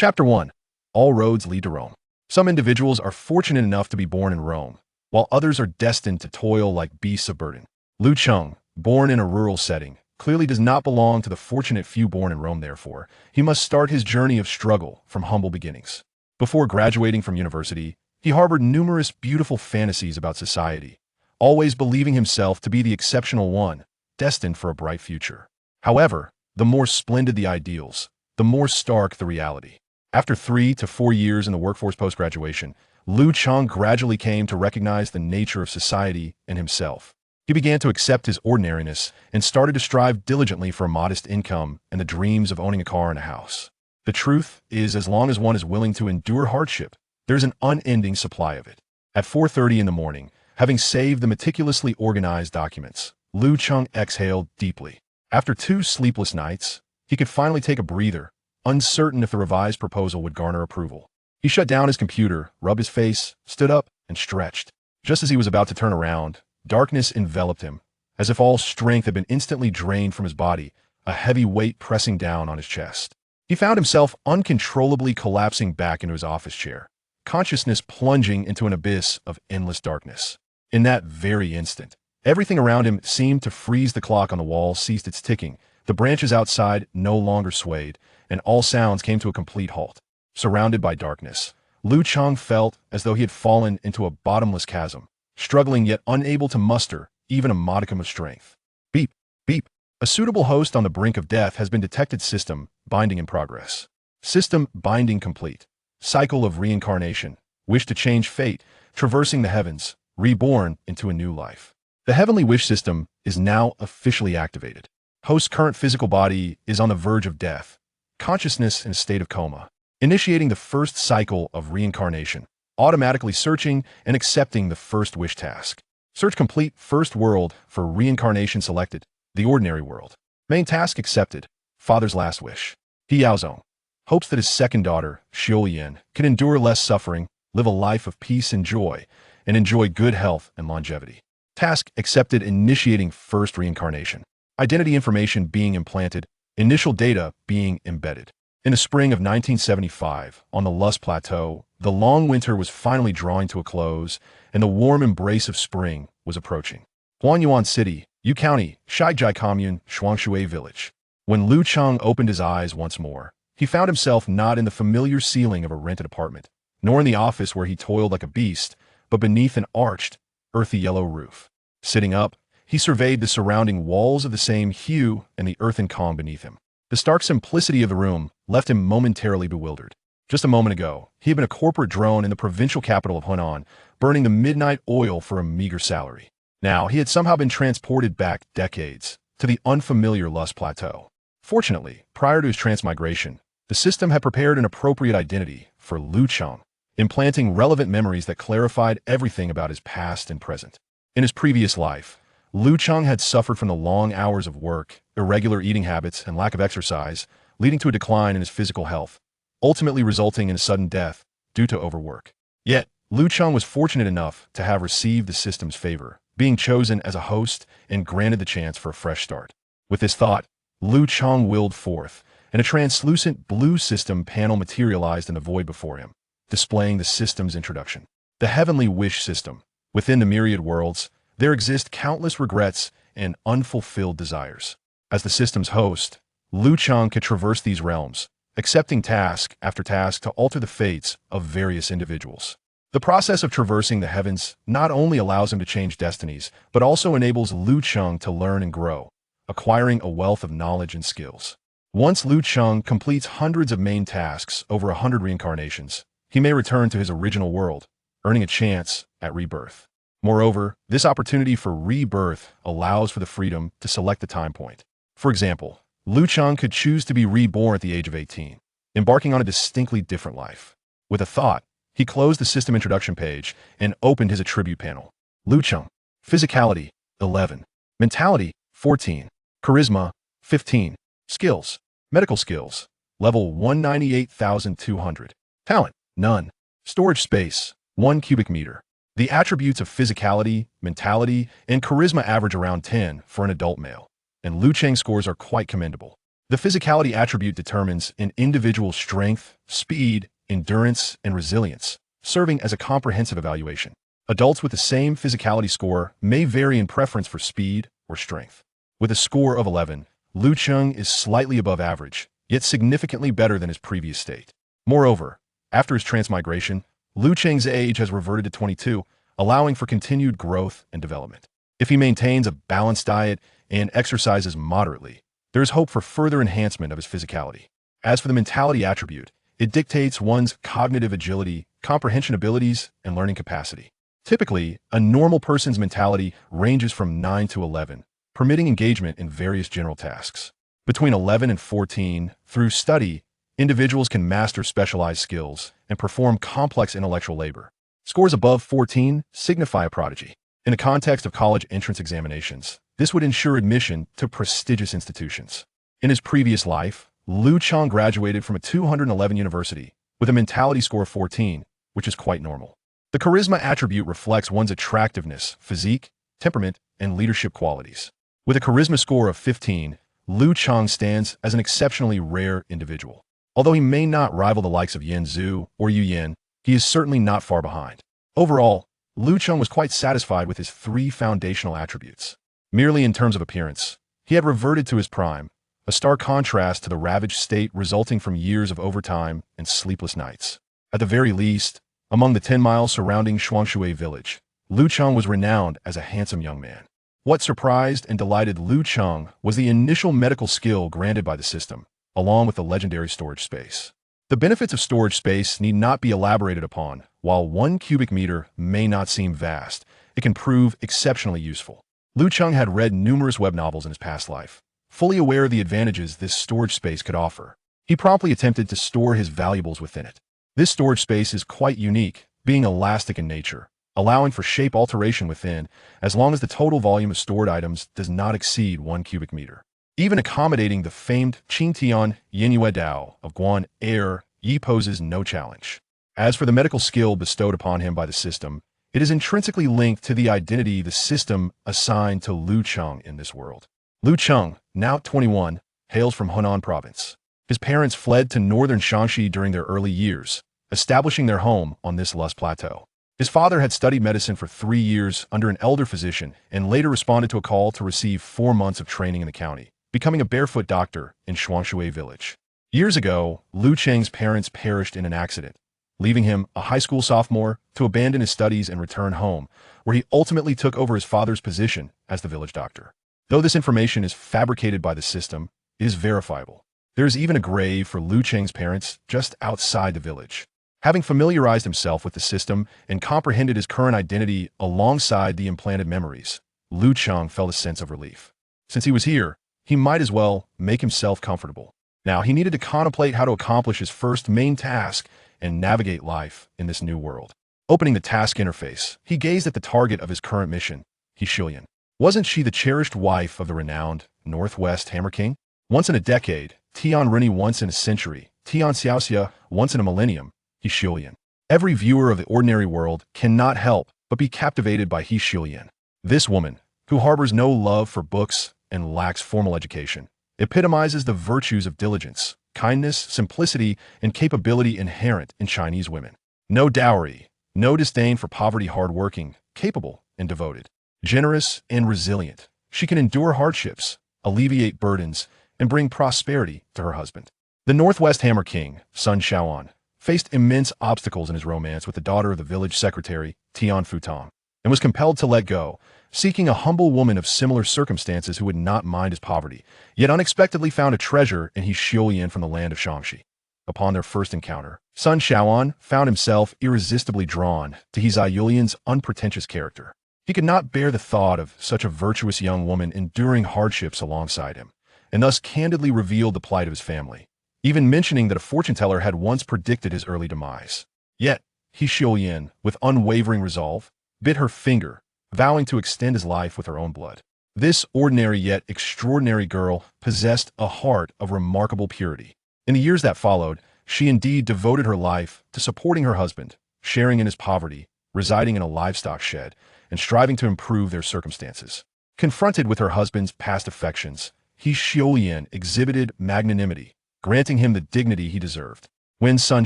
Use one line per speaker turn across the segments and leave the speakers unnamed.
Chapter 1. All roads lead to Rome. Some individuals are fortunate enough to be born in Rome, while others are destined to toil like beasts of burden. Lu Cheng, born in a rural setting, clearly does not belong to the fortunate few born in Rome. Therefore, he must start his journey of struggle from humble beginnings. Before graduating from university, he harbored numerous beautiful fantasies about society, always believing himself to be the exceptional one, destined for a bright future. However, the more splendid the ideals, the more stark the reality. After 3 to 4 years in the workforce post-graduation, Lu Cheng gradually came to recognize the nature of society and himself. He began to accept his ordinariness and started to strive diligently for a modest income and the dreams of owning a car and a house. The truth is, as long as one is willing to endure hardship, there's an unending supply of it. At 4:30 in the morning, having saved the meticulously organized documents, Lu Cheng exhaled deeply. After 2 sleepless nights, he could finally take a breather, uncertain if the revised proposal would garner approval. He shut down his computer, rubbed his face, stood up, and stretched. Just as he was about to turn around, darkness enveloped him, as if all strength had been instantly drained from his body, a heavy weight pressing down on his chest. He found himself uncontrollably collapsing back into his office chair, consciousness plunging into an abyss of endless darkness. In that very instant, everything around him seemed to freeze. The clock on the wall ceased its ticking, the branches outside no longer swayed, and all sounds came to a complete halt. Surrounded by darkness, Lu Cheng felt as though he had fallen into a bottomless chasm, struggling yet unable to muster even a modicum of strength. Beep, beep. A suitable host on the brink of death has been detected. System binding in progress. System binding complete. Cycle of reincarnation. Wish to change fate, traversing the heavens, reborn into a new life. The heavenly wish system is now officially activated. Host's current physical body is on the verge of death, consciousness in a state of coma. Initiating the first cycle of reincarnation, automatically searching and accepting the first wish task. Search complete. First world for reincarnation selected, the ordinary world. Main task accepted, father's last wish. He Yaozong hopes that his second daughter, Xiaoyan, can endure less suffering, live a life of peace and joy, and enjoy good health and longevity. Task accepted. Initiating first reincarnation. Identity information being implanted, initial data being embedded. In the spring of 1975, on the Lus Plateau, the long winter was finally drawing to a close, and the warm embrace of spring was approaching. Huanyuan City, Yu County, Shaijai Commune, Shuangshui Village. When Lu Cheng opened his eyes once more, he found himself not in the familiar ceiling of a rented apartment, nor in the office where he toiled like a beast, but beneath an arched, earthy yellow roof. Sitting up, he surveyed the surrounding walls of the same hue and the earthen calm beneath him. The stark simplicity of the room left him momentarily bewildered. Just a moment ago, he had been a corporate drone in the provincial capital of Hunan, burning the midnight oil for a meager salary. Now, he had somehow been transported back decades to the unfamiliar Lus Plateau. Fortunately, prior to his transmigration, the system had prepared an appropriate identity for Lu Cheng, implanting relevant memories that clarified everything about his past and present. In his previous life, Lu Cheng had suffered from the long hours of work, irregular eating habits, and lack of exercise, leading to a decline in his physical health, ultimately resulting in a sudden death due to overwork. Yet, Lu Cheng was fortunate enough to have received the system's favor, being chosen as a host and granted the chance for a fresh start. With this thought, Lu Cheng willed forth, and a translucent blue system panel materialized in the void before him, displaying the system's introduction. The Heavenly Wish System. Within the myriad worlds, there exist countless regrets and unfulfilled desires. As the system's host, Lu Cheng could traverse these realms, accepting task after task to alter the fates of various individuals. The process of traversing the heavens not only allows him to change destinies, but also enables Lu Cheng to learn and grow, acquiring a wealth of knowledge and skills. Once Lu Cheng completes hundreds of main tasks over 100 reincarnations, he may return to his original world, earning a chance at rebirth. Moreover, this opportunity for rebirth allows for the freedom to select the time point. For example, Lu Cheng could choose to be reborn at the age of 18, embarking on a distinctly different life. With a thought, he closed the system introduction page and opened his attribute panel. Lu Cheng. Physicality, 11. Mentality, 14. Charisma, 15. Skills. Medical skills, level 198,200. Talent, none. Storage space, 1 cubic meter. The attributes of physicality, mentality, and charisma average around 10 for an adult male, and Lu Cheng's scores are quite commendable. The physicality attribute determines an individual's strength, speed, endurance, and resilience, serving as a comprehensive evaluation. Adults with the same physicality score may vary in preference for speed or strength. With a score of 11, Lu Cheng is slightly above average, yet significantly better than his previous state. Moreover, after his transmigration, Lu Cheng's age has reverted to 22, allowing for continued growth and development. If he maintains a balanced diet and exercises moderately, there is hope for further enhancement of his physicality. As for the mentality attribute, it dictates one's cognitive agility, comprehension abilities, and learning capacity. Typically, a normal person's mentality ranges from 9 to 11, permitting engagement in various general tasks. Between 11 and 14, through study, individuals can master specialized skills and perform complex intellectual labor. Scores above 14 signify a prodigy. In the context of college entrance examinations, this would ensure admission to prestigious institutions. In his previous life, Lu Cheng graduated from a 211 university with a mentality score of 14, which is quite normal. The charisma attribute reflects one's attractiveness, physique, temperament, and leadership qualities. With a charisma score of 15, Lu Cheng stands as an exceptionally rare individual. Although he may not rival the likes of Yan Zhu or Yu Yin, he is certainly not far behind. Overall, Lu Cheng was quite satisfied with his 3 foundational attributes. Merely in terms of appearance, he had reverted to his prime, a stark contrast to the ravaged state resulting from years of overtime and sleepless nights. At the very least, among the 10 miles surrounding Shuangshui village, Lu Cheng was renowned as a handsome young man. What surprised and delighted Lu Cheng was the initial medical skill granted by the system, along with the legendary storage space. The benefits of storage space need not be elaborated upon. While 1 cubic meter may not seem vast, it can prove exceptionally useful. Lu Cheng had read numerous web novels in his past life. Fully aware of the advantages this storage space could offer, he promptly attempted to store his valuables within it. This storage space is quite unique, being elastic in nature, allowing for shape alteration within, as long as the total volume of stored items does not exceed 1 cubic meter. Even accommodating the famed Qin Tian Yinyue Dao of Guan Air Yi poses no challenge. As for the medical skill bestowed upon him by the system, it is intrinsically linked to the identity the system assigned to Lu Cheng in this world. Lu Cheng, now 21, hails from Hunan province. His parents fled to northern Shaanxi during their early years, establishing their home on this lush plateau. His father had studied medicine for 3 years under an elder physician and later responded to a call to receive 4 months of training in the county, becoming a barefoot doctor in Shuangshui village. Years ago, Lu Cheng's parents perished in an accident, leaving him a high school sophomore to abandon his studies and return home, where he ultimately took over his father's position as the village doctor. Though this information is fabricated by the system, it is verifiable. There is even a grave for Lu Cheng's parents just outside the village. Having familiarized himself with the system and comprehended his current identity alongside the implanted memories, Lu Cheng felt a sense of relief. Since he was here, he might as well make himself comfortable. Now he needed to contemplate how to accomplish his first main task and navigate life in this new world. Opening the task interface, he gazed at the target of his current mission, He Shilian. Wasn't she the cherished wife of the renowned Northwest Hammer King? Once in a decade, Tian Rini once in a century, Tian Xiaoxia once in a millennium, He Shilian. Every viewer of the ordinary world cannot help but be captivated by He Shilian. This woman, who harbors no love for books and lacks formal education, epitomizes the virtues of diligence, kindness, simplicity, and capability inherent in Chinese women. No dowry, no disdain for poverty, hardworking, capable, and devoted. Generous and resilient, she can endure hardships, alleviate burdens, and bring prosperity to her husband. The Northwest Hammer King, Sun Shaoan, faced immense obstacles in his romance with the daughter of the village secretary, Tian Futong, and was compelled to let go, seeking a humble woman of similar circumstances who would not mind his poverty, yet unexpectedly found a treasure in He Shilian from the land of Shaanxi. Upon their first encounter, Sun Shaoan found himself irresistibly drawn to He Ziyulian's unpretentious character. He could not bear the thought of such a virtuous young woman enduring hardships alongside him, and thus candidly revealed the plight of his family, even mentioning that a fortune-teller had once predicted his early demise. Yet, He Shilian, with unwavering resolve, bit her finger, vowing to extend his life with her own blood. This ordinary yet extraordinary girl possessed a heart of remarkable purity. In the years that followed, she indeed devoted her life to supporting her husband, sharing in his poverty, residing in a livestock shed, and striving to improve their circumstances. Confronted with her husband's past affections, He Xiulian exhibited magnanimity, granting him the dignity he deserved. When Sun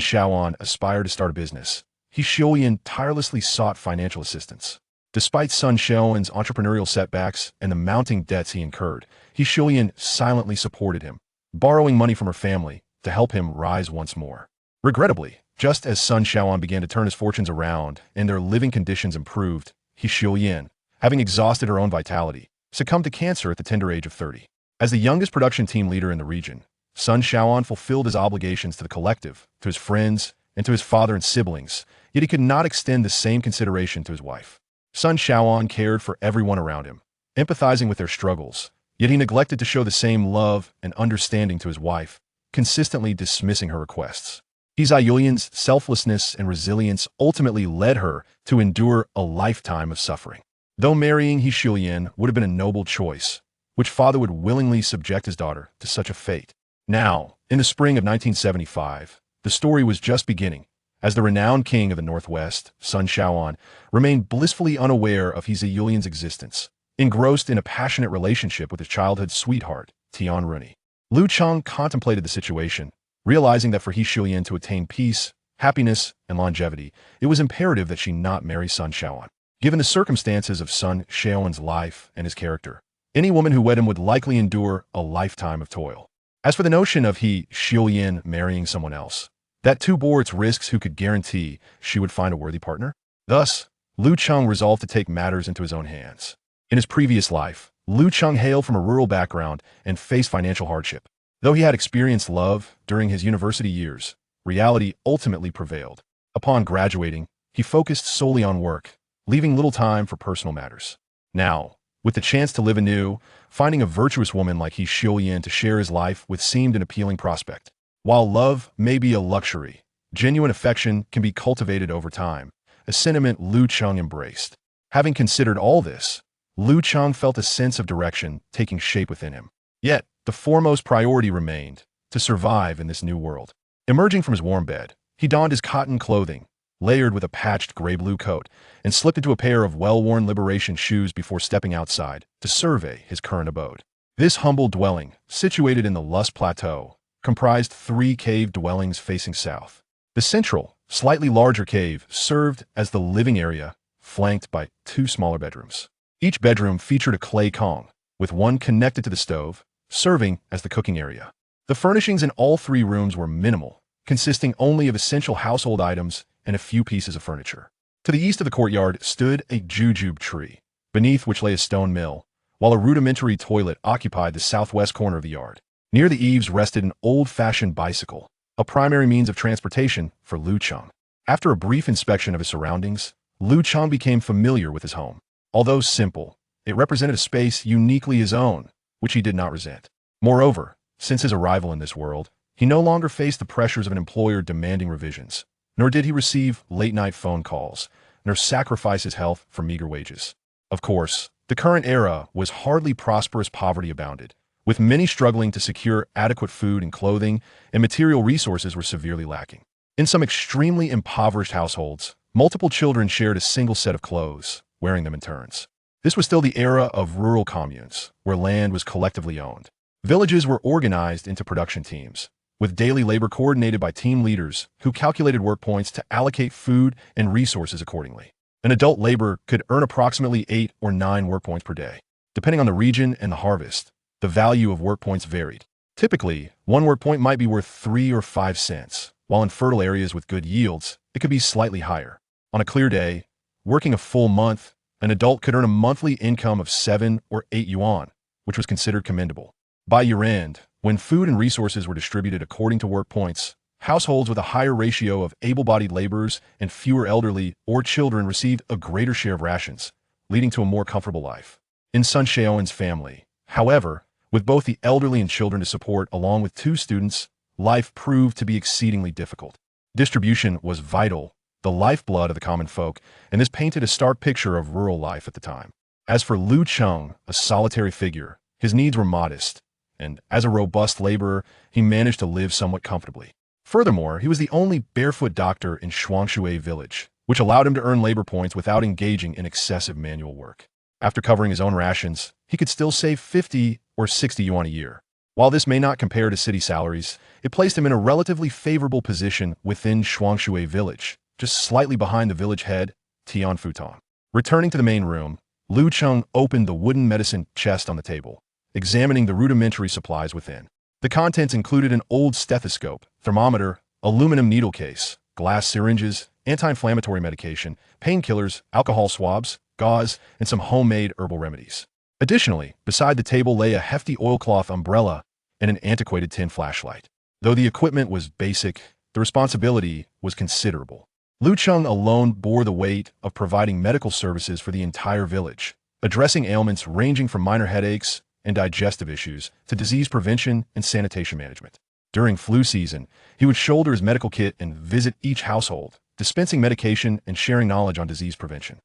Shaoan aspired to start a business, He Xiulian tirelessly sought financial assistance. Despite Sun Shaoan's entrepreneurial setbacks and the mounting debts he incurred, He Xiulian silently supported him, borrowing money from her family to help him rise once more. Regrettably, just as Sun Shaoan began to turn his fortunes around and their living conditions improved, He Xiulian, having exhausted her own vitality, succumbed to cancer at the tender age of 30. As the youngest production team leader in the region, Sun Shaoan fulfilled his obligations to the collective, to his friends, and to his father and siblings, yet he could not extend the same consideration to his wife. Sun Shaoan cared for everyone around him, empathizing with their struggles, yet he neglected to show the same love and understanding to his wife, consistently dismissing her requests. He Xiulian's selflessness and resilience ultimately led her to endure a lifetime of suffering. Though marrying He Xiulian would have been a noble choice, which father would willingly subject his daughter to such a fate? Now, in the spring of 1975, the story was just beginning, as the renowned king of the Northwest, Sun Shaoan, remained blissfully unaware of He Xiulian's existence, engrossed in a passionate relationship with his childhood sweetheart, Tian Runyi. Lu Cheng contemplated the situation, realizing that for He Xiulian to attain peace, happiness, and longevity, it was imperative that she not marry Sun Shaoan. Given the circumstances of Sun Shaoan's life and his character, any woman who wed him would likely endure a lifetime of toil. As for the notion of He Xiulian marrying someone else, that too bore its risks. Who could guarantee she would find a worthy partner? Thus, Lu Cheng resolved to take matters into his own hands. In his previous life, Lu Cheng hailed from a rural background and faced financial hardship. Though he had experienced love during his university years, reality ultimately prevailed. Upon graduating, he focused solely on work, leaving little time for personal matters. Now, with the chance to live anew, finding a virtuous woman like He Xiulian to share his life with seemed an appealing prospect. While love may be a luxury, genuine affection can be cultivated over time, a sentiment Lu Cheng embraced. Having considered all this, Lu Cheng felt a sense of direction taking shape within him. Yet, the foremost priority remained to survive in this new world. Emerging from his warm bed, he donned his cotton clothing, layered with a patched gray-blue coat, and slipped into a pair of well-worn liberation shoes before stepping outside to survey his current abode. This humble dwelling, situated in the Lust Plateau, comprised 3 cave dwellings facing south. The central, slightly larger cave served as the living area, flanked by 2 smaller bedrooms. Each bedroom featured a clay kong, with one connected to the stove, serving as the cooking area. The furnishings in all 3 rooms were minimal, consisting only of essential household items and a few pieces of furniture. To the east of the courtyard stood a jujube tree, beneath which lay a stone mill, while a rudimentary toilet occupied the southwest corner of the yard. Near the eaves rested an old-fashioned bicycle, a primary means of transportation for Lu Cheng. After a brief inspection of his surroundings, Lu Cheng became familiar with his home. Although simple, it represented a space uniquely his own, which he did not resent. Moreover, since his arrival in this world, he no longer faced the pressures of an employer demanding revisions, nor did he receive late-night phone calls, nor sacrifice his health for meager wages. Of course, the current era was hardly prosperous. Poverty abounded, with many struggling to secure adequate food and clothing, and material resources were severely lacking. In some extremely impoverished households, multiple children shared a single set of clothes, wearing them in turns. This was still the era of rural communes, where land was collectively owned. Villages were organized into production teams, with daily labor coordinated by team leaders who calculated work points to allocate food and resources accordingly. An adult laborer could earn approximately 8 or 9 work points per day. Depending on the region and the harvest, the value of work points varied. Typically, 1 work point might be worth 3 or 5 cents, while in fertile areas with good yields, it could be slightly higher. On a clear day, working a full month, an adult could earn a monthly income of 7 or 8 yuan, which was considered commendable. By year-end, when food and resources were distributed according to work points, households with a higher ratio of able-bodied laborers and fewer elderly or children received a greater share of rations, leading to a more comfortable life. In Sun Shaoan's family, however, with both the elderly and children to support along with 2 students, life proved to be exceedingly difficult. Distribution was vital, the lifeblood of the common folk, and this painted a stark picture of rural life at the time. As for Lu Cheng, a solitary figure, his needs were modest, and as a robust laborer, he managed to live somewhat comfortably. Furthermore, he was the only barefoot doctor in Shuangshui village, which allowed him to earn labor points without engaging in excessive manual work. After covering his own rations, he could still save 50 or 60 yuan a year. While this may not compare to city salaries, it placed him in a relatively favorable position within Shuangshui village, just slightly behind the village head, Tian Futan. Returning to the main room, Lu Cheng opened the wooden medicine chest on the table, examining the rudimentary supplies within. The contents included an old stethoscope, thermometer, aluminum needle case, glass syringes, anti-inflammatory medication, painkillers, alcohol swabs, gauze, and some homemade herbal remedies. Additionally, beside the table lay a hefty oilcloth umbrella and an antiquated tin flashlight. Though the equipment was basic, the responsibility was considerable. Lu Cheng alone bore the weight of providing medical services for the entire village, addressing ailments ranging from minor headaches and digestive issues to disease prevention and sanitation management. During flu season, he would shoulder his medical kit and visit each household, dispensing medication and sharing knowledge on disease prevention.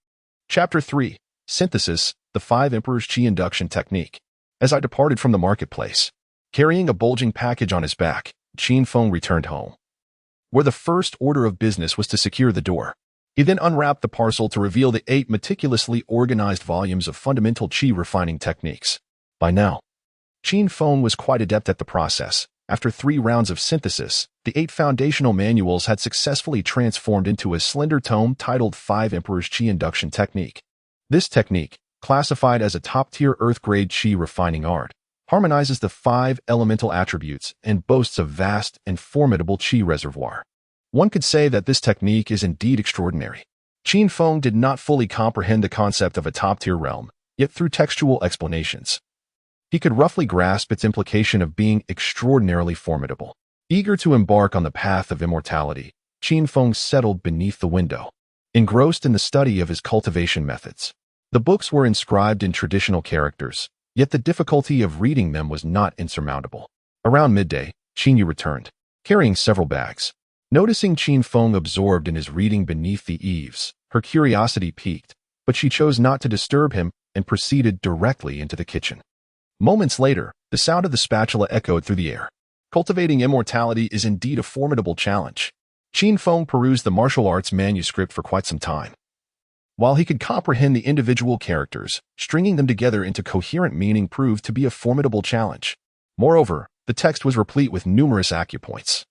Chapter 3. Synthesis, the 5 Emperors Qi Induction Technique. As I departed from the marketplace, carrying a bulging package on his back, Qin Feng returned home, where the first order of business was to secure the door. He then unwrapped the parcel to reveal the 8 meticulously organized volumes of fundamental Qi refining techniques. By now, Qin Feng was quite adept at the process. After 3 rounds of synthesis, the 8 foundational manuals had successfully transformed into a slender tome titled 5 Emperors Qi Induction Technique. This technique, classified as a top-tier earth-grade Qi refining art, harmonizes the 5 elemental attributes and boasts a vast and formidable Qi reservoir. One could say that this technique is indeed extraordinary. Qin Feng did not fully comprehend the concept of a top-tier realm, yet through textual explanations, he could roughly grasp its implication of being extraordinarily formidable. Eager to embark on the path of immortality, Qin Feng settled beneath the window, engrossed in the study of his cultivation methods. The books were inscribed in traditional characters, yet the difficulty of reading them was not insurmountable. Around midday, Qin Yu returned, carrying several bags. Noticing Qin Feng absorbed in his reading beneath the eaves, her curiosity piqued, but she chose not to disturb him and proceeded directly into the kitchen. Moments later, the sound of the spatula echoed through the air. Cultivating immortality is indeed a formidable challenge. Qin Feng perused the martial arts manuscript for quite some time. While he could comprehend the individual characters, stringing them together into coherent meaning proved to be a formidable challenge. Moreover, the text was replete with numerous acupoints,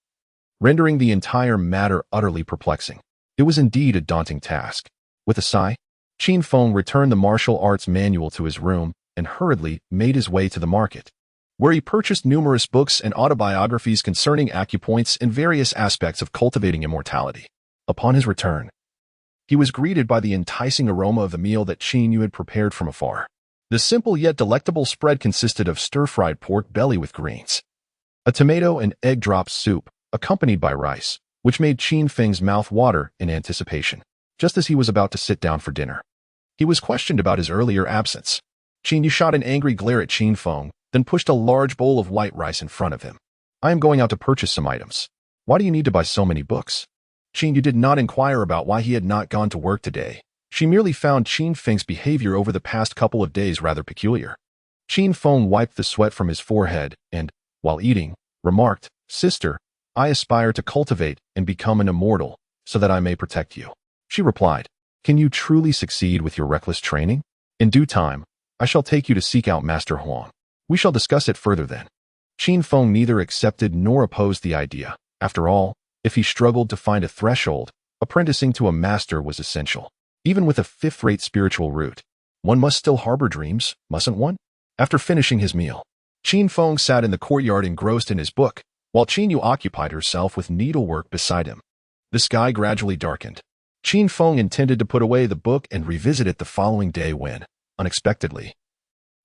rendering the entire matter utterly perplexing. It was indeed a daunting task. With a sigh, Qin Feng returned the martial arts manual to his room and hurriedly made his way to the market, where he purchased numerous books and autobiographies concerning acupoints and various aspects of cultivating immortality. Upon his return, he was greeted by the enticing aroma of the meal that Qin Yu had prepared from afar. The simple yet delectable spread consisted of stir-fried pork belly with greens, a tomato and egg drop soup, accompanied by rice, which made Qin Feng's mouth water in anticipation. Just as he was about to sit down for dinner, he was questioned about his earlier absence. Qin Yu shot an angry glare at Qin Feng, then pushed a large bowl of white rice in front of him. I am going out to purchase some items. Why do you need to buy so many books? Qin Yu did not inquire about why he had not gone to work today. She merely found Qin Feng's behavior over the past couple of days rather peculiar. Qin Feng wiped the sweat from his forehead and, while eating, remarked, "Sister, I aspire to cultivate and become an immortal so that I may protect you." She replied, "Can you truly succeed with your reckless training? In due time, I shall take you to seek out Master Huang. We shall discuss it further then." Qin Feng neither accepted nor opposed the idea. After all, if he struggled to find a threshold, apprenticing to a master was essential. Even with a fifth-rate spiritual root, one must still harbor dreams, mustn't one? After finishing his meal, Qin Feng sat in the courtyard engrossed in his book, while Qin Yu occupied herself with needlework beside him. The sky gradually darkened. Qin Feng intended to put away the book and revisit it the following day when, unexpectedly,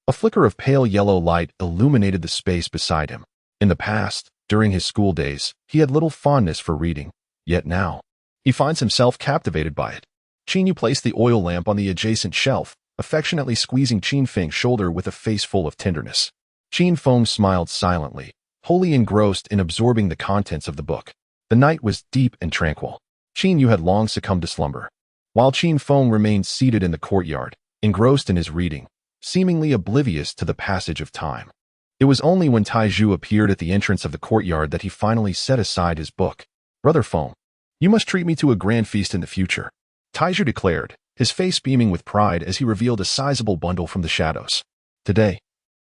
a flicker of pale yellow light illuminated the space beside him. In the past, during his school days, he had little fondness for reading, yet now, he finds himself captivated by it. Qin Yu placed the oil lamp on the adjacent shelf, affectionately squeezing Qin Feng's shoulder with a face full of tenderness. Qin Feng smiled silently, wholly engrossed in absorbing the contents of the book. The night was deep and tranquil. Qin Yu had long succumbed to slumber, while Qin Feng remained seated in the courtyard, engrossed in his reading, seemingly oblivious to the passage of time. It was only when Taizhu appeared at the entrance of the courtyard that he finally set aside his book. "Brother Feng, you must treat me to a grand feast in the future," Taizhu declared, his face beaming with pride as he revealed a sizable bundle from the shadows. "Today,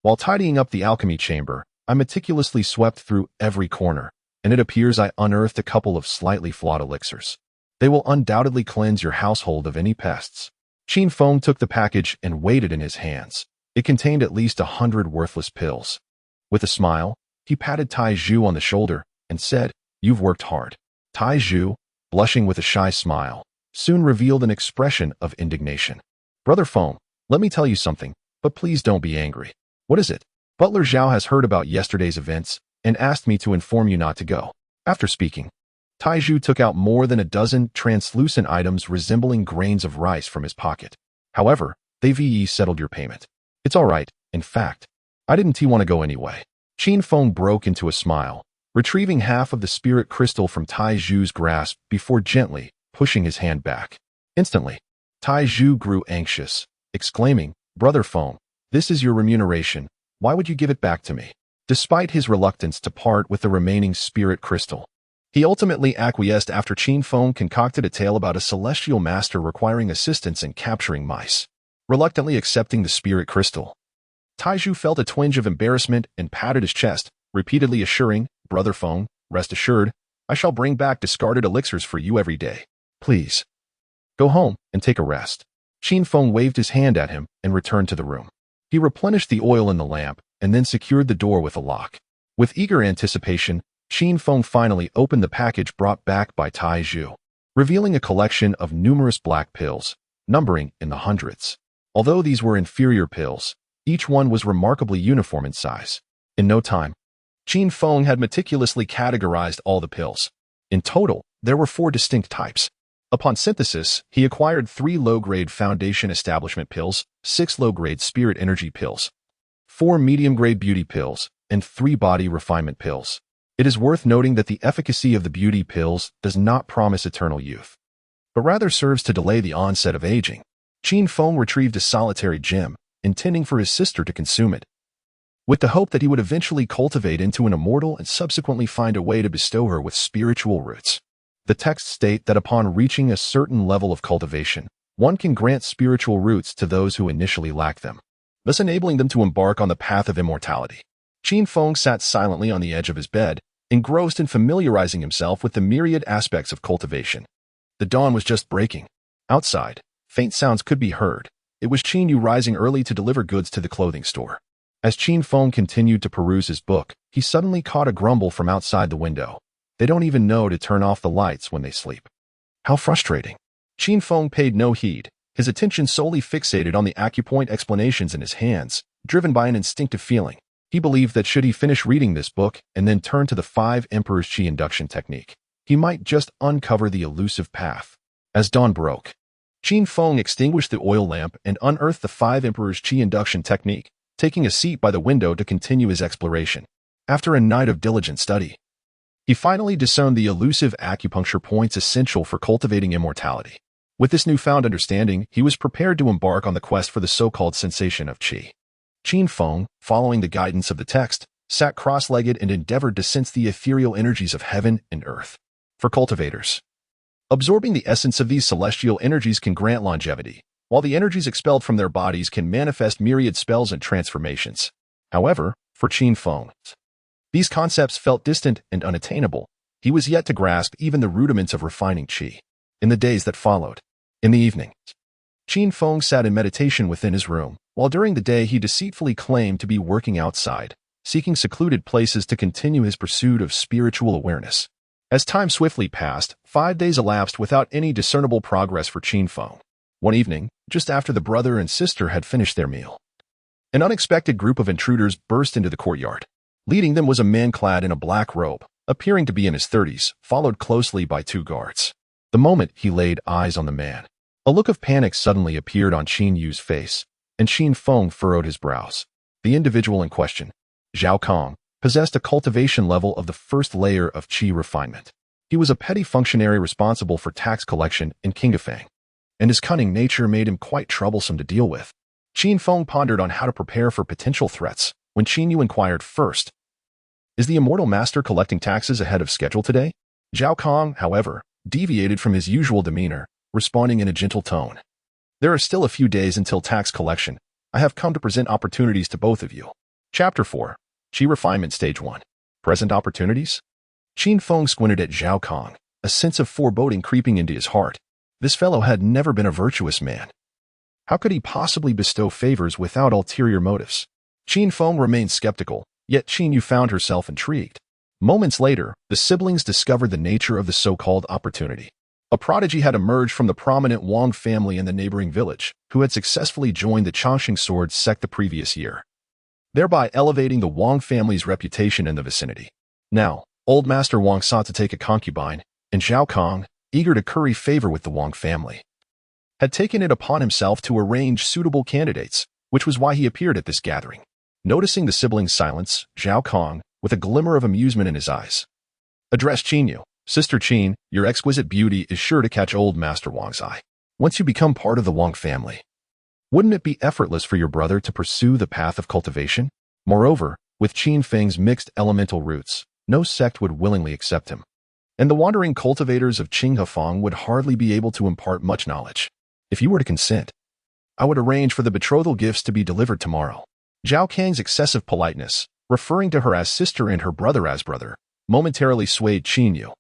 While tidying up the alchemy chamber, I meticulously swept through every corner, and it appears I unearthed a couple of slightly flawed elixirs. They will undoubtedly cleanse your household of any pests. Qin Feng took the package and weighed it in his hands. It contained at least 100 worthless pills. With a smile, he patted Tai Zhu on the shoulder and said, "You've worked hard." Tai Zhu, blushing with a shy smile, soon revealed an expression of indignation. "Brother Feng, let me tell you something, but please don't be angry." "What is it?" "Butler Zhao has heard about yesterday's events and asked me to inform you not to go." After speaking, Tai Zhu took out more than a dozen translucent items resembling grains of rice from his pocket. "However, they've settled your payment." "It's all right. In fact, I didn't want to go anyway." Qin Feng broke into a smile, retrieving half of the spirit crystal from Tai Zhu's grasp before gently pushing his hand back. Instantly, Tai Zhu grew anxious, exclaiming, "Brother Feng, this is your remuneration. Why would you give it back to me?" Despite his reluctance to part with the remaining spirit crystal, he ultimately acquiesced after Qin Feng concocted a tale about a celestial master requiring assistance in capturing mice. Reluctantly accepting the spirit crystal, Tai Zhu felt a twinge of embarrassment and patted his chest, repeatedly assuring, "Brother Feng, rest assured, I shall bring back discarded elixirs for you every day. Please, go home and take a rest." Qin Feng waved his hand at him and returned to the room. He replenished the oil in the lamp and then secured the door with a lock. With eager anticipation, Qin Feng finally opened the package brought back by Tai Zhu, revealing a collection of numerous black pills, numbering in the hundreds. Although these were inferior pills, each one was remarkably uniform in size. In no time, Qin Feng had meticulously categorized all the pills. In total, there were 4 distinct types. Upon synthesis, he acquired 3 low-grade foundation establishment pills, 6 low-grade spirit energy pills, 4 medium-grade beauty pills, and 3 body refinement pills. It is worth noting that the efficacy of the beauty pills does not promise eternal youth, but rather serves to delay the onset of aging. Qin Feng retrieved a solitary gem, intending for his sister to consume it, with the hope that he would eventually cultivate into an immortal and subsequently find a way to bestow her with spiritual roots. The texts state that upon reaching a certain level of cultivation, one can grant spiritual roots to those who initially lack them, thus enabling them to embark on the path of immortality. Qin Feng sat silently on the edge of his bed, engrossed in familiarizing himself with the myriad aspects of cultivation. The dawn was just breaking. Outside, faint sounds could be heard. It was Qin Yu rising early to deliver goods to the clothing store. As Qin Feng continued to peruse his book, he suddenly caught a grumble from outside the window. "They don't even know to turn off the lights when they sleep. How frustrating." Qin Feng paid no heed, his attention solely fixated on the acupoint explanations in his hands, driven by an instinctive feeling. He believed that should he finish reading this book and then turn to the 5 Emperors Qi induction technique, he might just uncover the elusive path. As dawn broke, Qin Feng extinguished the oil lamp and unearthed the 5 Emperors Qi induction technique, taking a seat by the window to continue his exploration. After a night of diligent study, he finally discerned the elusive acupuncture points essential for cultivating immortality. With this newfound understanding, he was prepared to embark on the quest for the so-called sensation of qi. Qin Feng, following the guidance of the text, sat cross-legged and endeavored to sense the ethereal energies of heaven and earth. For cultivators, absorbing the essence of these celestial energies can grant longevity, while the energies expelled from their bodies can manifest myriad spells and transformations. However, for Qin Feng, these concepts felt distant and unattainable. He was yet to grasp even the rudiments of refining qi. In the days that followed, in the evening, Qin Feng sat in meditation within his room, while during the day he deceitfully claimed to be working outside, seeking secluded places to continue his pursuit of spiritual awareness. As time swiftly passed, 5 days elapsed without any discernible progress for Qin Feng. One evening, just after the brother and sister had finished their meal, an unexpected group of intruders burst into the courtyard. Leading them was a man clad in a black robe, appearing to be in his 30s, followed closely by 2 guards. The moment he laid eyes on the man, a look of panic suddenly appeared on Qin Yu's face, and Qin Feng furrowed his brows. The individual in question, Zhao Kong, possessed a cultivation level of the first layer of qi refinement. He was a petty functionary responsible for tax collection in Qinghefang, and his cunning nature made him quite troublesome to deal with. Qin Feng pondered on how to prepare for potential threats, when Qin Yu inquired first, "Is the immortal master collecting taxes ahead of schedule today?" Zhao Kong, however, deviated from his usual demeanor, responding in a gentle tone, "There are still a few days until tax collection. I have come to present opportunities to both of you. Chapter 4. Qi Refinement Stage 1. Present Opportunities? Qin Feng squinted at Zhao Kong, a sense of foreboding creeping into his heart. This fellow had never been a virtuous man. How could he possibly bestow favors without ulterior motives? Qin Feng remained skeptical, yet Qin Yu found herself intrigued. Moments later, the siblings discovered the nature of the so-called opportunity. A prodigy had emerged from the prominent Wang family in the neighboring village, who had successfully joined the Changxing Sword sect the previous year, thereby elevating the Wang family's reputation in the vicinity. Now, old Master Wang sought to take a concubine, and Zhao Kong, eager to curry favor with the Wang family, had taken it upon himself to arrange suitable candidates, which was why he appeared at this gathering. Noticing the siblings' silence, Zhao Kong, with a glimmer of amusement in his eyes, addressed Qin Yu. Sister Qin, your exquisite beauty is sure to catch old Master Wang's eye. Once you become part of the Wang family, wouldn't it be effortless for your brother to pursue the path of cultivation? Moreover, with Qin Feng's mixed elemental roots, no sect would willingly accept him, and the wandering cultivators of Qinghefang would hardly be able to impart much knowledge. If you were to consent, I would arrange for the betrothal gifts to be delivered tomorrow. Zhao Kang's excessive politeness, referring to her as sister and her brother as brother, momentarily swayed Qin Yu.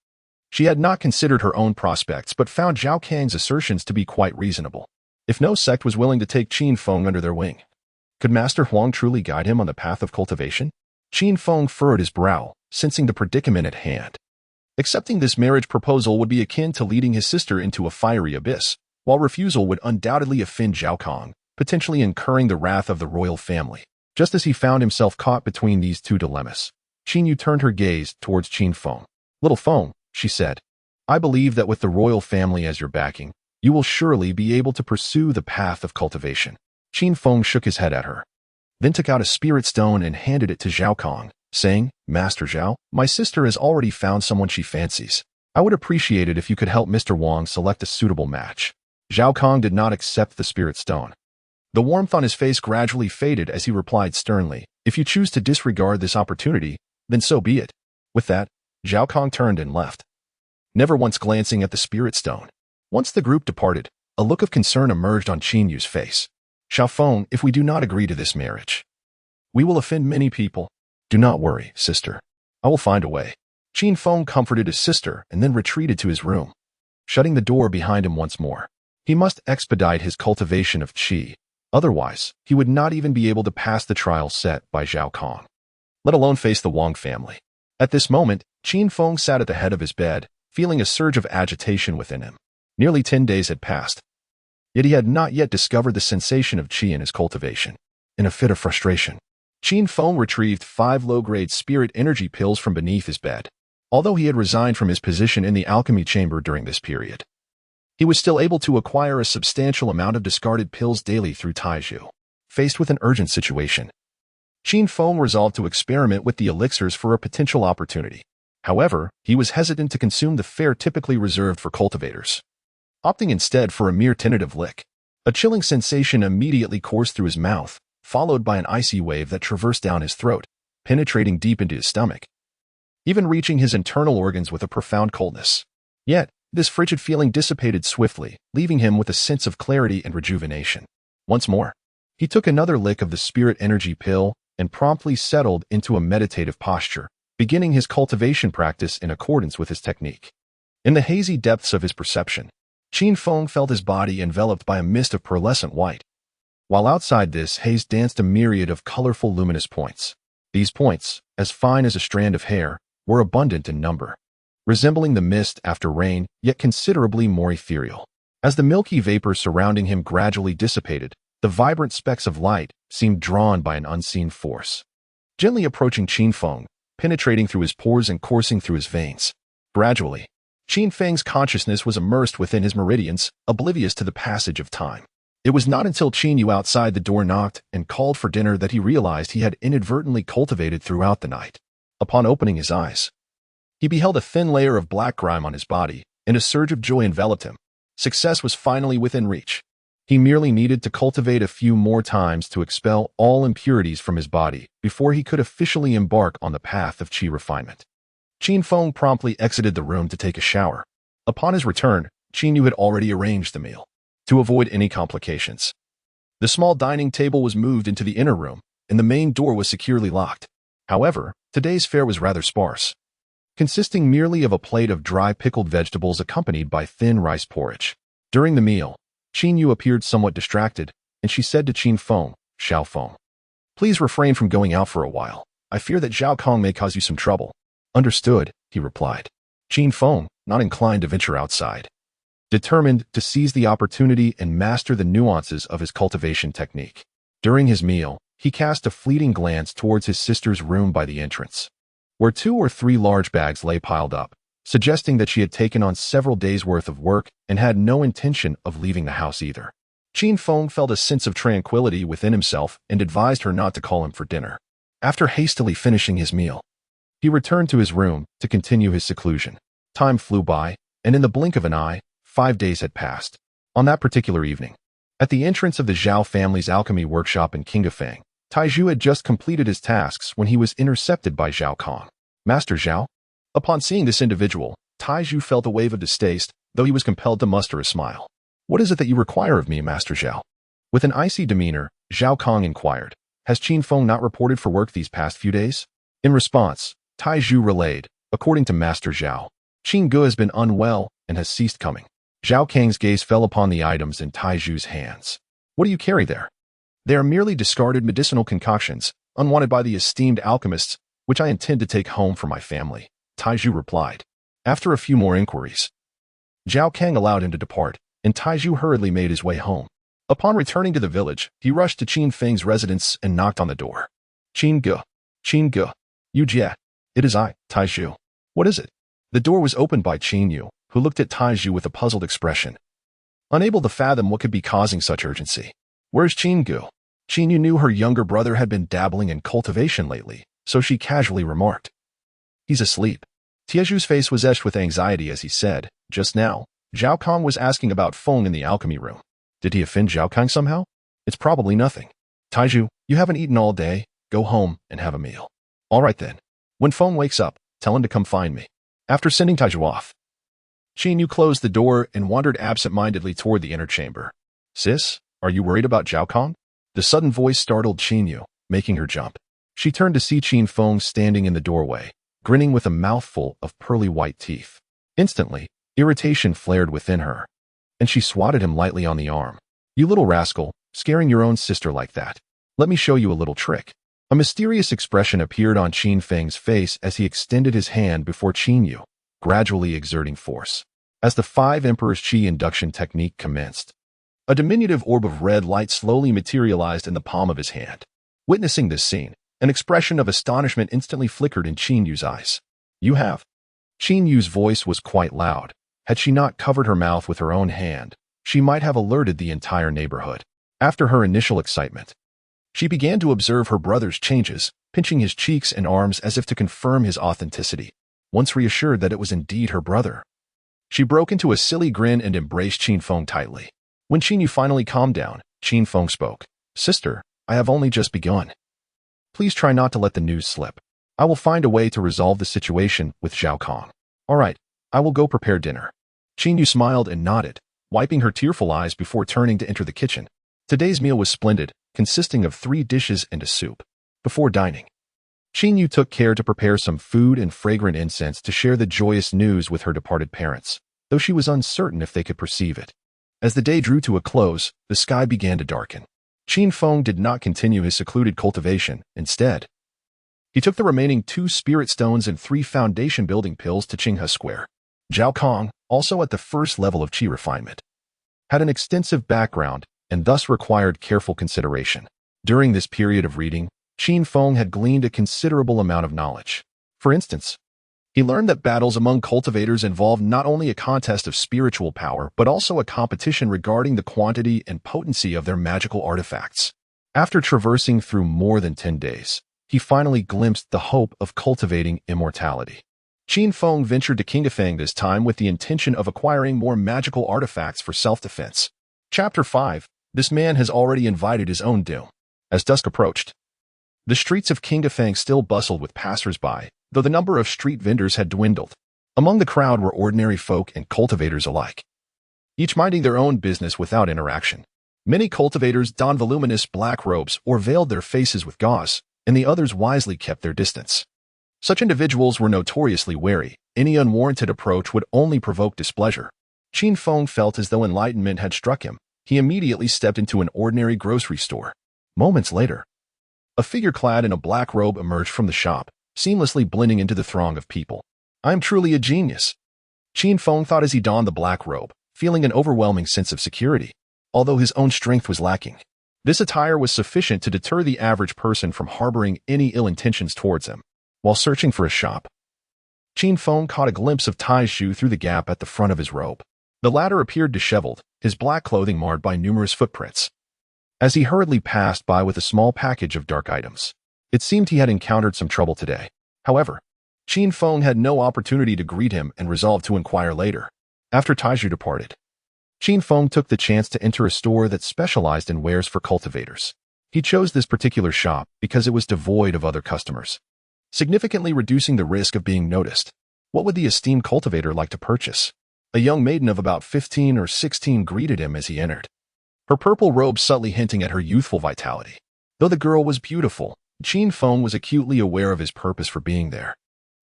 She had not considered her own prospects but found Zhao Kang's assertions to be quite reasonable. If no sect was willing to take Qin Feng under their wing, could Master Huang truly guide him on the path of cultivation? Qin Feng furrowed his brow, sensing the predicament at hand. Accepting this marriage proposal would be akin to leading his sister into a fiery abyss, while refusal would undoubtedly offend Zhao Kong, potentially incurring the wrath of the royal family. Just as he found himself caught between these two dilemmas, Qin Yu turned her gaze towards Qin Feng. Little Feng, she said, I believe that with the royal family as your backing, you will surely be able to pursue the path of cultivation. Qin Feng shook his head at her, then took out a spirit stone and handed it to Zhao Kong, saying, Master Zhao, my sister has already found someone she fancies. I would appreciate it if you could help Mr. Wang select a suitable match. Zhao Kong did not accept the spirit stone. The warmth on his face gradually faded as he replied sternly, if you choose to disregard this opportunity, then so be it. With that, Zhao Kong turned and left, never once glancing at the spirit stone. Once the group departed, a look of concern emerged on Qin Yu's face. Zhao Feng, if we do not agree to this marriage, we will offend many people. Do not worry, sister. I will find a way. Qin Feng comforted his sister and then retreated to his room, shutting the door behind him once more. He must expedite his cultivation of qi, otherwise, he would not even be able to pass the trial set by Zhao Kong, let alone face the Wang family. At this moment, Qin Feng sat at the head of his bed, feeling a surge of agitation within him. Nearly 10 days had passed, yet he had not yet discovered the sensation of qi in his cultivation. In a fit of frustration, Qin Feng retrieved 5 low-grade spirit energy pills from beneath his bed. Although he had resigned from his position in the alchemy chamber during this period, he was still able to acquire a substantial amount of discarded pills daily through Taizhu. Faced with an urgent situation, Qin Feng resolved to experiment with the elixirs for a potential opportunity. However, he was hesitant to consume the fare typically reserved for cultivators, opting instead for a mere tentative lick. A chilling sensation immediately coursed through his mouth, followed by an icy wave that traversed down his throat, penetrating deep into his stomach, even reaching his internal organs with a profound coldness. Yet, this frigid feeling dissipated swiftly, leaving him with a sense of clarity and rejuvenation. Once more, he took another lick of the spirit energy pill and promptly settled into a meditative posture, beginning his cultivation practice in accordance with his technique. In the hazy depths of his perception, Qin Feng felt his body enveloped by a mist of pearlescent white, while outside this haze danced a myriad of colorful luminous points. These points, as fine as a strand of hair, were abundant in number, resembling the mist after rain, yet considerably more ethereal. As the milky vapor surrounding him gradually dissipated, the vibrant specks of light seemed drawn by an unseen force, gently approaching Qin Feng, penetrating through his pores and coursing through his veins. Gradually, Qin Feng's consciousness was immersed within his meridians, oblivious to the passage of time. It was not until Qin Yu outside the door knocked and called for dinner that he realized he had inadvertently cultivated throughout the night. Upon opening his eyes, he beheld a thin layer of black grime on his body, and a surge of joy enveloped him. Success was finally within reach. He merely needed to cultivate a few more times to expel all impurities from his body before he could officially embark on the path of qi refinement. Qin Feng promptly exited the room to take a shower. Upon his return, Qin Yu had already arranged the meal. To avoid any complications, the small dining table was moved into the inner room, and the main door was securely locked. However, today's fare was rather sparse, consisting merely of a plate of dry pickled vegetables accompanied by thin rice porridge. During the meal, Qin Yu appeared somewhat distracted, and she said to Qin Feng, "Xiao Feng, please refrain from going out for a while. I fear that Zhao Kong may cause you some trouble." "Understood," he replied. Qin Feng, not inclined to venture outside, determined to seize the opportunity and master the nuances of his cultivation technique. During his meal, he cast a fleeting glance towards his sister's room by the entrance, where 2 or 3 large bags lay piled up, suggesting that she had taken on several days' worth of work and had no intention of leaving the house either. Qin Feng felt a sense of tranquility within himself and advised her not to call him for dinner. After hastily finishing his meal, he returned to his room to continue his seclusion. Time flew by, and in the blink of an eye, 5 days had passed. On that particular evening, at the entrance of the Zhao family's alchemy workshop in Qinghefang, Taizhu had just completed his tasks when he was intercepted by Zhao Kong. "Master Zhao?" Upon seeing this individual, Taizhu felt a wave of distaste, though he was compelled to muster a smile. "What is it that you require of me, Master Zhao?" With an icy demeanor, Zhao Kong inquired, "Has Qin Feng not reported for work these past few days?" In response, Taizhu relayed, "According to Master Zhao, Qin Ge has been unwell and has ceased coming." Zhao Kang's gaze fell upon the items in Taizhu's hands. "What do you carry there?" "They are merely discarded medicinal concoctions, unwanted by the esteemed alchemists, which I intend to take home for my family," Taizhu replied. After a few more inquiries, Zhao Kang allowed him to depart, and Taizhu hurriedly made his way home. Upon returning to the village, he rushed to Qin Feng's residence and knocked on the door. "Qin Ge, Yu Jie, it is I, Taizhu. What is it?" The door was opened by Qin Yu, who looked at Taizhu with a puzzled expression, unable to fathom what could be causing such urgency. "Where's Qin Ge?" Qin Yu knew her younger brother had been dabbling in cultivation lately, so she casually remarked, "He's asleep." Taizhu's face was etched with anxiety as he said, "Just now, Zhao Kong was asking about Feng in the alchemy room. Did he offend Zhao Kong somehow? It's probably nothing. Taizhu, you haven't eaten all day. Go home and have a meal." "All right then. When Feng wakes up, tell him to come find me." After sending Taizhu off, Qin Yu closed the door and wandered absent-mindedly toward the inner chamber. "Sis, are you worried about Zhao Kong?" The sudden voice startled Qin Yu, making her jump. She turned to see Qin Feng standing in the doorway, grinning with a mouthful of pearly white teeth. Instantly, irritation flared within her, and she swatted him lightly on the arm. "You little rascal, scaring your own sister like that. Let me show you a little trick." A mysterious expression appeared on Qin Feng's face as he extended his hand before Qin Yu, gradually exerting force. As the 5 Emperors Qi induction technique commenced, a diminutive orb of red light slowly materialized in the palm of his hand. Witnessing this scene, an expression of astonishment instantly flickered in Qin Yu's eyes. "You have." Qin Yu's voice was quite loud. Had she not covered her mouth with her own hand, she might have alerted the entire neighborhood. After her initial excitement, she began to observe her brother's changes, pinching his cheeks and arms as if to confirm his authenticity. Once reassured that it was indeed her brother, she broke into a silly grin and embraced Qin Feng tightly. When Qin Yu finally calmed down, Qin Feng spoke. "Sister, I have only just begun. Please try not to let the news slip. I will find a way to resolve the situation with Zhao Kong." "All right, I will go prepare dinner." Qin Yu smiled and nodded, wiping her tearful eyes before turning to enter the kitchen. Today's meal was splendid, consisting of 3 dishes and a soup. Before dining, Qin Yu took care to prepare some food and fragrant incense to share the joyous news with her departed parents, though she was uncertain if they could perceive it. As the day drew to a close, the sky began to darken. Qin Feng did not continue his secluded cultivation. Instead, he took the remaining 2 spirit stones and 3 foundation building pills to Qinghe Square. Zhao Kong, also at the first level of Qi refinement, had an extensive background and thus required careful consideration. During this period of reading, Qin Feng had gleaned a considerable amount of knowledge. For instance, he learned that battles among cultivators involved not only a contest of spiritual power, but also a competition regarding the quantity and potency of their magical artifacts. After traversing through more than 10 days, he finally glimpsed the hope of cultivating immortality. Qin Feng ventured to Qinghefang this time with the intention of acquiring more magical artifacts for self-defense. Chapter 5. This man has already invited his own doom. As dusk approached, the streets of Qinghefang still bustled with passers-by, though the number of street vendors had dwindled. Among the crowd were ordinary folk and cultivators alike, each minding their own business without interaction. Many cultivators donned voluminous black robes or veiled their faces with gauze, and the others wisely kept their distance. Such individuals were notoriously wary. Any unwarranted approach would only provoke displeasure. Qin Feng felt as though enlightenment had struck him. He immediately stepped into an ordinary grocery store. Moments later, a figure clad in a black robe emerged from the shop, seamlessly blending into the throng of people. "I am truly a genius," Qin Feng thought as he donned the black robe, feeling an overwhelming sense of security, although his own strength was lacking. This attire was sufficient to deter the average person from harboring any ill intentions towards him. While searching for a shop, Qin Feng caught a glimpse of Tai's shoe through the gap at the front of his robe. The latter appeared disheveled, his black clothing marred by numerous footprints. As he hurriedly passed by with a small package of dark items, it seemed he had encountered some trouble today. However, Qin Feng had no opportunity to greet him and resolved to inquire later. After Taiju departed, Qin Feng took the chance to enter a store that specialized in wares for cultivators. He chose this particular shop because it was devoid of other customers, significantly reducing the risk of being noticed. What would the esteemed cultivator like to purchase? A young maiden of about 15 or 16 greeted him as he entered, her purple robe subtly hinting at her youthful vitality. Though the girl was beautiful, Qin Feng was acutely aware of his purpose for being there.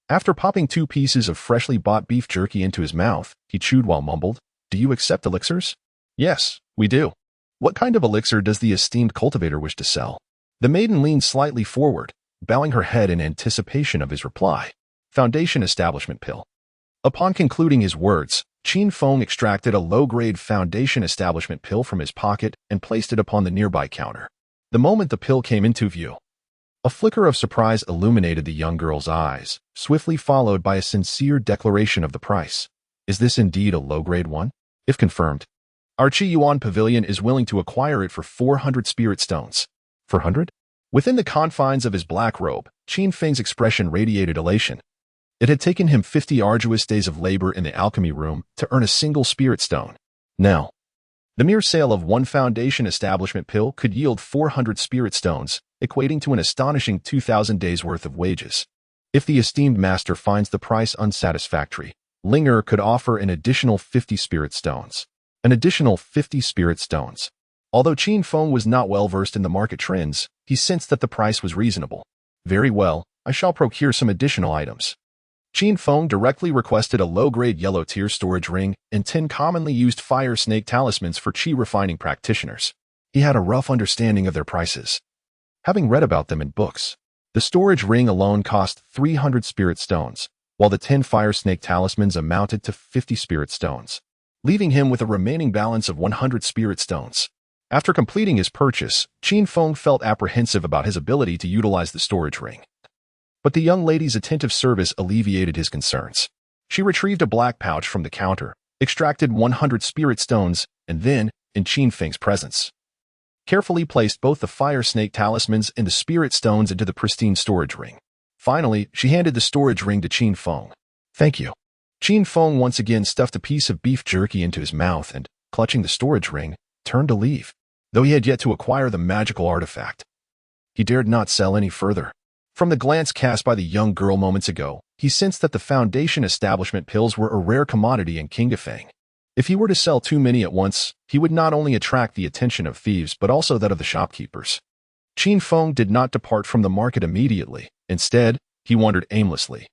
After popping 2 pieces of freshly bought beef jerky into his mouth, he chewed while mumbled, "Do you accept elixirs?" "Yes, we do." "What kind of elixir does the esteemed cultivator wish to sell?" The maiden leaned slightly forward, bowing her head in anticipation of his reply. "Foundation establishment pill." Upon concluding his words, Qin Feng extracted a low-grade foundation establishment pill from his pocket and placed it upon the nearby counter. The moment the pill came into view, a flicker of surprise illuminated the young girl's eyes, swiftly followed by a sincere declaration of the price. "Is this indeed a low-grade one? If confirmed, our Qi Yuan Pavilion is willing to acquire it for 400 spirit stones." 400? Within the confines of his black robe, Qin Feng's expression radiated elation. It had taken him 50 arduous days of labor in the alchemy room to earn a single spirit stone. Now, the mere sale of one foundation establishment pill could yield 400 spirit stones, equating to an astonishing 2,000 days' worth of wages. If the esteemed master finds the price unsatisfactory, Linger could offer an additional 50 spirit stones. An additional 50 spirit stones. Although Qin Feng was not well versed in the market trends, he sensed that the price was reasonable. "Very well, I shall procure some additional items." Qin Feng directly requested a low-grade yellow tier storage ring and 10 commonly used fire snake talismans for Qi refining practitioners. He had a rough understanding of their prices, having read about them in books. The storage ring alone cost 300 spirit stones, while the 10 fire snake talismans amounted to 50 spirit stones, leaving him with a remaining balance of 100 spirit stones. After completing his purchase, Qin Feng felt apprehensive about his ability to utilize the storage ring. But the young lady's attentive service alleviated his concerns. She retrieved a black pouch from the counter, extracted 100 spirit stones, and then, in Qin Feng's presence, carefully placed both the fire snake talismans and the spirit stones into the pristine storage ring. Finally, she handed the storage ring to Qin Feng. "Thank you." Qin Feng once again stuffed a piece of beef jerky into his mouth and, clutching the storage ring, turned to leave. Though he had yet to acquire the magical artifact, he dared not sell any further. From the glance cast by the young girl moments ago, he sensed that the foundation establishment pills were a rare commodity in Qinghefang. If he were to sell too many at once, he would not only attract the attention of thieves but also that of the shopkeepers. Qin Feng did not depart from the market immediately. Instead, he wandered aimlessly,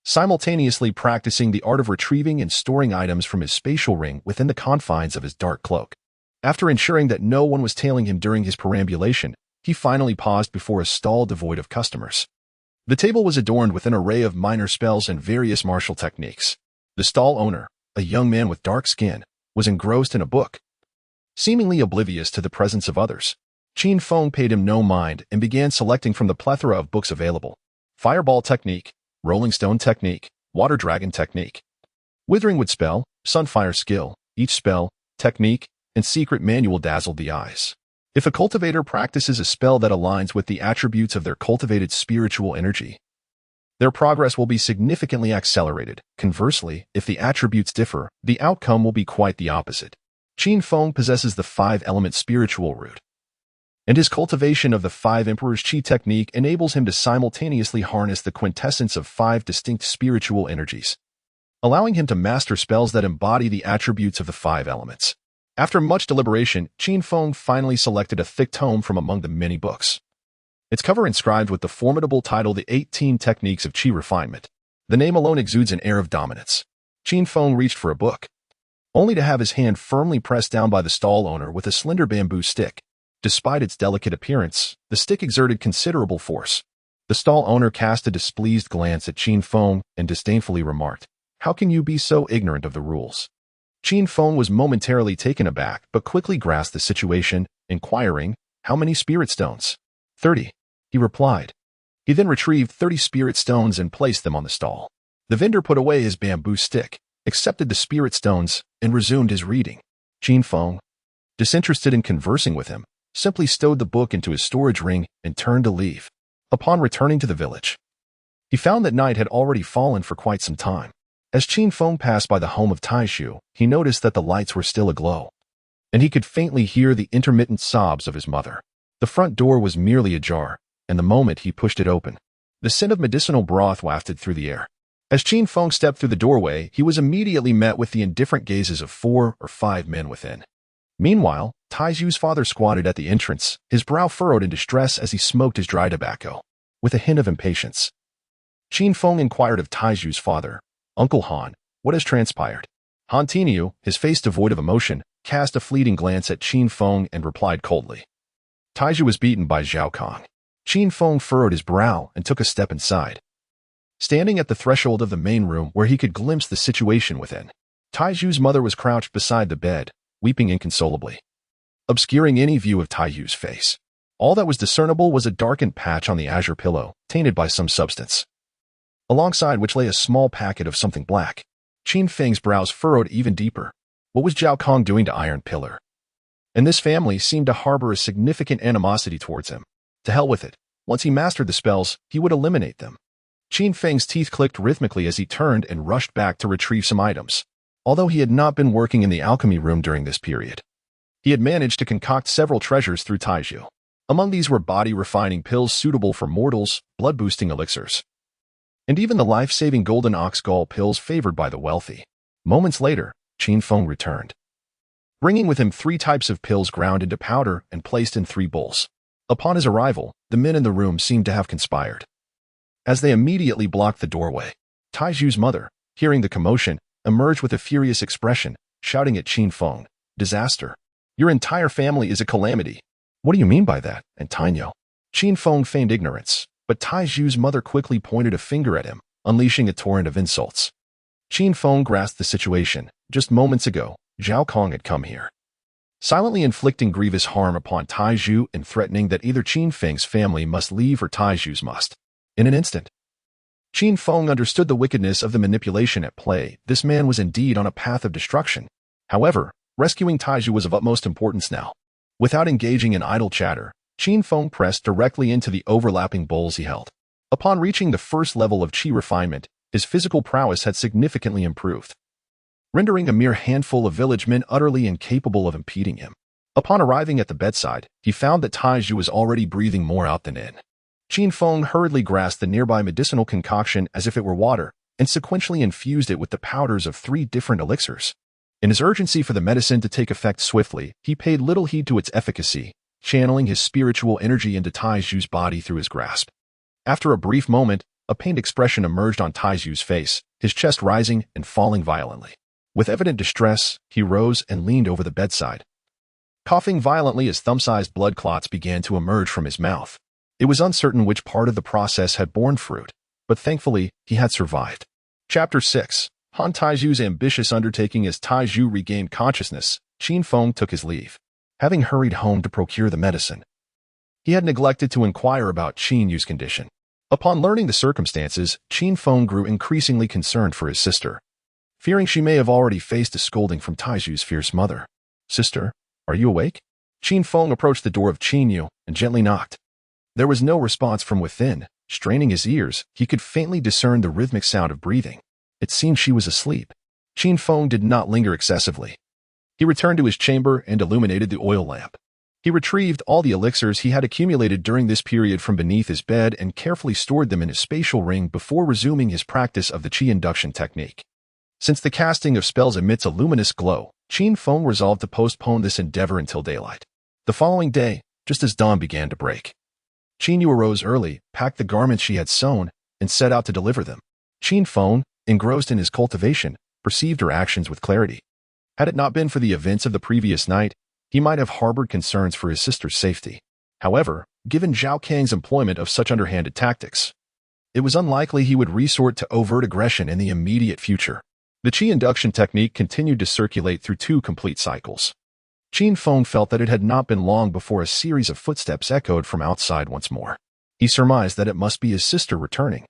simultaneously practicing the art of retrieving and storing items from his spatial ring within the confines of his dark cloak. After ensuring that no one was tailing him during his perambulation, he finally paused before a stall devoid of customers. The table was adorned with an array of minor spells and various martial techniques. The stall owner, a young man with dark skin, was engrossed in a book, seemingly oblivious to the presence of others. Qin Feng paid him no mind and began selecting from the plethora of books available. Fireball technique, rolling stone technique, water dragon technique, withering wood spell, sunfire skill. Each spell, technique, and secret manual dazzled the eyes. If a cultivator practices a spell that aligns with the attributes of their cultivated spiritual energy, their progress will be significantly accelerated. Conversely, if the attributes differ, the outcome will be quite the opposite. Qin Feng possesses the 5-element spiritual root, and his cultivation of the 5 Emperor's Qi technique enables him to simultaneously harness the quintessence of 5 distinct spiritual energies, allowing him to master spells that embody the attributes of the 5 elements. After much deliberation, Qin Feng finally selected a thick tome from among the many books. Its cover inscribed with the formidable title The 18 Techniques of Qi Refinement. The name alone exudes an air of dominance. Qin Feng reached for a book, only to have his hand firmly pressed down by the stall owner with a slender bamboo stick. Despite its delicate appearance, the stick exerted considerable force. The stall owner cast a displeased glance at Qin Feng and disdainfully remarked, "How can you be so ignorant of the rules?" Qin Feng was momentarily taken aback but quickly grasped the situation, inquiring, "How many spirit stones?" 30, he replied. He then retrieved 30 spirit stones and placed them on the stall. The vendor put away his bamboo stick, accepted the spirit stones, and resumed his reading. Qin Feng, disinterested in conversing with him, simply stowed the book into his storage ring and turned to leave. Upon returning to the village, he found that night had already fallen for quite some time. As Qin Feng passed by the home of Taizhu, he noticed that the lights were still aglow, and he could faintly hear the intermittent sobs of his mother. The front door was merely ajar, and the moment he pushed it open, the scent of medicinal broth wafted through the air. As Qin Feng stepped through the doorway, he was immediately met with the indifferent gazes of 4 or 5 men within. Meanwhile, Taizhu's father squatted at the entrance, his brow furrowed in distress as he smoked his dry tobacco. With a hint of impatience, Qin Feng inquired of Taizhu's father, "Uncle Han, what has transpired?" Han Tinyu, his face devoid of emotion, cast a fleeting glance at Qin Feng and replied coldly, "Taizhu was beaten by Zhao Kong." Qin Feng furrowed his brow and took a step inside. Standing at the threshold of the main room where he could glimpse the situation within, Taizhu's mother was crouched beside the bed, weeping inconsolably, obscuring any view of Taizhu's face. All that was discernible was a darkened patch on the azure pillow, tainted by some substance, alongside which lay a small packet of something black. Qin Feng's brows furrowed even deeper. What was Zhao Kong doing to Iron Pillar? And this family seemed to harbor a significant animosity towards him. To hell with it. Once he mastered the spells, he would eliminate them. Qin Feng's teeth clicked rhythmically as he turned and rushed back to retrieve some items. Although he had not been working in the alchemy room during this period, he had managed to concoct several treasures through Taizhu. Among these were body-refining pills suitable for mortals, blood-boosting elixirs, and even the life-saving golden ox gall pills favored by the wealthy. Moments later, Qin Feng returned, bringing with him 3 types of pills ground into powder and placed in 3 bowls. Upon his arrival, the men in the room seemed to have conspired, as they immediately blocked the doorway. Taizhu's mother, hearing the commotion, emerged with a furious expression, shouting at Qin Feng, "Disaster! Your entire family is a calamity." "What do you mean by that, Antonio?" Qin Feng feigned ignorance, but Taizhu's mother quickly pointed a finger at him, unleashing a torrent of insults. Qin Feng grasped the situation. Just moments ago, Zhao Kong had come here, silently inflicting grievous harm upon Taizhu and threatening that either Qin Feng's family must leave or Taizhu's must. In an instant, Qin Feng understood the wickedness of the manipulation at play. This man was indeed on a path of destruction. However, rescuing Taizhu was of utmost importance now. Without engaging in idle chatter, Qin Feng pressed directly into the overlapping bowls he held. Upon reaching the first level of Qi refinement, his physical prowess had significantly improved, rendering a mere handful of village men utterly incapable of impeding him. Upon arriving at the bedside, he found that Taizhu was already breathing more out than in. Qin Feng hurriedly grasped the nearby medicinal concoction as if it were water, and sequentially infused it with the powders of 3 different elixirs. In his urgency for the medicine to take effect swiftly, he paid little heed to its efficacy, channeling his spiritual energy into Taizhu's body through his grasp. After a brief moment, a pained expression emerged on Taizhu's face, his chest rising and falling violently. With evident distress, he rose and leaned over the bedside, coughing violently as thumb-sized blood clots began to emerge from his mouth. It was uncertain which part of the process had borne fruit, but thankfully, he had survived. Chapter 6. Han Taizhu's ambitious undertaking. As Taizhu regained consciousness, Qin Feng took his leave. Having hurried home to procure the medicine, he had neglected to inquire about Qin Yu's condition. Upon learning the circumstances, Qin Feng grew increasingly concerned for his sister, fearing she may have already faced a scolding from Taizhu's fierce mother. "Sister, are you awake?" Qin Feng approached the door of Qin Yu and gently knocked. There was no response from within. Straining his ears, he could faintly discern the rhythmic sound of breathing. It seemed she was asleep. Qin Feng did not linger excessively. He returned to his chamber and illuminated the oil lamp. He retrieved all the elixirs he had accumulated during this period from beneath his bed and carefully stored them in his spatial ring before resuming his practice of the Qi induction technique. Since the casting of spells emits a luminous glow, Qin Feng resolved to postpone this endeavor until daylight. The following day, just as dawn began to break, Qin Yu arose early, packed the garments she had sewn, and set out to deliver them. Qin Feng, engrossed in his cultivation, perceived her actions with clarity. Had it not been for the events of the previous night, he might have harbored concerns for his sister's safety. However, given Zhao Kang's employment of such underhanded tactics, it was unlikely he would resort to overt aggression in the immediate future. The Qi induction technique continued to circulate through 2 complete cycles. Qin Feng felt that it had not been long before a series of footsteps echoed from outside once more. He surmised that it must be his sister returning.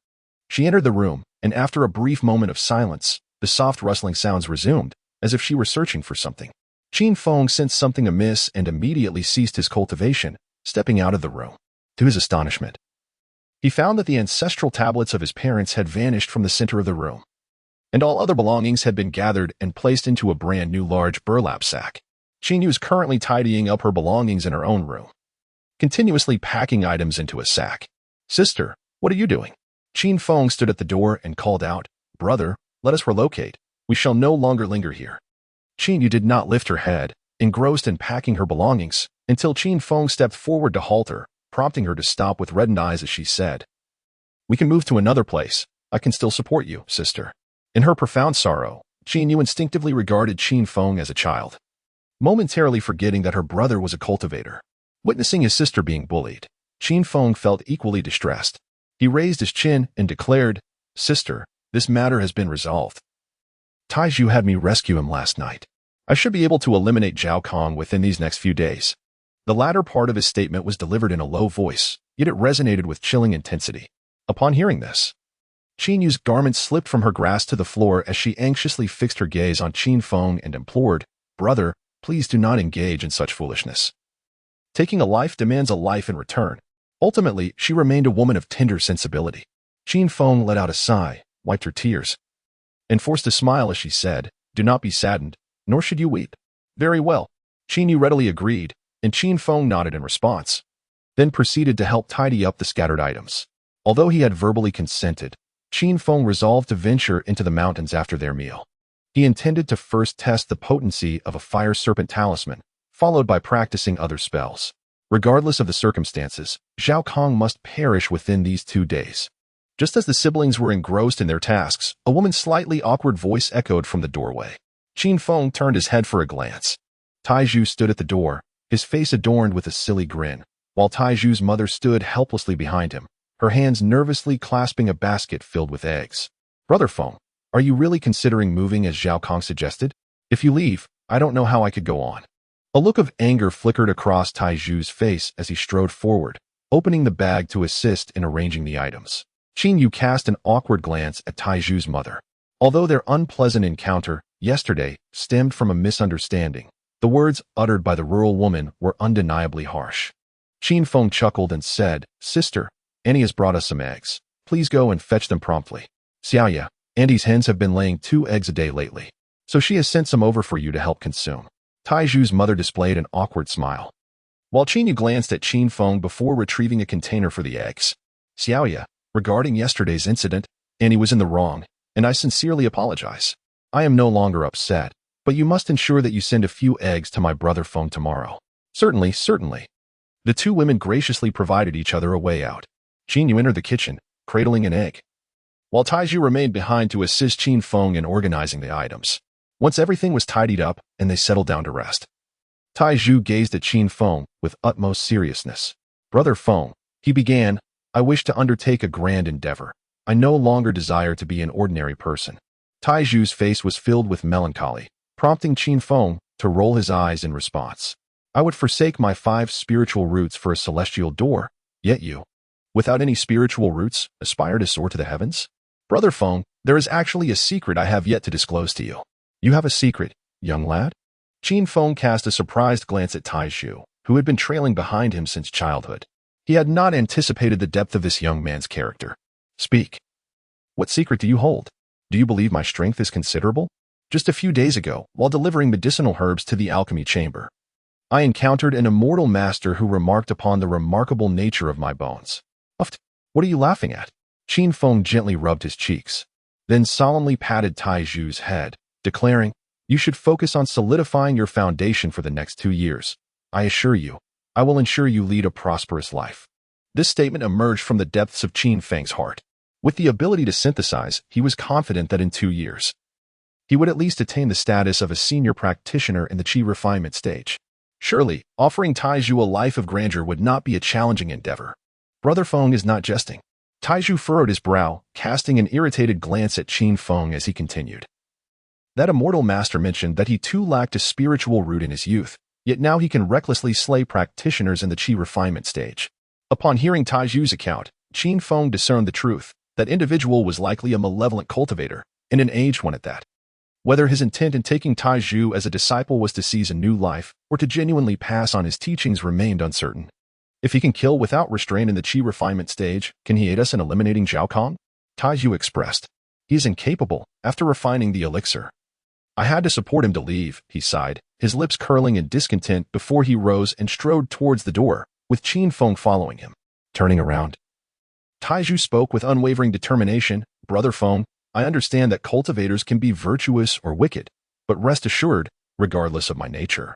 She entered the room, and after a brief moment of silence, the soft rustling sounds resumed, as if she were searching for something. Qin Feng sensed something amiss and immediately ceased his cultivation, stepping out of the room. To his astonishment, he found that the ancestral tablets of his parents had vanished from the center of the room, and all other belongings had been gathered and placed into a brand new large burlap sack. Qin Yu was currently tidying up her belongings in her own room, continuously packing items into a sack. "Sister, what are you doing?" Qin Feng stood at the door and called out, "Brother, let us relocate. We shall no longer linger here." Qin Yu did not lift her head, engrossed in packing her belongings, until Qin Feng stepped forward to halt her, prompting her to stop with reddened eyes as she said, "We can move to another place. I can still support you, sister." In her profound sorrow, Qin Yu instinctively regarded Qin Feng as a child, momentarily forgetting that her brother was a cultivator. Witnessing his sister being bullied, Qin Feng felt equally distressed. He raised his chin and declared, "Sister, this matter has been resolved. Taizhu had me rescue him last night. I should be able to eliminate Zhao Kong within these next few days." The latter part of his statement was delivered in a low voice, yet it resonated with chilling intensity. Upon hearing this, Qin Yu's garment slipped from her grasp to the floor as she anxiously fixed her gaze on Qin Feng and implored, "Brother, please do not engage in such foolishness. Taking a life demands a life in return." Ultimately, she remained a woman of tender sensibility. Qin Feng let out a sigh, wiped her tears, and forced a smile as she said, "Do not be saddened, nor should you weep." "Very well." Qin Yu readily agreed, and Qin Feng nodded in response, then proceeded to help tidy up the scattered items. Although he had verbally consented, Qin Feng resolved to venture into the mountains after their meal. He intended to first test the potency of a fire serpent talisman, followed by practicing other spells. Regardless of the circumstances, Zhao Kong must perish within these 2 days. Just as the siblings were engrossed in their tasks, a woman's slightly awkward voice echoed from the doorway. Qin Feng turned his head for a glance. Taizhu stood at the door, his face adorned with a silly grin, while Taizhu's mother stood helplessly behind him, her hands nervously clasping a basket filled with eggs. "Brother Feng, are you really considering moving as Zhao Kong suggested? If you leave, I don't know how I could go on." A look of anger flickered across Taizhu's face as he strode forward, opening the bag to assist in arranging the items. Qin Yu cast an awkward glance at Taizhu's mother. Although their unpleasant encounter yesterday stemmed from a misunderstanding, the words uttered by the rural woman were undeniably harsh. Qin Feng chuckled and said, "Sister, Annie has brought us some eggs. Please go and fetch them promptly. Xiaoya, Andy's hens have been laying 2 eggs a day lately, so she has sent some over for you to help consume." Taizhu's mother displayed an awkward smile, while Qin Yu glanced at Qin Feng before retrieving a container for the eggs. "Xiaoya, regarding yesterday's incident, Annie was in the wrong, and I sincerely apologize. I am no longer upset, but you must ensure that you send a few eggs to my brother Feng tomorrow." "Certainly, certainly." The 2 women graciously provided each other a way out. Qin Yu entered the kitchen, cradling an egg, while Taizhu remained behind to assist Qin Feng in organizing the items. Once everything was tidied up and they settled down to rest, Taizhu gazed at Qin Feng with utmost seriousness. "Brother Feng," he began, "I wish to undertake a grand endeavor. I no longer desire to be an ordinary person." Taizhu's face was filled with melancholy, prompting Qin Feng to roll his eyes in response. "I would forsake my 5 spiritual roots for a celestial door, yet you, without any spiritual roots, aspire to soar to the heavens?" "Brother Feng, there is actually a secret I have yet to disclose to you." "You have a secret, young lad?" Qin Feng cast a surprised glance at Taizhu, who had been trailing behind him since childhood. He had not anticipated the depth of this young man's character. "Speak. What secret do you hold? Do you believe my strength is considerable? Just a few days ago, while delivering medicinal herbs to the alchemy chamber, I encountered an immortal master who remarked upon the remarkable nature of my bones." "What are you laughing at?" Qin Feng gently rubbed his cheeks. then solemnly patted Taiju's head, declaring, "You should focus on solidifying your foundation for the next 2 years. I assure you, I will ensure you lead a prosperous life." This statement emerged from the depths of Qin Feng's heart. With the ability to synthesize, he was confident that in 2 years, he would at least attain the status of a senior practitioner in the Qi refinement stage. Surely, offering Taiju a life of grandeur would not be a challenging endeavor. Brother Feng is not jesting. Taiju furrowed his brow, casting an irritated glance at Qin Feng as he continued. That immortal master mentioned that he too lacked a spiritual root in his youth, yet now he can recklessly slay practitioners in the Qi refinement stage. Upon hearing Taiju's account, Qin Feng discerned the truth. That individual was likely a malevolent cultivator, and an aged one at that. Whether his intent in taking Taiju as a disciple was to seize a new life or to genuinely pass on his teachings remained uncertain. If he can kill without restraint in the Qi refinement stage, can he aid us in eliminating Zhao Kong? Taiju expressed. He is incapable, after refining the elixir. I had to support him to leave, he sighed, his lips curling in discontent before he rose and strode towards the door, with Qin Feng following him. Turning around, Taiju spoke with unwavering determination. Brother Feng, I understand that cultivators can be virtuous or wicked, but rest assured, regardless of my nature,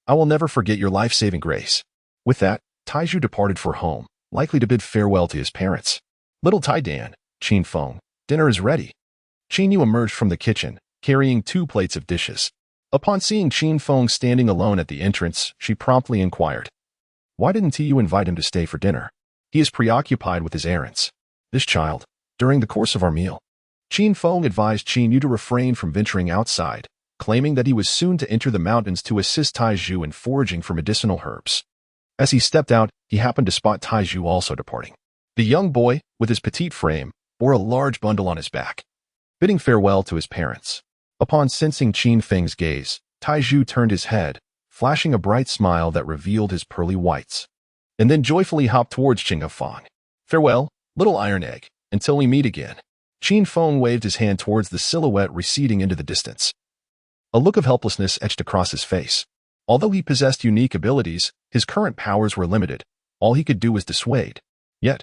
I will never forget your life-saving grace. With that, Taiju departed for home, likely to bid farewell to his parents. Little Tai Dan, Qin Feng, dinner is ready. Qin Yu emerged from the kitchen, carrying 2 plates of dishes. Upon seeing Qin Feng standing alone at the entrance, she promptly inquired, "Why didn't you invite him to stay for dinner? He is preoccupied with his errands." This child, during the course of our meal, Qin Feng advised Qin Yu to refrain from venturing outside, claiming that he was soon to enter the mountains to assist Taiju in foraging for medicinal herbs. As he stepped out, he happened to spot Taiju also departing. The young boy, with his petite frame, bore a large bundle on his back, bidding farewell to his parents. Upon sensing Qin Feng's gaze, Taiju turned his head, flashing a bright smile that revealed his pearly whites, and then joyfully hopped towards Qinghefang. "Farewell, little iron egg, until we meet again." Qin Feng waved his hand towards the silhouette receding into the distance. A look of helplessness etched across his face. Although he possessed unique abilities, his current powers were limited. All he could do was dissuade. Yet,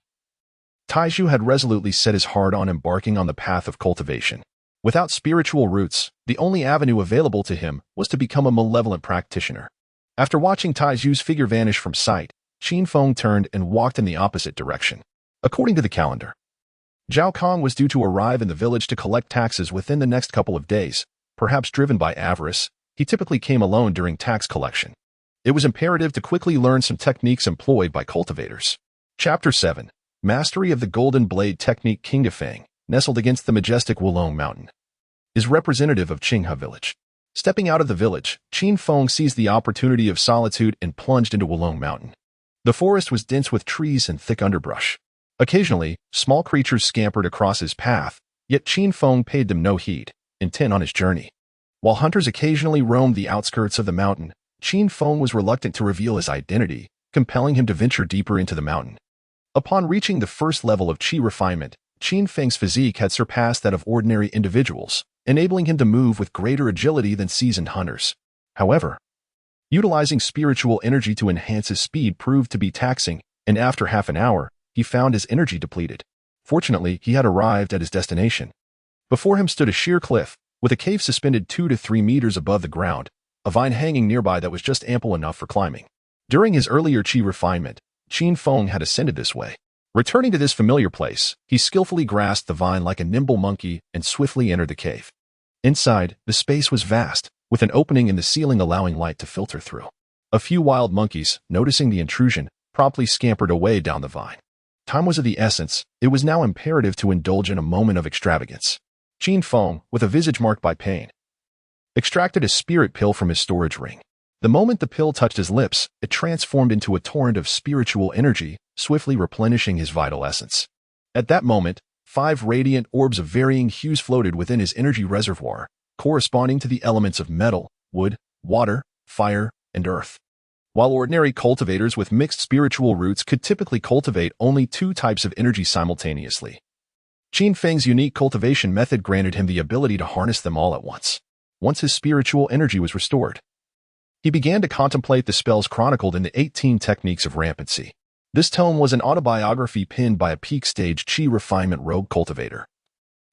Taiju had resolutely set his heart on embarking on the path of cultivation. Without spiritual roots, the only avenue available to him was to become a malevolent practitioner. After watching Taiju's figure vanish from sight, Qin Feng turned and walked in the opposite direction. According to the calendar, Zhao Kong was due to arrive in the village to collect taxes within the next couple of days. Perhaps driven by avarice, he typically came alone during tax collection. It was imperative to quickly learn some techniques employed by cultivators. Chapter 7. Mastery of the Golden Blade Technique. Qinghefang, nestled against the majestic Wulong Mountain, is representative of Qinghe village. Stepping out of the village, Qin Feng seized the opportunity of solitude and plunged into Wulong Mountain. The forest was dense with trees and thick underbrush. Occasionally, small creatures scampered across his path, yet Qin Feng paid them no heed, intent on his journey. While hunters occasionally roamed the outskirts of the mountain, Qin Feng was reluctant to reveal his identity, compelling him to venture deeper into the mountain. Upon reaching the first level of Qi refinement, Qin Feng's physique had surpassed that of ordinary individuals, enabling him to move with greater agility than seasoned hunters. However, utilizing spiritual energy to enhance his speed proved to be taxing, and after half an hour, he found his energy depleted. Fortunately, he had arrived at his destination. Before him stood a sheer cliff, with a cave suspended 2 to 3 meters above the ground, a vine hanging nearby that was just ample enough for climbing. During his earlier Qi refinement, Qin Feng had ascended this way. Returning to this familiar place, he skillfully grasped the vine like a nimble monkey and swiftly entered the cave. Inside, the space was vast, with an opening in the ceiling allowing light to filter through. A few wild monkeys, noticing the intrusion, promptly scampered away down the vine. Time was of the essence. It was now imperative to indulge in a moment of extravagance. Qin Feng, with a visage marked by pain, extracted a spirit pill from his storage ring. The moment the pill touched his lips, it transformed into a torrent of spiritual energy, swiftly replenishing his vital essence. At that moment, 5 radiant orbs of varying hues floated within his energy reservoir, corresponding to the elements of metal, wood, water, fire, and earth. While ordinary cultivators with mixed spiritual roots could typically cultivate only 2 types of energy simultaneously, Qin Feng's unique cultivation method granted him the ability to harness them all at once. Once his spiritual energy was restored, he began to contemplate the spells chronicled in the 18 Techniques of Rampancy. This tome was an autobiography penned by a peak-stage Qi refinement rogue cultivator.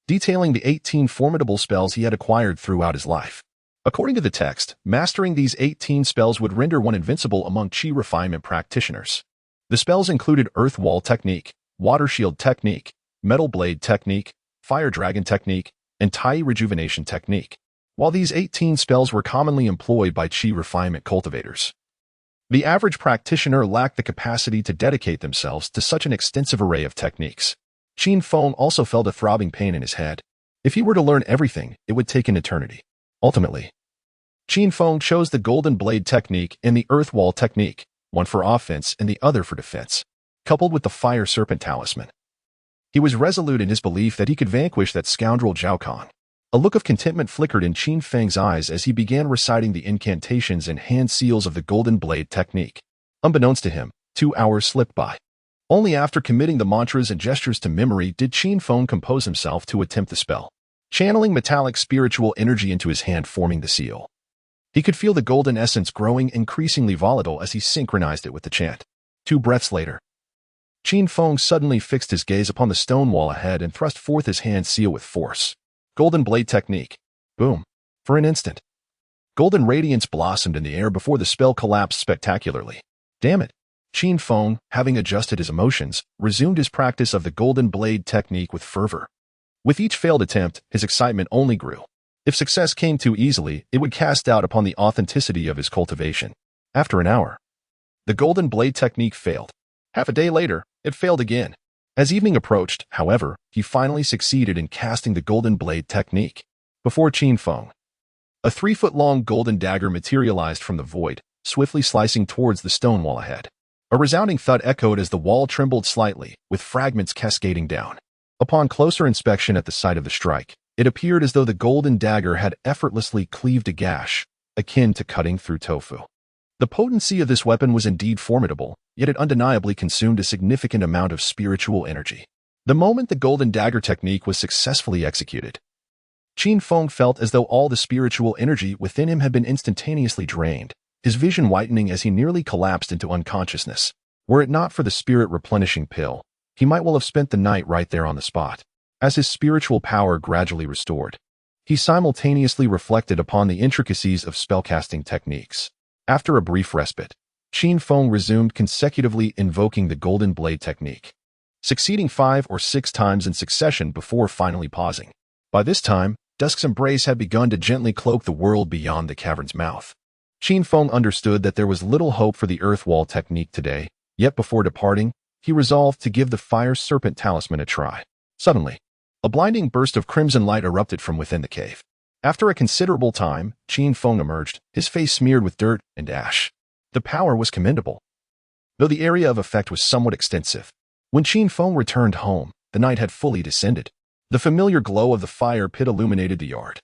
detailing the 18 formidable spells he had acquired throughout his life. According to the text, mastering these 18 spells would render one invincible among Qi refinement practitioners. The spells included Earth Wall Technique, Water Shield Technique, Metal Blade Technique, Fire Dragon Technique, and Tai Rejuvenation Technique. While these 18 spells were commonly employed by Qi refinement cultivators, the average practitioner lacked the capacity to dedicate themselves to such an extensive array of techniques. Qin Feng also felt a throbbing pain in his head. If he were to learn everything, it would take an eternity. Ultimately, Qin Feng chose the Golden Blade Technique and the Earth Wall Technique, one for offense and the other for defense, coupled with the Fire Serpent Talisman. He was resolute in his belief that he could vanquish that scoundrel Zhao Kong. A look of contentment flickered in Qin Feng's eyes as he began reciting the incantations and hand seals of the Golden Blade Technique. Unbeknownst to him, 2 hours slipped by. Only after committing the mantras and gestures to memory did Qin Feng compose himself to attempt the spell, channeling metallic spiritual energy into his hand, forming the seal. He could feel the golden essence growing increasingly volatile as he synchronized it with the chant. 2 breaths later, Qin Feng suddenly fixed his gaze upon the stone wall ahead and thrust forth his hand seal with force. Golden Blade Technique. Boom. For an instant, golden radiance blossomed in the air before the spell collapsed spectacularly. Damn it. Qin Feng, having adjusted his emotions, resumed his practice of the Golden Blade Technique with fervor. With each failed attempt, his excitement only grew. If success came too easily, it would cast doubt upon the authenticity of his cultivation. After an hour, the Golden Blade Technique failed. Half a day later, it failed again. As evening approached, however, he finally succeeded in casting the Golden Blade Technique. Before Qin Feng, a 3-foot-long golden dagger materialized from the void, swiftly slicing towards the stone wall ahead. A resounding thud echoed as the wall trembled slightly, with fragments cascading down. Upon closer inspection at the site of the strike, it appeared as though the golden dagger had effortlessly cleaved a gash, akin to cutting through tofu. The potency of this weapon was indeed formidable, yet it undeniably consumed a significant amount of spiritual energy. The moment the Golden Dagger technique was successfully executed, Qin Feng felt as though all the spiritual energy within him had been instantaneously drained, his vision whitening as he nearly collapsed into unconsciousness. Were it not for the spirit-replenishing pill, he might well have spent the night right there on the spot. As his spiritual power gradually restored, he simultaneously reflected upon the intricacies of spellcasting techniques. After a brief respite, Qin Feng resumed consecutively invoking the Golden Blade Technique, succeeding 5 or 6 times in succession before finally pausing. By this time, dusk's embrace had begun to gently cloak the world beyond the cavern's mouth. Qin Feng understood that there was little hope for the Earth Wall Technique today, yet before departing, he resolved to give the Fire Serpent Talisman a try. Suddenly, a blinding burst of crimson light erupted from within the cave. After a considerable time, Qin Feng emerged, his face smeared with dirt and ash. The power was commendable, though the area of effect was somewhat extensive. When Qin Feng returned home, the night had fully descended. The familiar glow of the fire pit illuminated the yard,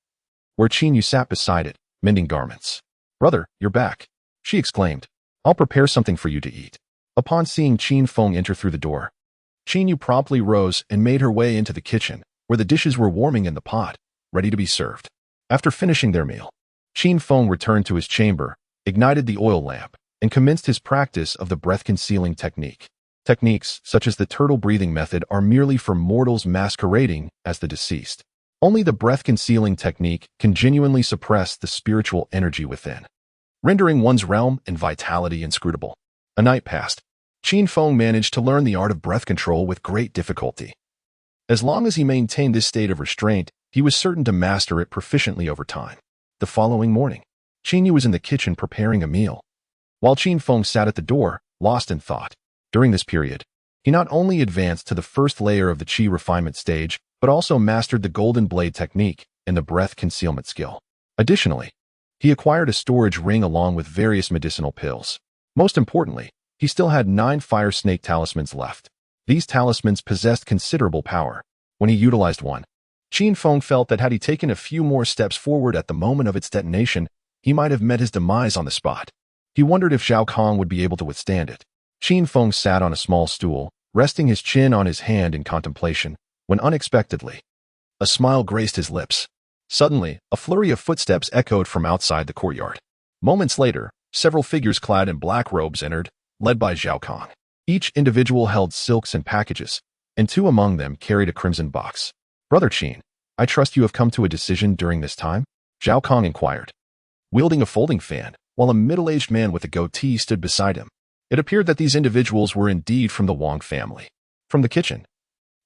where Qin Yu sat beside it, mending garments. "Brother, you're back," she exclaimed. "I'll prepare something for you to eat." Upon seeing Qin Feng enter through the door, Qin Yu promptly rose and made her way into the kitchen, where the dishes were warming in the pot, ready to be served. After finishing their meal, Qin Feng returned to his chamber, ignited the oil lamp, and commenced his practice of the breath-concealing technique. Techniques such as the turtle-breathing method are merely for mortals masquerading as the deceased. Only the breath-concealing technique can genuinely suppress the spiritual energy within, rendering one's realm and vitality inscrutable. A night passed. Qin Feng managed to learn the art of breath control with great difficulty. As long as he maintained this state of restraint, he was certain to master it proficiently over time. The following morning, Qin Yu was in the kitchen preparing a meal, while Qin Feng sat at the door, lost in thought. During this period, he not only advanced to the first layer of the Qi refinement stage, but also mastered the Golden Blade technique and the breath concealment skill. Additionally, he acquired a storage ring along with various medicinal pills. Most importantly, he still had 9 fire snake talismans left. These talismans possessed considerable power. When he utilized one, Qin Feng felt that had he taken a few more steps forward at the moment of its detonation, he might have met his demise on the spot. He wondered if Zhao Kong would be able to withstand it. Qin Feng sat on a small stool, resting his chin on his hand in contemplation, when unexpectedly, a smile graced his lips. Suddenly, a flurry of footsteps echoed from outside the courtyard. Moments later, several figures clad in black robes entered, led by Zhao Kong. Each individual held silks and packages, and 2 among them carried a crimson box. "Brother Qin," I trust you have come to a decision during this time? Zhao Kong inquired, wielding a folding fan, while a middle-aged man with a goatee stood beside him. It appeared that these individuals were indeed from the Wang family. From the kitchen,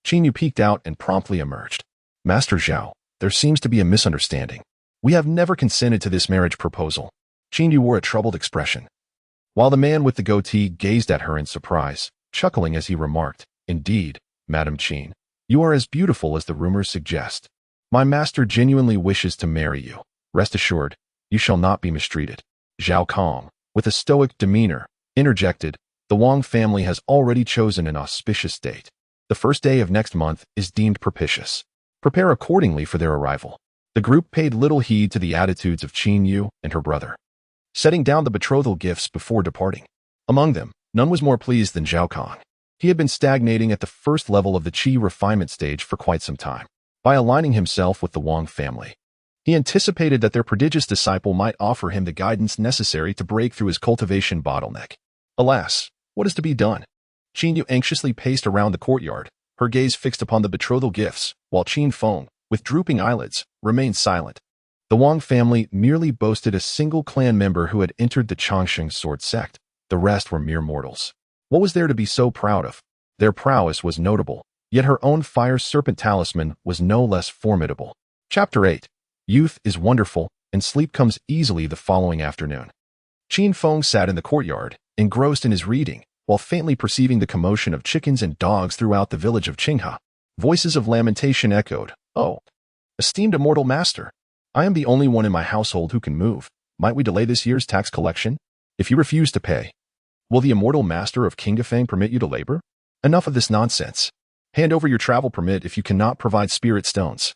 Qin Yu peeked out and promptly emerged. Master Zhao, there seems to be a misunderstanding. We have never consented to this marriage proposal. Qin Yu wore a troubled expression, while the man with the goatee gazed at her in surprise, chuckling as he remarked, Indeed, Madam Qin, you are as beautiful as the rumors suggest. My master genuinely wishes to marry you. Rest assured, you shall not be mistreated. Zhao Kong, with a stoic demeanor, interjected, The Wang family has already chosen an auspicious date. The first day of next month is deemed propitious. Prepare accordingly for their arrival. The group paid little heed to the attitudes of Qin Yu and her brother, setting down the betrothal gifts before departing. Among them, none was more pleased than Zhao Kong. He had been stagnating at the first level of the qi refinement stage for quite some time. By aligning himself with the Wang family, he anticipated that their prodigious disciple might offer him the guidance necessary to break through his cultivation bottleneck. Alas, what is to be done? Qin Yu anxiously paced around the courtyard, her gaze fixed upon the betrothal gifts, while Qin Feng, with drooping eyelids, remained silent. The Wang family merely boasted a single clan member who had entered the Changsheng sword sect. The rest were mere mortals. What was there to be so proud of? Their prowess was notable, yet her own fire serpent talisman was no less formidable. Chapter 8. Youth is wonderful, and sleep comes easily the following afternoon. Qin Feng sat in the courtyard, engrossed in his reading, while faintly perceiving the commotion of chickens and dogs throughout the village of Qinghe. Voices of lamentation echoed, Oh, esteemed immortal master, I am the only one in my household who can move. Might we delay this year's tax collection? If you refuse to pay, will the immortal master of Qinghefang permit you to labor? Enough of this nonsense. Hand over your travel permit if you cannot provide spirit stones.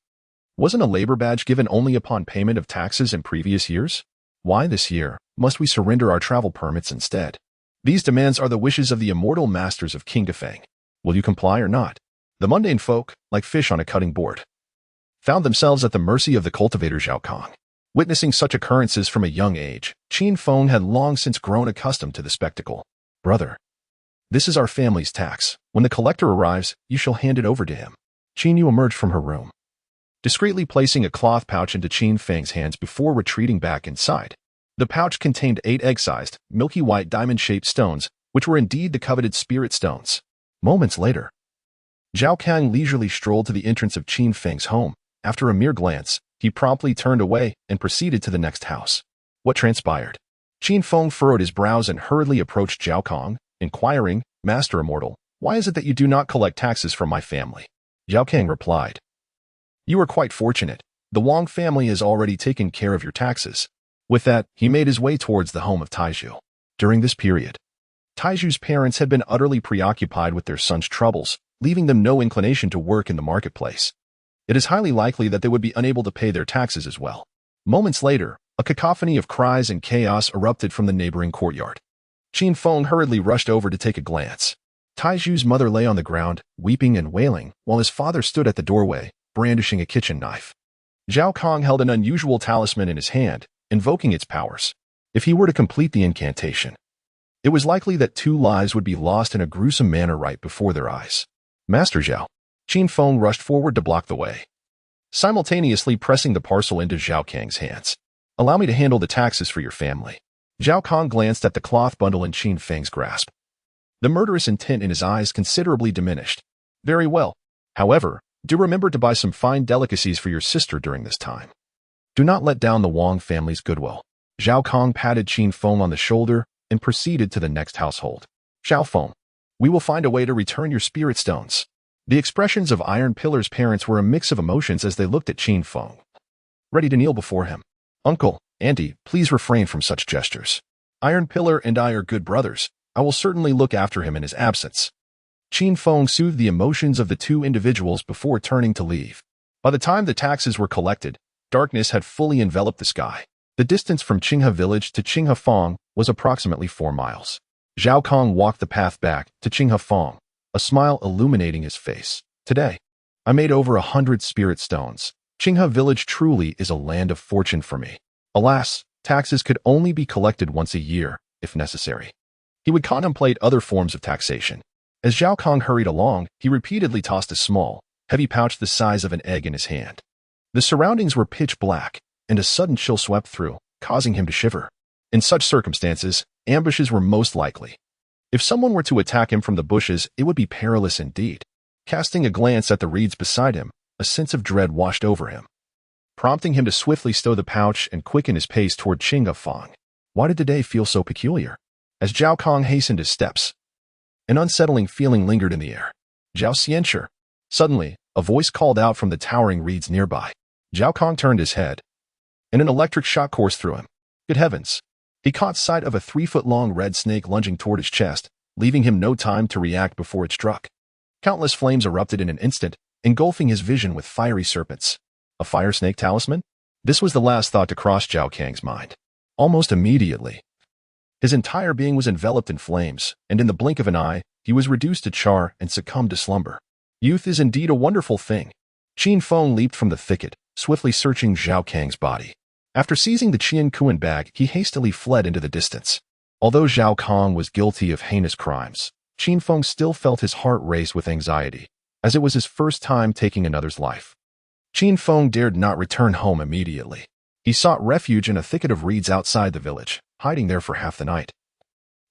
Wasn't a labor badge given only upon payment of taxes in previous years? Why this year must we surrender our travel permits instead? These demands are the wishes of the immortal masters of Qinghefang. Will you comply or not? The mundane folk, like fish on a cutting board, found themselves at the mercy of the cultivator Zhao Kong. Witnessing such occurrences from a young age, Qin Feng had long since grown accustomed to the spectacle. Brother, this is our family's tax. When the collector arrives, you shall hand it over to him. Qin Yu emerged from her room, discreetly placing a cloth pouch into Qin Feng's hands before retreating back inside. The pouch contained 8 egg-sized, milky white diamond-shaped stones, which were indeed the coveted spirit stones. Moments later, Zhao Kang leisurely strolled to the entrance of Qin Feng's home. After a mere glance, he promptly turned away and proceeded to the next house. What transpired? Qin Feng furrowed his brows and hurriedly approached Zhao Kong, inquiring, Master Immortal, why is it that you do not collect taxes from my family? Zhao Kang replied, You are quite fortunate. The Wang family has already taken care of your taxes. With that, he made his way towards the home of Taizhu. During this period, Taizhu's parents had been utterly preoccupied with their son's troubles, leaving them no inclination to work in the marketplace. It is highly likely that they would be unable to pay their taxes as well. Moments later, a cacophony of cries and chaos erupted from the neighboring courtyard. Qin Feng hurriedly rushed over to take a glance. Taizhu's mother lay on the ground, weeping and wailing, while his father stood at the doorway, brandishing a kitchen knife. Zhao Kong held an unusual talisman in his hand, invoking its powers. If he were to complete the incantation, it was likely that 2 lives would be lost in a gruesome manner right before their eyes. Master Zhao. Qin Feng rushed forward to block the way, simultaneously pressing the parcel into Zhao Kang's hands. Allow me to handle the taxes for your family. Zhao Kong glanced at the cloth bundle in Qin Feng's grasp. The murderous intent in his eyes considerably diminished. Very well. However, do remember to buy some fine delicacies for your sister during this time. Do not let down the Wang family's goodwill. Zhao Kong patted Qin Feng on the shoulder and proceeded to the next household. Zhao Feng, we will find a way to return your spirit stones. The expressions of Iron Pillar's parents were a mix of emotions as they looked at Qin Feng, ready to kneel before him. Uncle, Auntie, please refrain from such gestures. Iron Pillar and I are good brothers. I will certainly look after him in his absence. Qin Feng soothed the emotions of the 2 individuals before turning to leave. By the time the taxes were collected, darkness had fully enveloped the sky. The distance from Qinghe village to Qinghefang was approximately 4 miles. Zhao Kong walked the path back to Qinghefang, a smile illuminating his face. Today, I made over 100 spirit stones. Qinghe village truly is a land of fortune for me. Alas, taxes could only be collected once a year, if necessary. He would contemplate other forms of taxation. As Zhao Kong hurried along, he repeatedly tossed a small, heavy pouch the size of an egg in his hand. The surroundings were pitch black, and a sudden chill swept through, causing him to shiver. In such circumstances, ambushes were most likely. If someone were to attack him from the bushes, it would be perilous indeed. Casting a glance at the reeds beside him, a sense of dread washed over him, prompting him to swiftly stow the pouch and quicken his pace toward Qinghefang. Why did the day feel so peculiar? As Zhao Kong hastened his steps, an unsettling feeling lingered in the air. Zhao Xianshi. Suddenly, a voice called out from the towering reeds nearby. Zhao Kong turned his head, and an electric shock coursed through him. Good heavens! He caught sight of a 3-foot-long red snake lunging toward his chest, leaving him no time to react before it struck. Countless flames erupted in an instant, engulfing his vision with fiery serpents. A fire snake talisman? This was the last thought to cross Zhao Kang's mind. Almost immediately, his entire being was enveloped in flames, and in the blink of an eye, he was reduced to char and succumbed to slumber. Youth is indeed a wonderful thing. Qin Feng leaped from the thicket, swiftly searching Zhao Kang's body. After seizing the Qian Kuan bag, he hastily fled into the distance. Although Zhao Kang was guilty of heinous crimes, Qin Feng still felt his heart race with anxiety, as it was his first time taking another's life. Qin Feng dared not return home immediately. He sought refuge in a thicket of reeds outside the village, hiding there for half the night,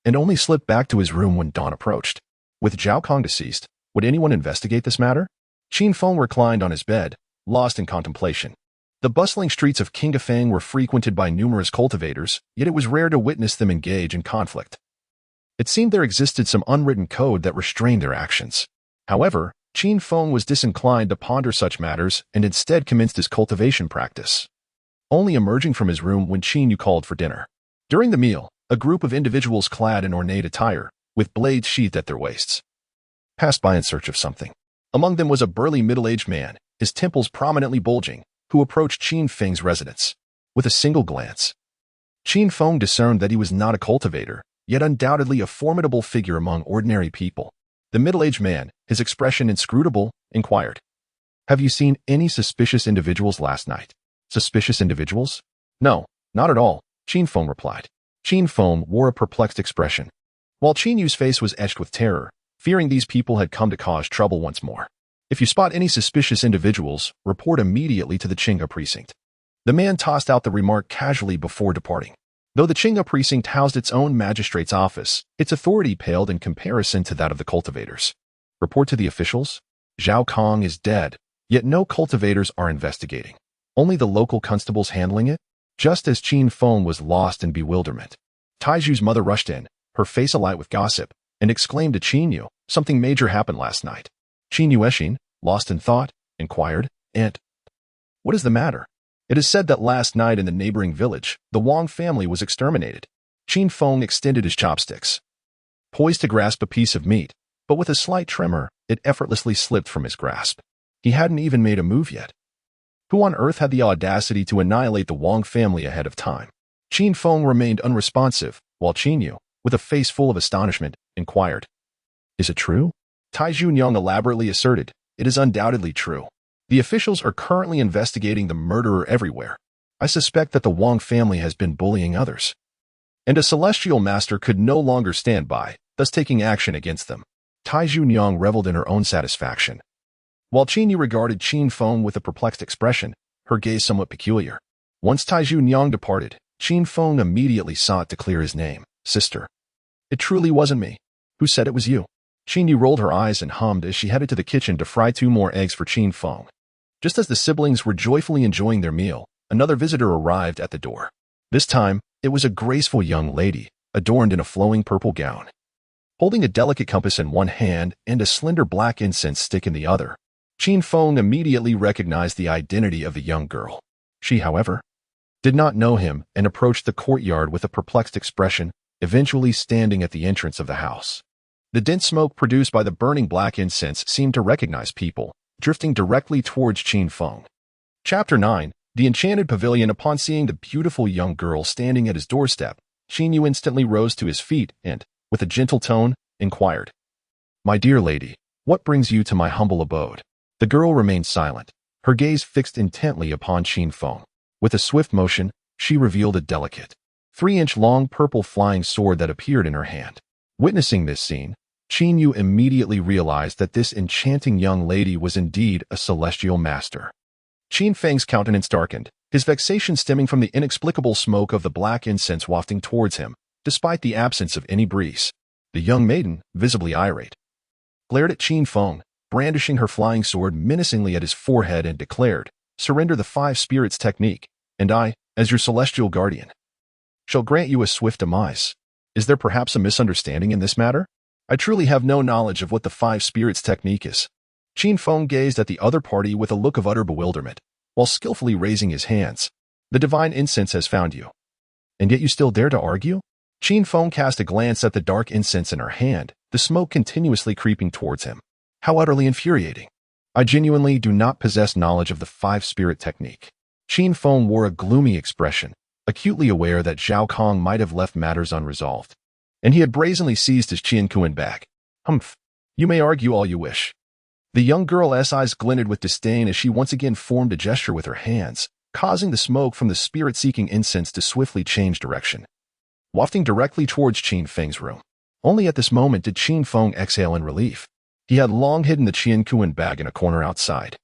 and only slipped back to his room when dawn approached. With Zhao Kang deceased, would anyone investigate this matter? Qin Feng reclined on his bed, lost in contemplation. The bustling streets of Qinghefang were frequented by numerous cultivators, yet it was rare to witness them engage in conflict. It seemed there existed some unwritten code that restrained their actions. However, Qin Feng was disinclined to ponder such matters and instead commenced his cultivation practice, only emerging from his room when Qin Yu called for dinner. During the meal, a group of individuals clad in ornate attire, with blades sheathed at their waists, passed by in search of something. Among them was a burly middle-aged man, his temples prominently bulging, who approached Qin Feng's residence. With a single glance, Qin Feng discerned that he was not a cultivator, yet undoubtedly a formidable figure among ordinary people. The middle-aged man, his expression inscrutable, inquired, "Have you seen any suspicious individuals last night?" "Suspicious individuals? No, not at all," Qin Feng replied. Qin Feng wore a perplexed expression, while Qin Yu's face was etched with terror, fearing these people had come to cause trouble once more. "If you spot any suspicious individuals, report immediately to the Qinghe precinct." The man tossed out the remark casually before departing. Though the Qinghe precinct housed its own magistrate's office, its authority paled in comparison to that of the cultivators. "Report to the officials? Zhao Kang is dead, yet no cultivators are investigating. Only the local constables handling it?" Just as Qin Feng was lost in bewilderment, Taiju's mother rushed in, her face alight with gossip, and exclaimed to Qin Yu, "Something major happened last night." Qin Yu Eshin, lost in thought, inquired, "Aunt, what is the matter?" "It is said that last night in the neighboring village, the Wang family was exterminated." Qin Feng extended his chopsticks, poised to grasp a piece of meat, but with a slight tremor, it effortlessly slipped from his grasp. He hadn't even made a move yet. Who on earth had the audacity to annihilate the Wang family ahead of time? Qin Feng remained unresponsive, while Qin Yu, with a face full of astonishment, inquired, "Is it true?" Tai Junyang elaborately asserted, "It is undoubtedly true. The officials are currently investigating the murderer everywhere. I suspect that the Wang family has been bullying others, and a celestial master could no longer stand by, thus taking action against them." Tai Junyang reveled in her own satisfaction, while Qin Yu regarded Qin Feng with a perplexed expression, her gaze somewhat peculiar. Once Tai Junyang departed, Qin Feng immediately sought to clear his name. "Sister, it truly wasn't me. Who said it was you?" Qin Yu rolled her eyes and hummed as she headed to the kitchen to fry 2 more eggs for Qin Feng. Just as the siblings were joyfully enjoying their meal, another visitor arrived at the door. This time, it was a graceful young lady, adorned in a flowing purple gown, holding a delicate compass in one hand and a slender black incense stick in the other. Qin Feng immediately recognized the identity of the young girl. She, however, did not know him and approached the courtyard with a perplexed expression, eventually standing at the entrance of the house. The dense smoke produced by the burning black incense seemed to recognize people, drifting directly towards Qin Feng. Chapter 9, The Enchanted Pavilion. Upon seeing the beautiful young girl standing at his doorstep, Qin Yu instantly rose to his feet and, with a gentle tone, inquired, "My dear lady, what brings you to my humble abode?" The girl remained silent, her gaze fixed intently upon Qin Feng. With a swift motion, she revealed a delicate, 3-inch-long purple flying sword that appeared in her hand. Witnessing this scene, Qin Yu immediately realized that this enchanting young lady was indeed a celestial master. Qin Feng's countenance darkened, his vexation stemming from the inexplicable smoke of the black incense wafting towards him, despite the absence of any breeze. The young maiden, visibly irate, glared at Qin Feng, brandishing her flying sword menacingly at his forehead, and declared, "Surrender the five spirits technique, and I, as your celestial guardian, shall grant you a swift demise. Is there perhaps a misunderstanding in this matter? I truly have no knowledge of what the five spirits technique is." Qin Feng gazed at the other party with a look of utter bewilderment, while skillfully raising his hands. "The divine incense has found you. And yet you still dare to argue?" Qin Feng cast a glance at the dark incense in her hand, the smoke continuously creeping towards him. How utterly infuriating. "I genuinely do not possess knowledge of the five-spirit technique." Qin Feng wore a gloomy expression, acutely aware that Zhao Kong might have left matters unresolved. And he had brazenly seized his Qian bag. "Humph. You may argue all you wish." The young girl's eyes glinted with disdain as she once again formed a gesture with her hands, causing the smoke from the spirit-seeking incense to swiftly change direction, wafting directly towards Qin Feng's room. Only at this moment did Qin Feng exhale in relief. He had long hidden the Qian bag in a corner outside.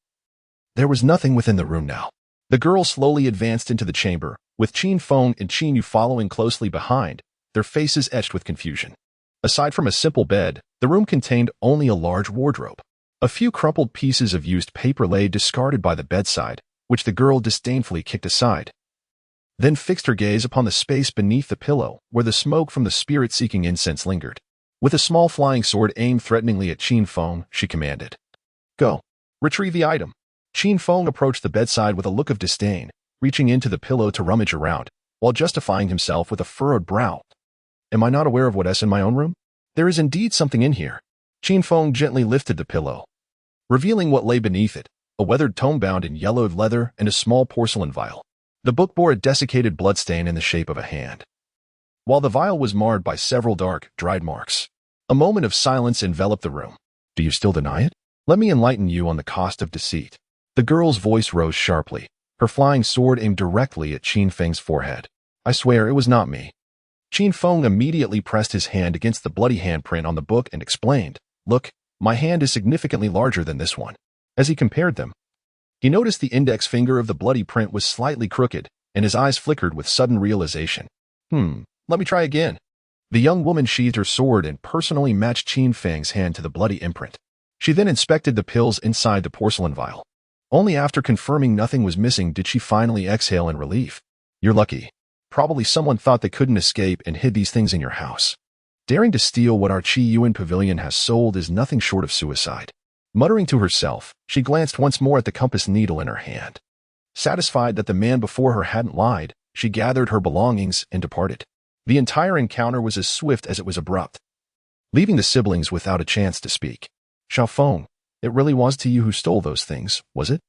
There was nothing within the room now. The girl slowly advanced into the chamber, with Qin Feng and Qin Yu following closely behind, their faces etched with confusion. Aside from a simple bed, the room contained only a large wardrobe. A few crumpled pieces of used paper lay discarded by the bedside, which the girl disdainfully kicked aside, then fixed her gaze upon the space beneath the pillow where the smoke from the spirit-seeking incense lingered. With a small flying sword aimed threateningly at Qin Feng, she commanded, "Go. Retrieve the item." Qin Feng approached the bedside with a look of disdain, reaching into the pillow to rummage around, while justifying himself with a furrowed brow. "Am I not aware of what's in my own room? There is indeed something in here." Qin Feng gently lifted the pillow, revealing what lay beneath it, a weathered tome bound in yellowed leather and a small porcelain vial. The book bore a desiccated bloodstain in the shape of a hand, while the vial was marred by several dark, dried marks. A moment of silence enveloped the room. "Do you still deny it? Let me enlighten you on the cost of deceit." The girl's voice rose sharply, her flying sword aimed directly at Qin Feng's forehead. "I swear it was not me." Qin Feng immediately pressed his hand against the bloody handprint on the book and explained, "Look, my hand is significantly larger than this one." As he compared them, he noticed the index finger of the bloody print was slightly crooked, and his eyes flickered with sudden realization. Let me try again." The young woman sheathed her sword and personally matched Qin Feng's hand to the bloody imprint. She then inspected the pills inside the porcelain vial. Only after confirming nothing was missing did she finally exhale in relief. "You're lucky. Probably someone thought they couldn't escape and hid these things in your house. Daring to steal what our Qiyuan pavilion has sold is nothing short of suicide." Muttering to herself, she glanced once more at the compass needle in her hand. Satisfied that the man before her hadn't lied, she gathered her belongings and departed. The entire encounter was as swift as it was abrupt, leaving the siblings without a chance to speak. "Zhao Feng, it really was to you who stole those things, was it?"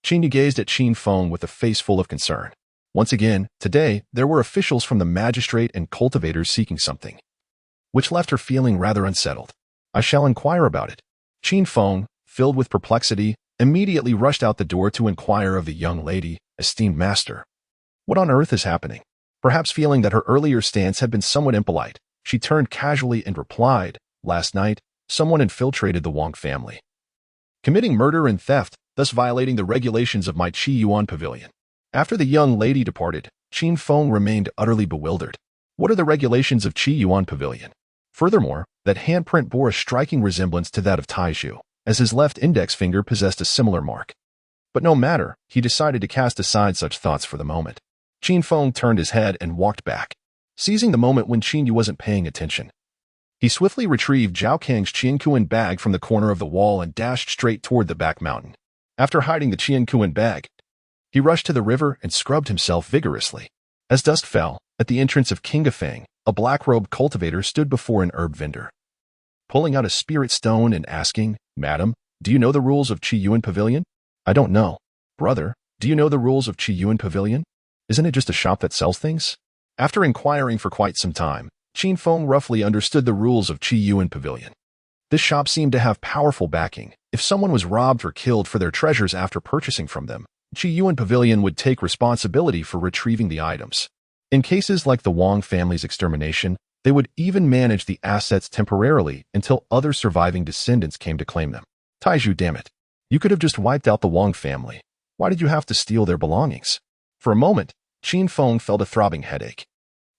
Qin Yu gazed at Qin Feng with a face full of concern. Once again, today, there were officials from the magistrate and cultivators seeking something, which left her feeling rather unsettled. "I shall inquire about it." Qin Feng, filled with perplexity, immediately rushed out the door to inquire of the young lady, "Esteemed master, what on earth is happening?" Perhaps feeling that her earlier stance had been somewhat impolite, she turned casually and replied, "Last night, someone infiltrated the Wang family, committing murder and theft, thus violating the regulations of my Qiyuan pavilion." After the young lady departed, Qin Feng remained utterly bewildered. What are the regulations of Qiyuan pavilion? Furthermore, that handprint bore a striking resemblance to that of Taizhu, as his left index finger possessed a similar mark. But no matter, he decided to cast aside such thoughts for the moment. Qin Feng turned his head and walked back, seizing the moment when Qin Yu wasn't paying attention. He swiftly retrieved Zhao Kang's Qian bag from the corner of the wall and dashed straight toward the back mountain. After hiding the Qian bag, he rushed to the river and scrubbed himself vigorously. As dusk fell, at the entrance of Qinghefang, a black-robed cultivator stood before an herb vendor, pulling out a spirit stone and asking, "Madam, do you know the rules of Qiyuan Pavilion?" "I don't know." "Brother, do you know the rules of Qiyuan Pavilion? Isn't it just a shop that sells things?" After inquiring for quite some time, Qin Feng roughly understood the rules of Qiyuan Pavilion. This shop seemed to have powerful backing. If someone was robbed or killed for their treasures after purchasing from them, Qiyuan Pavilion would take responsibility for retrieving the items. In cases like the Wang family's extermination, they would even manage the assets temporarily until other surviving descendants came to claim them. "Taizhu, damn it. You could have just wiped out the Wang family. Why did you have to steal their belongings? For a moment, Qin Feng felt a throbbing headache.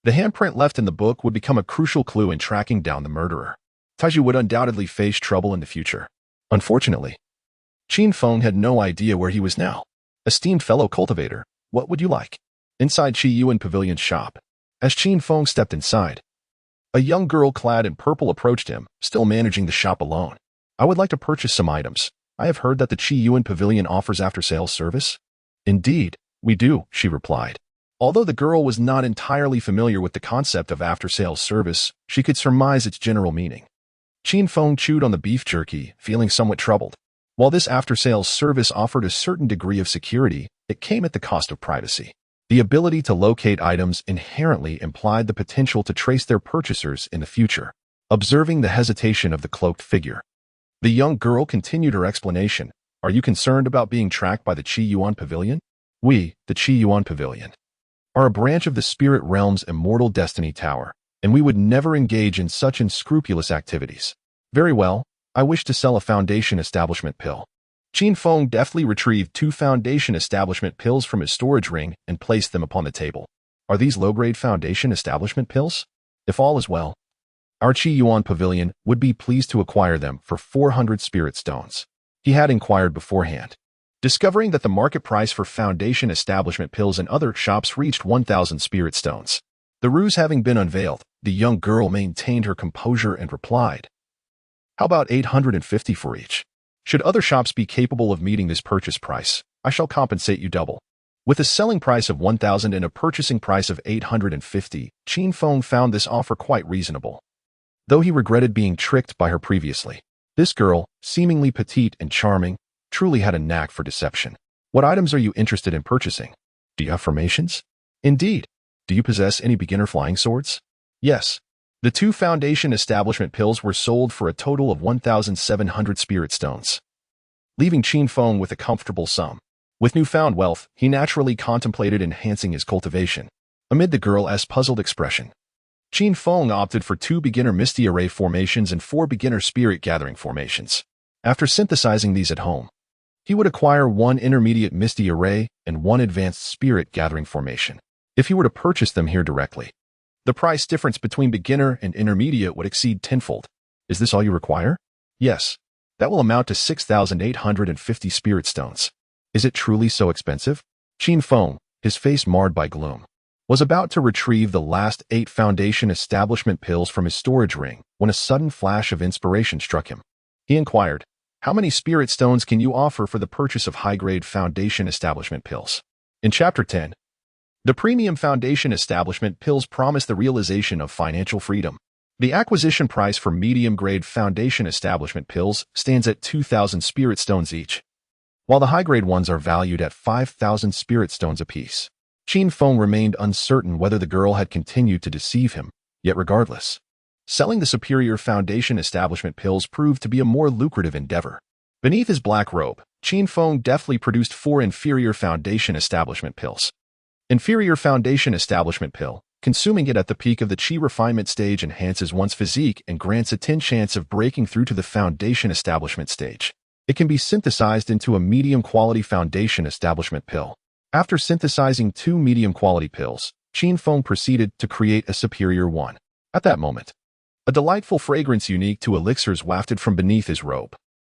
The handprint left in the book would become a crucial clue in tracking down the murderer. Taiju would undoubtedly face trouble in the future. Unfortunately, Qin Feng had no idea where he was now. Esteemed fellow cultivator, what would you like? Inside Qi Yuan Pavilion's shop. As Qin Feng stepped inside, a young girl clad in purple approached him, still managing the shop alone. I would like to purchase some items. I have heard that the Qi Yuan Pavilion offers after-sales service. Indeed, we do, she replied. Although the girl was not entirely familiar with the concept of after-sales service, she could surmise its general meaning. Qin Feng chewed on the beef jerky, feeling somewhat troubled. While this after-sales service offered a certain degree of security, it came at the cost of privacy. The ability to locate items inherently implied the potential to trace their purchasers in the future. Observing the hesitation of the cloaked figure, the young girl continued her explanation. Are you concerned about being tracked by the Qi Yuan Pavilion? We, the Qi Yuan Pavilion, are a branch of the Spirit Realm's Immortal Destiny Tower, and we would never engage in such unscrupulous activities. Very well, I wish to sell a Foundation Establishment pill. Qin Feng deftly retrieved 2 Foundation Establishment pills from his storage ring and placed them upon the table. Are these low-grade Foundation Establishment pills? If all is well, our Qi Yuan Pavilion would be pleased to acquire them for 400 Spirit Stones. He had inquired beforehand. Discovering that the market price for Foundation Establishment pills in other shops reached 1,000 Spirit Stones. The ruse having been unveiled, the young girl maintained her composure and replied, how about 850 for each? Should other shops be capable of meeting this purchase price, I shall compensate you double. With a selling price of 1,000 and a purchasing price of 850, Qin Feng found this offer quite reasonable. Though he regretted being tricked by her previously, this girl, seemingly petite and charming, truly had a knack for deception. What items are you interested in purchasing? Do you have formations? Indeed. Do you possess any beginner flying swords? Yes. The 2 Foundation Establishment pills were sold for a total of 1,700 Spirit Stones, leaving Qin Feng with a comfortable sum. With newfound wealth, he naturally contemplated enhancing his cultivation. Amid the girl's puzzled expression, Qin Feng opted for 2 beginner Misty Array formations and 4 beginner Spirit Gathering formations. After synthesizing these at home, he would acquire 1 intermediate Misty Array and 1 advanced Spirit Gathering formation. If he were to purchase them here directly, the price difference between beginner and intermediate would exceed tenfold. Is this all you require? Yes. That will amount to 6,850 Spirit Stones. Is it truly so expensive? Qin Feng, his face marred by gloom, was about to retrieve the last 8 Foundation Establishment pills from his storage ring when a sudden flash of inspiration struck him. He inquired, how many Spirit Stones can you offer for the purchase of high-grade Foundation Establishment pills? In Chapter 10, the premium Foundation Establishment pills promise the realization of financial freedom. The acquisition price for medium-grade Foundation Establishment pills stands at 2,000 Spirit Stones each, while the high-grade ones are valued at 5,000 Spirit Stones apiece. Qin Feng remained uncertain whether the girl had continued to deceive him, yet regardless, selling the superior Foundation Establishment pills proved to be a more lucrative endeavor. Beneath his black robe, Qin Feng deftly produced 4 inferior Foundation Establishment pills. Inferior Foundation Establishment pill. Consuming it at the peak of the Qi refinement stage enhances one's physique and grants a 10 chance of breaking through to the Foundation Establishment stage. It can be synthesized into a medium-quality Foundation Establishment pill. After synthesizing 2 medium-quality pills, Qin Feng proceeded to create a superior one. At that moment, a delightful fragrance unique to elixirs wafted from beneath his robe.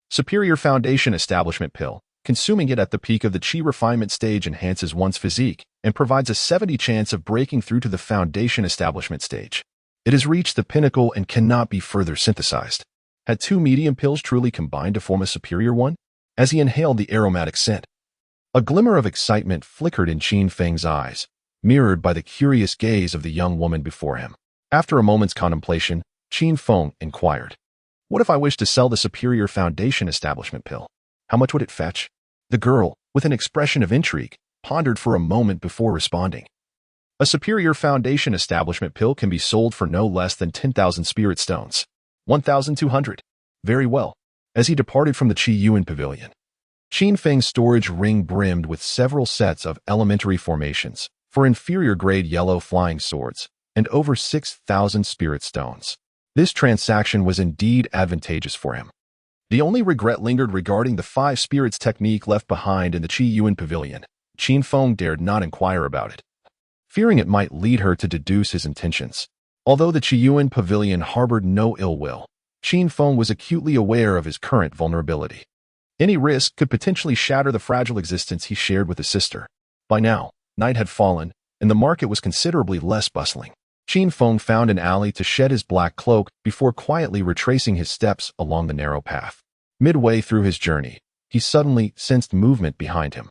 Superior Foundation Establishment pill. Consuming it at the peak of the Qi refinement stage enhances one's physique and provides a 70 chance of breaking through to the Foundation Establishment stage. It has reached the pinnacle and cannot be further synthesized. Had 2 medium pills truly combined to form a superior one? As he inhaled the aromatic scent, a glimmer of excitement flickered in Qin Feng's eyes, mirrored by the curious gaze of the young woman before him. After a moment's contemplation, Qin Feng inquired, what if I wish to sell the superior Foundation Establishment pill? How much would it fetch? The girl, with an expression of intrigue, pondered for a moment before responding. A superior Foundation Establishment pill can be sold for no less than 10,000 Spirit Stones. 1,200. Very well. As he departed from the Qi Yuan Pavilion, Qin Feng's storage ring brimmed with several sets of elementary formations for inferior-grade yellow flying swords and over 6,000 Spirit Stones. This transaction was indeed advantageous for him. The only regret lingered regarding the 5 spirits technique left behind in the Qi Yuan pavilion. Qin Feng dared not inquire about it, fearing it might lead her to deduce his intentions. Although the Qi Yuan pavilion harbored no ill will, Qin Feng was acutely aware of his current vulnerability. Any risk could potentially shatter the fragile existence he shared with his sister. By now, night had fallen, and the market was considerably less bustling. Qin Feng found an alley to shed his black cloak before quietly retracing his steps along the narrow path. Midway through his journey, he suddenly sensed movement behind him.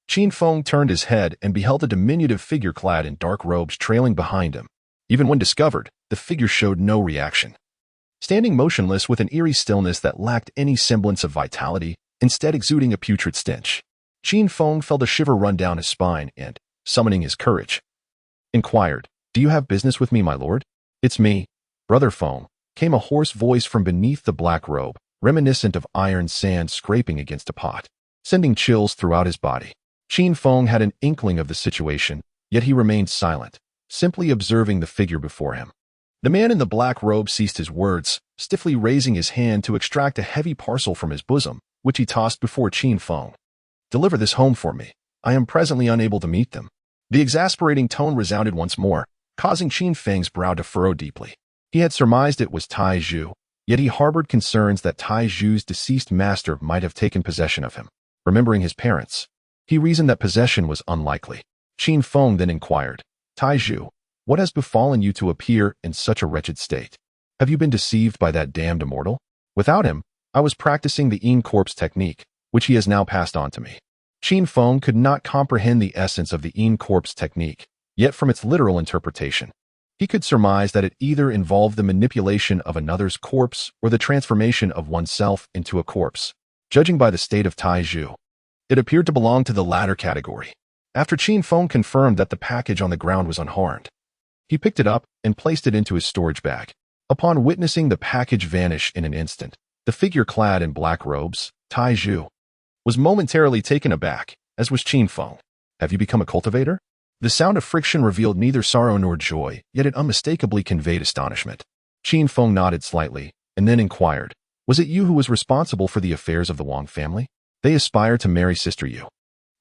Qin Feng turned his head and beheld a diminutive figure clad in dark robes trailing behind him. Even when discovered, the figure showed no reaction. Standing motionless with an eerie stillness that lacked any semblance of vitality, instead exuding a putrid stench, Qin Feng felt a shiver run down his spine and, summoning his courage, inquired, "Do you have business with me, my lord?" "It's me, Brother Feng," came a hoarse voice from beneath the black robe, reminiscent of iron sand scraping against a pot, sending chills throughout his body. Qin Feng had an inkling of the situation, yet he remained silent, simply observing the figure before him. The man in the black robe ceased his words, stiffly raising his hand to extract a heavy parcel from his bosom, which he tossed before Qin Feng. "Deliver this home for me. I am presently unable to meet them." The exasperating tone resounded once more, causing Qin Feng's brow to furrow deeply. He had surmised it was Tai Zhu, yet he harbored concerns that Tai Zhu's deceased master might have taken possession of him. Remembering his parents, he reasoned that possession was unlikely. Qin Feng then inquired, "Tai Zhu, what has befallen you to appear in such a wretched state? Have you been deceived by that damned immortal? Without him, I was practicing the Yin Corpse technique, which he has now passed on to me." Qin Feng could not comprehend the essence of the Yin Corpse technique, yet from its literal interpretation, he could surmise that it either involved the manipulation of another's corpse or the transformation of oneself into a corpse. Judging by the state of Tai Zhu, it appeared to belong to the latter category. After Qin Feng confirmed that the package on the ground was unharmed, he picked it up and placed it into his storage bag. Upon witnessing the package vanish in an instant, the figure clad in black robes, Tai Zhu, was momentarily taken aback, as was Qin Feng. "Have you become a cultivator?" The sound of friction revealed neither sorrow nor joy, yet it unmistakably conveyed astonishment. Qin Feng nodded slightly, and then inquired, "Was it you who was responsible for the affairs of the Wang family? They aspire to marry Sister Yu,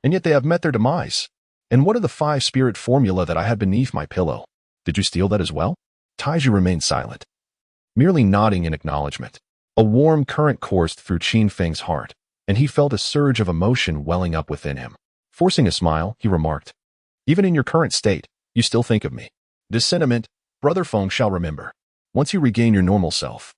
and yet they have met their demise. And what of the 5-spirit formula that I had beneath my pillow? Did you steal that as well?" Tai Zhu remained silent, merely nodding in acknowledgement. A warm current coursed through Qin Feng's heart, and he felt a surge of emotion welling up within him. Forcing a smile, he remarked, "Even in your current state, you still think of me. This sentiment, Brother Feng shall remember. Once you regain your normal self,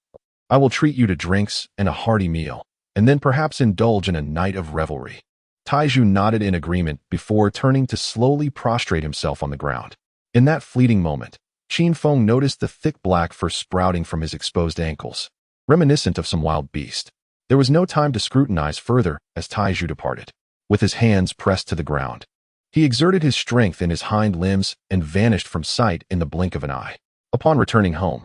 I will treat you to drinks and a hearty meal, and then perhaps indulge in a night of revelry." Tai Zhu nodded in agreement before turning to slowly prostrate himself on the ground. In that fleeting moment, Qin Feng noticed the thick black fur sprouting from his exposed ankles, reminiscent of some wild beast. There was no time to scrutinize further as Tai Zhu departed. With his hands pressed to the ground, he exerted his strength in his hind limbs and vanished from sight in the blink of an eye. Upon returning home,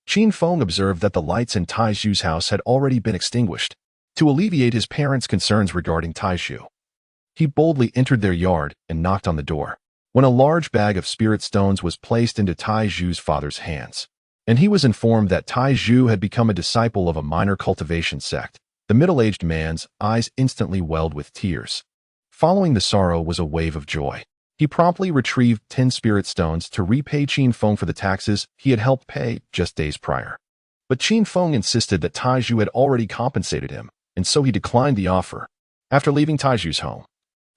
Qin Feng observed that the lights in Tai Zhu's house had already been extinguished. To alleviate his parents' concerns regarding Tai Zhu, he boldly entered their yard and knocked on the door. When a large bag of spirit stones was placed into Tai Zhu's father's hands, and he was informed that Tai Zhu had become a disciple of a minor cultivation sect, the middle-aged man's eyes instantly welled with tears. Following the sorrow was a wave of joy. He promptly retrieved 10 spirit stones to repay Qin Feng for the taxes he had helped pay just days prior. But Qin Feng insisted that Tai Zhu had already compensated him, and so he declined the offer. After leaving Tai Zhu's home,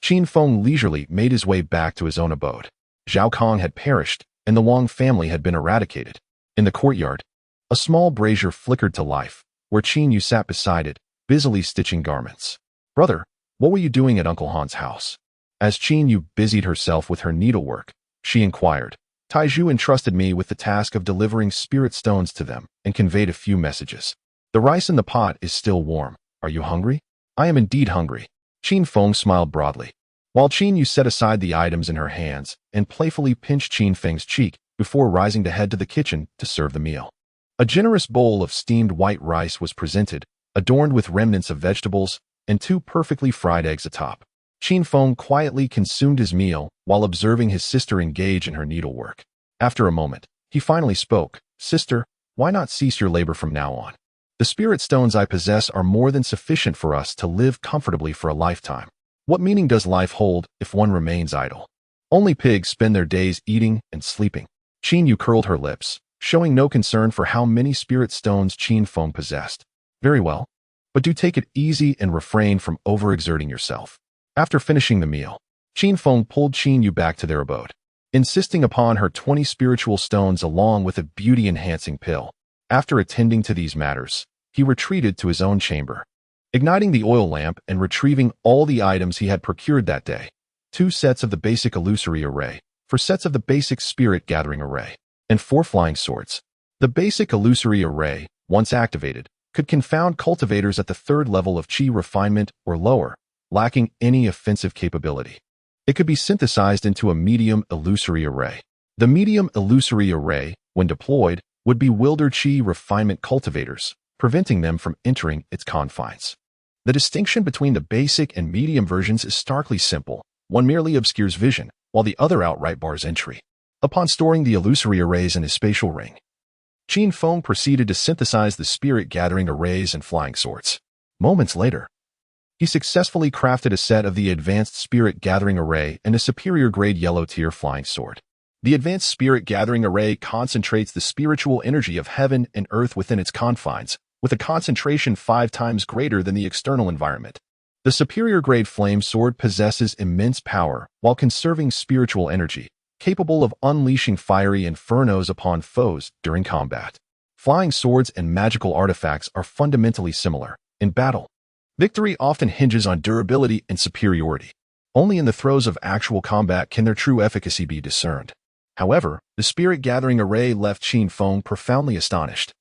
Qin Feng leisurely made his way back to his own abode. Zhao Kong had perished, and the Wang family had been eradicated. In the courtyard, a small brazier flickered to life, where Qin Yu sat beside it, busily stitching garments. "Brother, what were you doing at Uncle Han's house?" As Qin Yu busied herself with her needlework, she inquired. "Tai Zhu entrusted me with the task of delivering spirit stones to them and conveyed a few messages. The rice in the pot is still warm. Are you hungry?" "I am indeed hungry." Qin Feng smiled broadly, while Qin Yu set aside the items in her hands and playfully pinched Qin Feng's cheek before rising to head to the kitchen to serve the meal. A generous bowl of steamed white rice was presented, adorned with remnants of vegetables and 2 perfectly fried eggs atop. Qin Feng quietly consumed his meal while observing his sister engage in her needlework. After a moment, he finally spoke. "Sister, why not cease your labor from now on? The spirit stones I possess are more than sufficient for us to live comfortably for a lifetime. What meaning does life hold if one remains idle? Only pigs spend their days eating and sleeping. Qin Yu curled her lips, showing no concern for how many spirit stones Qin Feng possessed. Very well, but do take it easy and refrain from overexerting yourself. After finishing the meal, Qin Feng pulled Qin Yu back to their abode, insisting upon her 20 spiritual stones along with a beauty-enhancing pill. After attending to these matters, he retreated to his own chamber, igniting the oil lamp and retrieving all the items he had procured that day. 2 sets of the basic illusory array, 4 sets of the basic spirit gathering array, and 4 flying swords. The basic illusory array, once activated, could confound cultivators at the 3rd level of Qi refinement or lower, lacking any offensive capability. It could be synthesized into a medium illusory array. The medium illusory array, when deployed, would bewilder Qi refinement cultivators, preventing them from entering its confines. The distinction between the basic and medium versions is starkly simple. One merely obscures vision, while the other outright bars entry. Upon storing the illusory arrays in his spatial ring, Qin Feng proceeded to synthesize the spirit-gathering arrays and flying swords. Moments later, he successfully crafted a set of the advanced spirit-gathering array and a superior-grade yellow-tier flying sword. The advanced spirit-gathering array concentrates the spiritual energy of heaven and earth within its confines, with a concentration 5 times greater than the external environment. The superior-grade flame sword possesses immense power while conserving spiritual energy, capable of unleashing fiery infernos upon foes during combat. Flying swords and magical artifacts are fundamentally similar. In battle, victory often hinges on durability and superiority. Only in the throes of actual combat can their true efficacy be discerned. However, the spirit-gathering array left Qin Feng profoundly astonished.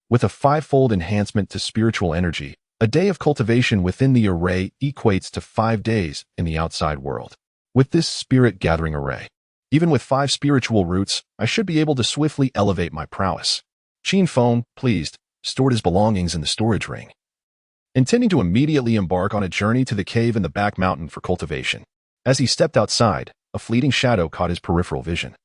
With a 5-fold enhancement to spiritual energy, a day of cultivation within the array equates to 5 days in the outside world. With this spirit-gathering array, even with 5 spiritual roots, I should be able to swiftly elevate my prowess. Qin Feng, pleased, stored his belongings in the storage ring, intending to immediately embark on a journey to the cave in the back mountain for cultivation. As he stepped outside, a fleeting shadow caught his peripheral vision,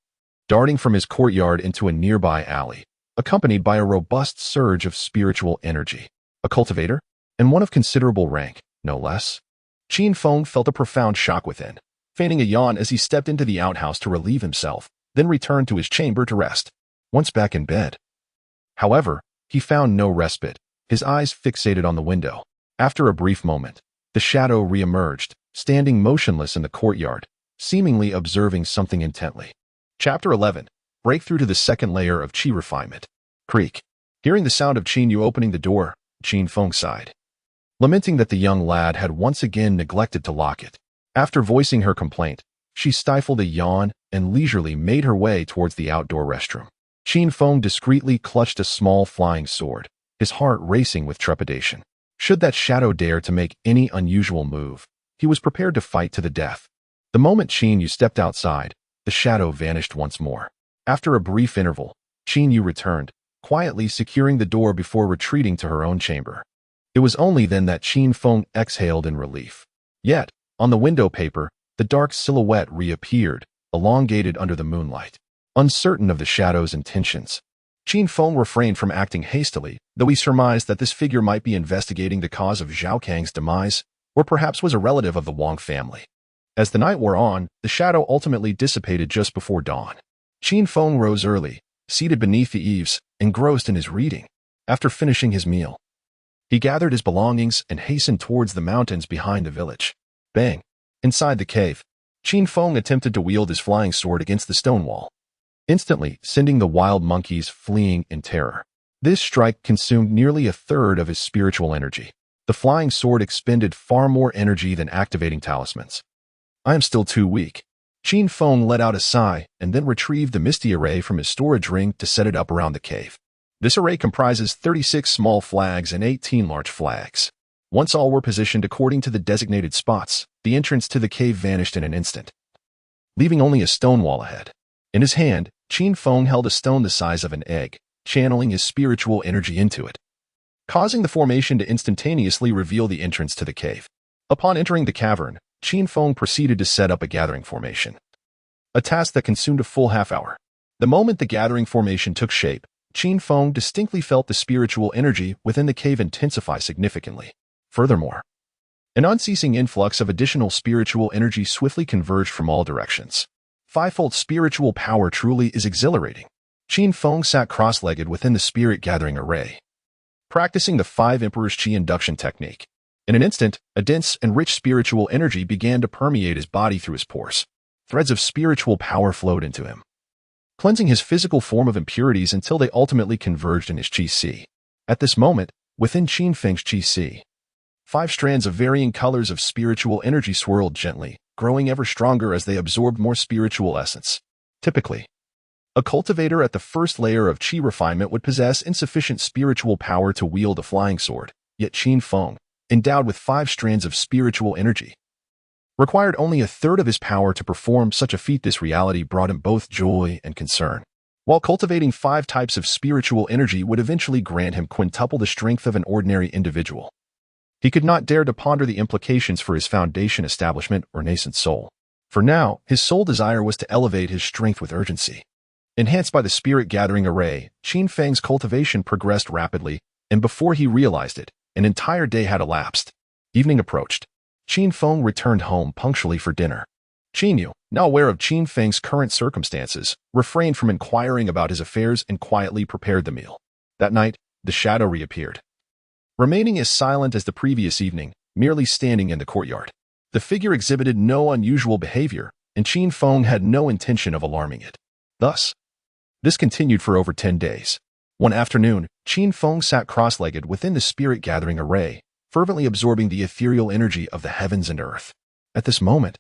darting from his courtyard into a nearby alley, accompanied by a robust surge of spiritual energy. A cultivator, and one of considerable rank, no less. Qin Feng felt a profound shock within, feigning a yawn as he stepped into the outhouse to relieve himself, then returned to his chamber to rest. Once back in bed, however, he found no respite, his eyes fixated on the window. After a brief moment, the shadow re-emerged, standing motionless in the courtyard, seemingly observing something intently. Chapter 11. Breakthrough to the 2nd layer of Qi refinement. Creak. Hearing the sound of Qin Yu opening the door, Qin Feng sighed, lamenting that the young lad had once again neglected to lock it. After voicing her complaint, she stifled a yawn and leisurely made her way towards the outdoor restroom. Qin Feng discreetly clutched a small flying sword, his heart racing with trepidation. Should that shadow dare to make any unusual move, he was prepared to fight to the death. The moment Qin Yu stepped outside, the shadow vanished once more. After a brief interval, Qin Yu returned, quietly securing the door before retreating to her own chamber. It was only then that Qin Feng exhaled in relief. Yet, on the window paper, the dark silhouette reappeared, elongated under the moonlight. Uncertain of the shadow's intentions, Qin Feng refrained from acting hastily, though he surmised that this figure might be investigating the cause of Zhao Kang's demise, or perhaps was a relative of the Wang family. As the night wore on, the shadow ultimately dissipated just before dawn. Qin Feng rose early, seated beneath the eaves, engrossed in his reading. After finishing his meal, he gathered his belongings and hastened towards the mountains behind the village. Bang! Inside the cave, Qin Feng attempted to wield his flying sword against the stone wall, instantly sending the wild monkeys fleeing in terror. This strike consumed nearly 1/3 of his spiritual energy. The flying sword expended far more energy than activating talismans. I am still too weak. Qin Feng let out a sigh and then retrieved the misty array from his storage ring to set it up around the cave. This array comprises 36 small flags and 18 large flags. Once all were positioned according to the designated spots, the entrance to the cave vanished in an instant, leaving only a stone wall ahead. In his hand, Qin Feng held a stone the size of an egg, channeling his spiritual energy into it, causing the formation to instantaneously reveal the entrance to the cave. Upon entering the cavern, Qin Feng proceeded to set up a gathering formation, a task that consumed a full half-hour. The moment the gathering formation took shape, Qin Feng distinctly felt the spiritual energy within the cave intensify significantly. Furthermore, an unceasing influx of additional spiritual energy swiftly converged from all directions. Fivefold spiritual power truly is exhilarating. Qin Feng sat cross-legged within the spirit-gathering array, practicing the 5 Emperors Qi induction technique. In an instant, a dense and rich spiritual energy began to permeate his body through his pores. Threads of spiritual power flowed into him, cleansing his physical form of impurities until they ultimately converged in his Qi Si. At this moment, within Qin Feng's Qi Si, 5 strands of varying colors of spiritual energy swirled gently, growing ever stronger as they absorbed more spiritual essence. Typically, a cultivator at the first layer of Qi refinement would possess insufficient spiritual power to wield a flying sword, yet Qin Feng, endowed with 5 strands of spiritual energy, required only a third of his power to perform such a feat. This reality brought him both joy and concern. While cultivating 5 types of spiritual energy would eventually grant him quintuple the strength of an ordinary individual, he could not dare to ponder the implications for his foundation establishment or nascent soul. For now, his sole desire was to elevate his strength with urgency. Enhanced by the spirit-gathering array, Qin Feng's cultivation progressed rapidly, and before he realized it, an entire day had elapsed. Evening approached. Qin Feng returned home punctually for dinner. Qin Yu, now aware of Qin Feng's current circumstances, refrained from inquiring about his affairs and quietly prepared the meal. That night, the shadow reappeared, remaining as silent as the previous evening, merely standing in the courtyard. The figure exhibited no unusual behavior, and Qin Feng had no intention of alarming it. Thus, this continued for over 10 days. One afternoon, Qin Feng sat cross-legged within the spirit-gathering array, fervently absorbing the ethereal energy of the heavens and earth. At this moment,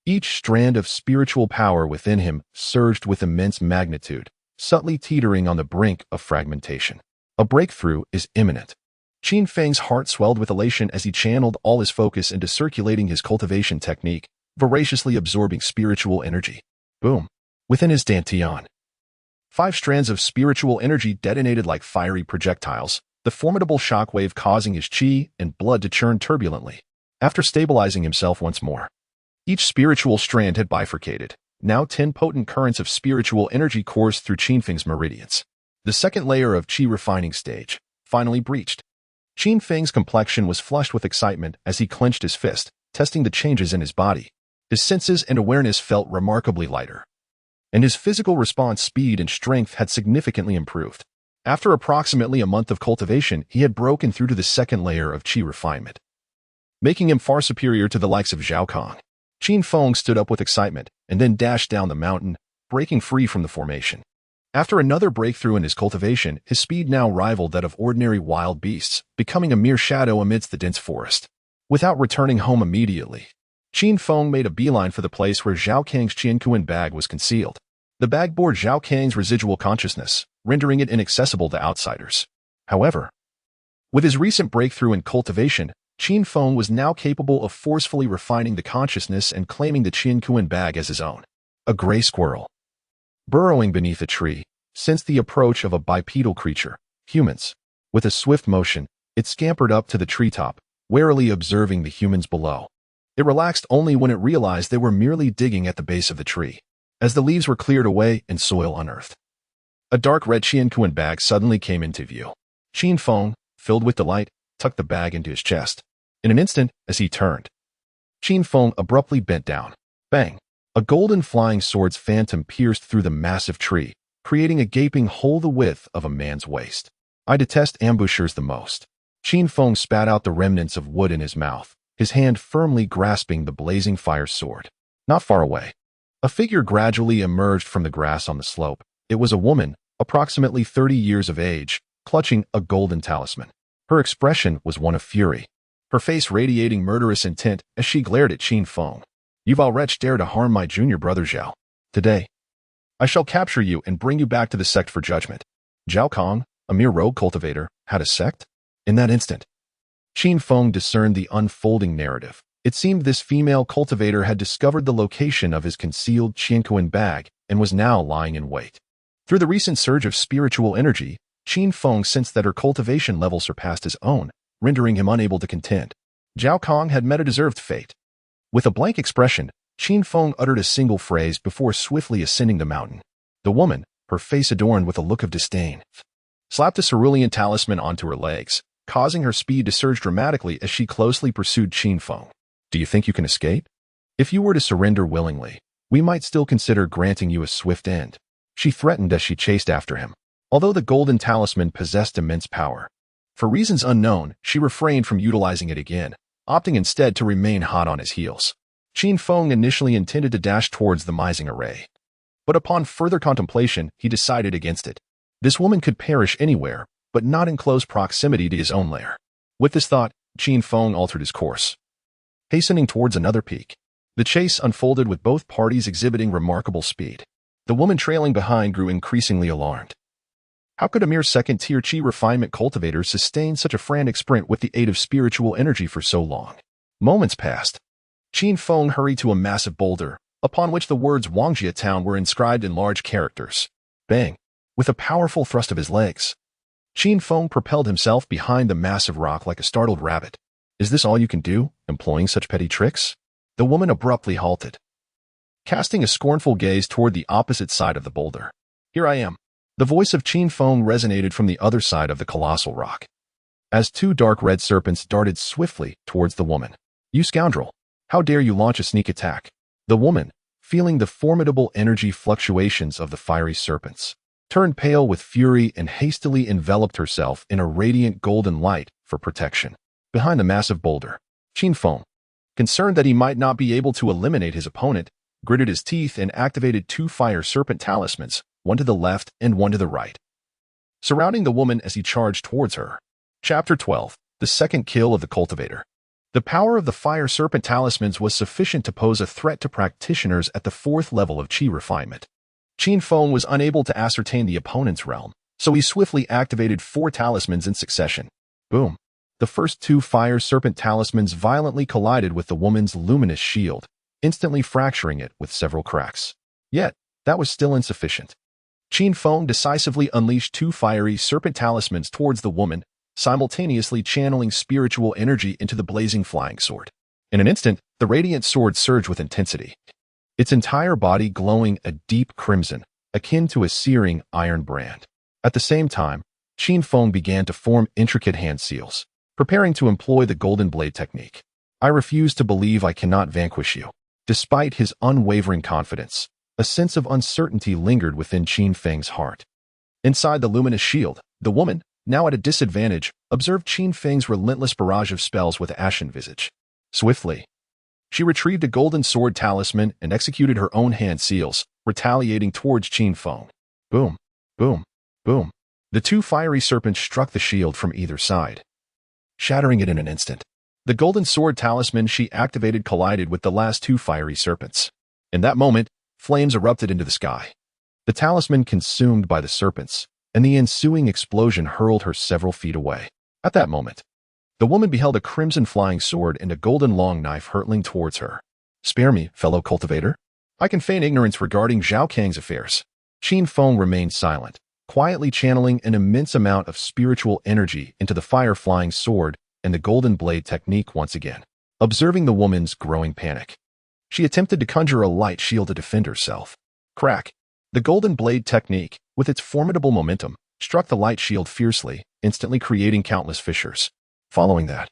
each strand of spiritual power within him surged with immense magnitude, subtly teetering on the brink of fragmentation. A breakthrough is imminent. Qin Feng's heart swelled with elation as he channeled all his focus into circulating his cultivation technique, voraciously absorbing spiritual energy. Boom! Within his dantian, 5 strands of spiritual energy detonated like fiery projectiles, the formidable shockwave causing his qi and blood to churn turbulently. After stabilizing himself once more, each spiritual strand had bifurcated. Now 10 potent currents of spiritual energy coursed through Qin Feng's meridians. The second layer of qi refining stage finally breached. Qin Feng's complexion was flushed with excitement as he clenched his fist, testing the changes in his body. His senses and awareness felt remarkably lighter, and his physical response speed and strength had significantly improved. After approximately a month of cultivation, he had broken through to the second layer of qi refinement, making him far superior to the likes of Zhao Kong. Qin Feng stood up with excitement and then dashed down the mountain, breaking free from the formation. After another breakthrough in his cultivation, his speed now rivaled that of ordinary wild beasts, becoming a mere shadow amidst the dense forest. Without returning home immediately, Qin Feng made a beeline for the place where Zhao Kang's Qiankuan bag was concealed. The bag bore Zhao Kang's residual consciousness, rendering it inaccessible to outsiders. However, with his recent breakthrough in cultivation, Qin Feng was now capable of forcefully refining the consciousness and claiming the Qiankuan bag as his own. A gray squirrel, burrowing beneath a tree, sensed the approach of a bipedal creature, humans. With a swift motion, it scampered up to the treetop, warily observing the humans below. It relaxed only when it realized they were merely digging at the base of the tree. As the leaves were cleared away and soil unearthed, a dark red Qiankuan bag suddenly came into view. Qin Feng, filled with delight, tucked the bag into his chest. In an instant, as he turned, Qin Feng abruptly bent down. Bang! A golden flying sword's phantom pierced through the massive tree, creating a gaping hole the width of a man's waist. I detest ambushers the most. Qin Feng spat out the remnants of wood in his mouth, his hand firmly grasping the blazing fire sword. Not far away, a figure gradually emerged from the grass on the slope. It was a woman, approximately 30 years of age, clutching a golden talisman. Her expression was one of fury, her face radiating murderous intent as she glared at Qin Feng. "You vile wretch dare to harm my junior brother Zhao. Today, I shall capture you and bring you back to the sect for judgment." Zhao Kong, a mere rogue cultivator, had a sect? In that instant, Qin Feng discerned the unfolding narrative. It seemed this female cultivator had discovered the location of his concealed Qiankuan bag and was now lying in wait. Through the recent surge of spiritual energy, Qin Feng sensed that her cultivation level surpassed his own, rendering him unable to contend. Zhao Kong had met a deserved fate. With a blank expression, Qin Feng uttered a single phrase before swiftly ascending the mountain. The woman, her face adorned with a look of disdain. Slapped a cerulean talisman onto her legs, causing her speed to surge dramatically as she closely pursued Qin Feng. Do you think you can escape? If you were to surrender willingly, we might still consider granting you a swift end, she threatened as she chased after him. Although the golden talisman possessed immense power, for reasons unknown, she refrained from utilizing it again, opting instead to remain hot on his heels. Qin Feng initially intended to dash towards the mising array, but upon further contemplation, he decided against it. This woman could perish anywhere, but not in close proximity to his own lair. With this thought, Qin Feng altered his course, hastening towards another peak. The chase unfolded with both parties exhibiting remarkable speed. The woman trailing behind grew increasingly alarmed. How could a mere second-tier Qi refinement cultivator sustain such a frantic sprint with the aid of spiritual energy for so long? Moments passed. Qin Feng hurried to a massive boulder, upon which the words Wangjia Town were inscribed in large characters. Bang! With a powerful thrust of his legs, Qin Feng propelled himself behind the massive rock like a startled rabbit. Is this all you can do, employing such petty tricks? The woman abruptly halted, casting a scornful gaze toward the opposite side of the boulder. Here I am. The voice of Qin Feng resonated from the other side of the colossal rock, as two dark red serpents darted swiftly towards the woman. You scoundrel! How dare you launch a sneak attack? The woman, feeling the formidable energy fluctuations of the fiery serpents, turned pale with fury and hastily enveloped herself in a radiant golden light for protection. Behind the massive boulder, Qin Feng, concerned that he might not be able to eliminate his opponent, gritted his teeth and activated two fire serpent talismans, one to the left and one to the right, surrounding the woman as he charged towards her. Chapter 12. The second kill of the cultivator. The power of the fire serpent talismans was sufficient to pose a threat to practitioners at the fourth level of Qi refinement. Qin Feng was unable to ascertain the opponent's realm, so he swiftly activated 4 talismans in succession. Boom! The first 2 fire serpent talismans violently collided with the woman's luminous shield, instantly fracturing it with several cracks. Yet, that was still insufficient. Qin Feng decisively unleashed 2 fiery serpent talismans towards the woman, simultaneously channeling spiritual energy into the blazing flying sword. In an instant, the radiant sword surged with intensity, its entire body glowing a deep crimson, akin to a searing iron brand. At the same time, Qin Feng began to form intricate hand seals, preparing to employ the golden blade technique. I refuse to believe I cannot vanquish you. Despite his unwavering confidence, a sense of uncertainty lingered within Qin Feng's heart. Inside the luminous shield, the woman, now at a disadvantage, observed Qin Feng's relentless barrage of spells with ashen visage. Swiftly, she retrieved a golden sword talisman and executed her own hand seals, retaliating towards Qin Feng. Boom, boom, boom. The 2 fiery serpents struck the shield from either side, shattering it in an instant. The golden sword talisman she activated collided with the last 2 fiery serpents. In that moment, flames erupted into the sky. The talisman consumed by the serpents, and the ensuing explosion hurled her several feet away. At that moment, the woman beheld a crimson flying sword and a golden long knife hurtling towards her. Spare me, fellow cultivator. I can feign ignorance regarding Zhao Kang's affairs. Qin Feng remained silent, quietly channeling an immense amount of spiritual energy into the fire-flying sword and the golden blade technique once again. Observing the woman's growing panic, she attempted to conjure a light shield to defend herself. Crack! The golden blade technique, with its formidable momentum, struck the light shield fiercely, instantly creating countless fissures. Following that,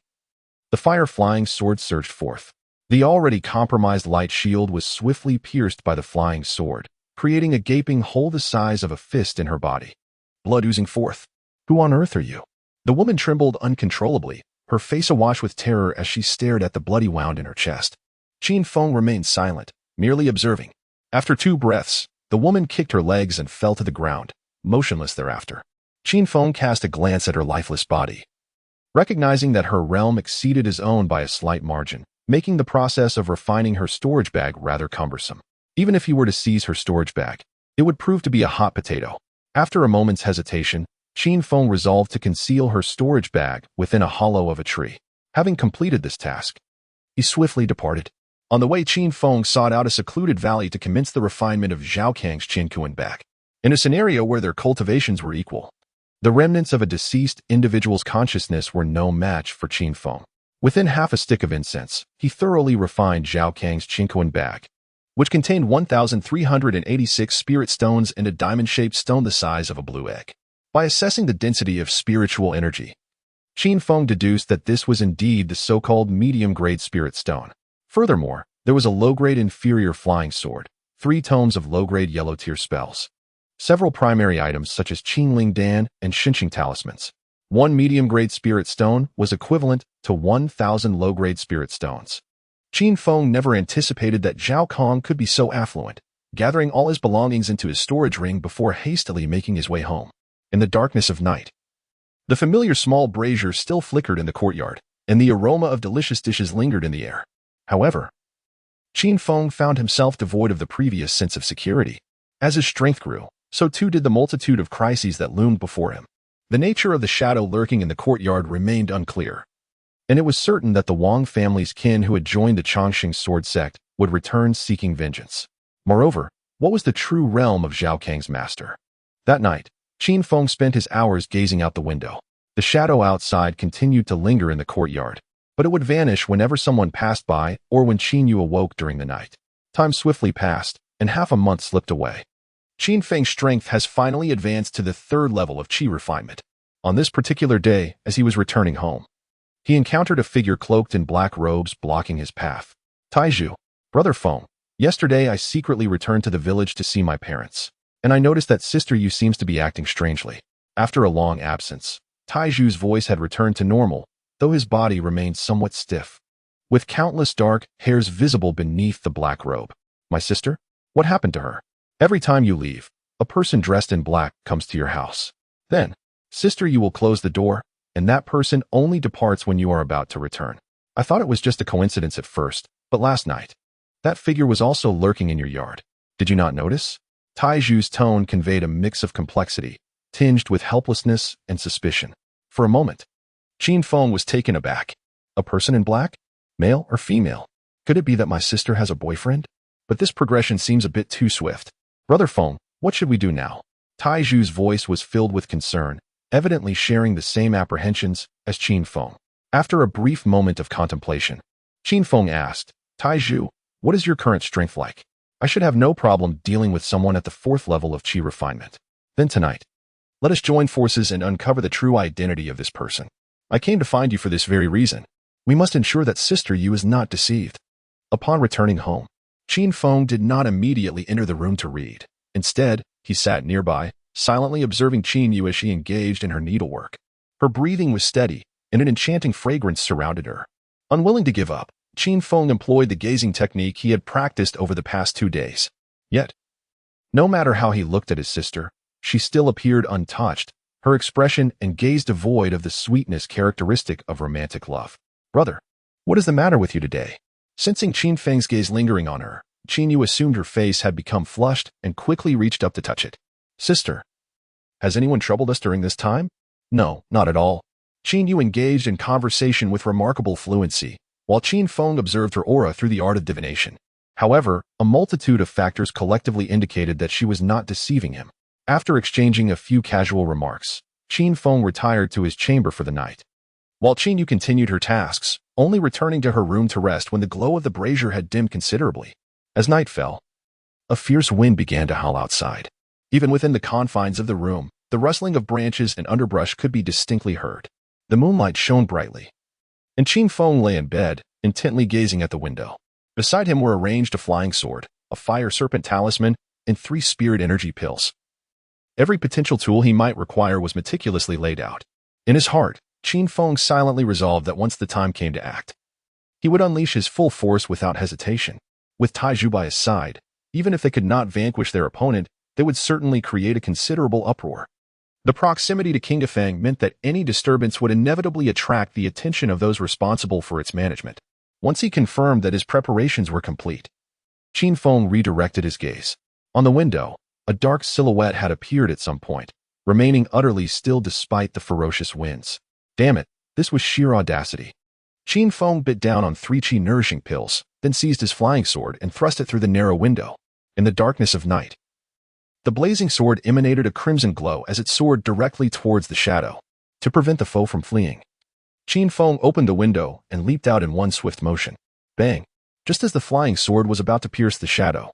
the fire-flying sword surged forth. The already compromised light shield was swiftly pierced by the flying sword, creating a gaping hole the size of a fist in her body. Blood oozing forth. Who on earth are you? The woman trembled uncontrollably, her face awash with terror as she stared at the bloody wound in her chest. Qin Feng remained silent, merely observing. After 2 breaths, the woman kicked her legs and fell to the ground, motionless thereafter. Qin Feng cast a glance at her lifeless body, recognizing that her realm exceeded his own by a slight margin, making the process of refining her storage bag rather cumbersome. Even if he were to seize her storage bag, it would prove to be a hot potato. After a moment's hesitation, Qin Feng resolved to conceal her storage bag within a hollow of a tree. Having completed this task, he swiftly departed. On the way, Qin Feng sought out a secluded valley to commence the refinement of Zhao Kang's Qin bag. In a scenario where their cultivations were equal, the remnants of a deceased individual's consciousness were no match for Qin Feng. Within half a stick of incense, he thoroughly refined Zhao Kang's Qin bag, which contained 1,386 spirit stones and a diamond-shaped stone the size of a blue egg. By assessing the density of spiritual energy, Qin Feng deduced that this was indeed the so-called medium-grade spirit stone. Furthermore, there was a low-grade inferior flying sword, 3 tomes of low-grade yellow tier spells, several primary items such as Qingling Dan and Xinqing talismans. 1 medium-grade spirit stone was equivalent to 1,000 low-grade spirit stones. Qin Feng never anticipated that Zhao Kong could be so affluent, gathering all his belongings into his storage ring before hastily making his way home. In the darkness of night, the familiar small brazier still flickered in the courtyard, and the aroma of delicious dishes lingered in the air. However, Qin Feng found himself devoid of the previous sense of security. As his strength grew, so too did the multitude of crises that loomed before him. The nature of the shadow lurking in the courtyard remained unclear, and it was certain that the Wang family's kin who had joined the Chongqing sword sect would return seeking vengeance. Moreover, what was the true realm of Zhao Kang's master? That night, Qin Feng spent his hours gazing out the window. The shadow outside continued to linger in the courtyard, but it would vanish whenever someone passed by or when Qin Yu awoke during the night. Time swiftly passed, and half a month slipped away. Qin Feng's strength has finally advanced to the 3rd level of Qi refinement. On this particular day, as he was returning home, he encountered a figure cloaked in black robes blocking his path. Taizhu, Brother Feng, yesterday I secretly returned to the village to see my parents, and I noticed that Sister Yu seems to be acting strangely. After a long absence, Taizhu's voice had returned to normal, though his body remained somewhat stiff, with countless dark hairs visible beneath the black robe. My sister? What happened to her? Every time you leave, a person dressed in black comes to your house. Then, Sister Yu will close the door, and that person only departs when you are about to return. I thought it was just a coincidence at first, but last night, that figure was also lurking in your yard. Did you not notice? Taizhu's tone conveyed a mix of complexity, tinged with helplessness and suspicion. For a moment, Qin Feng was taken aback. A person in black? Male or female? Could it be that my sister has a boyfriend? But this progression seems a bit too swift. Brother Feng, what should we do now? Taizhu's voice was filled with concern, evidently sharing the same apprehensions as Qin Feng. After a brief moment of contemplation, Qin Feng asked, Taizhu, what is your current strength like? I should have no problem dealing with someone at the 4th level of Qi refinement. Then tonight, let us join forces and uncover the true identity of this person. I came to find you for this very reason. We must ensure that Sister Yu is not deceived. Upon returning home, Qin Feng did not immediately enter the room to read. Instead, he sat nearby, silently observing Qin Yu as she engaged in her needlework. Her breathing was steady, and an enchanting fragrance surrounded her. Unwilling to give up, Qin Feng employed the gazing technique he had practiced over the past 2 days. Yet, no matter how he looked at his sister, she still appeared untouched, her expression and gaze devoid of the sweetness characteristic of romantic love. Brother, what is the matter with you today? Sensing Qin Feng's gaze lingering on her, Qin Yu assumed her face had become flushed and quickly reached up to touch it. Sister, has anyone troubled us during this time? No, not at all. Qin Yu engaged in conversation with remarkable fluency, while Qin Feng observed her aura through the art of divination. However, a multitude of factors collectively indicated that she was not deceiving him. After exchanging a few casual remarks, Qin Feng retired to his chamber for the night, while Qin Yu continued her tasks, only returning to her room to rest when the glow of the brazier had dimmed considerably. As night fell, a fierce wind began to howl outside. Even within the confines of the room, the rustling of branches and underbrush could be distinctly heard. The moonlight shone brightly, and Qin Feng lay in bed, intently gazing at the window. Beside him were arranged a flying sword, a fire serpent talisman, and 3 spirit energy pills. Every potential tool he might require was meticulously laid out. In his heart, Qin Feng silently resolved that once the time came to act, he would unleash his full force without hesitation. With Taizhu by his side, even if they could not vanquish their opponent, they would certainly create a considerable uproar. The proximity to Qinghefang meant that any disturbance would inevitably attract the attention of those responsible for its management. Once he confirmed that his preparations were complete, Qin Feng redirected his gaze. On the window, a dark silhouette had appeared at some point, remaining utterly still despite the ferocious winds. Damn it, this was sheer audacity. Qin Feng bit down on 3 Qi nourishing pills, then seized his flying sword and thrust it through the narrow window. In the darkness of night, the blazing sword emanated a crimson glow as it soared directly towards the shadow. To prevent the foe from fleeing, Qin Feng opened the window and leaped out in one swift motion. Bang! just as the flying sword was about to pierce the shadow.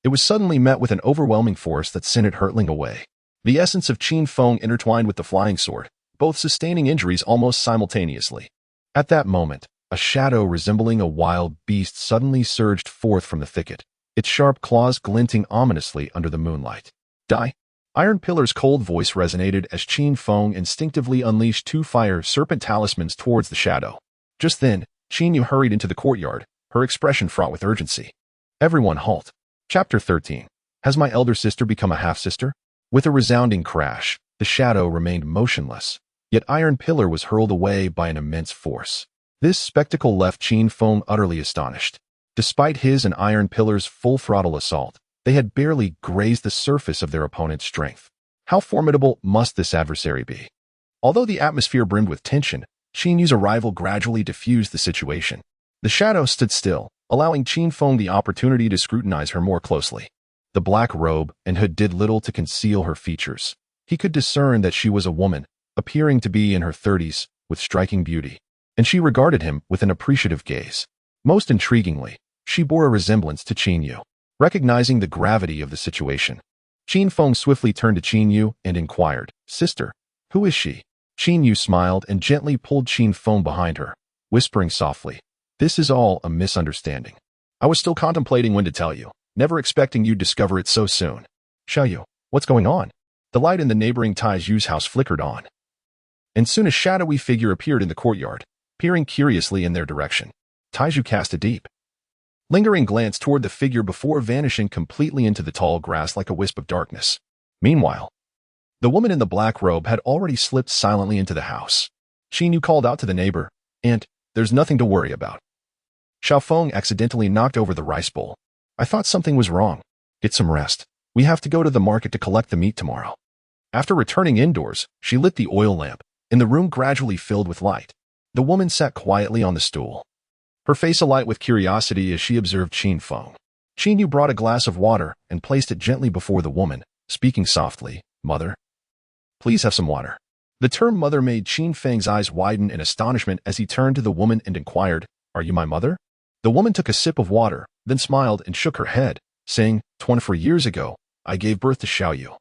It was suddenly met with an overwhelming force that sent it hurtling away. The essence of Qin Feng intertwined with the flying sword, both sustaining injuries almost simultaneously. At that moment, a shadow resembling a wild beast suddenly surged forth from the thicket, its sharp claws glinting ominously under the moonlight. Die! Iron Pillar's cold voice resonated as Qin Feng instinctively unleashed two fire serpent talismans towards the shadow. Just then, Qin Yu hurried into the courtyard, her expression fraught with urgency. Everyone halt. Chapter 13. Has my elder sister become a half-sister? With a resounding crash, the shadow remained motionless, yet Iron Pillar was hurled away by an immense force. This spectacle left Qin Feng utterly astonished. Despite his and Iron Pillar's full-throttle assault, they had barely grazed the surface of their opponent's strength. How formidable must this adversary be? Although the atmosphere brimmed with tension, Qin Yu's arrival gradually diffused the situation. The shadow stood still, allowing Qin Feng the opportunity to scrutinize her more closely. The black robe and hood did little to conceal her features. He could discern that she was a woman, appearing to be in her 30s, with striking beauty, and she regarded him with an appreciative gaze. Most intriguingly, she bore a resemblance to Qin Yu. Recognizing the gravity of the situation, Qin Feng swiftly turned to Qin Yu and inquired, "Sister, who is she?" Qin Yu smiled and gently pulled Qin Feng behind her, whispering softly, "This is all a misunderstanding. I was still contemplating when to tell you, never expecting you'd discover it so soon." "Xiaoyu, what's going on?" The light in the neighboring Tai Yu's house flickered on, and soon a shadowy figure appeared in the courtyard, peering curiously in their direction. Tai Yu cast a deep, lingering glance toward the figure before vanishing completely into the tall grass like a wisp of darkness. Meanwhile, the woman in the black robe had already slipped silently into the house. Qin Yu called out to the neighbor, "Aunt, there's nothing to worry about." Xiao Feng accidentally knocked over the rice bowl. "I thought something was wrong. Get some rest. We have to go to the market to collect the meat tomorrow." After returning indoors, she lit the oil lamp, and the room gradually filled with light. The woman sat quietly on the stool, her face alight with curiosity as she observed Qin Feng. Qin Yu brought a glass of water and placed it gently before the woman, speaking softly, "Mother, please have some water." The term mother made Qin Feng's eyes widen in astonishment as he turned to the woman and inquired, "Are you my mother?" The woman took a sip of water, then smiled and shook her head, saying, 24 years ago, I gave birth to Xiaoyu.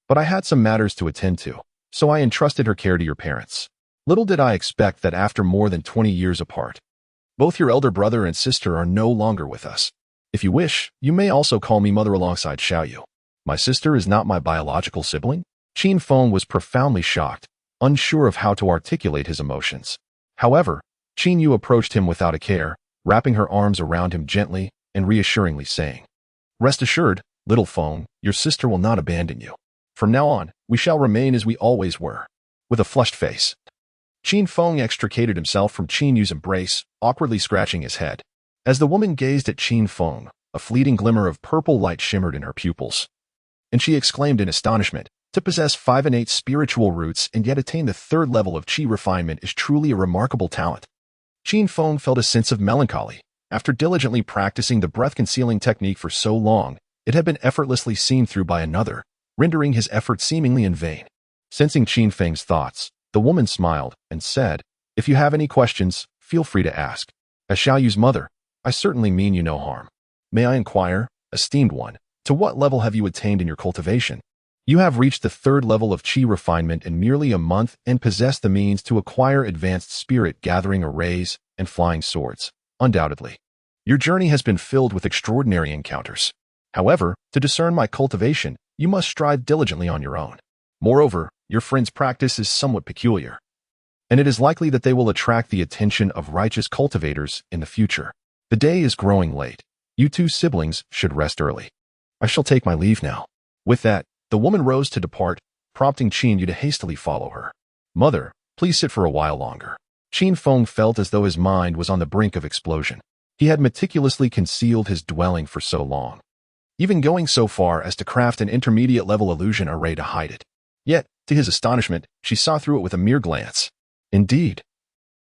But I had some matters to attend to, so I entrusted her care to your parents. Little did I expect that after more than 20 years apart, both your elder brother and sister are no longer with us. If you wish, you may also call me mother alongside Xiaoyu. My sister is not my biological sibling?" Qin Feng was profoundly shocked, unsure of how to articulate his emotions. However, Qin Yu approached him without a care, wrapping her arms around him gently and reassuringly saying, "Rest assured, little Feng, your sister will not abandon you. From now on, we shall remain as we always were." With a flushed face, Qin Feng extricated himself from Qin Yu's embrace, awkwardly scratching his head. As the woman gazed at Qin Feng, a fleeting glimmer of purple light shimmered in her pupils, and she exclaimed in astonishment, "To possess 5 innate spiritual roots and yet attain the 3rd level of qi refinement is truly a remarkable talent." Qin Feng felt a sense of melancholy. After diligently practicing the breath-concealing technique for so long, it had been effortlessly seen through by another, rendering his effort seemingly in vain. Sensing Qin Feng's thoughts, the woman smiled and said, "If you have any questions, feel free to ask. As Xiaoyu's mother, I certainly mean you no harm. May I inquire, esteemed one, to what level have you attained in your cultivation?" "You have reached the 3rd level of qi refinement in merely a month and possess the means to acquire advanced spirit gathering arrays and flying swords, undoubtedly. Your journey has been filled with extraordinary encounters. However, to discern my cultivation, you must strive diligently on your own. Moreover, your friend's practice is somewhat peculiar, and it is likely that they will attract the attention of righteous cultivators in the future. The day is growing late. You two siblings should rest early. I shall take my leave now." With that, the woman rose to depart, prompting Qin Yu to hastily follow her. "Mother, please sit for a while longer." Qin Feng felt as though his mind was on the brink of explosion. He had meticulously concealed his dwelling for so long, even going so far as to craft an intermediate-level illusion array to hide it. Yet, to his astonishment, she saw through it with a mere glance. Indeed,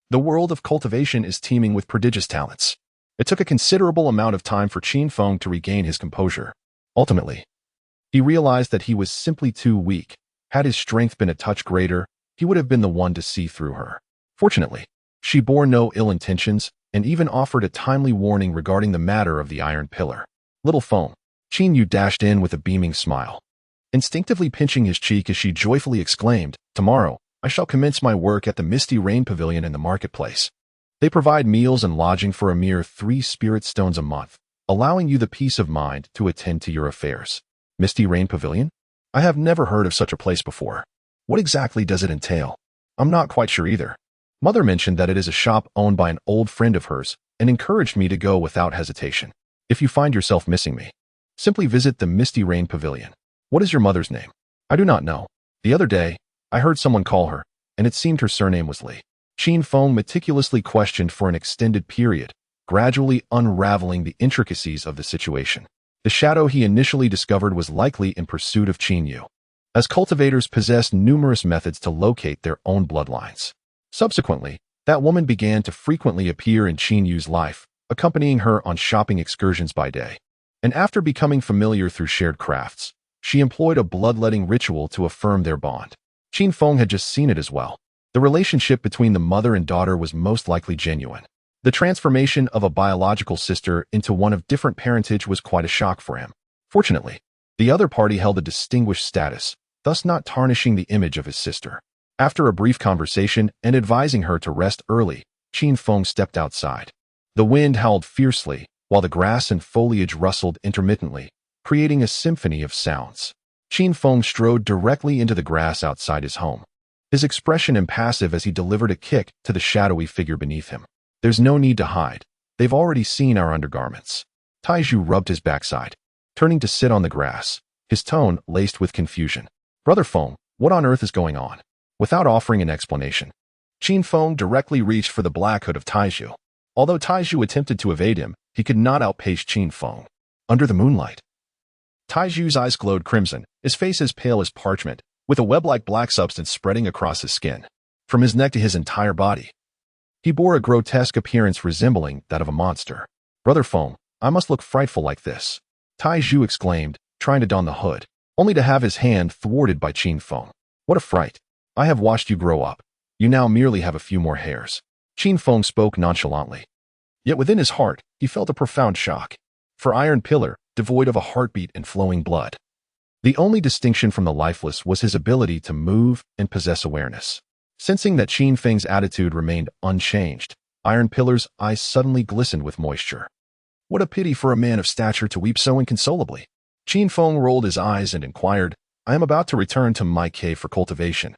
the world of cultivation is teeming with prodigious talents. It took a considerable amount of time for Qin Feng to regain his composure. Ultimately, he realized that he was simply too weak. Had his strength been a touch greater, he would have been the one to see through her. Fortunately, she bore no ill intentions, and even offered a timely warning regarding the matter of the iron pillar. Little Feng, Qin Yu dashed in with a beaming smile, instinctively pinching his cheek as she joyfully exclaimed, "Tomorrow, I shall commence my work at the Misty Rain Pavilion in the marketplace. They provide meals and lodging for a mere 3 spirit stones a month, allowing you the peace of mind to attend to your affairs." Misty Rain Pavilion? I have never heard of such a place before. What exactly does it entail? I'm not quite sure either. Mother mentioned that it is a shop owned by an old friend of hers and encouraged me to go without hesitation. If you find yourself missing me, simply visit the Misty Rain Pavilion. What is your mother's name? I do not know. The other day, I heard someone call her, and it seemed her surname was Li. Qin Feng meticulously questioned for an extended period, gradually unraveling the intricacies of the situation. The shadow he initially discovered was likely in pursuit of Qin Yu, as cultivators possess numerous methods to locate their own bloodlines. Subsequently, that woman began to frequently appear in Qin Yu's life, accompanying her on shopping excursions by day. And after becoming familiar through shared crafts, she employed a bloodletting ritual to affirm their bond. Qin Feng had just seen it as well. The relationship between the mother and daughter was most likely genuine. The transformation of a biological sister into one of different parentage was quite a shock for him. Fortunately, the other party held a distinguished status, thus not tarnishing the image of his sister. After a brief conversation and advising her to rest early, Qin Feng stepped outside. The wind howled fiercely, while the grass and foliage rustled intermittently, creating a symphony of sounds. Qin Feng strode directly into the grass outside his home, his expression impassive as he delivered a kick to the shadowy figure beneath him. "There's no need to hide. They've already seen our undergarments." Taizhu rubbed his backside, turning to sit on the grass, his tone laced with confusion. "Brother Feng, what on earth is going on?" Without offering an explanation, Qin Feng directly reached for the black hood of Taizhu. Although Taizhu attempted to evade him, he could not outpace Qin Feng. Under the moonlight, Taizhu's eyes glowed crimson, his face as pale as parchment, with a web-like black substance spreading across his skin. From his neck to his entire body, he bore a grotesque appearance resembling that of a monster. "Brother Feng, I must look frightful like this," Taizhu exclaimed, trying to don the hood, only to have his hand thwarted by Qin Feng. "What a fright. I have watched you grow up. You now merely have a few more hairs." Qin Feng spoke nonchalantly. Yet within his heart, he felt a profound shock. For Iron Pillar, devoid of a heartbeat and flowing blood, the only distinction from the lifeless was his ability to move and possess awareness. Sensing that Qin Feng's attitude remained unchanged, Iron Pillar's eyes suddenly glistened with moisture. What a pity for a man of stature to weep so inconsolably. Qin Feng rolled his eyes and inquired, "I am about to return to my cave for cultivation.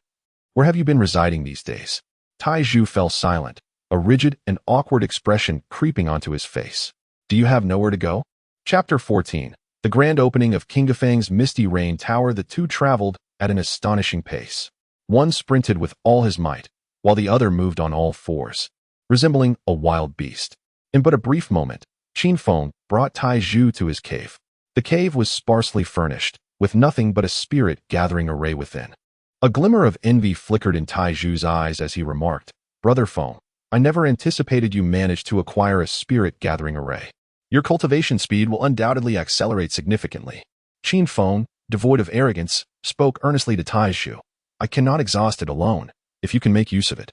Where have you been residing these days?" Taizhu fell silent, a rigid and awkward expression creeping onto his face. "Do you have nowhere to go?" Chapter 14. The grand opening of Qinghefang's Misty Rain Tower. The two traveled at an astonishing pace. One sprinted with all his might, while the other moved on all fours, resembling a wild beast. In but a brief moment, Qin Feng brought Taizhu to his cave. The cave was sparsely furnished, with nothing but a spirit-gathering array within. A glimmer of envy flickered in Taizhu's eyes as he remarked, "Brother Feng, I never anticipated you managed to acquire a spirit-gathering array. Your cultivation speed will undoubtedly accelerate significantly." Qin Feng, devoid of arrogance, spoke earnestly to Taizhu. "I cannot exhaust it alone. If you can make use of it,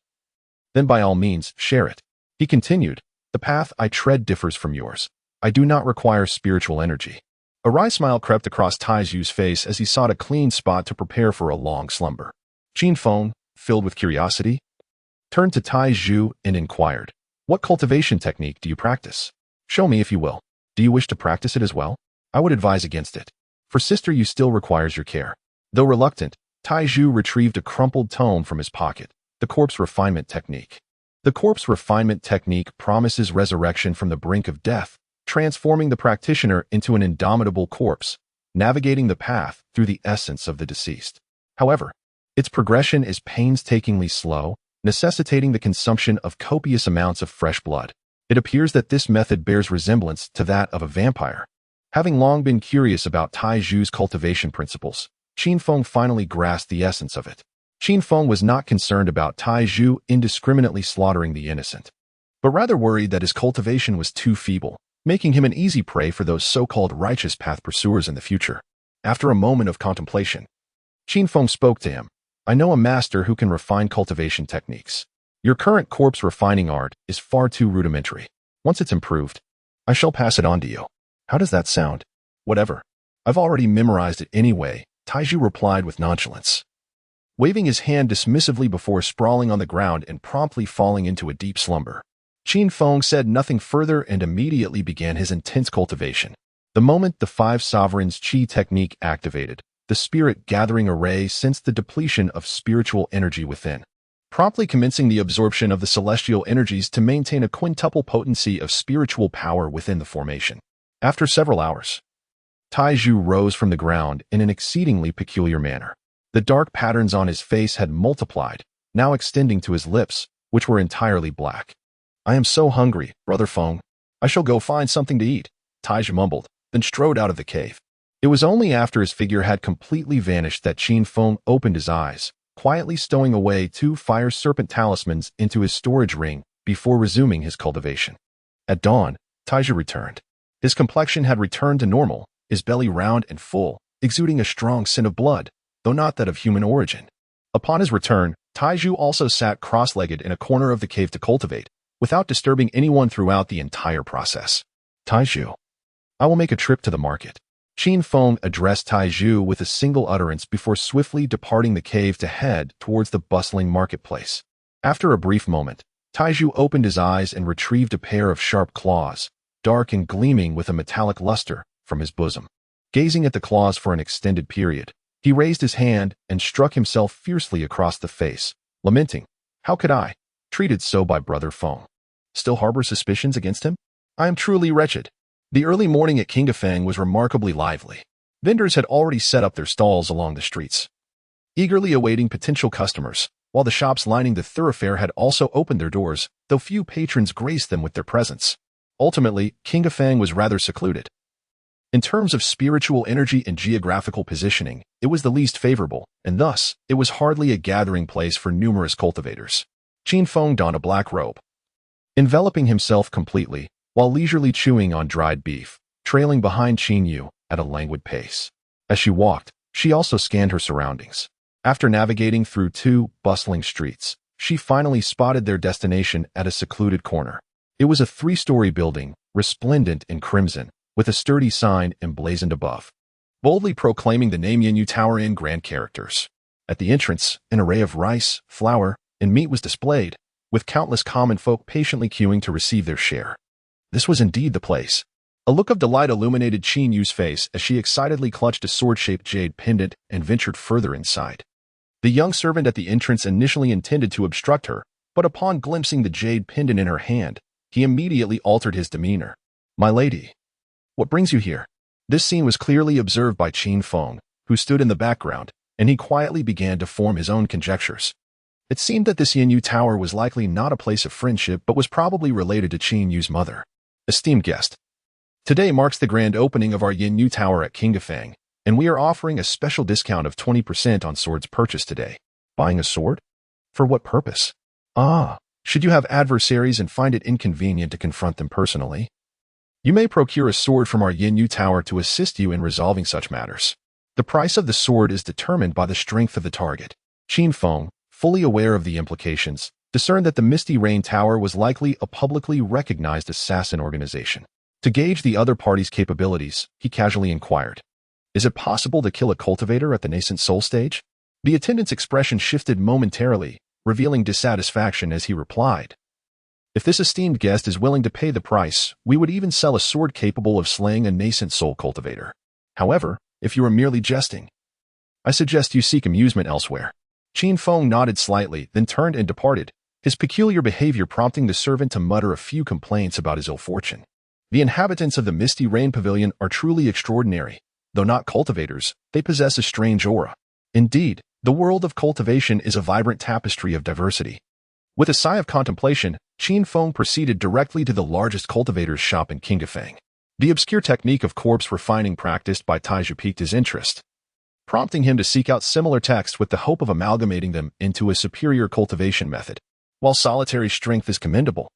then by all means, share it." He continued, "The path I tread differs from yours. I do not require spiritual energy." A wry smile crept across Taizhu's face as he sought a clean spot to prepare for a long slumber. Qin Feng, filled with curiosity, turned to Taizhu and inquired, "What cultivation technique do you practice? Show me if you will. Do you wish to practice it as well? I would advise against it. For Sister Yu still requires your care." Though reluctant, Taizhu retrieved a crumpled tome from his pocket, the corpse refinement technique. The corpse refinement technique promises resurrection from the brink of death, transforming the practitioner into an indomitable corpse, navigating the path through the essence of the deceased. However, its progression is painstakingly slow, necessitating the consumption of copious amounts of fresh blood. It appears that this method bears resemblance to that of a vampire. Having long been curious about Taizhu's cultivation principles, Qin Feng finally grasped the essence of it. Qin Feng was not concerned about Taizhu indiscriminately slaughtering the innocent, but rather worried that his cultivation was too feeble, making him an easy prey for those so-called righteous path pursuers in the future. After a moment of contemplation, Qin Feng spoke to him. "I know a master who can refine cultivation techniques. Your current corpse refining art is far too rudimentary. Once it's improved, I shall pass it on to you. How does that sound? Whatever. I've already memorized it anyway, Taiju replied with nonchalance, waving his hand dismissively before sprawling on the ground and promptly falling into a deep slumber. Qin Feng said nothing further and immediately began his intense cultivation. The moment the five sovereigns' Qi technique activated, the spirit-gathering array sensed the depletion of spiritual energy within, promptly commencing the absorption of the celestial energies to maintain a quintuple potency of spiritual power within the formation. After several hours, Taiju rose from the ground in an exceedingly peculiar manner. The dark patterns on his face had multiplied, now extending to his lips, which were entirely black. I am so hungry, Brother Feng. I shall go find something to eat, Taiju mumbled, then strode out of the cave. It was only after his figure had completely vanished that Qin Feng opened his eyes, quietly stowing away 2 fire serpent talismans into his storage ring before resuming his cultivation. At dawn, Taiju returned. His complexion had returned to normal, his belly round and full, exuding a strong scent of blood, though not that of human origin. Upon his return, Taiju also sat cross-legged in a corner of the cave to cultivate, without disturbing anyone throughout the entire process. Taiju, I will make a trip to the market. Qin Feng addressed Taiju with a single utterance before swiftly departing the cave to head towards the bustling marketplace. After a brief moment, Taiju opened his eyes and retrieved a pair of sharp claws, dark and gleaming with a metallic luster, from his bosom. Gazing at the claws for an extended period, he raised his hand and struck himself fiercely across the face, lamenting, "How could I, treated so by Brother Feng, still harbor suspicions against him? I am truly wretched." The early morning at Qinghefang was remarkably lively. Vendors had already set up their stalls along the streets, eagerly awaiting potential customers, while the shops lining the thoroughfare had also opened their doors, though few patrons graced them with their presence. Ultimately, Qinghefang was rather secluded. In terms of spiritual energy and geographical positioning, it was the least favorable, and thus, it was hardly a gathering place for numerous cultivators. Qin Feng donned a black robe, enveloping himself completely, while leisurely chewing on dried beef, trailing behind Qin Yu at a languid pace. As she walked, she also scanned her surroundings. After navigating through 2 bustling streets, she finally spotted their destination at a secluded corner. It was a 3-story building, resplendent in crimson, with a sturdy sign emblazoned above, boldly proclaiming the name Yin Yu Tower in grand characters. At the entrance, an array of rice, flour, and meat was displayed, with countless common folk patiently queuing to receive their share. This was indeed the place. A look of delight illuminated Qin Yu's face as she excitedly clutched a sword-shaped jade pendant and ventured further inside. The young servant at the entrance initially intended to obstruct her, but upon glimpsing the jade pendant in her hand, he immediately altered his demeanor. "My lady, what brings you here?" This scene was clearly observed by Qin Feng, who stood in the background, and he quietly began to form his own conjectures. It seemed that this Yin Yu Tower was likely not a place of friendship but was probably related to Qin Yu's mother. Esteemed guest, today marks the grand opening of our Yin Yu Tower at Qinghefang, and we are offering a special discount of 20% on swords purchased today. Buying a sword? For what purpose? Should you have adversaries and find it inconvenient to confront them personally, you may procure a sword from our Yin Yu Tower to assist you in resolving such matters. The price of the sword is determined by the strength of the target. Qin Feng, fully aware of the implications, discerned that the Misty Rain Tower was likely a publicly recognized assassin organization. To gauge the other party's capabilities, he casually inquired, "Is it possible to kill a cultivator at the nascent soul stage?" The attendant's expression shifted momentarily, revealing dissatisfaction as he replied, "If this esteemed guest is willing to pay the price, we would even sell a sword capable of slaying a nascent soul cultivator. However, if you are merely jesting, I suggest you seek amusement elsewhere." Qin Feng nodded slightly, then turned and departed, his peculiar behavior prompting the servant to mutter a few complaints about his ill fortune. The inhabitants of the Misty Rain Pavilion are truly extraordinary. Though not cultivators, they possess a strange aura. Indeed, the world of cultivation is a vibrant tapestry of diversity. With a sigh of contemplation, Qin Feng proceeded directly to the largest cultivator's shop in Qinghefang. The obscure technique of corpse refining practiced by Taiju piqued his interest, prompting him to seek out similar texts with the hope of amalgamating them into a superior cultivation method. While solitary strength is commendable,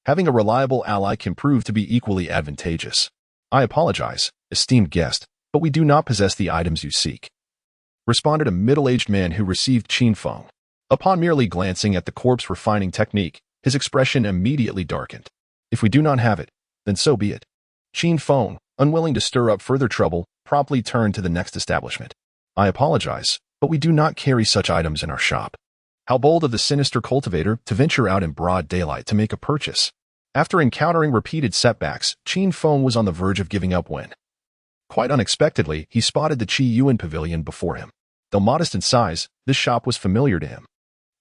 having a reliable ally can prove to be equally advantageous. "I apologize, esteemed guest, but we do not possess the items you seek," responded a middle-aged man who received Qin Feng. Upon merely glancing at the corpse refining technique, his expression immediately darkened. If we do not have it, then so be it. Qin Feng, unwilling to stir up further trouble, promptly turned to the next establishment. I apologize, but we do not carry such items in our shop. How bold of the sinister cultivator to venture out in broad daylight to make a purchase. After encountering repeated setbacks, Qin Feng was on the verge of giving up when, quite unexpectedly, he spotted the Qi Yuan pavilion before him. Though modest in size, this shop was familiar to him.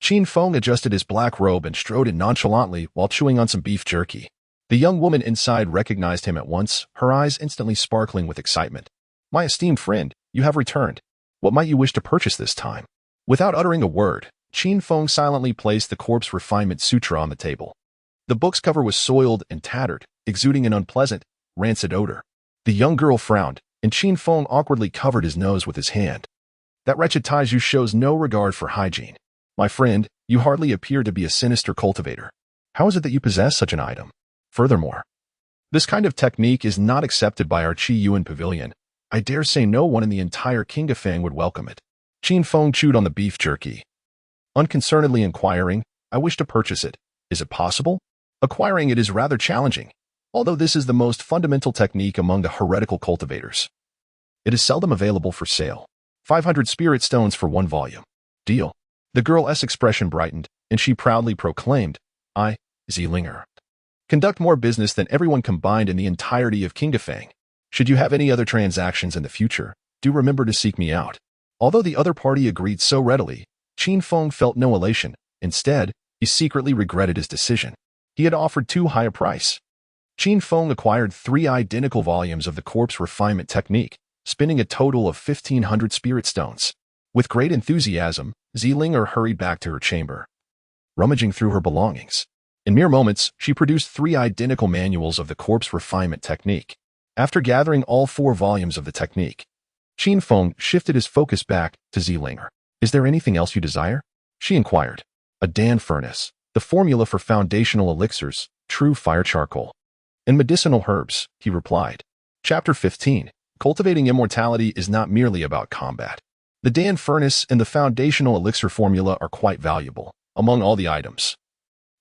Qin Feng adjusted his black robe and strode in nonchalantly while chewing on some beef jerky. The young woman inside recognized him at once, her eyes instantly sparkling with excitement. My esteemed friend, you have returned. What might you wish to purchase this time? Without uttering a word, Qin Feng silently placed the Corpse Refinement Sutra on the table. The book's cover was soiled and tattered, exuding an unpleasant, rancid odor. The young girl frowned, and Qin Feng awkwardly covered his nose with his hand. That wretched Taiju shows no regard for hygiene. My friend, you hardly appear to be a sinister cultivator. How is it that you possess such an item? Furthermore, this kind of technique is not accepted by our Qi Yuan pavilion. I dare say no one in the entire Qinghefang would welcome it. Qin Feng chewed on the beef jerky. Unconcernedly inquiring, I wish to purchase it. Is it possible? Acquiring it is rather challenging, although this is the most fundamental technique among the heretical cultivators. It is seldom available for sale. 500 spirit stones for 1 volume. Deal. The girl's expression brightened, and she proudly proclaimed, I, elixirs, conduct more business than everyone combined in the entirety of Qinghefang. Should you have any other transactions in the future, do remember to seek me out. Although the other party agreed so readily, Qin Feng felt no elation. Instead, he secretly regretted his decision. He had offered too high a price. Qin Feng acquired 3 identical volumes of the Corpse Refinement Technique, spending a total of 1,500 spirit stones. With great enthusiasm, elixirs hurried back to her chamber. Rummaging through her belongings, in mere moments, she produced 3 identical manuals of the Corpse Refinement Technique. After gathering all 4 volumes of the technique, Qin Feng shifted his focus back to elixirs. Is there anything else you desire? She inquired. A Dan furnace, the formula for foundational elixirs, true fire charcoal, and medicinal herbs, he replied. Chapter 15. Cultivating immortality is not merely about combat. The Dan furnace and the foundational elixir formula are quite valuable, among all the items.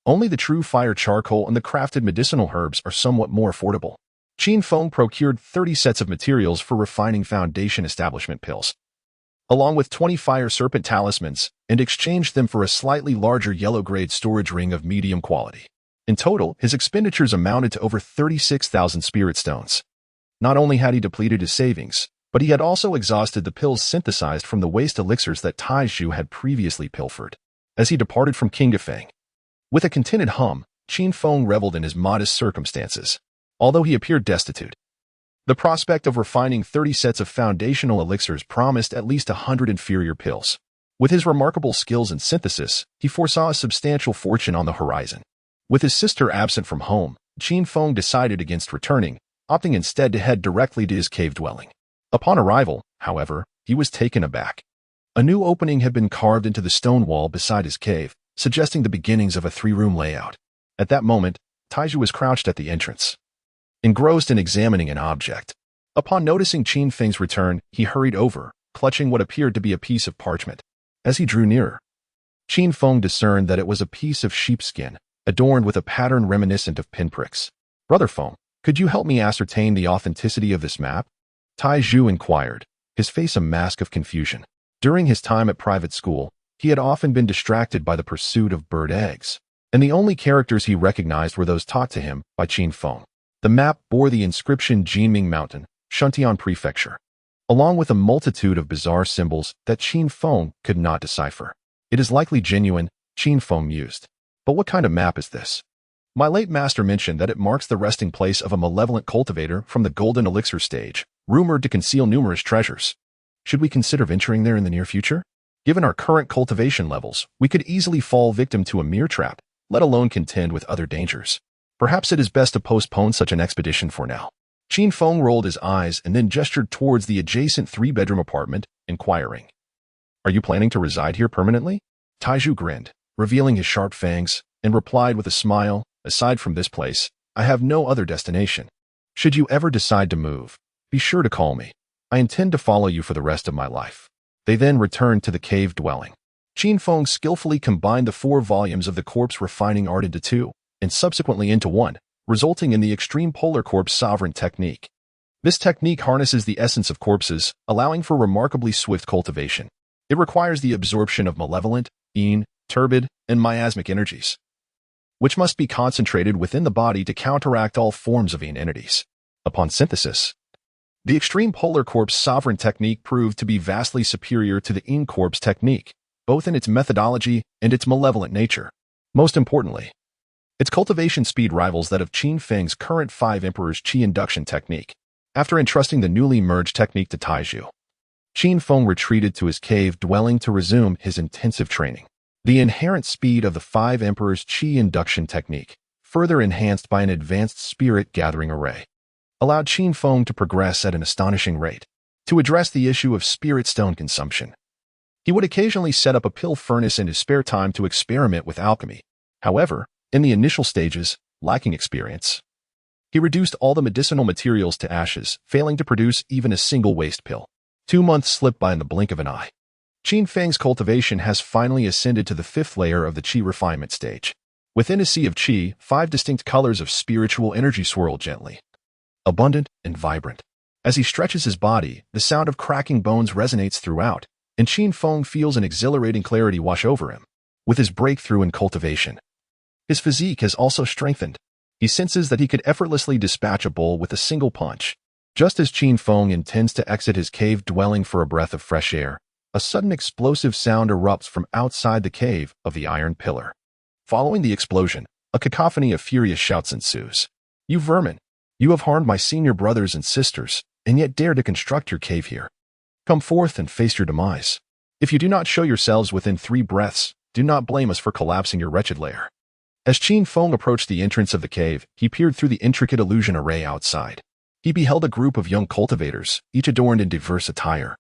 Only the true fire charcoal and the crafted medicinal herbs are somewhat more affordable. Qin Feng procured 30 sets of materials for refining foundation establishment pills, along with 20 fire serpent talismans, and exchanged them for a slightly larger yellow-grade storage ring of medium quality. In total, his expenditures amounted to over 36,000 spirit stones. Not only had he depleted his savings, but he had also exhausted the pills synthesized from the waste elixirs that Taiju had previously pilfered. As he departed from Qinghefang, with a contented hum, Qin Feng reveled in his modest circumstances, although he appeared destitute. The prospect of refining 30 sets of foundational elixirs promised at least 100 inferior pills. With his remarkable skills in synthesis, he foresaw a substantial fortune on the horizon. With his sister absent from home, Qin Feng decided against returning, opting instead to head directly to his cave dwelling. Upon arrival, however, he was taken aback. A new opening had been carved into the stone wall beside his cave, suggesting the beginnings of a 3-room layout. At that moment, Taiju was crouched at the entrance, engrossed in examining an object. Upon noticing Qin Feng's return, he hurried over, clutching what appeared to be a piece of parchment. As he drew nearer, Qin Feng discerned that it was a piece of sheepskin, adorned with a pattern reminiscent of pinpricks. Brother Feng, could you help me ascertain the authenticity of this map? Taiju inquired, his face a mask of confusion. During his time at private school, he had often been distracted by the pursuit of bird eggs, and the only characters he recognized were those taught to him by Qin Feng. The map bore the inscription Jinming Mountain, Shuntian Prefecture, along with a multitude of bizarre symbols that Qin Feng could not decipher. It is likely genuine, Qin Feng mused. But what kind of map is this? My late master mentioned that it marks the resting place of a malevolent cultivator from the golden elixir stage, rumored to conceal numerous treasures. Should we consider venturing there in the near future? Given our current cultivation levels, we could easily fall victim to a mere trap, let alone contend with other dangers. Perhaps it is best to postpone such an expedition for now. Qin Feng rolled his eyes and then gestured towards the adjacent 3-bedroom apartment, inquiring, Are you planning to reside here permanently? Taiju grinned, revealing his sharp fangs, and replied with a smile, Aside from this place, I have no other destination. Should you ever decide to move, be sure to call me. I intend to follow you for the rest of my life. They then returned to the cave dwelling. Qin Feng skillfully combined the 4 volumes of the corpse refining art into 2, and subsequently into 1, resulting in the extreme polar corpse sovereign technique. This technique harnesses the essence of corpses, allowing for remarkably swift cultivation. It requires the absorption of malevolent, yin, turbid, and miasmic energies, which must be concentrated within the body to counteract all forms of yin entities. Upon synthesis, the extreme polar corpse sovereign technique proved to be vastly superior to the yin corpse technique, both in its methodology and its malevolent nature. Most importantly, its cultivation speed rivals that of Qin Feng's current 5 Emperors Qi induction technique. After entrusting the newly merged technique to Taizhu, Qin Feng retreated to his cave dwelling to resume his intensive training. The inherent speed of the 5 Emperors Qi induction technique, further enhanced by an advanced spirit gathering array, allowed Qin Feng to progress at an astonishing rate. To address the issue of spirit stone consumption, he would occasionally set up a pill furnace in his spare time to experiment with alchemy. However, in the initial stages, lacking experience, he reduced all the medicinal materials to ashes, failing to produce even a single waste pill. 2 months slipped by in the blink of an eye. Qin Feng's cultivation has finally ascended to the 5th layer of the Qi refinement stage. Within a sea of Qi, 5 distinct colors of spiritual energy swirl gently, abundant and vibrant. As he stretches his body, the sound of cracking bones resonates throughout, and Qin Feng feels an exhilarating clarity wash over him. With his breakthrough in cultivation, his physique has also strengthened. He senses that he could effortlessly dispatch a bull with a single punch. Just as Qin Feng intends to exit his cave dwelling for a breath of fresh air, a sudden explosive sound erupts from outside the cave of the iron pillar. Following the explosion, a cacophony of furious shouts ensues. "You vermin! You have harmed my senior brothers and sisters, and yet dare to construct your cave here. Come forth and face your demise. If you do not show yourselves within 3 breaths, do not blame us for collapsing your wretched lair." As Qin Feng approached the entrance of the cave, he peered through the intricate illusion array outside. He beheld a group of young cultivators, each adorned in diverse attire,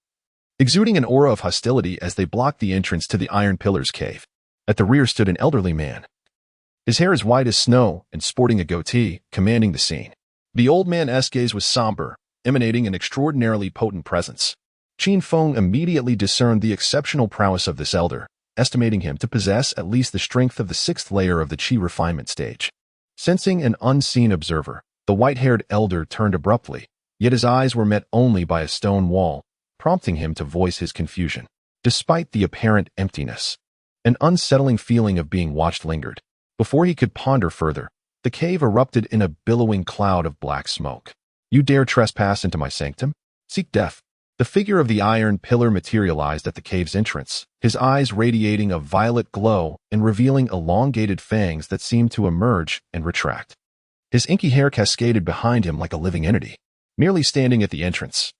exuding an aura of hostility as they blocked the entrance to the Iron Pillar's cave. At the rear stood an elderly man, his hair as white as snow and sporting a goatee, commanding the scene. The old man's gaze was somber, emanating an extraordinarily potent presence. Qin Feng immediately discerned the exceptional prowess of this elder, estimating him to possess at least the strength of the 6th layer of the Qi refinement stage. Sensing an unseen observer, the white-haired elder turned abruptly, yet his eyes were met only by a stone wall, prompting him to voice his confusion. Despite the apparent emptiness, an unsettling feeling of being watched lingered. Before he could ponder further, the cave erupted in a billowing cloud of black smoke. "You dare trespass into my sanctum? Seek death." The figure of the iron pillar materialized at the cave's entrance, his eyes radiating a violet glow and revealing elongated fangs that seemed to emerge and retract. His inky hair cascaded behind him like a living entity, merely standing at the entrance.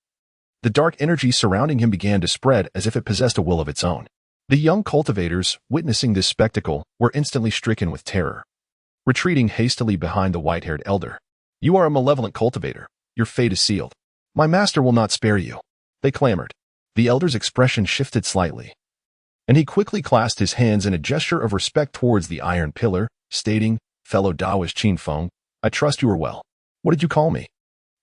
The dark energy surrounding him began to spread as if it possessed a will of its own. The young cultivators, witnessing this spectacle, were instantly stricken with terror, retreating hastily behind the white-haired elder. "You are a malevolent cultivator. Your fate is sealed. My master will not spare you," they clamored. The elder's expression shifted slightly, and he quickly clasped his hands in a gesture of respect towards the iron pillar, stating, "Fellow Taoist Qin Feng, I trust you are well. What did you call me?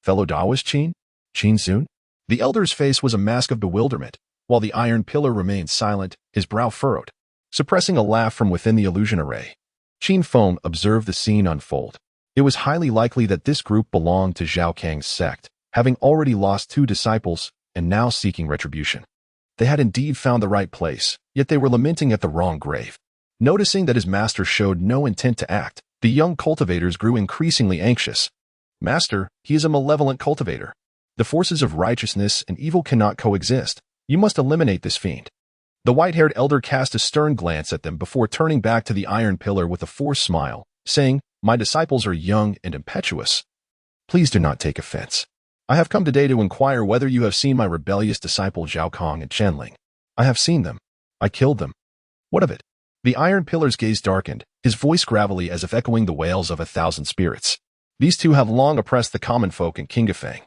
Fellow Taoist Qin? Qin Sun?" The elder's face was a mask of bewilderment, while the iron pillar remained silent, his brow furrowed. Suppressing a laugh from within the illusion array, Qin Feng observed the scene unfold. It was highly likely that this group belonged to Zhao Kang's sect, having already lost 2 disciples and now seeking retribution. They had indeed found the right place, yet they were lamenting at the wrong grave. Noticing that his master showed no intent to act, the young cultivators grew increasingly anxious. "Master, he is a malevolent cultivator. The forces of righteousness and evil cannot coexist. You must eliminate this fiend." The white-haired elder cast a stern glance at them before turning back to the iron pillar with a forced smile, saying, "My disciples are young and impetuous. Please do not take offense. I have come today to inquire whether you have seen my rebellious disciple Zhao Kang and Chenling." "I have seen them. I killed them." "What of it?" The iron pillar's gaze darkened, his voice gravelly as if echoing the wails of 1,000 spirits. "These 2 have long oppressed the common folk in Qinghefang,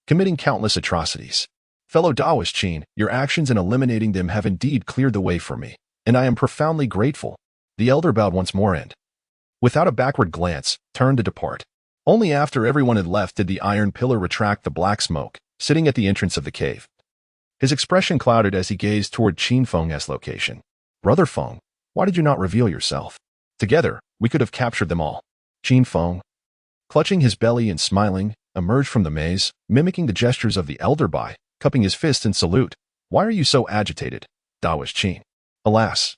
committing countless atrocities. Fellow Taoist Qin, your actions in eliminating them have indeed cleared the way for me, and I am profoundly grateful." The elder bowed once more and, without a backward glance, turned to depart. Only after everyone had left did the iron pillar retract the black smoke, sitting at the entrance of the cave. His expression clouded as he gazed toward Qin Feng's location. Brother Feng, why did you not reveal yourself? Together, we could have captured them all. Qin Feng, clutching his belly and smiling, emerged from the maze, mimicking the gestures of the elder by cupping his fist in salute. Why are you so agitated, Daoist Qin? Alas,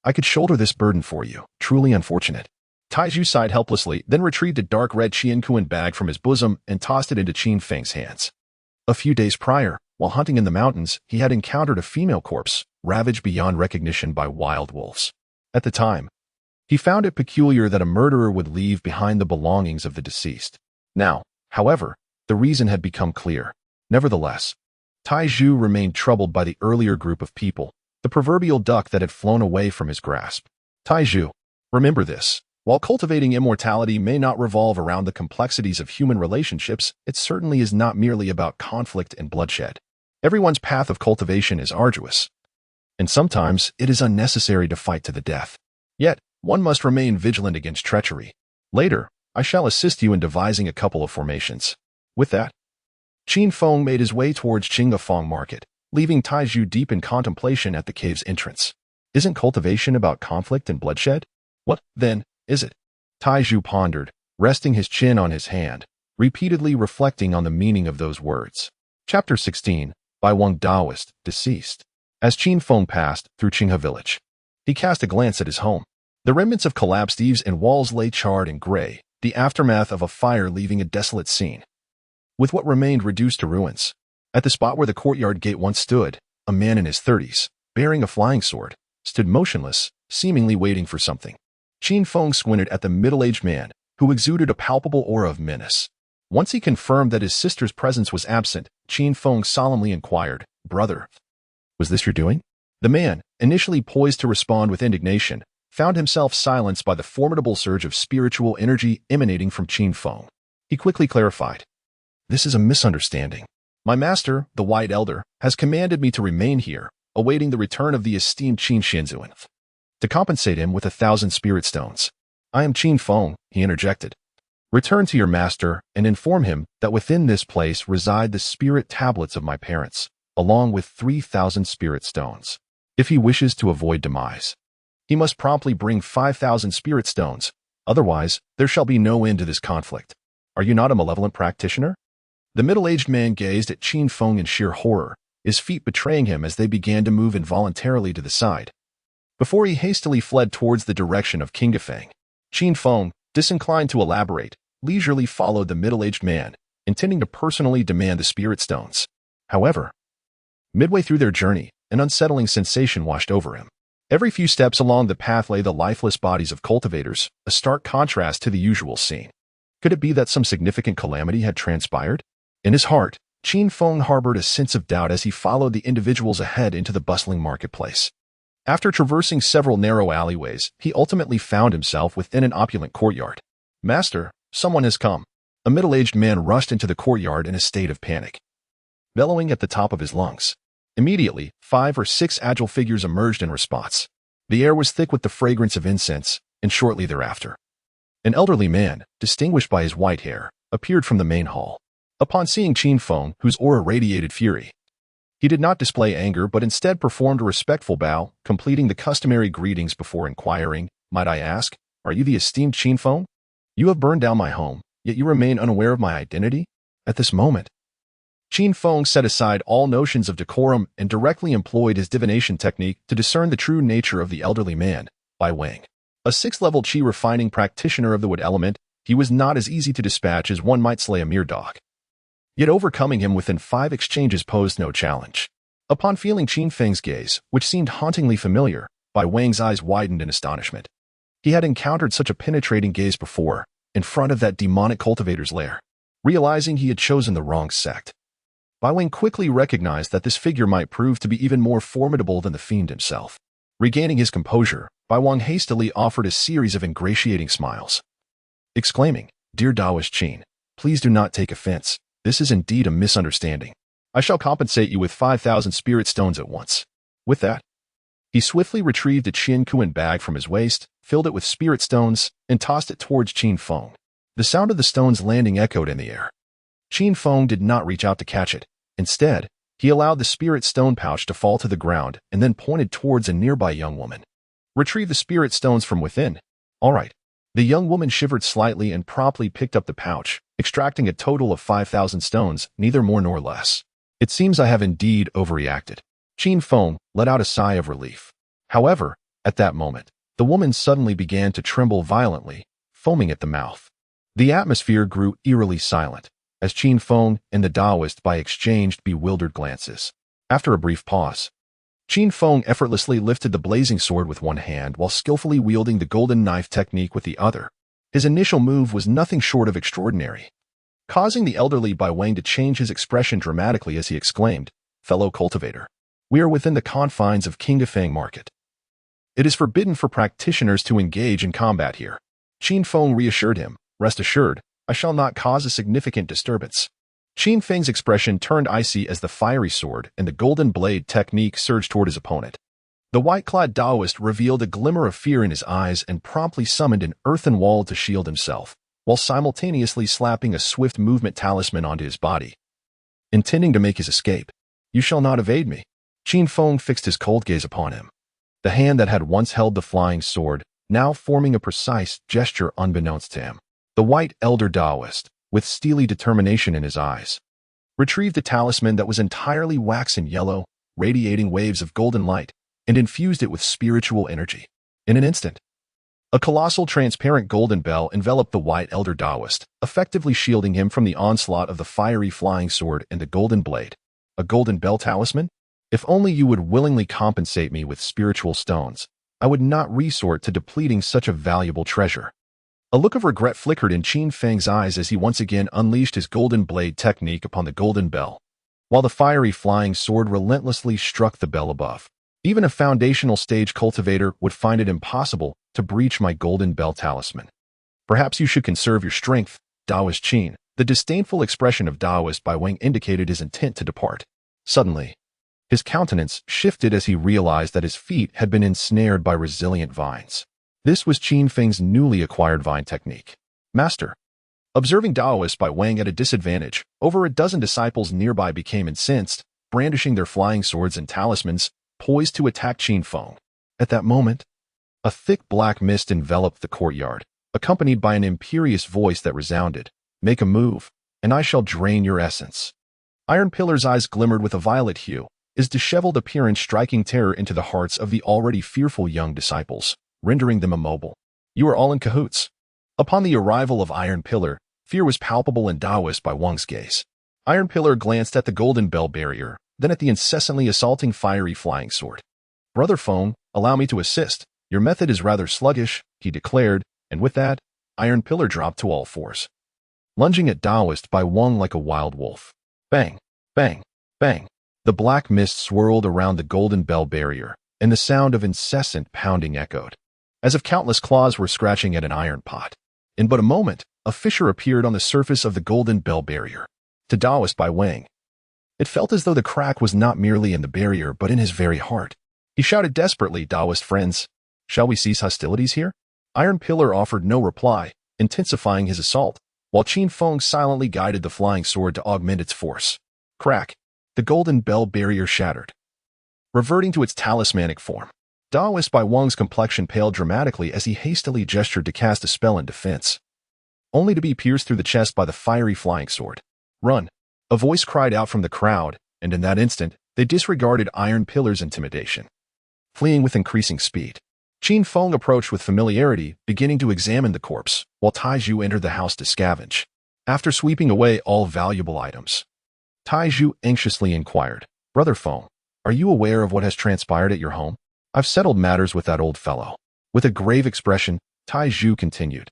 I could shoulder this burden for you. Truly unfortunate. Taizhu sighed helplessly, then retrieved a dark red Qiankuan bag from his bosom and tossed it into Qin Feng's hands. A few days prior, while hunting in the mountains, he had encountered a female corpse, ravaged beyond recognition by wild wolves. At the time, he found it peculiar that a murderer would leave behind the belongings of the deceased. Now, however, the reason had become clear. Nevertheless, Taizhu remained troubled by the earlier group of people, the proverbial duck that had flown away from his grasp. Taizhu, remember this. While cultivating immortality may not revolve around the complexities of human relationships, it certainly is not merely about conflict and bloodshed. Everyone's path of cultivation is arduous, and sometimes it is unnecessary to fight to the death. Yet, one must remain vigilant against treachery. Later, I shall assist you in devising a couple of formations. With that, Qin Feng made his way towards Qinghefang market, leaving Taizhu deep in contemplation at the cave's entrance. Isn't cultivation about conflict and bloodshed? What, then, is it? Taizhu pondered, resting his chin on his hand, repeatedly reflecting on the meaning of those words. Chapter 16, by Wang Daoist, deceased. As Qin Feng passed through Qinghe village, he cast a glance at his home. The remnants of collapsed eaves and walls lay charred and gray, the aftermath of a fire leaving a desolate scene, with what remained reduced to ruins. At the spot where the courtyard gate once stood, a man in his 30s, bearing a flying sword, stood motionless, seemingly waiting for something. Qin Feng squinted at the middle-aged man, who exuded a palpable aura of menace. Once he confirmed that his sister's presence was absent, Qin Feng solemnly inquired, "Brother, was this your doing?" The man, initially poised to respond with indignation, found himself silenced by the formidable surge of spiritual energy emanating from Qin Feng. He quickly clarified, "This is a misunderstanding. My master, the White Elder, has commanded me to remain here, awaiting the return of the esteemed Qin Shenzhen, to compensate him with 1,000 spirit stones. I am Qin Feng," he interjected. "Return to your master and inform him that within this place reside the spirit tablets of my parents, along with 3,000 spirit stones. If he wishes to avoid demise, he must promptly bring 5,000 spirit stones, otherwise there shall be no end to this conflict. Are you not a malevolent practitioner?" The middle-aged man gazed at Qin Feng in sheer horror, his feet betraying him as they began to move involuntarily to the side, before he hastily fled towards the direction of Qinghefang. Qin Feng, disinclined to elaborate, leisurely followed the middle-aged man, intending to personally demand the spirit stones. However, midway through their journey, an unsettling sensation washed over him. Every few steps along the path lay the lifeless bodies of cultivators, a stark contrast to the usual scene. Could it be that some significant calamity had transpired? In his heart, Qin Feng harbored a sense of doubt as he followed the individuals ahead into the bustling marketplace. After traversing several narrow alleyways, he ultimately found himself within an opulent courtyard. "Master, someone has come." A middle-aged man rushed into the courtyard in a state of panic, bellowing at the top of his lungs. Immediately, 5 or 6 agile figures emerged in response. The air was thick with the fragrance of incense, and shortly thereafter, an elderly man, distinguished by his white hair, appeared from the main hall. Upon seeing Qin Feng, whose aura radiated fury, he did not display anger but instead performed a respectful bow, completing the customary greetings before inquiring, "Might I ask, are you the esteemed Qin Feng? You have burned down my home, yet you remain unaware of my identity?" At this moment, Qin Feng set aside all notions of decorum and directly employed his divination technique to discern the true nature of the elderly man. By Wang, a 6th-level qi refining practitioner of the wood element, he was not as easy to dispatch as one might slay a mere dog. Yet overcoming him within 5 exchanges posed no challenge. Upon feeling Qin Feng's gaze, which seemed hauntingly familiar, Bai Wang's eyes widened in astonishment. He had encountered such a penetrating gaze before, in front of that demonic cultivator's lair. Realizing he had chosen the wrong sect, Bai Wang quickly recognized that this figure might prove to be even more formidable than the fiend himself. Regaining his composure, Bai Wang hastily offered a series of ingratiating smiles, exclaiming, "Dear Daoist Qin, please do not take offense. This is indeed a misunderstanding. I shall compensate you with 5,000 spirit stones at once." With that, he swiftly retrieved a Qiankuan bag from his waist, filled it with spirit stones, and tossed it towards Qin Feng. The sound of the stones landing echoed in the air. Qin Feng did not reach out to catch it. Instead, he He allowed the spirit stone pouch to fall to the ground and then pointed towards a nearby young woman. Retrieve the spirit stones from within. All right. The young woman shivered slightly and promptly picked up the pouch, extracting a total of 5,000 stones, neither more nor less. It seems I have indeed overreacted. Qin Feng let out a sigh of relief. However, at that moment, the woman suddenly began to tremble violently, foaming at the mouth. The atmosphere grew eerily silent, as Qin Feng and the Taoist exchanged bewildered glances. After a brief pause, Qin Feng effortlessly lifted the blazing sword with one hand while skillfully wielding the golden knife technique with the other. His initial move was nothing short of extraordinary, causing the elderly Bai Wang to change his expression dramatically as he exclaimed, "Fellow cultivator, we are within the confines of Qinghefang market. It is forbidden for practitioners to engage in combat here." Qin Feng reassured him, "Rest assured, I shall not cause a significant disturbance." Qin Feng's expression turned icy as the fiery sword and the golden blade technique surged toward his opponent. The white-clad Taoist revealed a glimmer of fear in his eyes and promptly summoned an earthen wall to shield himself, while simultaneously slapping a swift movement talisman onto his body. Intending to make his escape, "You shall not evade me." Qin Feng fixed his cold gaze upon him. The hand that had once held the flying sword, now forming a precise gesture unbeknownst to him. The white elder Taoist, with steely determination in his eyes, retrieved a talisman that was entirely waxen yellow, radiating waves of golden light, and infused it with spiritual energy. In an instant, a colossal transparent golden bell enveloped the white elder Taoist, effectively shielding him from the onslaught of the fiery flying sword and the golden blade. A golden bell talisman? If only you would willingly compensate me with spiritual stones, I would not resort to depleting such a valuable treasure. A look of regret flickered in Qin Feng's eyes as he once again unleashed his golden blade technique upon the golden bell, while the fiery flying sword relentlessly struck the bell above. Even a foundational stage cultivator would find it impossible to breach my golden bell talisman. Perhaps you should conserve your strength, Taoist Qin. The disdainful expression of Taoist Bai Wang indicated his intent to depart. Suddenly, his countenance shifted as he realized that his feet had been ensnared by resilient vines. This was Qin Feng's newly acquired vine technique. "Master." Observing Taoist Bai Wang at a disadvantage, over a dozen disciples nearby became incensed, brandishing their flying swords and talismans, poised to attack Qin Feng. At that moment, a thick black mist enveloped the courtyard, accompanied by an imperious voice that resounded, "Make a move, and I shall drain your essence." Iron Pillar's eyes glimmered with a violet hue, his disheveled appearance striking terror into the hearts of the already fearful young disciples, rendering them immobile. "You are all in cahoots." Upon the arrival of Iron Pillar, fear was palpable in Taoist Bai Wang's gaze. Iron Pillar glanced at the golden bell barrier, then at the incessantly assaulting fiery flying sword. "Brother Feng, allow me to assist. Your method is rather sluggish," he declared, and with that, Iron Pillar dropped to all fours, lunging at Taoist Bai Wang like a wild wolf. Bang! Bang! Bang! The black mist swirled around the golden bell barrier, and the sound of incessant pounding echoed, as if countless claws were scratching at an iron pot. In but a moment, a fissure appeared on the surface of the golden bell barrier. To Taoist Bai Wang, it felt as though the crack was not merely in the barrier but in his very heart. He shouted desperately, "Taoist friends, shall we cease hostilities here?" Iron Pillar offered no reply, intensifying his assault, while Qin Feng silently guided the flying sword to augment its force. Crack! The golden bell barrier shattered, reverting to its talismanic form. Taoist Bai Wang's complexion paled dramatically as he hastily gestured to cast a spell in defense, only to be pierced through the chest by the fiery flying sword. "Run!" A voice cried out from the crowd, and in that instant, they disregarded Iron Pillar's intimidation, fleeing with increasing speed. Qin Feng approached with familiarity, beginning to examine the corpse, while Taizhu entered the house to scavenge. After sweeping away all valuable items, Taizhu anxiously inquired, "Brother Feng, are you aware of what has transpired at your home?" "I've settled matters with that old fellow." With a grave expression, Taizhu continued,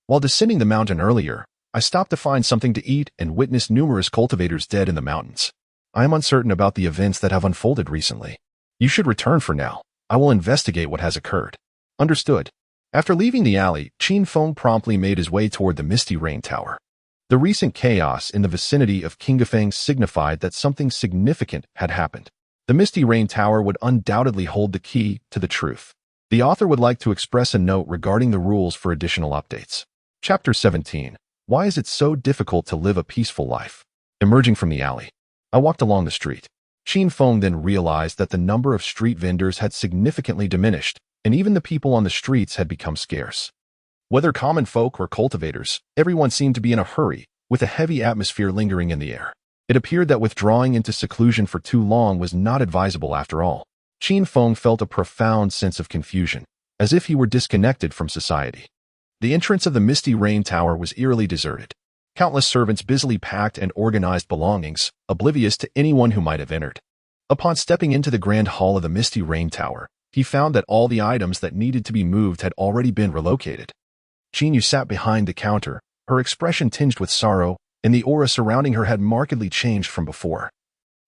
"While descending the mountain earlier, I stopped to find something to eat and witnessed numerous cultivators dead in the mountains. I am uncertain about the events that have unfolded recently. You should return for now. I will investigate what has occurred." "Understood." After leaving the alley, Qin Feng promptly made his way toward the Misty Rain Tower. The recent chaos in the vicinity of Qinghefang signified that something significant had happened. The Misty Rain Tower would undoubtedly hold the key to the truth. The author would like to express a note regarding the rules for additional updates. Chapter 17. Why is it so difficult to live a peaceful life? Emerging from the alley, I walked along the street, Qin Feng then realized that the number of street vendors had significantly diminished, and even the people on the streets had become scarce. Whether common folk or cultivators, everyone seemed to be in a hurry, with a heavy atmosphere lingering in the air. It appeared that withdrawing into seclusion for too long was not advisable after all. Qin Feng felt a profound sense of confusion, as if he were disconnected from society. The entrance of the Misty Rain Tower was eerily deserted. Countless servants busily packed and organized belongings, oblivious to anyone who might have entered. Upon stepping into the grand hall of the Misty Rain Tower, he found that all the items that needed to be moved had already been relocated. Qin sat behind the counter, her expression tinged with sorrow, and the aura surrounding her had markedly changed from before.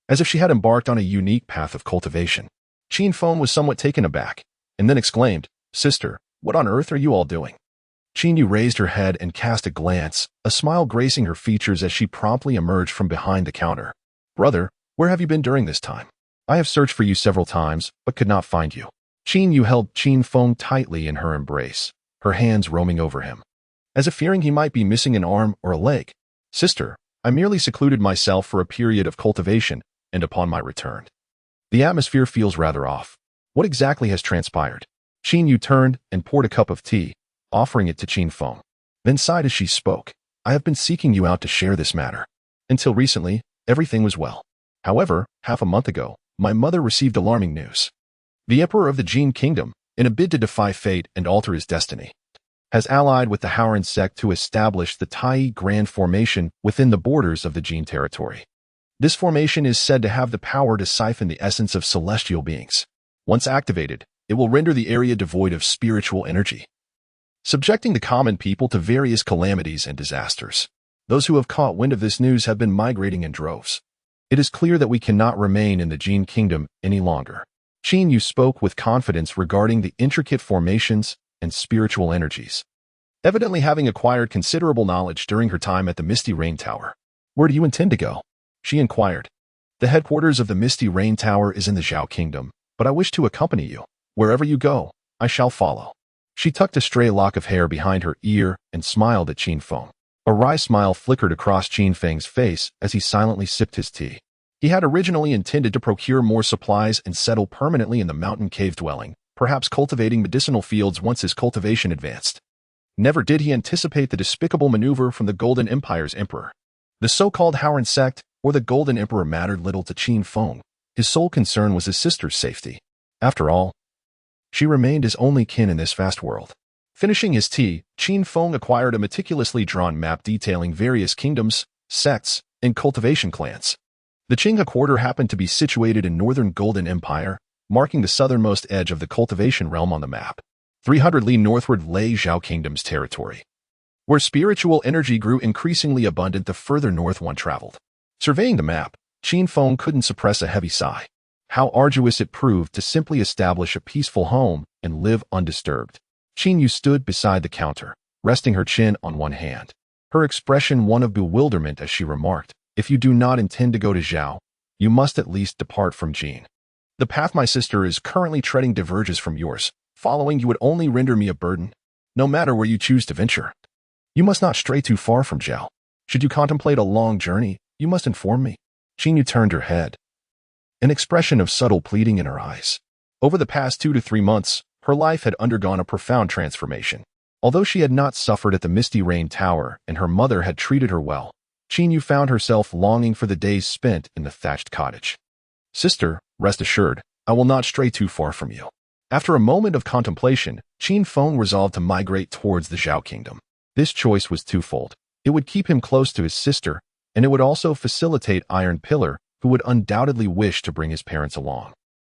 As if she had embarked on a unique path of cultivation. Qin Feng was somewhat taken aback, and then exclaimed, "Sister, what on earth are you all doing?" Qin raised her head and cast a glance, a smile gracing her features as she promptly emerged from behind the counter. "Brother, where have you been during this time? I have searched for you several times, but could not find you." Qin held Qin Feng tightly in her embrace, her hands roaming over him, as if fearing he might be missing an arm or a leg. "Sister, I merely secluded myself for a period of cultivation, and upon my return. The atmosphere feels rather off. What exactly has transpired?" Qin turned and poured a cup of tea, offering it to Qin Feng, then sighed as she spoke. "I have been seeking you out to share this matter. Until recently, everything was well. However, half a month ago, my mother received alarming news. The Emperor of the Qin Kingdom, in a bid to defy fate and alter his destiny, has allied with the Haoran sect to establish the Tai Grand Formation within the borders of the Qin territory. This formation is said to have the power to siphon the essence of celestial beings. Once activated, it will render the area devoid of spiritual energy, subjecting the common people to various calamities and disasters. Those who have caught wind of this news have been migrating in droves. It is clear that we cannot remain in the Qin Kingdom any longer." Qin spoke with confidence regarding the intricate formations and spiritual energies, evidently having acquired considerable knowledge during her time at the Misty Rain Tower. "Where do you intend to go?" she inquired. "The headquarters of the Misty Rain Tower is in the Zhao Kingdom, but I wish to accompany you. Wherever you go, I shall follow." She tucked a stray lock of hair behind her ear and smiled at Qin Feng. A wry smile flickered across Qin Feng's face as he silently sipped his tea. He had originally intended to procure more supplies and settle permanently in the mountain cave dwelling, perhaps cultivating medicinal fields once his cultivation advanced. Never did he anticipate the despicable maneuver from the Golden Empire's emperor. The so-called Haoran sect, or the Golden Emperor, mattered little to Qin Feng. His sole concern was his sister's safety. After all, she remained his only kin in this vast world. Finishing his tea, Qin Feng acquired a meticulously drawn map detailing various kingdoms, sects, and cultivation clans. The Qinghe quarter happened to be situated in northern Golden Empire, marking the southernmost edge of the cultivation realm on the map. 300 li northward lay Zhao Kingdom's territory, where spiritual energy grew increasingly abundant the further north one traveled. Surveying the map, Qin Feng couldn't suppress a heavy sigh. How arduous it proved to simply establish a peaceful home and live undisturbed. Qin stood beside the counter, resting her chin on one hand, her expression one of bewilderment as she remarked, "If you do not intend to go to Zhao, you must at least depart from Qin. The path my sister is currently treading diverges from yours. Following you would only render me a burden, no matter where you choose to venture. You must not stray too far from Zhao. Should you contemplate a long journey, you must inform me." Qin turned her head, an expression of subtle pleading in her eyes. Over the past 2 to 3 months, her life had undergone a profound transformation. Although she had not suffered at the Misty Rain Tower and her mother had treated her well, Qin found herself longing for the days spent in the thatched cottage. "Sister, rest assured, I will not stray too far from you." After a moment of contemplation, Qin Feng resolved to migrate towards the Zhao Kingdom. This choice was twofold. It would keep him close to his sister, and it would also facilitate Iron Pillar, who would undoubtedly wish to bring his parents along,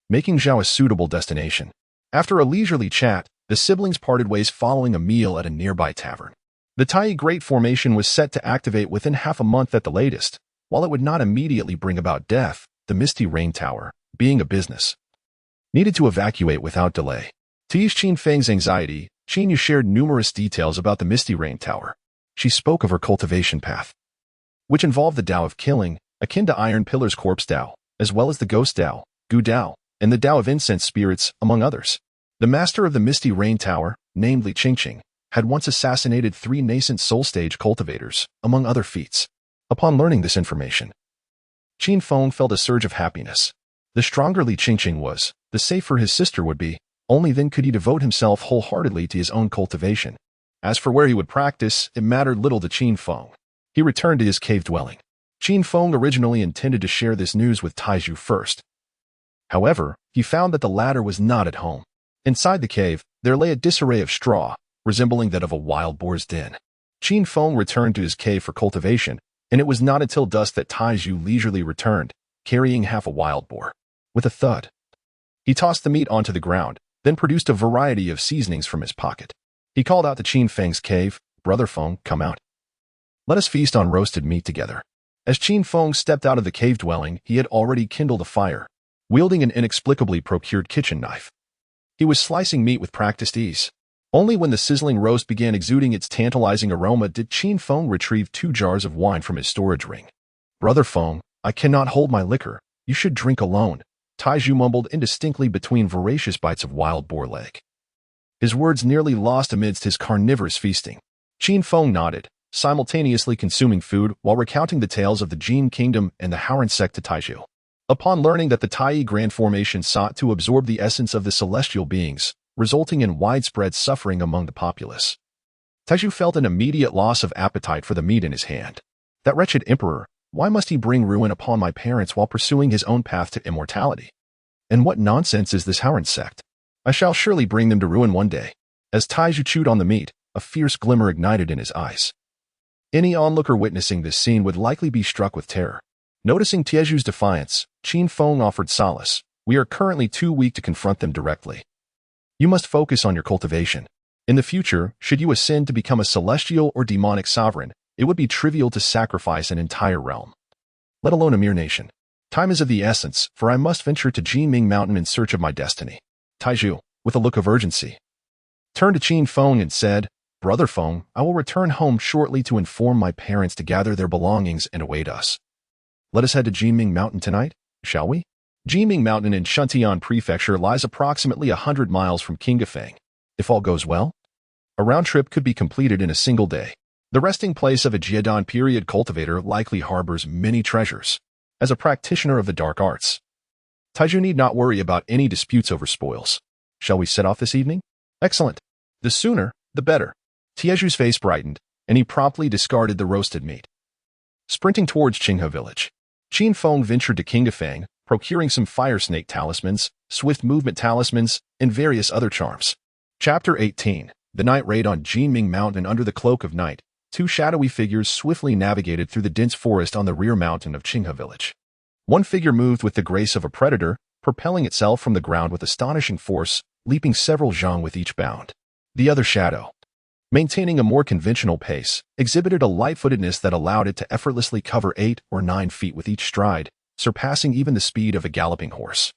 making Zhao a suitable destination. After a leisurely chat, the siblings parted ways following a meal at a nearby tavern. The Tai Great Formation was set to activate within half a month at the latest. While it would not immediately bring about death, the Misty Rain Tower, being a business, needed to evacuate without delay. To ease Qin Feng's anxiety, Qin shared numerous details about the Misty Rain Tower. She spoke of her cultivation path, which involved the Tao of killing, akin to Iron Pillar's corpse Tao, as well as the Ghost Tao, Gu Tao, and the Tao of incense spirits, among others. The master of the Misty Rain Tower, named Li Qingqing, had once assassinated 3 nascent soul stage cultivators, among other feats. Upon learning this information, Qin Feng felt a surge of happiness. The stronger Li Qingqing was, the safer his sister would be. Only then could he devote himself wholeheartedly to his own cultivation. As for where he would practice, it mattered little to Qin Feng. He returned to his cave dwelling. Qin Feng originally intended to share this news with Taizhu first. However, he found that the latter was not at home. Inside the cave, there lay a disarray of straw, resembling that of a wild boar's den. Qin Feng returned to his cave for cultivation, and it was not until dusk that Taizhu leisurely returned, carrying half a wild boar. With a thud, he tossed the meat onto the ground, then produced a variety of seasonings from his pocket. He called out to Qin Feng's cave, "Brother Feng, come out. Let us feast on roasted meat together." As Qin Feng stepped out of the cave dwelling, he had already kindled a fire, wielding an inexplicably procured kitchen knife. He was slicing meat with practiced ease. Only when the sizzling roast began exuding its tantalizing aroma did Qin Feng retrieve 2 jars of wine from his storage ring. "Brother Feng, I cannot hold my liquor. You should drink alone," Taizhu mumbled indistinctly between voracious bites of wild boar leg. His words nearly lost amidst his carnivorous feasting. Qin Feng nodded, simultaneously consuming food while recounting the tales of the Jin Kingdom and the Haoran sect to Taizhu. Upon learning that the Tai Grand Formation sought to absorb the essence of the celestial beings, resulting in widespread suffering among the populace, Taizhu felt an immediate loss of appetite for the meat in his hand. That wretched emperor, why must he bring ruin upon my parents while pursuing his own path to immortality? And what nonsense is this Haoran sect? I shall surely bring them to ruin one day. As Taizhu chewed on the meat, a fierce glimmer ignited in his eyes. Any onlooker witnessing this scene would likely be struck with terror. Noticing Taizhu's defiance, Qin Feng offered solace. "We are currently too weak to confront them directly. You must focus on your cultivation. In the future, should you ascend to become a celestial or demonic sovereign, it would be trivial to sacrifice an entire realm, let alone a mere nation. Time is of the essence, for I must venture to Jiming Mountain in search of my destiny." Taizhu, with a look of urgency, turned to Qin Feng and said, "Brother Feng, I will return home shortly to inform my parents to gather their belongings and await us. Let us head to Jiming Mountain tonight, shall we?" Jiming Mountain in Shuntian Prefecture lies approximately 100 miles from Qinghefang. If all goes well, a round trip could be completed in a single day. The resting place of a Jiadan period cultivator likely harbors many treasures. As a practitioner of the dark arts, Taizhu need not worry about any disputes over spoils. "Shall we set off this evening?" "Excellent. The sooner, the better." Taizhu's face brightened, and he promptly discarded the roasted meat. Sprinting towards Qinghe village, Qin Feng ventured to Qinghefang, procuring some fire snake talismans, swift movement talismans, and various other charms. Chapter 18. The night raid on Jiming Mountain. Under the cloak of night, 2 shadowy figures swiftly navigated through the dense forest on the rear mountain of Qinghe village. One figure moved with the grace of a predator, propelling itself from the ground with astonishing force, leaping several zhang with each bound. The other shadow, maintaining a more conventional pace, exhibited a light-footedness that allowed it to effortlessly cover 8 or 9 feet with each stride, surpassing even the speed of a galloping horse.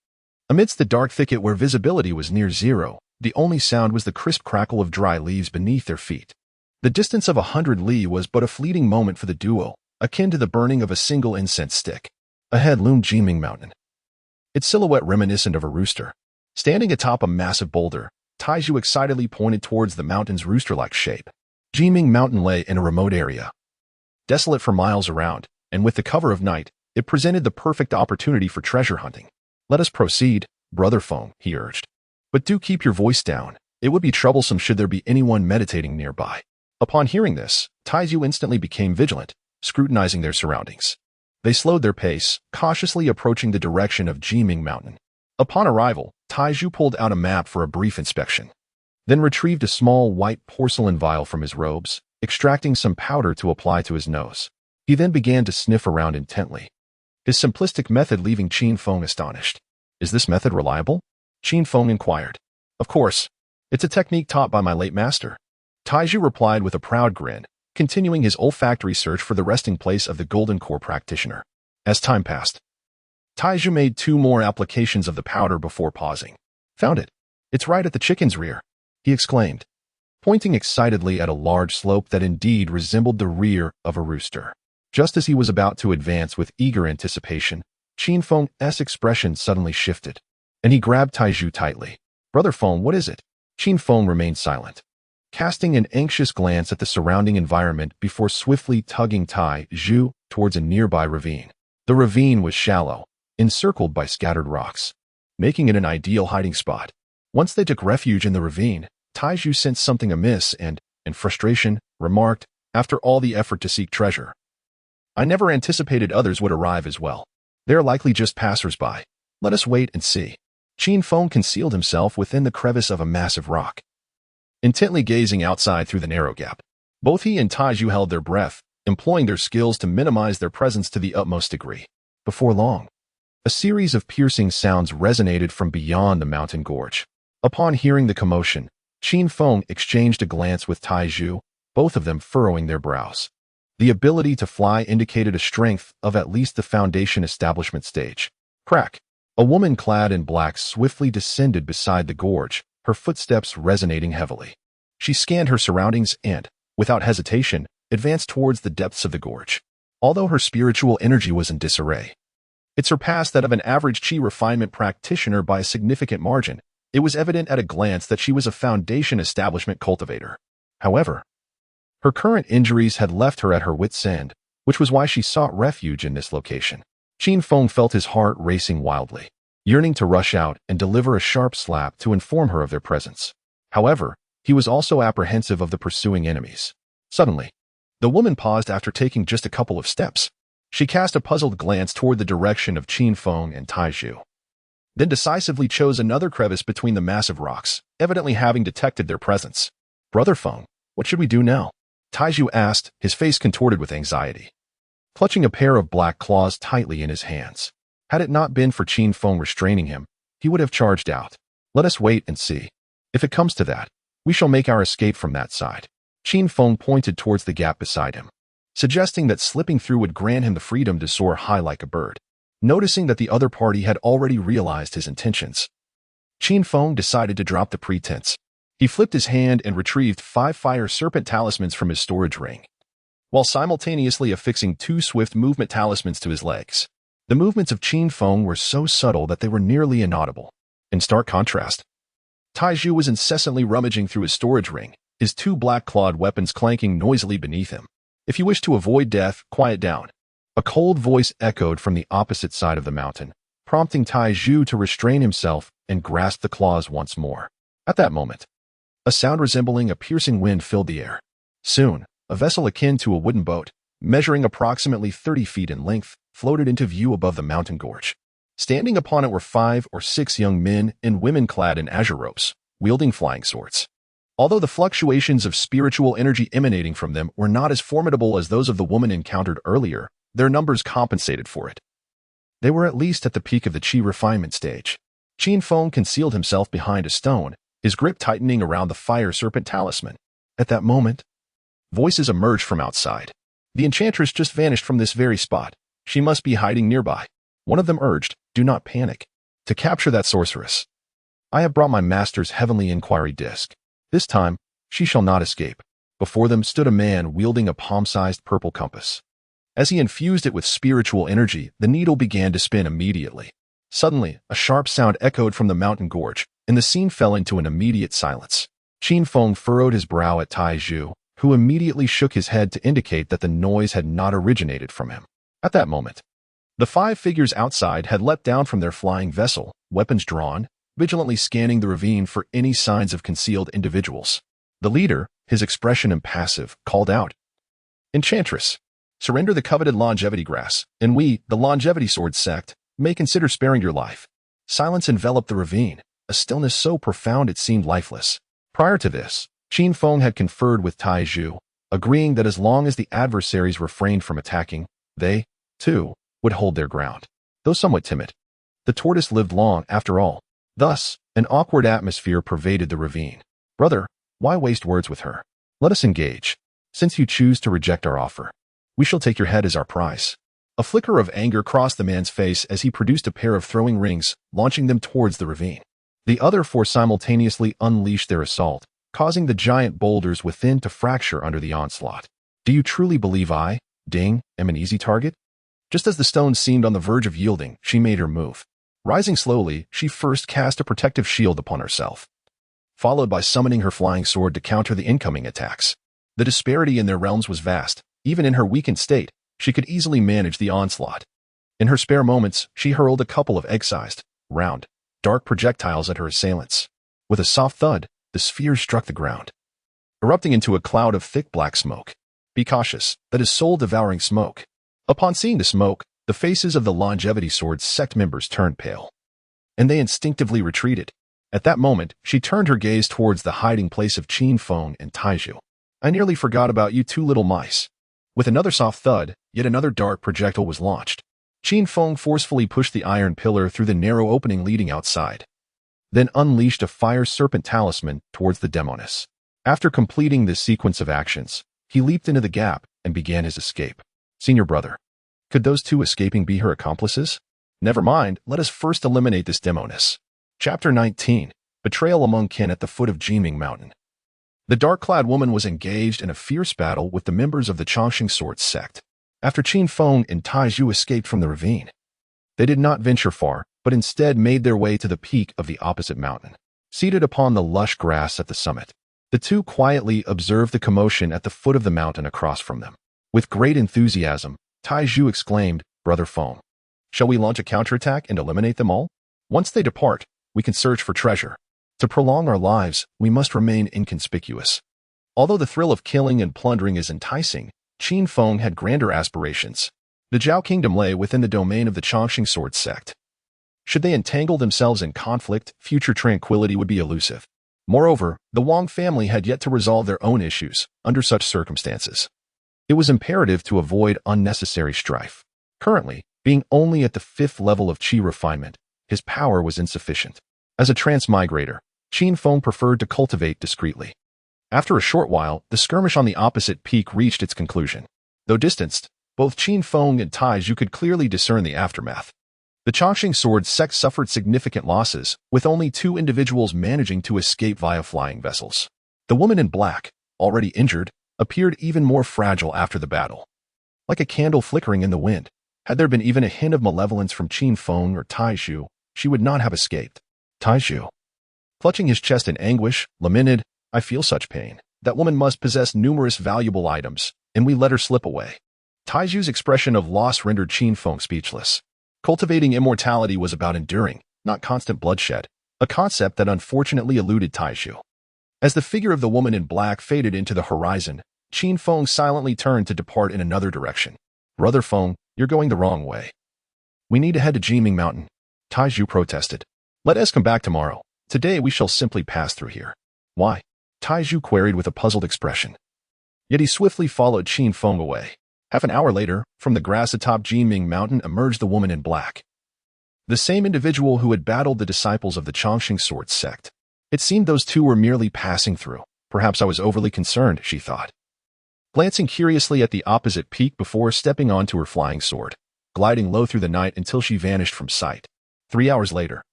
Amidst the dark thicket where visibility was near zero, the only sound was the crisp crackle of dry leaves beneath their feet. The distance of 100 li was but a fleeting moment for the duo, akin to the burning of a single incense stick. Ahead loomed Jiming Mountain, its silhouette reminiscent of a rooster. Standing atop a massive boulder, Taizhu excitedly pointed towards the mountain's rooster-like shape. Jiming Mountain lay in a remote area, desolate for miles around, and with the cover of night, it presented the perfect opportunity for treasure hunting. "Let us proceed, Brother Feng," he urged. "But do keep your voice down. It would be troublesome should there be anyone meditating nearby." Upon hearing this, Taizhu instantly became vigilant, scrutinizing their surroundings. They slowed their pace, cautiously approaching the direction of Jiming Mountain. Upon arrival, Taizhu pulled out a map for a brief inspection, then retrieved a small white porcelain vial from his robes, extracting some powder to apply to his nose. He then began to sniff around intently, his simplistic method leaving Qin Feng astonished. "Is this method reliable?" Qin Feng inquired. "Of course. It's a technique taught by my late master." Taizhu replied with a proud grin, continuing his olfactory search for the resting place of the Golden Core practitioner. As time passed, Taizhu made 2 more applications of the powder before pausing. "Found it. It's right at the chicken's rear," he exclaimed, pointing excitedly at a large slope that indeed resembled the rear of a rooster. Just as he was about to advance with eager anticipation, Qin Feng's expression suddenly shifted, and he grabbed Taizhu tightly. "Brother Feng, what is it?" Qin Feng remained silent, casting an anxious glance at the surrounding environment before swiftly tugging Taizhu towards a nearby ravine. The ravine was shallow, encircled by scattered rocks, making it an ideal hiding spot. Once they took refuge in the ravine, Taiju sensed something amiss and, in frustration, remarked, after all the effort to seek treasure, "I never anticipated others would arrive as well. They are likely just passers-by. Let us wait and see." Qin Feng concealed himself within the crevice of a massive rock, intently gazing outside through the narrow gap. Both he and Taiju held their breath, employing their skills to minimize their presence to the utmost degree. Before long, a series of piercing sounds resonated from beyond the mountain gorge. Upon hearing the commotion, Qin Feng exchanged a glance with Taiju, both of them furrowing their brows. The ability to fly indicated a strength of at least the foundation establishment stage. Crack! A woman clad in black swiftly descended beside the gorge, her footsteps resonating heavily. She scanned her surroundings and, without hesitation, advanced towards the depths of the gorge. Although her spiritual energy was in disarray, it surpassed that of an average Qi refinement practitioner by a significant margin. It was evident at a glance that she was a foundation establishment cultivator. However, her current injuries had left her at her wit's end, which was why she sought refuge in this location. Qin Feng felt his heart racing wildly, yearning to rush out and deliver a sharp slap to inform her of their presence. However, he was also apprehensive of the pursuing enemies. Suddenly, the woman paused after taking just a couple of steps. She cast a puzzled glance toward the direction of Qin Feng and Taiju, then decisively chose another crevice between the massive rocks, evidently having detected their presence. "Brother Feng, what should we do now?" Taiju asked, his face contorted with anxiety, clutching a pair of black claws tightly in his hands. Had it not been for Qin Feng restraining him, he would have charged out. "Let us wait and see. If it comes to that, we shall make our escape from that side." Qin Feng pointed towards the gap beside him, suggesting that slipping through would grant him the freedom to soar high like a bird. Noticing that the other party had already realized his intentions, Qin Feng decided to drop the pretense. He flipped his hand and retrieved 5 fire serpent talismans from his storage ring, while simultaneously affixing 2 swift movement talismans to his legs. The movements of Qin Feng were so subtle that they were nearly inaudible. In stark contrast, Taiju was incessantly rummaging through his storage ring, his 2 black-clawed weapons clanking noisily beneath him. "If you wish to avoid death, quiet down." A cold voice echoed from the opposite side of the mountain, prompting Taiju to restrain himself and grasp the claws once more. At that moment, a sound resembling a piercing wind filled the air. Soon, a vessel akin to a wooden boat, measuring approximately 30 feet in length, floated into view above the mountain gorge. Standing upon it were 5 or 6 young men and women clad in azure robes, wielding flying swords. Although the fluctuations of spiritual energy emanating from them were not as formidable as those of the woman encountered earlier, their numbers compensated for it. They were at least at the peak of the Qi refinement stage. Qin Feng concealed himself behind a stone, his grip tightening around the fire serpent talisman. At that moment, voices emerged from outside. "The enchantress just vanished from this very spot. She must be hiding nearby." One of them urged, "Do not panic. To capture that sorceress, I have brought my master's heavenly inquiry disc. This time, she shall not escape." Before them stood a man wielding a palm-sized purple compass. As he infused it with spiritual energy, the needle began to spin immediately. Suddenly, a sharp sound echoed from the mountain gorge, and the scene fell into an immediate silence. Qin Feng furrowed his brow at Taiju, who immediately shook his head to indicate that the noise had not originated from him. At that moment, the 5 figures outside had leapt down from their flying vessel, weapons drawn, vigilantly scanning the ravine for any signs of concealed individuals. The leader, his expression impassive, called out, "Enchantress, surrender the coveted longevity grass, and we, the longevity sword sect, may consider sparing your life." Silence enveloped the ravine, a stillness so profound it seemed lifeless. Prior to this, Qin Feng had conferred with Taiju, agreeing that as long as the adversaries refrained from attacking, they, too, would hold their ground. Though somewhat timid, the tortoise lived long after all. Thus, an awkward atmosphere pervaded the ravine. "Brother, why waste words with her? Let us engage. Since you choose to reject our offer, we shall take your head as our prize." A flicker of anger crossed the man's face as he produced a pair of throwing rings, launching them towards the ravine. The other 4 simultaneously unleashed their assault, causing the giant boulders within to fracture under the onslaught. "Do you truly believe I, Ding, am an easy target?" Just as the stone seemed on the verge of yielding, she made her move. Rising slowly, she first cast a protective shield upon herself, followed by summoning her flying sword to counter the incoming attacks. The disparity in their realms was vast. Even in her weakened state, she could easily manage the onslaught. In her spare moments, she hurled a couple of egg-sized, round, dark projectiles at her assailants. With a soft thud, the spheres struck the ground, erupting into a cloud of thick black smoke. Be cautious, that is soul-devouring smoke. Upon seeing the smoke, the faces of the Longevity Sword's sect members turned pale, and they instinctively retreated. At that moment, she turned her gaze towards the hiding place of Qin Feng and Taiju. I nearly forgot about you two little mice. With another soft thud, yet another dark projectile was launched. Qin Feng forcefully pushed the iron pillar through the narrow opening leading outside, then unleashed a fire serpent talisman towards the demoness. After completing this sequence of actions, he leaped into the gap and began his escape. Senior brother, could those two escaping be her accomplices? Never mind, let us first eliminate this demoness. Chapter 19. Betrayal among kin at the foot of Jinming Mountain. The dark-clad woman was engaged in a fierce battle with the members of the Chongqing Sword sect. After Qin Feng and Taiju escaped from the ravine, they did not venture far, but instead made their way to the peak of the opposite mountain. Seated upon the lush grass at the summit, the two quietly observed the commotion at the foot of the mountain across from them. With great enthusiasm, Taiju exclaimed, "Brother Feng, shall we launch a counterattack and eliminate them all? Once they depart, we can search for treasure. To prolong our lives, we must remain inconspicuous." Although the thrill of killing and plundering is enticing, Qin Feng had grander aspirations. The Zhao Kingdom lay within the domain of the Chongqing Sword sect. Should they entangle themselves in conflict, future tranquility would be elusive. Moreover, the Wang family had yet to resolve their own issues under such circumstances. It was imperative to avoid unnecessary strife. Currently, being only at the 5th level of Qi refinement, his power was insufficient. As a transmigrator, Qin Feng preferred to cultivate discreetly. After a short while, the skirmish on the opposite peak reached its conclusion. Though distanced, both Qin Feng and Taiju could clearly discern the aftermath. The Chongqing Sword sect suffered significant losses, with only 2 individuals managing to escape via flying vessels. The woman in black, already injured, appeared even more fragile after the battle. Like a candle flickering in the wind, had there been even a hint of malevolence from Qin Feng or Taiju, she would not have escaped. Taiju, clutching his chest in anguish, lamented, "I feel such pain. That woman must possess numerous valuable items, and we let her slip away." Taiju's expression of loss rendered Qin Feng speechless. Cultivating immortality was about enduring, not constant bloodshed, a concept that unfortunately eluded Taiju. As the figure of the woman in black faded into the horizon, Qin Feng silently turned to depart in another direction. "Brother Feng, you're going the wrong way. We need to head to Jinming Mountain," Taiju protested. "Let us come back tomorrow. Today we shall simply pass through here." "Why?" Taiju queried with a puzzled expression. Yet he swiftly followed Qin Feng away. Half an hour later, from the grass atop Jinming Mountain emerged the woman in black. The same individual who had battled the disciples of the Chongqing Sword sect. It seemed those two were merely passing through. Perhaps I was overly concerned, she thought. Glancing curiously at the opposite peak before stepping onto her flying sword, gliding low through the night until she vanished from sight. 3 hours later,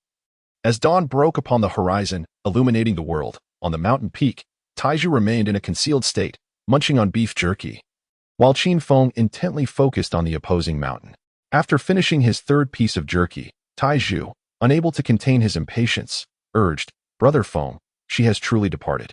as dawn broke upon the horizon, illuminating the world, on the mountain peak, Taiju remained in a concealed state, munching on beef jerky, while Qin Feng intently focused on the opposing mountain. After finishing his 3rd piece of jerky, Taiju, unable to contain his impatience, urged, "Brother Feng, she has truly departed.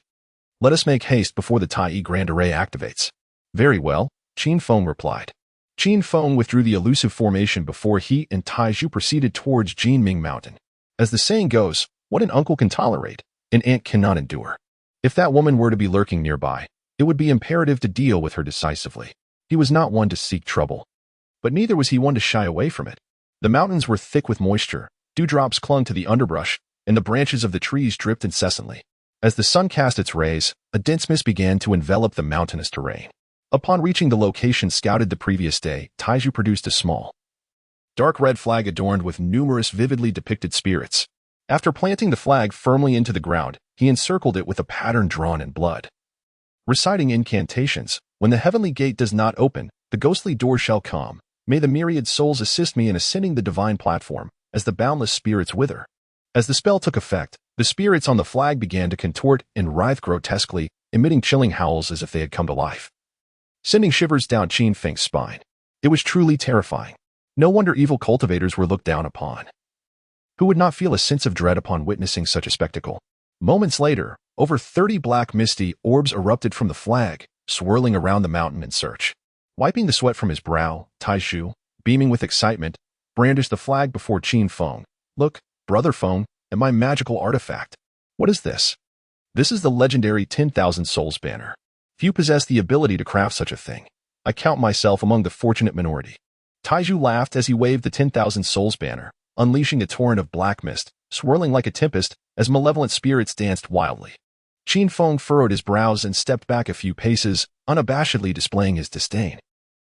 Let us make haste before the Tai Grand Array activates." "Very well," Qin Feng replied. Qin Feng withdrew the elusive formation before he and Taiju proceeded towards Jinming Mountain. As the saying goes, what an uncle can tolerate, an aunt cannot endure. If that woman were to be lurking nearby, it would be imperative to deal with her decisively. He was not one to seek trouble, but neither was he one to shy away from it. The mountains were thick with moisture, dewdrops clung to the underbrush, and the branches of the trees dripped incessantly. As the sun cast its rays, a dense mist began to envelop the mountainous terrain. Upon reaching the location scouted the previous day, Taiju produced a small, dark red flag adorned with numerous vividly depicted spirits. After planting the flag firmly into the ground, he encircled it with a pattern drawn in blood. Reciting incantations, "When the heavenly gate does not open, the ghostly door shall come. May the myriad souls assist me in ascending the divine platform, as the boundless spirits wither." As the spell took effect, the spirits on the flag began to contort and writhe grotesquely, emitting chilling howls as if they had come to life, sending shivers down Qin Feng's spine. It was truly terrifying. No wonder evil cultivators were looked down upon. Who would not feel a sense of dread upon witnessing such a spectacle? Moments later, over 30 black misty orbs erupted from the flag, swirling around the mountain in search. Wiping the sweat from his brow, Taiju, beaming with excitement, brandished the flag before Qin Feng. "Look, Brother Feng, and my magical artifact. What is this?" "This is the legendary 10,000 Souls banner. Few possess the ability to craft such a thing. I count myself among the fortunate minority." Taiju laughed as he waved the 10,000 Souls banner, unleashing a torrent of black mist, swirling like a tempest as malevolent spirits danced wildly. Qin Feng furrowed his brows and stepped back a few paces, unabashedly displaying his disdain.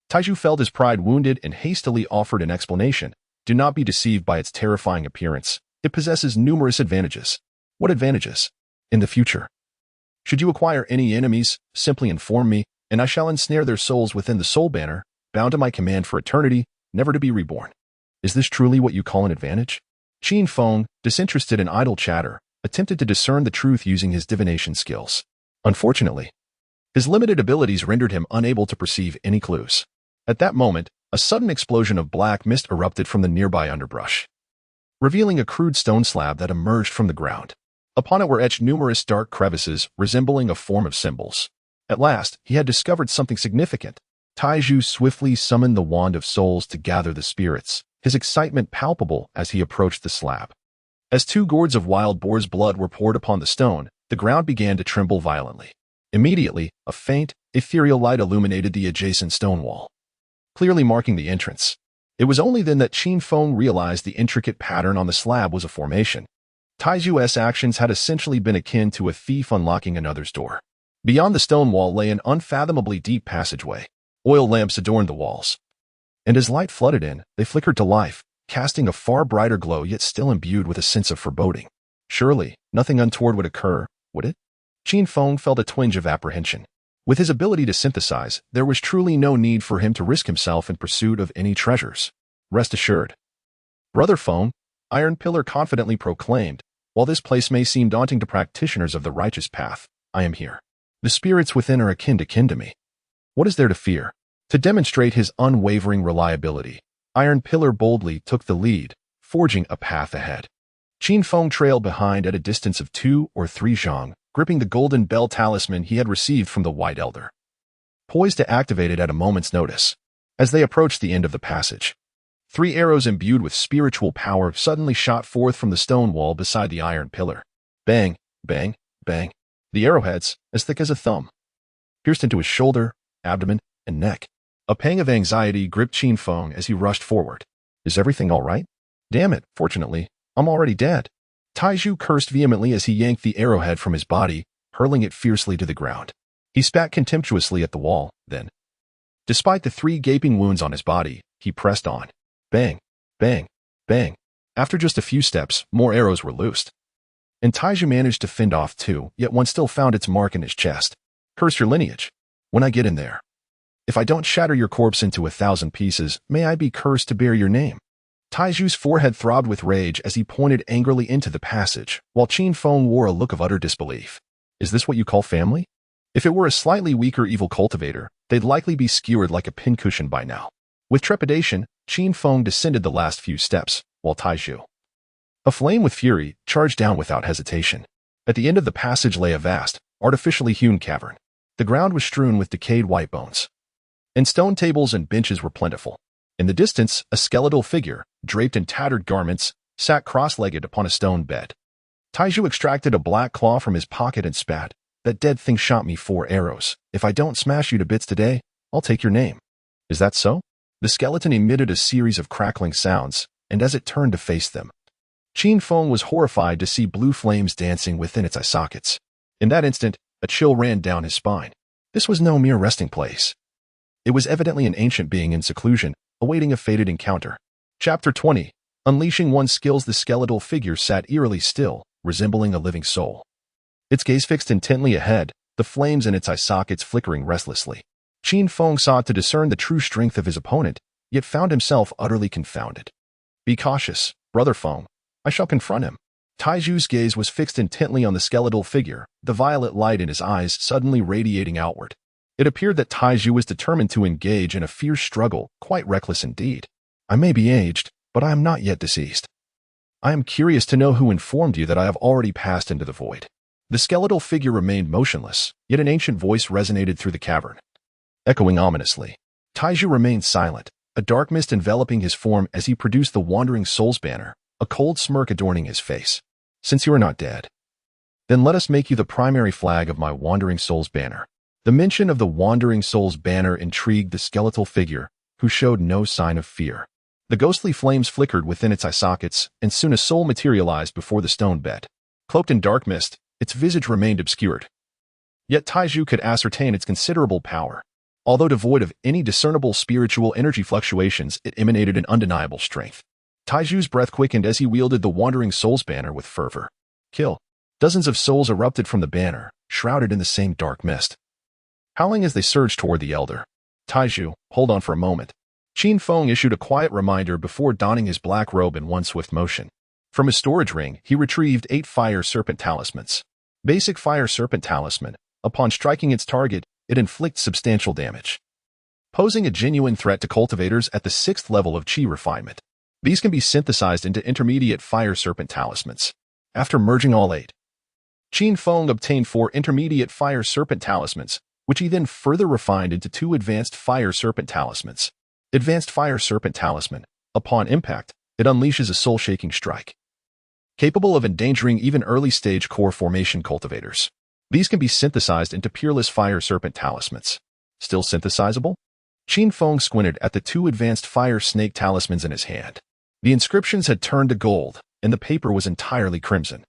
Taiju felt his pride wounded and hastily offered an explanation. "Do not be deceived by its terrifying appearance. It possesses numerous advantages." "What advantages?" "In the future, should you acquire any enemies, simply inform me, and I shall ensnare their souls within the soul banner, bound to my command for eternity, never to be reborn." "Is this truly what you call an advantage?" Qin Feng, disinterested in idle chatter, attempted to discern the truth using his divination skills. Unfortunately, his limited abilities rendered him unable to perceive any clues. At that moment, a sudden explosion of black mist erupted from the nearby underbrush, revealing a crude stone slab that emerged from the ground. Upon it were etched numerous dark crevices resembling a form of symbols. At last, he had discovered something significant. Taiju swiftly summoned the Wand of Souls to gather the spirits, his excitement palpable as he approached the slab. As 2 gourds of wild boar's blood were poured upon the stone, the ground began to tremble violently. Immediately, a faint, ethereal light illuminated the adjacent stone wall, clearly marking the entrance. It was only then that Qin Feng realized the intricate pattern on the slab was a formation. Taiju's actions had essentially been akin to a thief unlocking another's door. Beyond the stone wall lay an unfathomably deep passageway. Oil lamps adorned the walls, and as light flooded in, they flickered to life, casting a far brighter glow yet still imbued with a sense of foreboding. Surely, nothing untoward would occur, would it? Qin Feng felt a twinge of apprehension. With his ability to synthesize, there was truly no need for him to risk himself in pursuit of any treasures. "Rest assured, Brother Feng," Iron Pillar confidently proclaimed, "while this place may seem daunting to practitioners of the righteous path, I am here. The spirits within are akin to me. What is there to fear?" To demonstrate his unwavering reliability, Iron Pillar boldly took the lead, forging a path ahead. Qin Feng trailed behind at a distance of 2 or 3 zhang, gripping the golden bell talisman he had received from the White Elder, poised to activate it at a moment's notice. As they approached the end of the passage, 3 arrows imbued with spiritual power suddenly shot forth from the stone wall beside the Iron Pillar. Bang, bang, bang. The arrowheads, as thick as a thumb, pierced into his shoulder, abdomen, and neck. A pang of anxiety gripped Qin Feng as he rushed forward. "Is everything all right?" "Damn it, fortunately, I'm already dead." Taiju cursed vehemently as he yanked the arrowhead from his body, hurling it fiercely to the ground. He spat contemptuously at the wall, then, despite the 3 gaping wounds on his body, he pressed on. Bang, bang, bang. After just a few steps, more arrows were loosed, and Taiju managed to fend off 2, yet one still found its mark in his chest. "Curse your lineage. When I get in there, if I don't shatter your corpse into 1,000 pieces, may I be cursed to bear your name." Taiju's forehead throbbed with rage as he pointed angrily into the passage, while Qin Feng wore a look of utter disbelief. "Is this what you call family?" If it were a slightly weaker evil cultivator, they'd likely be skewered like a pincushion by now. With trepidation, Qin Feng descended the last few steps, while Taiju, aflame with fury, charged down without hesitation. At the end of the passage lay a vast, artificially hewn cavern. The ground was strewn with decayed white bones, and stone tables and benches were plentiful. In the distance, a skeletal figure, draped in tattered garments, sat cross-legged upon a stone bed. Taiju extracted a black claw from his pocket and spat. "That dead thing shot me 4 arrows. If I don't smash you to bits today, I'll take your name." "Is that so?" The skeleton emitted a series of crackling sounds, and as it turned to face them, Qin Feng was horrified to see blue flames dancing within its eye sockets. In that instant, a chill ran down his spine. This was no mere resting place. It was evidently an ancient being in seclusion, awaiting a fated encounter. Chapter 20. Unleashing one's skills. The skeletal figure sat eerily still, resembling a living soul. Its gaze fixed intently ahead, the flames in its eye sockets flickering restlessly. Qin Feng sought to discern the true strength of his opponent, yet found himself utterly confounded. "Be cautious, Brother Feng. I shall confront him." Taiju's gaze was fixed intently on the skeletal figure, the violet light in his eyes suddenly radiating outward. It appeared that Taiju was determined to engage in a fierce struggle, quite reckless indeed. "I may be aged, but I am not yet deceased. I am curious to know who informed you that I have already passed into the void." The skeletal figure remained motionless, yet an ancient voice resonated through the cavern, echoing ominously. Taiju remained silent, a dark mist enveloping his form as he produced the Wandering Soul's banner, a cold smirk adorning his face. Since you are not dead, then let us make you the primary flag of my Wandering Soul's banner. The mention of the Wandering Soul's banner intrigued the skeletal figure, who showed no sign of fear. The ghostly flames flickered within its eye sockets, and soon a soul materialized before the stone bed. Cloaked in dark mist, its visage remained obscured. Yet Taiju could ascertain its considerable power. Although devoid of any discernible spiritual energy fluctuations, it emanated an undeniable strength. Taiju's breath quickened as he wielded the Wandering Soul's banner with fervor. Kill. Dozens of souls erupted from the banner, shrouded in the same dark mist. Howling as they surged toward the elder. Taiju, hold on for a moment. Qin Feng issued a quiet reminder before donning his black robe in one swift motion. From his storage ring, he retrieved 8 Fire Serpent Talismans. Basic Fire Serpent Talisman. Upon striking its target, it inflicts substantial damage, posing a genuine threat to cultivators at the 6th level of Qi refinement. These can be synthesized into intermediate Fire Serpent Talismans. After merging all 8, Qin Feng obtained 4 intermediate Fire Serpent Talismans, which he then further refined into 2 advanced Fire Serpent Talismans. Advanced Fire Serpent Talisman. Upon impact, it unleashes a soul-shaking strike, capable of endangering even early-stage core formation cultivators. These can be synthesized into Peerless Fire Serpent Talismans. Still synthesizable? Qin Feng squinted at the 2 advanced Fire Snake Talismans in his hand. The inscriptions had turned to gold, and the paper was entirely crimson,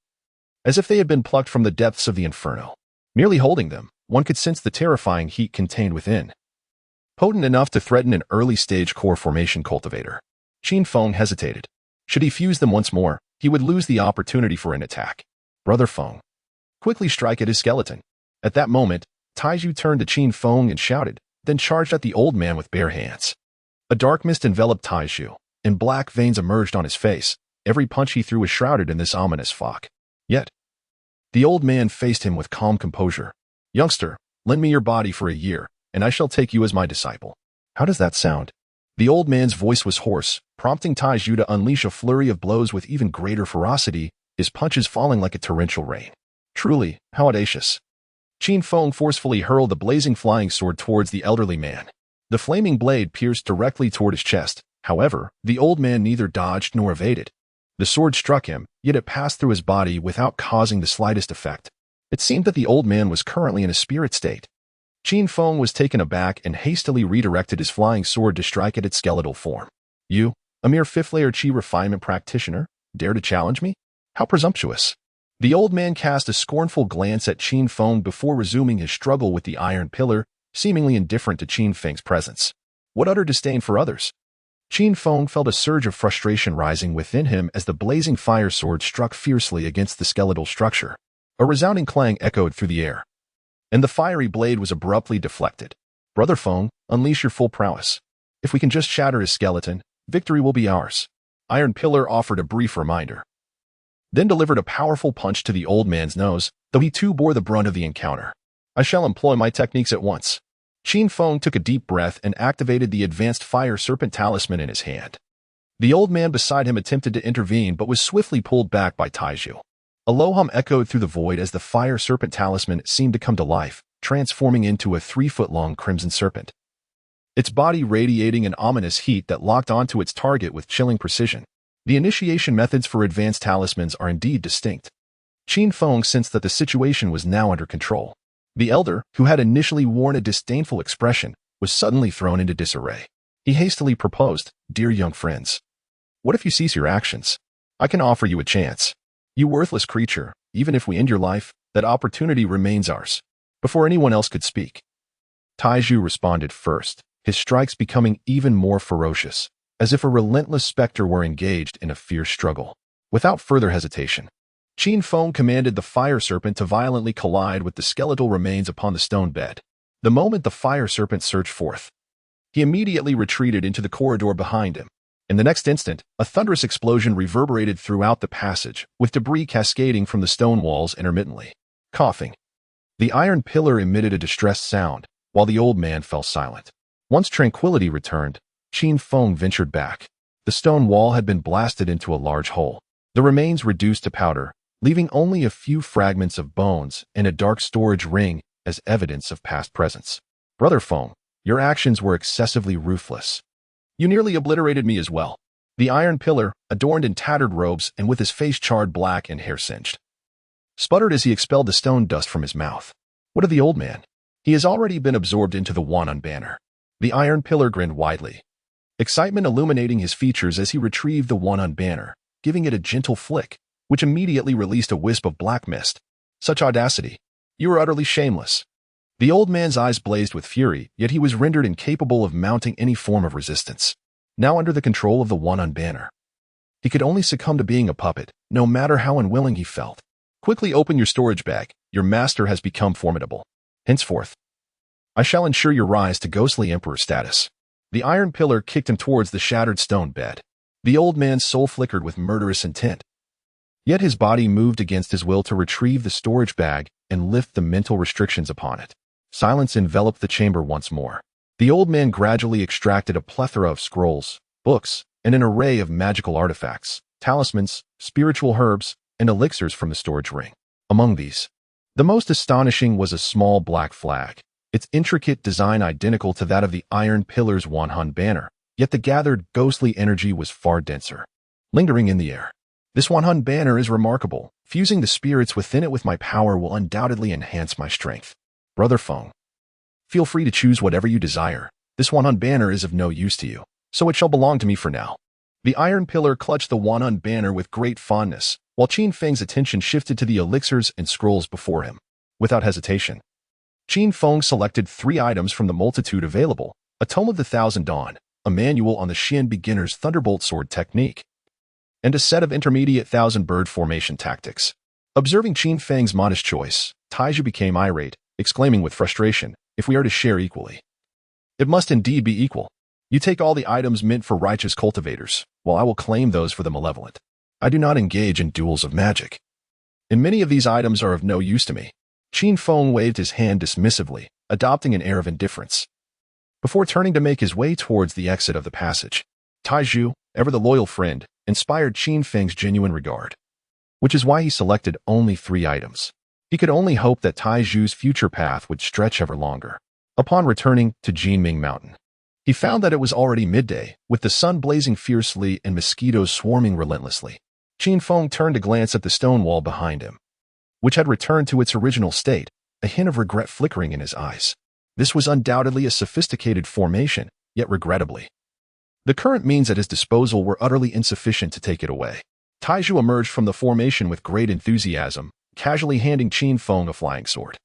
as if they had been plucked from the depths of the inferno. Merely holding them, one could sense the terrifying heat contained within, potent enough to threaten an early-stage core formation cultivator. Qin Feng hesitated. Should he fuse them once more, he would lose the opportunity for an attack. Brother Feng, quickly strike at his skeleton. At that moment, Taiju turned to Qin Feng and shouted, then charged at the old man with bare hands. A dark mist enveloped Taiju, and black veins emerged on his face. Every punch he threw was shrouded in this ominous fog. Yet, the old man faced him with calm composure. Youngster, lend me your body for a year, and I shall take you as my disciple. How does that sound? The old man's voice was hoarse, prompting Taiju to unleash a flurry of blows with even greater ferocity, his punches falling like a torrential rain. Truly, how audacious. Qin Feng forcefully hurled the blazing flying sword towards the elderly man. The flaming blade pierced directly toward his chest. However, the old man neither dodged nor evaded. The sword struck him, yet it passed through his body without causing the slightest effect. It seemed that the old man was currently in a spirit state. Qin Feng was taken aback and hastily redirected his flying sword to strike at its skeletal form. You, a mere 5th-layer Qi refinement practitioner, dare to challenge me? How presumptuous. The old man cast a scornful glance at Qin Feng before resuming his struggle with the iron pillar, seemingly indifferent to Qin Feng's presence. What utter disdain for others! Qin Feng felt a surge of frustration rising within him as the blazing fire sword struck fiercely against the skeletal structure. A resounding clang echoed through the air, and the fiery blade was abruptly deflected. Brother Feng, unleash your full prowess. If we can just shatter his skeleton, victory will be ours. Iron Pillar offered a brief reminder, then delivered a powerful punch to the old man's nose, though he too bore the brunt of the encounter. I shall employ my techniques at once. Qin Feng took a deep breath and activated the advanced Fire Serpent Talisman in his hand. The old man beside him attempted to intervene but was swiftly pulled back by Taiju. A low hum echoed through the void as the Fire Serpent Talisman seemed to come to life, transforming into a 3-foot-long crimson serpent, its body radiating an ominous heat that locked onto its target with chilling precision. The initiation methods for advanced talismans are indeed distinct. Qin Feng sensed that the situation was now under control. The elder, who had initially worn a disdainful expression, was suddenly thrown into disarray. He hastily proposed, "Dear young friends, what if you cease your actions? I can offer you a chance. You worthless creature, even if we end your life, that opportunity remains ours." Before anyone else could speak, Taiju responded first, his strikes becoming even more ferocious, as if a relentless specter were engaged in a fierce struggle. Without further hesitation, Qin Feng commanded the fire serpent to violently collide with the skeletal remains upon the stone bed. The moment the fire serpent surged forth, he immediately retreated into the corridor behind him. In the next instant, a thunderous explosion reverberated throughout the passage, with debris cascading from the stone walls intermittently. Coughing, the iron pillar emitted a distressed sound, while the old man fell silent. Once tranquility returned, Qin Feng ventured back. The stone wall had been blasted into a large hole, the remains reduced to powder, leaving only a few fragments of bones and a dark storage ring as evidence of past presence. Brother Feng, your actions were excessively ruthless. You nearly obliterated me as well. The iron pillar, adorned in tattered robes and with his face charred black and hair singed, sputtered as he expelled the stone dust from his mouth. What of the old man? He has already been absorbed into the Wanhun banner. The iron pillar grinned widely, excitement illuminating his features as he retrieved the Wanhun banner, giving it a gentle flick, which immediately released a wisp of black mist. Such audacity! You are utterly shameless. The old man's eyes blazed with fury, yet he was rendered incapable of mounting any form of resistance. Now under the control of the Wanhun banner, he could only succumb to being a puppet, no matter how unwilling he felt. Quickly open your storage bag. Your master has become formidable. Henceforth, I shall ensure your rise to ghostly emperor status. The iron pillar kicked him towards the shattered stone bed. The old man's soul flickered with murderous intent. Yet his body moved against his will to retrieve the storage bag and lift the mental restrictions upon it. Silence enveloped the chamber once more. The old man gradually extracted a plethora of scrolls, books, and an array of magical artifacts, talismans, spiritual herbs, and elixirs from the storage ring. Among these, the most astonishing was a small black flag, its intricate design identical to that of the iron pillar's Wanhun banner, yet the gathered ghostly energy was far denser, lingering in the air. This Wanhun banner is remarkable. Fusing the spirits within it with my power will undoubtedly enhance my strength. Brother Feng, feel free to choose whatever you desire. This Wanhun banner is of no use to you, so it shall belong to me for now. The iron pillar clutched the Wanhun banner with great fondness, while Qin Feng's attention shifted to the elixirs and scrolls before him. Without hesitation, Qin Feng selected 3 items from the multitude available: a Tome of the Thousand Dawn, a manual on the Xian beginner's Thunderbolt sword technique, and a set of intermediate Thousand Bird formation tactics. Observing Qin Feng's modest choice, Taizhu became irate, exclaiming with frustration, "If we are to share equally, it must indeed be equal. You take all the items meant for righteous cultivators, while I will claim those for the malevolent. I do not engage in duels of magic, and many of these items are of no use to me." Qin Feng waved his hand dismissively, adopting an air of indifference, before turning to make his way towards the exit of the passage. Taizhu, ever the loyal friend, inspired Qin Feng's genuine regard, which is why he selected only 3 items. He could only hope that Taizhu's future path would stretch ever longer. Upon returning to Jinming Mountain, he found that it was already midday, with the sun blazing fiercely and mosquitoes swarming relentlessly. Qin Feng turned to glance at the stone wall behind him, which had returned to its original state, a hint of regret flickering in his eyes. This was undoubtedly a sophisticated formation, yet regrettably, the current means at his disposal were utterly insufficient to take it away. Taizhu emerged from the formation with great enthusiasm, casually handing Qin Feng a flying sword.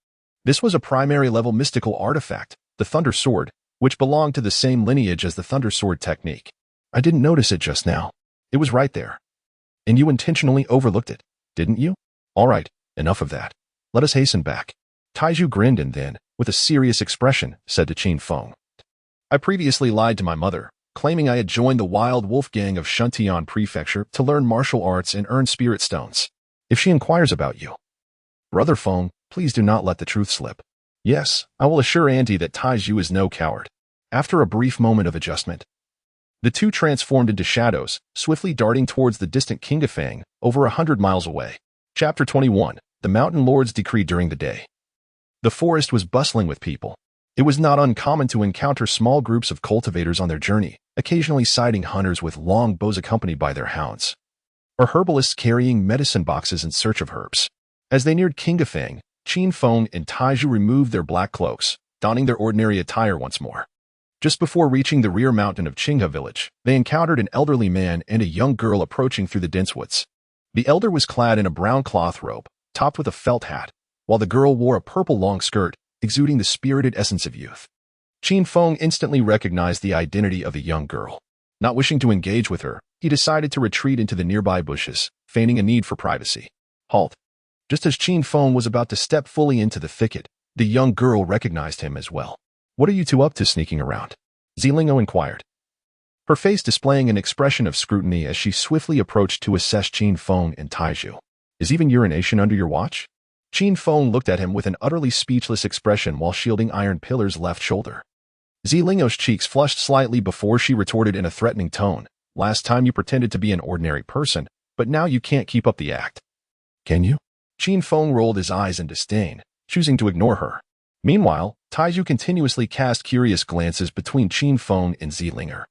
This was a primary-level mystical artifact, the Thunder Sword, which belonged to the same lineage as the Thunder Sword technique. I didn't notice it just now. It was right there. And you intentionally overlooked it, didn't you? All right, enough of that. Let us hasten back. Taizhu grinned and then, with a serious expression, said to Qin Feng, I previously lied to my mother, claiming I had joined the Wild Wolf Gang of Shuntian Prefecture to learn martial arts and earn spirit stones. If she inquires about you, Brother Feng, please do not let the truth slip. Yes, I will assure Auntie that Taizhu is no coward. After a brief moment of adjustment, the two transformed into shadows, swiftly darting towards the distant Qinghefang, over 100 miles away. Chapter 21. The Mountain Lord's Decree during the day. The forest was bustling with people. It was not uncommon to encounter small groups of cultivators on their journey, occasionally sighting hunters with long bows accompanied by their hounds, or herbalists carrying medicine boxes in search of herbs. As they neared Qinghefang, Qin Feng and Taizhu removed their black cloaks, donning their ordinary attire once more. Just before reaching the rear mountain of Qinghe village, they encountered an elderly man and a young girl approaching through the dense woods. The elder was clad in a brown cloth robe, topped with a felt hat, while the girl wore a purple long skirt, exuding the spirited essence of youth. Qin Feng instantly recognized the identity of the young girl. Not wishing to engage with her, he decided to retreat into the nearby bushes, feigning a need for privacy. Halt. Just as Qin Feng was about to step fully into the thicket, the young girl recognized him as well. What are you two up to sneaking around? Ziling'o inquired, her face displaying an expression of scrutiny as she swiftly approached to assess Qin Feng and Taizhu. Is even urination under your watch? Qin Feng looked at him with an utterly speechless expression while shielding Iron Pillar's left shoulder. Ziling'o's cheeks flushed slightly before she retorted in a threatening tone. Last time you pretended to be an ordinary person, but now you can't keep up the act. Can you? Qin Feng rolled his eyes in disdain, choosing to ignore her. Meanwhile, Taizhu continuously cast curious glances between Qin Feng and Ziling'o.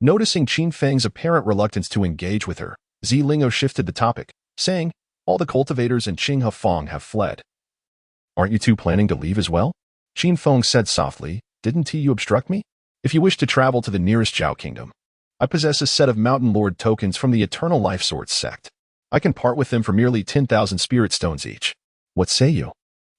Noticing Qin Feng's apparent reluctance to engage with her, Ziling'o shifted the topic, saying, "All the cultivators in Qinghefang have fled. Aren't you two planning to leave as well?" Qin Feng said softly, "Didn't you obstruct me? If you wish to travel to the nearest Zhao kingdom, I possess a set of Mountain Lord tokens from the Eternal Life Sword sect. I can part with them for merely 10,000 spirit stones each. What say you?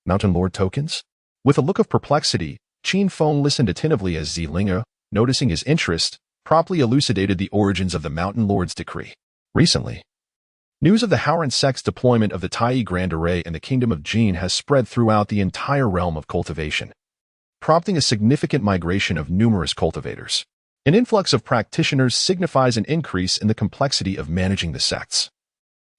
Mountain Lord tokens?" With a look of perplexity, Qin Feng listened attentively as Ziling'o, noticing his interest, promptly elucidated the origins of the Mountain Lord's decree. Recently, news of the Haoran sect's deployment of the Tai Grand Array in the Kingdom of Jin has spread throughout the entire realm of cultivation, prompting a significant migration of numerous cultivators. An influx of practitioners signifies an increase in the complexity of managing the sects,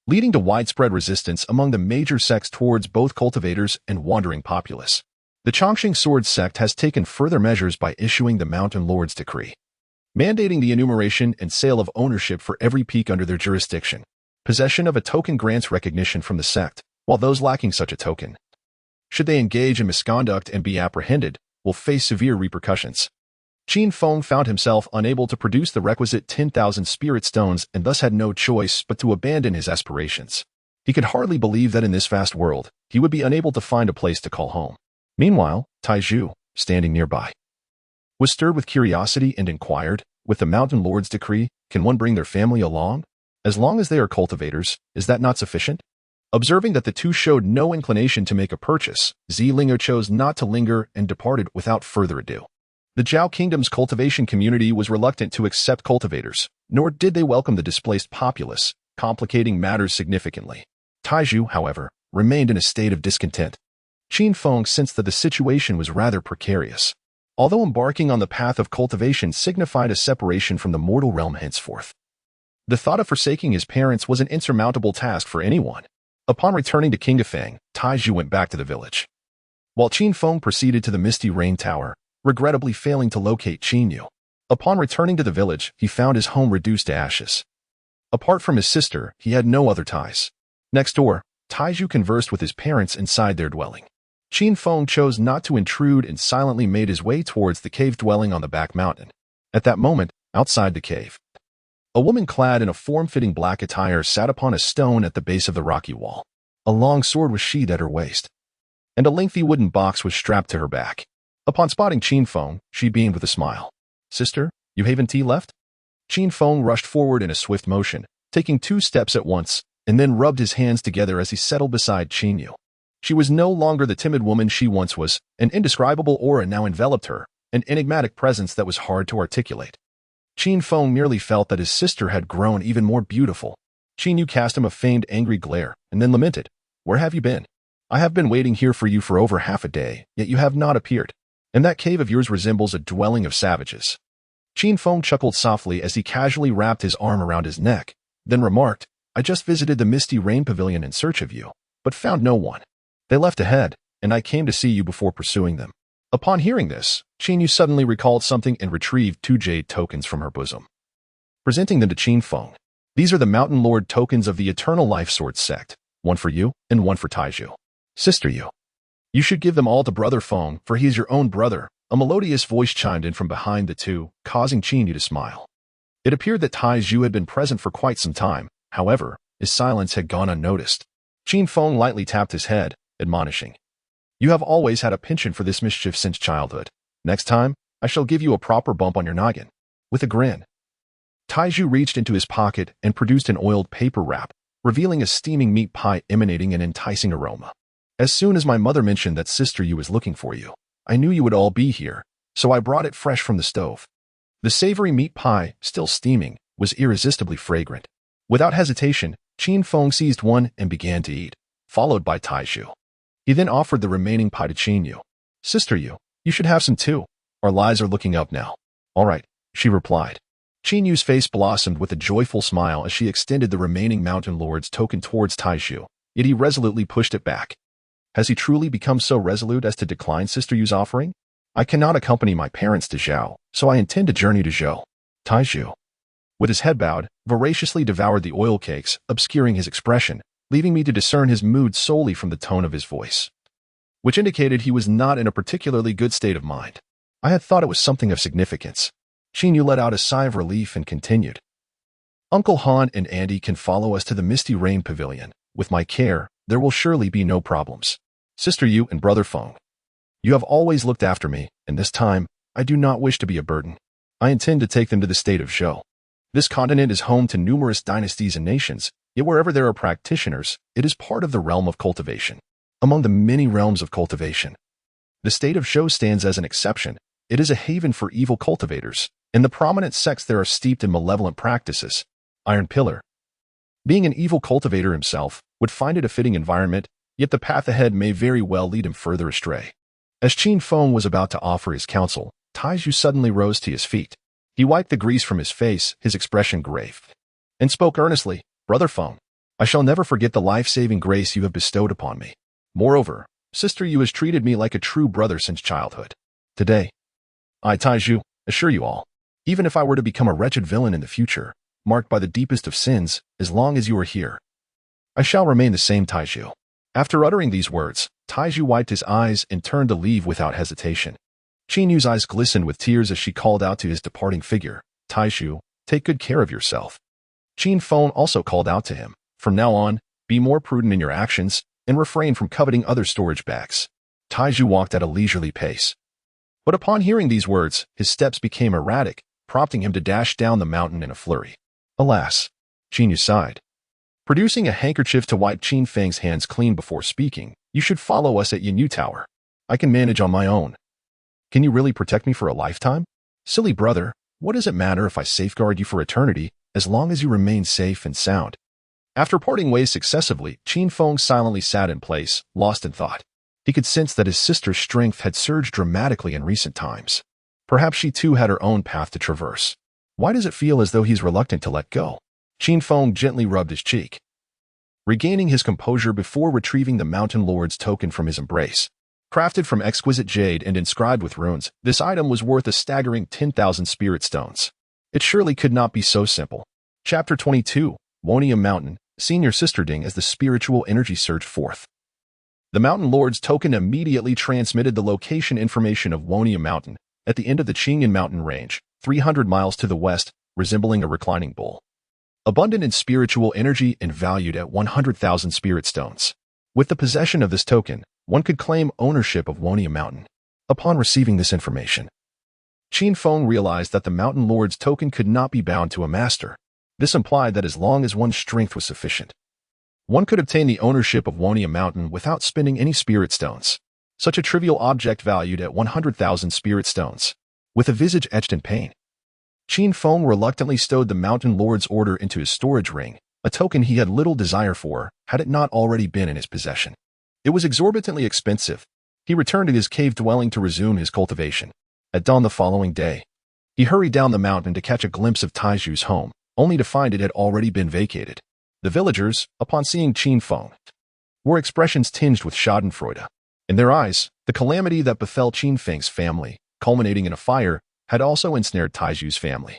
leading to widespread resistance among the major sects towards both cultivators and wandering populace. The Chongqing Sword sect has taken further measures by issuing the Mountain Lord's decree, mandating the enumeration and sale of ownership for every peak under their jurisdiction. Possession of a token grants recognition from the sect, while those lacking such a token, should they engage in misconduct and be apprehended, will face severe repercussions. Qin Feng found himself unable to produce the requisite 10,000 spirit stones and thus had no choice but to abandon his aspirations. He could hardly believe that in this vast world, he would be unable to find a place to call home. Meanwhile, Taizhu, standing nearby, was stirred with curiosity and inquired, "With the Mountain Lord's decree, can one bring their family along? As long as they are cultivators, is that not sufficient?" Observing that the two showed no inclination to make a purchase, Ziling'o chose not to linger and departed without further ado. The Zhao Kingdom's cultivation community was reluctant to accept cultivators, nor did they welcome the displaced populace, complicating matters significantly. Taizhu, however, remained in a state of discontent. Qin Feng sensed that the situation was rather precarious. Although embarking on the path of cultivation signified a separation from the mortal realm henceforth, the thought of forsaking his parents was an insurmountable task for anyone. Upon returning to Qinghefang, Taizhu went back to the village, while Qin Feng proceeded to the Misty Rain Tower, regrettably failing to locate Qin Yu. Upon returning to the village, he found his home reduced to ashes. Apart from his sister, he had no other ties. Next door, Taizhu conversed with his parents inside their dwelling. Qin Feng chose not to intrude and silently made his way towards the cave dwelling on the back mountain. At that moment, outside the cave, a woman clad in a form-fitting black attire sat upon a stone at the base of the rocky wall. A long sword was sheathed at her waist, and a lengthy wooden box was strapped to her back. Upon spotting Qin Feng, she beamed with a smile. "Sister, you haven't tea left?" Qin Feng rushed forward in a swift motion, taking 2 steps at once, and then rubbed his hands together as he settled beside Qin Yu. She was no longer the timid woman she once was. An indescribable aura now enveloped her, an enigmatic presence that was hard to articulate. Qin Feng merely felt that his sister had grown even more beautiful. Qin Yu cast him a feigned angry glare, and then lamented, "Where have you been? I have been waiting here for you for over half a day, yet you have not appeared. And that cave of yours resembles a dwelling of savages." Qin Feng chuckled softly as he casually wrapped his arm around his neck, then remarked, "I just visited the Misty Rain Pavilion in search of you, but found no one. They left ahead, and I came to see you before pursuing them." Upon hearing this, Qin Yu suddenly recalled something and retrieved 2 jade tokens from her bosom, presenting them to Qin Feng. "These are the Mountain Lord tokens of the Eternal Life Sword sect, one for you and one for Taizhu. Sister Yu, you should give them all to Brother Feng, for he is your own brother." A melodious voice chimed in from behind the two, causing Qin Yu to smile. It appeared that Taizhu had been present for quite some time. However, his silence had gone unnoticed. Qin Feng lightly tapped his head, admonishing, "You have always had a penchant for this mischief since childhood. Next time, I shall give you a proper bump on your noggin." With a grin, Taizhu reached into his pocket and produced an oiled paper wrap, revealing a steaming meat pie emanating an enticing aroma. "As soon as my mother mentioned that Sister Yu was looking for you, I knew you would all be here, so I brought it fresh from the stove." The savory meat pie, still steaming, was irresistibly fragrant. Without hesitation, Qin Feng seized one and began to eat, followed by Taizhu. He then offered the remaining pie to Qin Yu. "Sister Yu, you should have some too. Our lives are looking up now." "All right," she replied. Qin Yu's face blossomed with a joyful smile as she extended the remaining Mountain Lord's token towards Taizhu, yet he resolutely pushed it back. Has he truly become so resolute as to decline Sister Yu's offering? "I cannot accompany my parents to Zhao, so I intend to journey to Zhou." Taizhu, with his head bowed, voraciously devoured the oil cakes, obscuring his expression, leaving me to discern his mood solely from the tone of his voice, which indicated he was not in a particularly good state of mind. I had thought it was something of significance. Qin Yu let out a sigh of relief and continued. Uncle Han and Andy can follow us to the Misty Rain Pavilion. With my care, there will surely be no problems. Sister Yu and Brother Feng, you have always looked after me, and this time, I do not wish to be a burden. I intend to take them to the state of Zhou. This continent is home to numerous dynasties and nations, yet wherever there are practitioners, it is part of the realm of cultivation. Among the many realms of cultivation, the state of Zhou stands as an exception. It is a haven for evil cultivators. In the prominent sects there are steeped in malevolent practices. Iron Pillar, being an evil cultivator himself, would find it a fitting environment, yet the path ahead may very well lead him further astray. As Qin Feng was about to offer his counsel, Taizhu suddenly rose to his feet. He wiped the grease from his face, his expression grave, and spoke earnestly, Brother Feng, I shall never forget the life-saving grace you have bestowed upon me. Moreover, Sister Yu has treated me like a true brother since childhood. Today, I, Taizhu, assure you all, even if I were to become a wretched villain in the future, marked by the deepest of sins, as long as you are here, I shall remain the same Taizhu. After uttering these words, Taizhu wiped his eyes and turned to leave without hesitation. Qin Yu's eyes glistened with tears as she called out to his departing figure, Taizhu, take good care of yourself. Qin Feng also called out to him, from now on, be more prudent in your actions and refrain from coveting other storage bags. Taizhu walked at a leisurely pace. But upon hearing these words, his steps became erratic, prompting him to dash down the mountain in a flurry. Alas, Qin Yu sighed. Producing a handkerchief to wipe Qin Feng's hands clean before speaking, you should follow us at Yin Tower. I can manage on my own. Can you really protect me for a lifetime? Silly brother, what does it matter if I safeguard you for eternity, as long as you remain safe and sound? After parting ways successively, Qin Feng silently sat in place, lost in thought. He could sense that his sister's strength had surged dramatically in recent times. Perhaps she too had her own path to traverse. Why does it feel as though he's reluctant to let go? Qin Feng gently rubbed his cheek, regaining his composure before retrieving the Mountain Lord's token from his embrace. Crafted from exquisite jade and inscribed with runes, this item was worth a staggering 10,000 spirit stones. It surely could not be so simple. Chapter 22, Wonium Mountain, Senior Sisterding as the spiritual energy surged forth. The Mountain Lord's token immediately transmitted the location information of Wonium Mountain, at the end of the Qingyan Mountain range, 300 miles to the west, resembling a reclining bull. Abundant in spiritual energy and valued at 100,000 spirit stones. With the possession of this token, one could claim ownership of Wonium Mountain. Upon receiving this information, Qin Feng realized that the Mountain Lord's token could not be bound to a master. This implied that as long as one's strength was sufficient, one could obtain the ownership of Wonium Mountain without spending any spirit stones. Such a trivial object valued at 100,000 spirit stones. With a visage etched in pain, Qin Feng reluctantly stowed the Mountain Lord's order into his storage ring, a token he had little desire for, had it not already been in his possession. It was exorbitantly expensive. He returned to his cave dwelling to resume his cultivation. At dawn the following day, he hurried down the mountain to catch a glimpse of Taizhu's home, only to find it had already been vacated. The villagers, upon seeing Qin Feng, wore expressions tinged with schadenfreude. In their eyes, the calamity that befell Qin Feng's family, culminating in a fire, had also ensnared Taizhu's family,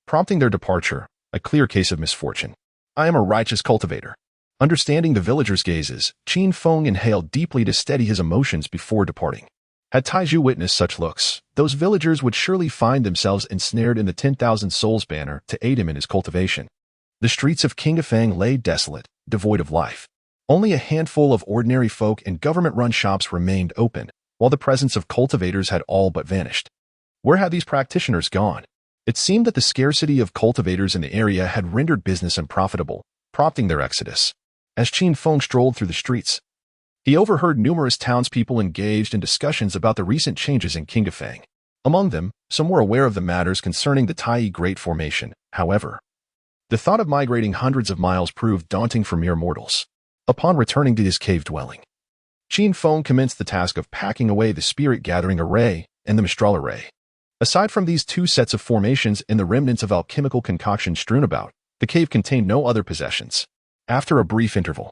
prompting their departure, a clear case of misfortune. I am a righteous cultivator. Understanding the villagers' gazes, Qin Feng inhaled deeply to steady his emotions before departing. Had Taizhu witnessed such looks, those villagers would surely find themselves ensnared in the 10,000 souls banner to aid him in his cultivation. The streets of Qinghefang lay desolate, devoid of life. Only a handful of ordinary folk and government-run shops remained open, while the presence of cultivators had all but vanished. Where had these practitioners gone? It seemed that the scarcity of cultivators in the area had rendered business unprofitable, prompting their exodus. As Qin Feng strolled through the streets, he overheard numerous townspeople engaged in discussions about the recent changes in Qinghefang. Among them, some were aware of the matters concerning the Tai Great Formation. However, the thought of migrating hundreds of miles proved daunting for mere mortals. Upon returning to his cave dwelling, Qin Feng commenced the task of packing away the spirit-gathering array and the Mistral array. Aside from these two sets of formations and the remnants of alchemical concoctions strewn about, the cave contained no other possessions. After a brief interval,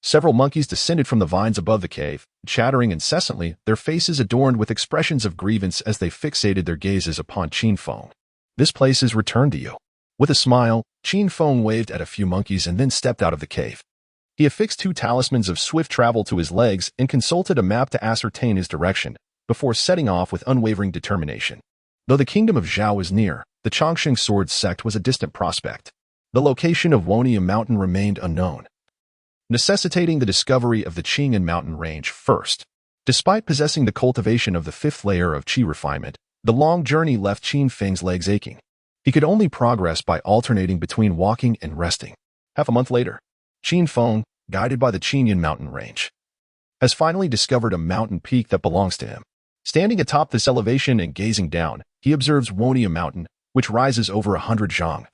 several monkeys descended from the vines above the cave, chattering incessantly, their faces adorned with expressions of grievance as they fixated their gazes upon Qin Feng. This place is returned to you. With a smile, Qin Feng waved at a few monkeys and then stepped out of the cave. He affixed 2 talismans of swift travel to his legs and consulted a map to ascertain his direction, before setting off with unwavering determination. Though the kingdom of Zhao was near, the Chongqing sword sect was a distant prospect. The location of Wonia Mountain remained unknown, necessitating the discovery of the Qingyan mountain range first. Despite possessing the cultivation of the fifth layer of qi refinement, the long journey left Qin Feng's legs aching. He could only progress by alternating between walking and resting. Half a month later, Qin Feng, guided by the Qingyan mountain range, has finally discovered a mountain peak that belongs to him. Standing atop this elevation and gazing down, he observes Wonia Mountain, which rises over 100 zhang.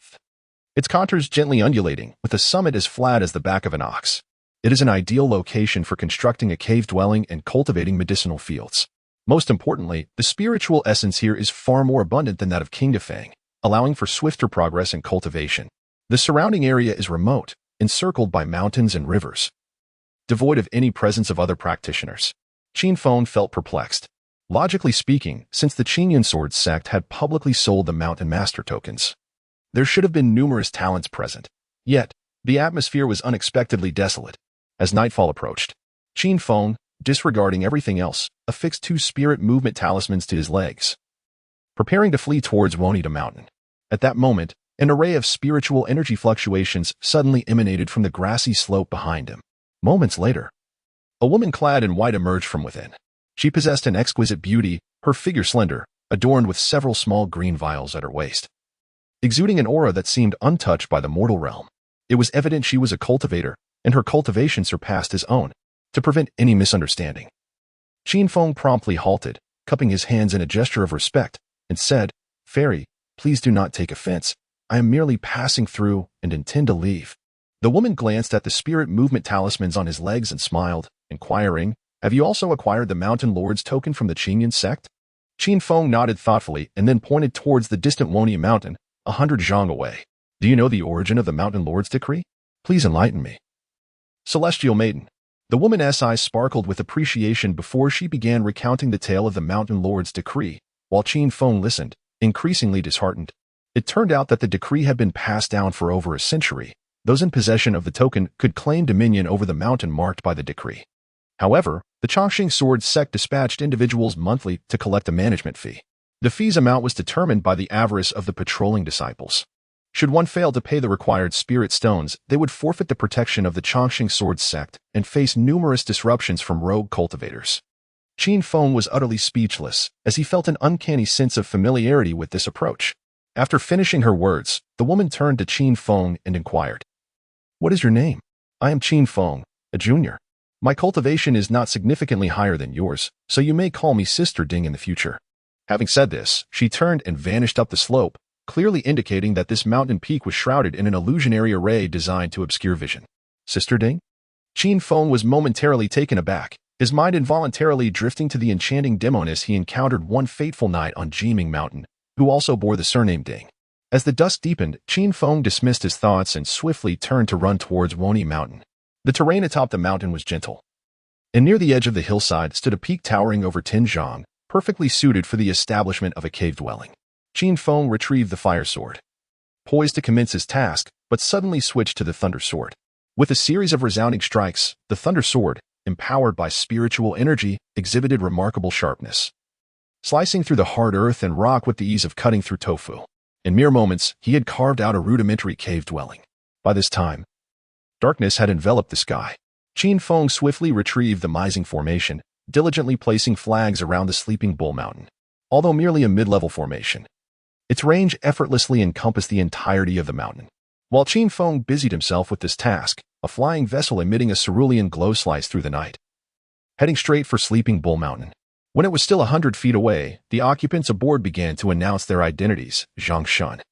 Its contours gently undulating, with the summit as flat as the back of an ox. It is an ideal location for constructing a cave dwelling and cultivating medicinal fields. Most importantly, the spiritual essence here is far more abundant than that of Qinghefang, allowing for swifter progress in cultivation. The surrounding area is remote, encircled by mountains and rivers, devoid of any presence of other practitioners. Qin Feng felt perplexed. Logically speaking, since the Qingyan sword sect had publicly sold the mountain master tokens, there should have been numerous talents present. Yet, the atmosphere was unexpectedly desolate. As nightfall approached, Qin Feng, disregarding everything else, affixed 2 spirit movement talismans to his legs, preparing to flee towards Wonia Mountain. At that moment, an array of spiritual energy fluctuations suddenly emanated from the grassy slope behind him. Moments later, a woman clad in white emerged from within. She possessed an exquisite beauty, her figure slender, adorned with several small green vials at her waist, exuding an aura that seemed untouched by the mortal realm. It was evident she was a cultivator, and her cultivation surpassed his own. To prevent any misunderstanding, Qin Feng promptly halted, cupping his hands in a gesture of respect, and said, "Fairy, please do not take offense. I am merely passing through and intend to leave." The woman glanced at the spirit movement talismans on his legs and smiled, inquiring, "Have you also acquired the Mountain Lord's token from the Qingyan sect?" Qin Feng nodded thoughtfully and then pointed towards the distant Wonia Mountain, 100 zhang away. "Do you know the origin of the Mountain Lord's decree? Please enlighten me." Celestial Maiden. The woman's eyes sparkled with appreciation before she began recounting the tale of the Mountain Lord's decree, while Qin Feng listened, increasingly disheartened. It turned out that the decree had been passed down for over a century. Those in possession of the token could claim dominion over the mountain marked by the decree. However, the Chongqing sword sect dispatched individuals monthly to collect a management fee. The fee's amount was determined by the avarice of the patrolling disciples. Should one fail to pay the required spirit stones, they would forfeit the protection of the Chongqing sword sect and face numerous disruptions from rogue cultivators. Qin Feng was utterly speechless, as he felt an uncanny sense of familiarity with this approach. After finishing her words, the woman turned to Qin Feng and inquired, "What is your name?" "I am Qin Feng, a junior. My cultivation is not significantly higher than yours, so you may call me Sister Ding in the future." Having said this, she turned and vanished up the slope, clearly indicating that this mountain peak was shrouded in an illusionary array designed to obscure vision. Sister Ding? Qin Feng was momentarily taken aback, his mind involuntarily drifting to the enchanting demoness he encountered one fateful night on Jiming Mountain, who also bore the surname Ding. As the dusk deepened, Qin Feng dismissed his thoughts and swiftly turned to run towards Wonia Mountain. The terrain atop the mountain was gentle, and near the edge of the hillside stood a peak towering over 10 zhang, perfectly suited for the establishment of a cave dwelling. Qin Feng retrieved the fire sword, poised to commence his task, but suddenly switched to the thunder sword. With a series of resounding strikes, the thunder sword, empowered by spiritual energy, exhibited remarkable sharpness, slicing through the hard earth and rock with the ease of cutting through tofu. In mere moments, he had carved out a rudimentary cave dwelling. By this time, darkness had enveloped the sky. Qin Feng swiftly retrieved the Mising formation, diligently placing flags around the sleeping bull mountain. Although merely a mid-level formation, its range effortlessly encompassed the entirety of the mountain. While Qin Feng busied himself with this task, a flying vessel emitting a cerulean glow sliced through the night, heading straight for Sleeping Bull Mountain. When it was still 100 feet away, the occupants aboard began to announce their identities. Zhang Shun,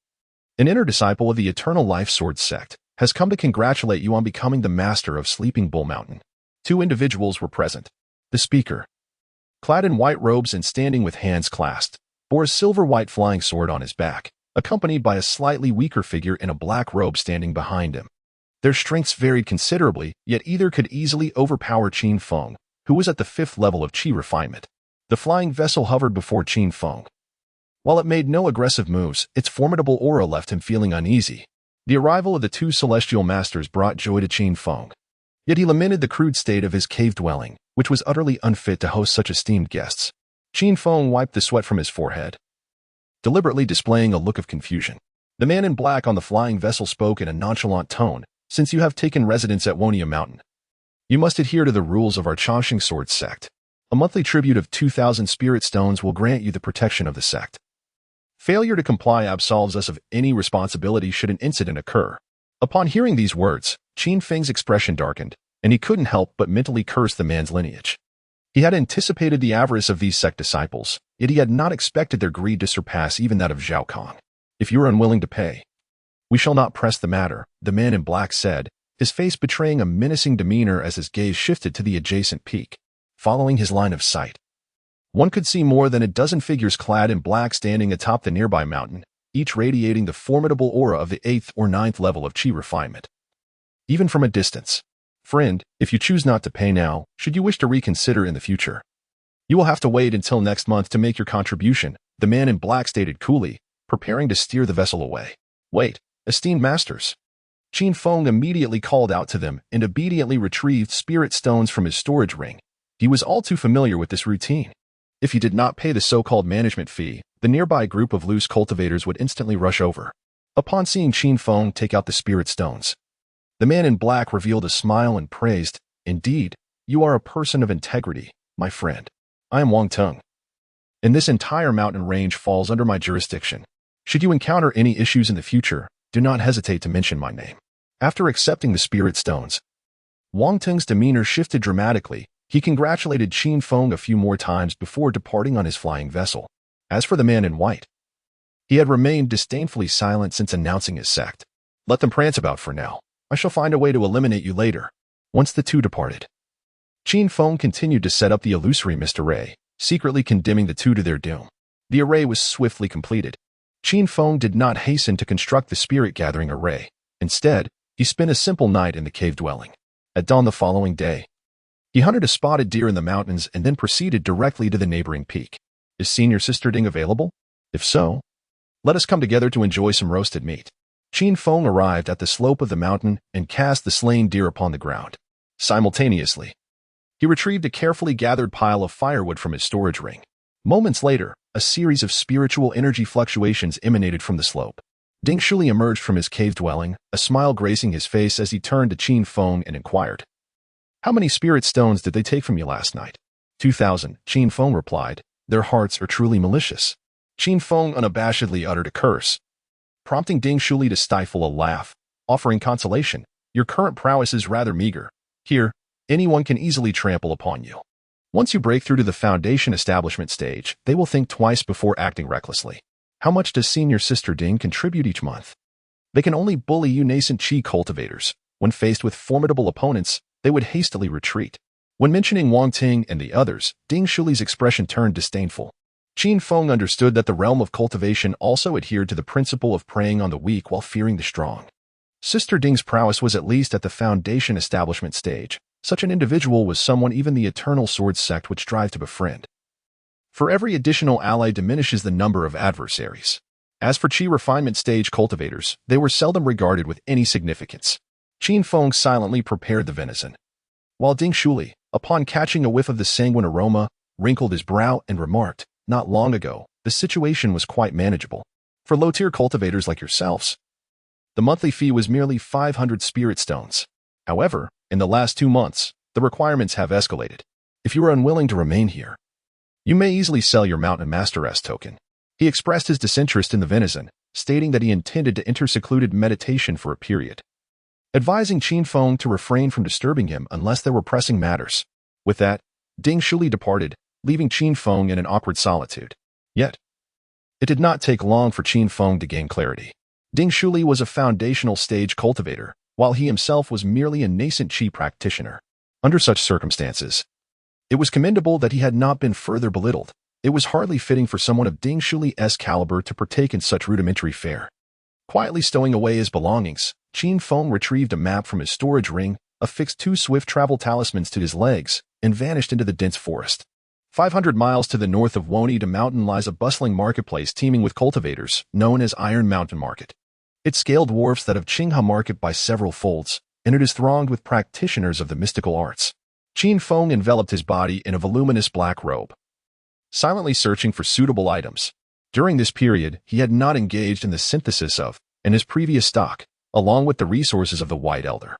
an inner disciple of the Eternal Life Sword sect, has come to congratulate you on becoming the master of Sleeping Bull Mountain. 2 individuals were present. The speaker, clad in white robes and standing with hands clasped, bore a silver-white flying sword on his back, accompanied by a slightly weaker figure in a black robe standing behind him. Their strengths varied considerably, yet either could easily overpower Qin Feng, who was at the 5th level of qi refinement. The flying vessel hovered before Qin Feng. While it made no aggressive moves, its formidable aura left him feeling uneasy. The arrival of the 2 celestial masters brought joy to Qin Feng. Yet he lamented the crude state of his cave dwelling, which was utterly unfit to host such esteemed guests. Qin Feng wiped the sweat from his forehead, deliberately displaying a look of confusion. The man in black on the flying vessel spoke in a nonchalant tone. Since you have taken residence at Wonia Mountain, you must adhere to the rules of our Chongqing Sword sect. A monthly tribute of 2,000 spirit stones will grant you the protection of the sect. Failure to comply absolves us of any responsibility should an incident occur. Upon hearing these words, Qin Feng's expression darkened, and he couldn't help but mentally curse the man's lineage. He had anticipated the avarice of these sect disciples, yet he had not expected their greed to surpass even that of Zhao Kong. If you are unwilling to pay, we shall not press the matter, the man in black said, his face betraying a menacing demeanor as his gaze shifted to the adjacent peak. Following his line of sight, one could see more than a dozen figures clad in black standing atop the nearby mountain, each radiating the formidable aura of the 8th or 9th level of Qi refinement. Even from a distance, friend, if you choose not to pay now, should you wish to reconsider in the future, you will have to wait until next month to make your contribution, the man in black stated coolly, preparing to steer the vessel away. Wait, esteemed masters. Qin Feng immediately called out to them and obediently retrieved spirit stones from his storage ring. He was all too familiar with this routine. If he did not pay the so-called management fee, the nearby group of loose cultivators would instantly rush over. Upon seeing Qin Feng take out the spirit stones, the man in black revealed a smile and praised, "Indeed, you are a person of integrity, my friend. I am Wang Tung. And this entire mountain range falls under my jurisdiction. Should you encounter any issues in the future, do not hesitate to mention my name." After accepting the spirit stones, Wang Tung's demeanor shifted dramatically. He congratulated Qin Feng a few more times before departing on his flying vessel. As for the man in white, he had remained disdainfully silent since announcing his sect. Let them prance about for now. I shall find a way to eliminate you later. Once the two departed, Qin Feng continued to set up the illusory mist array, secretly condemning the two to their doom. The array was swiftly completed. Qin Feng did not hasten to construct the spirit-gathering array. Instead, he spent a simple night in the cave dwelling. At dawn the following day, he hunted a spotted deer in the mountains and then proceeded directly to the neighboring peak. Is Senior Sister Ding available? If so, let us come together to enjoy some roasted meat. Qin Feng arrived at the slope of the mountain and cast the slain deer upon the ground. Simultaneously, he retrieved a carefully gathered pile of firewood from his storage ring. Moments later, a series of spiritual energy fluctuations emanated from the slope. Ding Shuli emerged from his cave dwelling, a smile gracing his face as he turned to Qin Feng and inquired, "How many spirit stones did they take from you last night?" 2,000, Qin Feng replied. Their hearts are truly malicious. Qin Feng unabashedly uttered a curse, prompting Ding Shuli to stifle a laugh, offering consolation. Your current prowess is rather meager. Here, anyone can easily trample upon you. Once you break through to the foundation establishment stage, they will think twice before acting recklessly. How much does Senior Sister Ding contribute each month? They can only bully you nascent Qi cultivators. When faced with formidable opponents, they would hastily retreat. When mentioning Wang Ting and the others, Ding Shuli's expression turned disdainful. Qin Feng understood that the realm of cultivation also adhered to the principle of preying on the weak while fearing the strong. Sister Ding's prowess was at least at the foundation establishment stage. Such an individual was someone even the Eternal Sword sect would strive to befriend. For every additional ally diminishes the number of adversaries. As for Qi refinement stage cultivators, they were seldom regarded with any significance. Qin Feng silently prepared the venison, while Ding Shuli, upon catching a whiff of the sanguine aroma, wrinkled his brow and remarked, "Not long ago, the situation was quite manageable. For low-tier cultivators like yourselves, the monthly fee was merely 500 spirit stones. However, in the last 2 months, the requirements have escalated. If you are unwilling to remain here, you may easily sell your Mountain Master S token." He expressed his disinterest in the venison, stating that he intended to enter secluded meditation for a period, advising Qin Feng to refrain from disturbing him unless there were pressing matters. With that, Ding Shuli departed, leaving Qin Feng in an awkward solitude. Yet, it did not take long for Qin Feng to gain clarity. Ding Shuli was a foundational stage cultivator, while he himself was merely a nascent Qi practitioner. Under such circumstances, it was commendable that he had not been further belittled. It was hardly fitting for someone of Ding Shuli's caliber to partake in such rudimentary fare. Quietly stowing away his belongings, Qin Feng retrieved a map from his storage ring, affixed 2 swift travel talismans to his legs, and vanished into the dense forest. 500 miles to the north of Wonida Mountain lies a bustling marketplace teeming with cultivators, known as Iron Mountain Market. It scaled dwarfs that of Qinghe Market by several folds, and it is thronged with practitioners of the mystical arts. Qin Feng enveloped his body in a voluminous black robe, silently searching for suitable items. During this period, he had not engaged in the synthesis of, and his previous stock, along with the resources of the White Elder,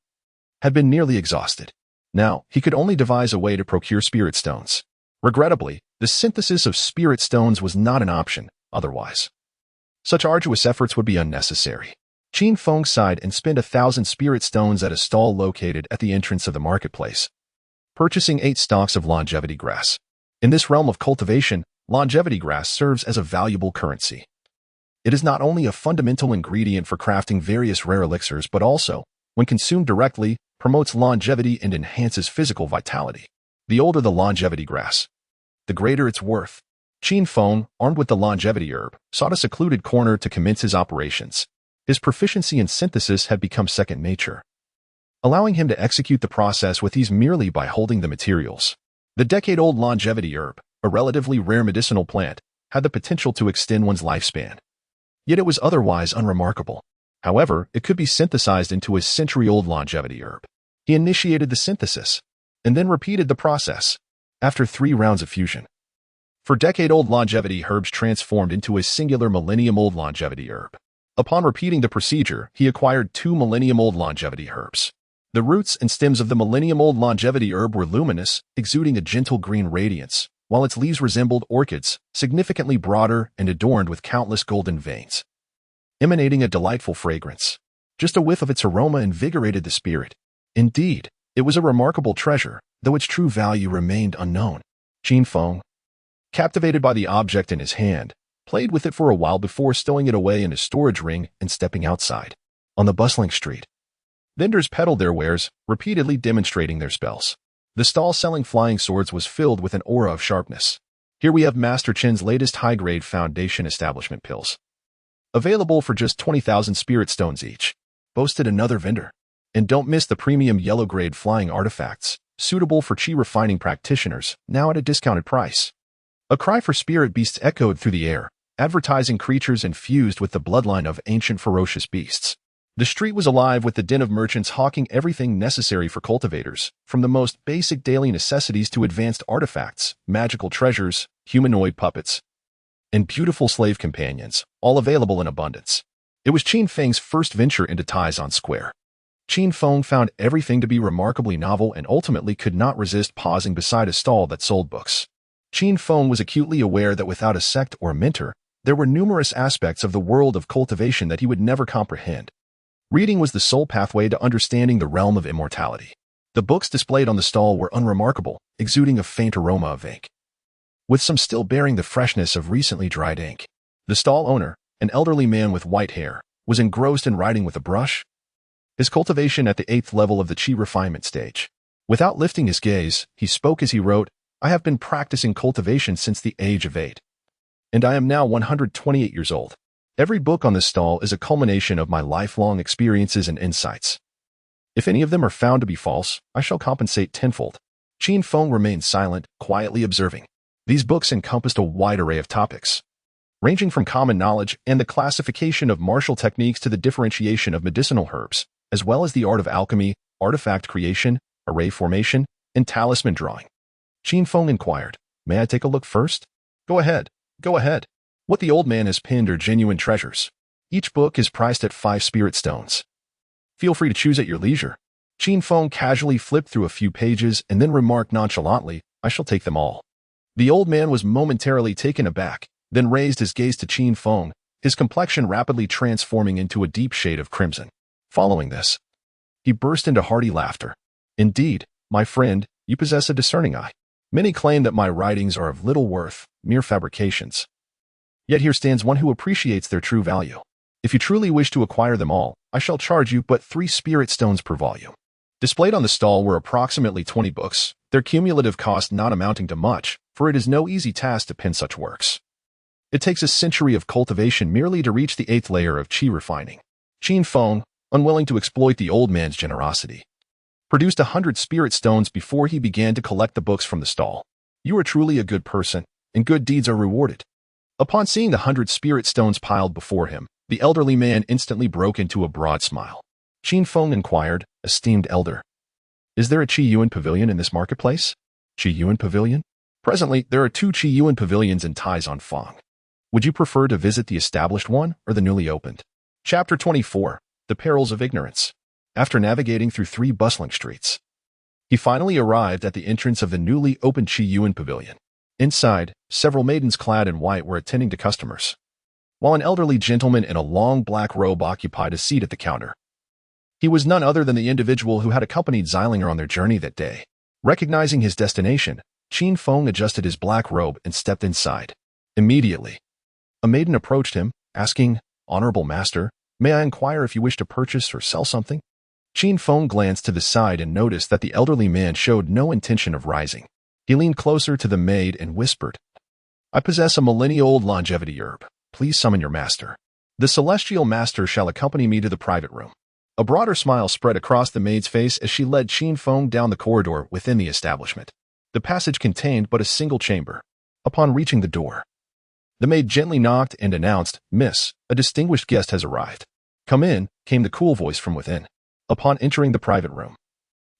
had been nearly exhausted. Now, he could only devise a way to procure spirit stones. Regrettably, the synthesis of spirit stones was not an option otherwise. Such arduous efforts would be unnecessary. Qin Feng sighed and spent 1,000 spirit stones at a stall located at the entrance of the marketplace, purchasing 8 stalks of longevity grass. In this realm of cultivation, longevity grass serves as a valuable currency. It is not only a fundamental ingredient for crafting various rare elixirs but also, when consumed directly, promotes longevity and enhances physical vitality. The older the longevity grass, the greater its worth. Qin Feng, armed with the longevity herb, sought a secluded corner to commence his operations. His proficiency in synthesis had become second nature, allowing him to execute the process with ease merely by holding the materials. The decade-old longevity herb, a relatively rare medicinal plant, had the potential to extend one's lifespan. Yet it was otherwise unremarkable. However, it could be synthesized into a century-old longevity herb. He initiated the synthesis, and then repeated the process, after 3 rounds of fusion. For decade-old longevity herbs transformed into a singular millennium-old longevity herb. Upon repeating the procedure, he acquired 2 millennium-old longevity herbs. The roots and stems of the millennium-old longevity herb were luminous, exuding a gentle green radiance, while its leaves resembled orchids, significantly broader and adorned with countless golden veins, emanating a delightful fragrance. Just a whiff of its aroma invigorated the spirit. Indeed, it was a remarkable treasure, though its true value remained unknown. Qin Feng, captivated by the object in his hand, played with it for a while before stowing it away in his storage ring and stepping outside. On the bustling street, vendors peddled their wares, repeatedly demonstrating their spells. The stall selling flying swords was filled with an aura of sharpness. Here we have Master Qin's latest high-grade foundation establishment pills, available for just 20,000 spirit stones each, boasted another vendor. And don't miss the premium yellow-grade flying artifacts, suitable for Qi refining practitioners, now at a discounted price. A cry for spirit beasts echoed through the air, advertising creatures infused with the bloodline of ancient ferocious beasts. The street was alive with the din of merchants hawking everything necessary for cultivators, from the most basic daily necessities to advanced artifacts, magical treasures, humanoid puppets, and beautiful slave companions, all available in abundance. It was Qin Feng's first venture into Taizan Square. Qin Feng found everything to be remarkably novel and ultimately could not resist pausing beside a stall that sold books. Qin Feng was acutely aware that without a sect or mentor, there were numerous aspects of the world of cultivation that he would never comprehend. Reading was the sole pathway to understanding the realm of immortality. The books displayed on the stall were unremarkable, exuding a faint aroma of ink, with some still bearing the freshness of recently dried ink. The stall owner, an elderly man with white hair, was engrossed in writing with a brush, his cultivation at the 8th level of the Qi refinement stage. Without lifting his gaze, he spoke as he wrote, "I have been practicing cultivation since the age of 8, and I am now 128 years old. Every book on this stall is a culmination of my lifelong experiences and insights. If any of them are found to be false, I shall compensate tenfold." Qin Feng remained silent, quietly observing. These books encompassed a wide array of topics, ranging from common knowledge and the classification of martial techniques to the differentiation of medicinal herbs, as well as the art of alchemy, artifact creation, array formation, and talisman drawing. Qin Feng inquired, "May I take a look first?" Go ahead. What the old man has pinned are genuine treasures. Each book is priced at 5 spirit stones. Feel free to choose at your leisure." Qin Feng casually flipped through a few pages and then remarked nonchalantly, "I shall take them all." The old man was momentarily taken aback, then raised his gaze to Qin Feng, his complexion rapidly transforming into a deep shade of crimson. Following this, he burst into hearty laughter. "Indeed, my friend, you possess a discerning eye. Many claim that my writings are of little worth, mere fabrications. Yet here stands one who appreciates their true value. If you truly wish to acquire them all, I shall charge you but 3 spirit stones per volume." Displayed on the stall were approximately 20 books, their cumulative cost not amounting to much, for it is no easy task to pen such works. It takes a century of cultivation merely to reach the 8th layer of Qi refining. Qin Feng, unwilling to exploit the old man's generosity, produced 100 spirit stones before he began to collect the books from the stall. "You are truly a good person, and good deeds are rewarded." Upon seeing the 100 spirit stones piled before him, the elderly man instantly broke into a broad smile. Qin Feng inquired, "Esteemed elder, is there a Qi Yuan pavilion in this marketplace?" "Qi Yuan pavilion? Presently, there are 2 Qi Yuan pavilions in Taizan Feng. Would you prefer to visit the established one or the newly opened? Chapter 24. The Perils of Ignorance. After navigating through 3 bustling streets, he finally arrived at the entrance of the newly opened Qiyuan Pavilion. Inside, several maidens clad in white were attending to customers, while an elderly gentleman in a long black robe occupied a seat at the counter. He was none other than the individual who had accompanied Xilinger on their journey that day. Recognizing his destination, Qin Feng adjusted his black robe and stepped inside. Immediately, a maiden approached him, asking, "Honorable Master, may I inquire if you wish to purchase or sell something?" Qin Feng glanced to the side and noticed that the elderly man showed no intention of rising. He leaned closer to the maid and whispered, "I possess a millennia-old longevity herb. Please summon your master. The celestial master shall accompany me to the private room." A broader smile spread across the maid's face as she led Qin Feng down the corridor within the establishment. The passage contained but a single chamber. Upon reaching the door, the maid gently knocked and announced, "Miss, a distinguished guest has arrived." "Come in," came the cool voice from within. Upon entering the private room,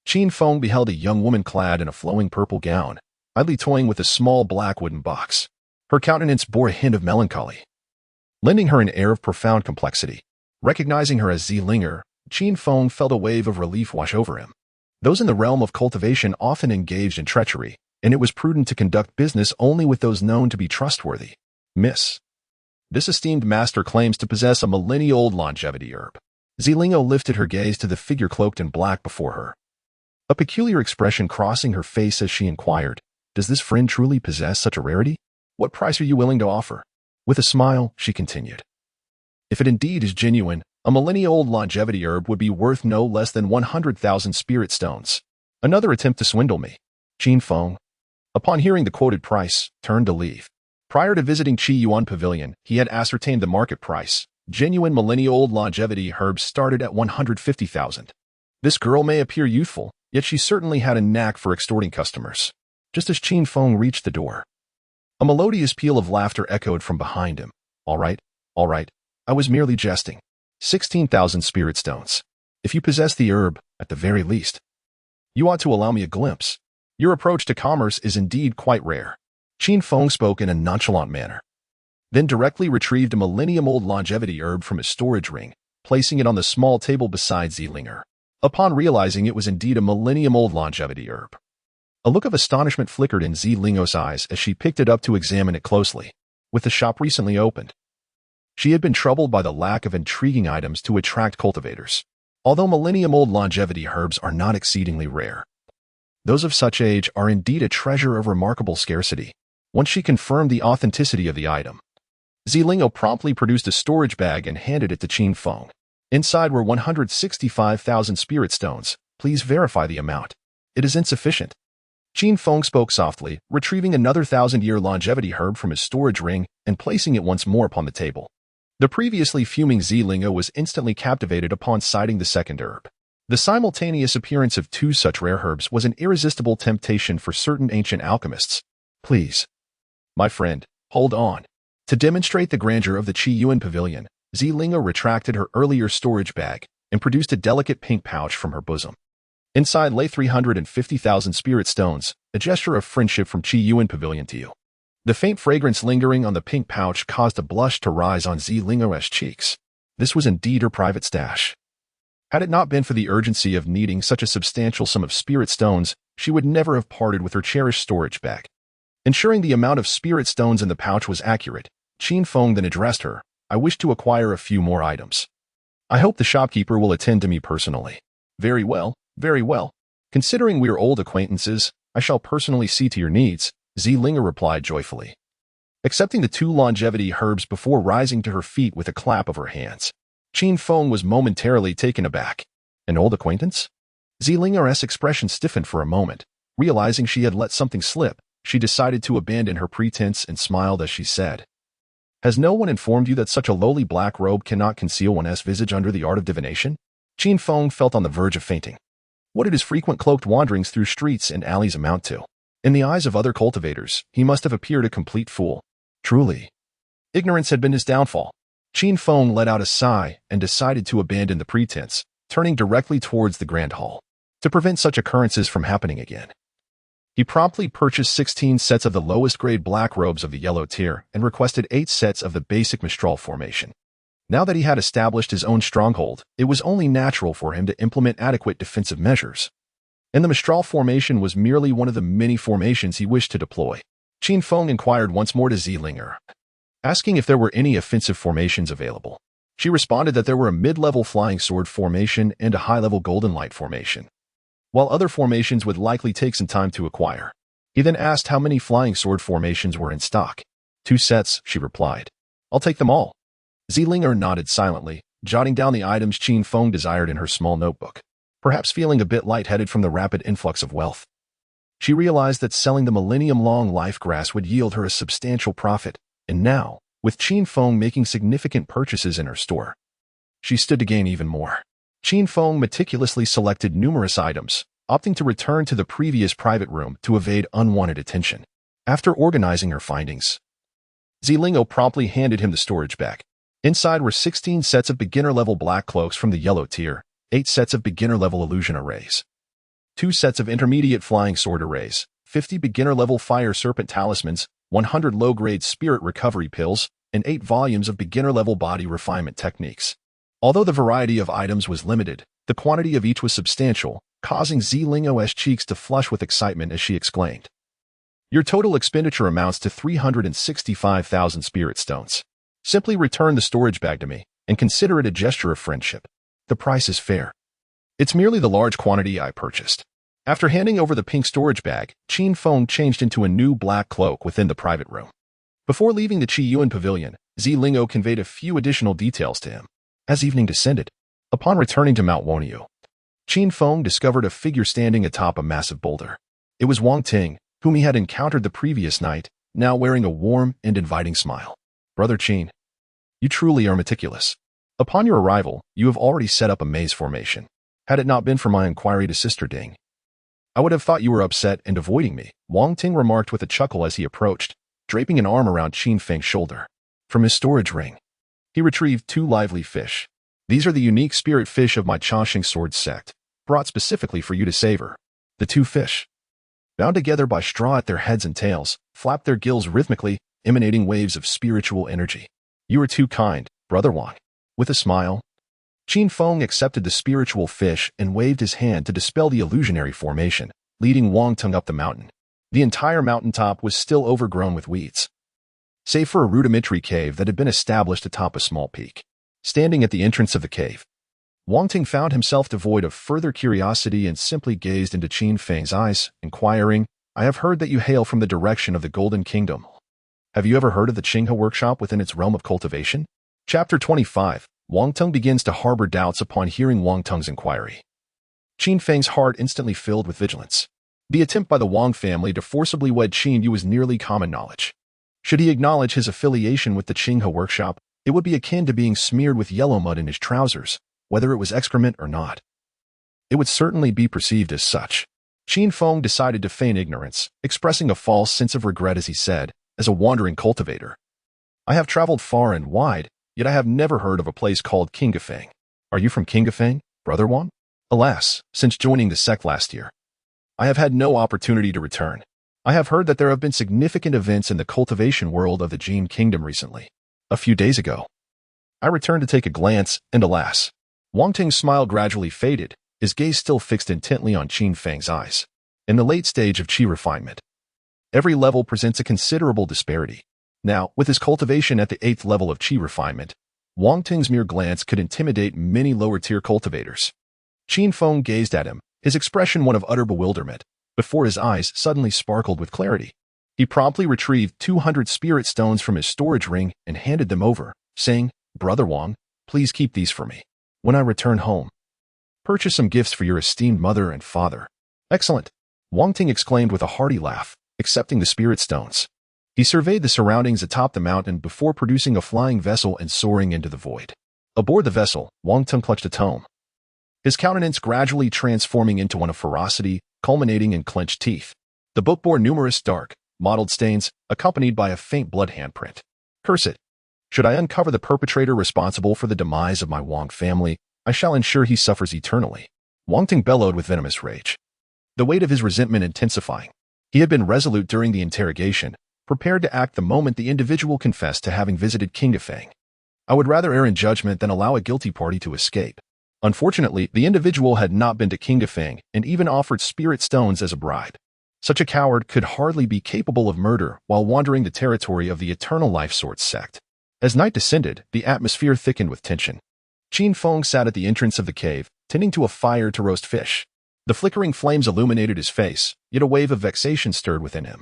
Qin Feng beheld a young woman clad in a flowing purple gown, idly toying with a small black wooden box. Her countenance bore a hint of melancholy, lending her an air of profound complexity. Recognizing her as Xilinger, Qin Feng felt a wave of relief wash over him. Those in the realm of cultivation often engaged in treachery, and it was prudent to conduct business only with those known to be trustworthy. "Miss, this esteemed master claims to possess a millennia-old longevity herb." Xilinger lifted her gaze to the figure cloaked in black before her, a peculiar expression crossing her face as she inquired, "Does this friend truly possess such a rarity? What price are you willing to offer?" With a smile, she continued, "If it indeed is genuine, a millennia-old longevity herb would be worth no less than 100,000 spirit stones." Another attempt to swindle me. Qin Feng, upon hearing the quoted price, turned to leave. Prior to visiting Qiyuan Pavilion, he had ascertained the market price. Genuine millennia-old longevity herbs started at 150,000. This girl may appear youthful, yet she certainly had a knack for extorting customers. Just as Qin Feng reached the door, a melodious peal of laughter echoed from behind him. All right, I was merely jesting. 16,000 spirit stones. If you possess the herb, at the very least, you ought to allow me a glimpse. Your approach to commerce is indeed quite rare." Qin Feng spoke in a nonchalant manner, then directly retrieved a millennium-old longevity herb from his storage ring, placing it on the small table beside Xilinger. Upon realizing it was indeed a millennium-old longevity herb, a look of astonishment flickered in Xilinger's eyes as she picked it up to examine it closely. With the shop recently opened, she had been troubled by the lack of intriguing items to attract cultivators. Although millennium-old longevity herbs are not exceedingly rare, those of such age are indeed a treasure of remarkable scarcity. Once she confirmed the authenticity of the item, Xilinger promptly produced a storage bag and handed it to Qin Feng. Inside were 165,000 spirit stones. Please verify the amount. It is insufficient. Qin Feng spoke softly, retrieving another 1,000-year longevity herb from his storage ring and placing it once more upon the table. The previously fuming Xilinger was instantly captivated upon sighting the second herb. The simultaneous appearance of 2 such rare herbs was an irresistible temptation for certain ancient alchemists. "Please, my friend, hold on." To demonstrate the grandeur of the Qiyuan Pavilion, Xilinger retracted her earlier storage bag and produced a delicate pink pouch from her bosom. Inside lay 350,000 spirit stones, a gesture of friendship from Qiyuan Pavilion to you. The faint fragrance lingering on the pink pouch caused a blush to rise on Xilinger's cheeks. This was indeed her private stash. Had it not been for the urgency of needing such a substantial sum of spirit stones, she would never have parted with her cherished storage bag. Ensuring the amount of spirit stones in the pouch was accurate, Qin Feng then addressed her, "I wish to acquire a few more items. I hope the shopkeeper will attend to me personally." Very well. Considering we are old acquaintances, I shall personally see to your needs," Xilinger replied joyfully, accepting the 2 longevity herbs before rising to her feet with a clap of her hands. Qin Feng was momentarily taken aback. An old acquaintance? Xilinger's expression stiffened for a moment. Realizing she had let something slip, she decided to abandon her pretense and smiled as she said, "Has no one informed you that such a lowly black robe cannot conceal one's visage under the art of divination?" Qin Feng felt on the verge of fainting. What did his frequent cloaked wanderings through streets and alleys amount to? In the eyes of other cultivators, he must have appeared a complete fool. Truly, ignorance had been his downfall. Qin Feng let out a sigh and decided to abandon the pretense, turning directly towards the grand hall. To prevent such occurrences from happening again, He promptly purchased 16 sets of the lowest-grade black robes of the yellow tier and requested 8 sets of the basic Mistral formation. Now that he had established his own stronghold, it was only natural for him to implement adequate defensive measures. And the Mistral formation was merely one of the many formations he wished to deploy. Qin Feng inquired once more to Zilinger, asking if there were any offensive formations available. She responded that there were a mid-level flying sword formation and a high-level golden light formation, while other formations would likely take some time to acquire. He then asked how many flying sword formations were in stock. 2 sets, she replied. I'll take them all. Zilinger nodded silently, jotting down the items Qin Feng desired in her small notebook. Perhaps feeling a bit lightheaded from the rapid influx of wealth, she realized that selling the millennium-long life grass would yield her a substantial profit, and now, with Qin Feng making significant purchases in her store, she stood to gain even more. Qin Feng meticulously selected numerous items, opting to return to the previous private room to evade unwanted attention. After organizing her findings, Zilinger promptly handed him the storage bag. Inside were 16 sets of beginner-level black cloaks from the yellow tier, 8 sets of beginner-level illusion arrays, 2 sets of intermediate flying sword arrays, 50 beginner-level fire serpent talismans, 100 low-grade spirit recovery pills, and 8 volumes of beginner-level body refinement techniques. Although the variety of items was limited, the quantity of each was substantial, causing Zilinger's cheeks to flush with excitement as she exclaimed, "Your total expenditure amounts to 365,000 spirit stones. Simply return the storage bag to me, and consider it a gesture of friendship. The price is fair. It's merely the large quantity I purchased." After handing over the pink storage bag, Qin Feng changed into a new black cloak within the private room. Before leaving the Qiyuan pavilion, Zilinger conveyed a few additional details to him. As evening descended, upon returning to Mount Woniu, Qin Feng discovered a figure standing atop a massive boulder. It was Wang Ting, whom he had encountered the previous night, now wearing a warm and inviting smile. "Brother Qin, you truly are meticulous. Upon your arrival, you have already set up a maze formation. Had it not been for my inquiry to Sister Ding, I would have thought you were upset and avoiding me," Wang Ting remarked with a chuckle as he approached, draping an arm around Qin Feng's shoulder. From his storage ring, he retrieved 2 lively fish. "These are the unique spirit fish of my Changsheng sword sect, brought specifically for you to savor." The 2 fish, bound together by straw at their heads and tails, flapped their gills rhythmically, emanating waves of spiritual energy. "You are too kind, Brother Wang." With a smile, Qin Feng accepted the spiritual fish and waved his hand to dispel the illusionary formation, leading Wang Ting up the mountain. The entire mountaintop was still overgrown with weeds, save for a rudimentary cave that had been established atop a small peak. Standing at the entrance of the cave, Wang Ting found himself devoid of further curiosity and simply gazed into Qin Feng's eyes, inquiring, "I have heard that you hail from the direction of the Golden Kingdom. Have you ever heard of the Qinghe Workshop within its realm of cultivation?" Chapter 25. Wang Ting begins to harbor doubts upon hearing Wang Teng's inquiry. Qin Feng's heart instantly filled with vigilance. The attempt by the Wang family to forcibly wed Qin Yu was nearly common knowledge. Should he acknowledge his affiliation with the Qinghe Workshop, it would be akin to being smeared with yellow mud in his trousers, whether it was excrement or not. It would certainly be perceived as such. Qin Feng decided to feign ignorance, expressing a false sense of regret as he said, "As a wandering cultivator, I have traveled far and wide, yet I have never heard of a place called Qinghefang. Are you from Qinghefang, Brother Wang?" "Alas, since joining the sect last year, I have had no opportunity to return. I have heard that there have been significant events in the cultivation world of the Jin Kingdom recently. A few days ago, I returned to take a glance, and alas." Wang Ting's smile gradually faded, his gaze still fixed intently on Qin Feng's eyes. In the late stage of qi refinement, every level presents a considerable disparity. Now, with his cultivation at the 8th level of qi refinement, Wang Ting's mere glance could intimidate many lower-tier cultivators. Qin Feng gazed at him, his expression one of utter bewilderment, before his eyes suddenly sparkled with clarity. He promptly retrieved 200 spirit stones from his storage ring and handed them over, saying, "Brother Wang, please keep these for me. When I return home, purchase some gifts for your esteemed mother and father." "Excellent," Wang Ting exclaimed with a hearty laugh, accepting the spirit stones. He surveyed the surroundings atop the mountain before producing a flying vessel and soaring into the void. Aboard the vessel, Wang Ting clutched a tome, his countenance gradually transforming into one of ferocity, culminating in clenched teeth. The book bore numerous dark, mottled stains, accompanied by a faint blood handprint. "Curse it! Should I uncover the perpetrator responsible for the demise of my Wang family, I shall ensure he suffers eternally." Wang Ting bellowed with venomous rage, the weight of his resentment intensifying. He had been resolute during the interrogation, prepared to act the moment the individual confessed to having visited Qinghefang. I would rather err in judgment than allow a guilty party to escape. Unfortunately, the individual had not been to Qinghefang and even offered spirit stones as a bribe. Such a coward could hardly be capable of murder while wandering the territory of the Eternal Life Sword sect. As night descended, the atmosphere thickened with tension. Qin Feng sat at the entrance of the cave, tending to a fire to roast fish. The flickering flames illuminated his face, yet a wave of vexation stirred within him.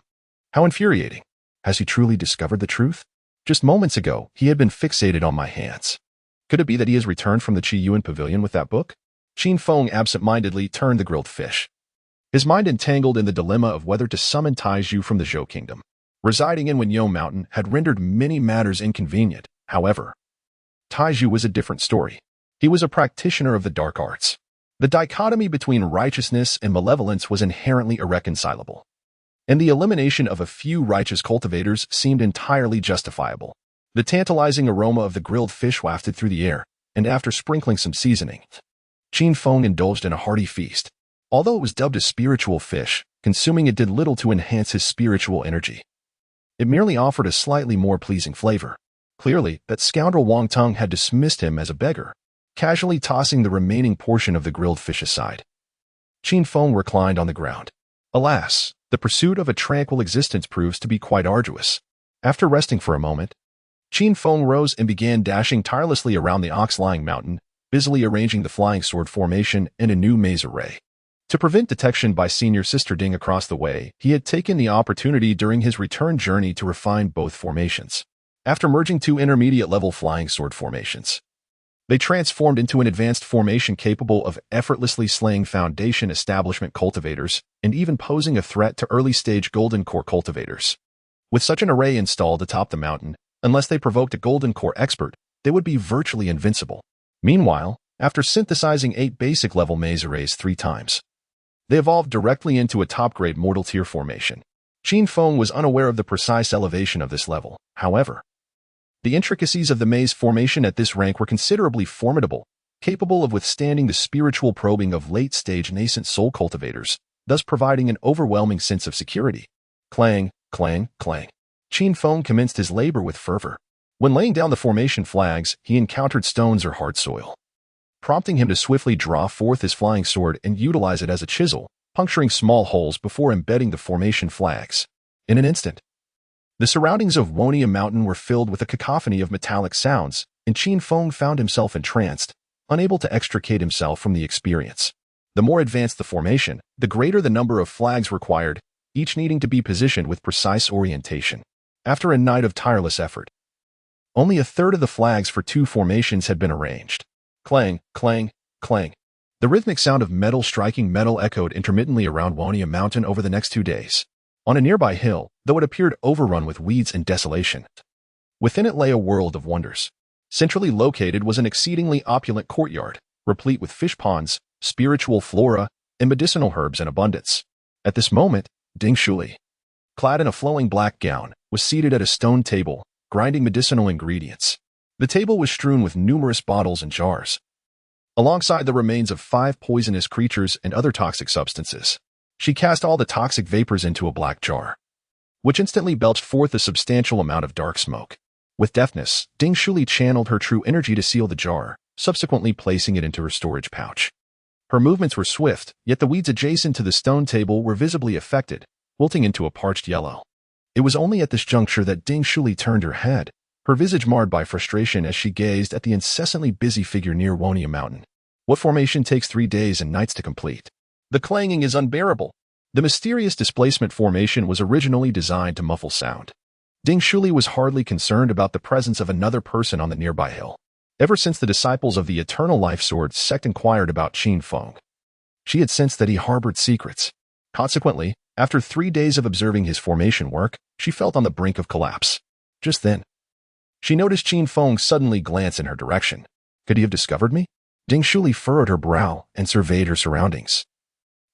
How infuriating! Has he truly discovered the truth? Just moments ago, he had been fixated on my hands. Could it be that he has returned from the Qiyuan pavilion with that book? Qin Feng absent-mindedly turned the grilled fish. His mind entangled in the dilemma of whether to summon Taizhu from the Zhou kingdom. Residing in Wenyou Mountain had rendered many matters inconvenient. However, Taizhu was a different story. He was a practitioner of the dark arts. The dichotomy between righteousness and malevolence was inherently irreconcilable, and the elimination of a few righteous cultivators seemed entirely justifiable. The tantalizing aroma of the grilled fish wafted through the air, and after sprinkling some seasoning, Qin Feng indulged in a hearty feast. Although it was dubbed a spiritual fish, consuming it did little to enhance his spiritual energy. It merely offered a slightly more pleasing flavor. Clearly, that scoundrel Wang Tung had dismissed him as a beggar, casually tossing the remaining portion of the grilled fish aside. Qin Feng reclined on the ground. Alas, the pursuit of a tranquil existence proves to be quite arduous. After resting for a moment, Qin Feng rose and began dashing tirelessly around the ox-lying mountain, busily arranging the flying sword formation in a new maze array. To prevent detection by senior sister Ding across the way, he had taken the opportunity during his return journey to refine both formations. After merging two intermediate-level flying sword formations, they transformed into an advanced formation capable of effortlessly slaying Foundation Establishment cultivators and even posing a threat to early-stage Golden Core cultivators. With such an array installed atop the mountain, unless they provoked a Golden Core expert, they would be virtually invincible. Meanwhile, after synthesizing 8 basic-level maze arrays 3 times, they evolved directly into a top-grade mortal tier formation. Qin Feng was unaware of the precise elevation of this level. However, the intricacies of the maze formation at this rank were considerably formidable, capable of withstanding the spiritual probing of late-stage nascent soul cultivators, thus providing an overwhelming sense of security. Clang, clang, clang. Qin Feng commenced his labor with fervor. When laying down the formation flags, he encountered stones or hard soil, prompting him to swiftly draw forth his flying sword and utilize it as a chisel, puncturing small holes before embedding the formation flags. In an instant, the surroundings of Wenyou Mountain were filled with a cacophony of metallic sounds, and Qin Feng found himself entranced, unable to extricate himself from the experience. The more advanced the formation, the greater the number of flags required, each needing to be positioned with precise orientation. After a night of tireless effort, only a third of the flags for 2 formations had been arranged. Clang, clang, clang. The rhythmic sound of metal striking metal echoed intermittently around Wenyou Mountain over the next 2 days. On a nearby hill, though it appeared overrun with weeds and desolation, within it lay a world of wonders. Centrally located was an exceedingly opulent courtyard, replete with fish ponds, spiritual flora, and medicinal herbs in abundance. At this moment, Ding Shuli, clad in a flowing black gown, was seated at a stone table, grinding medicinal ingredients. The table was strewn with numerous bottles and jars, alongside the remains of 5 poisonous creatures and other toxic substances. She cast all the toxic vapors into a black jar, which instantly belched forth a substantial amount of dark smoke. With deftness, Ding Shuli channeled her true energy to seal the jar, subsequently placing it into her storage pouch. Her movements were swift, yet the weeds adjacent to the stone table were visibly affected, wilting into a parched yellow. It was only at this juncture that Ding Shuli turned her head, her visage marred by frustration as she gazed at the incessantly busy figure near Wenyou Mountain. What formation takes 3 days and nights to complete? The clanging is unbearable. The mysterious displacement formation was originally designed to muffle sound. Ding Shuli was hardly concerned about the presence of another person on the nearby hill. Ever since the disciples of the Eternal Life Sword sect inquired about Qin Feng, she had sensed that he harbored secrets. Consequently, after 3 days of observing his formation work, she felt on the brink of collapse. Just then, she noticed Qin Feng suddenly glance in her direction. Could he have discovered me? Ding Shuli furrowed her brow and surveyed her surroundings.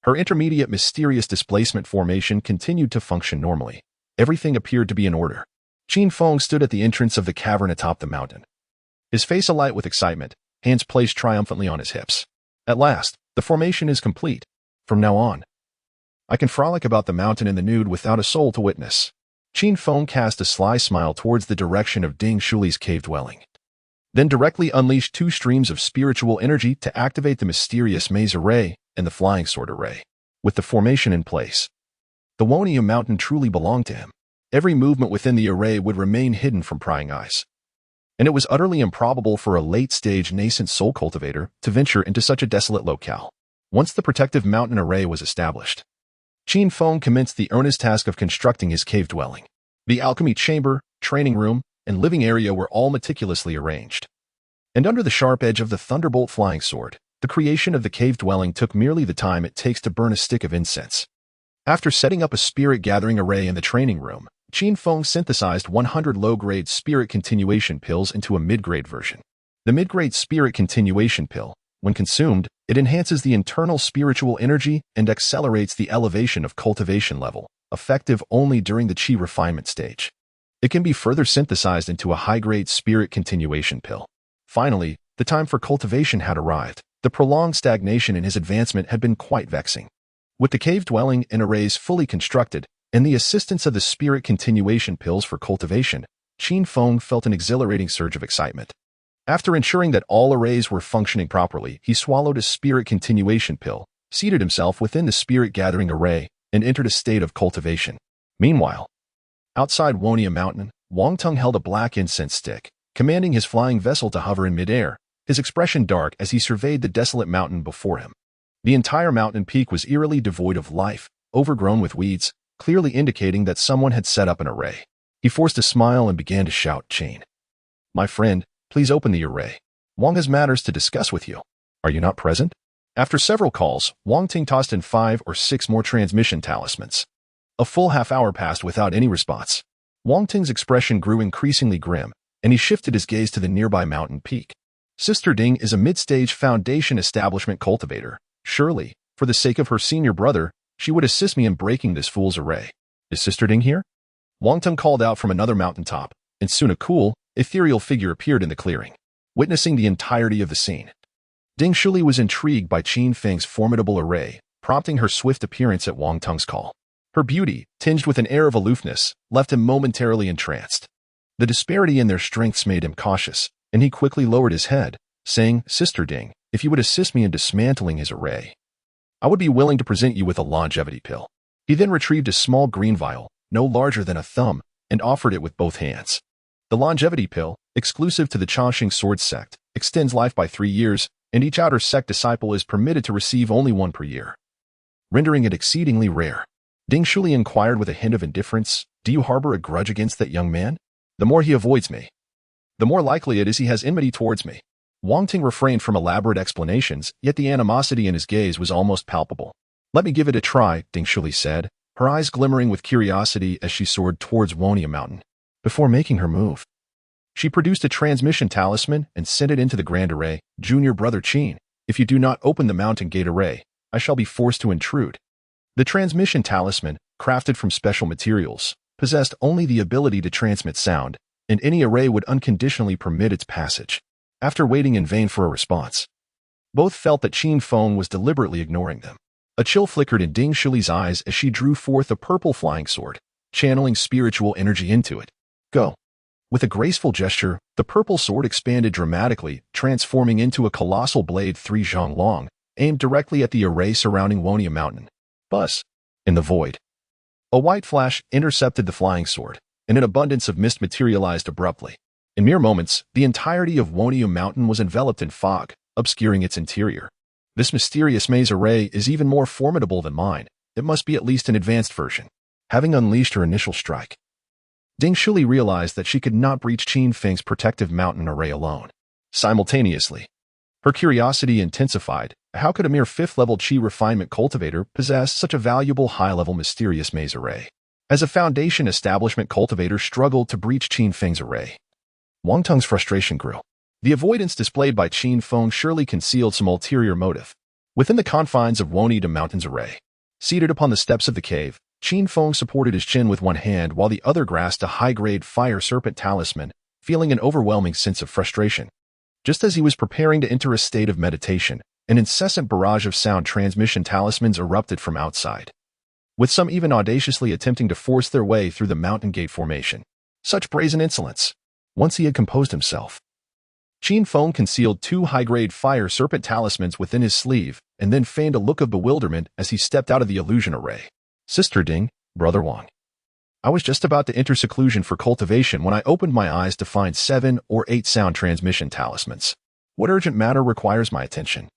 Her intermediate mysterious displacement formation continued to function normally. Everything appeared to be in order. Qin Feng stood at the entrance of the cavern atop the mountain, his face alight with excitement, hands placed triumphantly on his hips. At last, the formation is complete. From now on, I can frolic about the mountain in the nude without a soul to witness. Qin Feng cast a sly smile towards the direction of Ding Shuli's cave dwelling, then directly unleashed two streams of spiritual energy to activate the mysterious maze array and the flying sword array. With the formation in place, the Wonia mountain truly belonged to him. Every movement within the array would remain hidden from prying eyes, and it was utterly improbable for a late-stage nascent soul cultivator to venture into such a desolate locale. Once the protective mountain array was established, Qin Feng commenced the earnest task of constructing his cave dwelling. The alchemy chamber, training room, and living area were all meticulously arranged. And under the sharp edge of the thunderbolt flying sword, the creation of the cave dwelling took merely the time it takes to burn a stick of incense. After setting up a spirit gathering array in the training room, Qin Feng synthesized 100 low-grade spirit continuation pills into a mid-grade version. The mid-grade spirit continuation pill, when consumed, it enhances the internal spiritual energy and accelerates the elevation of cultivation level, effective only during the Qi refinement stage. It can be further synthesized into a high-grade spirit continuation pill. Finally, the time for cultivation had arrived. The prolonged stagnation in his advancement had been quite vexing. With the cave dwelling and arrays fully constructed, and the assistance of the spirit continuation pills for cultivation, Qin Feng felt an exhilarating surge of excitement. After ensuring that all arrays were functioning properly, he swallowed a spirit continuation pill, seated himself within the spirit gathering array, and entered a state of cultivation. Meanwhile, outside Wonia Mountain, Wang Tung held a black incense stick, commanding his flying vessel to hover in midair, his expression dark as he surveyed the desolate mountain before him. The entire mountain peak was eerily devoid of life, overgrown with weeds, clearly indicating that someone had set up an array. He forced a smile and began to shout, "Chain. My friend, please open the array. Wang has matters to discuss with you. Are you not present?" After several calls, Wang Ting tossed in 5 or 6 more transmission talismans. A full half-hour passed without any response. Wang Ting's expression grew increasingly grim, and he shifted his gaze to the nearby mountain peak. Sister Ding is a mid-stage foundation establishment cultivator. Surely, for the sake of her senior brother, she would assist me in breaking this fool's array. Is Sister Ding here? Wang Tung called out from another mountaintop, and soon a cool, ethereal figure appeared in the clearing, witnessing the entirety of the scene. Ding Shuli was intrigued by Qin Feng's formidable array, prompting her swift appearance at Wang Tung's call. Her beauty, tinged with an air of aloofness, left him momentarily entranced. The disparity in their strengths made him cautious, and he quickly lowered his head, saying, "Sister Ding, if you would assist me in dismantling his array, I would be willing to present you with a longevity pill." He then retrieved a small green vial, no larger than a thumb, and offered it with both hands. The longevity pill, exclusive to the Changxing Sword sect, extends life by 3 years, and each outer sect disciple is permitted to receive only 1 per year, rendering it exceedingly rare. Ding Shuli inquired with a hint of indifference, "Do you harbor a grudge against that young man? The more he avoids me, the more likely it is he has enmity towards me." Wang Ting refrained from elaborate explanations, yet the animosity in his gaze was almost palpable. "Let me give it a try," Ding Shuli said, her eyes glimmering with curiosity as she soared towards Wonia Mountain. Before making her move, she produced a transmission talisman and sent it into the grand array. "Junior brother Qin, if you do not open the mountain gate array, I shall be forced to intrude." The transmission talisman, crafted from special materials, possessed only the ability to transmit sound, and any array would unconditionally permit its passage. After waiting in vain for a response, both felt that Qin Feng was deliberately ignoring them. A chill flickered in Ding Shuli's eyes as she drew forth a purple flying sword, channeling spiritual energy into it. "Go." With a graceful gesture, the purple sword expanded dramatically, transforming into a colossal blade 3 zhang long, aimed directly at the array surrounding Wonia Mountain. Buzz! In the void, a white flash intercepted the flying sword, and an abundance of mist materialized abruptly. In mere moments, the entirety of Wonia Mountain was enveloped in fog, obscuring its interior. This mysterious maze array is even more formidable than mine. It must be at least an advanced version. Having unleashed her initial strike, Ding Shuli realized that she could not breach Qin Feng's protective mountain array alone. Simultaneously, her curiosity intensified. How could a mere 5th-level Qi refinement cultivator possess such a valuable high-level mysterious maze array? As a foundation establishment cultivator struggled to breach Qin Feng's array, Wang Tung's frustration grew. The avoidance displayed by Qin Feng surely concealed some ulterior motive. Within the confines of Wonia Mountain's array, seated upon the steps of the cave, Qin Feng supported his chin with one hand while the other grasped a high-grade fire serpent talisman, feeling an overwhelming sense of frustration. Just as he was preparing to enter a state of meditation, an incessant barrage of sound transmission talismans erupted from outside. with some even audaciously attempting to force their way through the mountain gate formation. Such brazen insolence! Once he had composed himself, Qin Feng concealed 2 high-grade fire serpent talismans within his sleeve and then feigned a look of bewilderment as he stepped out of the illusion array. Sister Ding, Brother Wang. I was just about to enter seclusion for cultivation when I opened my eyes to find 7 or 8 sound transmission talismans. What urgent matter requires my attention?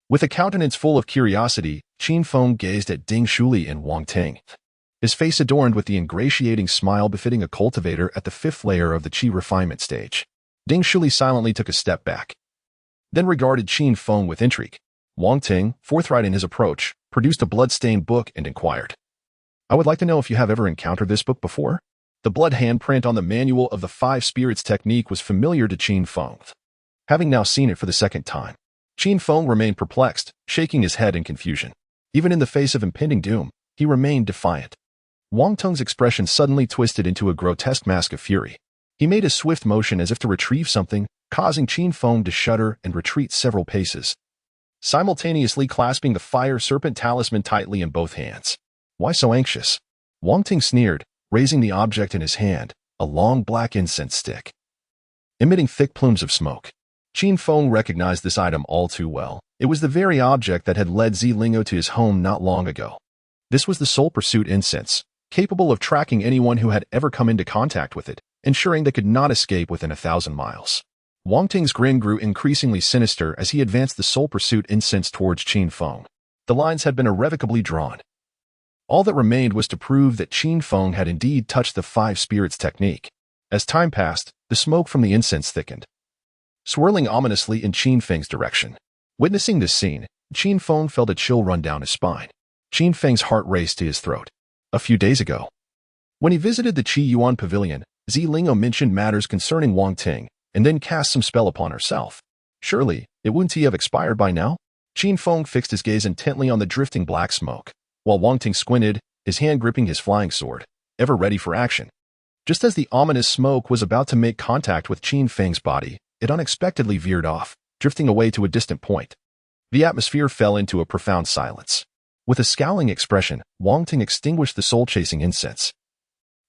With a countenance full of curiosity, Qin Feng gazed at Ding Shuli and Wang Ting, his face adorned with the ingratiating smile befitting a cultivator at the 5th layer of the Qi refinement stage. Ding Shuli silently took a step back, then regarded Qin Feng with intrigue. Wang Ting, forthright in his approach, produced a blood-stained book and inquired, I would like to know if you have ever encountered this book before? The blood handprint on the manual of the 5 spirits technique was familiar to Qin Feng. Having now seen it for the 2nd time, Qin Feng remained perplexed, shaking his head in confusion. Even in the face of impending doom, he remained defiant. Wang Teng's expression suddenly twisted into a grotesque mask of fury. He made a swift motion as if to retrieve something, causing Qin Feng to shudder and retreat several paces, simultaneously clasping the fire serpent talisman tightly in both hands. Why so anxious? Wang Ting sneered, raising the object in his hand, a long black incense stick, emitting thick plumes of smoke. Qin Feng recognized this item all too well. It was the very object that had led Zilingo to his home not long ago. This was the Soul Pursuit incense, capable of tracking anyone who had ever come into contact with it, ensuring they could not escape within 1,000 miles. Wang Ting's grin grew increasingly sinister as he advanced the Soul Pursuit incense towards Qin Feng. The lines had been irrevocably drawn. All that remained was to prove that Qin Feng had indeed touched the 5 spirits technique. As time passed, the smoke from the incense thickened, swirling ominously in Qin Feng's direction. Witnessing this scene, Qin Feng felt a chill run down his spine. Qin Feng's heart raced to his throat. A few days ago, when he visited the Qi Yuan Pavilion, Zilingo mentioned matters concerning Wang Ting, and then cast some spell upon herself. Surely, it wouldn't he have expired by now? Qin Feng fixed his gaze intently on the drifting black smoke, while Wang Ting squinted, his hand gripping his flying sword, ever ready for action. Just as the ominous smoke was about to make contact with Qin Feng's body, it unexpectedly veered off, drifting away to a distant point. The atmosphere fell into a profound silence. With a scowling expression, Wang Ting extinguished the soul-chasing incense,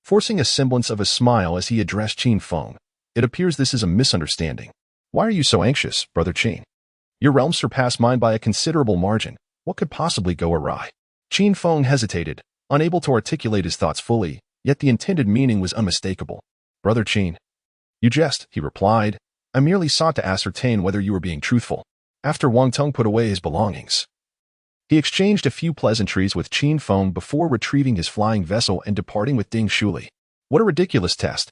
forcing a semblance of a smile as he addressed Qin Feng. It appears this is a misunderstanding. Why are you so anxious, Brother Qin? Your realm surpassed mine by a considerable margin. What could possibly go awry? Qin Feng hesitated, unable to articulate his thoughts fully, yet the intended meaning was unmistakable. Brother Qin. You jest, he replied. I merely sought to ascertain whether you were being truthful. After Wang Teng put away his belongings, he exchanged a few pleasantries with Qin Feng before retrieving his flying vessel and departing with Ding Shuli. What a ridiculous test!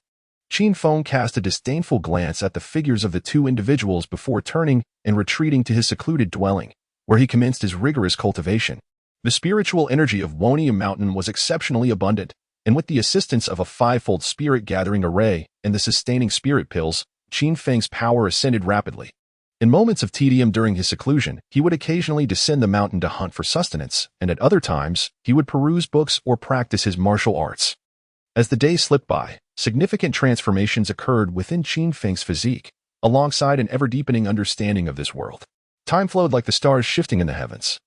Qin Feng cast a disdainful glance at the figures of the 2 individuals before turning and retreating to his secluded dwelling, where he commenced his rigorous cultivation. The spiritual energy of Wonia Mountain was exceptionally abundant, and with the assistance of a 5-fold spirit gathering array and the sustaining spirit pills, Qin Feng's power ascended rapidly. In moments of tedium during his seclusion, he would occasionally descend the mountain to hunt for sustenance, and at other times, he would peruse books or practice his martial arts. As the days slipped by, significant transformations occurred within Qin Feng's physique, alongside an ever-deepening understanding of this world. Time flowed like the stars shifting in the heavens,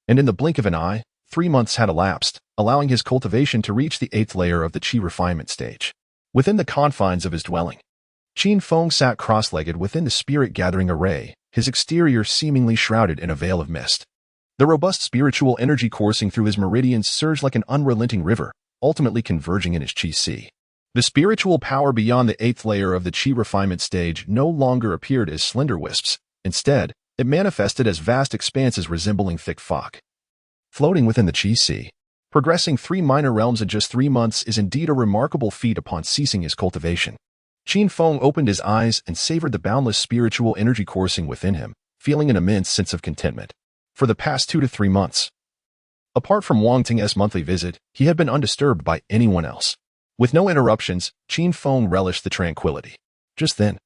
and in the blink of an eye, 3 months had elapsed, allowing his cultivation to reach the 8th layer of the Qi refinement stage. Within the confines of his dwelling, Qin Feng sat cross-legged within the spirit-gathering array, his exterior seemingly shrouded in a veil of mist. The robust spiritual energy coursing through his meridians surged like an unrelenting river, ultimately converging in his Qi sea. The spiritual power beyond the 8th layer of the Qi refinement stage no longer appeared as slender wisps. Instead, it manifested as vast expanses resembling thick fog, floating within the Qi sea. Progressing 3 minor realms in just 3 months is indeed a remarkable feat upon ceasing his cultivation. Qin Feng opened his eyes and savored the boundless spiritual energy coursing within him, feeling an immense sense of contentment. For the past 2 to 3 months, apart from Wang Ting's monthly visit, he had been undisturbed by anyone else. With no interruptions, Qin Feng relished the tranquility. Just then,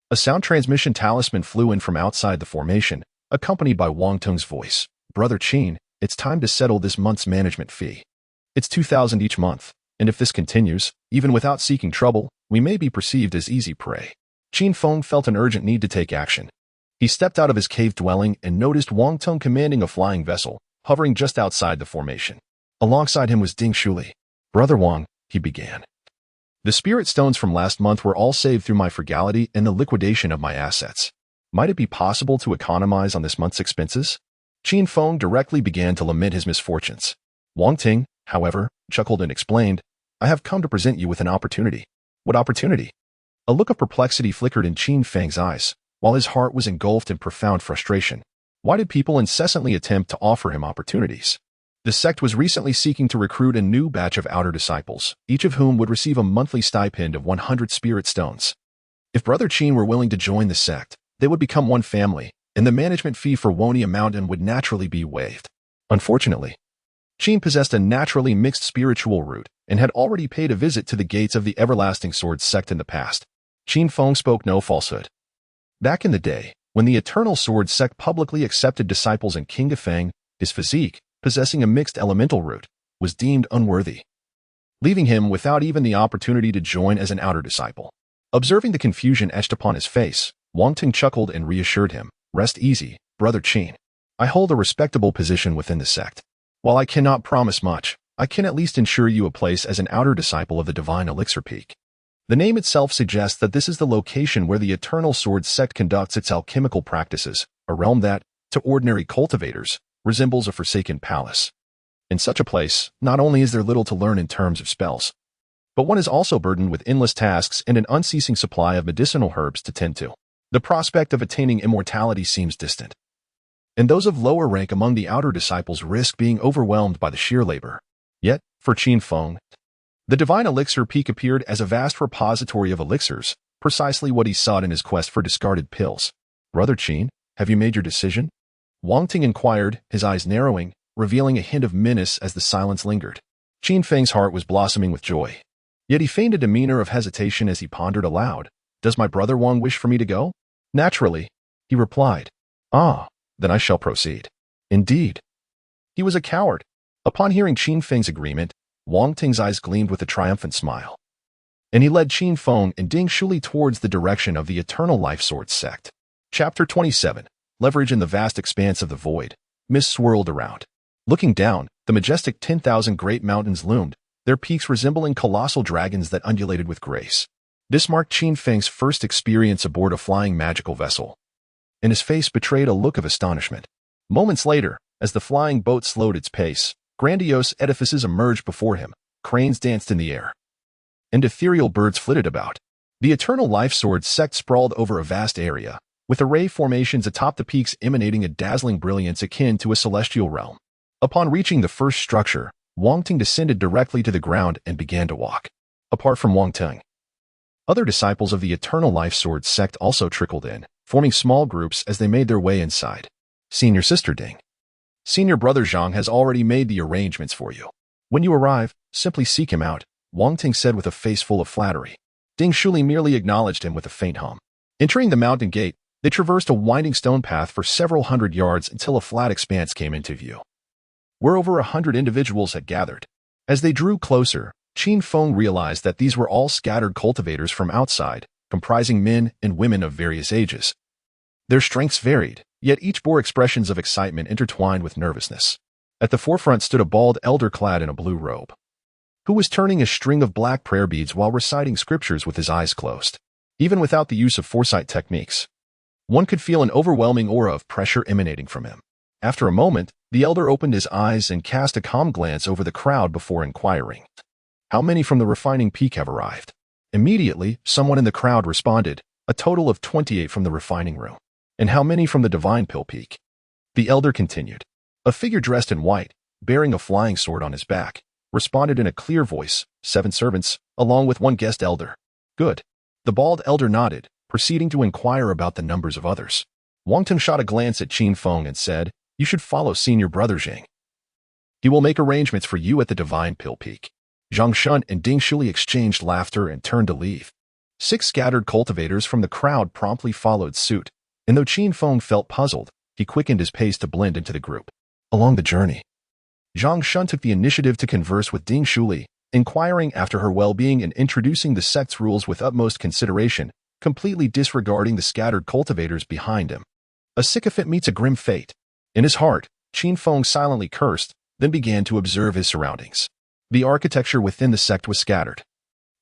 a sound transmission talisman flew in from outside the formation, accompanied by Wang Teng's voice. Brother Qin, it's time to settle this month's management fee. It's 2,000 each month, and if this continues, even without seeking trouble, we may be perceived as easy prey. Qin Feng felt an urgent need to take action. He stepped out of his cave dwelling and noticed Wang Teng commanding a flying vessel, hovering just outside the formation. Alongside him was Ding Shuli. "Brother Wang," he began. "The spirit stones from last month were all saved through my frugality and the liquidation of my assets. Might it be possible to economize on this month's expenses?" Qin Feng directly began to lament his misfortunes. Wang Ting, however, chuckled and explained, "I have come to present you with an opportunity." "What opportunity?" A look of perplexity flickered in Qin Feng's eyes, while his heart was engulfed in profound frustration. Why did people incessantly attempt to offer him opportunities? The sect was recently seeking to recruit a new batch of outer disciples, each of whom would receive a monthly stipend of 100 spirit stones. If Brother Qin were willing to join the sect, they would become one family, and the management fee for Wonia Mountain would naturally be waived. Unfortunately, Qin possessed a naturally mixed spiritual root and had already paid a visit to the gates of the Everlasting Sword sect in the past. Qin Feng spoke no falsehood. Back in the day, when the Eternal Sword sect publicly accepted disciples in Qinghefang, his physique, possessing a mixed elemental root, was deemed unworthy, leaving him without even the opportunity to join as an outer disciple. Observing the confusion etched upon his face, Wang Ting chuckled and reassured him, "Rest easy, Brother Qin. I hold a respectable position within the sect. While I cannot promise much, I can at least ensure you a place as an outer disciple of the Divine Elixir Peak." The name itself suggests that this is the location where the Eternal Sword sect conducts its alchemical practices, a realm that, to ordinary cultivators, resembles a forsaken palace. In such a place, not only is there little to learn in terms of spells, but one is also burdened with endless tasks and an unceasing supply of medicinal herbs to tend to. The prospect of attaining immortality seems distant, and those of lower rank among the outer disciples risk being overwhelmed by the sheer labor. Yet, for Qin Feng, the Divine Elixir Peak appeared as a vast repository of elixirs, precisely what he sought in his quest for discarded pills. "Brother Qin, have you made your decision?" Wang Ting inquired, his eyes narrowing, revealing a hint of menace as the silence lingered. Qin Feng's heart was blossoming with joy. Yet he feigned a demeanor of hesitation as he pondered aloud. "Does my brother Wang wish for me to go?" "Naturally," he replied. "Ah, then I shall proceed." Indeed. He was a coward. Upon hearing Qin Feng's agreement, Wang Ting's eyes gleamed with a triumphant smile, and he led Qin Feng and Ding Shuli towards the direction of the Eternal Life Sword sect. Chapter 27. Leverage in the vast expanse of the void. Mist swirled around. Looking down, the majestic 10,000 great mountains loomed, their peaks resembling colossal dragons that undulated with grace. This marked Qin Feng's first experience aboard a flying magical vessel, and his face betrayed a look of astonishment. Moments later, as the flying boat slowed its pace, grandiose edifices emerged before him, cranes danced in the air, and ethereal birds flitted about. The Eternal Life Sword sect sprawled over a vast area, with array formations atop the peaks emanating a dazzling brilliance akin to a celestial realm. Upon reaching the first structure, Wang Ting descended directly to the ground and began to walk. Apart from Wang Ting, other disciples of the Eternal Life Sword sect also trickled in, forming small groups as they made their way inside. "Senior Sister Ding. Senior Brother Zhang has already made the arrangements for you. When you arrive, simply seek him out," Wang Ting said with a face full of flattery. Ding Shuli merely acknowledged him with a faint hum. Entering the mountain gate, they traversed a winding stone path for several hundred yards until a flat expanse came into view, where over 100 individuals had gathered. As they drew closer, Qin Feng realized that these were all scattered cultivators from outside, comprising men and women of various ages. Their strengths varied, yet each bore expressions of excitement intertwined with nervousness. At the forefront stood a bald elder clad in a blue robe, who was turning a string of black prayer beads while reciting scriptures with his eyes closed. Even without the use of foresight techniques, one could feel an overwhelming aura of pressure emanating from him. After a moment, the elder opened his eyes and cast a calm glance over the crowd before inquiring, "How many from the refining peak have arrived?" Immediately, someone in the crowd responded, "A total of 28 from the refining room." "And how many from the Divine Pill Peak?" The elder continued. A figure dressed in white, bearing a flying sword on his back, responded in a clear voice, 7 servants, along with 1 guest elder." "Good." The bald elder nodded, proceeding to inquire about the numbers of others. Wang Ting shot a glance at Qin Feng and said, "You should follow Senior Brother Zhang. He will make arrangements for you at the Divine Pill Peak." Zhang Shun and Ding Shuli exchanged laughter and turned to leave. 6 scattered cultivators from the crowd promptly followed suit, and though Qin Feng felt puzzled, he quickened his pace to blend into the group. Along the journey, Zhang Shun took the initiative to converse with Ding Shuli, inquiring after her well-being and introducing the sect's rules with utmost consideration, completely disregarding the scattered cultivators behind him. A sycophant meets a grim fate. In his heart, Qin Feng silently cursed, then began to observe his surroundings. The architecture within the sect was scattered,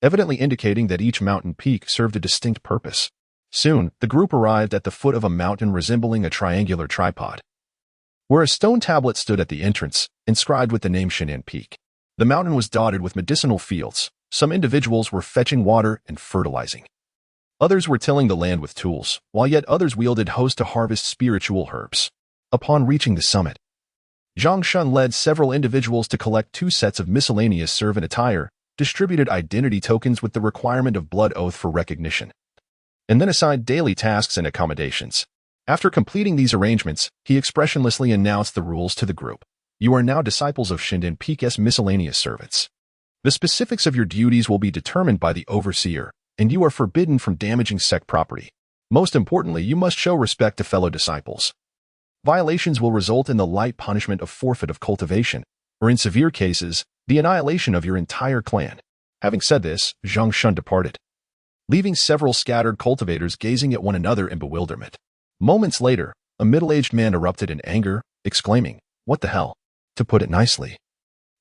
evidently indicating that each mountain peak served a distinct purpose. Soon, the group arrived at the foot of a mountain resembling a triangular tripod, where a stone tablet stood at the entrance, inscribed with the name Shinan Peak. The mountain was dotted with medicinal fields. Some individuals were fetching water and fertilizing. Others were tilling the land with tools, while yet others wielded hoes to harvest spiritual herbs. Upon reaching the summit, Zhang Shun led several individuals to collect 2 sets of miscellaneous servant attire, distributed identity tokens with the requirement of blood oath for recognition, and then assigned daily tasks and accommodations. After completing these arrangements, he expressionlessly announced the rules to the group. You are now disciples of Shinan Peak's miscellaneous servants. The specifics of your duties will be determined by the overseer, and you are forbidden from damaging sect property. Most importantly, you must show respect to fellow disciples. Violations will result in the light punishment of forfeit of cultivation, or in severe cases, the annihilation of your entire clan. Having said this, Zhang Shun departed, leaving several scattered cultivators gazing at one another in bewilderment. Moments later, a middle-aged man erupted in anger, exclaiming, "What the hell?" To put it nicely,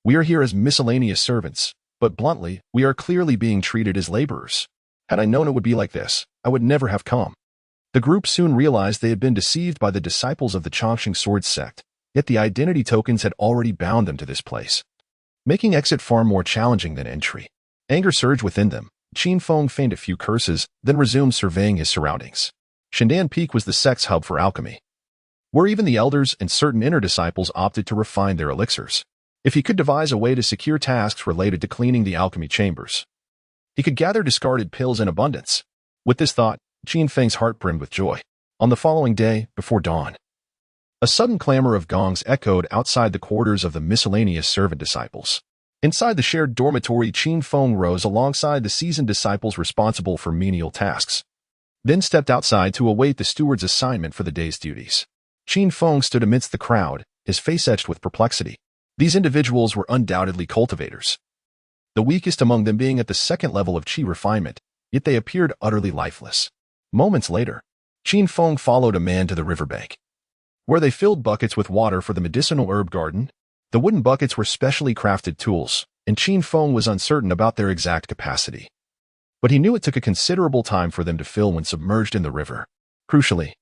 we are here as miscellaneous servants, but bluntly, we are clearly being treated as laborers. Had I known it would be like this, I would never have come. The group soon realized they had been deceived by the disciples of the Chongqing Sword sect, yet the identity tokens had already bound them to this place, making exit far more challenging than entry. Anger surged within them. Qin Feng feigned a few curses, then resumed surveying his surroundings. Shinan Peak was the sect's hub for alchemy, where even the elders and certain inner disciples opted to refine their elixirs. If he could devise a way to secure tasks related to cleaning the alchemy chambers, he could gather discarded pills in abundance. With this thought, Qin Feng's heart brimmed with joy. On the following day, before dawn, a sudden clamor of gongs echoed outside the quarters of the miscellaneous servant disciples. Inside the shared dormitory, Qin Feng rose alongside the seasoned disciples responsible for menial tasks, then stepped outside to await the steward's assignment for the day's duties. Qin Feng stood amidst the crowd, his face etched with perplexity. These individuals were undoubtedly cultivators, the weakest among them being at the second level of qi refinement, yet they appeared utterly lifeless. Moments later, Qin Feng followed a man to the riverbank, where they filled buckets with water for the medicinal herb garden. The wooden buckets were specially crafted tools, and Qin Feng was uncertain about their exact capacity. But he knew it took a considerable time for them to fill when submerged in the river. Crucially,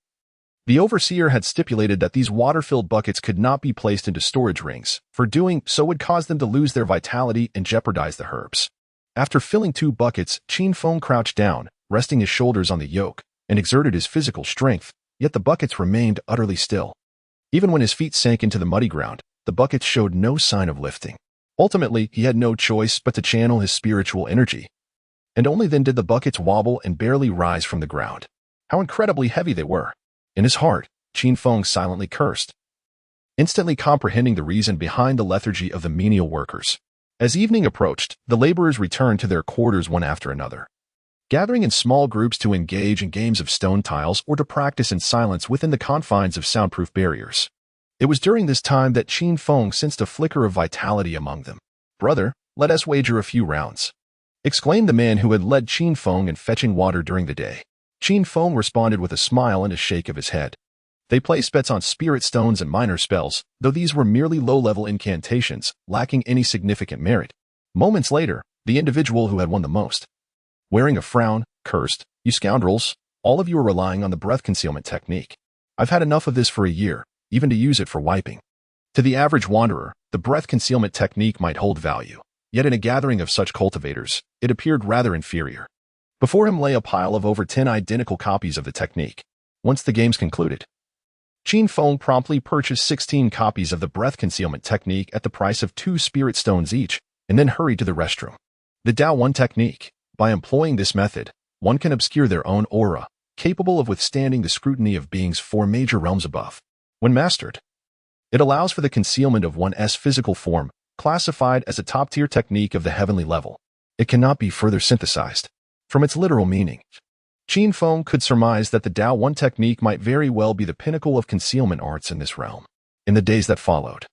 the overseer had stipulated that these water-filled buckets could not be placed into storage rings, for doing so would cause them to lose their vitality and jeopardize the herbs. After filling 2 buckets, Qin Feng crouched down, resting his shoulders on the yoke, and exerted his physical strength, yet the buckets remained utterly still. Even when his feet sank into the muddy ground, the buckets showed no sign of lifting. Ultimately, he had no choice but to channel his spiritual energy, and only then did the buckets wobble and barely rise from the ground. How incredibly heavy they were! In his heart, Qin Feng silently cursed, instantly comprehending the reason behind the lethargy of the menial workers. As evening approached, the laborers returned to their quarters one after another, gathering in small groups to engage in games of stone tiles or to practice in silence within the confines of soundproof barriers. It was during this time that Qin Feng sensed a flicker of vitality among them. "Brother, let us wager a few rounds," exclaimed the man who had led Qin Feng in fetching water during the day. Qin Feng responded with a smile and a shake of his head. They placed bets on spirit stones and minor spells, though these were merely low-level incantations, lacking any significant merit. Moments later, the individual who had won the most, wearing a frown, cursed, "You scoundrels, all of you are relying on the breath concealment technique. I've had enough of this for a year, even to use it for wiping." To the average wanderer, the breath concealment technique might hold value, yet in a gathering of such cultivators, it appeared rather inferior. Before him lay a pile of over 10 identical copies of the technique. Once the games concluded, Qin Feng promptly purchased 16 copies of the breath concealment technique at the price of 2 spirit stones each, and then hurried to the restroom. The Dao One technique. By employing this method, one can obscure their own aura, capable of withstanding the scrutiny of beings 4 major realms above. When mastered, it allows for the concealment of one's physical form, classified as a top-tier technique of the heavenly level. It cannot be further synthesized. From its literal meaning, Qin Feng could surmise that the Dao One technique might very well be the pinnacle of concealment arts in this realm. In the days that followed,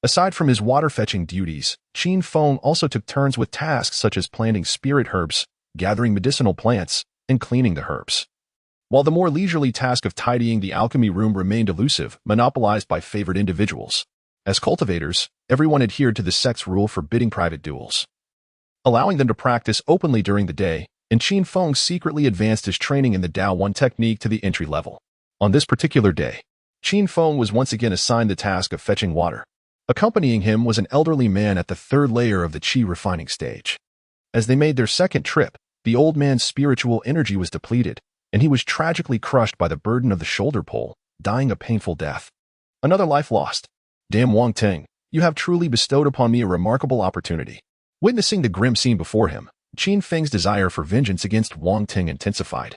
aside from his water-fetching duties, Qin Feng also took turns with tasks such as planting spirit herbs, gathering medicinal plants, and cleaning the herbs. While the more leisurely task of tidying the alchemy room remained elusive, monopolized by favored individuals. As cultivators, everyone adhered to the sect's rule forbidding private duels, allowing them to practice openly during the day, and Qin Feng secretly advanced his training in the Dao 1 technique to the entry level. On this particular day, Qin Feng was once again assigned the task of fetching water. Accompanying him was an elderly man at the third layer of the qi refining stage. As they made their second trip, the old man's spiritual energy was depleted, and he was tragically crushed by the burden of the shoulder pole, dying a painful death. Another life lost. Damn Wang Ting, you have truly bestowed upon me a remarkable opportunity. Witnessing the grim scene before him, Qin Feng's desire for vengeance against Wang Ting intensified.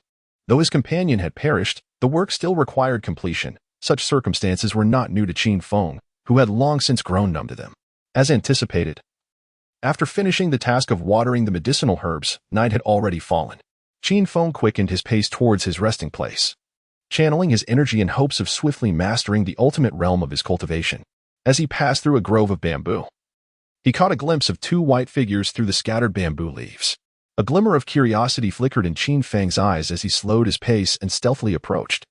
Though his companion had perished, the work still required completion. Such circumstances were not new to Qin Feng, who had long since grown numb to them. As anticipated, after finishing the task of watering the medicinal herbs, night had already fallen. Qin Feng quickened his pace towards his resting place, channeling his energy in hopes of swiftly mastering the ultimate realm of his cultivation. As he passed through a grove of bamboo, he caught a glimpse of two white figures through the scattered bamboo leaves. A glimmer of curiosity flickered in Qin Feng's eyes as he slowed his pace and stealthily approached.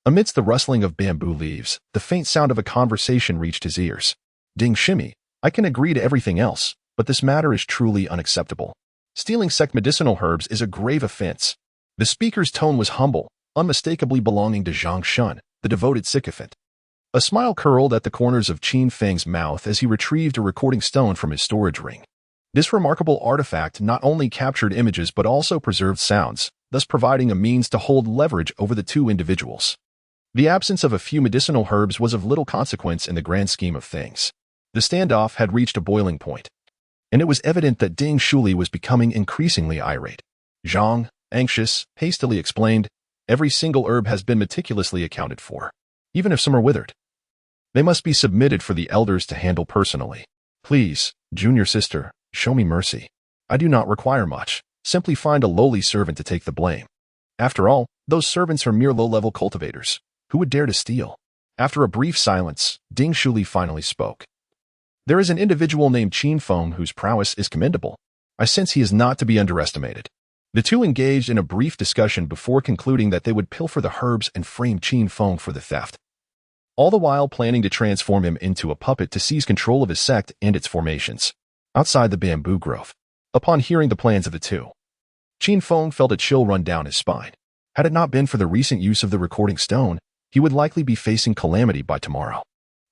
Amidst the rustling of bamboo leaves, the faint sound of a conversation reached his ears. Ding Shimi, I can agree to everything else, but this matter is truly unacceptable. Stealing sect medicinal herbs is a grave offense. The speaker's tone was humble, unmistakably belonging to Zhang Shun, the devoted sycophant. A smile curled at the corners of Qin Feng's mouth as he retrieved a recording stone from his storage ring. This remarkable artifact not only captured images but also preserved sounds, thus providing a means to hold leverage over the two individuals. The absence of a few medicinal herbs was of little consequence in the grand scheme of things. The standoff had reached a boiling point, and it was evident that Ding Shuli was becoming increasingly irate. Zhang, anxious, hastily explained, every single herb has been meticulously accounted for, even if some are withered. They must be submitted for the elders to handle personally. Please, junior sister, show me mercy. I do not require much. Simply find a lowly servant to take the blame. After all, those servants are mere low-level cultivators. Who would dare to steal? After a brief silence, Ding Shuli finally spoke. There is an individual named Qin Feng whose prowess is commendable. I sense he is not to be underestimated. The two engaged in a brief discussion before concluding that they would pilfer the herbs and frame Qin Feng for the theft, all the while planning to transform him into a puppet to seize control of his sect and its formations. Outside the bamboo grove, upon hearing the plans of the two, Qin Feng felt a chill run down his spine. Had it not been for the recent use of the recording stone, he would likely be facing calamity by tomorrow.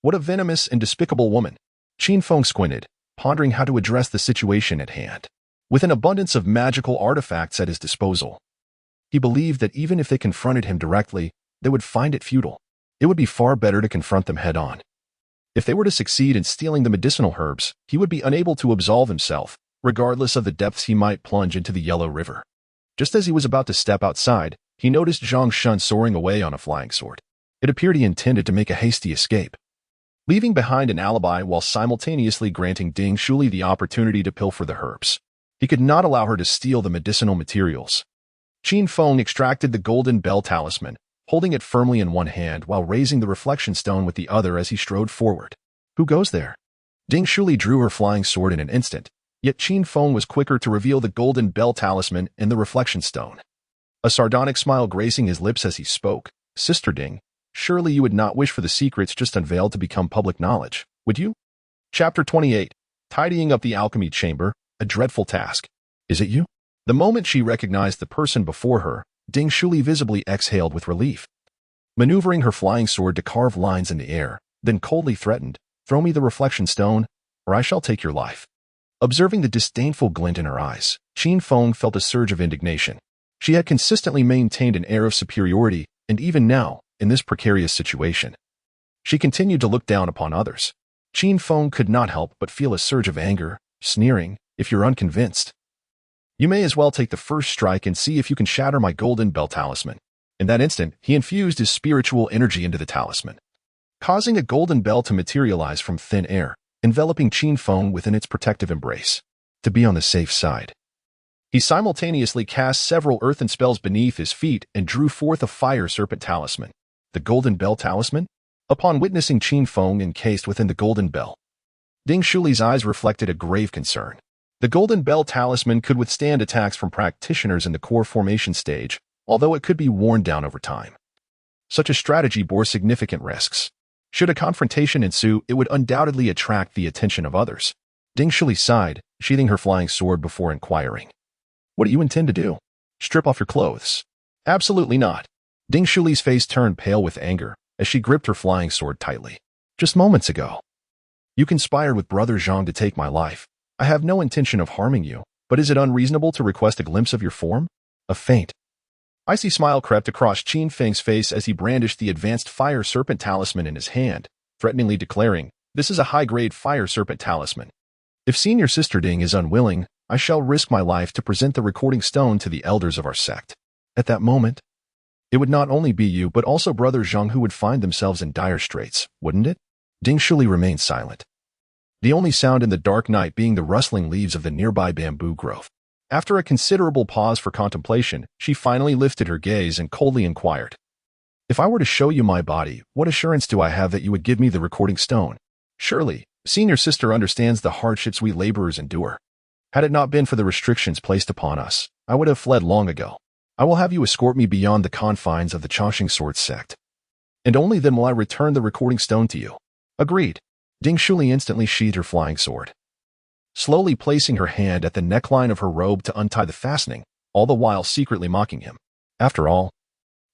What a venomous and despicable woman. Qin Feng squinted, pondering how to address the situation at hand. With an abundance of magical artifacts at his disposal, he believed that even if they confronted him directly, they would find it futile. It would be far better to confront them head-on. If they were to succeed in stealing the medicinal herbs, he would be unable to absolve himself, regardless of the depths he might plunge into the Yellow River. Just as he was about to step outside, he noticed Zhang Shun soaring away on a flying sword. It appeared he intended to make a hasty escape, leaving behind an alibi while simultaneously granting Ding Shuli the opportunity to pilfer the herbs. He could not allow her to steal the medicinal materials. Qin Feng extracted the golden bell talisman, holding it firmly in one hand while raising the reflection stone with the other as he strode forward. Who goes there? Ding Shuli drew her flying sword in an instant, yet Qin Feng was quicker to reveal the golden bell talisman and the reflection stone. A sardonic smile gracing his lips as he spoke. Sister Ding, surely you would not wish for the secrets just unveiled to become public knowledge, would you? Chapter 28. Tidying up the alchemy chamber, a dreadful task. Is it you? The moment she recognized the person before her, Ding Shuli visibly exhaled with relief. Maneuvering her flying sword to carve lines in the air, then coldly threatened, throw me the reflection stone, or I shall take your life. Observing the disdainful glint in her eyes, Qin Feng felt a surge of indignation. She had consistently maintained an air of superiority, and even now, in this precarious situation, she continued to look down upon others. Qin Feng could not help but feel a surge of anger, sneering, if you're unconvinced, you may as well take the first strike and see if you can shatter my golden bell talisman. In that instant, he infused his spiritual energy into the talisman, causing a golden bell to materialize from thin air, enveloping Qin Feng within its protective embrace. To be on the safe side, he simultaneously cast several earthen spells beneath his feet and drew forth a fire serpent talisman. The golden bell talisman? Upon witnessing Qin Feng encased within the golden bell, Ding Shuli's eyes reflected a grave concern. The golden bell talisman could withstand attacks from practitioners in the core formation stage, although it could be worn down over time. Such a strategy bore significant risks. Should a confrontation ensue, it would undoubtedly attract the attention of others. Ding Shuli sighed, sheathing her flying sword before inquiring. What do you intend to do? Strip off your clothes? Absolutely not. Ding Shuli's face turned pale with anger as she gripped her flying sword tightly. Just moments ago, you conspired with Brother Zhang to take my life. I have no intention of harming you, but is it unreasonable to request a glimpse of your form? A faint, icy smile crept across Qin Feng's face as he brandished the advanced fire serpent talisman in his hand, threateningly declaring, "This is a high-grade fire serpent talisman. If Senior Sister Ding is unwilling, I shall risk my life to present the recording stone to the elders of our sect." At that moment, it would not only be you but also Brother Zhang who would find themselves in dire straits, wouldn't it? Ding Shuli remained silent, the only sound in the dark night being the rustling leaves of the nearby bamboo grove. After a considerable pause for contemplation, she finally lifted her gaze and coldly inquired, "If I were to show you my body, what assurance do I have that you would give me the recording stone? Surely, Senior Sister understands the hardships we laborers endure. Had it not been for the restrictions placed upon us, I would have fled long ago. I will have you escort me beyond the confines of the Chongqing Sword sect, and only then will I return the recording stone to you." Agreed. Ding Shuli instantly sheathed her flying sword, slowly placing her hand at the neckline of her robe to untie the fastening, all the while secretly mocking him. After all,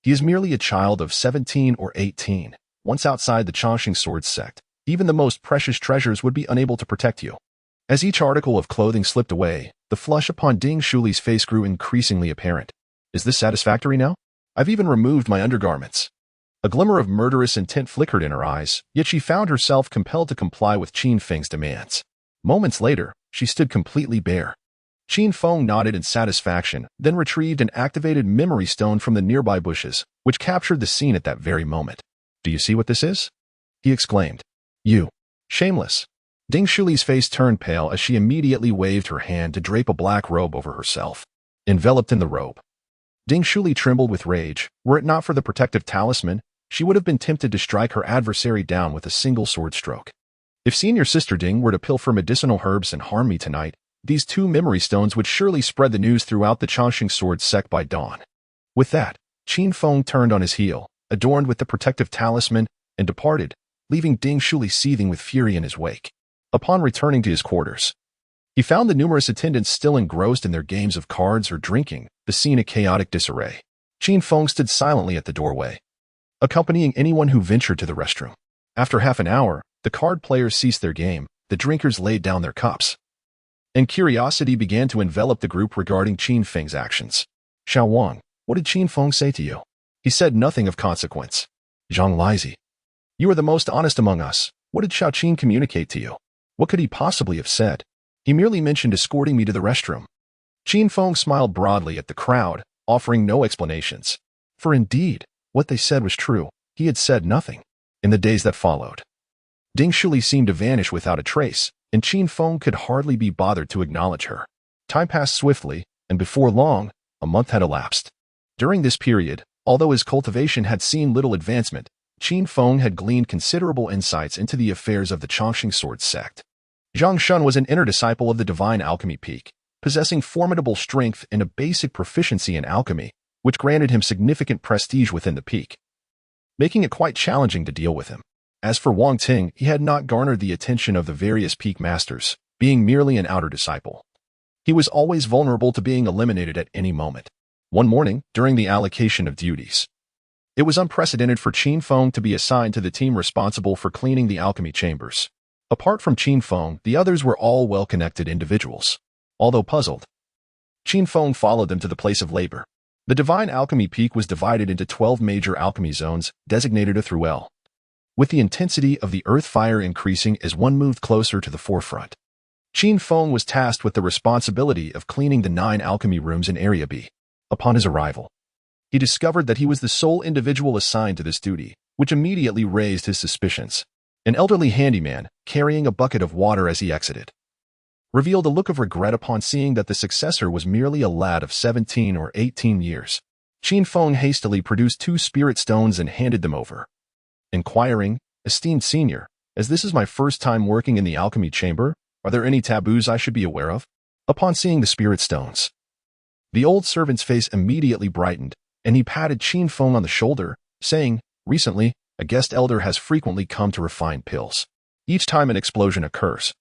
he is merely a child of 17 or 18. Once outside the Chongqing Sword sect, even the most precious treasures would be unable to protect you. As each article of clothing slipped away, the flush upon Ding Shuli's face grew increasingly apparent. Is this satisfactory now? I've even removed my undergarments. A glimmer of murderous intent flickered in her eyes, yet she found herself compelled to comply with Qin Feng's demands. Moments later, she stood completely bare. Qin Feng nodded in satisfaction, then retrieved an activated memory stone from the nearby bushes, which captured the scene at that very moment. "Do you see what this is?" he exclaimed. "You. Shameless." Ding Shuli's face turned pale as she immediately waved her hand to drape a black robe over herself. Enveloped in the robe, Ding Shuli trembled with rage. Were it not for the protective talisman, she would have been tempted to strike her adversary down with a single sword stroke. If Senior Sister Ding were to pilfer medicinal herbs and harm me tonight, these two memory stones would surely spread the news throughout the Chongqing Sword sect by dawn. With that, Qin Feng turned on his heel, adorned with the protective talisman, and departed, leaving Ding Shuli seething with fury in his wake. Upon returning to his quarters, he found the numerous attendants still engrossed in their games of cards or drinking, the scene a chaotic disarray. Qin Feng stood silently at the doorway, accompanying anyone who ventured to the restroom. After half an hour, the card players ceased their game, the drinkers laid down their cups, and curiosity began to envelop the group regarding Qin Feng's actions. "Xiao Wang, what did Qin Feng say to you?" He said nothing of consequence. "Zhang Lizi, you are the most honest among us. What did Xiao Qin communicate to you?" "What could he possibly have said? He merely mentioned escorting me to the restroom." Qin Feng smiled broadly at the crowd, offering no explanations. For indeed, what they said was true. He had said nothing. In the days that followed, Ding Shuli seemed to vanish without a trace, and Qin Feng could hardly be bothered to acknowledge her. Time passed swiftly, and before long, a month had elapsed. During this period, although his cultivation had seen little advancement, Qin Feng had gleaned considerable insights into the affairs of the Chongqing Sword sect. Zhang Shun was an inner disciple of the Divine Alchemy Peak, possessing formidable strength and a basic proficiency in alchemy, which granted him significant prestige within the peak, making it quite challenging to deal with him. As for Wang Ting, he had not garnered the attention of the various peak masters, being merely an outer disciple. He was always vulnerable to being eliminated at any moment. One morning, during the allocation of duties, it was unprecedented for Qin Feng to be assigned to the team responsible for cleaning the alchemy chambers. Apart from Qin Feng, the others were all well-connected individuals. Although puzzled, Qin Feng followed them to the place of labor. The Divine Alchemy Peak was divided into 12 major alchemy zones, designated A through L, with the intensity of the earth fire increasing as one moved closer to the forefront. Qin Feng was tasked with the responsibility of cleaning the 9 alchemy rooms in Area B. Upon his arrival, he discovered that he was the sole individual assigned to this duty, which immediately raised his suspicions. An elderly handyman, carrying a bucket of water as he exited, revealed a look of regret upon seeing that the successor was merely a lad of 17 or 18 years. Qin Feng hastily produced 2 spirit stones and handed them over, inquiring, "Esteemed senior, as this is my first time working in the alchemy chamber, are there any taboos I should be aware of?" Upon seeing the spirit stones, the old servant's face immediately brightened, and he patted Qin Feng on the shoulder, saying, "Recently, a guest elder has frequently come to refine pills. Each time an explosion occurs,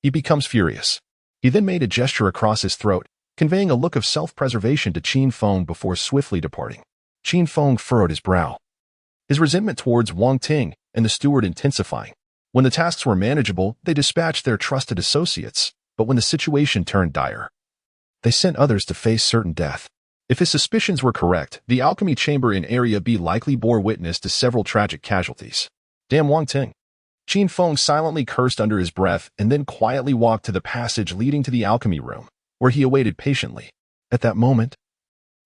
he becomes furious. He then made a gesture across his throat, conveying a look of self-preservation to Qin Feng before swiftly departing. Qin Feng furrowed his brow, his resentment towards Wang Ting and the steward intensifying. When the tasks were manageable, they dispatched their trusted associates, but when the situation turned dire, they sent others to face certain death. If his suspicions were correct, the alchemy chamber in Area B likely bore witness to several tragic casualties. Damn Wang Ting. Qin Feng silently cursed under his breath and then quietly walked to the passage leading to the alchemy room, where he awaited patiently. At that moment,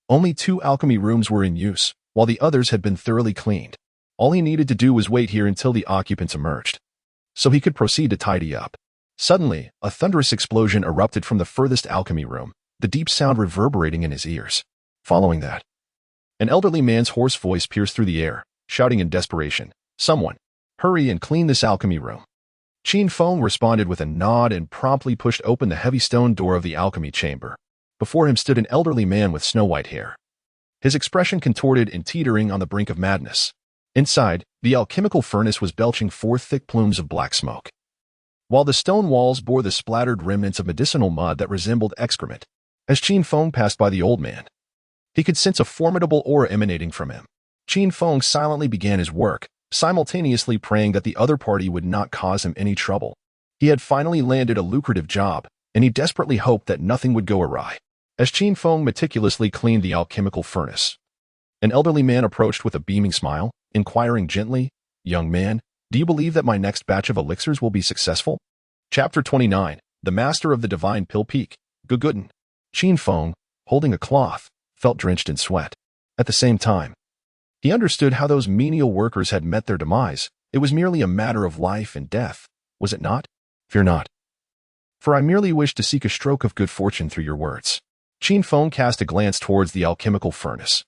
only 2 alchemy rooms were in use, while the others had been thoroughly cleaned. All he needed to do was wait here until the occupants emerged, so he could proceed to tidy up. Suddenly, a thunderous explosion erupted from the furthest alchemy room, the deep sound reverberating in his ears. Following that, an elderly man's hoarse voice pierced through the air, shouting in desperation, "Someone, hurry and clean this alchemy room." Qin Feng responded with a nod and promptly pushed open the heavy stone door of the alchemy chamber. Before him stood an elderly man with snow-white hair, his expression contorted and teetering on the brink of madness. Inside, the alchemical furnace was belching forth thick plumes of black smoke, while the stone walls bore the splattered remnants of medicinal mud that resembled excrement. As Qin Feng passed by the old man, he could sense a formidable aura emanating from him. Qin Feng silently began his work, simultaneously praying that the other party would not cause him any trouble. He had finally landed a lucrative job, and he desperately hoped that nothing would go awry. As Qin Feng meticulously cleaned the alchemical furnace, an elderly man approached with a beaming smile, inquiring gently, "Young man, do you believe that my next batch of elixirs will be successful?" Chapter 29, The Master of the Divine Pill Peak, Gugutin. Qin Feng, holding a cloth, felt drenched in sweat. At the same time, he understood how those menial workers had met their demise. It was merely a matter of life and death, was it not? "Fear not, for I merely wish to seek a stroke of good fortune through your words." Qin Feng cast a glance towards the alchemical furnace,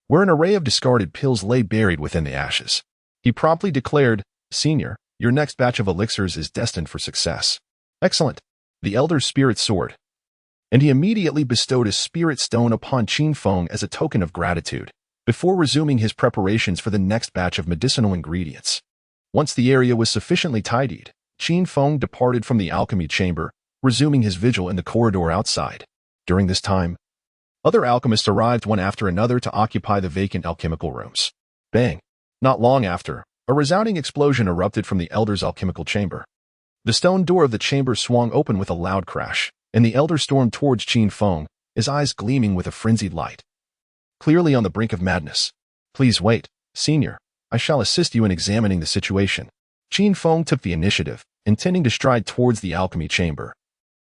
where an array of discarded pills lay buried within the ashes. He promptly declared, "Senior, your next batch of elixirs is destined for success." "Excellent." The elder's spirit soared, and he immediately bestowed a spirit stone upon Qin Feng as a token of gratitude, before resuming his preparations for the next batch of medicinal ingredients. Once the area was sufficiently tidied, Qin Feng departed from the alchemy chamber, resuming his vigil in the corridor outside. During this time, other alchemists arrived one after another to occupy the vacant alchemical rooms. Bang! Not long after, a resounding explosion erupted from the elder's alchemical chamber. The stone door of the chamber swung open with a loud crash, and the elder stormed towards Qin Feng, his eyes gleaming with a frenzied light. Clearly on the brink of madness. "Please wait, Senior. I shall assist you in examining the situation." Qin Feng took the initiative, intending to stride towards the alchemy chamber,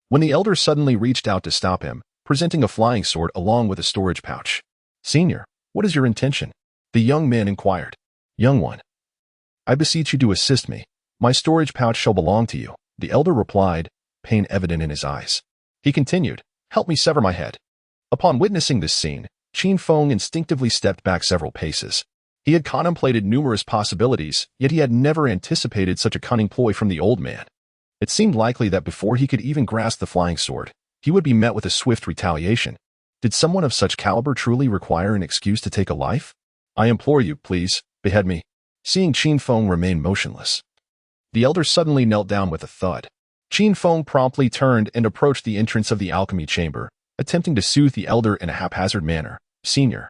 when the elder suddenly reached out to stop him, presenting a flying sword along with a storage pouch. "Senior, what is your intention?" the young man inquired. "Young one, I beseech you to assist me. My storage pouch shall belong to you," the elder replied, pain evident in his eyes. He continued, "Help me sever my head." Upon witnessing this scene, Qin Feng instinctively stepped back several paces. He had contemplated numerous possibilities, yet he had never anticipated such a cunning ploy from the old man. It seemed likely that before he could even grasp the flying sword, he would be met with a swift retaliation. Did someone of such caliber truly require an excuse to take a life? "I implore you, please, behead me." Seeing Qin Feng remain motionless, the elder suddenly knelt down with a thud. Qin Feng promptly turned and approached the entrance of the alchemy chamber, attempting to soothe the elder in a haphazard manner. "Senior,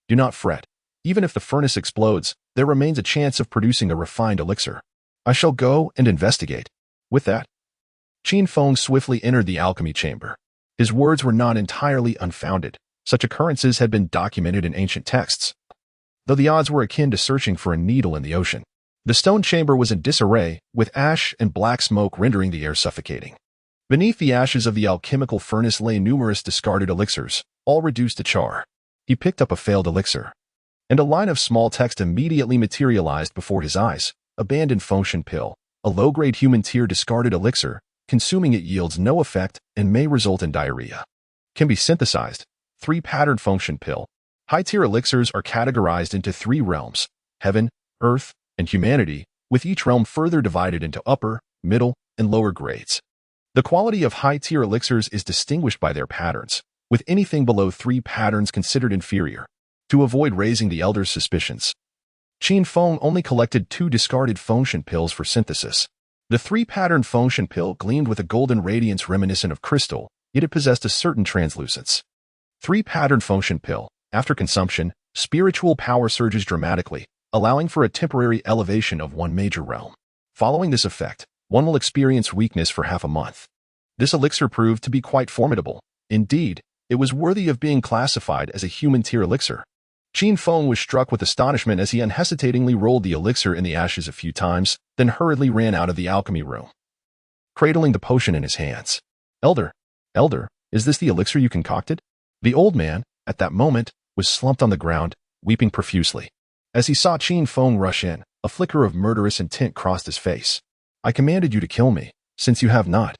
do not fret. Even if the furnace explodes, there remains a chance of producing a refined elixir. I shall go and investigate." With that, Qin Feng swiftly entered the alchemy chamber. His words were not entirely unfounded. Such occurrences had been documented in ancient texts, though the odds were akin to searching for a needle in the ocean. The stone chamber was in disarray, with ash and black smoke rendering the air suffocating. Beneath the ashes of the alchemical furnace lay numerous discarded elixirs, all reduced to char. He picked up a failed elixir, and a line of small text immediately materialized before his eyes. "Abandoned function pill. A low-grade human tier discarded elixir. Consuming it yields no effect and may result in diarrhea. Can be synthesized. 3 pattern function pill. High-tier elixirs are categorized into 3 realms: heaven, earth, and humanity, with each realm further divided into upper, middle, and lower grades. The quality of high-tier elixirs is distinguished by their patterns, with anything below 3 patterns considered inferior. To avoid raising the elder's suspicions, Qin Feng only collected 2 discarded Fengshen pills for synthesis. The 3-pattern Fengshen pill gleamed with a golden radiance reminiscent of crystal, yet it possessed a certain translucence. 3-pattern Fengshen pill. After consumption, spiritual power surges dramatically, allowing for a temporary elevation of one major realm. Following this effect, one will experience weakness for half a month. This elixir proved to be quite formidable. Indeed, it was worthy of being classified as a human-tier elixir. Qin Feng was struck with astonishment as he unhesitatingly rolled the elixir in the ashes a few times, then hurriedly ran out of the alchemy room, cradling the potion in his hands. Elder, is this the elixir you concocted? The old man, at that moment, was slumped on the ground, weeping profusely. As he saw Qin Feng rush in, a flicker of murderous intent crossed his face. I commanded you to kill me, since you have not.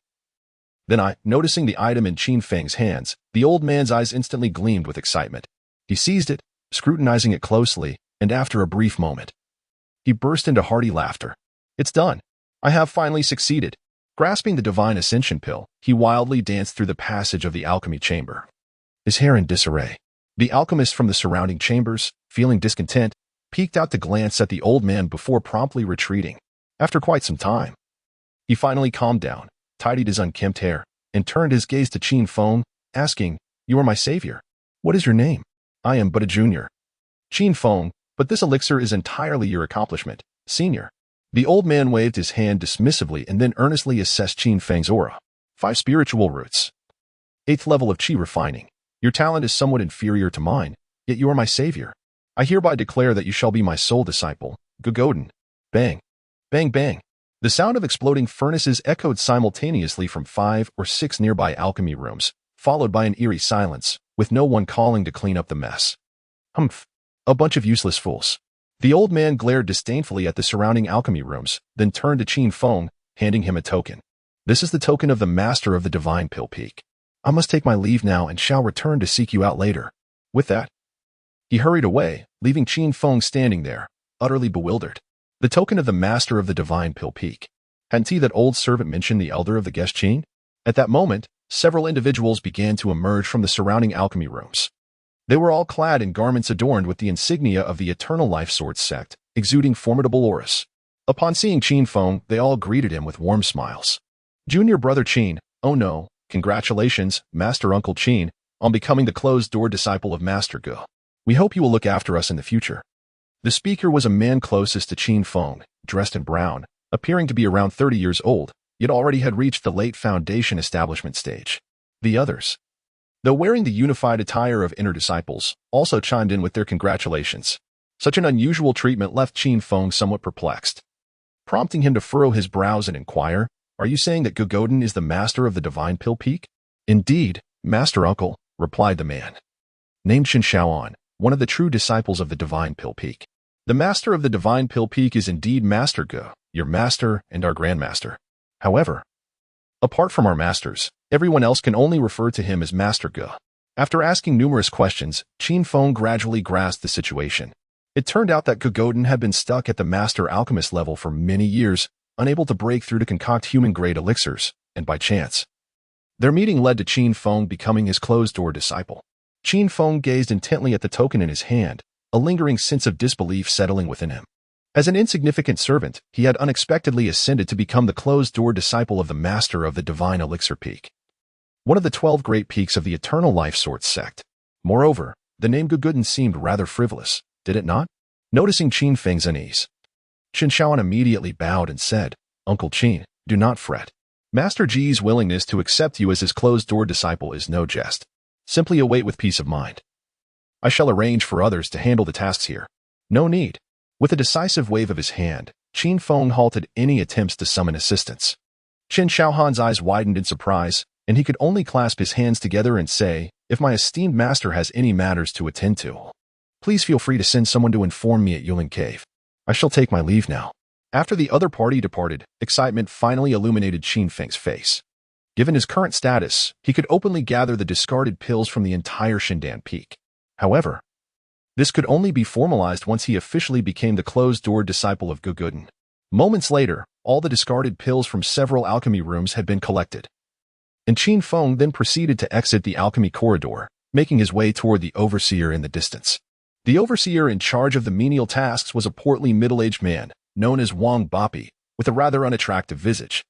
Then noticing the item in Qin Feng's hands, the old man's eyes instantly gleamed with excitement. He seized it, scrutinizing it closely, and after a brief moment, he burst into hearty laughter. It's done. I have finally succeeded. Grasping the divine ascension pill, he wildly danced through the passage of the alchemy chamber, his hair in disarray. The alchemist from the surrounding chambers, feeling discontent, peeked out to glance at the old man before promptly retreating. After quite some time, he finally calmed down, tidied his unkempt hair, and turned his gaze to Qin Feng, asking, You are my savior. What is your name? I am but a junior. Qin Feng, but this elixir is entirely your accomplishment, senior. The old man waved his hand dismissively and then earnestly assessed Qin Feng's aura. 5 spiritual roots. 8th level of Qi refining. Your talent is somewhat inferior to mine, yet you are my savior. I hereby declare that you shall be my sole disciple, Gogoden. Bang. Bang bang. The sound of exploding furnaces echoed simultaneously from 5 or 6 nearby alchemy rooms, followed by an eerie silence, with no one calling to clean up the mess. Humph. A bunch of useless fools. The old man glared disdainfully at the surrounding alchemy rooms, then turned to Qin Feng, handing him a token. This is the token of the master of the divine pill peak. I must take my leave now and shall return to seek you out later. With that, he hurried away, leaving Qin Feng standing there, utterly bewildered. The token of the master of the divine pill peak. Hadn't he that old servant mentioned the elder of the guest Qin? At that moment, several individuals began to emerge from the surrounding alchemy rooms. They were all clad in garments adorned with the insignia of the Eternal Life Sword sect, exuding formidable auras. Upon seeing Qin Feng, they all greeted him with warm smiles. Junior brother Qin, oh no, congratulations, Master Uncle Qin, on becoming the closed-door disciple of Master Ge. We hope you will look after us in the future. The speaker was a man closest to Qin Feng, dressed in brown, appearing to be around 30 years old, yet already had reached the late foundation establishment stage. The others, though wearing the unified attire of inner disciples, also chimed in with their congratulations. Such an unusual treatment left Qin Feng somewhat perplexed, prompting him to furrow his brows and inquire, Are you saying that Gogoden is the master of the divine pill peak? Indeed, Master Uncle, replied the man, named Shin Shaoan, one of the true disciples of the divine pill peak. The master of the divine pill peak is indeed Master Ge, your master and our grandmaster. However, apart from our masters, everyone else can only refer to him as Master Ge. After asking numerous questions, Qin Feng gradually grasped the situation. It turned out that Gogoden had been stuck at the master alchemist level for many years, unable to break through to concoct human-grade elixirs, and by chance, their meeting led to Qin Feng becoming his closed-door disciple. Qin Feng gazed intently at the token in his hand, a lingering sense of disbelief settling within him. As an insignificant servant, he had unexpectedly ascended to become the closed-door disciple of the master of the divine elixir peak, one of the 12 great peaks of the Eternal Life Sword sect. Moreover, the name Gogoden seemed rather frivolous, did it not? Noticing Qin Feng's unease, Shin Shaoan immediately bowed and said, Uncle Qin, do not fret. Master Ji's willingness to accept you as his closed-door disciple is no jest. Simply await with peace of mind. I shall arrange for others to handle the tasks here. No need. With a decisive wave of his hand, Qin Feng halted any attempts to summon assistance. Shin Shaohan's eyes widened in surprise, and he could only clasp his hands together and say, If my esteemed master has any matters to attend to, please feel free to send someone to inform me at Yuling Cave. I shall take my leave now. After the other party departed, excitement finally illuminated Qin Feng's face. Given his current status, he could openly gather the discarded pills from the entire Shindan Peak. However, this could only be formalized once he officially became the closed-door disciple of Gogoden. Moments later, all the discarded pills from several alchemy rooms had been collected, and Qin Feng then proceeded to exit the alchemy corridor, making his way toward the overseer in the distance. The overseer in charge of the menial tasks was a portly middle-aged man, known as Wang Bapi, with a rather unattractive visage.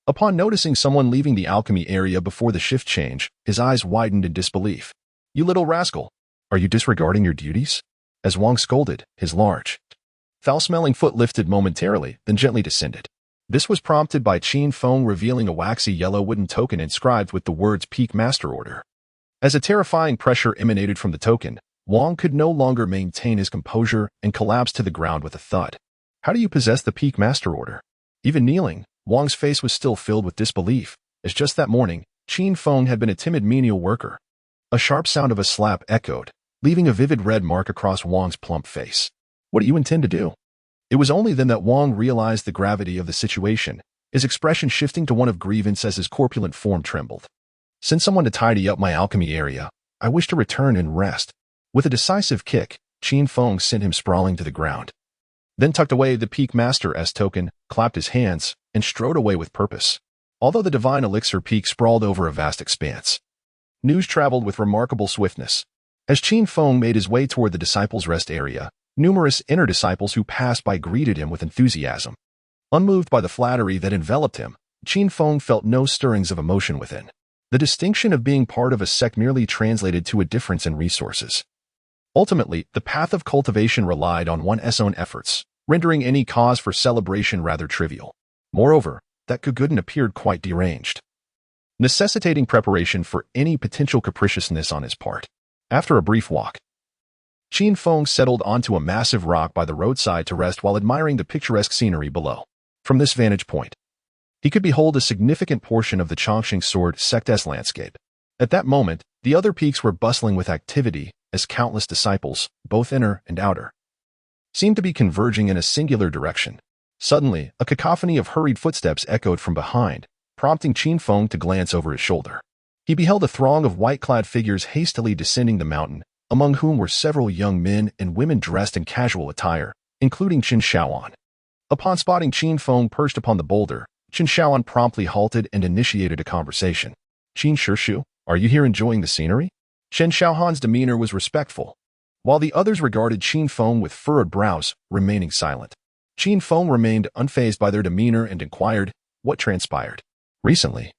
Upon noticing someone leaving the alchemy area before the shift change, his eyes widened in disbelief. "You little rascal! Are you disregarding your duties?" As Wang scolded, his large, foul-smelling foot lifted momentarily, then gently descended. This was prompted by Qin Feng revealing a waxy yellow wooden token inscribed with the words Peak Master Order. As a terrifying pressure emanated from the token, Wang could no longer maintain his composure and collapsed to the ground with a thud. "How do you possess the Peak Master Order?" Even kneeling, Wang's face was still filled with disbelief, as just that morning, Qin Feng had been a timid menial worker. A sharp sound of a slap echoed, leaving a vivid red mark across Wang's plump face. "What do you intend to do?" It was only then that Wang realized the gravity of the situation, his expression shifting to one of grievance as his corpulent form trembled. "Send someone to tidy up my alchemy area. I wish to return and rest." With a decisive kick, Qin Feng sent him sprawling to the ground. Then tucked away the Peak Master's token, clapped his hands, and strode away with purpose. Although the divine elixir peak sprawled over a vast expanse, news traveled with remarkable swiftness. As Qin Feng made his way toward the disciples' rest area, numerous inner disciples who passed by greeted him with enthusiasm. Unmoved by the flattery that enveloped him, Qin Feng felt no stirrings of emotion within. The distinction of being part of a sect merely translated to a difference in resources. Ultimately, the path of cultivation relied on one's own efforts, rendering any cause for celebration rather trivial. Moreover, that Gugudin appeared quite deranged, necessitating preparation for any potential capriciousness on his part. After a brief walk, Qin Feng settled onto a massive rock by the roadside to rest while admiring the picturesque scenery below. From this vantage point, he could behold a significant portion of the Chongqing Sword Sect's landscape. At that moment, the other peaks were bustling with activity, as countless disciples, both inner and outer, seemed to be converging in a singular direction. Suddenly, a cacophony of hurried footsteps echoed from behind, prompting Qin Feng to glance over his shoulder. He beheld a throng of white-clad figures hastily descending the mountain, among whom were several young men and women dressed in casual attire, including Chen Shaoan. Upon spotting Qin Feng perched upon the boulder, Chen Shaoan promptly halted and initiated a conversation. "Qin Shishu, are you here enjoying the scenery?" Chen Shaohan's demeanor was respectful, while the others regarded Qin Feng with furrowed brows, remaining silent. Qin Feng remained unfazed by their demeanor and inquired, "What transpired?" "Recently,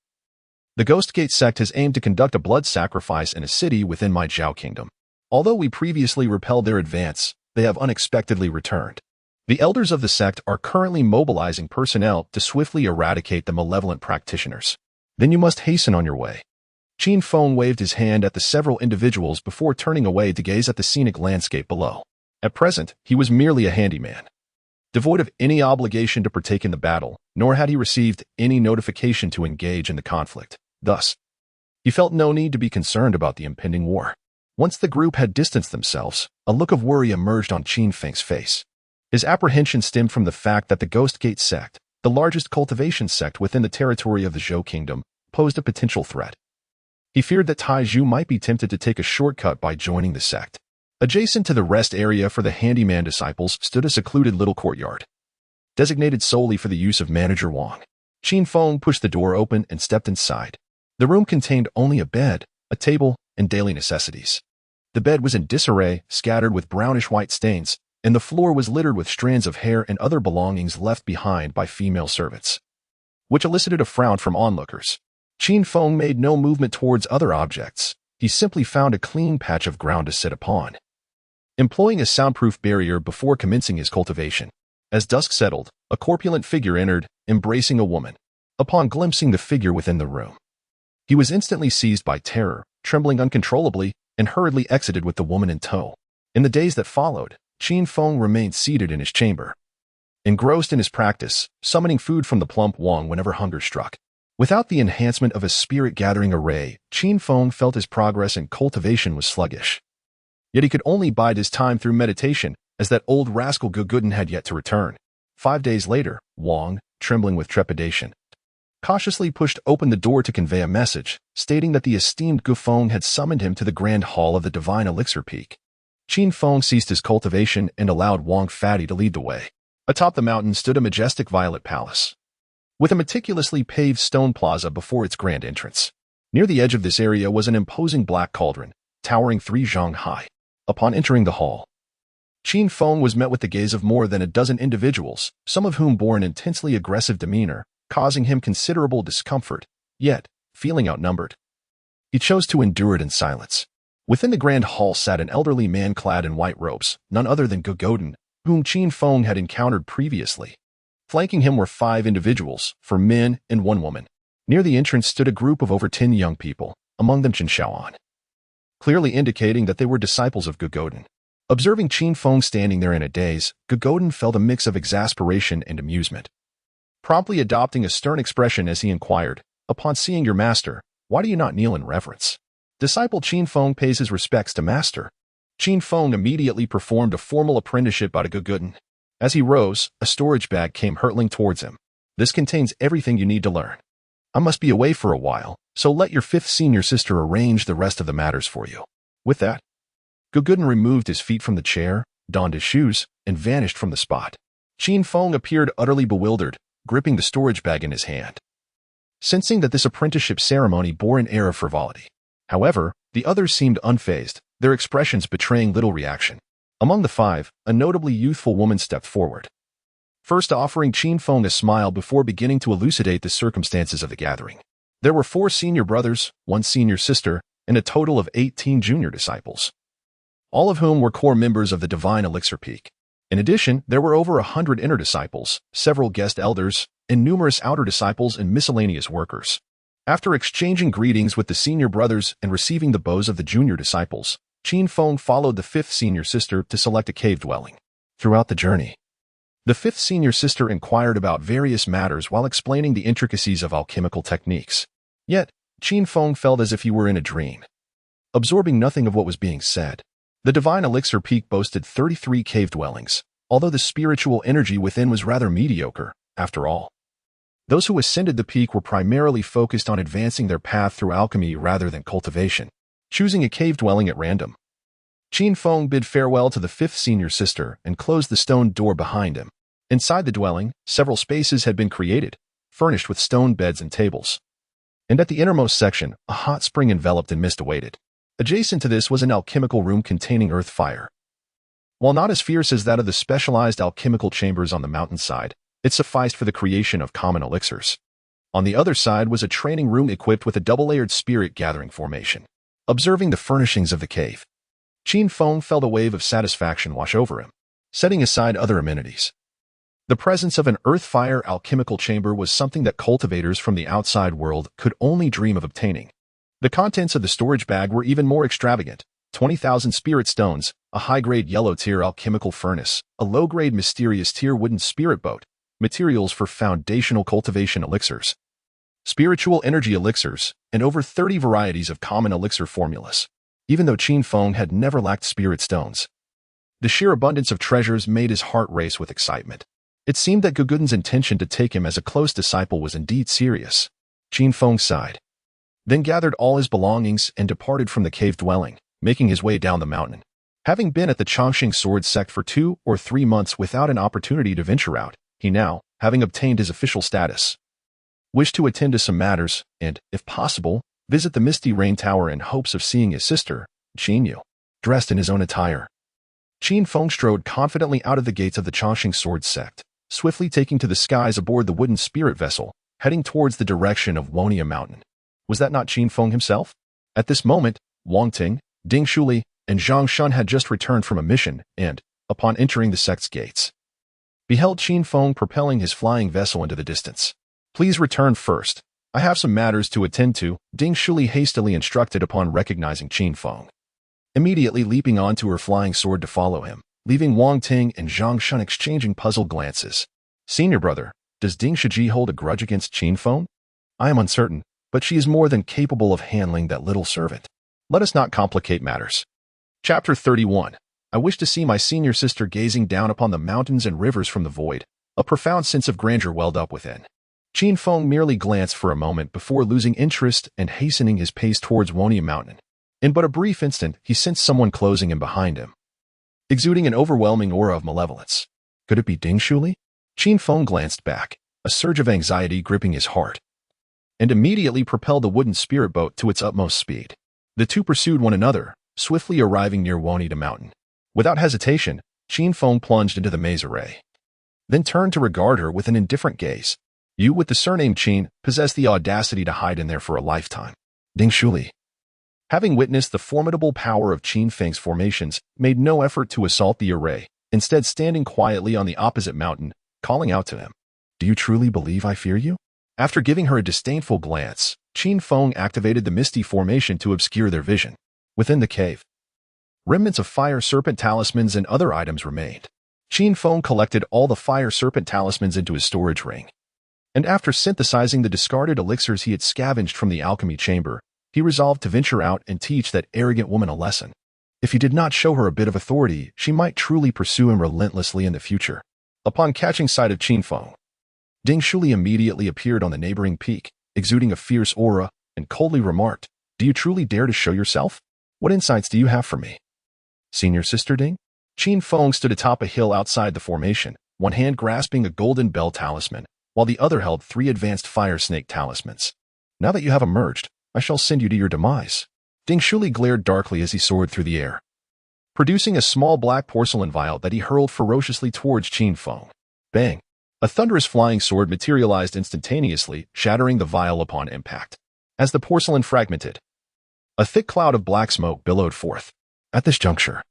the Ghost Gate sect has aimed to conduct a blood sacrifice in a city within my Zhao kingdom. Although we previously repelled their advance, they have unexpectedly returned. The elders of the sect are currently mobilizing personnel to swiftly eradicate the malevolent practitioners. Then you must hasten on your way." Qin Feng waved his hand at the several individuals before turning away to gaze at the scenic landscape below. At present, he was merely a handyman, devoid of any obligation to partake in the battle, nor had he received any notification to engage in the conflict. Thus, he felt no need to be concerned about the impending war. Once the group had distanced themselves, a look of worry emerged on Qin Feng's face. His apprehension stemmed from the fact that the Ghost Gate sect, the largest cultivation sect within the territory of the Zhou kingdom, posed a potential threat. He feared that Taizhu might be tempted to take a shortcut by joining the sect. Adjacent to the rest area for the handyman disciples stood a secluded little courtyard, designated solely for the use of Manager Wang. Qin Feng pushed the door open and stepped inside. The room contained only a bed, a table, and daily necessities. The bed was in disarray, scattered with brownish-white stains, and the floor was littered with strands of hair and other belongings left behind by female servants, which elicited a frown from onlookers. Qin Feng made no movement towards other objects. He simply found a clean patch of ground to sit upon, employing a soundproof barrier before commencing his cultivation. As dusk settled, a corpulent figure entered, embracing a woman. Upon glimpsing the figure within the room, he was instantly seized by terror, trembling uncontrollably, and hurriedly exited with the woman in tow. In the days that followed, Qin Feng remained seated in his chamber, engrossed in his practice, summoning food from the plump Wang whenever hunger struck. Without the enhancement of a spirit-gathering array, Qin Feng felt his progress in cultivation was sluggish. Yet he could only bide his time through meditation, as that old rascal Gugudin had yet to return. 5 days later, Wang, trembling with trepidation, cautiously pushed open the door to convey a message, stating that the esteemed Gufeng had summoned him to the grand hall of the divine elixir peak. Qin Feng ceased his cultivation and allowed Wang Fatty to lead the way. Atop the mountain stood a majestic violet palace, with a meticulously paved stone plaza before its grand entrance. Near the edge of this area was an imposing black cauldron, towering 3 zhang high. Upon entering the hall, Qin Feng was met with the gaze of more than a dozen individuals, some of whom bore an intensely aggressive demeanor, causing him considerable discomfort. Yet, feeling outnumbered, he chose to endure it in silence. Within the grand hall sat an elderly man clad in white robes, none other than Gogoden, whom Qin Feng had encountered previously. Flanking him were 5 individuals, 4 men and 1 woman. Near the entrance stood a group of over 10 young people, among them Chen Shaoan, clearly indicating that they were disciples of Gogoden. Observing Qin Feng standing there in a daze, Gogoden felt a mix of exasperation and amusement. Promptly adopting a stern expression as he inquired, "Upon seeing your master, why do you not kneel in reverence?" Disciple Qin Feng pays his respects to master. Qin Feng immediately performed a formal apprenticeship by Gogoden. As he rose, a storage bag came hurtling towards him. "This contains everything you need to learn. I must be away for a while, so let your 5th senior sister arrange the rest of the matters for you." With that, Gogoden removed his feet from the chair, donned his shoes, and vanished from the spot. Qin Feng appeared utterly bewildered, gripping the storage bag in his hand, sensing that this apprenticeship ceremony bore an air of frivolity. However, the others seemed unfazed, their expressions betraying little reaction. Among the 5, a notably youthful woman stepped forward, first offering Qin Feng a smile before beginning to elucidate the circumstances of the gathering. There were 4 senior brothers, 1 senior sister, and a total of 18 junior disciples, all of whom were core members of the Divine Elixir Peak. In addition, there were over 100 inner disciples, several guest elders, and numerous outer disciples and miscellaneous workers. After exchanging greetings with the senior brothers and receiving the bows of the junior disciples, Qin Feng followed the 5th senior sister to select a cave dwelling. Throughout the journey, the 5th senior sister inquired about various matters while explaining the intricacies of alchemical techniques. Yet, Qin Feng felt as if he were in a dream, absorbing nothing of what was being said. The Divine Elixir Peak boasted 33 cave dwellings, although the spiritual energy within was rather mediocre, after all. Those who ascended the peak were primarily focused on advancing their path through alchemy rather than cultivation, choosing a cave dwelling at random. Qin Feng bid farewell to the 5th senior sister and closed the stone door behind him. Inside the dwelling, several spaces had been created, furnished with stone beds and tables. And at the innermost section, a hot spring enveloped in mist awaited. Adjacent to this was an alchemical room containing earth fire. While not as fierce as that of the specialized alchemical chambers on the mountainside, it sufficed for the creation of common elixirs. On the other side was a training room equipped with a double-layered spirit-gathering formation. Observing the furnishings of the cave, Qin Feng felt a wave of satisfaction wash over him, setting aside other amenities. The presence of an earth-fire alchemical chamber was something that cultivators from the outside world could only dream of obtaining. The contents of the storage bag were even more extravagant: 20,000 spirit stones, a high-grade yellow-tier alchemical furnace, a low-grade mysterious-tier wooden spirit boat, materials for foundational cultivation elixirs, spiritual energy elixirs, and over 30 varieties of common elixir formulas. Even though Qin Feng had never lacked spirit stones, the sheer abundance of treasures made his heart race with excitement. It seemed that Gogoden's intention to take him as a close disciple was indeed serious. Qin Feng sighed, then gathered all his belongings and departed from the cave dwelling, making his way down the mountain. Having been at the Chongqing sword sect for 2 or 3 months without an opportunity to venture out, he now, having obtained his official status, wished to attend to some matters and, if possible, visit the Misty Rain Tower in hopes of seeing his sister, Qin Yu, dressed in his own attire. Qin Feng strode confidently out of the gates of the Chongqing sword sect, swiftly taking to the skies aboard the wooden spirit vessel, heading towards the direction of Wonia Mountain. Was that not Qin Feng himself? At this moment, Wang Ting, Ding Shuli, and Zhang Shun had just returned from a mission and, upon entering the sect's gates, beheld Qin Feng propelling his flying vessel into the distance. "Please return first. I have some matters to attend to," Ding Shuli hastily instructed upon recognizing Qin Feng, immediately leaping onto her flying sword to follow him, leaving Wang Ting and Zhang Shun exchanging puzzled glances. "Senior brother, does Ding Shiji hold a grudge against Qin Feng? I am uncertain, but she is more than capable of handling that little servant. Let us not complicate matters." Chapter 31. I wish to see my senior sister gazing down upon the mountains and rivers from the void. A profound sense of grandeur welled up within. Qin Feng merely glanced for a moment before losing interest and hastening his pace towards Wonia Mountain. In but a brief instant, he sensed someone closing in behind him, exuding an overwhelming aura of malevolence. Could it be Ding Shuli? Qin Feng glanced back, a surge of anxiety gripping his heart, and immediately propelled the wooden spirit boat to its utmost speed. The two pursued one another, swiftly arriving near Wonia Mountain. Without hesitation, Qin Feng plunged into the maze array, then turned to regard her with an indifferent gaze. You with the surname Qin possess the audacity to hide in there for a lifetime. Ding Shuli, having witnessed the formidable power of Qin Feng's formations, made no effort to assault the array, instead standing quietly on the opposite mountain, calling out to him. Do you truly believe I fear you? After giving her a disdainful glance, Qin Feng activated the misty formation to obscure their vision. Within the cave, remnants of fire serpent talismans and other items remained. Qin Feng collected all the fire serpent talismans into his storage ring, and after synthesizing the discarded elixirs he had scavenged from the alchemy chamber, he resolved to venture out and teach that arrogant woman a lesson. If he did not show her a bit of authority, she might truly pursue him relentlessly in the future. Upon catching sight of Qin Feng, Ding Shuli immediately appeared on the neighboring peak, exuding a fierce aura, and coldly remarked, Do you truly dare to show yourself? What insights do you have for me? Senior Sister Ding? Qin Feng stood atop a hill outside the formation, one hand grasping a golden bell talisman, while the other held 3 advanced fire snake talismans. Now that you have emerged, I shall send you to your demise. Ding Shuli glared darkly as he soared through the air, producing a small black porcelain vial that he hurled ferociously towards Qin Feng. Bang! A thunderous flying sword materialized instantaneously, shattering the vial upon impact. As the porcelain fragmented, a thick cloud of black smoke billowed forth. At this juncture,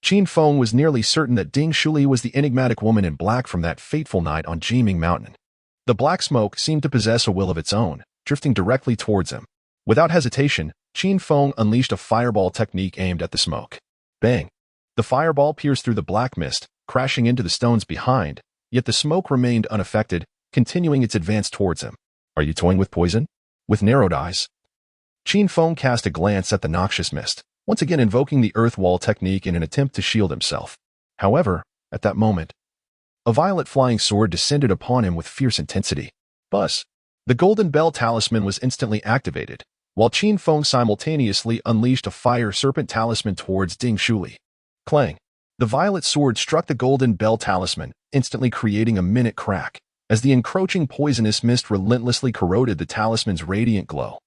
Qin Feng was nearly certain that Ding Shuli was the enigmatic woman in black from that fateful night on Jiming Mountain. The black smoke seemed to possess a will of its own, drifting directly towards him. Without hesitation, Qin Feng unleashed a fireball technique aimed at the smoke. Bang! The fireball pierced through the black mist, crashing into the stones behind, yet the smoke remained unaffected, continuing its advance towards him. Are you toying with poison? With narrowed eyes, Qin Feng cast a glance at the noxious mist, once again invoking the earth wall technique in an attempt to shield himself. However, at that moment, a violet flying sword descended upon him with fierce intensity. Buzz! The golden bell talisman was instantly activated, while Qin Feng simultaneously unleashed a fire serpent talisman towards Ding Shuli. Clang! The violet sword struck the golden bell talisman, instantly creating a minute crack, as the encroaching poisonous mist relentlessly corroded the talisman's radiant glow.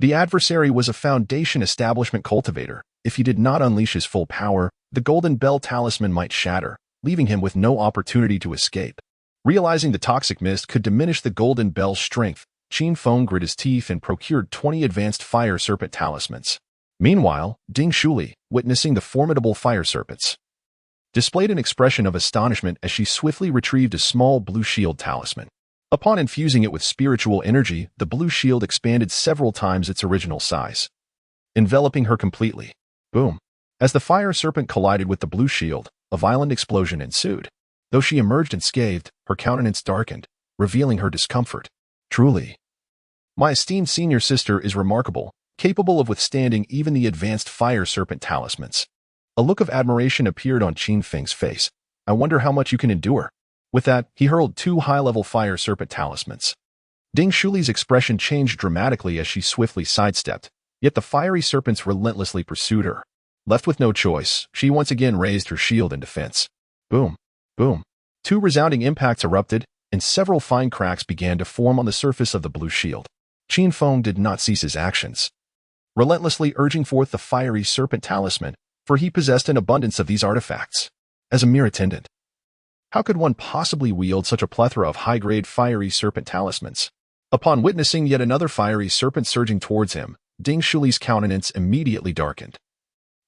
The adversary was a Foundation establishment cultivator. If he did not unleash his full power, the golden bell talisman might shatter, leaving him with no opportunity to escape. Realizing the toxic mist could diminish the golden bell's strength, Qin Feng grit his teeth and procured 20 advanced fire serpent talismans. Meanwhile, Ding Shuli, witnessing the formidable fire serpents, displayed an expression of astonishment as she swiftly retrieved a small blue shield talisman. Upon infusing it with spiritual energy, the blue shield expanded several times its original size, enveloping her completely. Boom! As the fire serpent collided with the blue shield, a violent explosion ensued. Though she emerged unscathed, her countenance darkened, revealing her discomfort. Truly, my esteemed senior sister is remarkable, capable of withstanding even the advanced fire serpent talismans. A look of admiration appeared on Qin Feng's face. I wonder how much you can endure. With that, he hurled 2 high-level fire serpent talismans. Ding Shuli's expression changed dramatically as she swiftly sidestepped, yet the fiery serpents relentlessly pursued her. Left with no choice, she once again raised her shield in defense. Boom! Boom! 2 resounding impacts erupted, and several fine cracks began to form on the surface of the blue shield. Qin Feng did not cease his actions, relentlessly urging forth the fiery serpent talisman, for he possessed an abundance of these artifacts. As a mere attendant, how could one possibly wield such a plethora of high-grade fiery serpent talismans? Upon witnessing yet another fiery serpent surging towards him, Ding Shuli's countenance immediately darkened,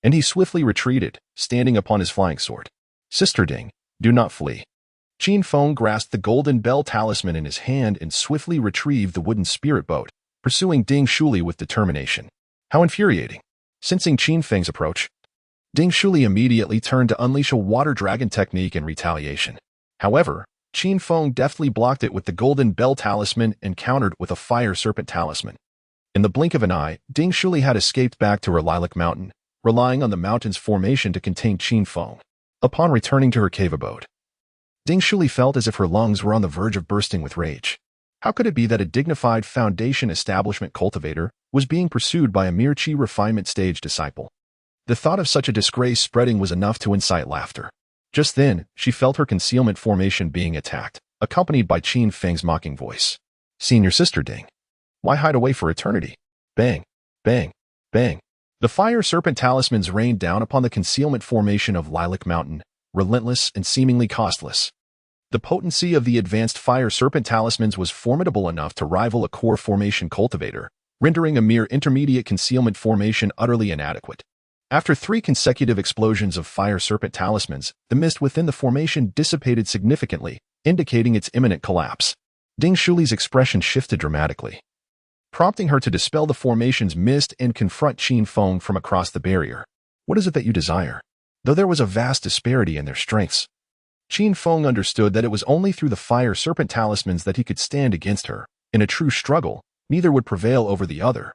and he swiftly retreated, standing upon his flying sword. Sister Ding, do not flee. Qin Feng grasped the golden bell talisman in his hand and swiftly retrieved the wooden spirit boat, pursuing Ding Shuli with determination. How infuriating! Sensing Qin Feng's approach, Ding Shuli immediately turned to unleash a water dragon technique in retaliation. However, Qin Feng deftly blocked it with the golden bell talisman and countered with a fire serpent talisman. In the blink of an eye, Ding Shuli had escaped back to her lilac mountain, relying on the mountain's formation to contain Qin Feng. Upon returning to her cave abode, Ding Shuli felt as if her lungs were on the verge of bursting with rage. How could it be that a dignified Foundation establishment cultivator was being pursued by a mere Qi refinement stage disciple? The thought of such a disgrace spreading was enough to incite laughter. Just then, she felt her concealment formation being attacked, accompanied by Qin Feng's mocking voice. Senior Sister Ding, why hide away for eternity? Bang! Bang! Bang! The fire serpent talismans rained down upon the concealment formation of Lilac Mountain, relentless, and seemingly costless. The potency of the advanced fire serpent talismans was formidable enough to rival a core formation cultivator, rendering a mere intermediate concealment formation utterly inadequate. After 3 consecutive explosions of fire serpent talismans, the mist within the formation dissipated significantly, indicating its imminent collapse. Ding Shuli's expression shifted dramatically, prompting her to dispel the formation's mist and confront Qin Feng from across the barrier. What is it that you desire? Though there was a vast disparity in their strengths, Qin Feng understood that it was only through the fire serpent talismans that he could stand against her. In a true struggle, neither would prevail over the other.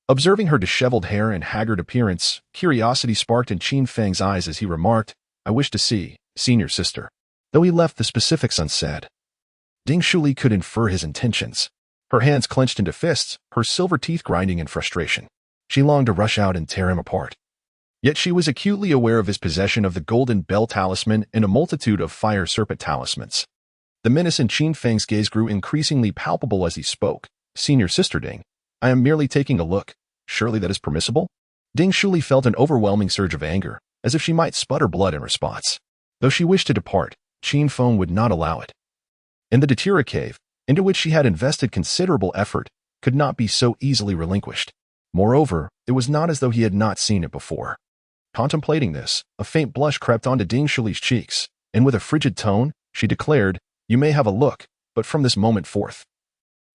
Observing her disheveled hair and haggard appearance, curiosity sparked in Qin Feng's eyes as he remarked, "I wish to see, senior sister." Though he left the specifics unsaid, Ding Shuli could infer his intentions. Her hands clenched into fists, her silver teeth grinding in frustration. She longed to rush out and tear him apart. Yet she was acutely aware of his possession of the Golden Bell Talisman and a multitude of Fire Serpent Talismans. The menace in Qin Feng's gaze grew increasingly palpable as he spoke. "Senior sister Ding, I am merely taking a look. Surely that is permissible?" Ding Shuli felt an overwhelming surge of anger, as if she might sputter blood in response. Though she wished to depart, Qin Feng would not allow it. And the Datura cave, into which she had invested considerable effort, could not be so easily relinquished. Moreover, it was not as though he had not seen it before. Contemplating this, a faint blush crept onto Ding Shuli's cheeks, and with a frigid tone, she declared, "You may have a look, but from this moment forth,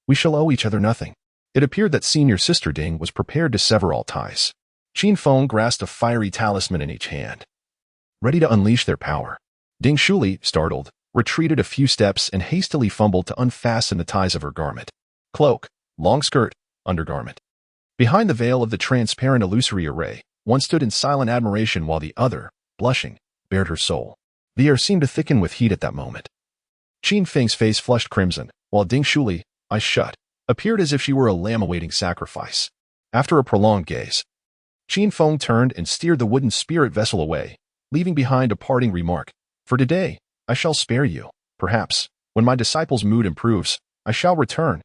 we shall owe each other nothing." It appeared that senior sister Ding was prepared to sever all ties. Qin Feng grasped a fiery talisman in each hand, ready to unleash their power. Ding Shuli, startled, retreated a few steps and hastily fumbled to unfasten the ties of her garment. Cloak, long skirt, undergarment. Behind the veil of the transparent illusory array, one stood in silent admiration while the other, blushing, bared her soul. The air seemed to thicken with heat at that moment. Qin Feng's face flushed crimson, while Ding Shuli, eyes shut, appeared as if she were a lamb awaiting sacrifice. After a prolonged gaze, Qin Feng turned and steered the wooden spirit vessel away, leaving behind a parting remark. "For today, I shall spare you. Perhaps, when my disciple's mood improves, I shall return."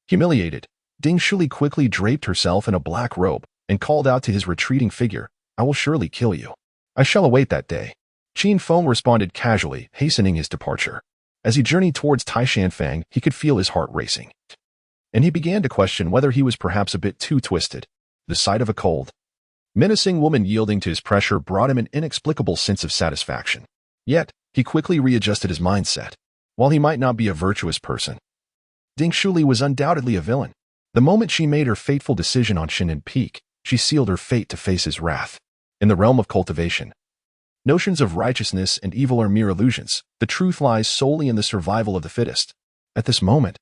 Humiliated, Ding Shuli quickly draped herself in a black robe and called out to his retreating figure, "I will surely kill you. I shall await that day." Qin Feng responded casually, hastening his departure. As he journeyed towards Qinghefang, he could feel his heart racing, and he began to question whether he was perhaps a bit too twisted. The sight of a cold, menacing woman yielding to his pressure brought him an inexplicable sense of satisfaction. Yet, he quickly readjusted his mindset. While he might not be a virtuous person, Ding Shuli was undoubtedly a villain. The moment she made her fateful decision on Shinin Peak, she sealed her fate to face his wrath. In the realm of cultivation, notions of righteousness and evil are mere illusions. The truth lies solely in the survival of the fittest. At this moment,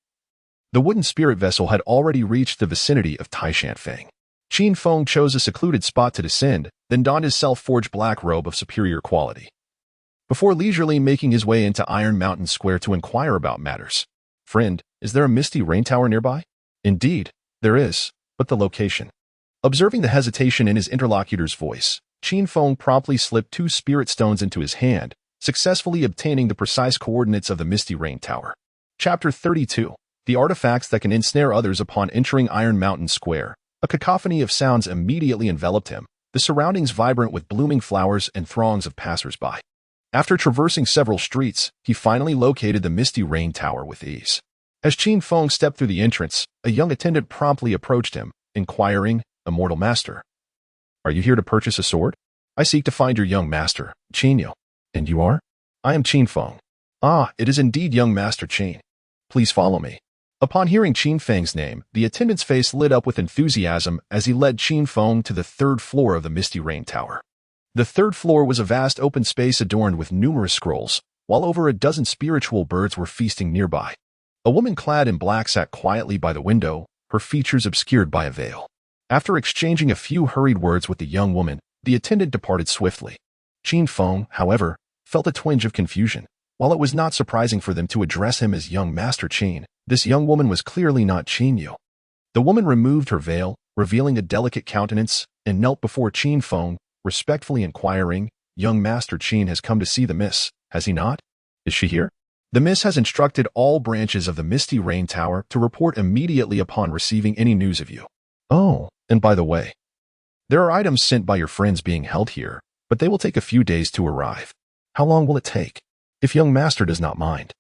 the wooden spirit vessel had already reached the vicinity of Qinghefang. Qin Feng chose a secluded spot to descend, then donned his self-forged black robe of superior quality, before leisurely making his way into Iron Mountain Square to inquire about matters. "Friend, is there a misty rain tower nearby?" "Indeed, there is, but the location." Observing the hesitation in his interlocutor's voice, Qin Feng promptly slipped 2 spirit stones into his hand, successfully obtaining the precise coordinates of the misty rain tower. Chapter 32. The artifacts that can ensnare others. Upon entering Iron Mountain Square, a cacophony of sounds immediately enveloped him, the surroundings vibrant with blooming flowers and throngs of passers-by. After traversing several streets, he finally located the Misty Rain Tower with ease. As Qin Feng stepped through the entrance, a young attendant promptly approached him, inquiring, "Immortal Master, are you here to purchase a sword?" "I seek to find your young master, Qin. And you are?" "I am Qin Feng." "Ah, it is indeed young Master Qin. Please follow me." Upon hearing Qin Feng's name, the attendant's face lit up with enthusiasm as he led Qin Feng to the 3rd floor of the Misty Rain Tower. The 3rd floor was a vast open space adorned with numerous scrolls, while over a dozen spiritual birds were feasting nearby. A woman clad in black sat quietly by the window, her features obscured by a veil. After exchanging a few hurried words with the young woman, the attendant departed swiftly. Qin Feng, however, felt a twinge of confusion. While it was not surprising for them to address him as young Master Qin, this young woman was clearly not Qin. The woman removed her veil, revealing a delicate countenance, and knelt before Qin Feng, respectfully inquiring, "Young Master Qin has come to see the miss, has he not? Is she here?" "The miss has instructed all branches of the Misty Rain Tower to report immediately upon receiving any news of you." "Oh, and by the way, there are items sent by your friends being held here, but they will take a few days to arrive." How long will it take? If young master does not mind,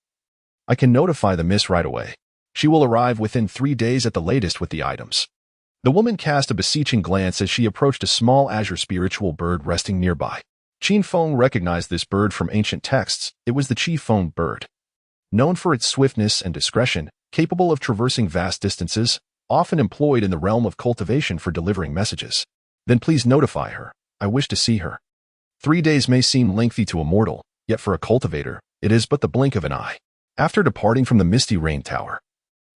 I can notify the miss right away. She will arrive within 3 days at the latest with the items. The woman cast a beseeching glance as she approached a small azure spiritual bird resting nearby. Qin Feng recognized this bird from ancient texts. It was the Qin Feng bird. Known for its swiftness and discretion, capable of traversing vast distances, often employed in the realm of cultivation for delivering messages. Then please notify her. I wish to see her. 3 days may seem lengthy to a mortal, yet for a cultivator, it is but the blink of an eye. After departing from the misty rain tower,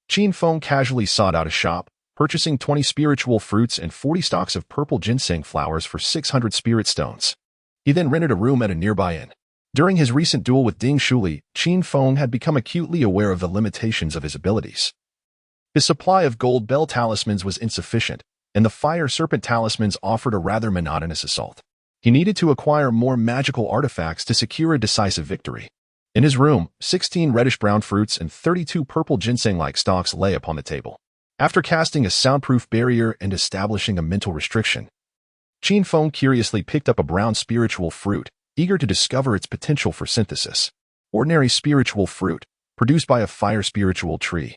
Qin Feng casually sought out a shop, purchasing 20 spiritual fruits and 40 stalks of purple ginseng flowers for 600 spirit stones. He then rented a room at a nearby inn. During his recent duel with Ding Shuli, Qin Feng had become acutely aware of the limitations of his abilities. His supply of gold bell talismans was insufficient, and the fire serpent talismans offered a rather monotonous assault. He needed to acquire more magical artifacts to secure a decisive victory. In his room, 16 reddish-brown fruits and 32 purple ginseng-like stalks lay upon the table. After casting a soundproof barrier and establishing a mental restriction, Qin Feng curiously picked up a brown spiritual fruit, eager to discover its potential for synthesis. Ordinary spiritual fruit, produced by a fire spiritual tree.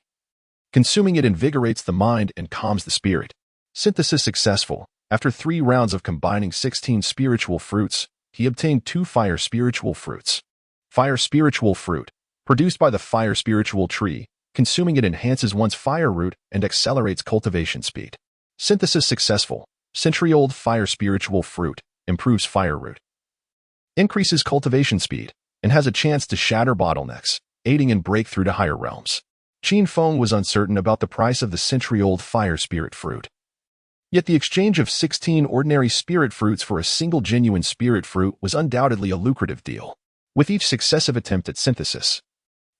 Consuming it invigorates the mind and calms the spirit. Synthesis successful. After 3 rounds of combining 16 spiritual fruits, he obtained 2 fire spiritual fruits. Fire spiritual fruit, produced by the fire spiritual tree. Consuming it enhances one's fire root and accelerates cultivation speed. Synthesis successful. Century-old fire spiritual fruit, improves fire root. Increases cultivation speed, and has a chance to shatter bottlenecks, aiding in breakthrough to higher realms. Qin Feng was uncertain about the price of the century-old fire spirit fruit. Yet the exchange of 16 ordinary spirit fruits for a single genuine spirit fruit was undoubtedly a lucrative deal. With each successive attempt at synthesis,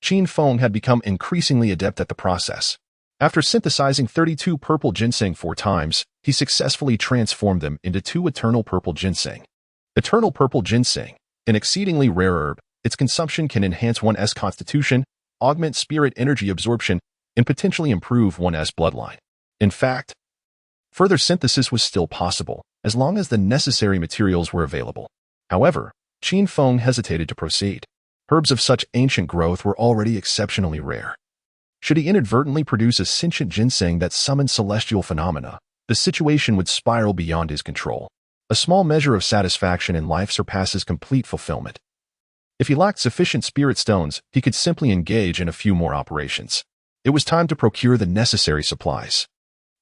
Qin Feng had become increasingly adept at the process. After synthesizing 32 purple ginseng 4 times, he successfully transformed them into 2 eternal purple ginseng. Eternal purple ginseng, an exceedingly rare herb, its consumption can enhance one's constitution, augment spirit energy absorption, and potentially improve one's bloodline. In fact, further synthesis was still possible, as long as the necessary materials were available. However, Qin Feng hesitated to proceed. Herbs of such ancient growth were already exceptionally rare. Should he inadvertently produce a sentient ginseng that summoned celestial phenomena, the situation would spiral beyond his control. A small measure of satisfaction in life surpasses complete fulfillment. If he lacked sufficient spirit stones, he could simply engage in a few more operations. It was time to procure the necessary supplies.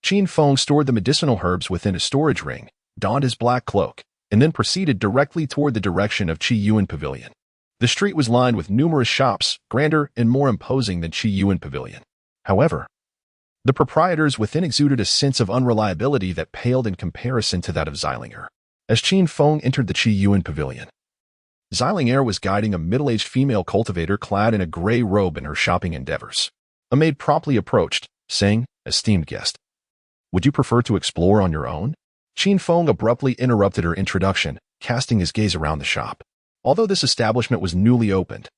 Qin Feng stored the medicinal herbs within a storage ring, donned his black cloak, and then proceeded directly toward the direction of Qi Yuan Pavilion. The street was lined with numerous shops, grander and more imposing than Qi Yuan Pavilion. However, the proprietors within exuded a sense of unreliability that paled in comparison to that of Xilinger. As Qin Feng entered the Qi Yuan Pavilion, Xilinger was guiding a middle-aged female cultivator clad in a gray robe in her shopping endeavors. A maid promptly approached, saying, "Esteemed guest, would you prefer to explore on your own?" Qin Feng abruptly interrupted her introduction, casting his gaze around the shop. Although this establishment was newly opened,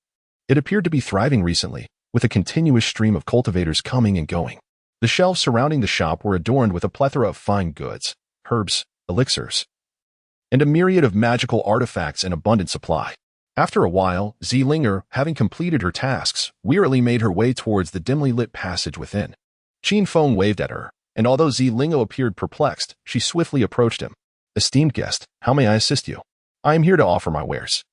it appeared to be thriving recently, with a continuous stream of cultivators coming and going. The shelves surrounding the shop were adorned with a plethora of fine goods, herbs, elixirs, and a myriad of magical artifacts in abundant supply. After a while, Xilinger, having completed her tasks, wearily made her way towards the dimly lit passage within. Qin Feng waved at her, and although Xilinger appeared perplexed, she swiftly approached him. "Esteemed guest, how may I assist you? I am here to offer my wares."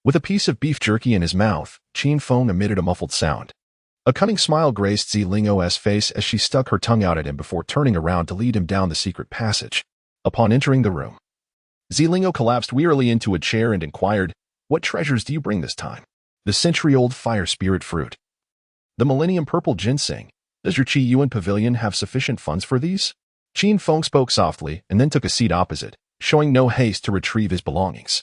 With a piece of beef jerky in his mouth, Qin Feng emitted a muffled sound. A cunning smile graced Xilingo's face as she stuck her tongue out at him before turning around to lead him down the secret passage. Upon entering the room, Xilingo collapsed wearily into a chair and inquired, "What treasures do you bring this time?" "The century-old fire spirit fruit. The millennium purple ginseng. Does your Qi Yuan Pavilion have sufficient funds for these?" Qin Feng spoke softly and then took a seat opposite, showing no haste to retrieve his belongings.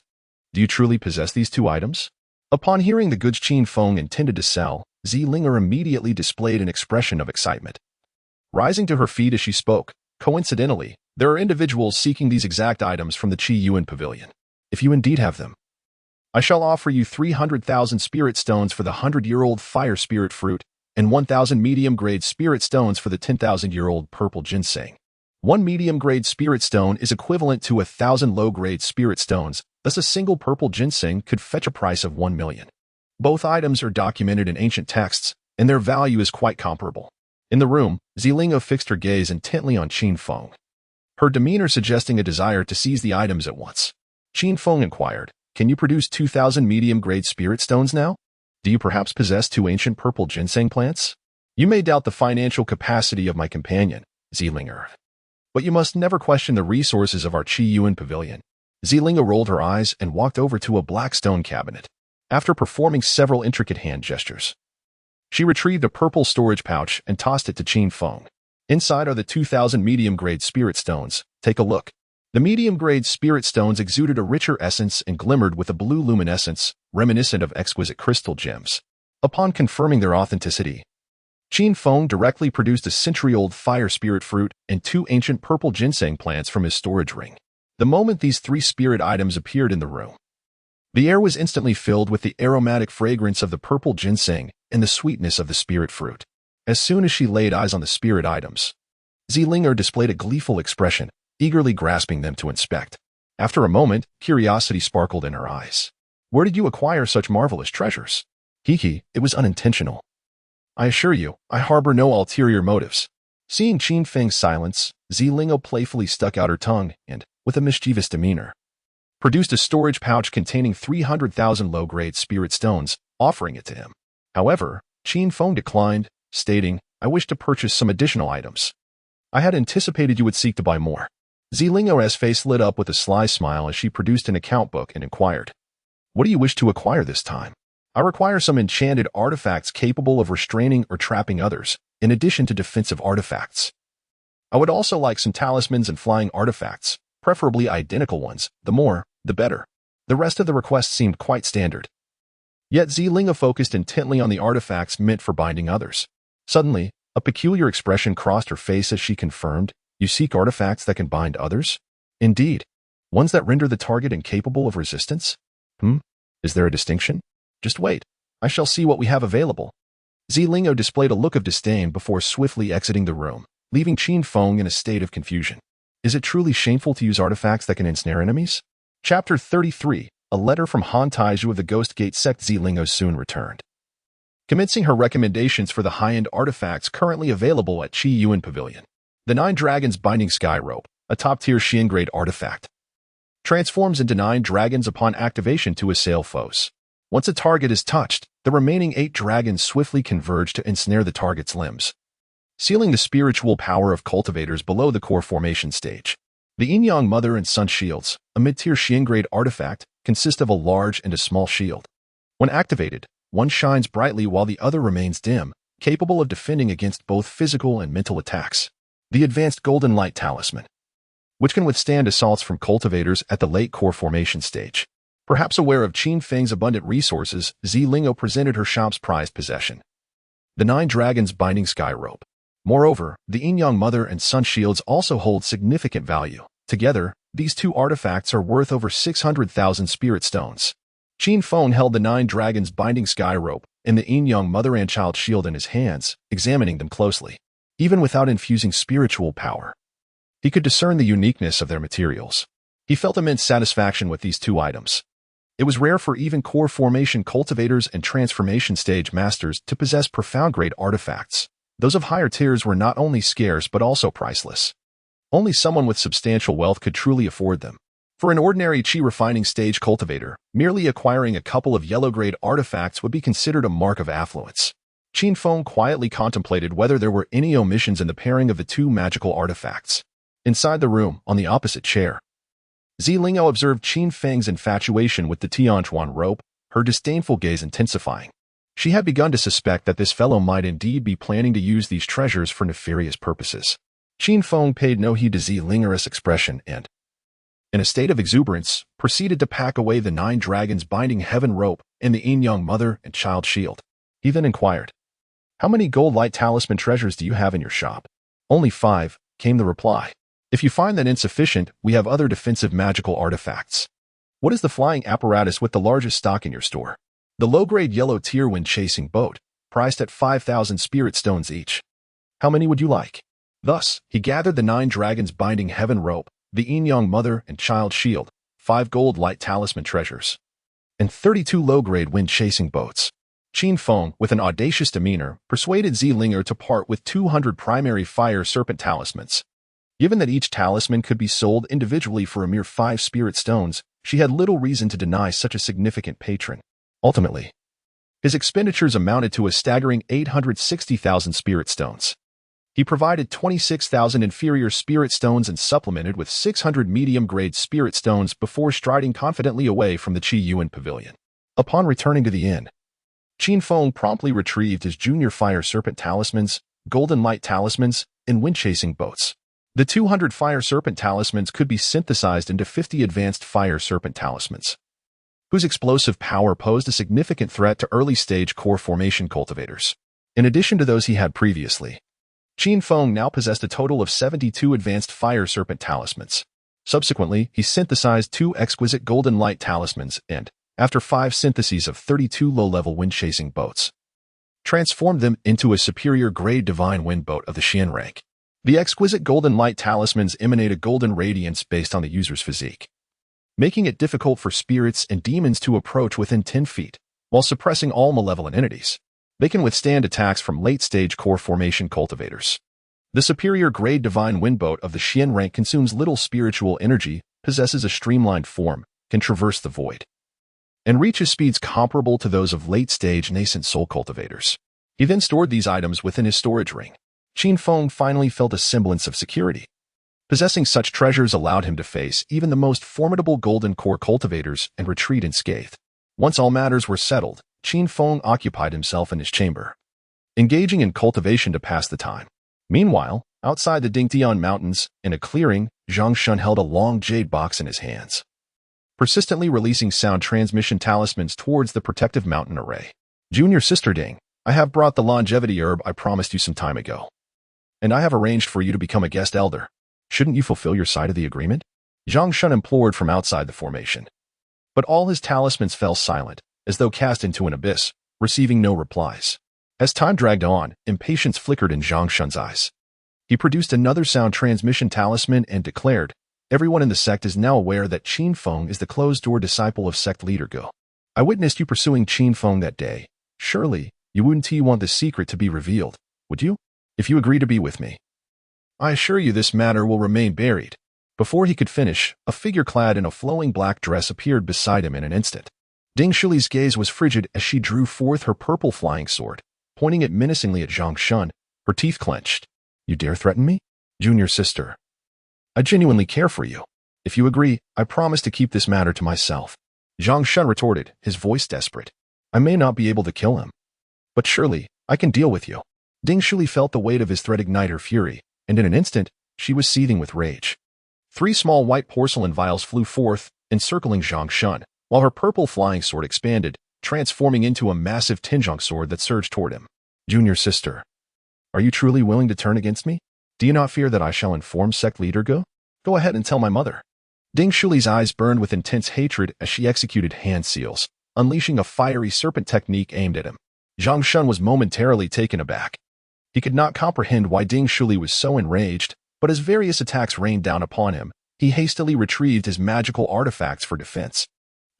"Do you truly possess these 2 items?" Upon hearing the goods Qin Feng intended to sell, Xilinger immediately displayed an expression of excitement. Rising to her feet as she spoke, "Coincidentally, there are individuals seeking these exact items from the Qi Yuan Pavilion. If you indeed have them, I shall offer you 300,000 spirit stones for the 100-year-old fire spirit fruit and 1,000 medium-grade spirit stones for the 10,000-year-old purple ginseng." One medium-grade spirit stone is equivalent to 1,000 low-grade spirit stones, thus a single purple ginseng could fetch a price of 1 million. Both items are documented in ancient texts, and their value is quite comparable. In the room, Ziling'o fixed her gaze intently on Qin Feng, her demeanor suggesting a desire to seize the items at once. Qin Feng inquired, "Can you produce 2,000 medium-grade spirit stones now? Do you perhaps possess 2 ancient purple ginseng plants? You may doubt the financial capacity of my companion, Ziling'o, but you must never question the resources of our Qi Yuan pavilion." Ziling'o rolled her eyes and walked over to a black stone cabinet. After performing several intricate hand gestures, she retrieved a purple storage pouch and tossed it to Qin Feng. "Inside are the 2,000 medium-grade spirit stones. Take a look." The medium-grade spirit stones exuded a richer essence and glimmered with a blue luminescence, reminiscent of exquisite crystal gems. Upon confirming their authenticity, Qin Feng directly produced a century-old fire spirit fruit and 2 ancient purple ginseng plants from his storage ring. The moment these 3 spirit items appeared in the room, the air was instantly filled with the aromatic fragrance of the purple ginseng and the sweetness of the spirit fruit. As soon as she laid eyes on the spirit items, Ziling'o displayed a gleeful expression, eagerly grasping them to inspect. After a moment, curiosity sparkled in her eyes. "Where did you acquire such marvelous treasures?" "It was unintentional. I assure you, I harbor no ulterior motives." Seeing Qin Feng's silence, Ziling'o playfully stuck out her tongue and, with a mischievous demeanor, produced a storage pouch containing 300,000 low-grade spirit stones, offering it to him. However, Qin Feng declined, stating, "I wish to purchase some additional items. I had anticipated you would seek to buy more." Ziling'o's face lit up with a sly smile as she produced an account book and inquired, "What do you wish to acquire this time?" "I require some enchanted artifacts capable of restraining or trapping others, in addition to defensive artifacts. I would also like some talismans and flying artifacts, preferably identical ones. The more, the better." The rest of the request seemed quite standard. Yet Ziling'o focused intently on the artifacts meant for binding others. Suddenly, a peculiar expression crossed her face as she confirmed, "You seek artifacts that can bind others?" "Indeed. Ones that render the target incapable of resistance?" Is there a distinction?" "Just wait. I shall see what we have available." Ziling'o displayed a look of disdain before swiftly exiting the room, leaving Qin Feng in a state of confusion. Is it truly shameful to use artifacts that can ensnare enemies? Chapter 33. A letter from Han Taiju of the Ghost Gate sect. Ziling'o soon returned, commencing her recommendations for the high-end artifacts currently available at Qi Yuan Pavilion. The 9 Dragons Binding Sky Rope, a top-tier Xian-grade artifact, transforms into 9 dragons upon activation to assail foes. Once a target is touched, the remaining 8 dragons swiftly converge to ensnare the target's limbs, sealing the spiritual power of cultivators below the core formation stage. The Yin-Yang Mother and Sun Shields, a mid-tier Xian-grade artifact, consist of a large and a small shield. When activated, one shines brightly while the other remains dim, capable of defending against both physical and mental attacks. The Advanced Golden Light Talisman, which can withstand assaults from cultivators at the late core formation stage. Perhaps aware of Qin Feng's abundant resources, Ziling'o presented her shop's prized possession, the 9 Dragons Binding Sky Rope. Moreover, the Yin-Yang Mother and Sun Shields also hold significant value. Together, these 2 artifacts are worth over 600,000 spirit stones. Qin Feng held the 9 Dragons Binding Sky Rope and the Yin-Yang Mother and Child Shield in his hands, examining them closely. Even without infusing spiritual power, he could discern the uniqueness of their materials. He felt immense satisfaction with these 2 items. It was rare for even core formation cultivators and transformation stage masters to possess profound-grade artifacts. Those of higher tiers were not only scarce but also priceless. Only someone with substantial wealth could truly afford them. For an ordinary Qi refining stage cultivator, merely acquiring a couple of yellow-grade artifacts would be considered a mark of affluence. Qin Feng quietly contemplated whether there were any omissions in the pairing of the 2 magical artifacts. Inside the room, on the opposite chair, Ziling'o observed Qin Feng's infatuation with the Tianquan rope, her disdainful gaze intensifying. She had begun to suspect that this fellow might indeed be planning to use these treasures for nefarious purposes. Qin Feng paid no heed to Ziling'o's expression and, in a state of exuberance, proceeded to pack away the 9 Dragons Binding Heaven Rope and the Yin-Yang Mother and Child Shield. He then inquired, "How many gold light talisman treasures do you have in your shop?" "Only 5, came the reply. "If you find that insufficient, we have other defensive magical artifacts." "What is the flying apparatus with the largest stock in your store?" "The low-grade yellow tier wind-chasing boat, priced at 5,000 spirit stones each." "How many would you like?" Thus, he gathered the 9 dragons binding heaven rope, the yin-yang mother and child shield, 5 gold light talisman treasures, and 32 low-grade wind-chasing boats. Qin Feng, with an audacious demeanor, persuaded Zilinger to part with 200 primary fire serpent talismans. Given that each talisman could be sold individually for a mere 5 spirit stones, she had little reason to deny such a significant patron. Ultimately, his expenditures amounted to a staggering 860,000 spirit stones. He provided 26,000 inferior spirit stones and supplemented with 600 medium-grade spirit stones before striding confidently away from the Qi Yuan pavilion. Upon returning to the inn, Qin Feng promptly retrieved his junior fire serpent talismans, golden light talismans, and wind-chasing boats. The 200 fire serpent talismans could be synthesized into 50 advanced fire serpent talismans, whose explosive power posed a significant threat to early-stage core formation cultivators. In addition to those he had previously, Qin Feng now possessed a total of 72 advanced fire serpent talismans. Subsequently, he synthesized 2 exquisite golden light talismans and, after 5 syntheses of 32 low-level wind-chasing boats, transformed them into a superior grade divine wind boat of the Xian rank. The exquisite golden light talismans emanate a golden radiance based on the user's physique, making it difficult for spirits and demons to approach within 10 feet, while suppressing all malevolent entities. They can withstand attacks from late-stage core formation cultivators. The superior grade divine wind boat of the Xian rank consumes little spiritual energy, possesses a streamlined form, can traverse the void, and reaches speeds comparable to those of late-stage nascent soul cultivators. He then stored these items within his storage ring. Qin Feng finally felt a semblance of security. Possessing such treasures allowed him to face even the most formidable golden core cultivators and retreat unscathed. Once all matters were settled, Qin Feng occupied himself in his chamber, engaging in cultivation to pass the time. Meanwhile, outside the Dingtian Mountains, in a clearing, Zhang Shun held a long jade box in his hands, persistently releasing sound transmission talismans towards the protective mountain array. Junior sister Ding, I have brought the longevity herb I promised you some time ago, and I have arranged for you to become a guest elder. Shouldn't you fulfill your side of the agreement? Zhang Shun implored from outside the formation. But all his talismans fell silent, as though cast into an abyss, receiving no replies. As time dragged on, impatience flickered in Zhang Shun's eyes. He produced another sound transmission talisman and declared, everyone in the sect is now aware that Qin Feng is the closed-door disciple of sect leader Go. I witnessed you pursuing Qin Feng that day. Surely, you wouldn't want the secret to be revealed, would you? If you agree to be with me, I assure you this matter will remain buried. Before he could finish, a figure clad in a flowing black dress appeared beside him in an instant. Ding Shuli's gaze was frigid as she drew forth her purple flying sword, pointing it menacingly at Zhang Shun, her teeth clenched. You dare threaten me? Junior sister, I genuinely care for you. If you agree, I promise to keep this matter to myself. Zhang Shun retorted, his voice desperate. I may not be able to kill him, but surely, I can deal with you. Ding Shuli felt the weight of his threat ignite her fury, and in an instant, she was seething with rage. 3 small white porcelain vials flew forth, encircling Zhang Shun, while her purple flying sword expanded, transforming into a massive Tinjong sword that surged toward him. Junior sister, are you truly willing to turn against me? Do you not fear that I shall inform sect leader Go? Go ahead and tell my mother. Ding Shuli's eyes burned with intense hatred as she executed hand seals, unleashing a fiery serpent technique aimed at him. Zhang Shun was momentarily taken aback. He could not comprehend why Ding Shuli was so enraged, but as various attacks rained down upon him, he hastily retrieved his magical artifacts for defense.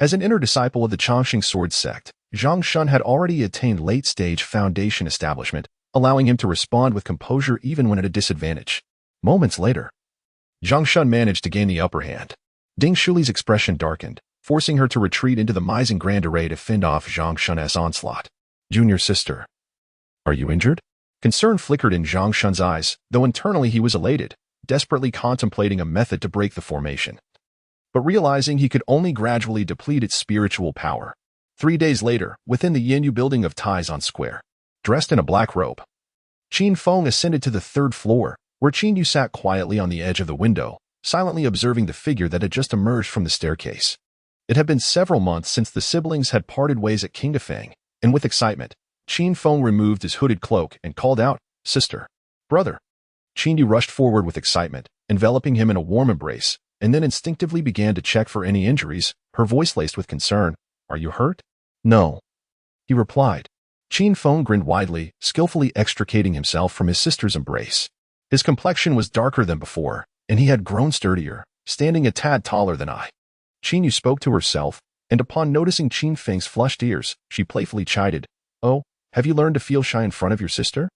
As an inner disciple of the Chongqing Sword sect, Zhang Shun had already attained late-stage foundation establishment, allowing him to respond with composure even when at a disadvantage. Moments later, Zhang Shun managed to gain the upper hand. Ding Shuli's expression darkened, forcing her to retreat into the Mizing Grand Array to fend off Zhang Shun's onslaught. Junior sister, are you injured? Concern flickered in Zhang Shun's eyes, though internally he was elated, desperately contemplating a method to break the formation. But realizing he could only gradually deplete its spiritual power. 3 days later, within the Yinyu building of Taizan Square, dressed in a black robe, Qin Feng ascended to the 3rd floor, where Qin sat quietly on the edge of the window, silently observing the figure that had just emerged from the staircase. It had been several months since the siblings had parted ways at Qinghefang, and with excitement, Qin Feng removed his hooded cloak and called out, Sister, brother. Qin rushed forward with excitement, enveloping him in a warm embrace, and then instinctively began to check for any injuries, her voice laced with concern. Are you hurt? No, he replied. Qin Feng grinned widely, skillfully extricating himself from his sister's embrace. His complexion was darker than before, and he had grown sturdier, standing a tad taller than I. Qin Yu spoke to herself, and upon noticing Qin Feng's flushed ears, she playfully chided, "Oh, have you learned to feel shy in front of your sister?"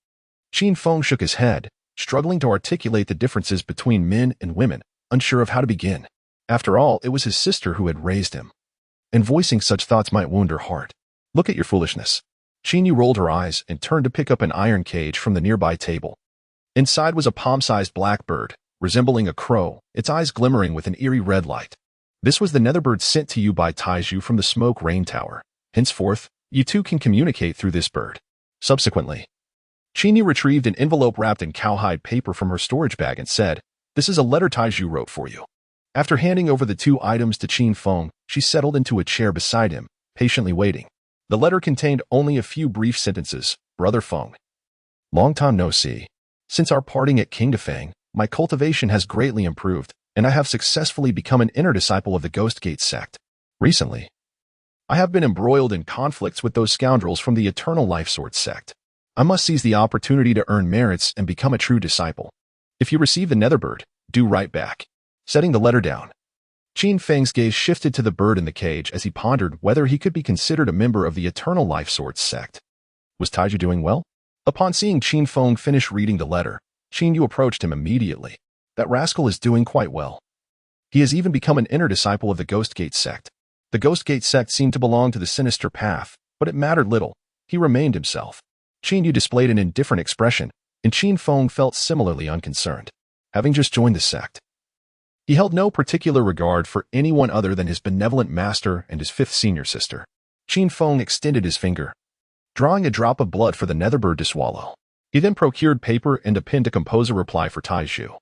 Qin Feng shook his head, struggling to articulate the differences between men and women, unsure of how to begin. After all, it was his sister who had raised him, and voicing such thoughts might wound her heart. "Look at your foolishness." Qin Yu rolled her eyes and turned to pick up an iron cage from the nearby table. Inside was a palm-sized black bird, resembling a crow, its eyes glimmering with an eerie red light. This was the netherbird sent to you by Taiju from the Smoke Rain Tower. Henceforth, you two can communicate through this bird. Subsequently, Qin Yu retrieved an envelope wrapped in cowhide paper from her storage bag and said, "This is a letter Taiju wrote for you." After handing over the two items to Qin Feng, she settled into a chair beside him, patiently waiting. The letter contained only a few brief sentences. "Brother Feng, long time no see. Since our parting at Qinghefang, my cultivation has greatly improved, and I have successfully become an inner disciple of the Ghost Gate sect. Recently, I have been embroiled in conflicts with those scoundrels from the Eternal Life Sword sect. I must seize the opportunity to earn merits and become a true disciple. If you receive the netherbird, do write back." Setting the letter down, Qin Feng's gaze shifted to the bird in the cage as he pondered whether he could be considered a member of the Eternal Life Sword sect. Was Taiju doing well? Upon seeing Qin Feng finish reading the letter, Qin Yu approached him immediately. "That rascal is doing quite well. He has even become an inner disciple of the Ghost Gate sect." The Ghost Gate sect seemed to belong to the sinister path, but it mattered little. He remained himself. Qin Yu displayed an indifferent expression, and Qin Feng felt similarly unconcerned. Having just joined the sect, he held no particular regard for anyone other than his benevolent master and his fifth senior sister. Qin Feng extended his finger, drawing a drop of blood for the netherbird to swallow. He then procured paper and a pen to compose a reply for Taiju,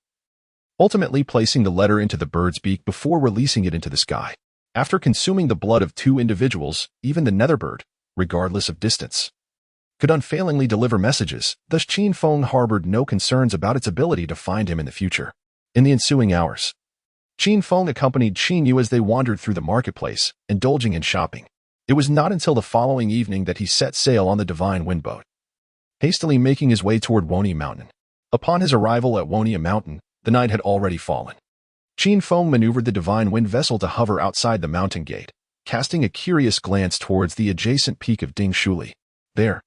ultimately placing the letter into the bird's beak before releasing it into the sky. After consuming the blood of two individuals, even the netherbird, regardless of distance, could unfailingly deliver messages. Thus Qin Feng harbored no concerns about its ability to find him in the future. In the ensuing hours, Qin Feng accompanied Qin Yu as they wandered through the marketplace, indulging in shopping. It was not until the following evening that he set sail on the Divine Wind boat, hastily making his way toward Woni Mountain. Upon his arrival at Woni Mountain, the night had already fallen. Qin Feng maneuvered the Divine Wind vessel to hover outside the mountain gate, casting a curious glance towards the adjacent peak of Ding Shuli. There,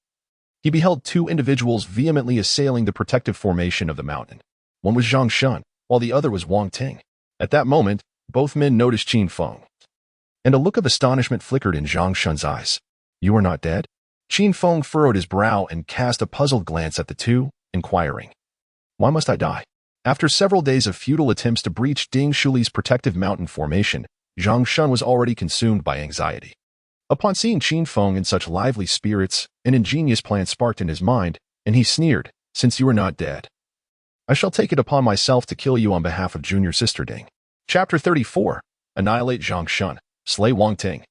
he beheld two individuals vehemently assailing the protective formation of the mountain. One was Zhang Shun, while the other was Wang Ting. At that moment, both men noticed Qin Feng, and a look of astonishment flickered in Zhang Shun's eyes. "You are not dead?" Qin Feng furrowed his brow and cast a puzzled glance at the two, inquiring, "Why must I die?" After several days of futile attempts to breach Ding Shuli's protective mountain formation, Zhang Shun was already consumed by anxiety. Upon seeing Qin Feng in such lively spirits, an ingenious plan sparked in his mind, and he sneered, "Since you are not dead, I shall take it upon myself to kill you on behalf of junior sister Ding." Chapter 34. Annihilate Zhang Shun, Slay Wang Ting.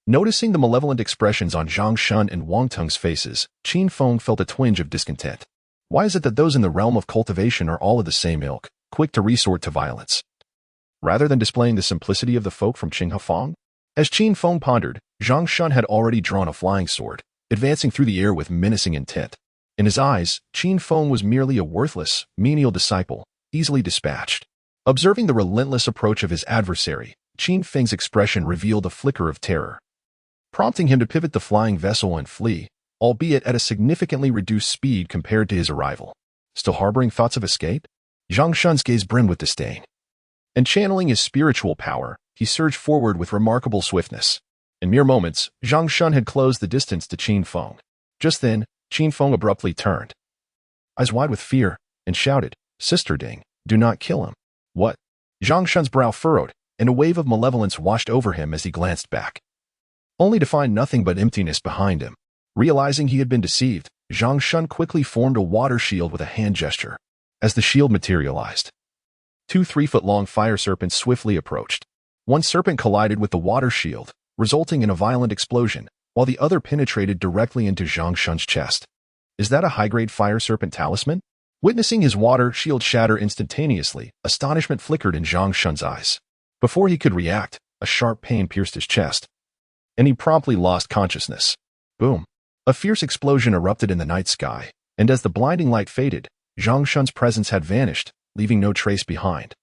Noticing the malevolent expressions on Zhang Shun and Wang Ting's faces, Qin Feng felt a twinge of discontent. Why is it that those in the realm of cultivation are all of the same ilk, quick to resort to violence, rather than displaying the simplicity of the folk from Qinghefang? As Qin Feng pondered, Zhang Shun had already drawn a flying sword, advancing through the air with menacing intent. In his eyes, Qin Feng was merely a worthless, menial disciple, easily dispatched. Observing the relentless approach of his adversary, Qin Feng's expression revealed a flicker of terror, prompting him to pivot the flying vessel and flee, albeit at a significantly reduced speed compared to his arrival. Still harboring thoughts of escape, Zhang Shun's gaze brimmed with disdain, and channeling his spiritual power, he surged forward with remarkable swiftness. In mere moments, Zhang Shun had closed the distance to Qin Feng. Just then, Qin Feng abruptly turned, eyes wide with fear, and shouted, "Sister Ding, do not kill him." "What?" Zhang Shun's brow furrowed, and a wave of malevolence washed over him as he glanced back, only to find nothing but emptiness behind him. Realizing he had been deceived, Zhang Shun quickly formed a water shield with a hand gesture. As the shield materialized, two 3-foot-long fire serpents swiftly approached. One serpent collided with the water shield, resulting in a violent explosion, while the other penetrated directly into Zhang Shun's chest. "Is that a high-grade fire serpent talisman?" Witnessing his water shield shatter instantaneously, astonishment flickered in Zhang Shun's eyes. Before he could react, a sharp pain pierced his chest, and he promptly lost consciousness. Boom! A fierce explosion erupted in the night sky, and as the blinding light faded, Zhang Shun's presence had vanished, leaving no trace behind.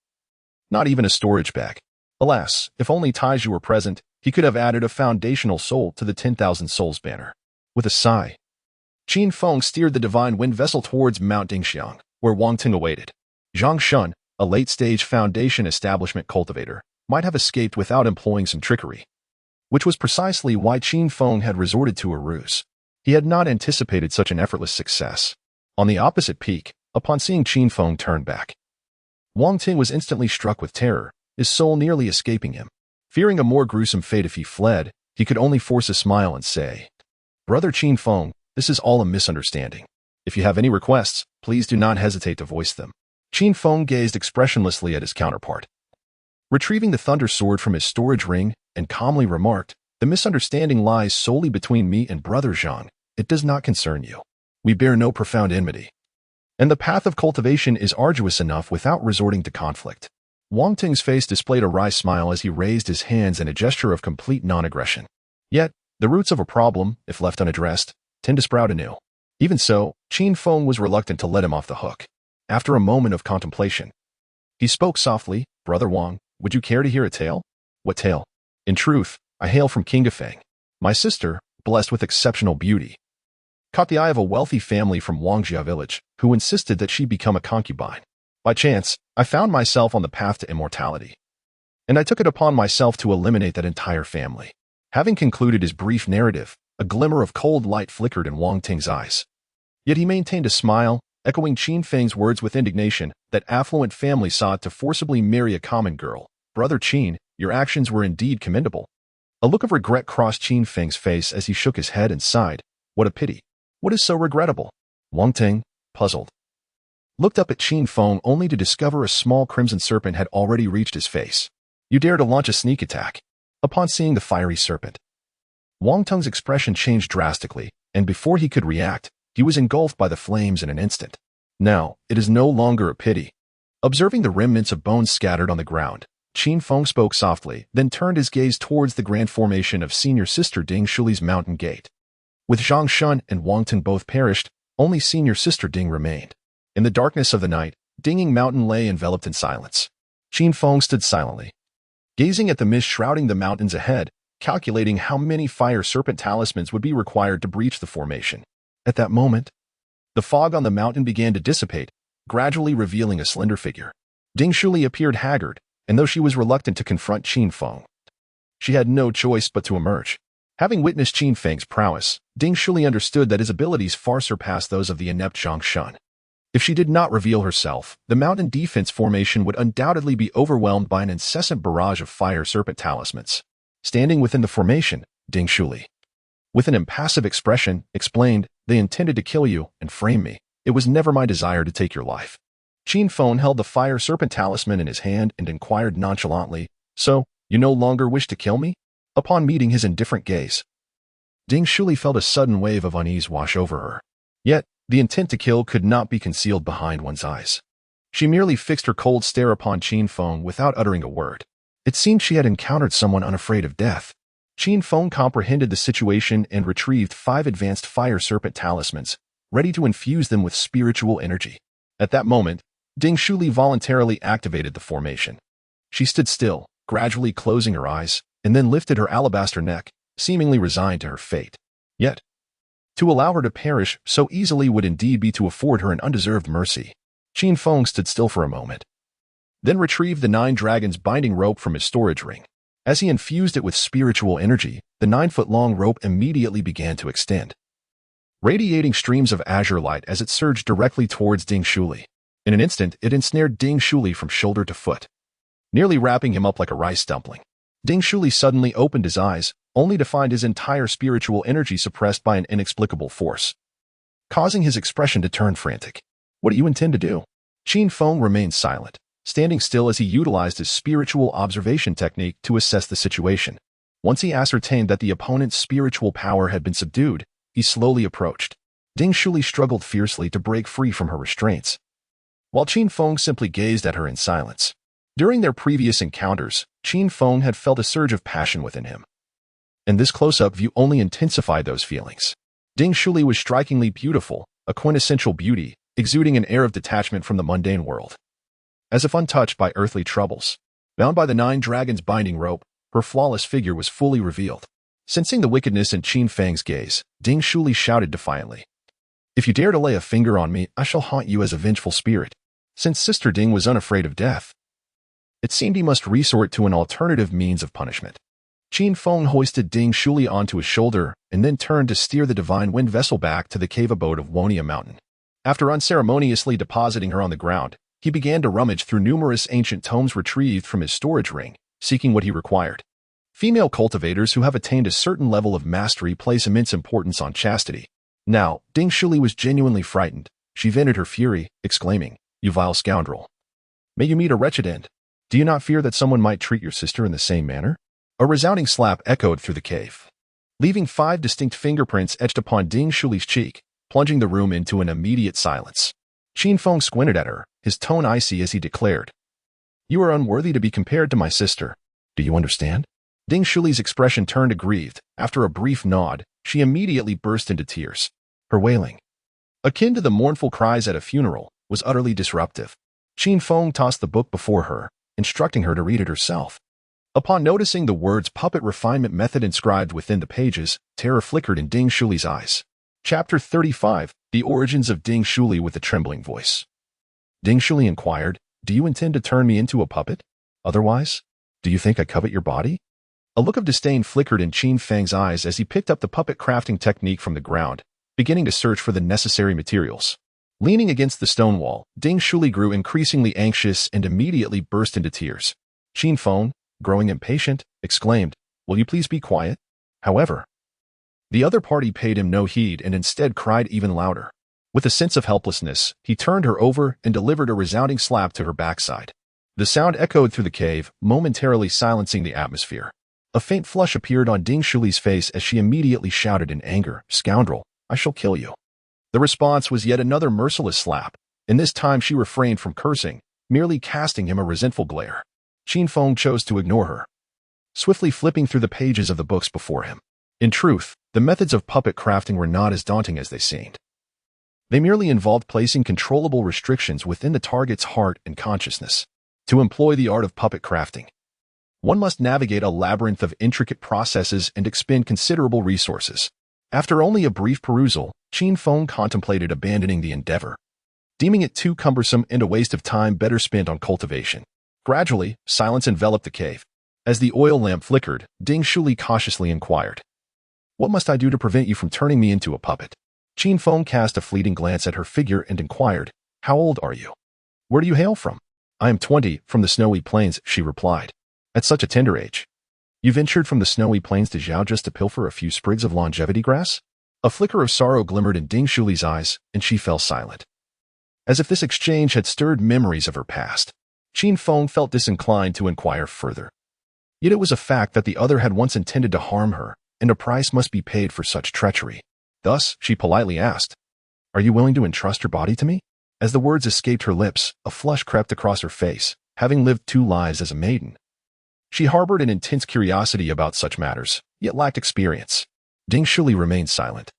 Not even a storage bag. Alas, if only Taiju were present, he could have added a foundational soul to the 10,000 souls banner. With a sigh, Qin Feng steered the divine wind vessel towards Mount Dingxiang, where Wang Ting awaited. Zhang Shun, a late-stage foundation establishment cultivator, might have escaped without employing some trickery, which was precisely why Qin Feng had resorted to a ruse. He had not anticipated such an effortless success. On the opposite peak, upon seeing Qin Feng turn back, Wang Ting was instantly struck with terror, his soul nearly escaping him. Fearing a more gruesome fate if he fled, he could only force a smile and say, "Brother Qin Feng, this is all a misunderstanding. If you have any requests, please do not hesitate to voice them." Qin Feng gazed expressionlessly at his counterpart, retrieving the thunder sword from his storage ring, and calmly remarked, "The misunderstanding lies solely between me and Brother Zhang. It does not concern you. We bear no profound enmity, and the path of cultivation is arduous enough without resorting to conflict." Wang Ting's face displayed a wry smile as he raised his hands in a gesture of complete non-aggression. Yet, the roots of a problem, if left unaddressed, tend to sprout anew. Even so, Qin Feng was reluctant to let him off the hook. After a moment of contemplation, he spoke softly, "Brother Wang, would you care to hear a tale?" "What tale?" "In truth, I hail from Qinghefang. My sister, blessed with exceptional beauty, caught the eye of a wealthy family from Wangjia village, who insisted that she become a concubine. By chance, I found myself on the path to immortality, and I took it upon myself to eliminate that entire family." Having concluded his brief narrative, a glimmer of cold light flickered in Wang Ting's eyes. Yet he maintained a smile, echoing Qin Feng's words with indignation. That affluent family sought to forcibly marry a common girl. "Brother Qin, your actions were indeed commendable." A look of regret crossed Qin Feng's face as he shook his head and sighed. "What a pity. What is so regrettable?" Wang Ting, puzzled, looked up at Qin Feng only to discover a small crimson serpent had already reached his face. "You dare to launch a sneak attack?" Upon seeing the fiery serpent, Wang Teng's expression changed drastically, and before he could react, he was engulfed by the flames in an instant. Now, it is no longer a pity. Observing the remnants of bones scattered on the ground, Qin Feng spoke softly, then turned his gaze towards the grand formation of senior sister Ding Shuli's mountain gate. With Zhang Shun and Wang Ting both perished, only senior sister Ding remained. In the darkness of the night, Dinging Mountain lay enveloped in silence. Qin Feng stood silently, gazing at the mist shrouding the mountains ahead, calculating how many fire serpent talismans would be required to breach the formation. At that moment, the fog on the mountain began to dissipate, gradually revealing a slender figure. Ding Shuli appeared haggard, and though she was reluctant to confront Qin Feng, she had no choice but to emerge. Having witnessed Qin Feng's prowess, Ding Shuli understood that his abilities far surpassed those of the inept Zhang Shun. If she did not reveal herself, the mountain defense formation would undoubtedly be overwhelmed by an incessant barrage of fire serpent talismans. Standing within the formation, Ding Shuli, with an impassive expression, explained, "They intended to kill you and frame me. It was never my desire to take your life." Qin Feng held the fire serpent talisman in his hand and inquired nonchalantly, "So, you no longer wish to kill me?" Upon meeting his indifferent gaze, Ding Shuli felt a sudden wave of unease wash over her. Yet, the intent to kill could not be concealed behind one's eyes. She merely fixed her cold stare upon Qin Feng without uttering a word. It seemed she had encountered someone unafraid of death. Qin Feng comprehended the situation and retrieved 5 advanced fire serpent talismans, ready to infuse them with spiritual energy. At that moment, Ding Shuli voluntarily activated the formation. She stood still, gradually closing her eyes, and then lifted her alabaster neck, seemingly resigned to her fate. Yet, to allow her to perish so easily would indeed be to afford her an undeserved mercy. Qin Feng stood still for a moment, then retrieved the 9 dragons binding rope from his storage ring. As he infused it with spiritual energy, the 9-foot-long rope immediately began to extend, radiating streams of azure light as it surged directly towards Ding Shuli. In an instant, it ensnared Ding Shuli from shoulder to foot, nearly wrapping him up like a rice dumpling. Ding Shuli suddenly opened his eyes, only to find his entire spiritual energy suppressed by an inexplicable force, causing his expression to turn frantic. "What do you intend to do?" Qin Feng remained silent, standing still as he utilized his spiritual observation technique to assess the situation. Once he ascertained that the opponent's spiritual power had been subdued, he slowly approached. Ding Shuli struggled fiercely to break free from her restraints, while Qin Feng simply gazed at her in silence. During their previous encounters, Qin Feng had felt a surge of passion within him, and this close-up view only intensified those feelings. Ding Shuli was strikingly beautiful, a quintessential beauty, exuding an air of detachment from the mundane world. As if untouched by earthly troubles, bound by the 9 dragons' binding rope, her flawless figure was fully revealed. Sensing the wickedness in Qin Feng's gaze, Ding Shuli shouted defiantly, "If you dare to lay a finger on me, I shall haunt you as a vengeful spirit." Since Sister Ding was unafraid of death, it seemed he must resort to an alternative means of punishment. Qin Feng hoisted Ding Shuli onto his shoulder and then turned to steer the divine wind vessel back to the cave abode of Wonia Mountain. After unceremoniously depositing her on the ground, he began to rummage through numerous ancient tomes retrieved from his storage ring, seeking what he required. Female cultivators who have attained a certain level of mastery place immense importance on chastity. Now, Ding Shuli was genuinely frightened. She vented her fury, exclaiming, "You vile scoundrel! May you meet a wretched end. Do you not fear that someone might treat your sister in the same manner?" A resounding slap echoed through the cave, leaving 5 distinct fingerprints etched upon Ding Shuli's cheek, plunging the room into an immediate silence. Qin Feng squinted at her, his tone icy as he declared, "You are unworthy to be compared to my sister. Do you understand?" Ding Shuli's expression turned aggrieved. After a brief nod, she immediately burst into tears. Her wailing, akin to the mournful cries at a funeral, was utterly disruptive. Qin Feng tossed the book before her, instructing her to read it herself. Upon noticing the words puppet refinement method inscribed within the pages, terror flickered in Ding Shuli's eyes. Chapter 35, The Origins of Ding Shuli with a Trembling Voice. Ding Shuli inquired, "Do you intend to turn me into a puppet? Otherwise, do you think I covet your body?" A look of disdain flickered in Qin Feng's eyes as he picked up the puppet crafting technique from the ground, beginning to search for the necessary materials. Leaning against the stone wall, Ding Shuli grew increasingly anxious and immediately burst into tears. Qin Feng, growing impatient, exclaimed, "Will you please be quiet?" However, the other party paid him no heed and instead cried even louder. With a sense of helplessness, he turned her over and delivered a resounding slap to her backside. The sound echoed through the cave, momentarily silencing the atmosphere. A faint flush appeared on Ding Shuli's face as she immediately shouted in anger, "Scoundrel, I shall kill you." The response was yet another merciless slap, and this time she refrained from cursing, merely casting him a resentful glare. Qin Feng chose to ignore her, swiftly flipping through the pages of the books before him. In truth, the methods of puppet crafting were not as daunting as they seemed. They merely involved placing controllable restrictions within the target's heart and consciousness. To employ the art of puppet crafting, one must navigate a labyrinth of intricate processes and expend considerable resources. After only a brief perusal, Qin Feng contemplated abandoning the endeavor, deeming it too cumbersome and a waste of time better spent on cultivation. Gradually, silence enveloped the cave. As the oil lamp flickered, Ding Shuli cautiously inquired, "What must I do to prevent you from turning me into a puppet?" Qin Feng cast a fleeting glance at her figure and inquired, "How old are you? Where do you hail from?" "I am 20, from the snowy plains," she replied. "At such a tender age. You ventured from the snowy plains to Zhao just to pilfer a few sprigs of longevity grass?" A flicker of sorrow glimmered in Ding Shuli's eyes, and she fell silent, as if this exchange had stirred memories of her past. Qin Feng felt disinclined to inquire further. Yet it was a fact that the other had once intended to harm her, and a price must be paid for such treachery. Thus, she politely asked, "Are you willing to entrust your body to me?" As the words escaped her lips, a flush crept across her face. Having lived 2 lives as a maiden, she harbored an intense curiosity about such matters, yet lacked experience. Ding Shuli remained silent.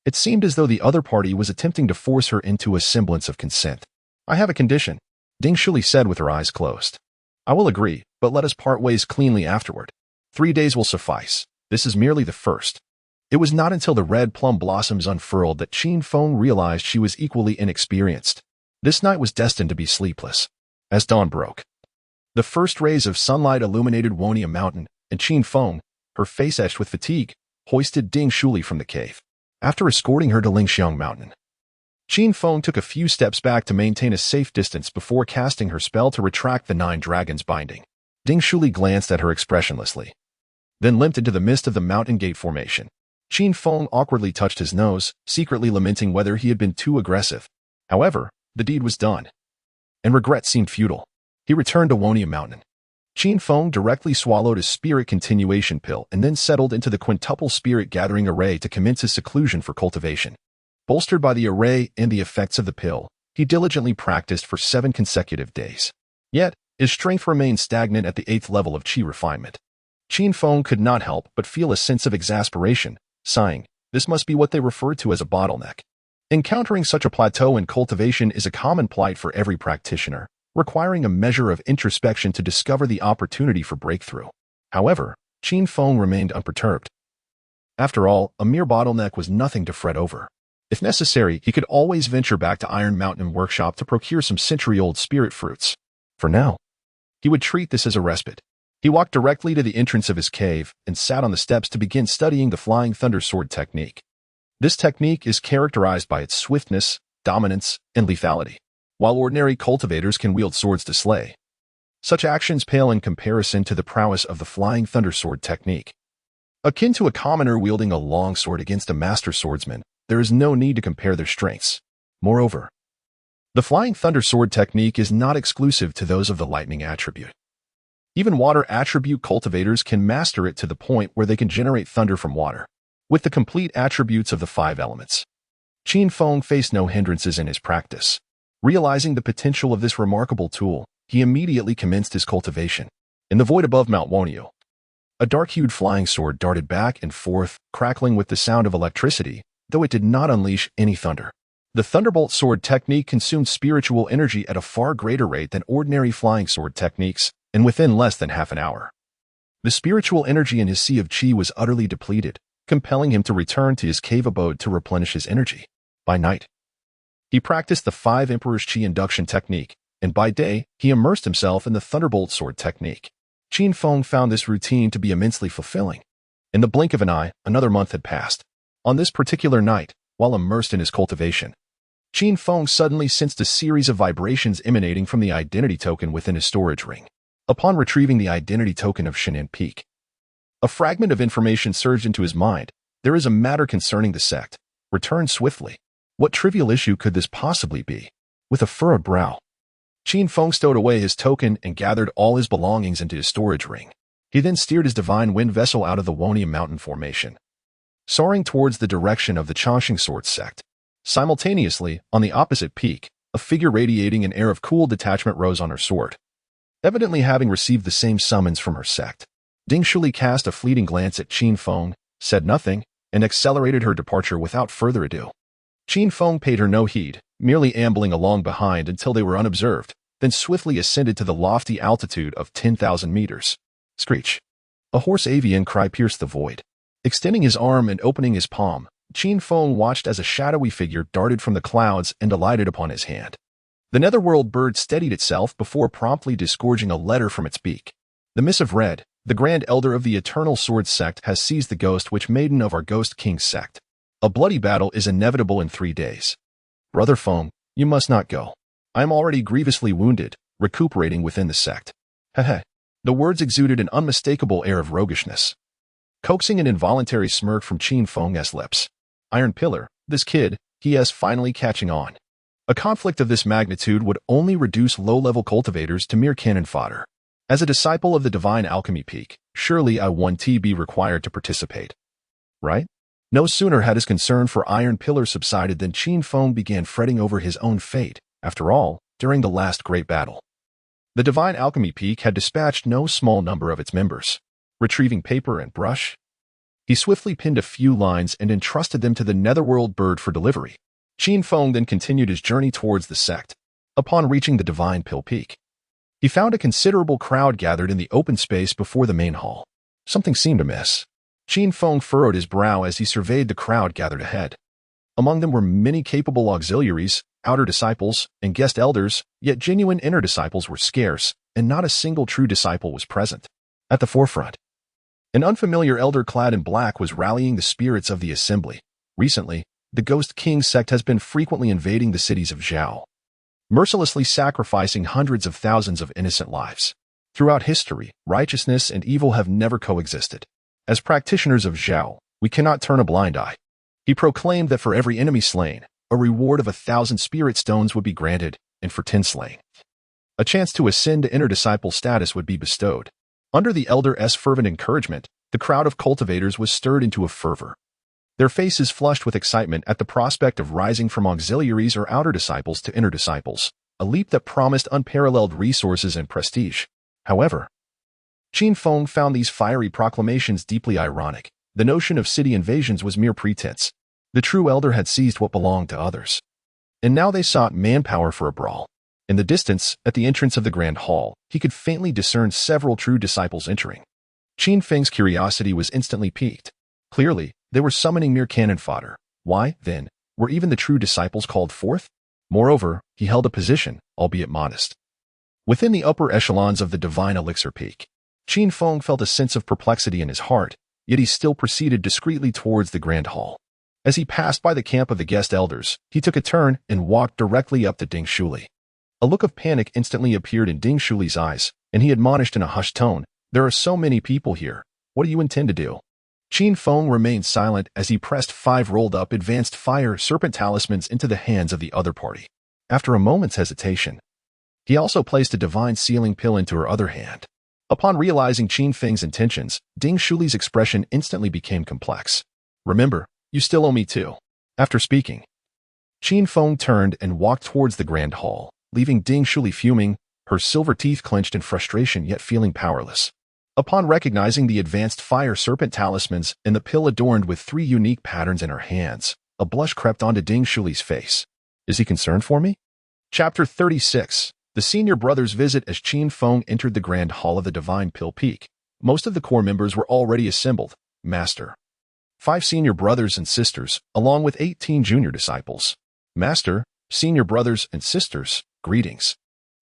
It seemed as though the other party was attempting to force her into a semblance of consent. "I have a condition," Ding Shuli said with her eyes closed. "I will agree, but let us part ways cleanly afterward. 3 days will suffice. This is merely the first." It was not until the red plum blossoms unfurled that Qin Feng realized she was equally inexperienced. This night was destined to be sleepless. As dawn broke, the first rays of sunlight illuminated Wonia Mountain, and Qin Feng, her face etched with fatigue, hoisted Ding Shuli from the cave. After escorting her to Lingxiang Mountain, Qin Feng took a few steps back to maintain a safe distance before casting her spell to retract the 9 dragons' binding. Ding Shuli glanced at her expressionlessly, then limped into the midst of the mountain gate formation. Qin Feng awkwardly touched his nose, secretly lamenting whether he had been too aggressive. However, the deed was done, and regret seemed futile. He returned to Wonia Mountain. Qin Feng directly swallowed a spirit continuation pill and then settled into the quintuple spirit gathering array to commence his seclusion for cultivation. Bolstered by the array and the effects of the pill, he diligently practiced for 7 consecutive days. Yet, his strength remained stagnant at the 8th level of qi refinement. Qin Feng could not help but feel a sense of exasperation, sighing, "This must be what they refer to as a bottleneck." Encountering such a plateau in cultivation is a common plight for every practitioner, requiring a measure of introspection to discover the opportunity for breakthrough. However, Qin Feng remained unperturbed. After all, a mere bottleneck was nothing to fret over. If necessary, he could always venture back to Iron Mountain Workshop to procure some century-old spirit fruits. For now, he would treat this as a respite. He walked directly to the entrance of his cave and sat on the steps to begin studying the Flying Thunder Sword technique. This technique is characterized by its swiftness, dominance, and lethality. While ordinary cultivators can wield swords to slay, such actions pale in comparison to the prowess of the Flying Thunder Sword technique. Akin to a commoner wielding a long sword against a master swordsman, there is no need to compare their strengths. Moreover, the Flying Thunder Sword technique is not exclusive to those of the lightning attribute. Even water attribute cultivators can master it to the point where they can generate thunder from water, with the complete attributes of the 5 elements. Qin Feng faced no hindrances in his practice. Realizing the potential of this remarkable tool, he immediately commenced his cultivation. In the void above Mount Wonyu, a dark-hued flying sword darted back and forth, crackling with the sound of electricity, though it did not unleash any thunder. The Thunderbolt Sword technique consumed spiritual energy at a far greater rate than ordinary flying sword techniques, and within less than half an hour. The spiritual energy in his sea of qi was utterly depleted, compelling him to return to his cave abode to replenish his energy. By night, he practiced the 5 Emperor's Qi induction technique, and by day, he immersed himself in the Thunderbolt Sword technique. Qin Feng found this routine to be immensely fulfilling. In the blink of an eye, another month had passed. On this particular night, while immersed in his cultivation, Qin Feng suddenly sensed a series of vibrations emanating from the identity token within his storage ring. Upon retrieving the identity token of Shenan Peak, a fragment of information surged into his mind. There is a matter concerning the sect. Return swiftly. What trivial issue could this possibly be? With a furrowed brow, Qin Feng stowed away his token and gathered all his belongings into his storage ring. He then steered his divine wind vessel out of the Wonyu mountain formation, soaring towards the direction of the Changxing Sword sect. Simultaneously, on the opposite peak, a figure radiating an air of cool detachment rose on her sword. Evidently having received the same summons from her sect, Ding Shuli cast a fleeting glance at Qin Feng, said nothing, and accelerated her departure without further ado. Qin Feng paid her no heed, merely ambling along behind until they were unobserved, then swiftly ascended to the lofty altitude of 10,000 meters. Screech! A hoarse avian cry pierced the void. Extending his arm and opening his palm, Qin Feng watched as a shadowy figure darted from the clouds and alighted upon his hand. The netherworld bird steadied itself before promptly disgorging a letter from its beak. The missive read, "The Grand Elder of the Eternal Sword Sect has seized the ghost witch maiden of our Ghost King sect. A bloody battle is inevitable in 3 days. Brother Feng, you must not go. I am already grievously wounded, recuperating within the sect." Heh. The words exuded an unmistakable air of roguishness, coaxing an involuntary smirk from Qin Feng's lips. Iron Pillar, this kid, he is finally catching on. A conflict of this magnitude would only reduce low-level cultivators to mere cannon fodder. As a disciple of the divine alchemy peak, surely I want to be required to participate. Right? No sooner had his concern for Iron Pillar subsided than Qin Feng began fretting over his own fate. After all, during the last great battle, the divine alchemy peak had dispatched no small number of its members. Retrieving paper and brush, he swiftly pinned a few lines and entrusted them to the netherworld bird for delivery. Qin Feng then continued his journey towards the sect. Upon reaching the Divine Pill Peak, he found a considerable crowd gathered in the open space before the main hall. Something seemed amiss. Qin Feng furrowed his brow as he surveyed the crowd gathered ahead. Among them were many capable auxiliaries, outer disciples, and guest elders, yet genuine inner disciples were scarce, and not a single true disciple was present. At the forefront, an unfamiliar elder clad in black was rallying the spirits of the assembly. Recently, the Ghost King sect has been frequently invading the cities of Zhao, mercilessly sacrificing hundreds of thousands of innocent lives. Throughout history, righteousness and evil have never coexisted. As practitioners of Zhao, we cannot turn a blind eye. He proclaimed that for every enemy slain, a reward of 1,000 spirit stones would be granted, and for 10 slain, a chance to ascend to inner disciple status would be bestowed. Under the elder's fervent encouragement, the crowd of cultivators was stirred into a fervor. Their faces flushed with excitement at the prospect of rising from auxiliaries or outer disciples to inner disciples, a leap that promised unparalleled resources and prestige. However, Qin Feng found these fiery proclamations deeply ironic. The notion of city invasions was mere pretense. The true elder had seized what belonged to others, and now they sought manpower for a brawl. In the distance, at the entrance of the Grand Hall, he could faintly discern several true disciples entering. Qin Feng's curiosity was instantly piqued. Clearly, they were summoning mere cannon fodder. Why, then, were even the true disciples called forth? Moreover, he held a position, albeit modest, within the upper echelons of the divine elixir peak. Qin Feng felt a sense of perplexity in his heart, yet he still proceeded discreetly towards the Grand Hall. As he passed by the camp of the guest elders, he took a turn and walked directly up to Ding Shuli. A look of panic instantly appeared in Ding Shuli's eyes, and he admonished in a hushed tone, "There are so many people here. What do you intend to do?" Qin Feng remained silent as he pressed 5 rolled-up advanced fire serpent talismans into the hands of the other party. After a moment's hesitation, he also placed a divine sealing pill into her other hand. Upon realizing Qin Feng's intentions, Ding Shuli's expression instantly became complex. "Remember, you still owe me too." After speaking, Qin Feng turned and walked towards the Grand Hall, leaving Ding Shuli fuming, her silver teeth clenched in frustration yet feeling powerless. Upon recognizing the advanced fire serpent talismans and the pill adorned with 3 unique patterns in her hands, a blush crept onto Ding Shuli's face. Is he concerned for me? Chapter 36. The senior brothers visit. As Qin Feng entered the Grand Hall of the Divine Pill Peak, most of the core members were already assembled. Master. 5 senior brothers and sisters, along with 18 junior disciples. Master, senior brothers and sisters, greetings.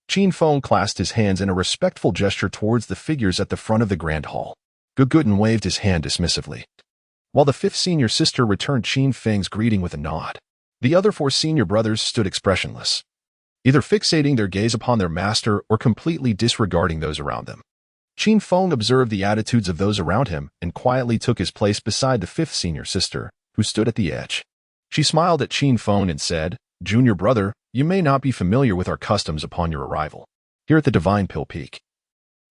Qin Feng clasped his hands in a respectful gesture towards the figures at the front of the Grand Hall. Guguten waved his hand dismissively, while the 5th senior sister returned Qin Feng's greeting with a nod. The other 4 senior brothers stood expressionless, either fixating their gaze upon their master or completely disregarding those around them. Qin Feng observed the attitudes of those around him and quietly took his place beside the 5th senior sister, who stood at the edge. She smiled at Qin Feng and said, "Junior brother, you may not be familiar with our customs upon your arrival. Here at the Divine Pill Peak,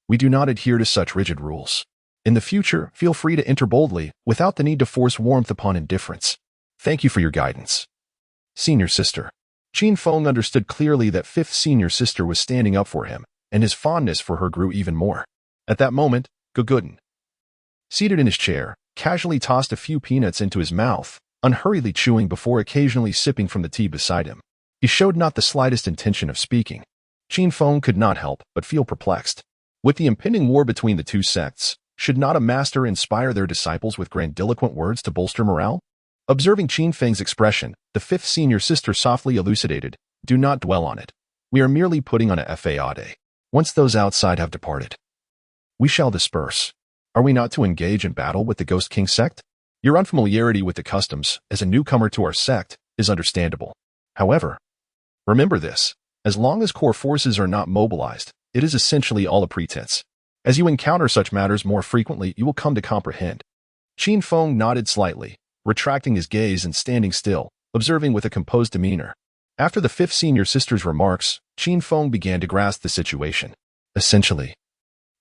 we do not adhere to such rigid rules. In the future, feel free to enter boldly, without the need to force warmth upon indifference. Thank you for your guidance." Senior sister. Qin Feng understood clearly that 5th senior sister was standing up for him, and his fondness for her grew even more. At that moment, Guguten, seated in his chair, casually tossed a few peanuts into his mouth, unhurriedly chewing before occasionally sipping from the tea beside him. He showed not the slightest intention of speaking. Qin Feng could not help but feel perplexed. With the impending war between the 2 sects, should not a master inspire their disciples with grandiloquent words to bolster morale? Observing Qin Feng's expression, the 5th senior sister softly elucidated, "Do not dwell on it. We are merely putting on a fade. Once those outside have departed, we shall disperse. Are we not to engage in battle with the Ghost King sect? Your unfamiliarity with the customs, as a newcomer to our sect, is understandable. However, remember this, as long as core forces are not mobilized, it is essentially all a pretense. As you encounter such matters more frequently, you will come to comprehend." Qin Feng nodded slightly, retracting his gaze and standing still, observing with a composed demeanor. After the 5th senior sister's remarks, Qin Feng began to grasp the situation. Essentially,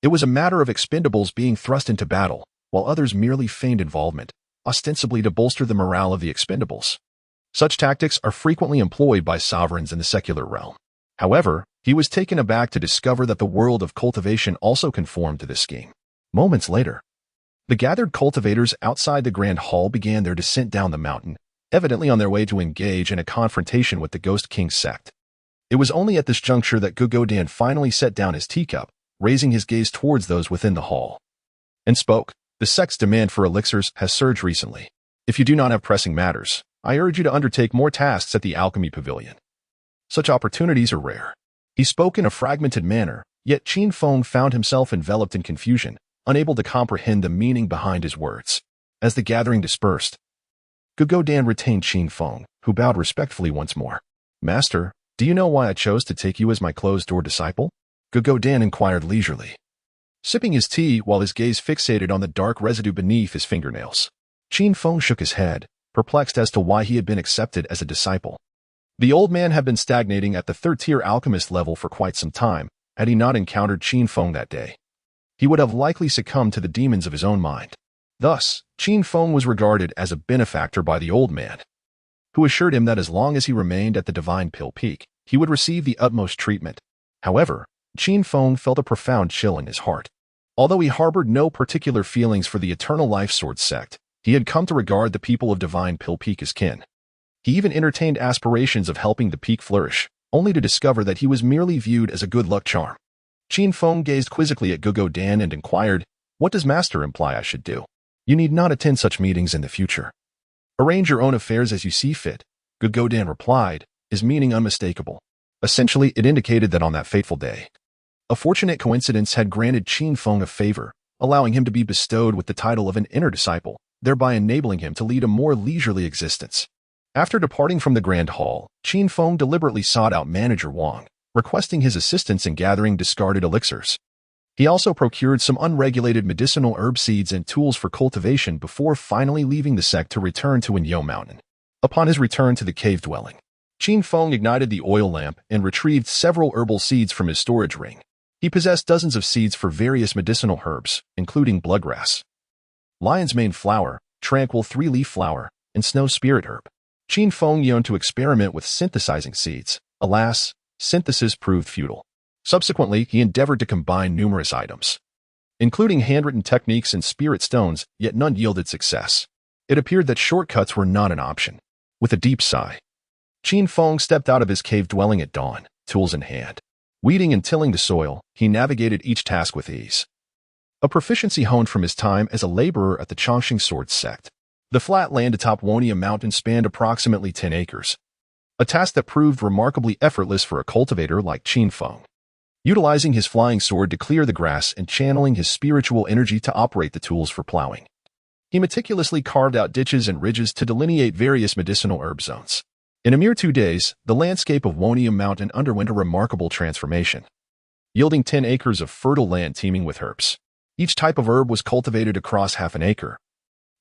it was a matter of expendables being thrust into battle, while others merely feigned involvement, ostensibly to bolster the morale of the expendables. Such tactics are frequently employed by sovereigns in the secular realm. However, he was taken aback to discover that the world of cultivation also conformed to this scheme. Moments later, the gathered cultivators outside the Grand Hall began their descent down the mountain, evidently on their way to engage in a confrontation with the Ghost King sect. It was only at this juncture that Gugodan finally set down his teacup, raising his gaze towards those within the hall, and spoke. "The sect's demand for elixirs has surged recently. If you do not have pressing matters, I urge you to undertake more tasks at the Alchemy Pavilion. Such opportunities are rare." He spoke in a fragmented manner, yet Qin Feng found himself enveloped in confusion, unable to comprehend the meaning behind his words. As the gathering dispersed, Gugodan retained Qin Feng, who bowed respectfully once more. "Master, do you know why I chose to take you as my closed-door disciple?" Gugodan inquired leisurely, sipping his tea while his gaze fixated on the dark residue beneath his fingernails. Qin Feng shook his head, perplexed as to why he had been accepted as a disciple. The old man had been stagnating at the 3rd-tier alchemist level for quite some time. Had he not encountered Qin Feng that day, he would have likely succumbed to the demons of his own mind. Thus, Qin Feng was regarded as a benefactor by the old man, who assured him that as long as he remained at the Divine Pill Peak, he would receive the utmost treatment. However, Qin Feng felt a profound chill in his heart. Although he harbored no particular feelings for the Eternal Life Sword sect, He had come to regard the people of Divine Pill Peak as kin. He even entertained aspirations of helping the peak flourish, only to discover that he was merely viewed as a good luck charm. Qin Feng gazed quizzically at Gugo Dan and inquired, "What does Master imply I should do?" "You need not attend such meetings in the future. Arrange your own affairs as you see fit," Gugo Dan replied, his meaning unmistakable. Essentially, it indicated that on that fateful day, a fortunate coincidence had granted Qin Feng a favor, allowing him to be bestowed with the title of an inner disciple, thereby enabling him to lead a more leisurely existence. After departing from the Grand Hall, Qin Feng deliberately sought out Manager Wang, requesting his assistance in gathering discarded elixirs. He also procured some unregulated medicinal herb seeds and tools for cultivation before finally leaving the sect to return to Inyo Mountain. Upon his return to the cave dwelling, Qin Feng ignited the oil lamp and retrieved several herbal seeds from his storage ring. He possessed dozens of seeds for various medicinal herbs, including bloodgrass, lion's mane flower, tranquil three-leaf flower, and snow spirit herb. Qin Feng yearned to experiment with synthesizing seeds. Alas, synthesis proved futile. Subsequently, he endeavored to combine numerous items, including handwritten techniques and spirit stones, yet none yielded success. It appeared that shortcuts were not an option. With a deep sigh, Qin Feng stepped out of his cave dwelling at dawn, tools in hand. Weeding and tilling the soil, he navigated each task with ease. A proficiency honed from his time as a laborer at the Chongqing Sword Sect. The flat land atop Wonia Mountain spanned approximately 10 acres, a task that proved remarkably effortless for a cultivator like Qin Feng. Utilizing his flying sword to clear the grass and channeling his spiritual energy to operate the tools for plowing, he meticulously carved out ditches and ridges to delineate various medicinal herb zones. In a mere 2 days, the landscape of Wonia Mountain underwent a remarkable transformation, yielding 10 acres of fertile land teeming with herbs. Each type of herb was cultivated across half an acre,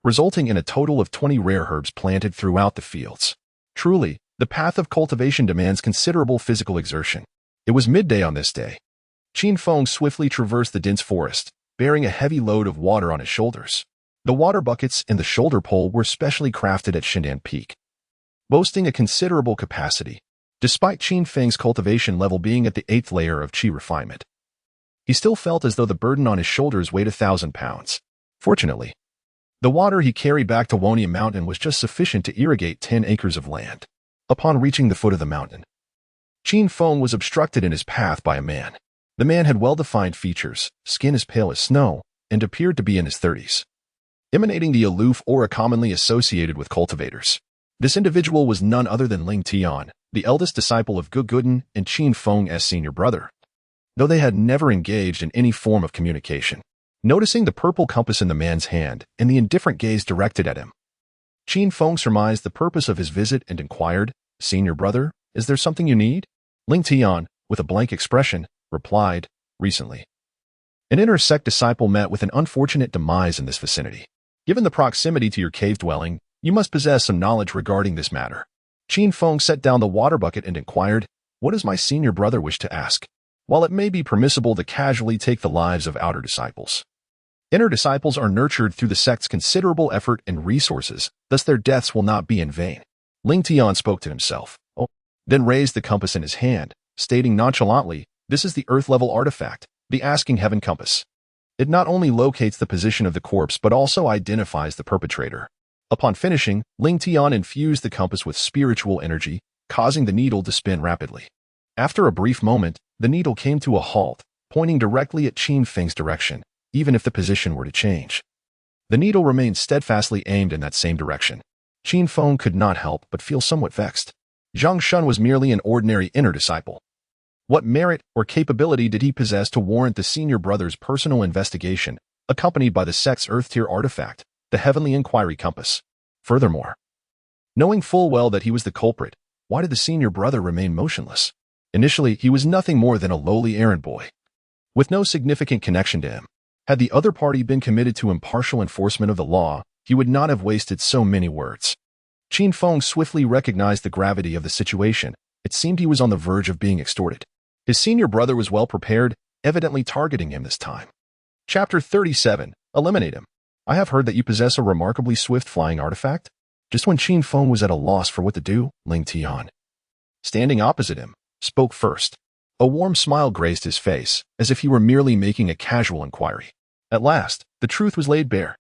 resulting in a total of 20 rare herbs planted throughout the fields. Truly, the path of cultivation demands considerable physical exertion. It was midday on this day. Qin Feng swiftly traversed the dense forest, bearing a heavy load of water on his shoulders. The water buckets and the shoulder pole were specially crafted at Shindan Peak, boasting a considerable capacity. Despite Qin Feng's cultivation level being at the 8th layer of qi refinement, he still felt as though the burden on his shoulders weighed 1,000 pounds. Fortunately, the water he carried back to Wonia Mountain was just sufficient to irrigate 10 acres of land. Upon reaching the foot of the mountain, Qin Feng was obstructed in his path by a man. The man had well-defined features, skin as pale as snow, and appeared to be in his 30s, emanating the aloof aura commonly associated with cultivators. This individual was none other than Ling Tian, the eldest disciple of Gu Guden and Qin Feng's senior brother, though they had never engaged in any form of communication. Noticing the purple compass in the man's hand and the indifferent gaze directed at him, Qin Feng surmised the purpose of his visit and inquired, "Senior brother, is there something you need?" Ling Tian, with a blank expression, replied, "Recently, an inner sect disciple met with an unfortunate demise in this vicinity. Given the proximity to your cave dwelling, you must possess some knowledge regarding this matter." Qin Feng set down the water bucket and inquired, "What does my senior brother wish to ask?" While it may be permissible to casually take the lives of outer disciples, inner disciples are nurtured through the sect's considerable effort and resources, thus their deaths will not be in vain. Ling Tian spoke to himself, then raised the compass in his hand, stating nonchalantly, "This is the Earth-level artifact, the Asking Heaven Compass. It not only locates the position of the corpse but also identifies the perpetrator." Upon finishing, Ling Tian infused the compass with spiritual energy, causing the needle to spin rapidly. After a brief moment, the needle came to a halt, pointing directly at Qin Feng's direction, even if the position were to change. The needle remained steadfastly aimed in that same direction. Qin Feng could not help but feel somewhat vexed. Zhang Shun was merely an ordinary inner disciple. What merit or capability did he possess to warrant the senior brother's personal investigation, accompanied by the sect's Earth-tier artifact, the Heavenly Inquiry Compass? Furthermore, knowing full well that he was the culprit, why did the senior brother remain motionless? Initially, he was nothing more than a lowly errand boy, with no significant connection to him. Had the other party been committed to impartial enforcement of the law, he would not have wasted so many words. Qin Feng swiftly recognized the gravity of the situation. It seemed he was on the verge of being extorted. His senior brother was well prepared, evidently targeting him this time. Chapter 37. Eliminate him. I have heard that you possess a remarkably swift flying artifact. Just when Qin Feng was at a loss for what to do, Ling Tian, standing opposite him, spoke first. A warm smile graced his face, as if he were merely making a casual inquiry. At last, the truth was laid bare.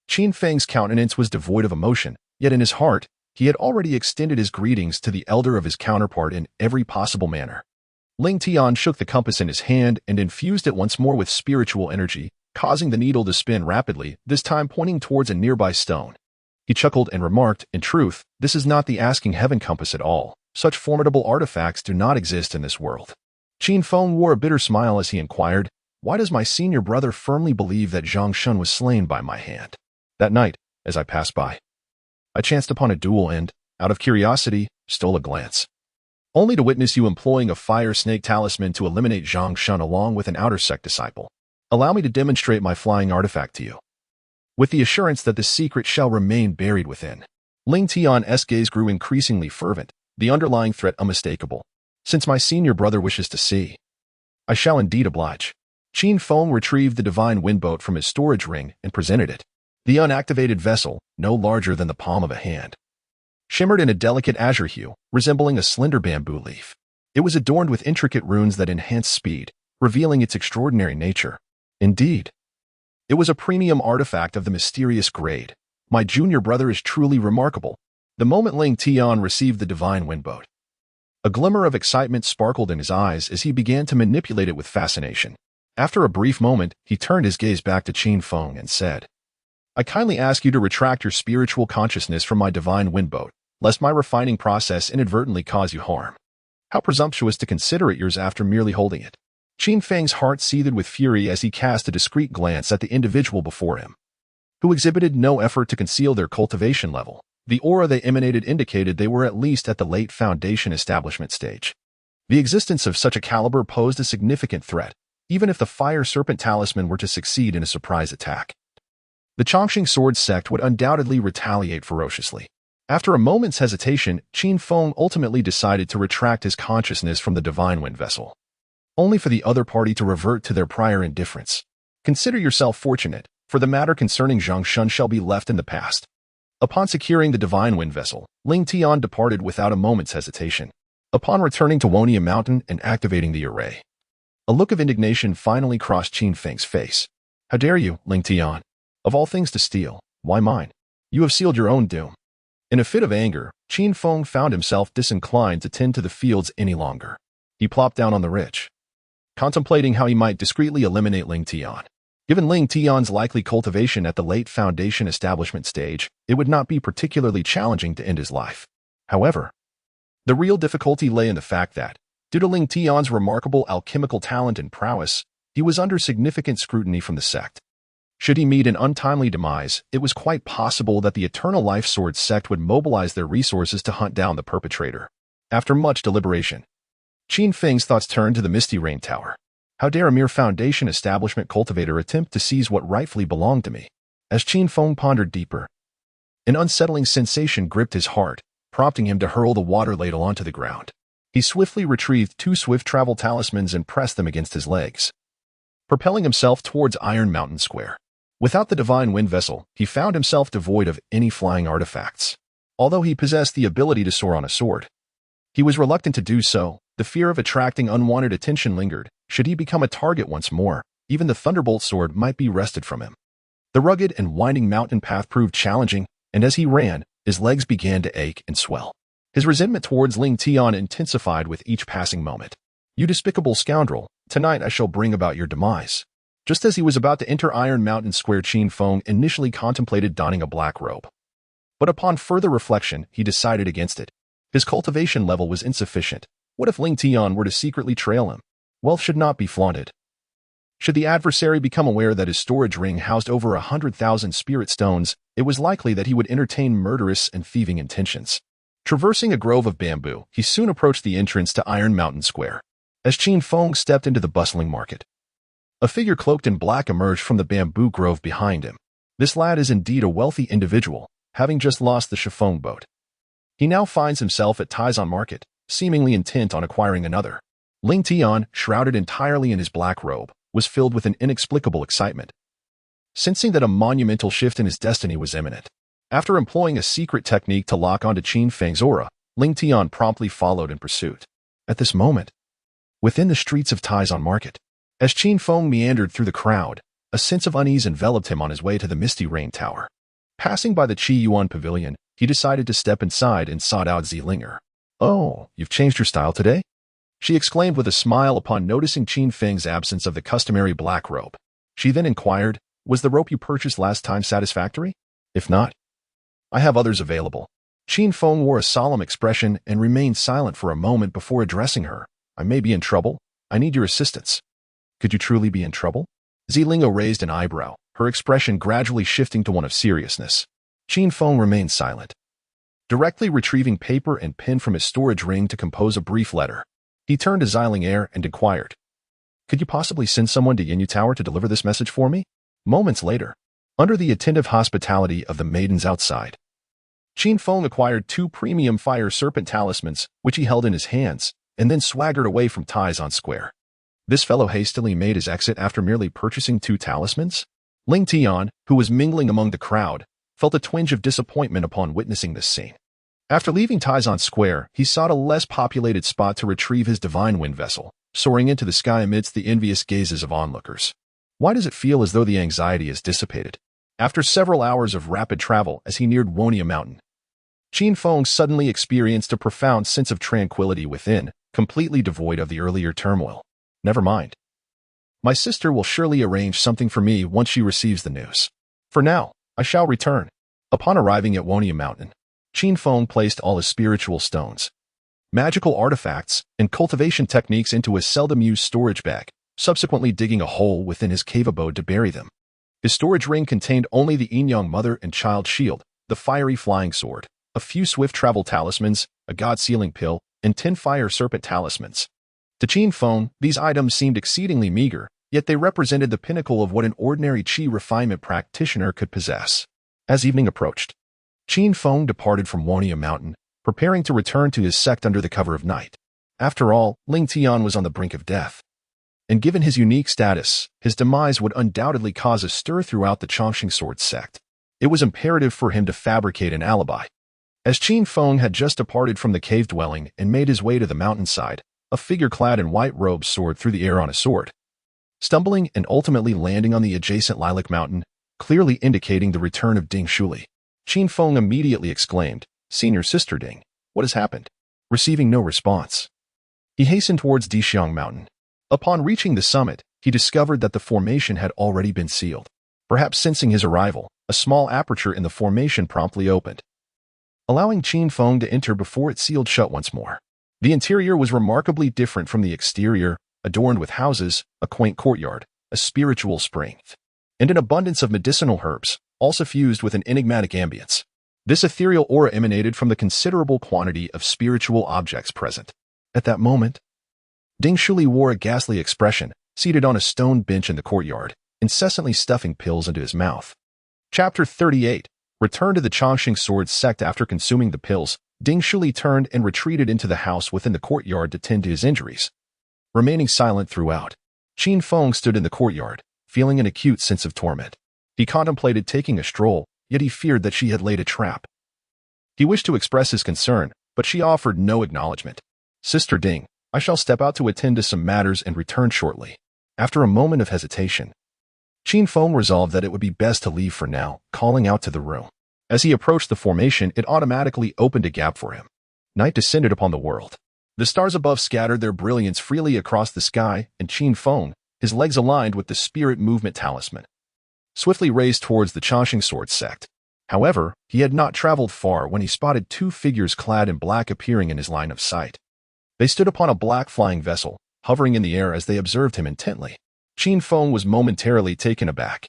Qin Feng's countenance was devoid of emotion, yet in his heart, he had already extended his greetings to the elder of his counterpart in every possible manner. Ling Tian shook the compass in his hand and infused it once more with spiritual energy, causing the needle to spin rapidly, this time pointing towards a nearby stone. He chuckled and remarked, "In truth, this is not the asking heaven compass at all. Such formidable artifacts do not exist in this world." Qin Feng wore a bitter smile as he inquired, "Why does my senior brother firmly believe that Zhang Shun was slain by my hand?" That night, as I passed by, I chanced upon a duel and, out of curiosity, stole a glance. Only to witness you employing a fire snake talisman to eliminate Zhang Shun along with an outer sect disciple. Allow me to demonstrate my flying artifact to you, with the assurance that the secret shall remain buried within. Ling Tian's gaze grew increasingly fervent, the underlying threat unmistakable. Since my senior brother wishes to see, I shall indeed oblige. Qin Feng retrieved the divine wind boat from his storage ring and presented it. The unactivated vessel, no larger than the palm of a hand, shimmered in a delicate azure hue, resembling a slender bamboo leaf. It was adorned with intricate runes that enhanced speed, revealing its extraordinary nature. Indeed, it was a premium artifact of the mysterious grade. My junior brother is truly remarkable. The moment Ling Tian received the divine wind boat, a glimmer of excitement sparkled in his eyes as he began to manipulate it with fascination. After a brief moment, he turned his gaze back to Qin Feng and said, "I kindly ask you to retract your spiritual consciousness from my divine wind boat, lest my refining process inadvertently cause you harm. How presumptuous to consider it yours after merely holding it." Qin Feng's heart seethed with fury as he cast a discreet glance at the individual before him, who exhibited no effort to conceal their cultivation level. The aura they emanated indicated they were at least at the late foundation establishment stage. The existence of such a caliber posed a significant threat, even if the fire serpent talisman were to succeed in a surprise attack. The Chongqing sword sect would undoubtedly retaliate ferociously. After a moment's hesitation, Qin Feng ultimately decided to retract his consciousness from the divine wind vessel, only for the other party to revert to their prior indifference. "Consider yourself fortunate, for the matter concerning Zhang Shun shall be left in the past." Upon securing the divine wind vessel, Ling Tian departed without a moment's hesitation. Upon returning to Wonia Mountain and activating the array, a look of indignation finally crossed Qin Feng's face. "How dare you, Ling Tian? Of all things to steal, why mine? You have sealed your own doom." In a fit of anger, Qin Feng found himself disinclined to tend to the fields any longer. He plopped down on the ridge, contemplating how he might discreetly eliminate Ling Tian. Given Ling Tian's likely cultivation at the late foundation establishment stage, it would not be particularly challenging to end his life. However, the real difficulty lay in the fact that, due to Ling Tian's remarkable alchemical talent and prowess, he was under significant scrutiny from the sect. Should he meet an untimely demise, it was quite possible that the Eternal Life Sword sect would mobilize their resources to hunt down the perpetrator. After much deliberation, Qin Feng's thoughts turned to the Misty Rain Tower. How dare a mere foundation establishment cultivator attempt to seize what rightfully belonged to me? As Qin Feng pondered deeper, an unsettling sensation gripped his heart, prompting him to hurl the water ladle onto the ground. He swiftly retrieved 2 swift travel talismans and pressed them against his legs, propelling himself towards Iron Mountain Square. Without the divine wind vessel, he found himself devoid of any flying artifacts. Although he possessed the ability to soar on a sword, he was reluctant to do so. The fear of attracting unwanted attention lingered. Should he become a target once more, even the Thunderbolt sword might be wrested from him. The rugged and winding mountain path proved challenging, and as he ran, his legs began to ache and swell. His resentment towards Ling Tian intensified with each passing moment. "You despicable scoundrel, tonight I shall bring about your demise." Just as he was about to enter Iron Mountain Square, Qin Feng initially contemplated donning a black robe. But upon further reflection, he decided against it. His cultivation level was insufficient. What if Ling Tian were to secretly trail him? Wealth should not be flaunted. Should the adversary become aware that his storage ring housed over 100,000 spirit stones, it was likely that he would entertain murderous and thieving intentions. Traversing a grove of bamboo, he soon approached the entrance to Iron Mountain Square. As Qin Feng stepped into the bustling market, a figure cloaked in black emerged from the bamboo grove behind him. This lad is indeed a wealthy individual, having just lost the chiffon boat. He now finds himself at Taizan Market, seemingly intent on acquiring another. Ling Tian, shrouded entirely in his black robe, was filled with an inexplicable excitement, sensing that a monumental shift in his destiny was imminent. After employing a secret technique to lock onto Qin Feng's aura, Ling Tian promptly followed in pursuit. At this moment, within the streets of Taizan Market, as Qin Feng meandered through the crowd, a sense of unease enveloped him on his way to the Misty Rain Tower. Passing by the Qi Yuan Pavilion, he decided to step inside and sought out Zilinger. "Oh, you've changed your style today?" she exclaimed with a smile upon noticing Qin Feng's absence of the customary black robe. She then inquired, "Was the rope you purchased last time satisfactory? If not, I have others available." Qin Feng wore a solemn expression and remained silent for a moment before addressing her. "I may be in trouble. I need your assistance." "Could you truly be in trouble?" Zilingo raised an eyebrow, her expression gradually shifting to one of seriousness. Qin Feng remained silent, directly retrieving paper and pen from his storage ring to compose a brief letter. He turned to Zilinger and inquired, "Could you possibly send someone to Yinyu Tower to deliver this message for me?" Moments later, under the attentive hospitality of the maidens outside, Qin Feng acquired 2 premium fire serpent talismans, which he held in his hands, and then swaggered away from Taizan Square. This fellow hastily made his exit after merely purchasing 2 talismans? Ling Tian, who was mingling among the crowd, felt a twinge of disappointment upon witnessing this scene. After leaving Taizan Square, he sought a less populated spot to retrieve his divine wind vessel, soaring into the sky amidst the envious gazes of onlookers. Why does it feel as though the anxiety is dissipated? After several hours of rapid travel as he neared Wonia Mountain, Qin Feng suddenly experienced a profound sense of tranquility within, completely devoid of the earlier turmoil. Never mind. My sister will surely arrange something for me once she receives the news. For now, I shall return. Upon arriving at Wonia Mountain, Qin Feng placed all his spiritual stones, magical artifacts, and cultivation techniques into his seldom-used storage bag, subsequently digging a hole within his cave abode to bury them. His storage ring contained only the Yin-Yang mother and child shield, the fiery flying sword, a few swift travel talismans, a god-sealing pill, and 10 fire serpent talismans. To Qin Feng, these items seemed exceedingly meager, yet they represented the pinnacle of what an ordinary Qi refinement practitioner could possess. As evening approached, Qin Feng departed from Wonia Mountain, preparing to return to his sect under the cover of night. After all, Ling Tian was on the brink of death, and given his unique status, his demise would undoubtedly cause a stir throughout the Chongqing Sword sect. It was imperative for him to fabricate an alibi. As Qin Feng had just departed from the cave dwelling and made his way to the mountainside, a figure clad in white robes soared through the air on a sword, stumbling and ultimately landing on the adjacent Lilac Mountain, clearly indicating the return of Ding Shuli. Qin Feng immediately exclaimed, "Senior Sister Ding, what has happened?" Receiving no response, he hastened towards Dixiang Mountain. Upon reaching the summit, he discovered that the formation had already been sealed. Perhaps sensing his arrival, a small aperture in the formation promptly opened, allowing Qin Feng to enter before it sealed shut once more. The interior was remarkably different from the exterior, adorned with houses, a quaint courtyard, a spiritual spring, and an abundance of medicinal herbs, all suffused with an enigmatic ambience. This ethereal aura emanated from the considerable quantity of spiritual objects present. At that moment, Ding Shuli wore a ghastly expression, seated on a stone bench in the courtyard, incessantly stuffing pills into his mouth. Chapter 38. Return to the Chongqing Sword sect. After consuming the pills, Ding Shuli turned and retreated into the house within the courtyard to tend to his injuries. Remaining silent throughout, Qin Feng stood in the courtyard, feeling an acute sense of torment. He contemplated taking a stroll, yet he feared that she had laid a trap. He wished to express his concern, but she offered no acknowledgement. "Sister Ding, I shall step out to attend to some matters and return shortly." After a moment of hesitation, Qin Feng resolved that it would be best to leave for now, calling out to the room. As he approached the formation, it automatically opened a gap for him. Night descended upon the world. The stars above scattered their brilliance freely across the sky, and Qin Feng, his legs aligned with the spirit movement talisman, swiftly raced towards the Chongqing Sword sect. However, he had not traveled far when he spotted 2 figures clad in black appearing in his line of sight. They stood upon a black flying vessel, hovering in the air as they observed him intently. Qin Feng was momentarily taken aback.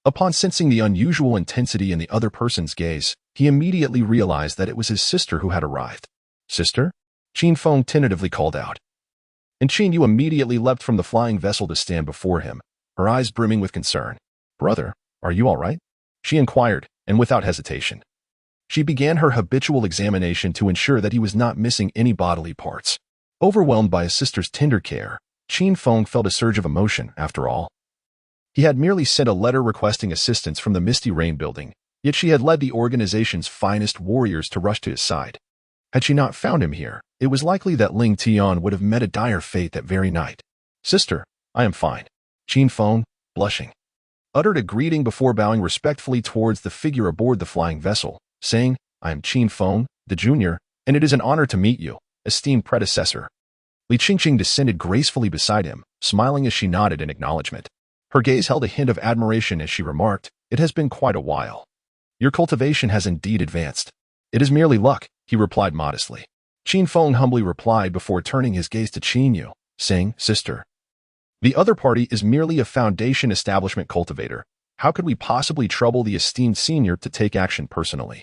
Upon sensing the unusual intensity in the other person's gaze, he immediately realized that it was his sister who had arrived. "Sister?" Qin Feng tentatively called out. And Qin Yu immediately leapt from the flying vessel to stand before him, her eyes brimming with concern. "Brother, are you all right?" she inquired, and without hesitation, she began her habitual examination to ensure that he was not missing any bodily parts. Overwhelmed by his sister's tender care, Qin Feng felt a surge of emotion. After all, he had merely sent a letter requesting assistance from the Misty Rain building, yet she had led the organization's finest warriors to rush to his side. Had she not found him here, it was likely that Ling Tian would have met a dire fate that very night. "Sister, I am fine." Qin Feng, blushing, uttered a greeting before bowing respectfully towards the figure aboard the flying vessel, saying, "I am Qin Feng, the junior, and it is an honor to meet you, esteemed predecessor." Li Qingqing descended gracefully beside him, smiling as she nodded in acknowledgement. Her gaze held a hint of admiration as she remarked, "It has been quite a while. Your cultivation has indeed advanced." "It is merely luck," he replied modestly. Qin Feng humbly replied before turning his gaze to Qin Yu, saying, "Sister, the other party is merely a foundation establishment cultivator. How could we possibly trouble the esteemed senior to take action personally?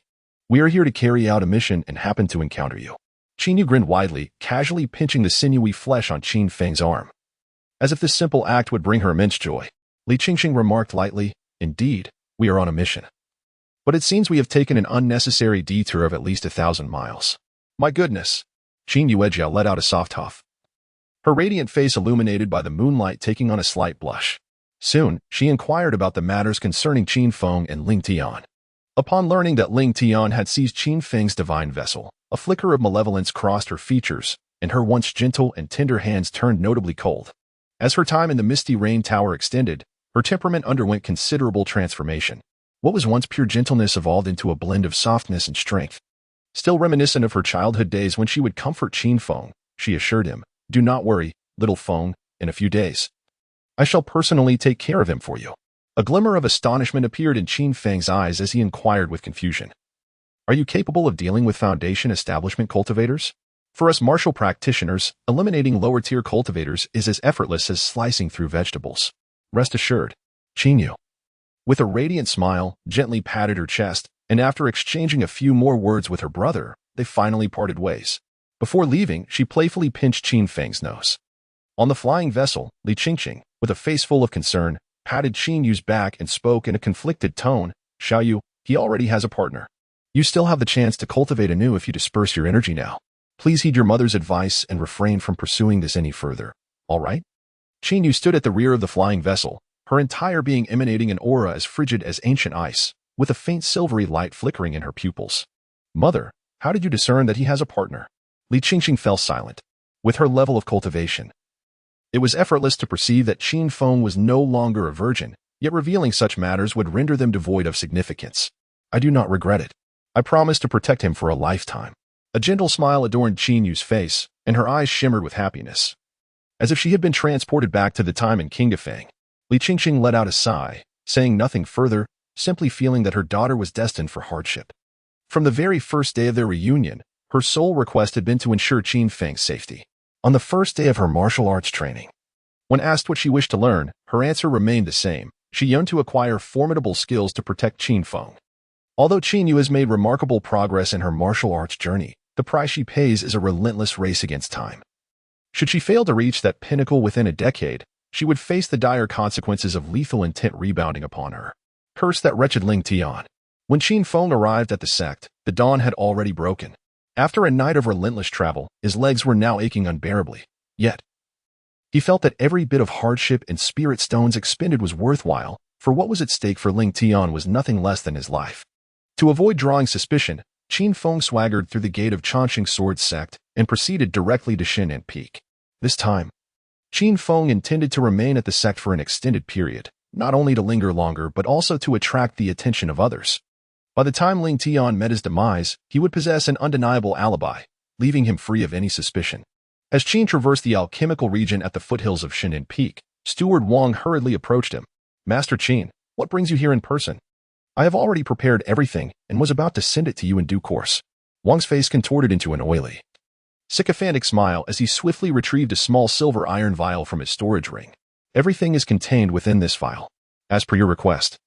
We are here to carry out a mission and happen to encounter you." Qin Yu grinned widely, casually pinching the sinewy flesh on Qin Feng's arm. As if this simple act would bring her immense joy, Li Qingqing remarked lightly, "Indeed, we are on a mission. But it seems we have taken an unnecessary detour of at least 1,000 miles. My goodness." Qin Yuejiao let out a soft huff, her radiant face illuminated by the moonlight taking on a slight blush. Soon, she inquired about the matters concerning Qin Feng and Ling Tian. Upon learning that Ling Tian had seized Qin Feng's divine vessel, a flicker of malevolence crossed her features, and her once gentle and tender hands turned notably cold. As her time in the Misty Rain Tower extended, her temperament underwent considerable transformation. What was once pure gentleness evolved into a blend of softness and strength. Still reminiscent of her childhood days when she would comfort Qin Feng, she assured him, "Do not worry, little Feng, in a few days I shall personally take care of him for you." A glimmer of astonishment appeared in Qin Feng's eyes as he inquired with confusion, "Are you capable of dealing with foundation establishment cultivators? For us martial practitioners, eliminating lower-tier cultivators is as effortless as slicing through vegetables. Rest assured." Qin Yu, with a radiant smile, gently patted her chest, and after exchanging a few more words with her brother, they finally parted ways. Before leaving, she playfully pinched Qin Feng's nose. On the flying vessel, Li Qingqing, with a face full of concern, patted Qin Yu's back and spoke in a conflicted tone, "Xiao Yu, he already has a partner. You still have the chance to cultivate anew if you disperse your energy now. Please heed your mother's advice and refrain from pursuing this any further. All right?" Qin Yu stood at the rear of the flying vessel, her entire being emanating an aura as frigid as ancient ice, with a faint silvery light flickering in her pupils. "Mother, how did you discern that he has a partner?" Li Qingqing fell silent. With her level of cultivation, it was effortless to perceive that Qin Feng was no longer a virgin, yet revealing such matters would render them devoid of significance. "I do not regret it. I promise to protect him for a lifetime." A gentle smile adorned Qin Yu's face, and her eyes shimmered with happiness. As if she had been transported back to the time in Qinghefang, Li Qingqing let out a sigh, saying nothing further, simply feeling that her daughter was destined for hardship. From the very first day of their reunion, her sole request had been to ensure Qin Feng's safety. On the first day of her martial arts training, when asked what she wished to learn, her answer remained the same. She yearned to acquire formidable skills to protect Qin Feng. Although Qin Yu has made remarkable progress in her martial arts journey, the price she pays is a relentless race against time. Should she fail to reach that pinnacle within a decade, she would face the dire consequences of lethal intent rebounding upon her. Curse that wretched Ling Tian. When Qin Feng arrived at the sect, the dawn had already broken. After a night of relentless travel, his legs were now aching unbearably. Yet, he felt that every bit of hardship and spirit stones expended was worthwhile, for what was at stake for Ling Tian was nothing less than his life. To avoid drawing suspicion, Qin Feng swaggered through the gate of Chongqing Sword Sect and proceeded directly to Xinan Peak. This time, Qin Feng intended to remain at the sect for an extended period, not only to linger longer but also to attract the attention of others. By the time Ling Tian met his demise, he would possess an undeniable alibi, leaving him free of any suspicion. As Qin traversed the alchemical region at the foothills of Xinan Peak, Steward Wang hurriedly approached him. "Master Qin, what brings you here in person?" "I have already prepared everything and was about to send it to you in due course." Wang's face contorted into an oily, sycophantic smile as he swiftly retrieved a small silver iron vial from his storage ring. "Everything is contained within this vial, as per your request.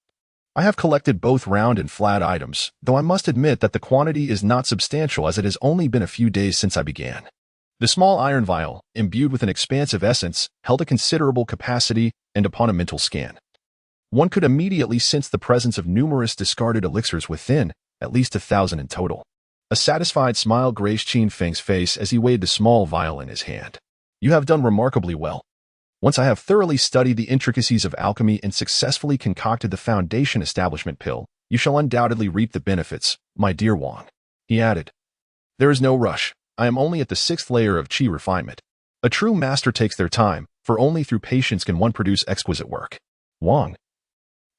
I have collected both round and flat items, though I must admit that the quantity is not substantial as it has only been a few days since I began." The small iron vial, imbued with an expansive essence, held a considerable capacity, and upon a mental scan, one could immediately sense the presence of numerous discarded elixirs within, at least 1,000 in total. A satisfied smile graced Qin Feng's face as he weighed the small vial in his hand. "You have done remarkably well. Once I have thoroughly studied the intricacies of alchemy and successfully concocted the foundation establishment pill, you shall undoubtedly reap the benefits, my dear Wang," he added. "There is no rush. I am only at the 6th layer of qi refinement. A true master takes their time, for only through patience can one produce exquisite work." Wang,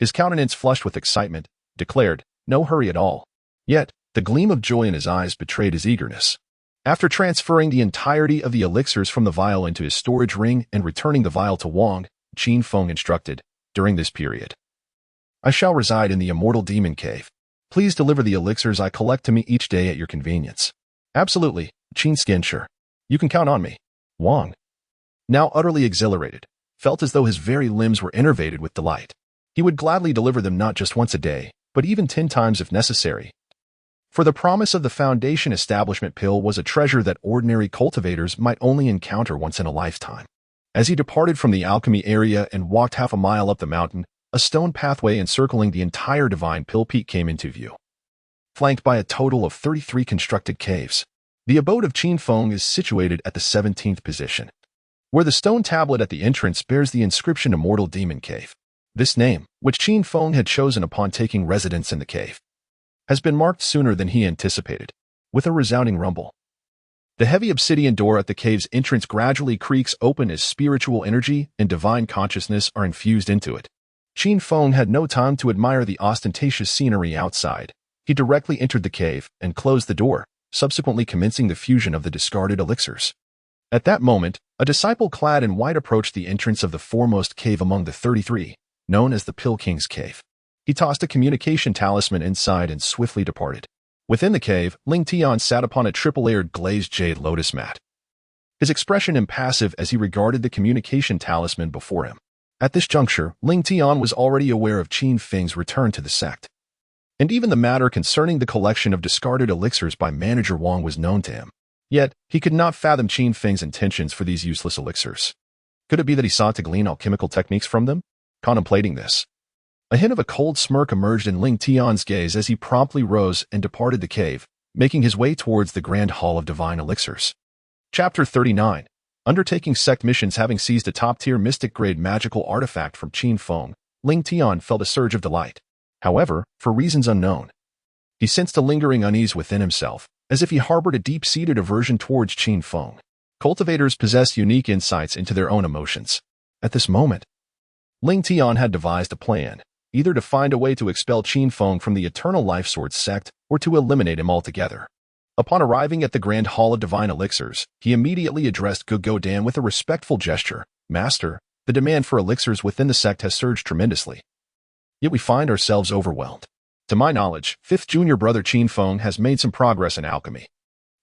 His countenance flushed with excitement, declared, "No hurry at all." Yet, the gleam of joy in his eyes betrayed his eagerness. After transferring the entirety of the elixirs from the vial into his storage ring and returning the vial to Wang, Qin Feng instructed, "During this period, I shall reside in the immortal demon cave. Please deliver the elixirs I collect to me each day at your convenience." "Absolutely, Qin Skinsher. You can count on me." Wang, now utterly exhilarated, felt as though his very limbs were innervated with delight. He would gladly deliver them not just once a day, but even 10 times if necessary. For the promise of the Foundation Establishment Pill was a treasure that ordinary cultivators might only encounter once in a lifetime. As he departed from the alchemy area and walked half a mile up the mountain, a stone pathway encircling the entire Divine Pill Peak came into view. Flanked by a total of 33 constructed caves, the abode of Qin Feng is situated at the 17th position, where the stone tablet at the entrance bears the inscription Immortal Demon Cave. This name, which Qin Feng had chosen upon taking residence in the cave, has been marked sooner than he anticipated, with a resounding rumble. The heavy obsidian door at the cave's entrance gradually creaks open as spiritual energy and divine consciousness are infused into it. Qin Feng had no time to admire the ostentatious scenery outside. He directly entered the cave and closed the door, subsequently commencing the fusion of the discarded elixirs. At that moment, a disciple clad in white approached the entrance of the foremost cave among the 33, known as the Pill King's Cave. He tossed a communication talisman inside and swiftly departed. Within the cave, Ling Tian sat upon a triple-layered glazed jade lotus mat, his expression impassive as he regarded the communication talisman before him. At this juncture, Ling Tian was already aware of Qin Feng's return to the sect, and even the matter concerning the collection of discarded elixirs by Manager Wang was known to him. Yet, he could not fathom Qin Feng's intentions for these useless elixirs. Could it be that he sought to glean alchemical techniques from them? Contemplating this, a hint of a cold smirk emerged in Ling Tian's gaze as he promptly rose and departed the cave, making his way towards the Grand Hall of Divine Elixirs. Chapter 39. Undertaking sect missions. Having seized a top-tier mystic-grade magical artifact from Qin Feng, Ling Tian felt a surge of delight. However, for reasons unknown, he sensed a lingering unease within himself, as if he harbored a deep-seated aversion towards Qin Feng. Cultivators possess unique insights into their own emotions. At this moment, Ling Tian had devised a plan, either to find a way to expel Qin Feng from the Eternal Life Sword sect or to eliminate him altogether. Upon arriving at the Grand Hall of Divine Elixirs, he immediately addressed Gugodan with a respectful gesture. "Master, the demand for elixirs within the sect has surged tremendously. Yet we find ourselves overwhelmed. To my knowledge, 5th junior brother Qin Feng has made some progress in alchemy.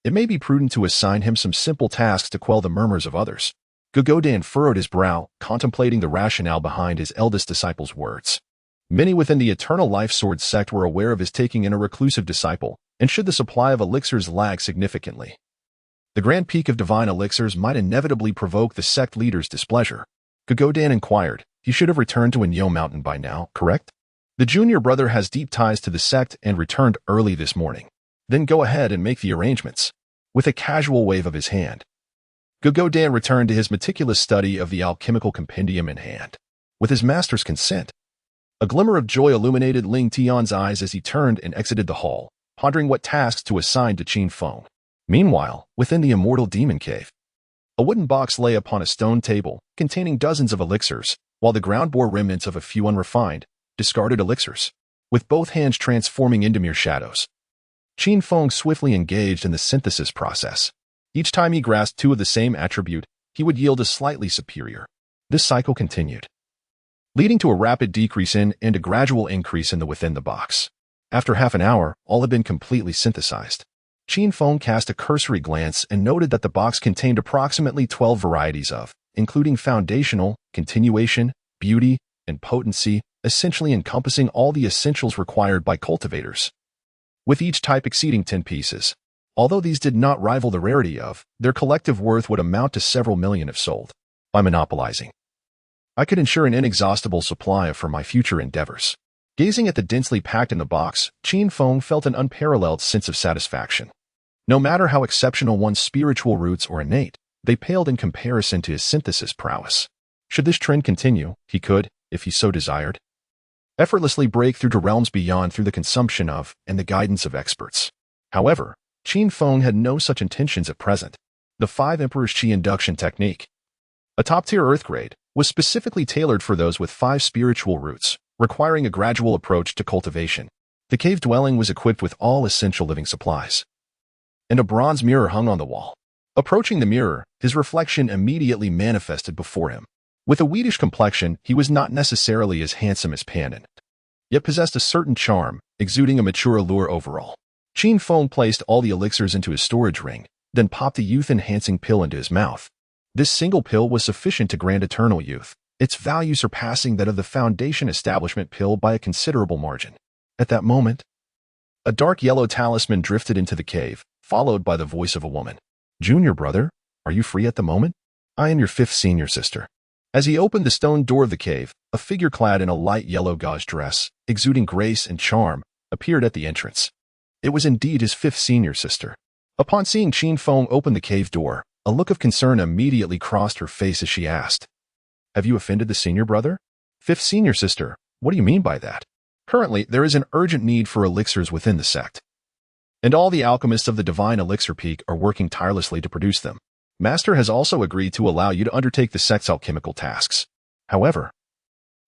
It may be prudent to assign him some simple tasks to quell the murmurs of others." Gugodan furrowed his brow, contemplating the rationale behind his eldest disciple's words. Many within the Eternal Life Sword sect were aware of his taking in a reclusive disciple, and should the supply of elixirs lag significantly, the grand peak of divine elixirs might inevitably provoke the sect leader's displeasure. Gugodan inquired. "He should have returned to Inyo Mountain by now, correct? The junior brother has deep ties to the sect and returned early this morning. Then go ahead and make the arrangements." With a casual wave of his hand, Gugodan returned to his meticulous study of the alchemical compendium in hand. With his master's consent, a glimmer of joy illuminated Ling Tian's eyes as he turned and exited the hall, pondering what tasks to assign to Qin Feng. Meanwhile, within the Immortal Demon Cave, a wooden box lay upon a stone table, containing dozens of elixirs, while the ground bore remnants of a few unrefined, discarded elixirs, with both hands transforming into mere shadows. Qin Feng swiftly engaged in the synthesis process. Each time he grasped 2 of the same attribute, he would yield a slightly superior. This cycle continued, leading to a rapid decrease in and a gradual increase in the within the box. After half an hour, all had been completely synthesized. Qin Feng cast a cursory glance and noted that the box contained approximately 12 varieties of, including foundational, continuation, beauty, and potency, essentially encompassing all the essentials required by cultivators, with each type exceeding 10 pieces. Although these did not rival the rarity of, their collective worth would amount to several million if sold. By monopolizing, I could ensure an inexhaustible supply for my future endeavors. Gazing at the densely packed in the box, Qin Feng felt an unparalleled sense of satisfaction. No matter how exceptional one's spiritual roots or innate, they paled in comparison to his synthesis prowess. Should this trend continue, he could, if he so desired, effortlessly break through to realms beyond through the consumption of and the guidance of experts. However, Qin Feng had no such intentions at present. The 5 Emperor's Qi induction technique, a top-tier earth grade, was specifically tailored for those with 5 spiritual roots, requiring a gradual approach to cultivation. The cave dwelling was equipped with all essential living supplies, and a bronze mirror hung on the wall. Approaching the mirror, his reflection immediately manifested before him. With a wheatish complexion, he was not necessarily as handsome as Pandan, yet possessed a certain charm, exuding a mature allure overall. Qin Feng placed all the elixirs into his storage ring, then popped a youth-enhancing pill into his mouth. This single pill was sufficient to grant eternal youth, its value surpassing that of the Foundation Establishment pill by a considerable margin. At that moment, a dark yellow talisman drifted into the cave, followed by the voice of a woman. "Junior brother, are you free at the moment? I am your fifth senior sister." As he opened the stone door of the cave, a figure clad in a light yellow gauze dress, exuding grace and charm, appeared at the entrance. It was indeed his fifth senior sister. Upon seeing Qin Feng open the cave door, a look of concern immediately crossed her face as she asked, "Have you offended the senior brother?" "Fifth senior sister, what do you mean by that?" "Currently, there is an urgent need for elixirs within the sect, and all the alchemists of the Divine Elixir Peak are working tirelessly to produce them. Master has also agreed to allow you to undertake the sect's alchemical tasks. However,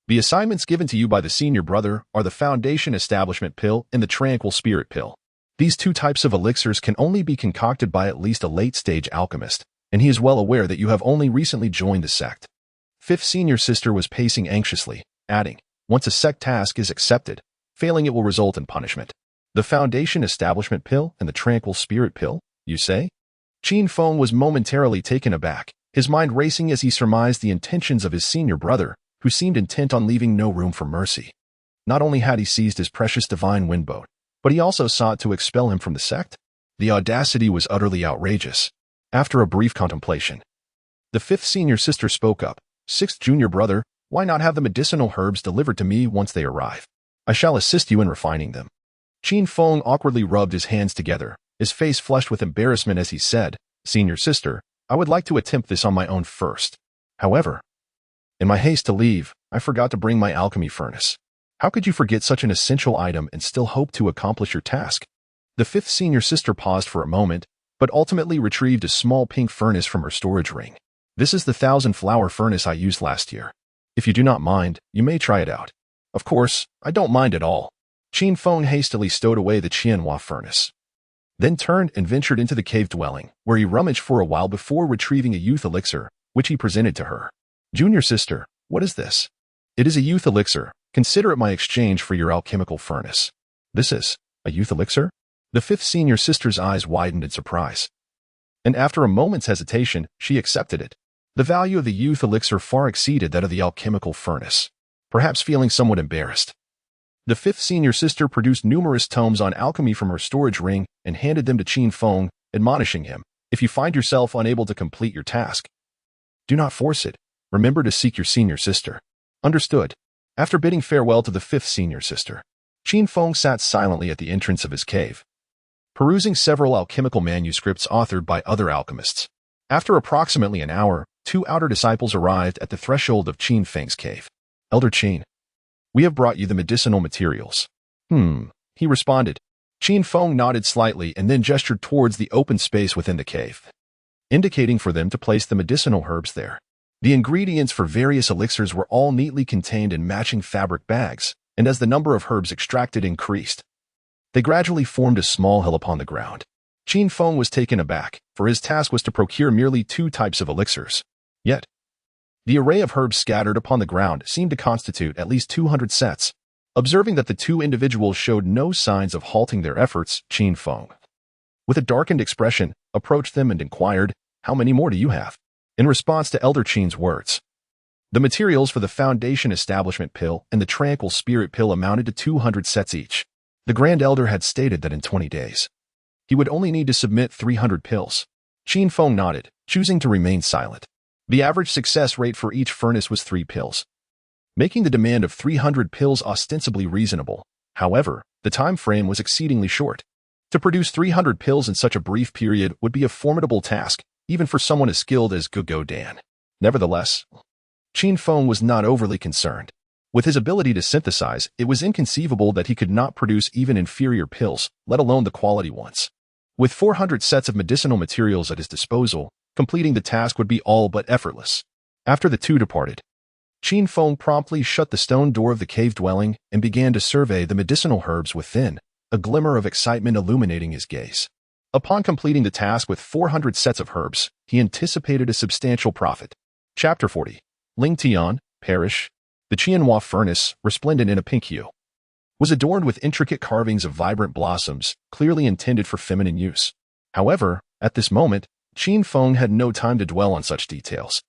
the assignments given to you by the senior brother are the Foundation Establishment pill and the Tranquil Spirit pill. These two types of elixirs can only be concocted by at least a late-stage alchemist, and he is well aware that you have only recently joined the sect." Fifth senior sister was pacing anxiously, adding, "Once a sect task is accepted, failing it will result in punishment." "The Foundation Establishment pill and the Tranquil Spirit pill, you say?" Qin Feng was momentarily taken aback, his mind racing as he surmised the intentions of his senior brother, who seemed intent on leaving no room for mercy. Not only had he seized his precious divine windboat, but he also sought to expel him from the sect? The audacity was utterly outrageous. After a brief contemplation, the fifth senior sister spoke up. "Sixth junior brother, why not have the medicinal herbs delivered to me once they arrive? I shall assist you in refining them." Qin Feng awkwardly rubbed his hands together, his face flushed with embarrassment as he said, "Senior sister, I would like to attempt this on my own first. However, in my haste to leave, I forgot to bring my alchemy furnace." "How could you forget such an essential item and still hope to accomplish your task?" The fifth senior sister paused for a moment, but ultimately retrieved a small pink furnace from her storage ring. "This is the 1,000-flower furnace I used last year. If you do not mind, you may try it out." "Of course, I don't mind at all." Qin Feng hastily stowed away the Qianhua furnace, then turned and ventured into the cave dwelling, where he rummaged for a while before retrieving a youth elixir, which he presented to her. "Junior sister, what is this?" "It is a youth elixir. Consider it my exchange for your alchemical furnace." "This is a youth elixir?" The fifth senior sister's eyes widened in surprise, and after a moment's hesitation, she accepted it. The value of the youth elixir far exceeded that of the alchemical furnace. Perhaps feeling somewhat embarrassed, the fifth senior sister produced numerous tomes on alchemy from her storage ring and handed them to Qin Feng, admonishing him, "If you find yourself unable to complete your task, do not force it. Remember to seek your senior sister." "Understood." After bidding farewell to the fifth senior sister, Qin Feng sat silently at the entrance of his cave, perusing several alchemical manuscripts authored by other alchemists. After approximately an hour, two outer disciples arrived at the threshold of Qin Feng's cave. "Elder Qin, we have brought you the medicinal materials." He responded. Qin Feng nodded slightly and then gestured towards the open space within the cave, indicating for them to place the medicinal herbs there. The ingredients for various elixirs were all neatly contained in matching fabric bags, and as the number of herbs extracted increased, they gradually formed a small hill upon the ground. Qin Feng was taken aback, for his task was to procure merely two types of elixirs. Yet, the array of herbs scattered upon the ground seemed to constitute at least 200 sets. Observing that the two individuals showed no signs of halting their efforts, Qin Feng, with a darkened expression, approached them and inquired, "How many more do you have?" In response to Elder Qin's words, the materials for the Foundation Establishment pill and the Tranquil Spirit pill amounted to 200 sets each. The Grand Elder had stated that in 20 days, he would only need to submit 300 pills. Qin Feng nodded, choosing to remain silent. The average success rate for each furnace was 3 pills, making the demand of 300 pills ostensibly reasonable. However, the time frame was exceedingly short. To produce 300 pills in such a brief period would be a formidable task, even for someone as skilled as Gugo Dan. Nevertheless, Qin Feng was not overly concerned. With his ability to synthesize, it was inconceivable that he could not produce even inferior pills, let alone the quality ones. With 400 sets of medicinal materials at his disposal, completing the task would be all but effortless. After the two departed, Qin Feng promptly shut the stone door of the cave dwelling and began to survey the medicinal herbs within, a glimmer of excitement illuminating his gaze. Upon completing the task with 400 sets of herbs, he anticipated a substantial profit. Chapter 40. Ling Tian, Parish. The Qianhua furnace, resplendent in a pink hue, was adorned with intricate carvings of vibrant blossoms, clearly intended for feminine use. However, at this moment, Qin Feng had no time to dwell on such details.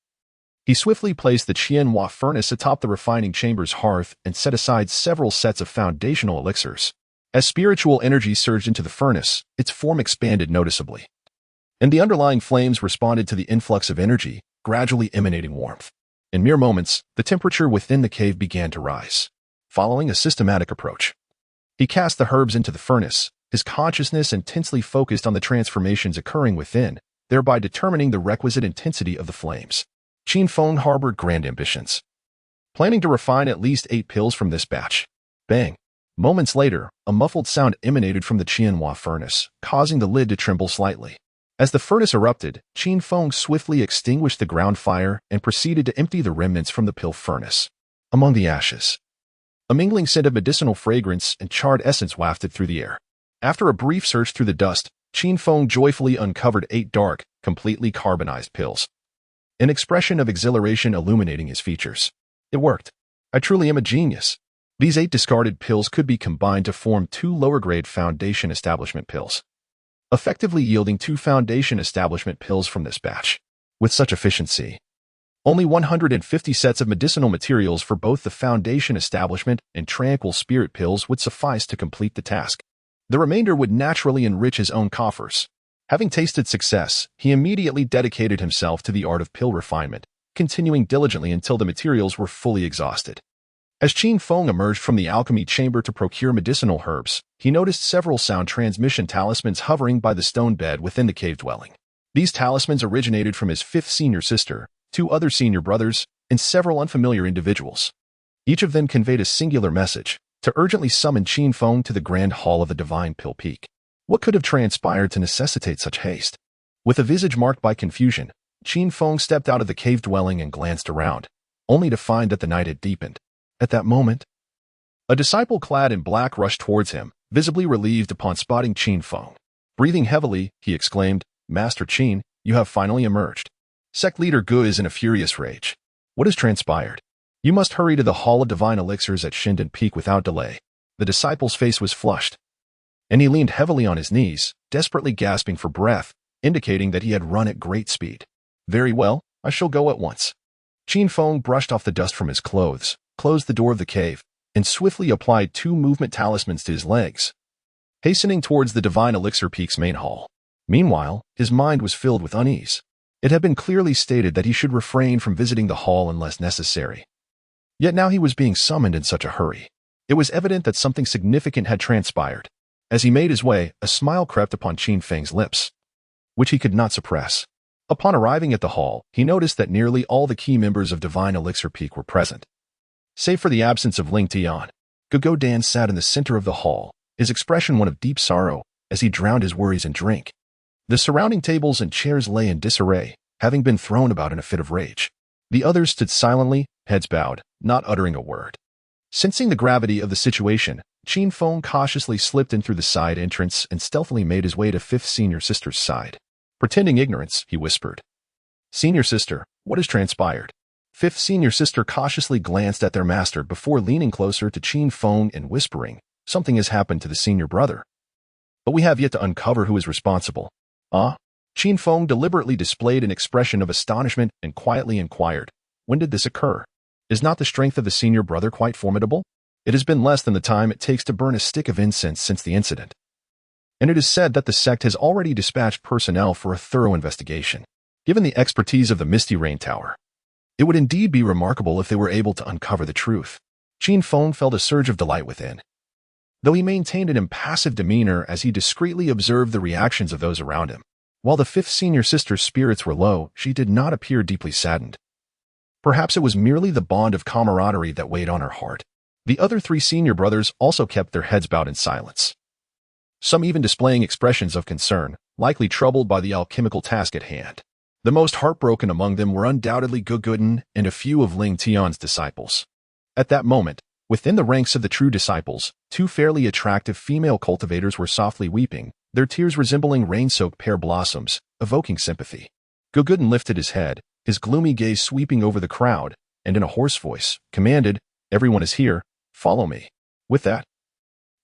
He swiftly placed the Qianhua furnace atop the refining chamber's hearth and set aside several sets of foundational elixirs. As spiritual energy surged into the furnace, its form expanded noticeably, and the underlying flames responded to the influx of energy, gradually emanating warmth. In mere moments, the temperature within the cave began to rise. Following a systematic approach, he cast the herbs into the furnace, his consciousness intensely focused on the transformations occurring within, thereby determining the requisite intensity of the flames. Qin Feng harbored grand ambitions, planning to refine at least 8 pills from this batch. Bang! Moments later, a muffled sound emanated from the Qianhua furnace, causing the lid to tremble slightly. As the furnace erupted, Qin Feng swiftly extinguished the ground fire and proceeded to empty the remnants from the pill furnace. Among the ashes, a mingling scent of medicinal fragrance and charred essence wafted through the air. After a brief search through the dust, Qin Feng joyfully uncovered 8 dark, completely carbonized pills, an expression of exhilaration illuminating his features. It worked. I truly am a genius. These 8 discarded pills could be combined to form 2 lower-grade foundation establishment pills, effectively yielding 2 foundation establishment pills from this batch. With such efficiency, only 150 sets of medicinal materials for both the foundation establishment and tranquil spirit pills would suffice to complete the task. The remainder would naturally enrich his own coffers. Having tasted success, he immediately dedicated himself to the art of pill refinement, continuing diligently until the materials were fully exhausted. As Qin Feng emerged from the alchemy chamber to procure medicinal herbs, he noticed several sound transmission talismans hovering by the stone bed within the cave dwelling. These talismans originated from his 5th senior sister, 2 other senior brothers, and several unfamiliar individuals. Each of them conveyed a singular message, to urgently summon Qin Feng to the grand hall of the Divine Pill Peak. What could have transpired to necessitate such haste? With a visage marked by confusion, Qin Feng stepped out of the cave dwelling and glanced around, only to find that the night had deepened. At that moment, a disciple clad in black rushed towards him, visibly relieved upon spotting Qin Feng. Breathing heavily, he exclaimed, "Master Qin, you have finally emerged." Sect leader Gu is in a furious rage. What has transpired? You must hurry to the Hall of Divine Elixirs at Shinden Peak without delay. The disciple's face was flushed, and he leaned heavily on his knees, desperately gasping for breath, indicating that he had run at great speed. Very well, I shall go at once. Qin Feng brushed off the dust from his clothes, closed the door of the cave, and swiftly applied 2 movement talismans to his legs, hastening towards the Divine Elixir Peak's main hall. Meanwhile, his mind was filled with unease. It had been clearly stated that he should refrain from visiting the hall unless necessary. Yet now he was being summoned in such a hurry. It was evident that something significant had transpired. As he made his way, a smile crept upon Qin Feng's lips, which he could not suppress. Upon arriving at the hall, he noticed that nearly all the key members of Divine Elixir Peak were present, save for the absence of Ling Tian. Gugo Dan sat in the center of the hall, his expression one of deep sorrow, as he drowned his worries in drink. The surrounding tables and chairs lay in disarray, having been thrown about in a fit of rage. The others stood silently, heads bowed, not uttering a word. Sensing the gravity of the situation, Qin Feng cautiously slipped in through the side entrance and stealthily made his way to 5th senior sister's side. Pretending ignorance, he whispered, "Senior sister, what has transpired?" 5th senior sister cautiously glanced at their master before leaning closer to Qin Feng and whispering, "Something has happened to the senior brother. But we have yet to uncover who is responsible." "Ah?" Qin Feng deliberately displayed an expression of astonishment and quietly inquired, "When did this occur? Is not the strength of the senior brother quite formidable? It has been less than the time it takes to burn a stick of incense since the incident. And it is said that the sect has already dispatched personnel for a thorough investigation. Given the expertise of the Misty Rain Tower, it would indeed be remarkable if they were able to uncover the truth." Qin Feng felt a surge of delight within, though he maintained an impassive demeanor as he discreetly observed the reactions of those around him. While the 5th senior sister's spirits were low, she did not appear deeply saddened. Perhaps it was merely the bond of camaraderie that weighed on her heart. The other 3 senior brothers also kept their heads bowed in silence, some even displaying expressions of concern, likely troubled by the alchemical task at hand. The most heartbroken among them were undoubtedly Gugudin and a few of Ling Tian's disciples. At that moment, within the ranks of the true disciples, two fairly attractive female cultivators were softly weeping, their tears resembling rain-soaked pear blossoms, evoking sympathy. Gugudin lifted his head, his gloomy gaze sweeping over the crowd, and in a hoarse voice, commanded, "Everyone is here, follow me." With that,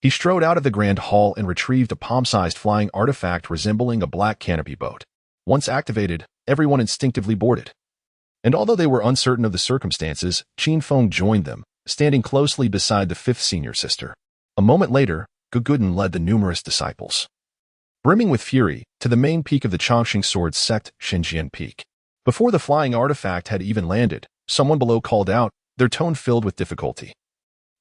he strode out of the grand hall and retrieved a palm-sized flying artifact resembling a black canopy boat. Once activated, everyone instinctively boarded. And although they were uncertain of the circumstances, Qin Feng joined them, standing closely beside the fifth senior sister. A moment later, Gugudin led the numerous disciples, brimming with fury, to the main peak of the Chongqing Sword Sect, Xinjian Peak. Before the flying artifact had even landed, someone below called out, their tone filled with difficulty.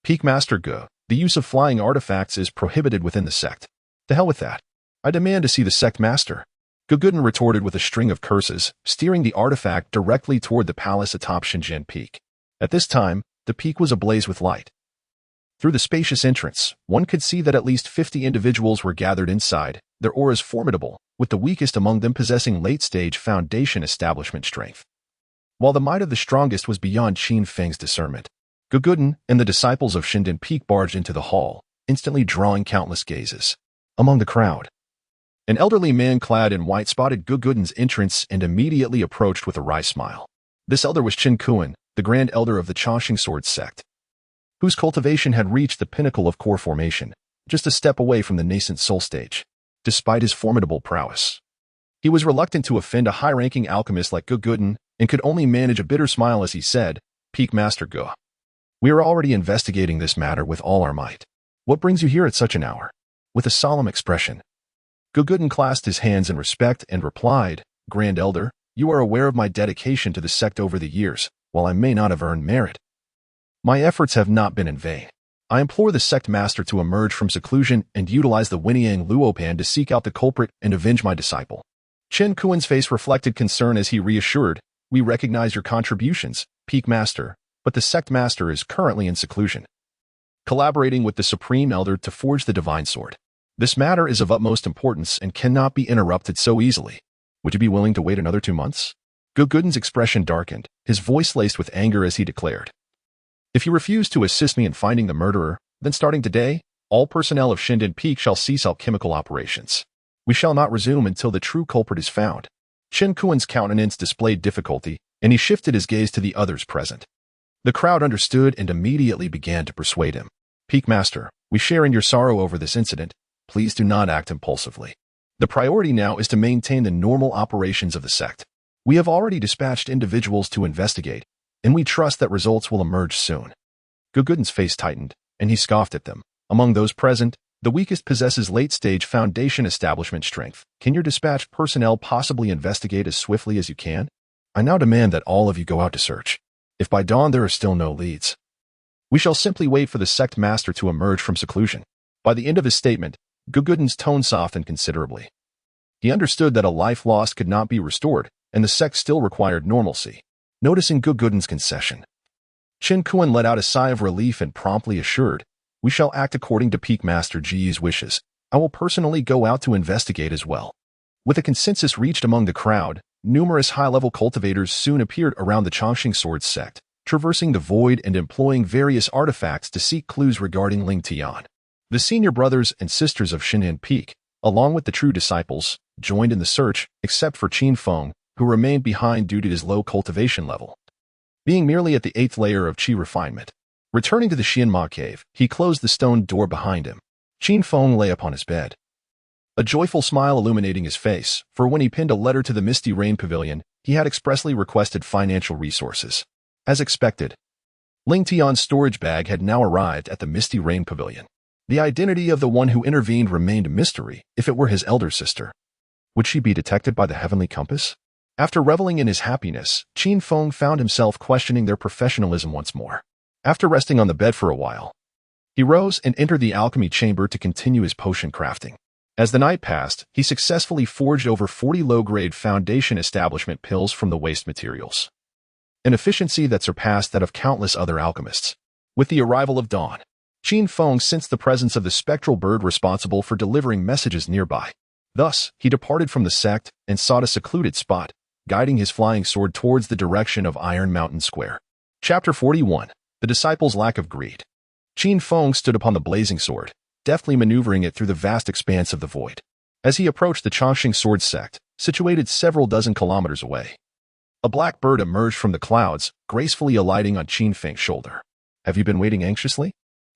"Peak Master Gu, the use of flying artifacts is prohibited within the sect. To hell with that. I demand to see the sect master." Gugudin retorted with a string of curses, steering the artifact directly toward the palace atop Xinjian Peak. At this time, the peak was ablaze with light. Through the spacious entrance, one could see that at least 50 individuals were gathered inside, their auras formidable, with the weakest among them possessing late-stage foundation establishment strength. While the might of the strongest was beyond Qin Feng's discernment, Gugudin and the disciples of Xinjian Peak barged into the hall, instantly drawing countless gazes. Among the crowd, an elderly man clad in white spotted Gugudin's entrance and immediately approached with a wry smile. This elder was Qin Kuan, the Grand Elder of the Chongqing Sword Sect, whose cultivation had reached the pinnacle of core formation, just a step away from the nascent soul stage. Despite his formidable prowess, he was reluctant to offend a high-ranking alchemist like Gugudin and could only manage a bitter smile as he said, "Peak Master Gu, we are already investigating this matter with all our might. What brings you here at such an hour?" With a solemn expression, Gugudin clasped his hands in respect and replied, "Grand Elder, you are aware of my dedication to the sect over the years. While I may not have earned merit, my efforts have not been in vain. I implore the sect master to emerge from seclusion and utilize the Winiang Luopan to seek out the culprit and avenge my disciple." Qin Kuan's face reflected concern as he reassured, "We recognize your contributions, Peak Master, but the sect master is currently in seclusion, collaborating with the Supreme Elder to forge the Divine Sword. This matter is of utmost importance and cannot be interrupted so easily. Would you be willing to wait another 2 months?" Gugudin's expression darkened, his voice laced with anger as he declared, "If you refuse to assist me in finding the murderer, then starting today, all personnel of Xinjian Peak shall cease alchemical operations. We shall not resume until the true culprit is found." Qin Kuan's countenance displayed difficulty, and he shifted his gaze to the others present. The crowd understood and immediately began to persuade him. "Peak Master, we share in your sorrow over this incident. Please do not act impulsively. The priority now is to maintain the normal operations of the sect. We have already dispatched individuals to investigate, and we trust that results will emerge soon." Gugudin's face tightened, and he scoffed at them. "Among those present, the weakest possesses late-stage foundation establishment strength. Can your dispatched personnel possibly investigate as swiftly as you can? I now demand that all of you go out to search. If by dawn there are still no leads, we shall simply wait for the sect master to emerge from seclusion." By the end of his statement, Gugudin's tone softened considerably. He understood that a life lost could not be restored, and the sect still required normalcy. Noticing Gugudin's concession, Qin Kuan let out a sigh of relief and promptly assured, "We shall act according to Peak Master Ji's wishes. I will personally go out to investigate as well." With a consensus reached among the crowd, numerous high-level cultivators soon appeared around the Chongqing Sword Sect, traversing the void and employing various artifacts to seek clues regarding Ling Tian. The senior brothers and sisters of Xinjian Peak, along with the true disciples, joined in the search, except for Qin Feng, who remained behind due to his low cultivation level, being merely at the 8th layer of qi refinement. Returning to the Xianma cave, he closed the stone door behind him. Qin Feng lay upon his bed, a joyful smile illuminating his face, for when he pinned a letter to the Misty Rain Pavilion, he had expressly requested financial resources. As expected, Ling Tian's storage bag had now arrived at the Misty Rain Pavilion. The identity of the one who intervened remained a mystery. If it were his elder sister, would she be detected by the heavenly compass? After reveling in his happiness, Qin Feng found himself questioning their professionalism once more. After resting on the bed for a while, he rose and entered the alchemy chamber to continue his potion crafting. As the night passed, he successfully forged over 40 low-grade foundation establishment pills from the waste materials, an efficiency that surpassed that of countless other alchemists. With the arrival of dawn, Qin Feng sensed the presence of the spectral bird responsible for delivering messages nearby. Thus, he departed from the sect and sought a secluded spot, guiding his flying sword towards the direction of Iron Mountain Square. Chapter 41. The Disciples' Lack of Greed. Qin Feng stood upon the blazing sword, deftly maneuvering it through the vast expanse of the void. As he approached the Chongqing sword sect, situated several dozen kilometers away, a black bird emerged from the clouds, gracefully alighting on Qin Feng's shoulder. "Have you been waiting anxiously?"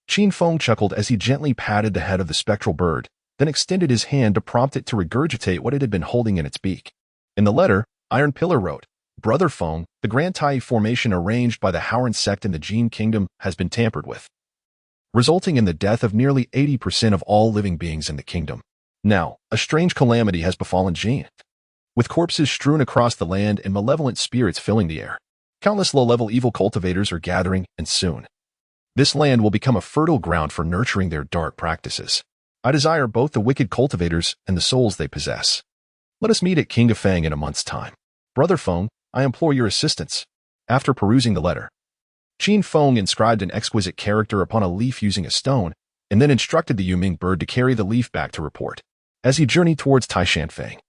Qin Feng chuckled as he gently patted the head of the spectral bird, then extended his hand to prompt it to regurgitate what it had been holding in its beak. In the letter, Iron Pillar wrote, "Brother Feng, the Grand Tai formation arranged by the Howren sect in the Jin Kingdom has been tampered with, resulting in the death of nearly 80% of all living beings in the kingdom. Now, a strange calamity has befallen Jin, with corpses strewn across the land and malevolent spirits filling the air. Countless low-level evil cultivators are gathering, and soon, this land will become a fertile ground for nurturing their dark practices. I desire both the wicked cultivators and the souls they possess. Let us meet at Qinghefang in a month's time. Brother Feng, I implore your assistance." After perusing the letter, Qin Feng inscribed an exquisite character upon a leaf using a stone, and then instructed the Yuming bird to carry the leaf back to report. As he journeyed towards Taishanfeng,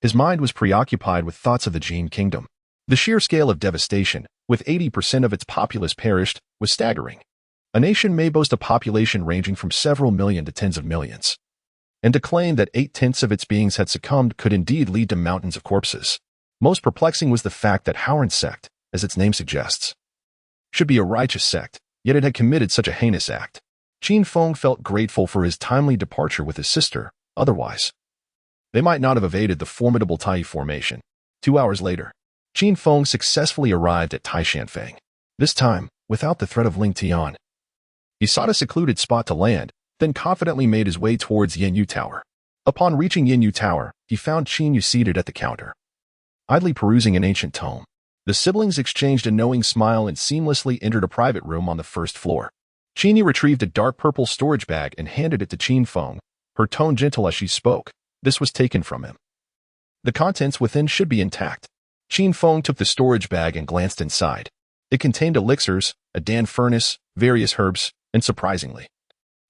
his mind was preoccupied with thoughts of the Jin Kingdom. The sheer scale of devastation, with 80% of its populace perished, was staggering. A nation may boast a population ranging from several million to tens of millions, and to claim that 8/10 of its beings had succumbed could indeed lead to mountains of corpses. Most perplexing was the fact that Howren sect, as its name suggests, should be a righteous sect, yet it had committed such a heinous act. Qin Feng felt grateful for his timely departure with his sister, otherwise, they might not have evaded the formidable Tai formation. 2 hours later, Qin Feng successfully arrived at Taishanfeng, this time without the threat of Ling Tian. He sought a secluded spot to land, then confidently made his way towards Yanyu Tower. Upon reaching Yanyu Tower, he found Qin Yu seated at the counter, idly perusing an ancient tome. The siblings exchanged a knowing smile and seamlessly entered a private room on the first floor. Qin Yu retrieved a dark purple storage bag and handed it to Qin Feng, her tone gentle as she spoke. This was taken from him. The contents within should be intact. Qin Feng took the storage bag and glanced inside. It contained elixirs, a Dan furnace, various herbs, and surprisingly,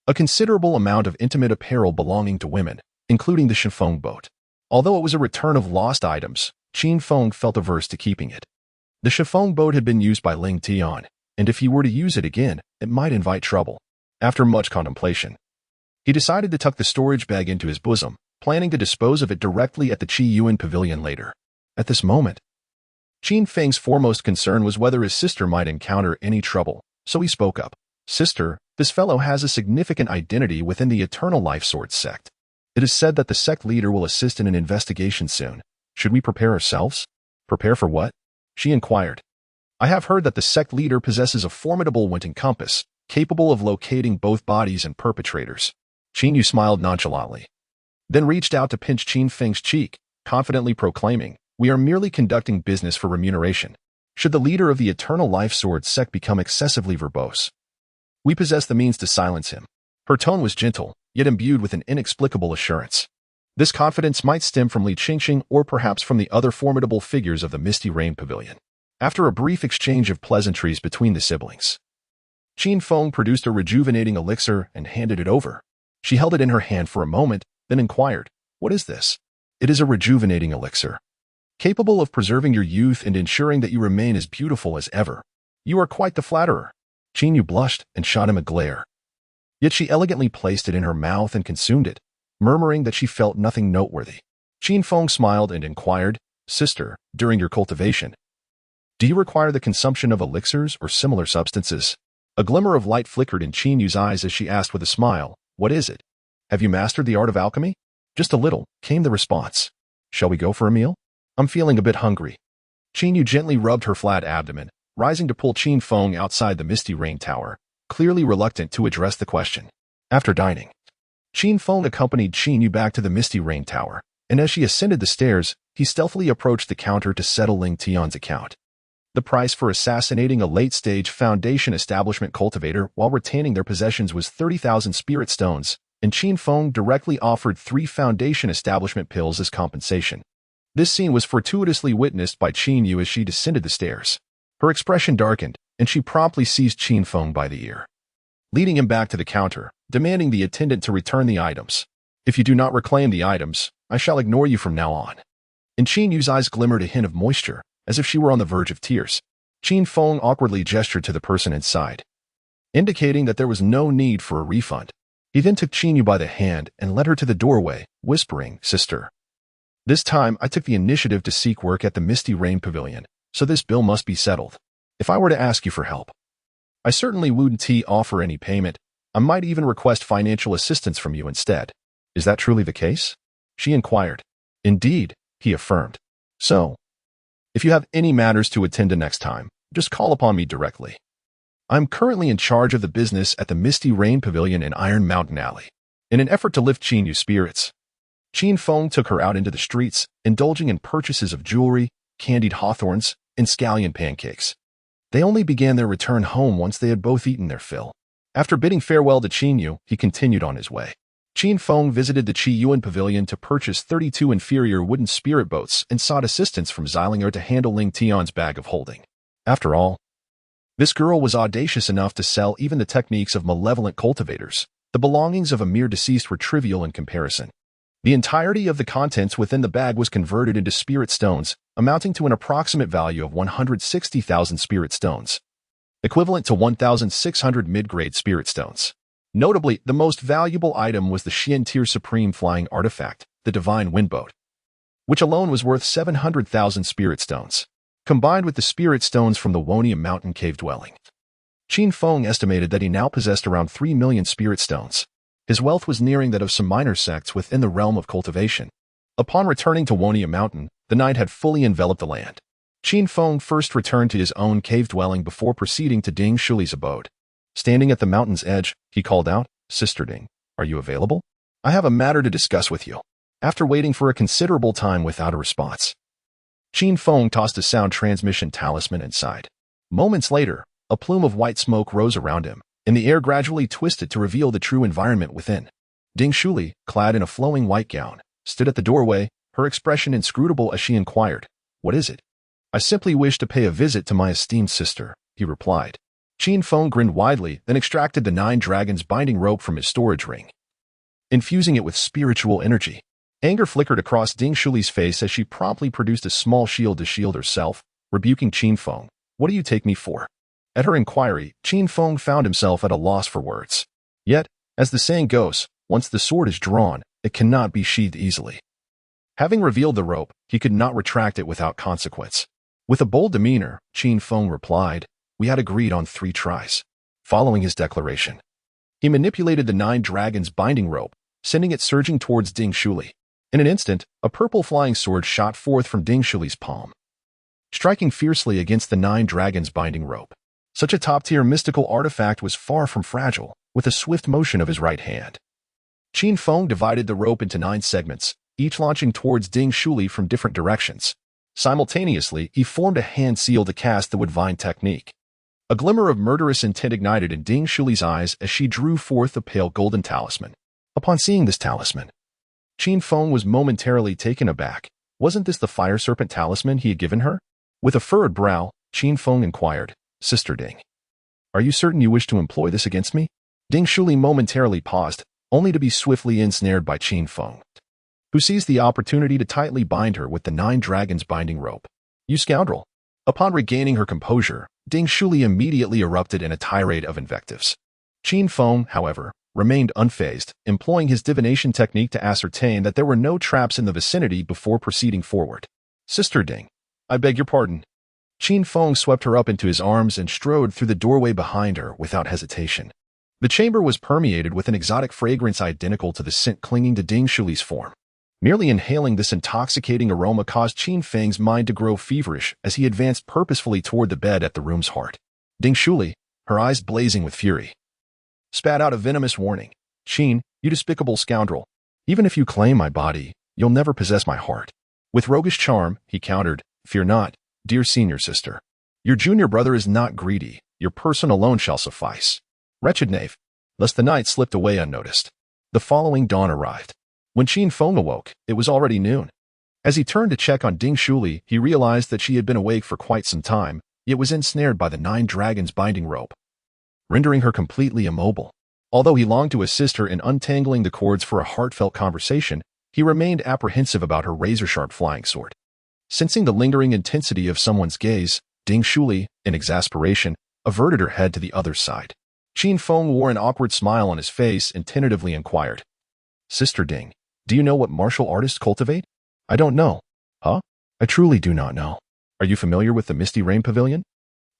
a considerable amount of intimate apparel belonging to women, including the Qin boat. Although it was a return of lost items, Qin Feng felt averse to keeping it. The Qin boat had been used by Ling Tian, and if he were to use it again, it might invite trouble. After much contemplation, he decided to tuck the storage bag into his bosom, planning to dispose of it directly at the Qi Yuan Pavilion later. At this moment, Qin Feng's foremost concern was whether his sister might encounter any trouble, so he spoke up. "Sister, this fellow has a significant identity within the Eternal Life Sword sect. It is said that the sect leader will assist in an investigation soon. Should we prepare ourselves?" "Prepare for what?" she inquired. "I have heard that the sect leader possesses a formidable Winton compass, capable of locating both bodies and perpetrators." Qin Yu smiled nonchalantly, then reached out to pinch Qin Feng's cheek, confidently proclaiming, "We are merely conducting business for remuneration. Should the leader of the Eternal Life Sword sect become excessively verbose, we possess the means to silence him." Her tone was gentle, yet imbued with an inexplicable assurance. This confidence might stem from Li Qingxing or perhaps from the other formidable figures of the Misty Rain Pavilion. After a brief exchange of pleasantries between the siblings, Qin Feng produced a rejuvenating elixir and handed it over. She held it in her hand for a moment, then inquired, "What is this?" "It is a rejuvenating elixir, capable of preserving your youth and ensuring that you remain as beautiful as ever." "You are quite the flatterer." Qin Yu blushed and shot him a glare. Yet she elegantly placed it in her mouth and consumed it, murmuring that she felt nothing noteworthy. Qin Feng smiled and inquired, "Sister, during your cultivation, do you require the consumption of elixirs or similar substances?" A glimmer of light flickered in Qin Yu's eyes as she asked with a smile, "What is it? Have you mastered the art of alchemy?" "Just a little," came the response. "Shall we go for a meal? I'm feeling a bit hungry." Qin Yu gently rubbed her flat abdomen, rising to pull Qin Feng outside the Misty Rain Tower, clearly reluctant to address the question. After dining, Qin Feng accompanied Qin Yu back to the Misty Rain Tower, and as she ascended the stairs, he stealthily approached the counter to settle Ling Tian's account. The price for assassinating a late-stage Foundation establishment cultivator while retaining their possessions was 30,000 spirit stones, and Qin Feng directly offered 3 Foundation establishment pills as compensation. This scene was fortuitously witnessed by Qin Yu as she descended the stairs. Her expression darkened, and she promptly seized Qin Feng by the ear, leading him back to the counter, demanding the attendant to return the items. "If you do not reclaim the items, I shall ignore you from now on." In Qin Yu's eyes glimmered a hint of moisture, as if she were on the verge of tears. Qin Feng awkwardly gestured to the person inside, indicating that there was no need for a refund. He then took Qin Yu by the hand and led her to the doorway, whispering, "Sister, this time I took the initiative to seek work at the Misty Rain Pavilion, so this bill must be settled. If I were to ask you for help, I certainly wouldn't offer any payment. I might even request financial assistance from you instead. Is that truly the case?" she inquired. "Indeed," he affirmed. "So, if you have any matters to attend to next time, just call upon me directly. I'm currently in charge of the business at the Misty Rain Pavilion in Iron Mountain Alley." In an effort to lift Qin Yu's spirits, Qin Feng took her out into the streets, indulging in purchases of jewelry, candied hawthorns, and scallion pancakes. They only began their return home once they had both eaten their fill. After bidding farewell to Qin Yu, he continued on his way. Qin Feng visited the Qi Yuan Pavilion to purchase 32 inferior wooden spirit boats and sought assistance from Xilinger to handle Ling Tian's bag of holding. After all, this girl was audacious enough to sell even the techniques of malevolent cultivators. The belongings of a mere deceased were trivial in comparison. The entirety of the contents within the bag was converted into spirit stones, amounting to an approximate value of 160,000 spirit stones, equivalent to 1,600 mid-grade spirit stones. Notably, the most valuable item was the Xian Tier Supreme Flying Artifact, the Divine Windboat, which alone was worth 700,000 spirit stones, combined with the spirit stones from the Wonia Mountain Cave dwelling. Qin Feng estimated that he now possessed around 3 million spirit stones. His wealth was nearing that of some minor sects within the realm of cultivation. Upon returning to Wonia Mountain, the night had fully enveloped the land. Qin Feng first returned to his own cave dwelling before proceeding to Ding Shuli's abode. Standing at the mountain's edge, he called out, "Sister Ding, are you available? I have a matter to discuss with you." After waiting for a considerable time without a response, Qin Feng tossed a sound transmission talisman inside. Moments later, a plume of white smoke rose around him, and the air gradually twisted to reveal the true environment within. Ding Shuli, clad in a flowing white gown, stood at the doorway, her expression inscrutable as she inquired, "What is it?" "I simply wish to pay a visit to my esteemed sister," he replied. Qin Feng grinned widely, then extracted the 9 dragons binding rope from his storage ring, infusing it with spiritual energy. Anger flickered across Ding Shuli's face as she promptly produced a small shield to shield herself, rebuking Qin Feng. "What do you take me for?" At her inquiry, Qin Feng found himself at a loss for words. Yet, as the saying goes, once the sword is drawn, it cannot be sheathed easily. Having revealed the rope, he could not retract it without consequence. With a bold demeanor, Qin Feng replied, "We had agreed on 3 tries." Following his declaration, he manipulated the 9 dragons binding rope, sending it surging towards Ding Shuli. In an instant, a purple flying sword shot forth from Ding Shuli's palm, striking fiercely against the 9 dragons binding rope. Such a top-tier mystical artifact was far from fragile. With a swift motion of his right hand, Qin Feng divided the rope into 9 segments, each launching towards Ding Shuli from different directions. Simultaneously, he formed a hand seal to cast the Woodvine technique. A glimmer of murderous intent ignited in Ding Shuli's eyes as she drew forth a pale golden talisman. Upon seeing this talisman, Qin Feng was momentarily taken aback. Wasn't this the fire serpent talisman he had given her? With a furrowed brow, Qin Feng inquired, "Sister Ding, are you certain you wish to employ this against me?" Ding Shuli momentarily paused, only to be swiftly ensnared by Qin Feng, who seized the opportunity to tightly bind her with the 9 dragons binding rope. "You scoundrel!" Upon regaining her composure, Ding Shuli immediately erupted in a tirade of invectives. Qin Feng, however, remained unfazed, employing his divination technique to ascertain that there were no traps in the vicinity before proceeding forward. "Sister Ding, I beg your pardon." Qin Feng swept her up into his arms and strode through the doorway behind her without hesitation. The chamber was permeated with an exotic fragrance identical to the scent clinging to Ding Shuli's form. Merely inhaling this intoxicating aroma caused Qin Feng's mind to grow feverish as he advanced purposefully toward the bed at the room's heart. Ding Shuli, her eyes blazing with fury, spat out a venomous warning. "Qin, you despicable scoundrel. Even if you claim my body, you'll never possess my heart." With roguish charm, he countered, "Fear not, dear senior sister. Your junior brother is not greedy. Your person alone shall suffice." Wretched knave. Lest the night slipped away unnoticed. The following dawn arrived. When Qin Feng awoke, it was already noon. As he turned to check on Ding Shuli, he realized that she had been awake for quite some time, yet was ensnared by the 9 dragons binding rope, rendering her completely immobile. Although he longed to assist her in untangling the cords for a heartfelt conversation, he remained apprehensive about her razor-sharp flying sword. Sensing the lingering intensity of someone's gaze, Ding Shuli, in exasperation, averted her head to the other side. Qin Feng wore an awkward smile on his face and tentatively inquired, "Sister Ding, do you know what martial artists cultivate?" "I don't know." "Huh? I truly do not know. Are you familiar with the Misty Rain Pavilion?"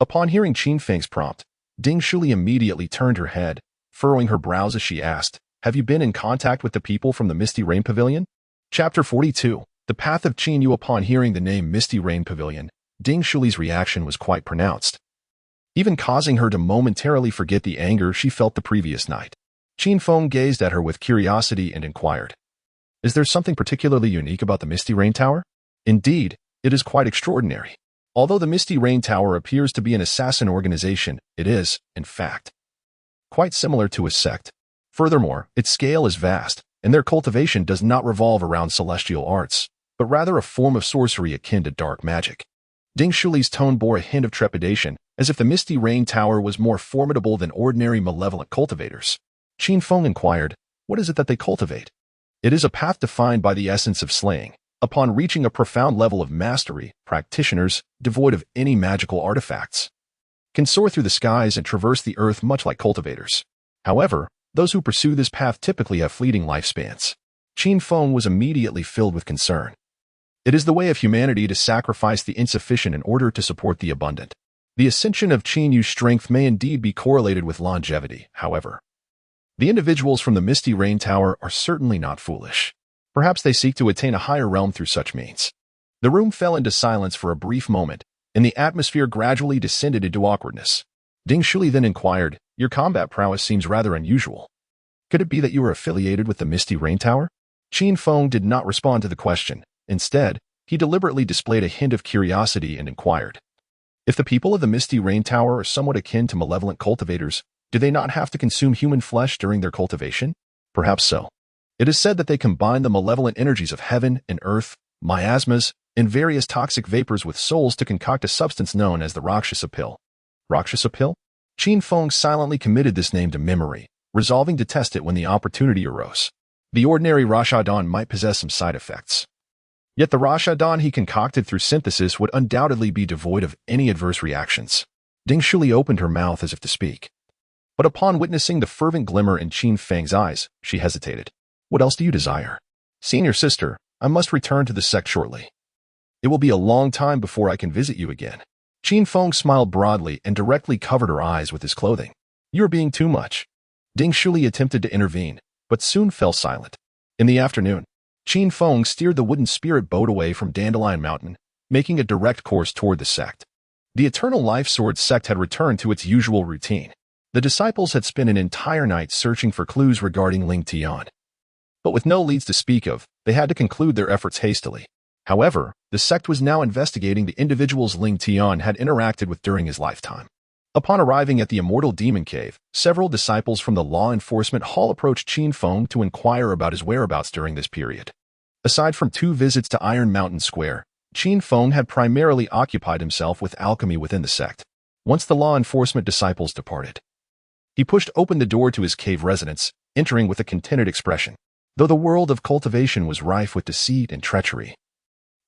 Upon hearing Qin Feng's prompt, Ding Shuli immediately turned her head, furrowing her brows as she asked, "Have you been in contact with the people from the Misty Rain Pavilion?" Chapter 42. The Path of Qin Yu. Upon hearing the name Misty Rain Pavilion, Ding Shuli's reaction was quite pronounced, even causing her to momentarily forget the anger she felt the previous night. Qin Feng gazed at her with curiosity and inquired, "Is there something particularly unique about the Misty Rain Tower?" "Indeed, it is quite extraordinary. Although the Misty Rain Tower appears to be an assassin organization, it is, in fact, quite similar to a sect. Furthermore, its scale is vast, and their cultivation does not revolve around celestial arts, but rather a form of sorcery akin to dark magic." Ding Shuli's tone bore a hint of trepidation, as if the Misty Rain Tower was more formidable than ordinary malevolent cultivators. Qin Feng inquired, "What is it that they cultivate?" "It is a path defined by the essence of slaying. Upon reaching a profound level of mastery, practitioners, devoid of any magical artifacts, can soar through the skies and traverse the earth much like cultivators. However, those who pursue this path typically have fleeting lifespans." Qin Feng was immediately filled with concern. It is the way of humanity to sacrifice the insufficient in order to support the abundant. The ascension of Qin Yu's strength may indeed be correlated with longevity, however. The individuals from the Misty Rain Tower are certainly not foolish. Perhaps they seek to attain a higher realm through such means. The room fell into silence for a brief moment, and the atmosphere gradually descended into awkwardness. Ding Shuli then inquired, "Your combat prowess seems rather unusual. Could it be that you are affiliated with the Misty Rain Tower?" Qin Feng did not respond to the question. Instead, he deliberately displayed a hint of curiosity and inquired, "If the people of the Misty Rain Tower are somewhat akin to malevolent cultivators, do they not have to consume human flesh during their cultivation?" "Perhaps so. It is said that they combine the malevolent energies of heaven and earth, miasmas, and various toxic vapors with souls to concoct a substance known as the Rakshasa Pill." "Rakshasa Pill?" Qin Feng silently committed this name to memory, resolving to test it when the opportunity arose. The ordinary Rashadan might possess some side effects. Yet the Rashadan he concocted through synthesis would undoubtedly be devoid of any adverse reactions. Ding Shuli opened her mouth as if to speak, but upon witnessing the fervent glimmer in Qin Feng's eyes, she hesitated. "What else do you desire?" "Senior sister, I must return to the sect shortly. It will be a long time before I can visit you again." Qin Feng smiled broadly and directly covered her eyes with his clothing. "You are being too much." Ding Shuli attempted to intervene, but soon fell silent. In the afternoon, Qin Feng steered the wooden spirit boat away from Dandelion Mountain, making a direct course toward the sect. The Eternal Life Sword sect had returned to its usual routine. The disciples had spent an entire night searching for clues regarding Ling Tian. But with no leads to speak of, they had to conclude their efforts hastily. However, the sect was now investigating the individuals Ling Tian had interacted with during his lifetime. Upon arriving at the Immortal Demon Cave, several disciples from the law enforcement hall approached Qin Feng to inquire about his whereabouts during this period. Aside from 2 visits to Iron Mountain Square, Qin Feng had primarily occupied himself with alchemy within the sect. Once the law enforcement disciples departed, he pushed open the door to his cave residence, entering with a contented expression. Though the world of cultivation was rife with deceit and treachery,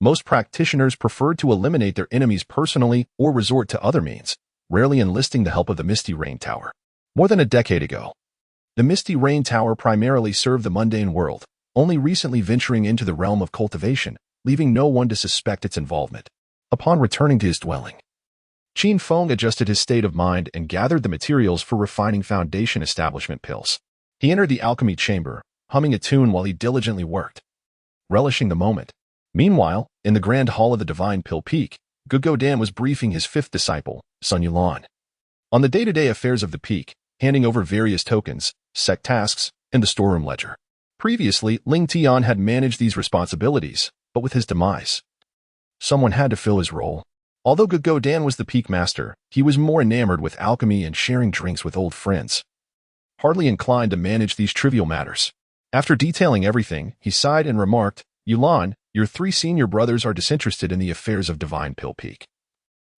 most practitioners preferred to eliminate their enemies personally or resort to other means, rarely enlisting the help of the Misty Rain Tower. More than a decade ago, the Misty Rain Tower primarily served the mundane world, only recently venturing into the realm of cultivation, leaving no one to suspect its involvement. Upon returning to his dwelling, Qin Feng adjusted his state of mind and gathered the materials for refining foundation establishment pills. He entered the alchemy chamber, humming a tune while he diligently worked, relishing the moment. Meanwhile, in the grand hall of the Divine Pill Peak, Gugo Dan was briefing his 5th disciple, Sun Yulan, on the day-to-day affairs of the peak, handing over various tokens, sect tasks, and the storeroom ledger. Previously, Ling Tian had managed these responsibilities, but with his demise, someone had to fill his role. Although Gugo Dan was the peak master, he was more enamored with alchemy and sharing drinks with old friends, hardly inclined to manage these trivial matters. After detailing everything, he sighed and remarked, "Yulan, your 3 senior brothers are disinterested in the affairs of Divine Pill Peak.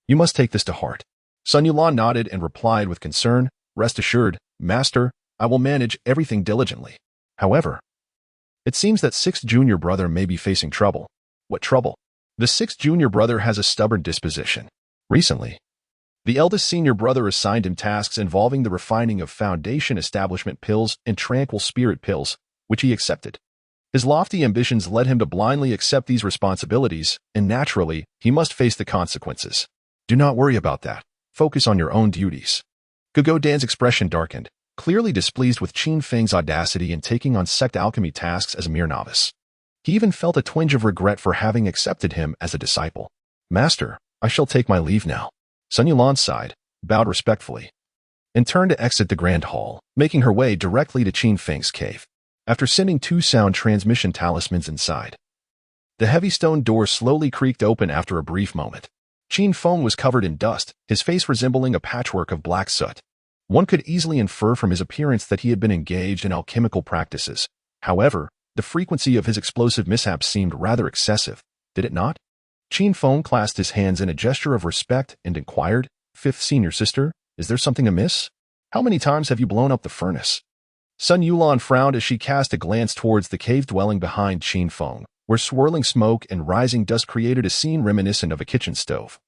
You must take this to heart." Sun Yulan nodded and replied with concern, "Rest assured, Master, I will manage everything diligently. However, it seems that 6th junior brother may be facing trouble." "What trouble?" The sixth junior brother has a stubborn disposition. Recently, the eldest senior brother assigned him tasks involving the refining of foundation establishment pills and tranquil spirit pills, which he accepted. His lofty ambitions led him to blindly accept these responsibilities, and naturally, he must face the consequences. Do not worry about that. Focus on your own duties. Gugo Dan's expression darkened, clearly displeased with Qin Feng's audacity in taking on sect alchemy tasks as a mere novice. He even felt a twinge of regret for having accepted him as a disciple. Master, I shall take my leave now. Sun Yulan sighed, bowed respectfully, and turned to exit the grand hall, making her way directly to Qin Feng's cave. After sending 2 sound transmission talismans inside, the heavy stone door slowly creaked open after a brief moment. Qin Feng was covered in dust, his face resembling a patchwork of black soot. One could easily infer from his appearance that he had been engaged in alchemical practices. However, the frequency of his explosive mishaps seemed rather excessive, did it not? Qin Feng clasped his hands in a gesture of respect and inquired, "Fifth senior sister, is there something amiss? How many times have you blown up the furnace?" Sun Yulan frowned as she cast a glance towards the cave dwelling behind Qin Feng, where swirling smoke and rising dust created a scene reminiscent of a kitchen stove.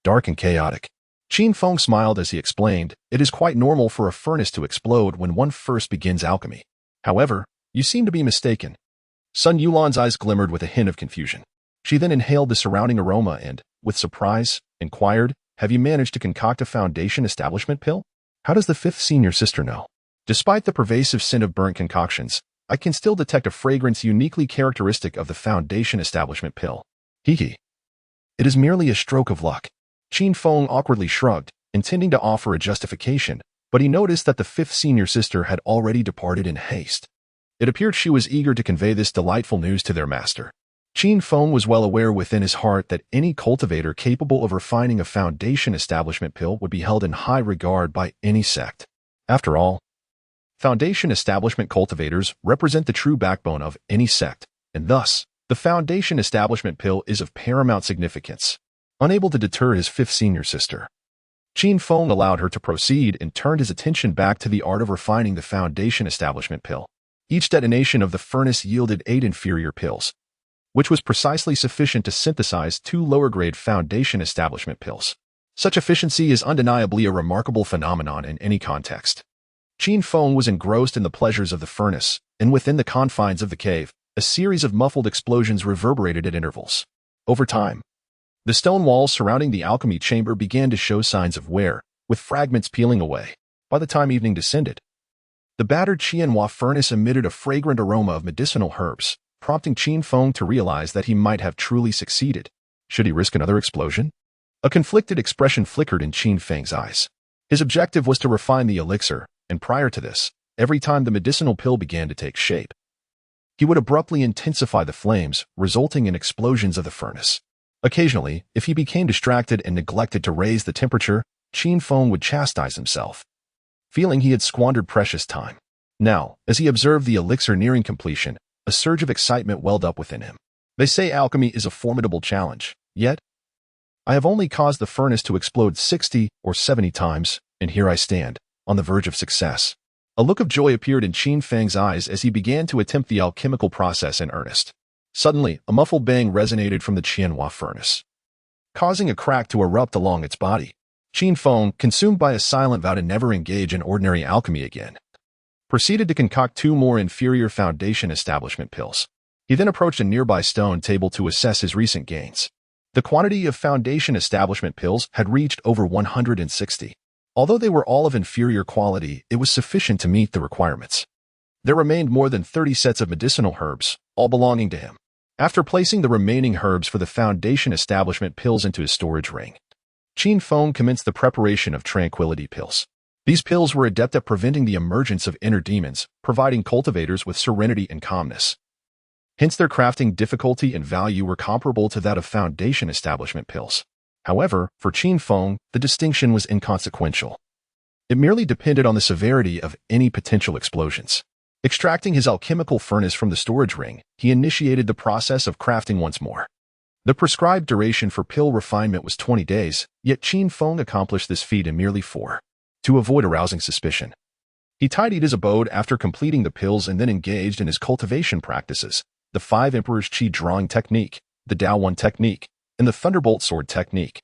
Dark and chaotic. Qin Feng smiled as he explained, "It is quite normal for a furnace to explode when one first begins alchemy. However, you seem to be mistaken." Sun Yulan's eyes glimmered with a hint of confusion. She then inhaled the surrounding aroma and, with surprise, inquired, "Have you managed to concoct a foundation establishment pill? How does the fifth senior sister know? Despite the pervasive scent of burnt concoctions, I can still detect a fragrance uniquely characteristic of the foundation establishment pill." Hee. "It is merely a stroke of luck." Qin Feng awkwardly shrugged, intending to offer a justification, but he noticed that the fifth senior sister had already departed in haste. It appeared she was eager to convey this delightful news to their master. Qin Feng was well aware within his heart that any cultivator capable of refining a foundation establishment pill would be held in high regard by any sect. After all, foundation establishment cultivators represent the true backbone of any sect, and thus, the foundation establishment pill is of paramount significance. Unable to deter his fifth senior sister, Qin Feng allowed her to proceed and turned his attention back to the art of refining the foundation establishment pill. Each detonation of the furnace yielded 8 inferior pills, which was precisely sufficient to synthesize 2 lower-grade foundation establishment pills. Such efficiency is undeniably a remarkable phenomenon in any context. Qin Feng was engrossed in the pleasures of the furnace, and within the confines of the cave, a series of muffled explosions reverberated at intervals. Over time, the stone walls surrounding the alchemy chamber began to show signs of wear, with fragments peeling away. By the time evening descended, the battered Qianhua furnace emitted a fragrant aroma of medicinal herbs, prompting Qin Feng to realize that he might have truly succeeded. Should he risk another explosion? A conflicted expression flickered in Qin Feng's eyes. His objective was to refine the elixir, and prior to this, every time the medicinal pill began to take shape, he would abruptly intensify the flames, resulting in explosions of the furnace. Occasionally, if he became distracted and neglected to raise the temperature, Qin Feng would chastise himself, feeling he had squandered precious time. Now, as he observed the elixir nearing completion, a surge of excitement welled up within him. They say alchemy is a formidable challenge, yet I have only caused the furnace to explode 60 or 70 times, and here I stand, on the verge of success. A look of joy appeared in Qin Feng's eyes as he began to attempt the alchemical process in earnest. Suddenly, a muffled bang resonated from the Qianhua furnace, causing a crack to erupt along its body. Qin Feng, consumed by a silent vow to never engage in ordinary alchemy again, proceeded to concoct 2 more inferior foundation establishment pills. He then approached a nearby stone table to assess his recent gains. The quantity of foundation establishment pills had reached over 160. Although they were all of inferior quality, it was sufficient to meet the requirements. There remained more than 30 sets of medicinal herbs, all belonging to him. After placing the remaining herbs for the foundation establishment pills into his storage ring, Qin Feng commenced the preparation of tranquility pills. These pills were adept at preventing the emergence of inner demons, providing cultivators with serenity and calmness. Hence their crafting difficulty and value were comparable to that of foundation establishment pills. However, for Qin Feng, the distinction was inconsequential. It merely depended on the severity of any potential explosions. Extracting his alchemical furnace from the storage ring, he initiated the process of crafting once more. The prescribed duration for pill refinement was 20 days, yet Qin Feng accomplished this feat in merely 4. To avoid arousing suspicion, he tidied his abode after completing the pills and then engaged in his cultivation practices, the 5 Emperors Qi drawing technique, the Dao One technique, and the Thunderbolt Sword technique.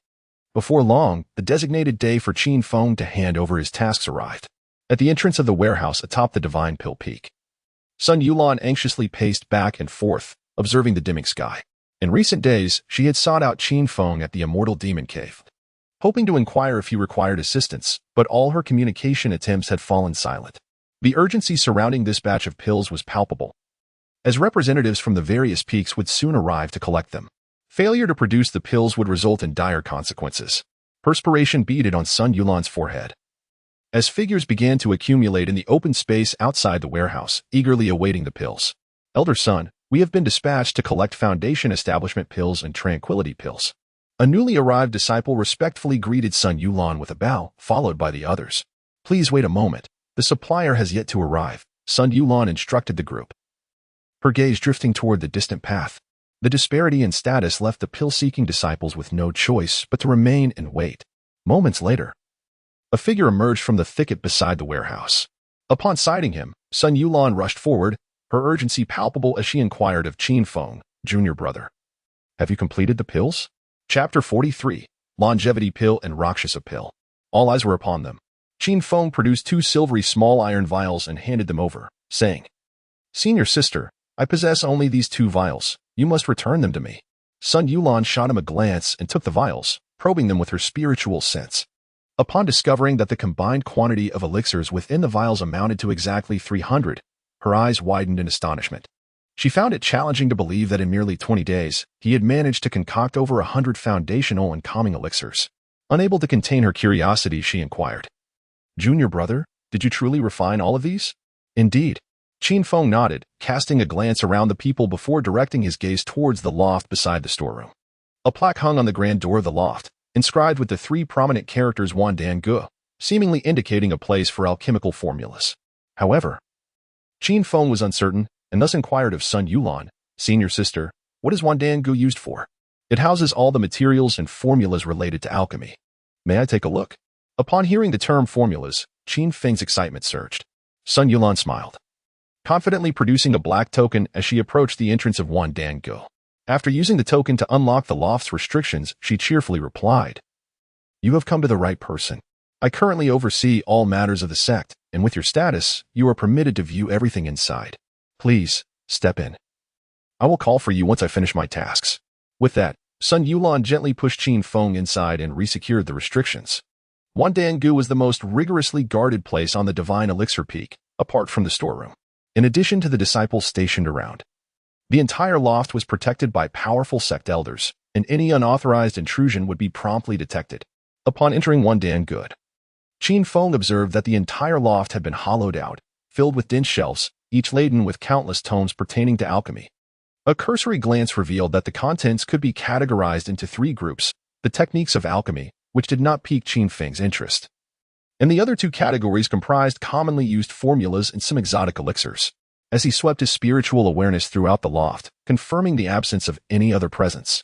Before long, the designated day for Qin Feng to hand over his tasks arrived. At the entrance of the warehouse atop the Divine Pill Peak, Sun Yulan anxiously paced back and forth, observing the dimming sky. In recent days, she had sought out Qin Feng at the Immortal Demon Cave, hoping to inquire if he required assistance, but all her communication attempts had fallen silent. The urgency surrounding this batch of pills was palpable, as representatives from the various peaks would soon arrive to collect them. Failure to produce the pills would result in dire consequences. Perspiration beaded on Sun Yulan's forehead, as figures began to accumulate in the open space outside the warehouse, eagerly awaiting the pills. Elder Sun, we have been dispatched to collect Foundation Establishment pills and Tranquility pills. A newly arrived disciple respectfully greeted Sun Yulan with a bow, followed by the others. Please wait a moment. The supplier has yet to arrive, Sun Yulan instructed the group, her gaze drifting toward the distant path. The disparity in status left the pill-seeking disciples with no choice but to remain and wait. Moments later, a figure emerged from the thicket beside the warehouse. Upon sighting him, Sun Yulan rushed forward, her urgency palpable as she inquired of Qin Feng, junior brother. Have you completed the pills? Chapter 43, Longevity Pill and Rakshasa Pill. All eyes were upon them. Qin Feng produced 2 silvery small iron vials and handed them over, saying, Senior sister, I possess only these 2 vials. You must return them to me. Sun Yulan shot him a glance and took the vials, probing them with her spiritual sense. Upon discovering that the combined quantity of elixirs within the vials amounted to exactly 300, her eyes widened in astonishment. She found it challenging to believe that in merely 20 days, he had managed to concoct over 100 foundational and calming elixirs. Unable to contain her curiosity, she inquired, Junior brother, did you truly refine all of these? Indeed. Qin Feng nodded, casting a glance around the people before directing his gaze towards the loft beside the storeroom. A plaque hung on the grand door of the loft, inscribed with the 3 prominent characters Wandan Gu, seemingly indicating a place for alchemical formulas. However, Qin Feng was uncertain, and thus inquired of Sun Yulan, Senior sister, what is Wandan Gu used for? It houses all the materials and formulas related to alchemy. May I take a look? Upon hearing the term formulas, Qin Feng's excitement surged. Sun Yulan smiled, confidently producing a black token as she approached the entrance of Wandan Gu. After using the token to unlock the loft's restrictions, she cheerfully replied, You have come to the right person. I currently oversee all matters of the sect, and with your status, you are permitted to view everything inside. Please, step in. I will call for you once I finish my tasks. With that, Sun Yulan gently pushed Qin Feng inside and resecured the restrictions. Wandan Gu was the most rigorously guarded place on the Divine Elixir Peak, apart from the storeroom. In addition to the disciples stationed around, the entire loft was protected by powerful sect elders, and any unauthorized intrusion would be promptly detected. Upon entering Wandan Gu, Qin Feng observed that the entire loft had been hollowed out, filled with dense shelves, each laden with countless tomes pertaining to alchemy. A cursory glance revealed that the contents could be categorized into 3 groups: the techniques of alchemy, which did not pique Qin Feng's interest, and the other 2 categories comprised commonly used formulas and some exotic elixirs. As he swept his spiritual awareness throughout the loft, confirming the absence of any other presence,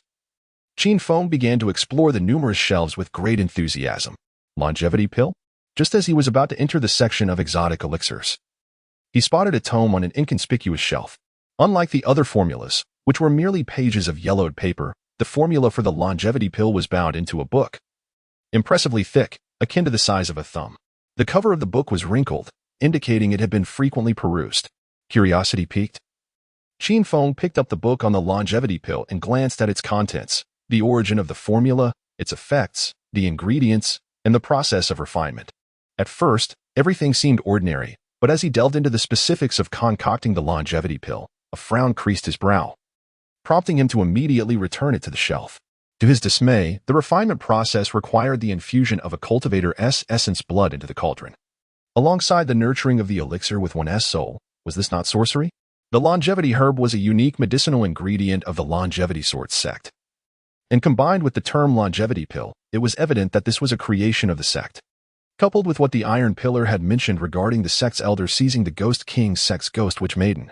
Qin Feng began to explore the numerous shelves with great enthusiasm. Longevity pill? Just as he was about to enter the section of exotic elixirs, he spotted a tome on an inconspicuous shelf. Unlike the other formulas, which were merely pages of yellowed paper, the formula for the longevity pill was bound into a book, impressively thick, akin to the size of a thumb. The cover of the book was wrinkled, indicating it had been frequently perused. Curiosity piqued, Qin Feng picked up the book on the longevity pill and glanced at its contents, the origin of the formula, its effects, the ingredients, and the process of refinement. At first, everything seemed ordinary, but as he delved into the specifics of concocting the longevity pill, a frown creased his brow, prompting him to immediately return it to the shelf. To his dismay, the refinement process required the infusion of a cultivator's essence blood into the cauldron, alongside the nurturing of the elixir with one's soul. Was this not sorcery? The longevity herb was a unique medicinal ingredient of the longevity sword sect, and combined with the term longevity pill, it was evident that this was a creation of the sect. Coupled with what the Iron Pillar had mentioned regarding the sect's elder seizing the Ghost King's sect's Ghost Witch Maiden,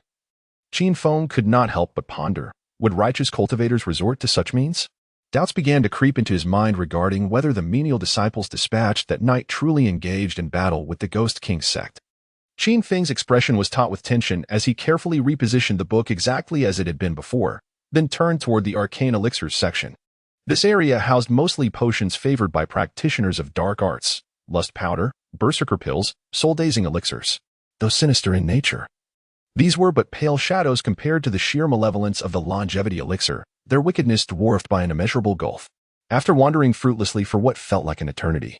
Qin Feng could not help but ponder, would righteous cultivators resort to such means? Doubts began to creep into his mind regarding whether the menial disciples dispatched that night truly engaged in battle with the Ghost King's sect. Qin Feng's expression was taut with tension as he carefully repositioned the book exactly as it had been before, then turned toward the arcane elixirs section. This area housed mostly potions favored by practitioners of dark arts, lust powder, berserker pills, soul-dazing elixirs, though sinister in nature. These were but pale shadows compared to the sheer malevolence of the longevity elixir, their wickedness dwarfed by an immeasurable gulf. After wandering fruitlessly for what felt like an eternity,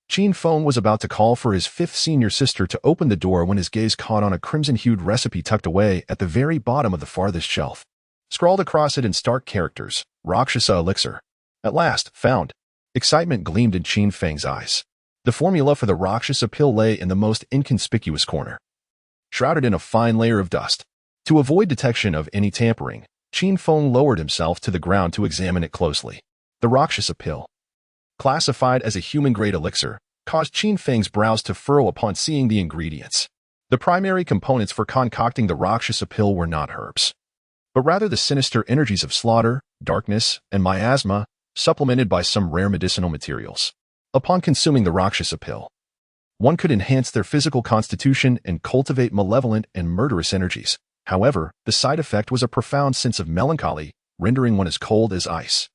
Qin Feng was about to call for his fifth senior sister to open the door when his gaze caught on a crimson-hued recipe tucked away at the very bottom of the farthest shelf. Scrawled across it in stark characters, Rakshasa elixir. At last, found. Excitement gleamed in Qin Feng's eyes. The formula for the Rakshasa pill lay in the most inconspicuous corner, shrouded in a fine layer of dust. To avoid detection of any tampering, Qin Feng lowered himself to the ground to examine it closely. The Rakshasa pill, classified as a human-grade elixir, caused Qin Feng's brows to furrow upon seeing the ingredients. The primary components for concocting the Rakshasa pill were not herbs, but rather the sinister energies of slaughter, darkness, and miasma, supplemented by some rare medicinal materials. Upon consuming the Rakshasa pill, one could enhance their physical constitution and cultivate malevolent and murderous energies. However, the side effect was a profound sense of melancholy, rendering one as cold as ice.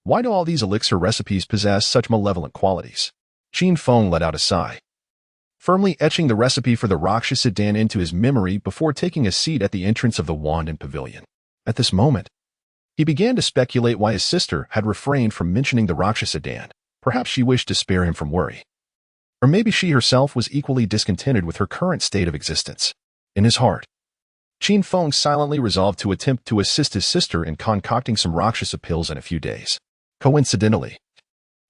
Why do all these elixir recipes possess such malevolent qualities? Qin Feng let out a sigh, firmly etching the recipe for the Rakshasa Dan into his memory before taking a seat at the entrance of the wand and pavilion. At this moment, he began to speculate why his sister had refrained from mentioning the Rakshasa Dan. Perhaps she wished to spare him from worry. Or maybe she herself was equally discontented with her current state of existence. In his heart, Qin Feng silently resolved to attempt to assist his sister in concocting some Rakshasa pills in a few days. Coincidentally,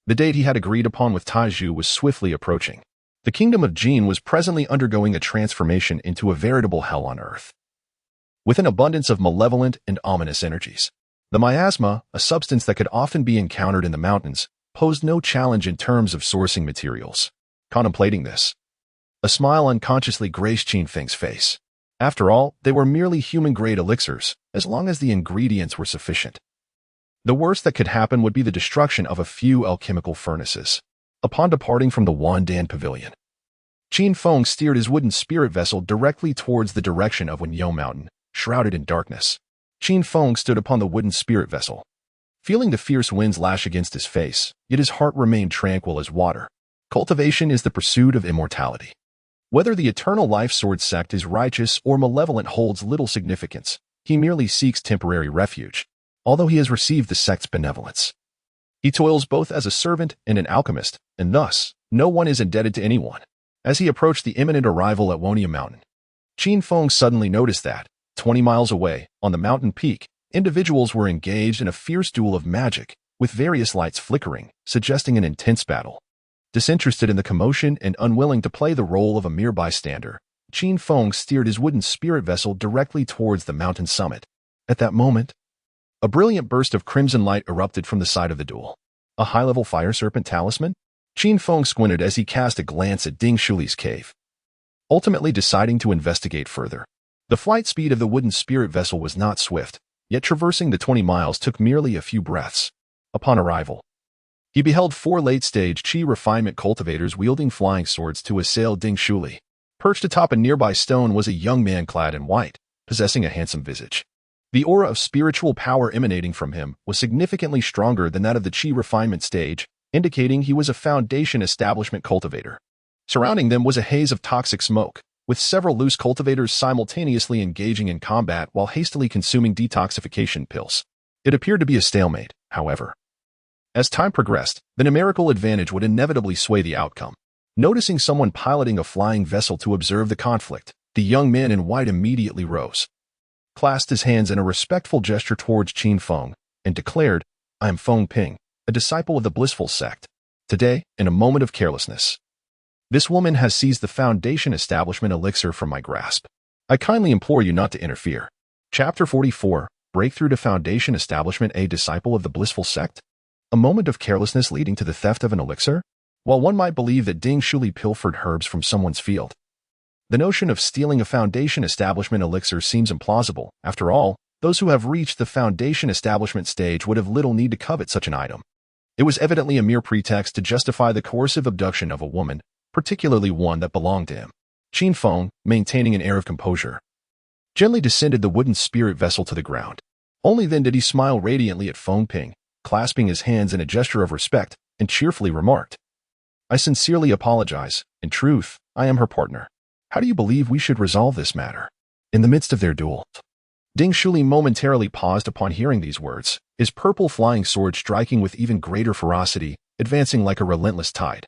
the date he had agreed upon with Taiju was swiftly approaching. The kingdom of Jin was presently undergoing a transformation into a veritable hell on earth, with an abundance of malevolent and ominous energies. The miasma, a substance that could often be encountered in the mountains, posed no challenge in terms of sourcing materials. Contemplating this, a smile unconsciously graced Qin Feng's face. After all, they were merely human-grade elixirs, as long as the ingredients were sufficient. The worst that could happen would be the destruction of a few alchemical furnaces. Upon departing from the Wandan Pavilion, Qin Feng steered his wooden spirit vessel directly towards the direction of Wenyou Mountain, shrouded in darkness. Qin Feng stood upon the wooden spirit vessel, feeling the fierce winds lash against his face, yet his heart remained tranquil as water. Cultivation is the pursuit of immortality. Whether the Eternal Life Sword sect is righteous or malevolent holds little significance. He merely seeks temporary refuge, although he has received the sect's benevolence. He toils both as a servant and an alchemist, and thus, no one is indebted to anyone. As he approached the imminent arrival at Wenyou Mountain, Qin Feng suddenly noticed that, 20 miles away, on the mountain peak, individuals were engaged in a fierce duel of magic, with various lights flickering, suggesting an intense battle. Disinterested in the commotion and unwilling to play the role of a mere bystander, Qin Feng steered his wooden spirit vessel directly towards the mountain summit. At that moment, a brilliant burst of crimson light erupted from the side of the duel. A high-level fire serpent talisman? Qin Feng squinted as he cast a glance at Ding Shuli's cave, ultimately deciding to investigate further. The flight speed of the wooden spirit vessel was not swift, yet traversing the 20 miles took merely a few breaths. Upon arrival, he beheld 4 late-stage Qi refinement cultivators wielding flying swords to assail Ding Shuli. Perched atop a nearby stone was a young man clad in white, possessing a handsome visage. The aura of spiritual power emanating from him was significantly stronger than that of the Qi refinement stage, indicating he was a Foundation establishment cultivator. Surrounding them was a haze of toxic smoke, with several loose cultivators simultaneously engaging in combat while hastily consuming detoxification pills. It appeared to be a stalemate, however. As time progressed, the numerical advantage would inevitably sway the outcome. Noticing someone piloting a flying vessel to observe the conflict, the young man in white immediately rose, clasped his hands in a respectful gesture towards Qin Feng, and declared, "I am Feng Ping, a disciple of the blissful sect. Today, in a moment of carelessness, this woman has seized the Foundation establishment elixir from my grasp. I kindly implore you not to interfere." Chapter 44, Breakthrough to Foundation Establishment. A disciple of the blissful sect? A moment of carelessness leading to the theft of an elixir? While one might believe that Ding Shuli pilfered herbs from someone's field, the notion of stealing a Foundation establishment elixir seems implausible. After all, those who have reached the Foundation establishment stage would have little need to covet such an item. It was evidently a mere pretext to justify the coercive abduction of a woman, particularly one that belonged to him. Qin Feng, maintaining an air of composure, gently descended the wooden spirit vessel to the ground. Only then did he smile radiantly at Feng Ping, clasping his hands in a gesture of respect, and cheerfully remarked, "I sincerely apologize. In truth, I am her partner. How do you believe we should resolve this matter?" In the midst of their duel, Ding Shuli momentarily paused upon hearing these words, his purple flying sword striking with even greater ferocity, advancing like a relentless tide.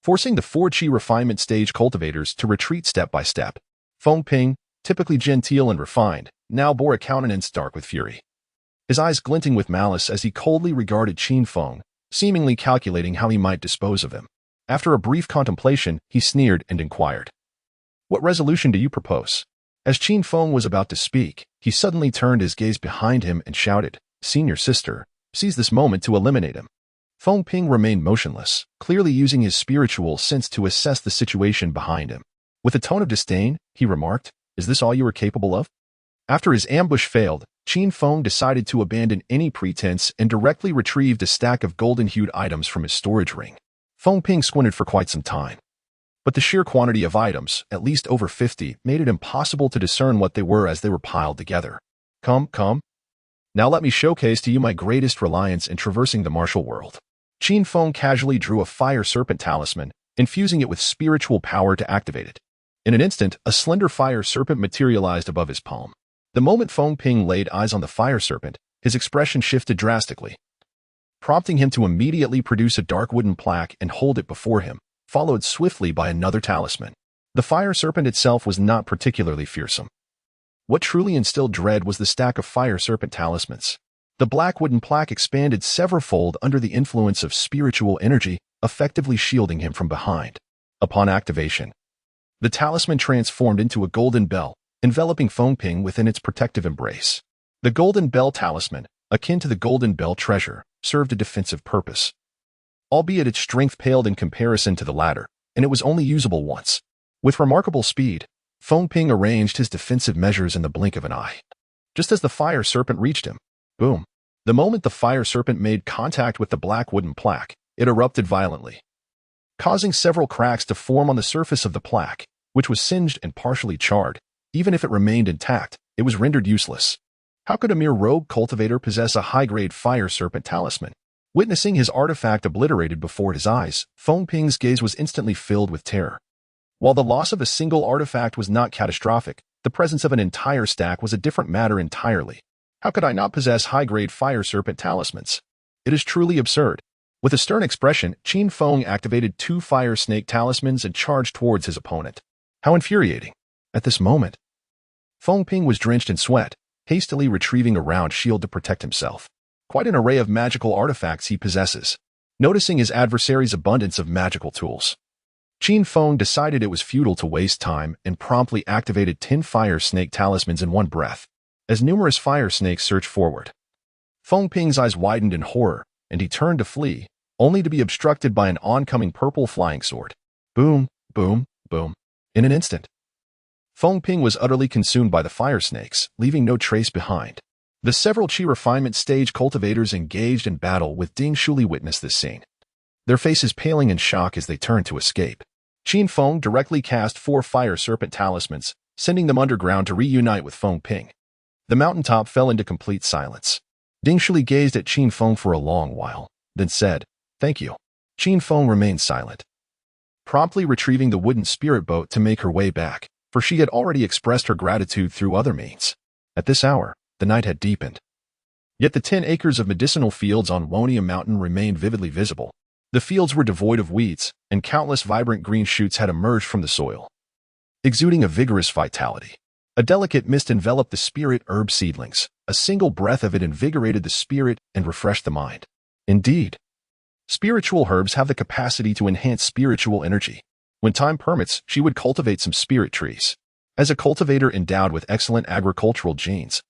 Forcing the 4 Qi refinement stage cultivators to retreat step by step, Feng Ping, typically genteel and refined, now bore a countenance dark with fury. His eyes glinting with malice as he coldly regarded Qin Feng, seemingly calculating how he might dispose of him. After a brief contemplation, he sneered and inquired, "What resolution do you propose?" As Qin Feng was about to speak, he suddenly turned his gaze behind him and shouted, "Senior sister, seize this moment to eliminate him." Feng Ping remained motionless, clearly using his spiritual sense to assess the situation behind him. With a tone of disdain, he remarked, "Is this all you are capable of?" After his ambush failed, Qin Feng decided to abandon any pretense and directly retrieved a stack of golden-hued items from his storage ring. Feng Ping squinted for quite some time. But the sheer quantity of items, at least over 50, made it impossible to discern what they were as they were piled together. Come. Now let me showcase to you my greatest reliance in traversing the martial world." Qin Feng casually drew a fire serpent talisman, infusing it with spiritual power to activate it. In an instant, a slender fire serpent materialized above his palm. The moment Feng Ping laid eyes on the fire serpent, his expression shifted drastically, prompting him to immediately produce a dark wooden plaque and hold it before him, followed swiftly by another talisman. The fire serpent itself was not particularly fearsome. What truly instilled dread was the stack of fire serpent talismans. The black wooden plaque expanded severalfold under the influence of spiritual energy, effectively shielding him from behind. Upon activation, the talisman transformed into a golden bell, enveloping Feng Ping within its protective embrace. The golden bell talisman, akin to the golden bell treasure, served a defensive purpose, albeit its strength paled in comparison to the latter, and it was only usable once. With remarkable speed, Feng Ping arranged his defensive measures in the blink of an eye. Just as the fire serpent reached him, boom! The moment the fire serpent made contact with the black wooden plaque, it erupted violently, causing several cracks to form on the surface of the plaque, which was singed and partially charred. Even if it remained intact, it was rendered useless. How could a mere rogue cultivator possess a high-grade fire serpent talisman? Witnessing his artifact obliterated before his eyes, Feng Ping's gaze was instantly filled with terror. While the loss of a single artifact was not catastrophic, the presence of an entire stack was a different matter entirely. How could I not possess high-grade fire serpent talismans? It is truly absurd. With a stern expression, Qin Feng activated 2 fire snake talismans and charged towards his opponent. How infuriating. At this moment, Feng Ping was drenched in sweat, hastily retrieving a round shield to protect himself. Quite an array of magical artifacts he possesses. Noticing his adversary's abundance of magical tools, Qin Feng decided it was futile to waste time and promptly activated 10 fire snake talismans in one breath. As numerous fire snakes surged forward, Feng Ping's eyes widened in horror, and he turned to flee, only to be obstructed by an oncoming purple flying sword. Boom, boom, boom. In an instant, Feng Ping was utterly consumed by the fire snakes, leaving no trace behind. The several Qi refinement stage cultivators engaged in battle with Ding Shuli witnessed this scene, their faces paling in shock as they turned to escape. Qin Feng directly cast 4 fire serpent talismans, sending them underground to reunite with Feng Ping. The mountaintop fell into complete silence. Ding Shuli gazed at Qin Feng for a long while, then said, "Thank you." Qin Feng remained silent, promptly retrieving the wooden spirit boat to make her way back, for she had already expressed her gratitude through other means. At this hour, the night had deepened. Yet the 10 acres of medicinal fields on Wonia Mountain remained vividly visible. The fields were devoid of weeds, and countless vibrant green shoots had emerged from the soil, exuding a vigorous vitality. A delicate mist enveloped the spirit herb seedlings. A single breath of it invigorated the spirit and refreshed the mind. Indeed, spiritual herbs have the capacity to enhance spiritual energy. When time permits, she would cultivate some spirit trees. As a cultivator endowed with excellent agricultural genes,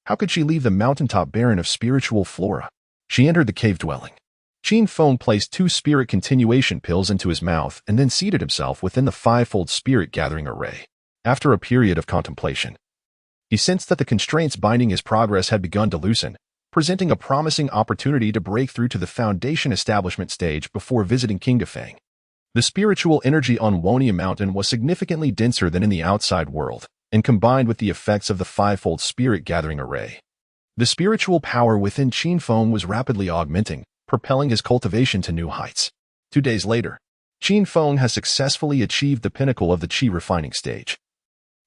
how could she leave the mountaintop barren of spiritual flora? She entered the cave dwelling. Qin Feng placed 2 spirit continuation pills into his mouth and then seated himself within the 5-fold spirit gathering array. After a period of contemplation, he sensed that the constraints binding his progress had begun to loosen, presenting a promising opportunity to break through to the foundation establishment stage before visiting Qinghefang. The spiritual energy on Wonia Mountain was significantly denser than in the outside world, and combined with the effects of the 5-fold spirit gathering array, The spiritual power within Qin Feng was rapidly augmenting, propelling his cultivation to new heights. 2 days later, Qin Feng has successfully achieved the pinnacle of the qi refining stage.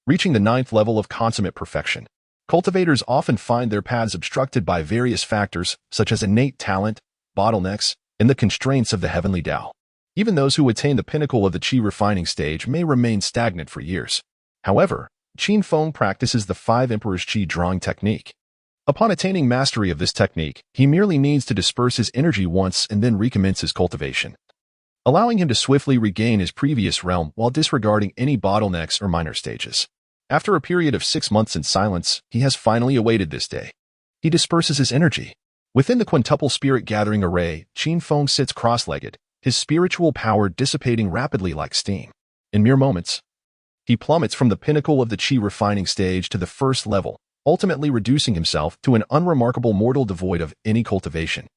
Reaching the 9th level of consummate perfection, cultivators often find their paths obstructed by various factors such as innate talent, bottlenecks, and the constraints of the heavenly Tao. Even those who attain the pinnacle of the qi refining stage may remain stagnant for years. However, Qin Feng practices the 5 Emperors Qi drawing technique. Upon attaining mastery of this technique, he merely needs to disperse his energy once and then recommence his cultivation, allowing him to swiftly regain his previous realm while disregarding any bottlenecks or minor stages. After a period of 6 months in silence, he has finally awaited this day. He disperses his energy. Within the quintuple spirit gathering array, Qin Feng sits cross-legged, his spiritual power dissipating rapidly like steam. In mere moments, he plummets from the pinnacle of the qi refining stage to the 1st level, ultimately reducing himself to an unremarkable mortal devoid of any cultivation.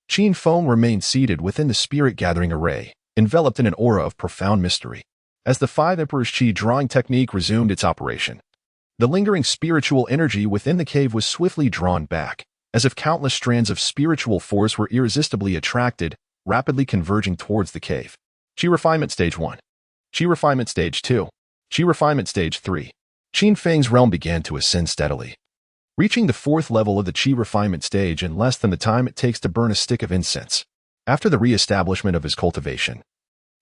Qin Feng remained seated within the spirit gathering array, enveloped in an aura of profound mystery. As the 5 Emperors Qi drawing technique resumed its operation, the lingering spiritual energy within the cave was swiftly drawn back, as if countless strands of spiritual force were irresistibly attracted, rapidly converging towards the cave. Qi Refinement Stage 1. Qi Refinement Stage 2. Qi Refinement Stage 3. Qin Feng's realm began to ascend steadily, reaching the 4th level of the Qi Refinement Stage in less than the time it takes to burn a stick of incense. After the re-establishment of his cultivation,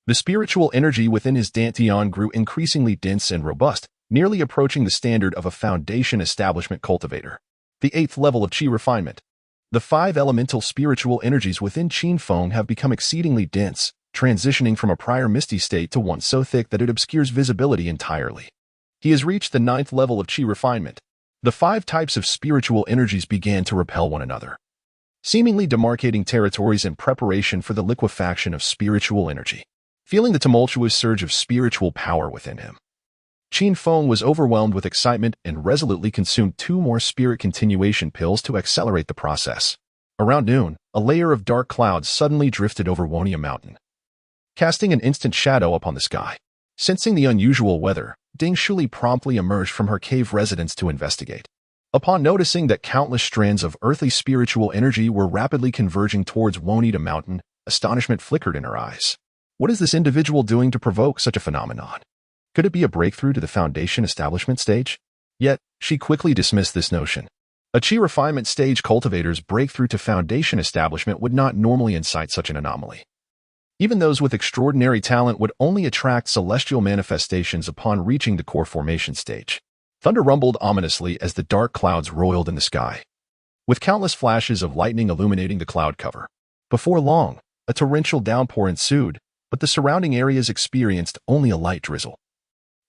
the spiritual energy within his dantian grew increasingly dense and robust, nearly approaching the standard of a foundation establishment cultivator. The 8th level of Qi Refinement. The 5 elemental spiritual energies within Qin Feng have become exceedingly dense, transitioning from a prior misty state to one so thick that it obscures visibility entirely. He has reached the 9th level of Qi Refinement. The 5 types of spiritual energies began to repel one another, seemingly demarcating territories in preparation for the liquefaction of spiritual energy. Feeling the tumultuous surge of spiritual power within him, Qin Feng was overwhelmed with excitement and resolutely consumed 2 more spirit continuation pills to accelerate the process. Around noon, a layer of dark clouds suddenly drifted over Wonia Mountain, casting an instant shadow upon the sky. Sensing the unusual weather, Ding Shuli promptly emerged from her cave residence to investigate. Upon noticing that countless strands of earthly spiritual energy were rapidly converging towards Wonita Mountain, astonishment flickered in her eyes. What is this individual doing to provoke such a phenomenon? Could it be a breakthrough to the foundation establishment stage? Yet, she quickly dismissed this notion. A qi refinement stage cultivator's breakthrough to foundation establishment would not normally incite such an anomaly. Even those with extraordinary talent would only attract celestial manifestations upon reaching the core formation stage. Thunder rumbled ominously as the dark clouds roiled in the sky, with countless flashes of lightning illuminating the cloud cover. Before long, a torrential downpour ensued, but the surrounding areas experienced only a light drizzle.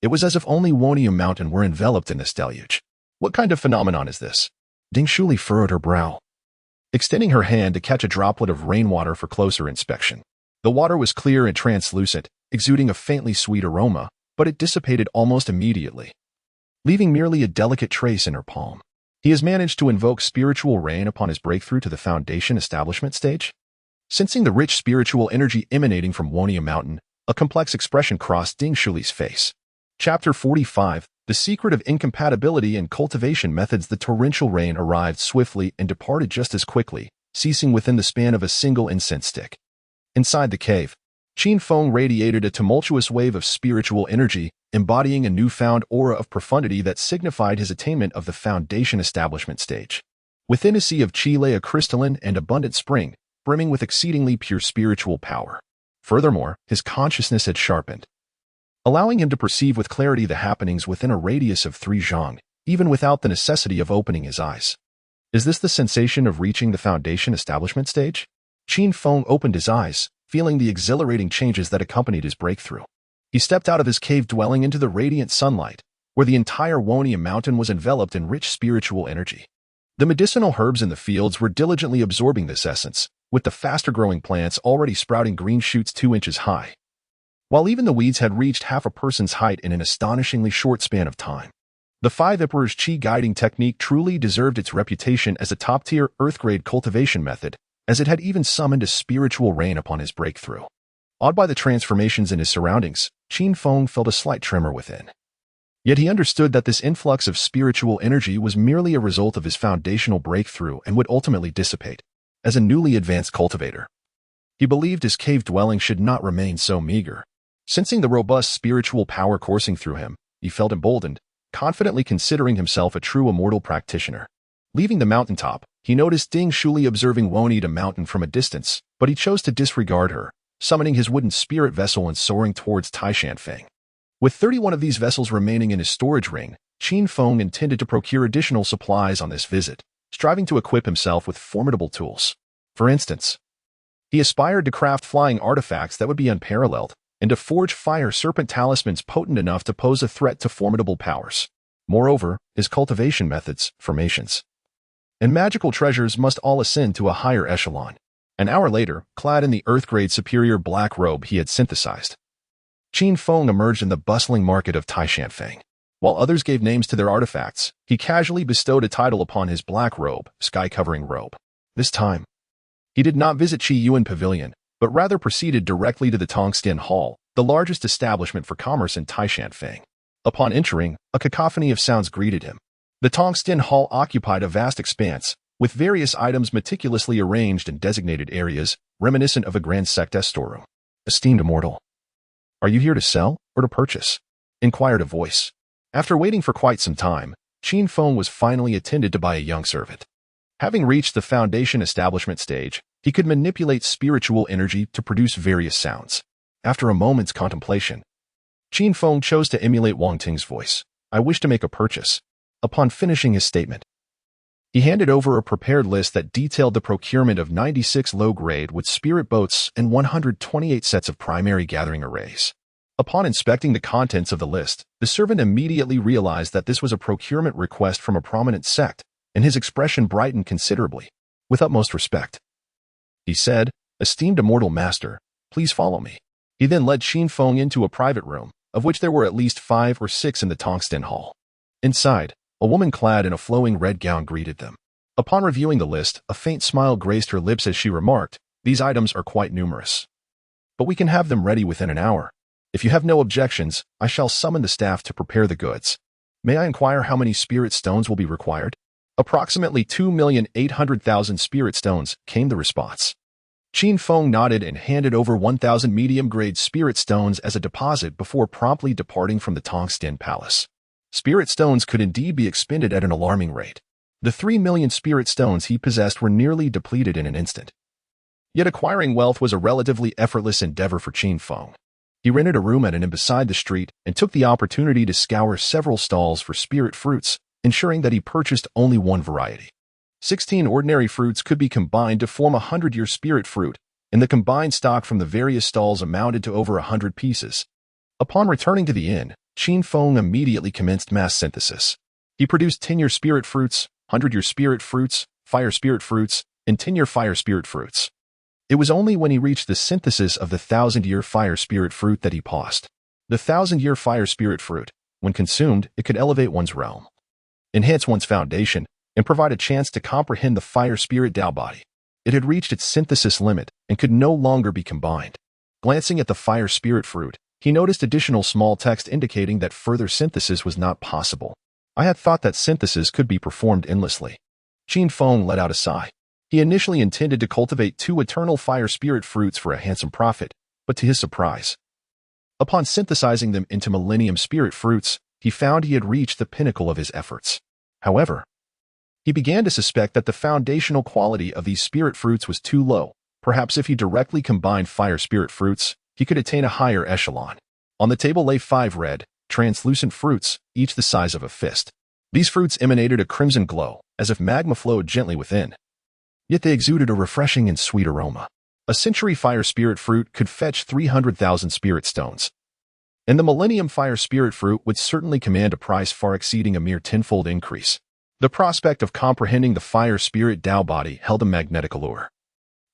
It was as if only Wonia Mountain were enveloped in this deluge. What kind of phenomenon is this? Ding Shuli furrowed her brow, extending her hand to catch a droplet of rainwater for closer inspection. The water was clear and translucent, exuding a faintly sweet aroma, but it dissipated almost immediately, leaving merely a delicate trace in her palm. He has managed to invoke spiritual rain upon his breakthrough to the foundation establishment stage? Sensing the rich spiritual energy emanating from Wonia Mountain, a complex expression crossed Ding Shuli's face. Chapter 45, The Secret of Incompatibility and Cultivation Methods. The torrential rain arrived swiftly and departed just as quickly, ceasing within the span of a single incense stick. Inside the cave, Qin Feng radiated a tumultuous wave of spiritual energy, embodying a newfound aura of profundity that signified his attainment of the foundation establishment stage. Within a sea of qi lay a crystalline and abundant spring, brimming with exceedingly pure spiritual power. Furthermore, his consciousness had sharpened, allowing him to perceive with clarity the happenings within a radius of 3 zhang, even without the necessity of opening his eyes. Is this the sensation of reaching the foundation establishment stage? Qin Feng opened his eyes, feeling the exhilarating changes that accompanied his breakthrough. He stepped out of his cave dwelling into the radiant sunlight, where the entire Wonia Mountain was enveloped in rich spiritual energy. The medicinal herbs in the fields were diligently absorbing this essence, with the faster-growing plants already sprouting green shoots 2 inches high, while even the weeds had reached half a person's height in an astonishingly short span of time. The 5 Emperors Qi guiding technique truly deserved its reputation as a top-tier earth-grade cultivation method, as it had even summoned a spiritual rain upon his breakthrough. Awed by the transformations in his surroundings, Qin Feng felt a slight tremor within. Yet he understood that this influx of spiritual energy was merely a result of his foundational breakthrough and would ultimately dissipate. As a newly advanced cultivator, he believed his cave dwelling should not remain so meager. Sensing the robust spiritual power coursing through him, he felt emboldened, confidently considering himself a true immortal practitioner. Leaving the mountaintop, he noticed Ding Shuli observing Wonita Mountain from a distance, but he chose to disregard her, summoning his wooden spirit vessel and soaring towards Qin Feng. With 31 of these vessels remaining in his storage ring, Qin Feng intended to procure additional supplies on this visit, striving to equip himself with formidable tools. For instance, he aspired to craft flying artifacts that would be unparalleled, and to forge fire serpent talismans potent enough to pose a threat to formidable powers. Moreover, his cultivation methods, formations, and magical treasures must all ascend to a higher echelon. An hour later, clad in the earth-grade superior black robe he had synthesized, Qin Feng emerged in the bustling market of Qinghefang. While others gave names to their artifacts, he casually bestowed a title upon his black robe, sky-covering robe. This time, he did not visit Qi Yuan Pavilion, but rather proceeded directly to the Tongxin Hall, the largest establishment for commerce in Qinghefang. Upon entering, a cacophony of sounds greeted him. The Tongxin Hall occupied a vast expanse, with various items meticulously arranged in designated areas, reminiscent of a grand secte storeroom. "Esteemed immortal, are you here to sell or to purchase?" inquired a voice. After waiting for quite some time, Qin Feng was finally attended to by a young servant. Having reached the foundation establishment stage, he could manipulate spiritual energy to produce various sounds. After a moment's contemplation, Qin Feng chose to emulate Wang Ting's voice. "I wish to make a purchase." Upon finishing his statement, he handed over a prepared list that detailed the procurement of 96 low-grade wood spirit boats and 128 sets of primary gathering arrays. Upon inspecting the contents of the list, the servant immediately realized that this was a procurement request from a prominent sect, and his expression brightened considerably. With utmost respect, he said, "Esteemed immortal master, please follow me." He then led Qin Feng into a private room, of which there were at least 5 or 6 in the Tongxin Hall. Inside, a woman clad in a flowing red gown greeted them. Upon reviewing the list, a faint smile graced her lips as she remarked, "These items are quite numerous, but we can have them ready within an hour. If you have no objections, I shall summon the staff to prepare the goods. May I inquire how many spirit stones will be required?" "Approximately 2,800,000 spirit stones," came the response. Qin Feng nodded and handed over 1,000 medium-grade spirit stones as a deposit before promptly departing from the Tongxin Palace. Spirit stones could indeed be expended at an alarming rate. The 3 million spirit stones he possessed were nearly depleted in an instant. Yet acquiring wealth was a relatively effortless endeavor for Qin Feng. He rented a room at an inn beside the street and took the opportunity to scour several stalls for spirit fruits, ensuring that he purchased only one variety. 16 ordinary fruits could be combined to form a 100-year spirit fruit, and the combined stock from the various stalls amounted to over 100 pieces. Upon returning to the inn, Qin Feng immediately commenced mass synthesis. He produced 10-year spirit fruits, 100-year spirit fruits, fire spirit fruits, and 10-year fire spirit fruits. It was only when he reached the synthesis of the 1,000-year fire spirit fruit that he paused. The 1,000-year fire spirit fruit, when consumed, it could elevate one's realm, enhance one's foundation, and provide a chance to comprehend the fire spirit Tao body. It had reached its synthesis limit and could no longer be combined. Glancing at the fire spirit fruit, he noticed additional small text indicating that further synthesis was not possible. "I had thought that synthesis could be performed endlessly." Qin Feng let out a sigh. He initially intended to cultivate 2 eternal fire spirit fruits for a handsome profit, but to his surprise, upon synthesizing them into millennium spirit fruits, he found he had reached the pinnacle of his efforts. However, he began to suspect that the foundational quality of these spirit fruits was too low. Perhaps if he directly combined fire spirit fruits, he could attain a higher echelon. On the table lay 5 red, translucent fruits, each the size of a fist. These fruits emanated a crimson glow, as if magma flowed gently within. Yet they exuded a refreshing and sweet aroma. A century fire spirit fruit could fetch 300,000 spirit stones, and the millennium fire spirit fruit would certainly command a price far exceeding a mere 10-fold increase. The prospect of comprehending the fire spirit Tao body held a magnetic allure,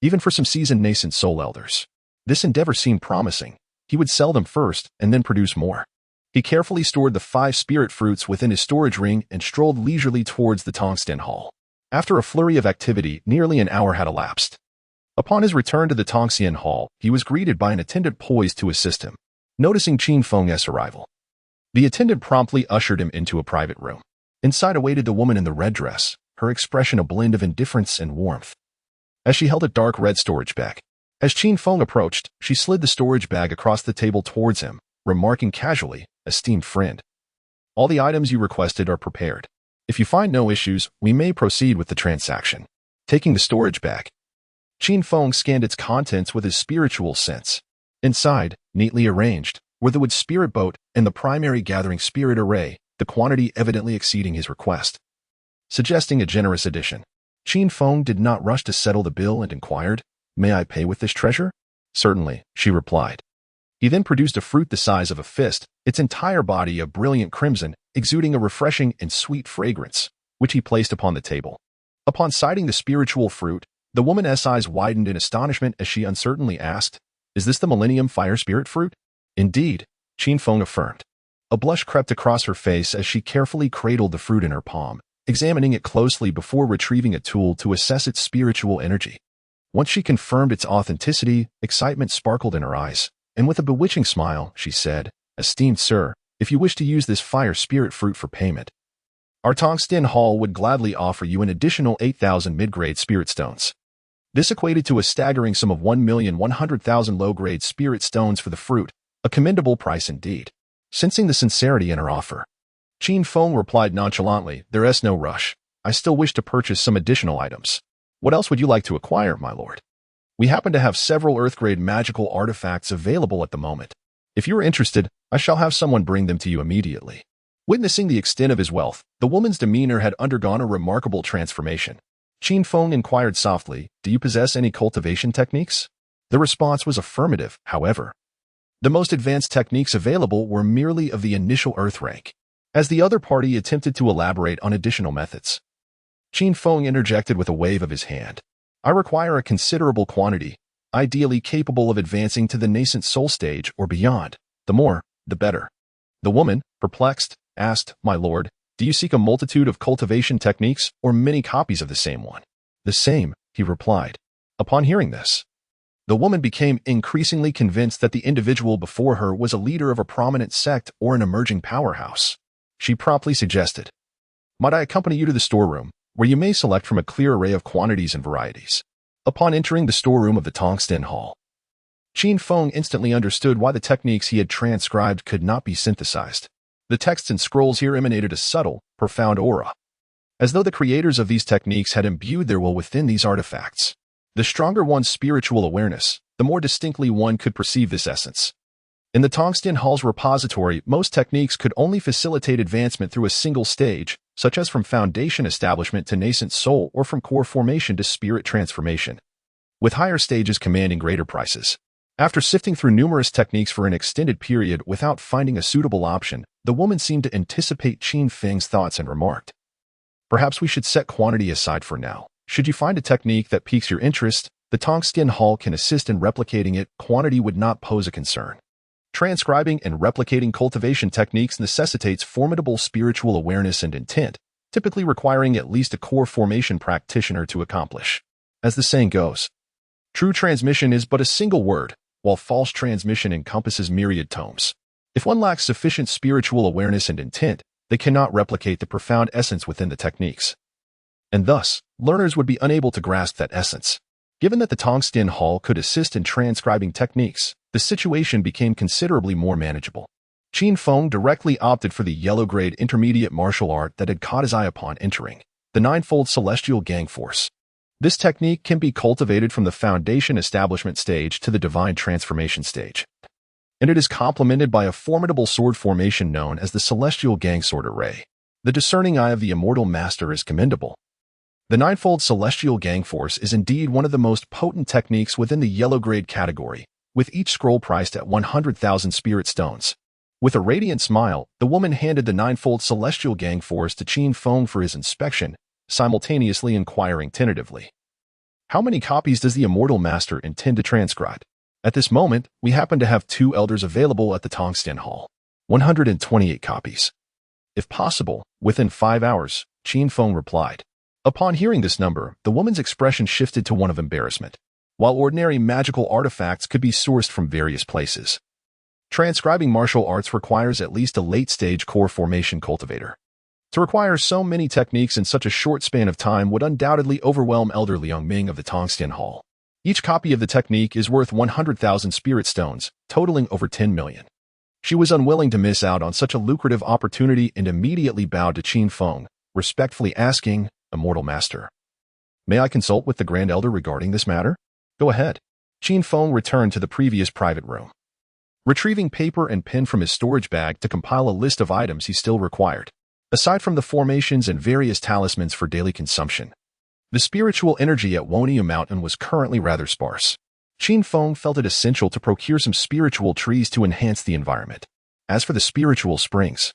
even for some seasoned nascent soul elders. This endeavor seemed promising. He would sell them first and then produce more. He carefully stored the 5 spirit fruits within his storage ring and strolled leisurely towards the Tongxin Hall. After a flurry of activity, nearly an hour had elapsed. Upon his return to the Tongxin Hall, he was greeted by an attendant poised to assist him. Noticing Qin Feng's arrival, The attendant promptly ushered him into a private room. Inside awaited the woman in the red dress, her expression a blend of indifference and warmth, as she held a dark red storage bag. As Qin Feng approached, she slid the storage bag across the table towards him, remarking casually, "Esteemed friend, all the items you requested are prepared. If you find no issues, we may proceed with the transaction." Taking the storage bag, Qin Feng scanned its contents with his spiritual sense. Inside, neatly arranged, were the wood spirit boat and the primary gathering spirit array, the quantity evidently exceeding his request, suggesting a generous addition. Qin Feng did not rush to settle the bill and inquired, "May I pay with this treasure?" "Certainly," she replied. He then produced a fruit the size of a fist, its entire body a brilliant crimson, exuding a refreshing and sweet fragrance, which he placed upon the table. Upon sighting the spiritual fruit, the woman's eyes widened in astonishment as she uncertainly asked, "Is this the Millennium Fire Spirit fruit?" "Indeed," Qin Feng affirmed. A blush crept across her face as she carefully cradled the fruit in her palm, examining it closely before retrieving a tool to assess its spiritual energy. Once she confirmed its authenticity, excitement sparkled in her eyes, and with a bewitching smile, she said, "Esteemed sir, if you wish to use this fire spirit fruit for payment, our Tongsten Hall would gladly offer you an additional 8,000 mid-grade spirit stones." This equated to a staggering sum of 1,100,000 low-grade spirit stones for the fruit, a commendable price indeed. Sensing the sincerity in her offer, Qin Feng replied nonchalantly, "There is no rush. I still wish to purchase some additional items. What else would you like to acquire, my lord? We happen to have several Earth-grade magical artifacts available at the moment. If you are interested, I shall have someone bring them to you immediately." Witnessing the extent of his wealth, the woman's demeanor had undergone a remarkable transformation. Qin Feng inquired softly, "Do you possess any cultivation techniques?" The response was affirmative, however. The most advanced techniques available were merely of the initial Earth rank. As the other party attempted to elaborate on additional methods, Qin Feng interjected with a wave of his hand. "I require a considerable quantity, ideally capable of advancing to the nascent soul stage or beyond. The more, the better." The woman, perplexed, asked, "My lord, do you seek a multitude of cultivation techniques or many copies of the same one?" "The same," he replied. Upon hearing this, the woman became increasingly convinced that the individual before her was a leader of a prominent sect or an emerging powerhouse. She promptly suggested, "Might I accompany you to the storeroom, where you may select from a clear array of quantities and varieties?" Upon entering the storeroom of the Tongsten Hall, Qin Feng instantly understood why the techniques he had transcribed could not be synthesized. The texts and scrolls here emanated a subtle, profound aura, as though the creators of these techniques had imbued their will within these artifacts. The stronger one's spiritual awareness, the more distinctly one could perceive this essence. In the Tongsten Hall's repository, most techniques could only facilitate advancement through a single stage, such as from foundation establishment to nascent soul or from core formation to spirit transformation, with higher stages commanding greater prices. After sifting through numerous techniques for an extended period without finding a suitable option, the woman seemed to anticipate Qin Feng's thoughts and remarked, "Perhaps we should set quantity aside for now. Should you find a technique that piques your interest, the Tongsten Hall can assist in replicating it. Quantity would not pose a concern. Transcribing and replicating cultivation techniques necessitates formidable spiritual awareness and intent, typically requiring at least a core formation practitioner to accomplish. As the saying goes, true transmission is but a single word, while false transmission encompasses myriad tomes. If one lacks sufficient spiritual awareness and intent, they cannot replicate the profound essence within the techniques. And thus, learners would be unable to grasp that essence. Given that the Tongsten Hall could assist in transcribing techniques, the situation became considerably more manageable. Qin Feng directly opted for the yellow-grade intermediate martial art that had caught his eye upon entering, the ninefold celestial gang force. This technique can be cultivated from the foundation establishment stage to the divine transformation stage, and it is complemented by a formidable sword formation known as the celestial gang sword array. The discerning eye of the immortal master is commendable. The ninefold celestial gang force is indeed one of the most potent techniques within the yellow grade category, with each scroll priced at 100,000 spirit stones. With a radiant smile, the woman handed the ninefold celestial gang force to Qin Feng for his inspection, simultaneously inquiring tentatively, "How many copies does the immortal master intend to transcribe?" At this moment, we happen to have 2 elders available at the Tongsten Hall. 128 copies. If possible, within 5 hours, Qin Feng replied. Upon hearing this number, the woman's expression shifted to one of embarrassment. While ordinary magical artifacts could be sourced from various places, Transcribing martial arts requires at least a late-stage core formation cultivator. To require so many techniques in such a short span of time would undoubtedly overwhelm Elder Liang Ming of the Tongxian Hall. Each copy of the technique is worth 100,000 spirit stones, totaling over 10 million. She was unwilling to miss out on such a lucrative opportunity and immediately bowed to Qin Feng, respectfully asking, "Immortal Master, may I consult with the Grand Elder regarding this matter?" "Go ahead." Qin Feng returned to the previous private room, retrieving paper and pen from his storage bag to compile a list of items he still required. Aside from the formations and various talismans for daily consumption, the spiritual energy at Wonia Mountain was currently rather sparse. Qin Feng felt it essential to procure some spiritual trees to enhance the environment. As for the spiritual springs,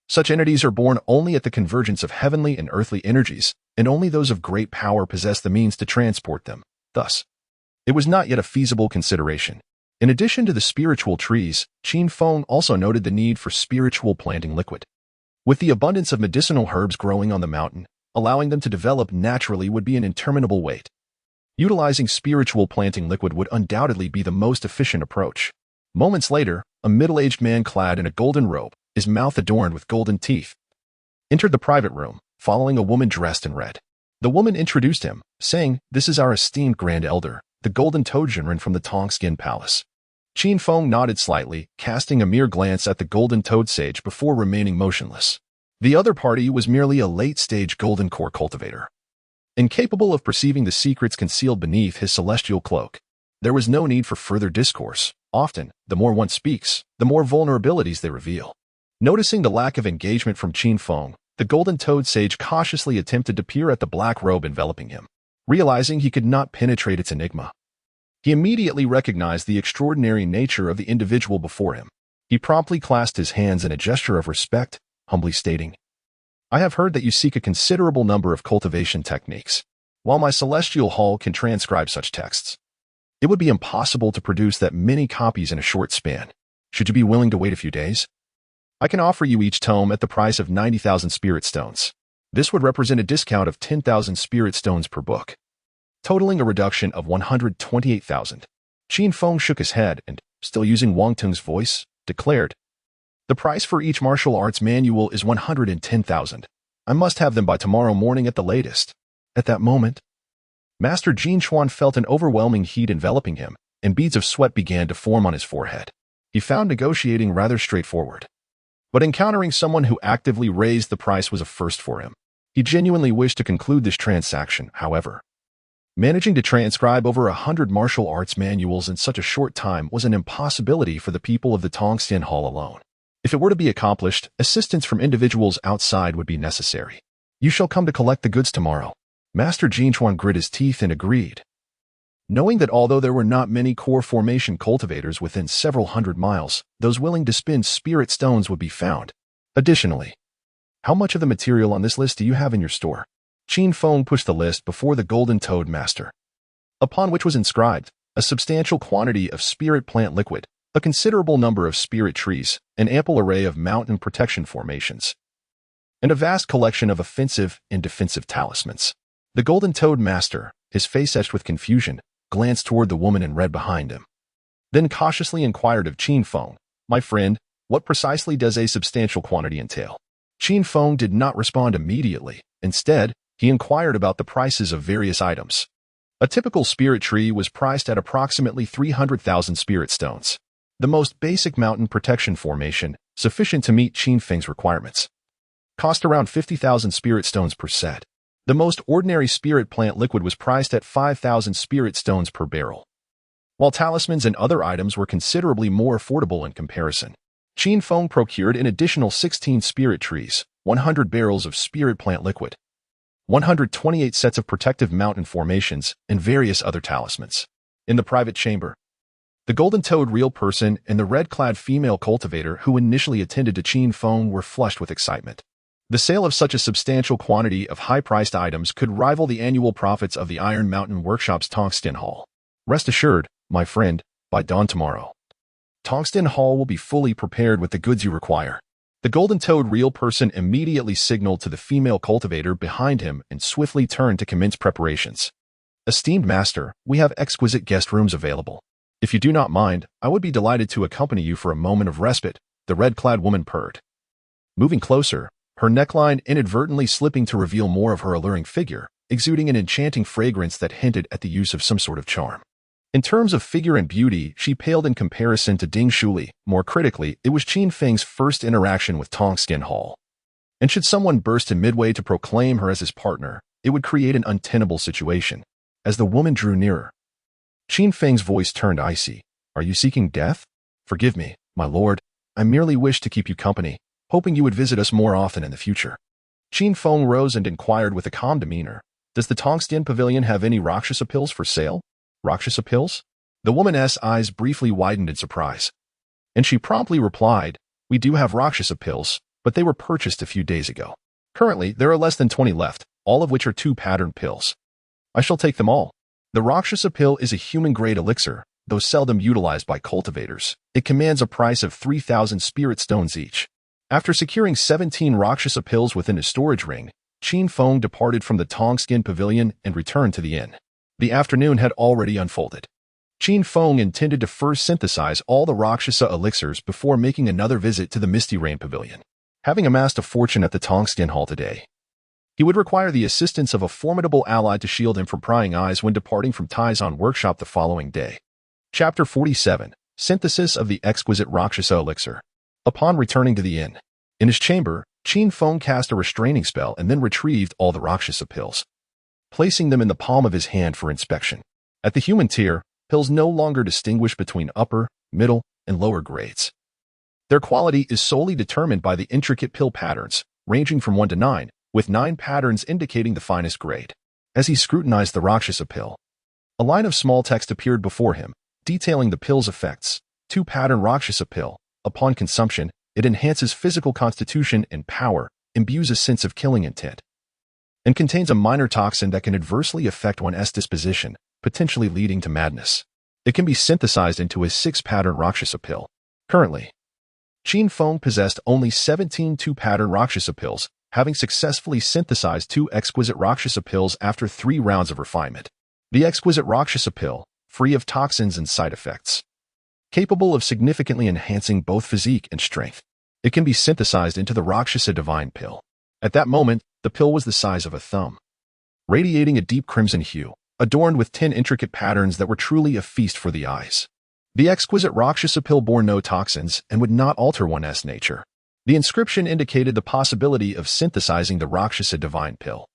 such entities are born only at the convergence of heavenly and earthly energies, and only those of great power possess the means to transport them. Thus, it was not yet a feasible consideration. In addition to the spiritual trees, Qin Feng also noted the need for spiritual planting liquid. With the abundance of medicinal herbs growing on the mountain, allowing them to develop naturally would be an interminable wait. Utilizing spiritual planting liquid would undoubtedly be the most efficient approach. Moments later, a middle-aged man clad in a golden robe, his mouth adorned with golden teeth, entered the private room, following a woman dressed in red. The woman introduced him, saying, "This is our esteemed Grand Elder, the Golden Toad Jinren from the Tongskin Palace." Qin Feng nodded slightly, casting a mere glance at the Golden Toad Sage before remaining motionless. The other party was merely a late-stage Golden Core cultivator, incapable of perceiving the secrets concealed beneath his celestial cloak. There was no need for further discourse. Often, the more one speaks, the more vulnerabilities they reveal. Noticing the lack of engagement from Qin Feng, the Golden Toad Sage cautiously attempted to peer at the black robe enveloping him. Realizing he could not penetrate its enigma, he immediately recognized the extraordinary nature of the individual before him. He promptly clasped his hands in a gesture of respect, humbly stating, "I have heard that you seek a considerable number of cultivation techniques. While my celestial hall can transcribe such texts, it would be impossible to produce that many copies in a short span. Should you be willing to wait a few days? I can offer you each tome at the price of 90,000 spirit stones. This would represent a discount of 10,000 spirit stones per book, totaling a reduction of 128,000. Qin Feng shook his head and, still using Wang Tung's voice, declared, "The price for each martial arts manual is 110,000. I must have them by tomorrow morning at the latest." At that moment, Master Jin Chuan felt an overwhelming heat enveloping him, and beads of sweat began to form on his forehead. He found negotiating rather straightforward, but encountering someone who actively raised the price was a first for him. He genuinely wished to conclude this transaction, however. Managing to transcribe over 100 martial arts manuals in such a short time was an impossibility for the people of the Tongxian Hall alone. If it were to be accomplished, assistance from individuals outside would be necessary. "You shall come to collect the goods tomorrow." Master Jinchuan grit his teeth and agreed, knowing that although there were not many core formation cultivators within several hundred miles, those willing to spend spirit stones would be found. Additionally, "How much of the material on this list do you have in your store?" Qin Feng pushed the list before the Golden Toad Master, upon which was inscribed a substantial quantity of spirit plant liquid, a considerable number of spirit trees, an ample array of mountain protection formations, and a vast collection of offensive and defensive talismans. The Golden Toad Master, his face etched with confusion, glanced toward the woman in red behind him, then cautiously inquired of Qin Feng, "My friend, what precisely does a substantial quantity entail?" Qin Feng did not respond immediately. Instead, he inquired about the prices of various items. A typical spirit tree was priced at approximately 300,000 spirit stones. The most basic mountain protection formation, sufficient to meet Qin Feng's requirements, cost around 50,000 spirit stones per set. The most ordinary spirit plant liquid was priced at 5,000 spirit stones per barrel, while talismans and other items were considerably more affordable in comparison. Qin Feng procured an additional 16 spirit trees, 100 barrels of spirit plant liquid, 128 sets of protective mountain formations, and various other talismans. In the private chamber, the Golden Toad real person and the red-clad female cultivator who initially attended to Qin Feng were flushed with excitement. The sale of such a substantial quantity of high-priced items could rival the annual profits of the Iron Mountain Workshop's Tongxian Hall. "Rest assured, my friend, by dawn tomorrow, Tongxian Hall will be fully prepared with the goods you require." The Golden Toad real person immediately signaled to the female cultivator behind him and swiftly turned to commence preparations. "Esteemed master, we have exquisite guest rooms available. If you do not mind, I would be delighted to accompany you for a moment of respite, the red-clad woman purred. Moving closer, her neckline inadvertently slipping to reveal more of her alluring figure, exuding an enchanting fragrance that hinted at the use of some sort of charm. In terms of figure and beauty, she paled in comparison to Ding Shuli. More critically, it was Qin Feng's first interaction with Tongskin Hall. And should someone burst in midway to proclaim her as his partner, it would create an untenable situation. As the woman drew nearer, Qin Feng's voice turned icy. Are you seeking death? Forgive me, my lord. I merely wish to keep you company, hoping you would visit us more often in the future. Qin Feng rose and inquired with a calm demeanor. Does the Tongskin Pavilion have any Rakshasa pills for sale? Rakshasa pills? The woman's eyes briefly widened in surprise. And she promptly replied, we do have Rakshasa pills, but they were purchased a few days ago. Currently, there are less than 20 left, all of which are 2-pattern pills. I shall take them all. The Rakshasa pill is a human-grade elixir, though seldom utilized by cultivators. It commands a price of 3,000 spirit stones each. After securing 17 Rakshasa pills within his storage ring, Qin Feng departed from the Tongskin Pavilion and returned to the inn. The afternoon had already unfolded. Qin Feng intended to first synthesize all the Rakshasa elixirs before making another visit to the Misty Rain Pavilion. Having amassed a fortune at the Tongskin Hall today, he would require the assistance of a formidable ally to shield him from prying eyes when departing from Taizan Workshop the following day. Chapter 47. Synthesis of the Exquisite Rakshasa Elixir. Upon returning to the inn, in his chamber, Qin Feng cast a restraining spell and then retrieved all the Rakshasa pills, placing them in the palm of his hand for inspection. At the human tier, pills no longer distinguish between upper, middle, and lower grades. Their quality is solely determined by the intricate pill patterns, ranging from 1 to 9, with 9 patterns indicating the finest grade. As he scrutinized the Rakshasa pill, a line of small text appeared before him, detailing the pill's effects. 2-pattern Rakshasa pill. Upon consumption, it enhances physical constitution and power, imbues a sense of killing intent, and contains a minor toxin that can adversely affect one's disposition, potentially leading to madness. It can be synthesized into a 6-pattern Rakshasa pill. Currently, Qin Feng possessed only 17 2-pattern Rakshasa pills, having successfully synthesized 2 exquisite Rakshasa pills after 3 rounds of refinement. The exquisite Rakshasa pill, free of toxins and side effects, capable of significantly enhancing both physique and strength. It can be synthesized into the Rakshasa Divine pill. At that moment, the pill was the size of a thumb, radiating a deep crimson hue, adorned with 10 intricate patterns that were truly a feast for the eyes. The exquisite Rakshasa pill bore no toxins and would not alter one's nature. The inscription indicated the possibility of synthesizing the Rakshasa Divine pill,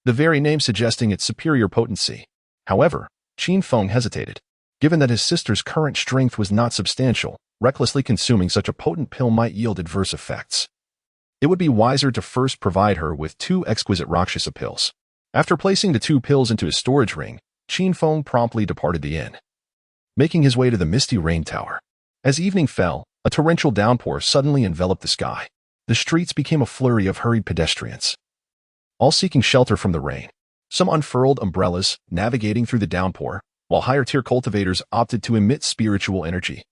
the very name suggesting its superior potency. However, Qin Feng hesitated. Given that his sister's current strength was not substantial, recklessly consuming such a potent pill might yield adverse effects. It would be wiser to first provide her with 2 exquisite Rakshasa pills. After placing the 2 pills into his storage ring, Qin Feng promptly departed the inn, making his way to the Misty Rain Tower. As evening fell, a torrential downpour suddenly enveloped the sky. The streets became a flurry of hurried pedestrians, all seeking shelter from the rain. Some unfurled umbrellas, navigating through the downpour, while higher-tier cultivators opted to emit spiritual energy,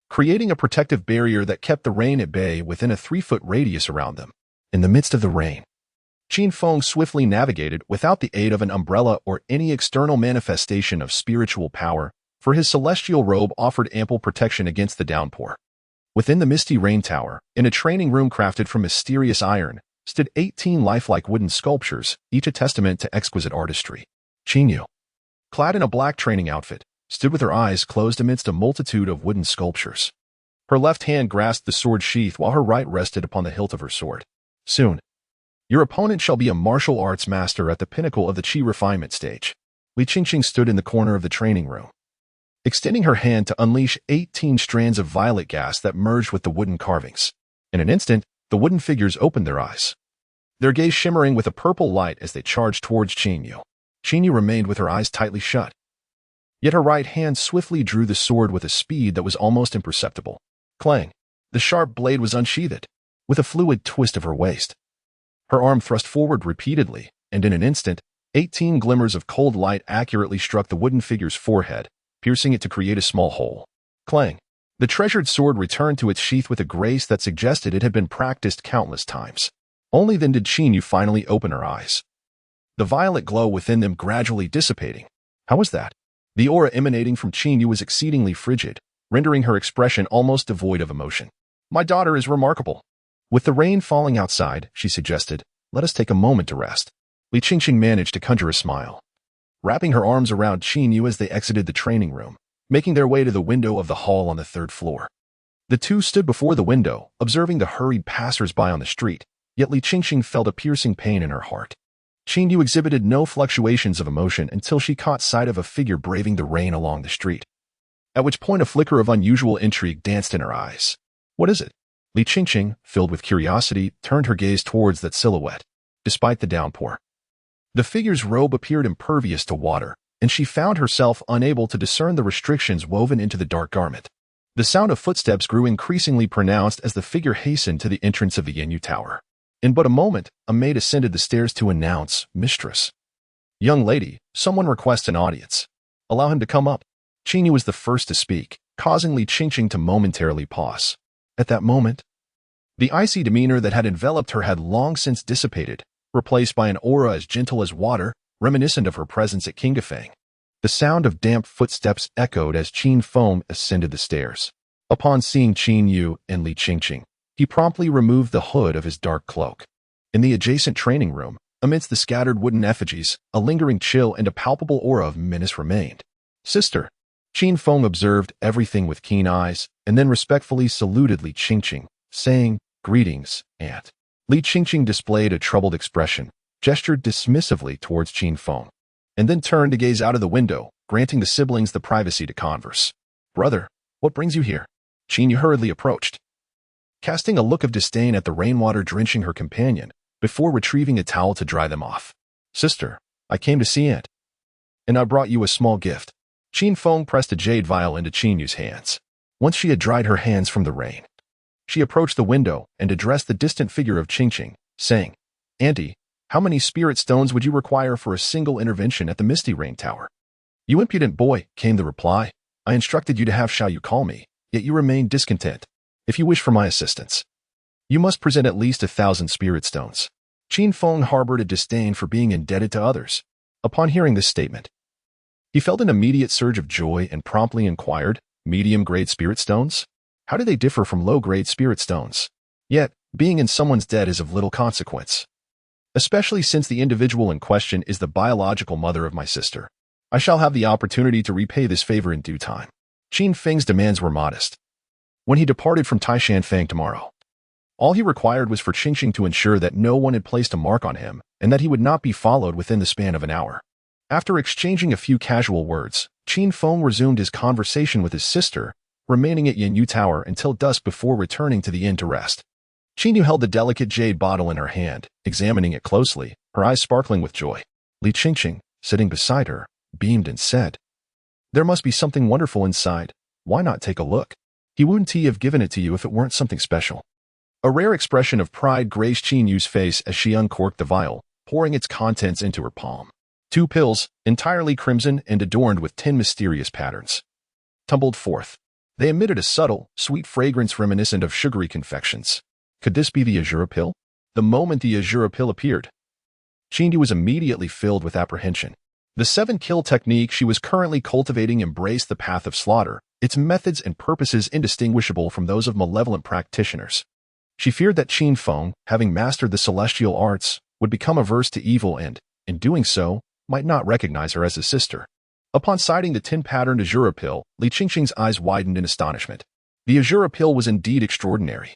creating a protective barrier that kept the rain at bay within a 3-foot radius around them. In the midst of the rain, Qin Feng swiftly navigated without the aid of an umbrella or any external manifestation of spiritual power, for his celestial robe offered ample protection against the downpour. Within the Misty Rain Tower, in a training room crafted from mysterious iron, stood 18 lifelike wooden sculptures, each a testament to exquisite artistry. Qin Yu, clad in a black training outfit, stood with her eyes closed amidst a multitude of wooden sculptures. Her left hand grasped the sword sheath while her right rested upon the hilt of her sword. Soon, your opponent shall be a martial arts master at the pinnacle of the Qi refinement stage. Li Qingqing stood in the corner of the training room, extending her hand to unleash 18 strands of violet gas that merged with the wooden carvings. In an instant, the wooden figures opened their eyes, their gaze shimmering with a purple light as they charged towards Qin Yu. Qin Yu remained with her eyes tightly shut, yet her right hand swiftly drew the sword with a speed that was almost imperceptible. Clang! The sharp blade was unsheathed, with a fluid twist of her waist. Her arm thrust forward repeatedly, and in an instant, 18 glimmers of cold light accurately struck the wooden figure's forehead, piercing it to create a small hole. Clang! The treasured sword returned to its sheath with a grace that suggested it had been practiced countless times. Only then did Qin Yu finally open her eyes, the violet glow within them gradually dissipating. How was that? The aura emanating from Qin Yu was exceedingly frigid, rendering her expression almost devoid of emotion. My daughter is remarkable. With the rain falling outside, she suggested, let us take a moment to rest. Li Qingqing managed to conjure a smile. Wrapping her arms around Qin Yu as they exited the training room, making their way to the window of the hall on the third floor. The two stood before the window, observing the hurried passers-by on the street, yet Li Qingqing felt a piercing pain in her heart. Qin Yu exhibited no fluctuations of emotion until she caught sight of a figure braving the rain along the street, at which point a flicker of unusual intrigue danced in her eyes. What is it? Li Qingqing, filled with curiosity, turned her gaze towards that silhouette, despite the downpour. The figure's robe appeared impervious to water, and she found herself unable to discern the restrictions woven into the dark garment. The sound of footsteps grew increasingly pronounced as the figure hastened to the entrance of the Yin Yu Tower. In but a moment, a maid ascended the stairs to announce, Mistress. Young lady, someone requests an audience. Allow him to come up. Qin Yu was the first to speak, causing Li Qingqing to momentarily pause. At that moment, the icy demeanor that had enveloped her had long since dissipated, replaced by an aura as gentle as water, reminiscent of her presence at Qinghefang. The sound of damp footsteps echoed as Qin Feng ascended the stairs. Upon seeing Qin Yu and Li Qingqing, he promptly removed the hood of his dark cloak. In the adjacent training room, amidst the scattered wooden effigies, a lingering chill and a palpable aura of menace remained. Sister. Qin Feng observed everything with keen eyes, and then respectfully saluted Li Qingqing, saying, Greetings, Aunt. Li Qingqing displayed a troubled expression, gestured dismissively towards Qin Feng, and then turned to gaze out of the window, granting the siblings the privacy to converse. Brother, what brings you here? Qin Yu hurriedly approached, casting a look of disdain at the rainwater drenching her companion, before retrieving a towel to dry them off. Sister, I came to see Aunt, and I brought you a small gift. Qin Feng pressed a jade vial into Qin Yu's hands. Once she had dried her hands from the rain, she approached the window and addressed the distant figure of Qingqing, saying, Auntie, how many spirit stones would you require for a single intervention at the Misty Rain Tower? You impudent boy, came the reply. I instructed you to have Xiao Yu call me, yet you remain discontent. If you wish for my assistance, you must present at least 1,000 spirit stones. Qin Feng harbored a disdain for being indebted to others. Upon hearing this statement, he felt an immediate surge of joy and promptly inquired, medium-grade spirit stones? How do they differ from low-grade spirit stones? Yet, being in someone's debt is of little consequence, especially since the individual in question is the biological mother of my sister. I shall have the opportunity to repay this favor in due time. Qin Feng's demands were modest. When he departed from Qin tomorrow, all he required was for Qingqing to ensure that no one had placed a mark on him and that he would not be followed within the span of an hour. After exchanging a few casual words, Qin Feng resumed his conversation with his sister, remaining at Yin Yu Tower until dusk before returning to the inn to rest. Qin Yu held the delicate jade bottle in her hand, examining it closely, her eyes sparkling with joy. Li Qingqing, sitting beside her, beamed and said, There must be something wonderful inside. Why not take a look? He wouldn't have given it to you if it weren't something special. A rare expression of pride graced Qin Yu's face as she uncorked the vial, pouring its contents into her palm. 2 pills, entirely crimson and adorned with 10 mysterious patterns, tumbled forth. They emitted a subtle, sweet fragrance reminiscent of sugary confections. Could this be the Azura pill? The moment the Azura pill appeared, Qin Yu was immediately filled with apprehension. The 7-kill technique she was currently cultivating embraced the path of slaughter, its methods and purposes indistinguishable from those of malevolent practitioners. She feared that Qin Feng, having mastered the celestial arts, would become averse to evil and, in doing so, might not recognize her as a sister. Upon sighting the 10-patterned Azura pill, Li Qingqing's eyes widened in astonishment. The Azura pill was indeed extraordinary.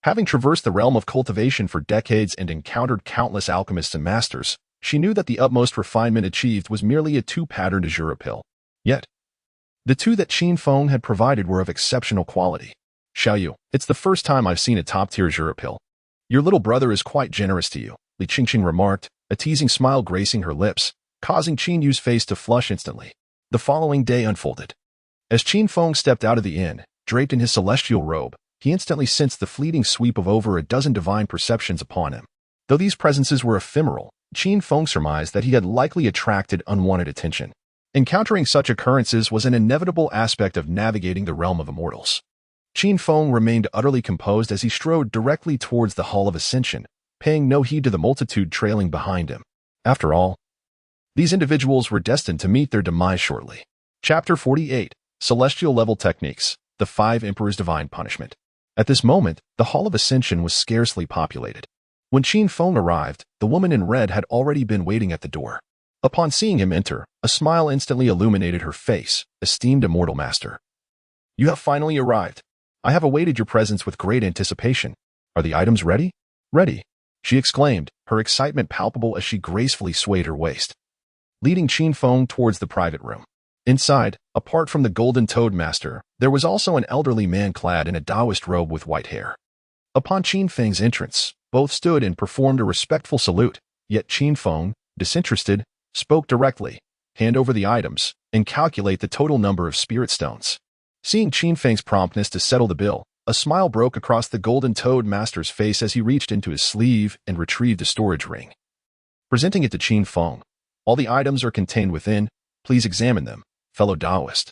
Having traversed the realm of cultivation for decades and encountered countless alchemists and masters, she knew that the utmost refinement achieved was merely a 2-patterned Azura pill. Yet, the 2 that Qin Feng had provided were of exceptional quality. Xiao Yu, it's the first time I've seen a top-tier Azura pill. Your little brother is quite generous to you, Li Qingqing remarked, a teasing smile gracing her lips, causing Qin Yu's face to flush instantly. The following day unfolded. As Qin Feng stepped out of the inn, draped in his celestial robe, he instantly sensed the fleeting sweep of over a dozen divine perceptions upon him. Though these presences were ephemeral, Qin Feng surmised that he had likely attracted unwanted attention. Encountering such occurrences was an inevitable aspect of navigating the realm of immortals. Qin Feng remained utterly composed as he strode directly towards the Hall of Ascension, paying no heed to the multitude trailing behind him. After all, these individuals were destined to meet their demise shortly. Chapter 48, Celestial Level Techniques, the Five Emperors' Divine Punishment. At this moment, the Hall of Ascension was scarcely populated. When Qin Feng arrived, the woman in red had already been waiting at the door. Upon seeing him enter, a smile instantly illuminated her face. Esteemed Immortal Master, you have finally arrived. I have awaited your presence with great anticipation. Are the items ready? Ready, she exclaimed, her excitement palpable as she gracefully swayed her waist, leading Qin Feng towards the private room. Inside, apart from the Golden Toad Master, there was also an elderly man clad in a Taoist robe with white hair. Upon Qin Feng's entrance, both stood and performed a respectful salute, yet Qin Feng, disinterested, spoke directly, hand over the items, and calculate the total number of spirit stones. Seeing Qin Feng's promptness to settle the bill, a smile broke across the Golden Toad Master's face as he reached into his sleeve and retrieved a storage ring. Presenting it to Qin Feng, all the items are contained within, please examine them, fellow Taoist.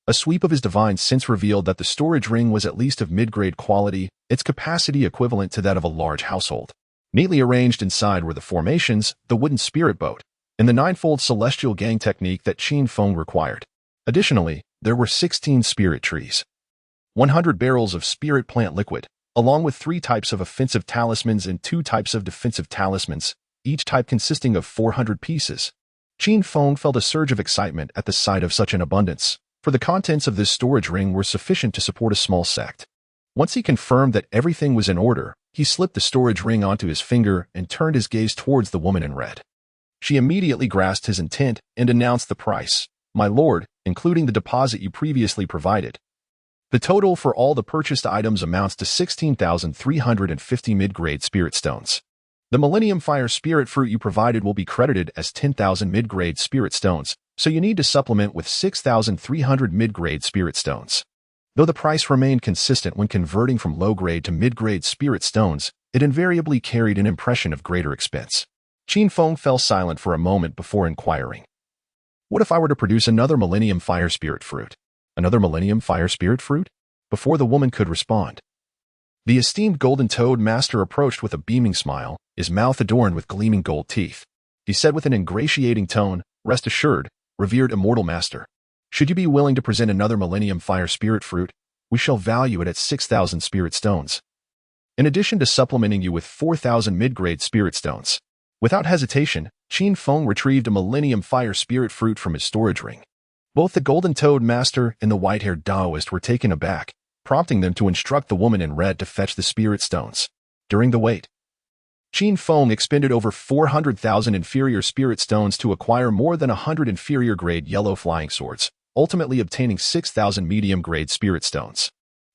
A sweep of his divine sense revealed that the storage ring was at least of mid-grade quality, its capacity equivalent to that of a large household. Neatly arranged inside were the formations, the wooden spirit boat, and the ninefold celestial gang technique that Qin Feng required. Additionally, there were 16 spirit trees, 100 barrels of spirit plant liquid, along with 3 types of offensive talismans and 2 types of defensive talismans, each type consisting of 400 pieces. Qin Feng felt a surge of excitement at the sight of such an abundance, for the contents of this storage ring were sufficient to support a small sect. Once he confirmed that everything was in order, he slipped the storage ring onto his finger and turned his gaze towards the woman in red. She immediately grasped his intent and announced the price. My lord, including the deposit you previously provided. The total for all the purchased items amounts to 16,350 mid-grade spirit stones. The Millennium Fire Spirit Fruit you provided will be credited as 10,000 mid-grade spirit stones, so you need to supplement with 6,300 mid-grade spirit stones. Though the price remained consistent when converting from low-grade to mid-grade spirit stones, it invariably carried an impression of greater expense. Qin Feng fell silent for a moment before inquiring, what if I were to produce another Millennium Fire Spirit Fruit? Another Millennium Fire Spirit Fruit? Before the woman could respond, the esteemed Golden Toad Master approached with a beaming smile, his mouth adorned with gleaming gold teeth. He said with an ingratiating tone, rest assured, revered Immortal Master. Should you be willing to present another Millennium Fire Spirit Fruit, we shall value it at 6,000 spirit stones, in addition to supplementing you with 4,000 mid-grade spirit stones. Without hesitation, Qin Feng retrieved a Millennium Fire Spirit Fruit from his storage ring. Both the Golden Toad Master and the white-haired Taoist were taken aback, prompting them to instruct the woman in red to fetch the spirit stones. During the wait, Qin Feng expended over 400,000 inferior spirit stones to acquire more than 100 inferior-grade yellow flying swords, ultimately obtaining 6,000 medium-grade spirit stones.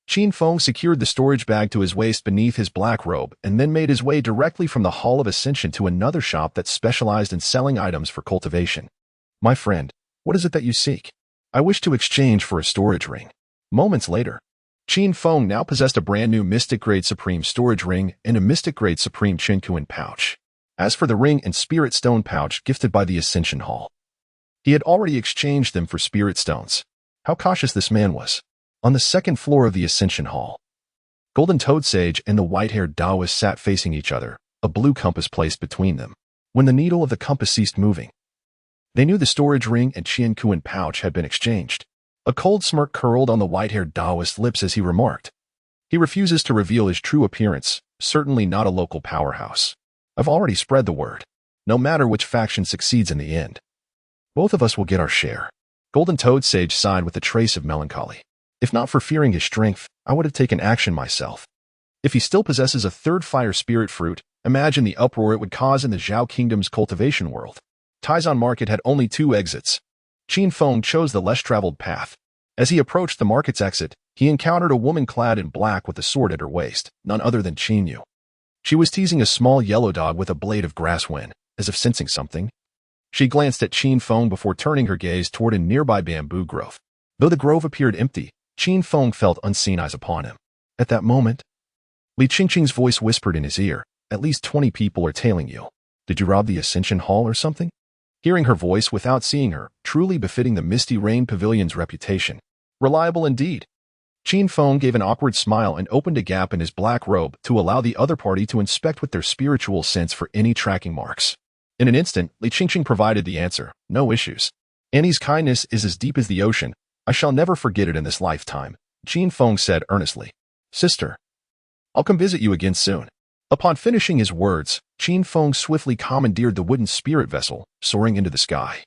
Qin Feng secured the storage bag to his waist beneath his black robe and then made his way directly from the Hall of Ascension to another shop that specialized in selling items for cultivation. My friend, what is it that you seek? I wish to exchange for a storage ring. Moments later, Qin Feng now possessed a brand new Mystic Grade Supreme storage ring and a Mystic Grade Supreme Qinquan pouch. As for the ring and Spirit Stone pouch gifted by the Ascension Hall, he had already exchanged them for spirit stones. How cautious this man was. On the second floor of the Ascension Hall, Golden Toad Sage and the white-haired Taoist sat facing each other, a blue compass placed between them. When the needle of the compass ceased moving, they knew the storage ring and Qinquan pouch had been exchanged. A cold smirk curled on the white-haired Taoist's lips as he remarked, he refuses to reveal his true appearance, certainly not a local powerhouse. I've already spread the word. No matter which faction succeeds in the end, both of us will get our share. Golden Toad Sage sighed with a trace of melancholy. If not for fearing his strength, I would have taken action myself. If he still possesses a third fire spirit fruit, imagine the uproar it would cause in the Zhao Kingdom's cultivation world. Taizan Market had only 2 exits. Qin Feng chose the less traveled path. As he approached the market's exit, he encountered a woman clad in black with a sword at her waist, none other than Qin Yu. She was teasing a small yellow dog with a blade of grass when, as if sensing something, she glanced at Qin Feng before turning her gaze toward a nearby bamboo grove. Though the grove appeared empty, Qin Feng felt unseen eyes upon him. At that moment, Li Qingqing's voice whispered in his ear, at least 20 people are tailing you. Did you rob the Ascension Hall or something? Hearing her voice without seeing her, truly befitting the Misty Rain Pavilion's reputation. Reliable indeed. Qin Feng gave an awkward smile and opened a gap in his black robe to allow the other party to inspect with their spiritual sense for any tracking marks. In an instant, Li Qingqing provided the answer, no issues. Annie's kindness is as deep as the ocean. I shall never forget it in this lifetime, Qin Feng said earnestly. Sister, I'll come visit you again soon. Upon finishing his words, Qin Feng swiftly commandeered the wooden spirit vessel, soaring into the sky.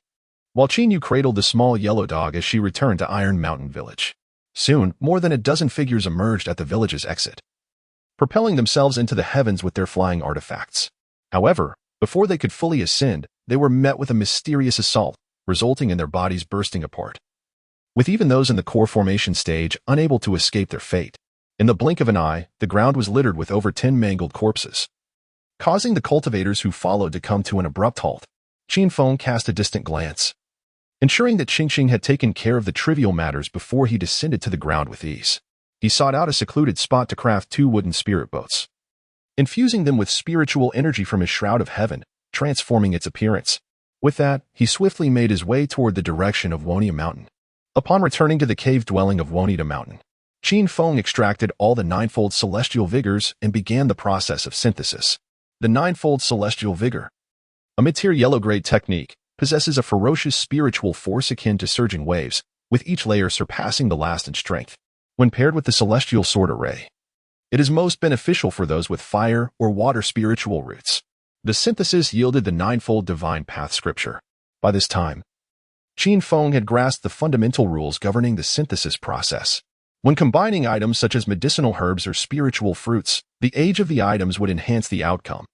While Qin Yu cradled the small yellow dog as she returned to Iron Mountain Village. Soon, more than a dozen figures emerged at the village's exit, propelling themselves into the heavens with their flying artifacts. However, before they could fully ascend, they were met with a mysterious assault, resulting in their bodies bursting apart, with even those in the core formation stage unable to escape their fate. In the blink of an eye, the ground was littered with over 10 mangled corpses, causing the cultivators who followed to come to an abrupt halt. Qin Feng cast a distant glance, ensuring that Qingxing had taken care of the trivial matters before he descended to the ground with ease. He sought out a secluded spot to craft 2 wooden spirit boats, infusing them with spiritual energy from his shroud of heaven, transforming its appearance. With that, he swiftly made his way toward the direction of Wonia Mountain. Upon returning to the cave dwelling of Wonita Mountain, Qin Feng extracted all the ninefold celestial vigors and began the process of synthesis. The ninefold celestial vigor, a mid-tier yellow-grade technique, possesses a ferocious spiritual force akin to surging waves, with each layer surpassing the last in strength. When paired with the celestial sword array, it is most beneficial for those with fire or water spiritual roots. The synthesis yielded the ninefold divine path scripture. By this time, Qin Feng had grasped the fundamental rules governing the synthesis process. When combining items such as medicinal herbs or spiritual fruits, the age of the items would enhance the outcome,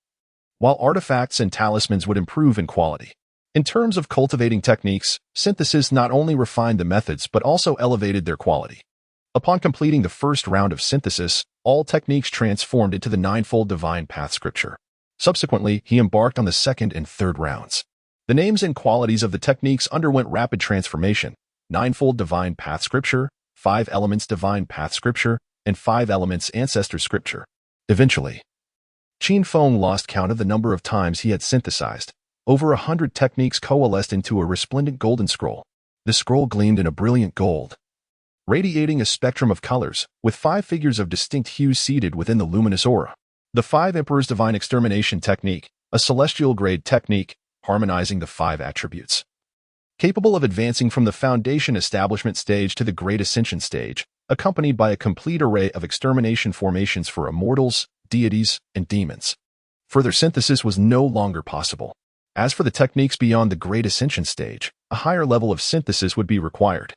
while artifacts and talismans would improve in quality. In terms of cultivating techniques, synthesis not only refined the methods but also elevated their quality. Upon completing the first round of synthesis, all techniques transformed into the ninefold divine path scripture. Subsequently, he embarked on the second and third rounds. The names and qualities of the techniques underwent rapid transformation: ninefold divine path scripture, 5 elements divine path scripture, and 5 elements ancestor scripture. Eventually, Qin Feng lost count of the number of times he had synthesized. Over 100 techniques coalesced into a resplendent golden scroll. The scroll gleamed in a brilliant gold, radiating a spectrum of colors, with 5 figures of distinct hues seated within the luminous aura. The 5 Emperors' Divine Extermination Technique, a celestial-grade technique, harmonizing the 5 attributes, capable of advancing from the foundation establishment stage to the Great Ascension stage, accompanied by a complete array of extermination formations for immortals, deities, and demons. Further synthesis was no longer possible. As for the techniques beyond the Great Ascension stage, a higher level of synthesis would be required,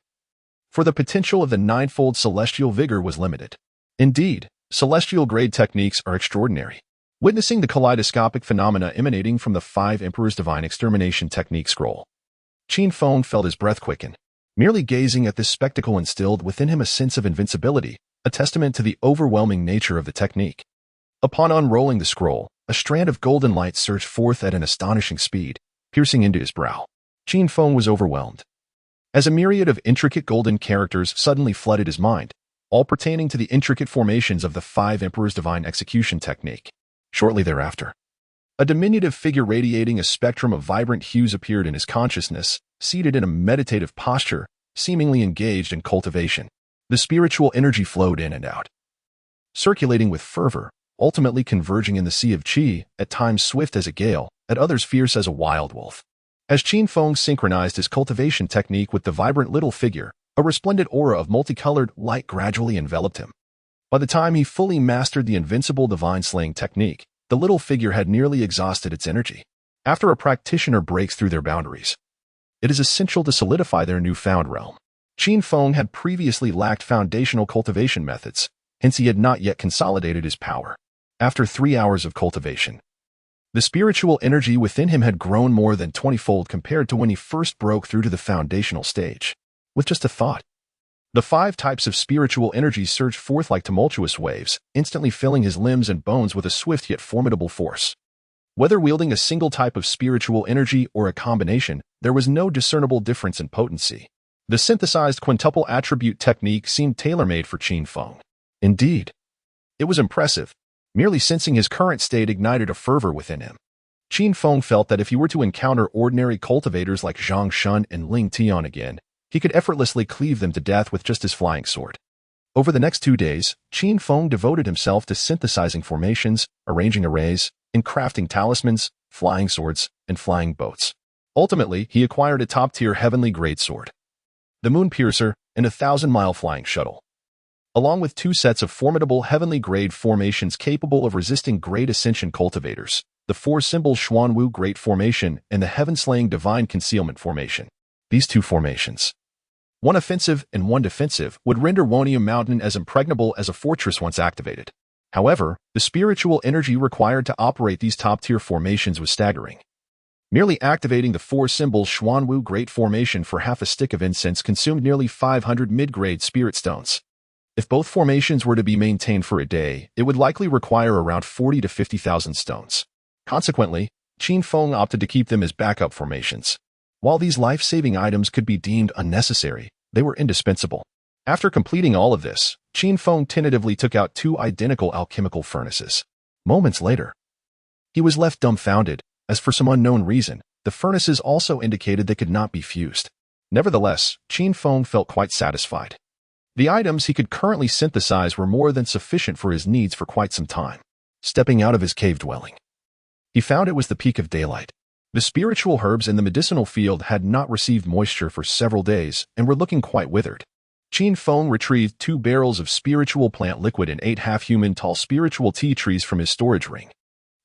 for the potential of the ninefold celestial vigor was limited. Indeed, celestial-grade techniques are extraordinary. Witnessing the kaleidoscopic phenomena emanating from the 5 Emperors' Divine Extermination Technique scroll, Qin Feng felt his breath quicken. Merely gazing at this spectacle instilled within him a sense of invincibility, a testament to the overwhelming nature of the technique. Upon unrolling the scroll, a strand of golden light surged forth at an astonishing speed, piercing into his brow. Qin Feng was overwhelmed, as a myriad of intricate golden characters suddenly flooded his mind, all pertaining to the intricate formations of the 5 Emperors' Divine Execution Technique. Shortly thereafter, a diminutive figure radiating a spectrum of vibrant hues appeared in his consciousness, seated in a meditative posture, seemingly engaged in cultivation. The spiritual energy flowed in and out, circulating with fervor, ultimately converging in the sea of qi, at times swift as a gale, at others fierce as a wild wolf. As Qin Feng synchronized his cultivation technique with the vibrant little figure, a resplendent aura of multicolored light gradually enveloped him. By the time he fully mastered the invincible divine slaying technique, the little figure had nearly exhausted its energy. After a practitioner breaks through their boundaries, it is essential to solidify their newfound realm. Qin Feng had previously lacked foundational cultivation methods, hence he had not yet consolidated his power. After 3 hours of cultivation, the spiritual energy within him had grown more than 20-fold compared to when he first broke through to the foundational stage. With just a thought, the 5 types of spiritual energy surged forth like tumultuous waves, instantly filling his limbs and bones with a swift yet formidable force. Whether wielding a single type of spiritual energy or a combination, there was no discernible difference in potency. The synthesized quintuple attribute technique seemed tailor-made for Qin Feng. Indeed, it was impressive. Merely sensing his current state ignited a fervor within him. Qin Feng felt that if he were to encounter ordinary cultivators like Zhang Shun and Ling Tian again, he could effortlessly cleave them to death with just his flying sword. Over the next 2 days, Qin Feng devoted himself to synthesizing formations, arranging arrays, and crafting talismans, flying swords, and flying boats. Ultimately, he acquired a top-tier heavenly greatsword, the Moon Piercer, and a 1,000-mile flying shuttle, along with 2 sets of formidable heavenly grade formations capable of resisting Great Ascension cultivators, the 4-symbol Xuanwu Great Formation and the Heaven-Slaying Divine Concealment Formation. These 2 formations, one offensive and one defensive, would render Wonium Mountain as impregnable as a fortress once activated. However, the spiritual energy required to operate these top-tier formations was staggering. Merely activating the 4-symbol Xuanwu Great Formation for half a stick of incense consumed nearly 500 mid-grade spirit stones. If both formations were to be maintained for a day, it would likely require around 40 to 50,000 stones. Consequently, Qin Feng opted to keep them as backup formations. While these life-saving items could be deemed unnecessary, they were indispensable. After completing all of this, Qin Feng tentatively took out 2 identical alchemical furnaces. Moments later, he was left dumbfounded, as for some unknown reason, the furnaces also indicated they could not be fused. Nevertheless, Qin Feng felt quite satisfied. The items he could currently synthesize were more than sufficient for his needs for quite some time. Stepping out of his cave dwelling, he found it was the peak of daylight. The spiritual herbs in the medicinal field had not received moisture for several days and were looking quite withered. Qin Feng retrieved 2 barrels of spiritual plant liquid and 8 half-human tall spiritual tea trees from his storage ring.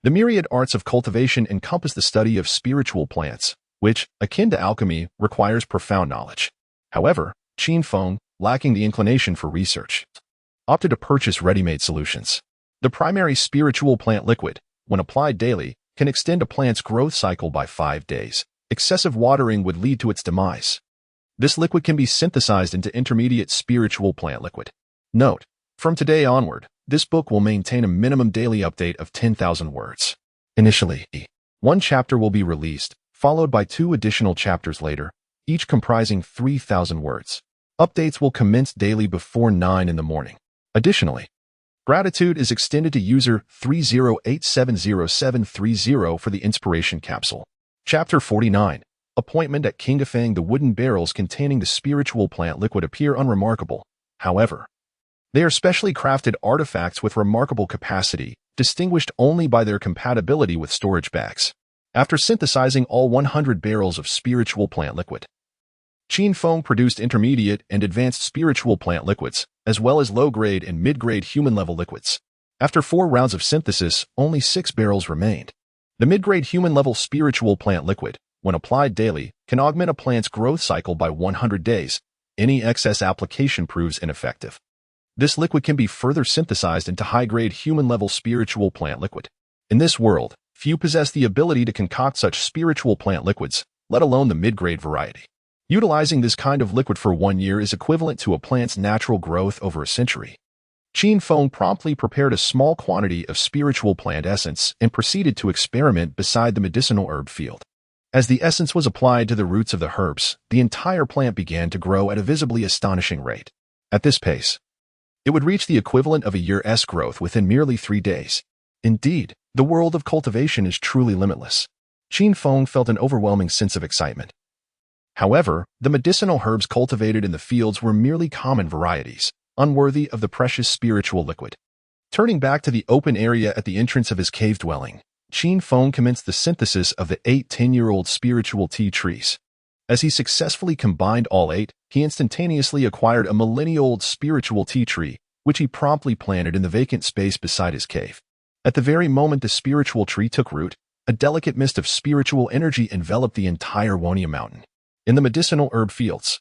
The myriad arts of cultivation encompass the study of spiritual plants, which, akin to alchemy, requires profound knowledge. However, Qin Feng, lacking the inclination for research, opted to purchase ready-made solutions. The primary spiritual plant liquid, when applied daily, can extend a plant's growth cycle by 5 days. Excessive watering would lead to its demise. This liquid can be synthesized into intermediate spiritual plant liquid. Note: from today onward, this book will maintain a minimum daily update of 10,000 words. Initially, 1 chapter will be released, followed by 2 additional chapters later, each comprising 3,000 words. Updates will commence daily before 9 in the morning. Additionally, gratitude is extended to user 308707030 for the inspiration capsule. Chapter 49. Appointment at Qinghefang. The wooden barrels containing the spiritual plant liquid appear unremarkable. However, they are specially crafted artifacts with remarkable capacity, distinguished only by their compatibility with storage bags. After synthesizing all 100 barrels of spiritual plant liquid, Qin Feng produced intermediate and advanced spiritual plant liquids, as well as low-grade and mid-grade human-level liquids. After 4 rounds of synthesis, only 6 barrels remained. The mid-grade human-level spiritual plant liquid, when applied daily, can augment a plant's growth cycle by 100 days. Any excess application proves ineffective. This liquid can be further synthesized into high-grade human-level spiritual plant liquid. In this world, few possess the ability to concoct such spiritual plant liquids, let alone the mid-grade variety. Utilizing this kind of liquid for 1 year is equivalent to a plant's natural growth over a century. Qin Feng promptly prepared a small quantity of spiritual plant essence and proceeded to experiment beside the medicinal herb field. As the essence was applied to the roots of the herbs, the entire plant began to grow at a visibly astonishing rate. At this pace, it would reach the equivalent of a year's growth within merely 3 days. Indeed, the world of cultivation is truly limitless. Qin Feng felt an overwhelming sense of excitement. However, the medicinal herbs cultivated in the fields were merely common varieties, unworthy of the precious spiritual liquid. Turning back to the open area at the entrance of his cave dwelling, Qin Feng commenced the synthesis of the 8 10-year-old spiritual tea trees. As he successfully combined all 8, he instantaneously acquired a millennia-old spiritual tea tree, which he promptly planted in the vacant space beside his cave. At the very moment the spiritual tree took root, a delicate mist of spiritual energy enveloped the entire Wonium Mountain. In the medicinal herb fields,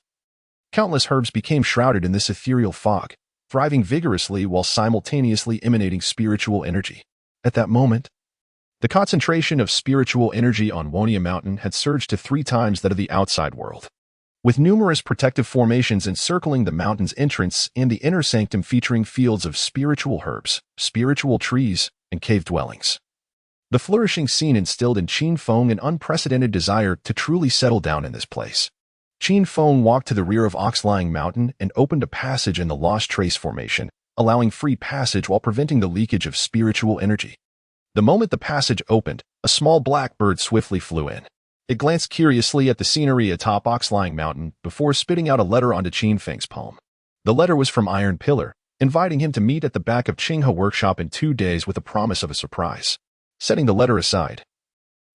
countless herbs became shrouded in this ethereal fog, thriving vigorously while simultaneously emanating spiritual energy. At that moment, the concentration of spiritual energy on Wonium Mountain had surged to 3 times that of the outside world. With numerous protective formations encircling the mountain's entrance and the inner sanctum featuring fields of spiritual herbs, spiritual trees, and cave dwellings. The flourishing scene instilled in Qin Feng an unprecedented desire to truly settle down in this place. Qin Feng walked to the rear of Oxlying Mountain and opened a passage in the Lost Trace Formation, allowing free passage while preventing the leakage of spiritual energy. The moment the passage opened, a small black bird swiftly flew in. It glanced curiously at the scenery atop Oxlying Mountain before spitting out a letter onto Qin Feng's palm. The letter was from Iron Pillar, inviting him to meet at the back of Qinghefang Workshop in 2 days with a promise of a surprise. Setting the letter aside,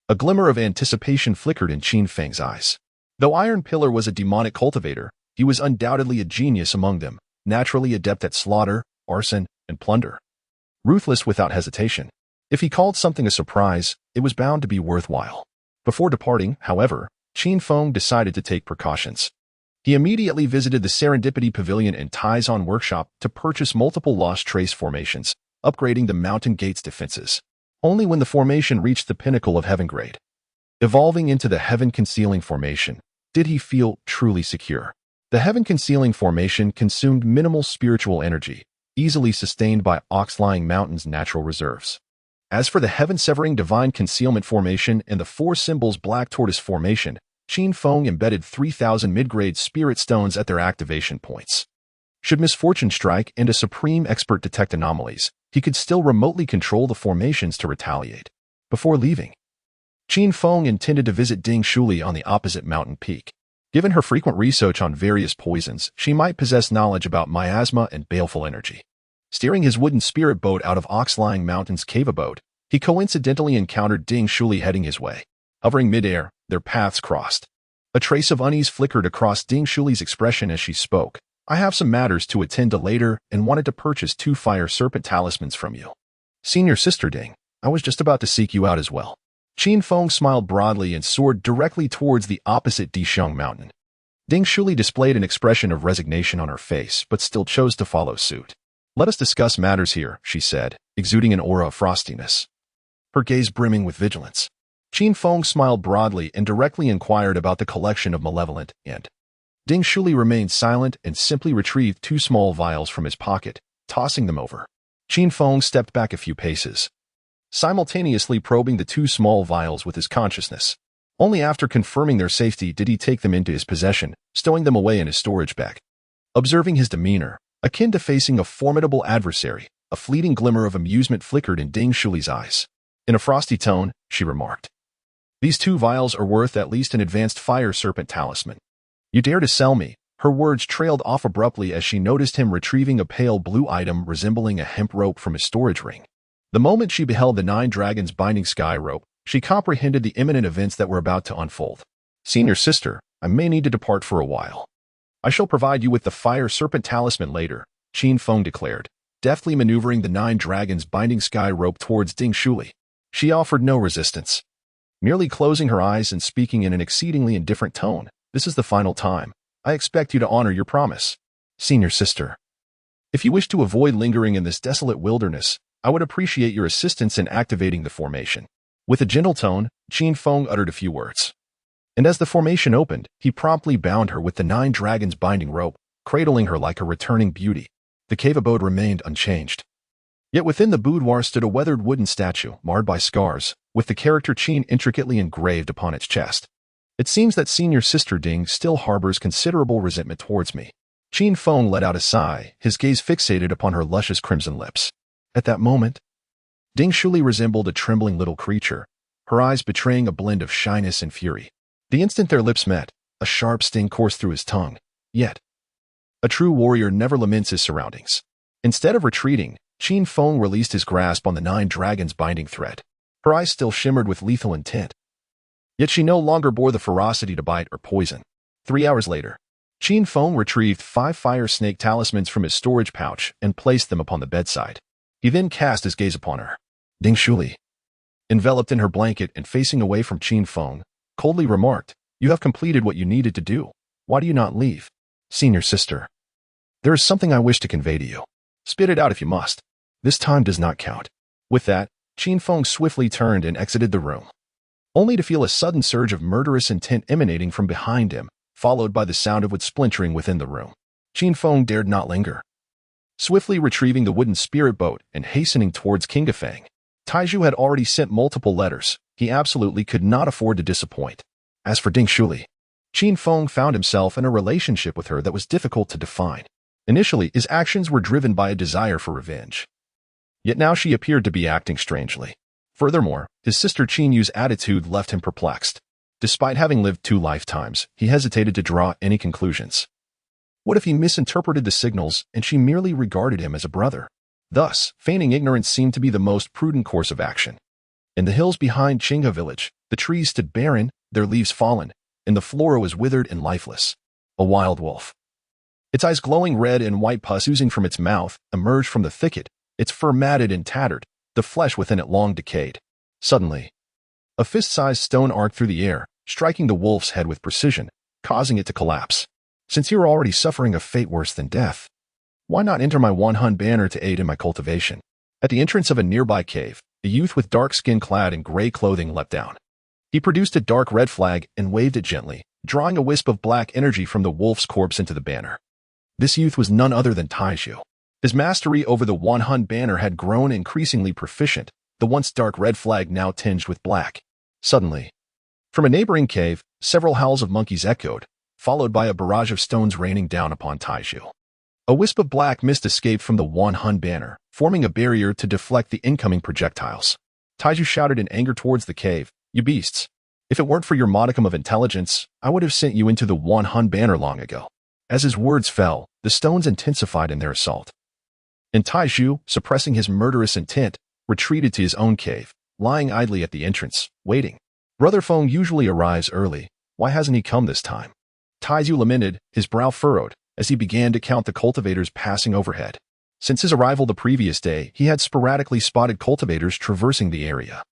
A glimmer of anticipation flickered in Qin Feng's eyes. Though Iron Pillar was a demonic cultivator, he was undoubtedly a genius among them, naturally adept at slaughter, arson, and plunder. Ruthless without hesitation. If he called something a surprise, it was bound to be worthwhile. Before departing, however, Qin Feng decided to take precautions. He immediately visited the Serendipity Pavilion and Taizan Workshop to purchase multiple Lost Trace formations, upgrading the Mountain Gate's defenses. Only when the formation reached the pinnacle of Heaven Grade, evolving into the Heaven Concealing Formation, did he feel truly secure. The Heaven Concealing Formation consumed minimal spiritual energy, easily sustained by Ox-Lying Mountain's natural reserves. As for the Heaven-Severing Divine Concealment Formation and the Four Symbols Black Tortoise Formation, Qin Feng embedded 3,000 mid-grade spirit stones at their activation points. Should misfortune strike and a supreme expert detect anomalies, he could still remotely control the formations to retaliate. Before leaving, Qin Feng intended to visit Ding Shuli on the opposite mountain peak. Given her frequent research on various poisons, she might possess knowledge about miasma and baleful energy. Steering his wooden spirit boat out of Ox-Lying Mountain's cave abode, he coincidentally encountered Ding Shuli heading his way. Hovering midair, their paths crossed. A trace of unease flickered across Ding Shuli's expression as she spoke. I have some matters to attend to later and wanted to purchase 2 fire serpent talismans from you. Senior Sister Ding, I was just about to seek you out as well. Qin Feng smiled broadly and soared directly towards the opposite Disheng Mountain. Ding Shuli displayed an expression of resignation on her face, but still chose to follow suit. Let us discuss matters here, she said, exuding an aura of frostiness, her gaze brimming with vigilance. Qin Feng smiled broadly and directly inquired about the collection of malevolent, and Ding Shuli remained silent and simply retrieved 2 small vials from his pocket, tossing them over. Qin Feng stepped back a few paces, simultaneously probing the 2 small vials with his consciousness. Only after confirming their safety did he take them into his possession, stowing them away in his storage bag. Observing his demeanor, akin to facing a formidable adversary, a fleeting glimmer of amusement flickered in Ding Shuli's eyes. In a frosty tone, she remarked, "These 2 vials are worth at least an advanced fire serpent talisman. You dare to sell me?" Her words trailed off abruptly as she noticed him retrieving a pale blue item resembling a hemp rope from his storage ring. The moment she beheld the 9 dragons binding sky rope, she comprehended the imminent events that were about to unfold. Senior Sister, I may need to depart for a while. I shall provide you with the fire serpent talisman later, Qin Feng declared, deftly maneuvering the 9 dragons binding sky rope towards Ding Shuli. She offered no resistance, merely closing her eyes and speaking in an exceedingly indifferent tone. This is the final time. I expect you to honor your promise. Senior Sister, if you wish to avoid lingering in this desolate wilderness, I would appreciate your assistance in activating the formation. With a gentle tone, Qin Feng uttered a few words. And as the formation opened, he promptly bound her with the 9 dragons binding rope, cradling her like a returning beauty. The cave abode remained unchanged. Yet within the boudoir stood a weathered wooden statue, marred by scars, with the character Qin intricately engraved upon its chest. It seems that Senior Sister Ding still harbors considerable resentment towards me. Qin Feng let out a sigh, his gaze fixated upon her luscious crimson lips. At that moment, Ding Shuli resembled a trembling little creature, her eyes betraying a blend of shyness and fury. The instant their lips met, a sharp sting coursed through his tongue. Yet, a true warrior never laments his surroundings. Instead of retreating, Qin Feng released his grasp on the 9 dragons binding thread. Her eyes still shimmered with lethal intent. Yet she no longer bore the ferocity to bite or poison. 3 hours later, Qin Feng retrieved 5 fire snake talismans from his storage pouch and placed them upon the bedside. He then cast his gaze upon her. Ding Shuli, enveloped in her blanket and facing away from Qin Feng, coldly remarked, "You have completed what you needed to do. Why do you not leave? Senior Sister, there is something I wish to convey to you. Spit it out if you must. This time does not count." With that, Qin Feng swiftly turned and exited the room, only to feel a sudden surge of murderous intent emanating from behind him, followed by the sound of wood splintering within the room. Qin Feng dared not linger. Swiftly retrieving the wooden spirit boat and hastening towards Qinghefang, Taiju had already sent multiple letters. He absolutely could not afford to disappoint. As for Ding Shuli, Qin Feng found himself in a relationship with her that was difficult to define. Initially, his actions were driven by a desire for revenge. Yet now she appeared to be acting strangely. Furthermore, his sister Qin Yu's attitude left him perplexed. Despite having lived 2 lifetimes, he hesitated to draw any conclusions. What if he misinterpreted the signals and she merely regarded him as a brother? Thus, feigning ignorance seemed to be the most prudent course of action. In the hills behind Qinghe village, the trees stood barren, their leaves fallen, and the flora was withered and lifeless. A wild wolf, its eyes glowing red and white pus oozing from its mouth, emerged from the thicket, its fur matted and tattered, the flesh within it long decayed. Suddenly, a fist-sized stone arced through the air, striking the wolf's head with precision, causing it to collapse. Since you are already suffering a fate worse than death, why not enter my Wanhun banner to aid in my cultivation? At the entrance of a nearby cave, a youth with dark skin clad in gray clothing leapt down. He produced a dark red flag and waved it gently, drawing a wisp of black energy from the wolf's corpse into the banner. This youth was none other than Taizhu. His mastery over the Wanhun banner had grown increasingly proficient, the once dark red flag now tinged with black. Suddenly, from a neighboring cave, several howls of monkeys echoed, followed by a barrage of stones raining down upon Taizhu. A wisp of black mist escaped from the Wanhun banner, forming a barrier to deflect the incoming projectiles. Taizhu shouted in anger towards the cave, "You beasts! If it weren't for your modicum of intelligence, I would have sent you into the Wanhun banner long ago." As his words fell, the stones intensified in their assault. And Taizhu, suppressing his murderous intent, retreated to his own cave, lying idly at the entrance, waiting. Brother Feng usually arrives early. Why hasn't he come this time? Taizhu lamented, his brow furrowed, as he began to count the cultivators passing overhead. Since his arrival the previous day, he had sporadically spotted cultivators traversing the area.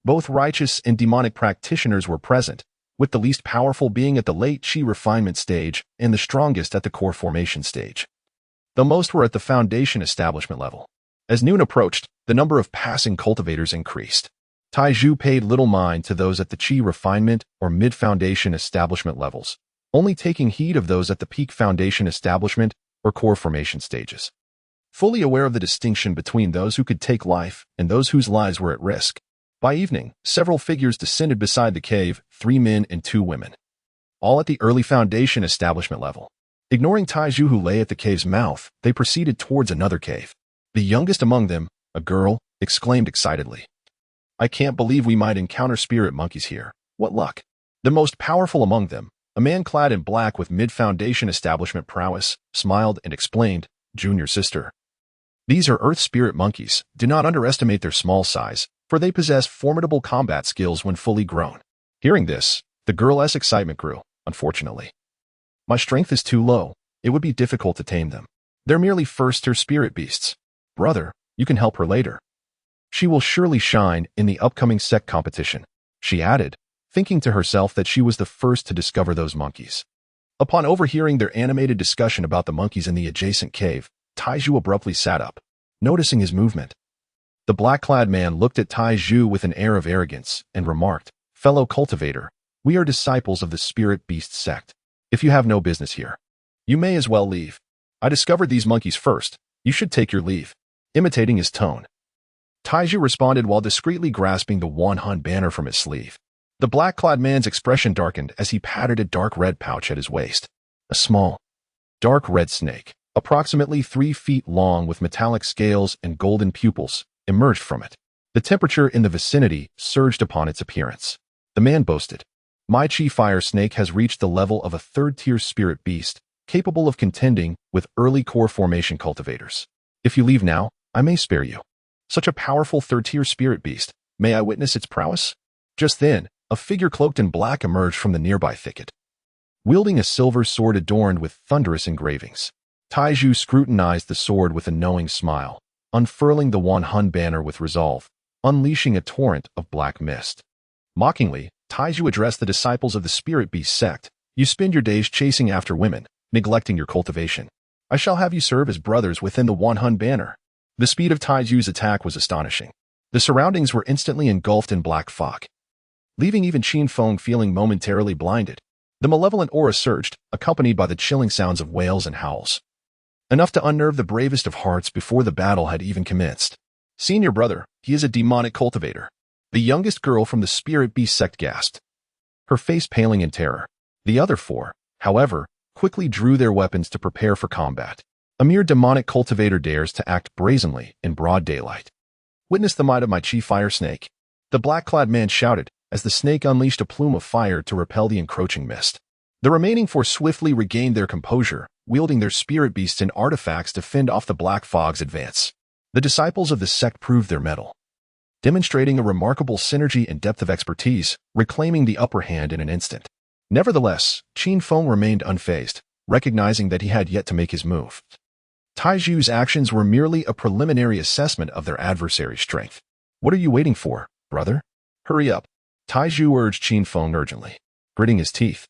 Both righteous and demonic practitioners were present, with the least powerful being at the late Qi refinement stage and the strongest at the core formation stage. The most were at the foundation establishment level. As noon approached, the number of passing cultivators increased. Taizhu paid little mind to those at the Qi refinement or mid-foundation establishment levels, only taking heed of those at the peak foundation establishment or core formation stages. Fully aware of the distinction between those who could take life and those whose lives were at risk, by evening, several figures descended beside the cave, 3 men and 2 women, all at the early foundation establishment level. Ignoring Taizhu who lay at the cave's mouth, they proceeded towards another cave. The youngest among them, a girl, exclaimed excitedly, "I can't believe we might encounter spirit monkeys here. What luck!" The most powerful among them, a man clad in black with mid-foundation establishment prowess, smiled and explained, "Junior sister, these are earth spirit monkeys. Do not underestimate their small size, for they possess formidable combat skills when fully grown." Hearing this, the girl's excitement grew. "Unfortunately, my strength is too low. It would be difficult to tame them. They're merely first-tier spirit beasts. Brother, you can help her later. She will surely shine in the upcoming sect competition," she added, thinking to herself that she was the first to discover those monkeys. Upon overhearing their animated discussion about the monkeys in the adjacent cave, Taizhu abruptly sat up, noticing his movement. The black-clad man looked at Taizhu with an air of arrogance and remarked, "Fellow cultivator, we are disciples of the spirit beast sect. If you have no business here, you may as well leave. I discovered these monkeys first. You should take your leave." Imitating his tone, Taizhu responded while discreetly grasping the Wanhun banner from his sleeve. The black-clad man's expression darkened as he patted a dark red pouch at his waist. A small, dark red snake, approximately 3 feet long with metallic scales and golden pupils, emerged from it. The temperature in the vicinity surged upon its appearance. The man boasted, "My Qi fire snake has reached the level of a 3rd-tier spirit beast, capable of contending with early core formation cultivators. If you leave now, I may spare you. Such a powerful 3rd-tier spirit beast, may I witness its prowess?" Just then, a figure cloaked in black emerged from the nearby thicket, wielding a silver sword adorned with thunderous engravings. Taizhu scrutinized the sword with a knowing smile, unfurling the Wanhun banner with resolve, unleashing a torrent of black mist. Mockingly, Taizhu addressed the disciples of the spirit beast sect, "You spend your days chasing after women, neglecting your cultivation. I shall have you serve as brothers within the Wanhun banner." The speed of Taizhu's attack was astonishing. The surroundings were instantly engulfed in black fog, leaving even Qin Feng feeling momentarily blinded. The malevolent aura surged, accompanied by the chilling sounds of wails and howls, enough to unnerve the bravest of hearts before the battle had even commenced. "Senior brother, he is a demonic cultivator." The youngest girl from the spirit beast sect gasped, her face paling in terror. The other 4, however, quickly drew their weapons to prepare for combat. A mere demonic cultivator dares to act brazenly in broad daylight. "Witness the might of my Qi fire snake," the black-clad man shouted, as the snake unleashed a plume of fire to repel the encroaching mist. The remaining 4 swiftly regained their composure, wielding their spirit beasts and artifacts to fend off the black fog's advance. The disciples of the sect proved their mettle. demonstrating a remarkable synergy and depth of expertise, reclaiming the upper hand in an instant. Nevertheless, Qin Feng remained unfazed, recognizing that he had yet to make his move. Taiju's actions were merely a preliminary assessment of their adversary's strength. "What are you waiting for, brother? Hurry up," Taiju urged Qin Feng urgently, gritting his teeth.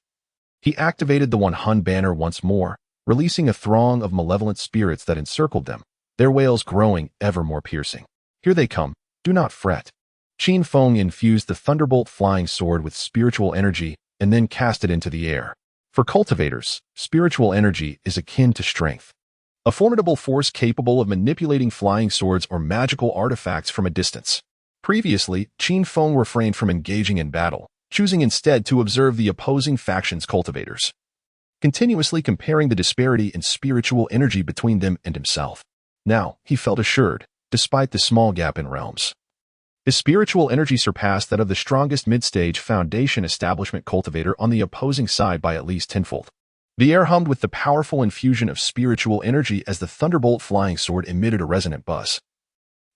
He activated the One Hun banner once more, releasing a throng of malevolent spirits that encircled them, their wails growing ever more piercing. "Here they come, do not fret." Qin Feng infused the thunderbolt flying sword with spiritual energy and then cast it into the air. For cultivators, spiritual energy is akin to strength, a formidable force capable of manipulating flying swords or magical artifacts from a distance. Previously, Qin Feng refrained from engaging in battle, choosing instead to observe the opposing factions' cultivators, continuously comparing the disparity in spiritual energy between them and himself. Now, he felt assured, despite the small gap in realms. His spiritual energy surpassed that of the strongest mid-stage foundation establishment cultivator on the opposing side by at least tenfold. The air hummed with the powerful infusion of spiritual energy as the thunderbolt flying sword emitted a resonant buzz.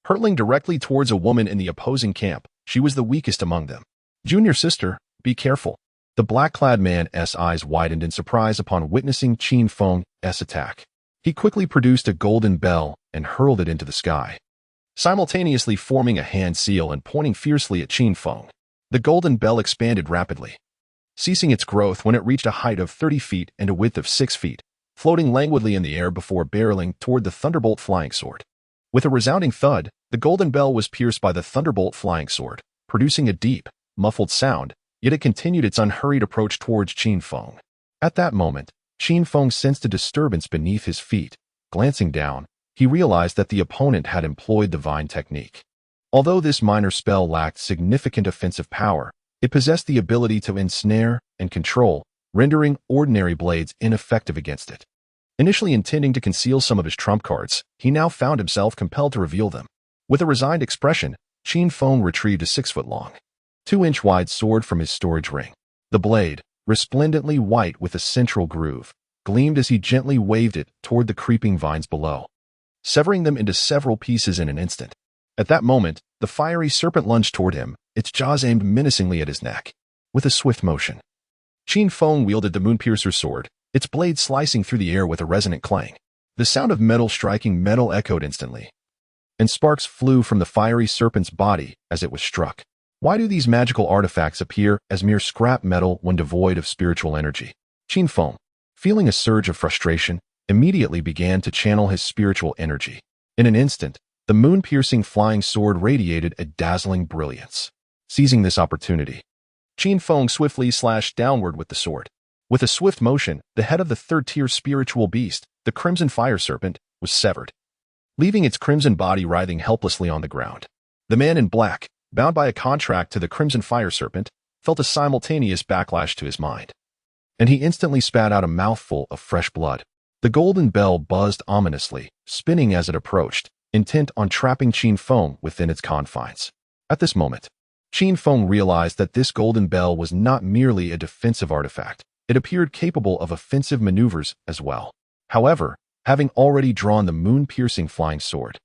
Hurtling directly towards a woman in the opposing camp, she was the weakest among them. "Junior sister, be careful." The black-clad man's eyes widened in surprise upon witnessing Qin Feng's attack. He quickly produced a golden bell and hurled it into the sky, simultaneously forming a hand seal and pointing fiercely at Qin Feng. The golden bell expanded rapidly, ceasing its growth when it reached a height of 30 feet and a width of 6 feet, floating languidly in the air before barreling toward the thunderbolt flying sword. With a resounding thud, the golden bell was pierced by the thunderbolt flying sword, producing a deep, muffled sound, yet it continued its unhurried approach towards Qin Feng. At that moment, Qin Feng sensed a disturbance beneath his feet. Glancing down, he realized that the opponent had employed the vine technique. Although this minor spell lacked significant offensive power, it possessed the ability to ensnare and control, rendering ordinary blades ineffective against it. Initially intending to conceal some of his trump cards, he now found himself compelled to reveal them. With a resigned expression, Qin Feng retrieved a 6-foot-long, 2-inch-wide sword from his storage ring. The blade, resplendently white with a central groove, gleamed as he gently waved it toward the creeping vines below, severing them into several pieces in an instant. At that moment, the fiery serpent lunged toward him, its jaws aimed menacingly at his neck. With a swift motion, Qin Feng wielded the Moonpiercer's sword, its blade slicing through the air with a resonant clang. The sound of metal striking metal echoed instantly, and sparks flew from the fiery serpent's body as it was struck. Why do these magical artifacts appear as mere scrap metal when devoid of spiritual energy? Qin Feng, feeling a surge of frustration, immediately began to channel his spiritual energy. In an instant, the moon-piercing flying sword radiated a dazzling brilliance. Seizing this opportunity, Qin Feng swiftly slashed downward with the sword. With a swift motion, the head of the third-tier spiritual beast, the Crimson Fire Serpent, was severed, leaving its crimson body writhing helplessly on the ground. The man in black, bound by a contract to the Crimson Fire Serpent, felt a simultaneous backlash to his mind, and he instantly spat out a mouthful of fresh blood. The golden bell buzzed ominously, spinning as it approached, intent on trapping Qin Feng within its confines. At this moment, Qin Feng realized that this golden bell was not merely a defensive artifact. It appeared capable of offensive maneuvers as well. However, having already drawn the moon-piercing flying sword,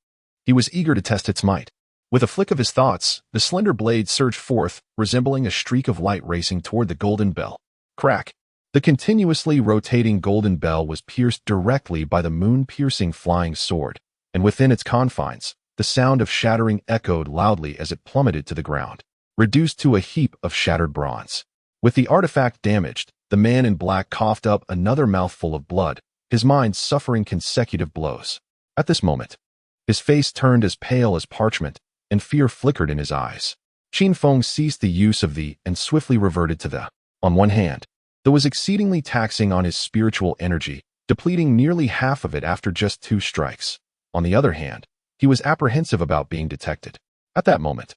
he was eager to test its might. With a flick of his thoughts, the slender blade surged forth, resembling a streak of light racing toward the golden bell. Crack! The continuously rotating golden bell was pierced directly by the moon-piercing flying sword, and within its confines, the sound of shattering echoed loudly as it plummeted to the ground, reduced to a heap of shattered bronze. With the artifact damaged, the man in black coughed up another mouthful of blood, his mind suffering consecutive blows. At this moment, his face turned as pale as parchment, and fear flickered in his eyes. Qin Feng ceased the use of the and swiftly reverted to the. On one hand, that was exceedingly taxing on his spiritual energy, depleting nearly half of it after just 2 strikes. On the other hand, he was apprehensive about being detected. At that moment,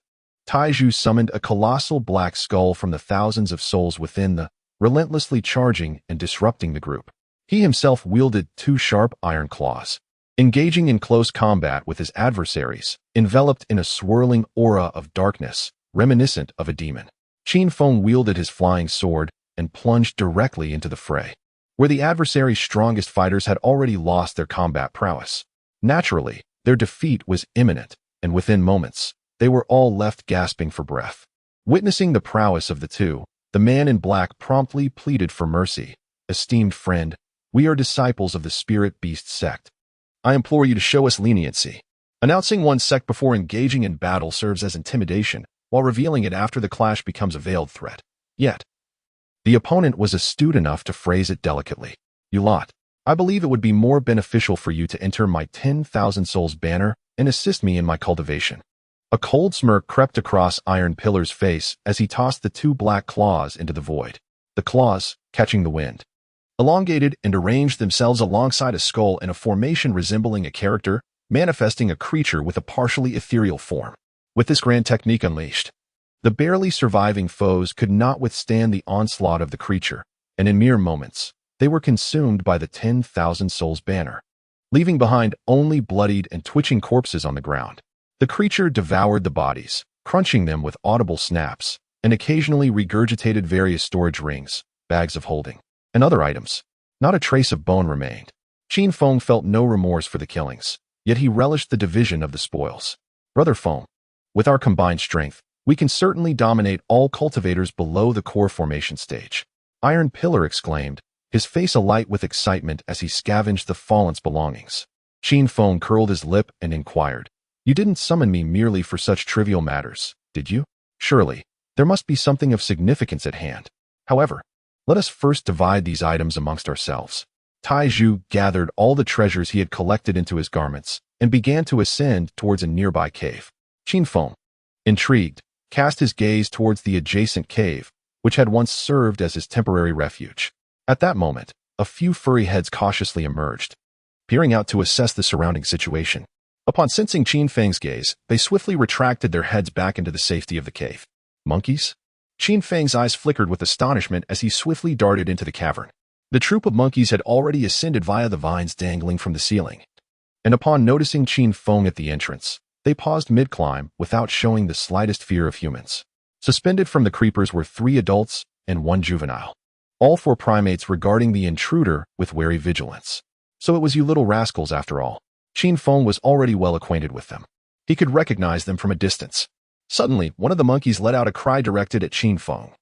Taiju summoned a colossal black skull from the thousands of souls within the, relentlessly charging and disrupting the group. He himself wielded 2 sharp iron claws, engaging in close combat with his adversaries, enveloped in a swirling aura of darkness, reminiscent of a demon. Qin Feng wielded his flying sword and plunged directly into the fray, where the adversary's strongest fighters had already lost their combat prowess. Naturally, their defeat was imminent, and within moments, they were all left gasping for breath. Witnessing the prowess of the two, the man in black promptly pleaded for mercy. "Esteemed friend, we are disciples of the Spirit Beast sect. I implore you to show us leniency." Announcing one's sect before engaging in battle serves as intimidation, while revealing it after the clash becomes a veiled threat. Yet, the opponent was astute enough to phrase it delicately. "You lot, I believe it would be more beneficial for you to enter my 10,000 souls banner and assist me in my cultivation." A cold smirk crept across Iron Pillar's face as he tossed the two black claws into the void. The claws, catching the wind, elongated and arranged themselves alongside a skull in a formation resembling a character, manifesting a creature with a partially ethereal form. With this grand technique unleashed, the barely surviving foes could not withstand the onslaught of the creature, and in mere moments, they were consumed by the 10,000 souls banner, leaving behind only bloodied and twitching corpses on the ground. The creature devoured the bodies, crunching them with audible snaps, and occasionally regurgitated various storage rings, bags of holding, and other items. Not a trace of bone remained. Qin Feng felt no remorse for the killings, yet he relished the division of the spoils. "Brother Feng, with our combined strength, we can certainly dominate all cultivators below the core formation stage," Iron Pillar exclaimed, his face alight with excitement as he scavenged the fallen's belongings. Qin Feng curled his lip and inquired, "You didn't summon me merely for such trivial matters, did you? Surely, there must be something of significance at hand. However, let us first divide these items amongst ourselves." Taiju gathered all the treasures he had collected into his garments and began to ascend towards a nearby cave. Qin Feng, intrigued, cast his gaze towards the adjacent cave, which had once served as his temporary refuge. At that moment, a few furry heads cautiously emerged, peering out to assess the surrounding situation. Upon sensing Qin Feng's gaze, they swiftly retracted their heads back into the safety of the cave. "Monkeys?" Qin Feng's eyes flickered with astonishment as he swiftly darted into the cavern. The troop of monkeys had already ascended via the vines dangling from the ceiling, and upon noticing Qin Feng at the entrance, they paused mid-climb without showing the slightest fear of humans. Suspended from the creepers were 3 adults and 1 juvenile, all 4 primates regarding the intruder with wary vigilance. "So it was you little rascals after all." Qin Feng was already well acquainted with them. He could recognize them from a distance. Suddenly, one of the monkeys let out a cry directed at Qin Feng,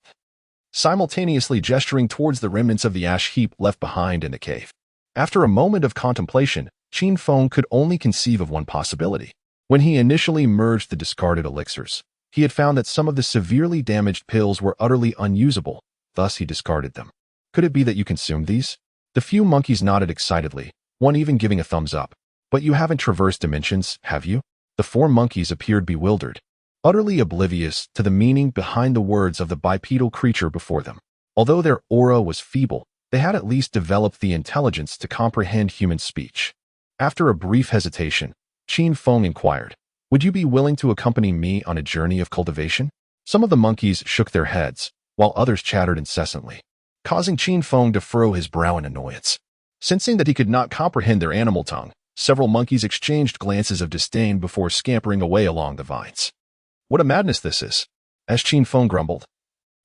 simultaneously gesturing towards the remnants of the ash heap left behind in the cave. After a moment of contemplation, Qin Feng could only conceive of one possibility. When he initially merged the discarded elixirs, he had found that some of the severely damaged pills were utterly unusable, thus he discarded them. "Could it be that you consumed these?" The few monkeys nodded excitedly, one even giving a thumbs up. "But you haven't traversed dimensions, have you?" The 4 monkeys appeared bewildered, utterly oblivious to the meaning behind the words of the bipedal creature before them. Although their aura was feeble, they had at least developed the intelligence to comprehend human speech. After a brief hesitation, Qin Feng inquired, "Would you be willing to accompany me on a journey of cultivation?" Some of the monkeys shook their heads, while others chattered incessantly, causing Qin Feng to furrow his brow in annoyance. Sensing that he could not comprehend their animal tongue, several monkeys exchanged glances of disdain before scampering away along the vines. "What a madness this is," as Qin Feng grumbled,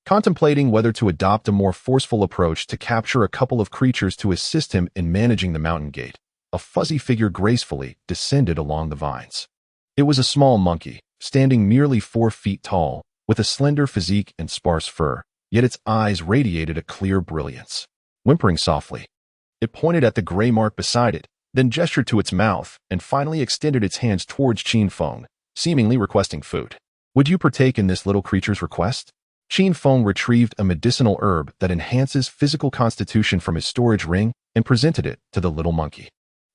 contemplating whether to adopt a more forceful approach to capture a couple of creatures to assist him in managing the mountain gate. A fuzzy figure gracefully descended along the vines. It was a small monkey, standing merely 4 feet tall, with a slender physique and sparse fur, yet its eyes radiated a clear brilliance. Whimpering softly, it pointed at the gray mark beside it, then gestured to its mouth and finally extended its hands towards Qin Feng, seemingly requesting food. "Would you partake in this little creature's request?" Qin Feng retrieved a medicinal herb that enhances physical constitution from his storage ring and presented it to the little monkey.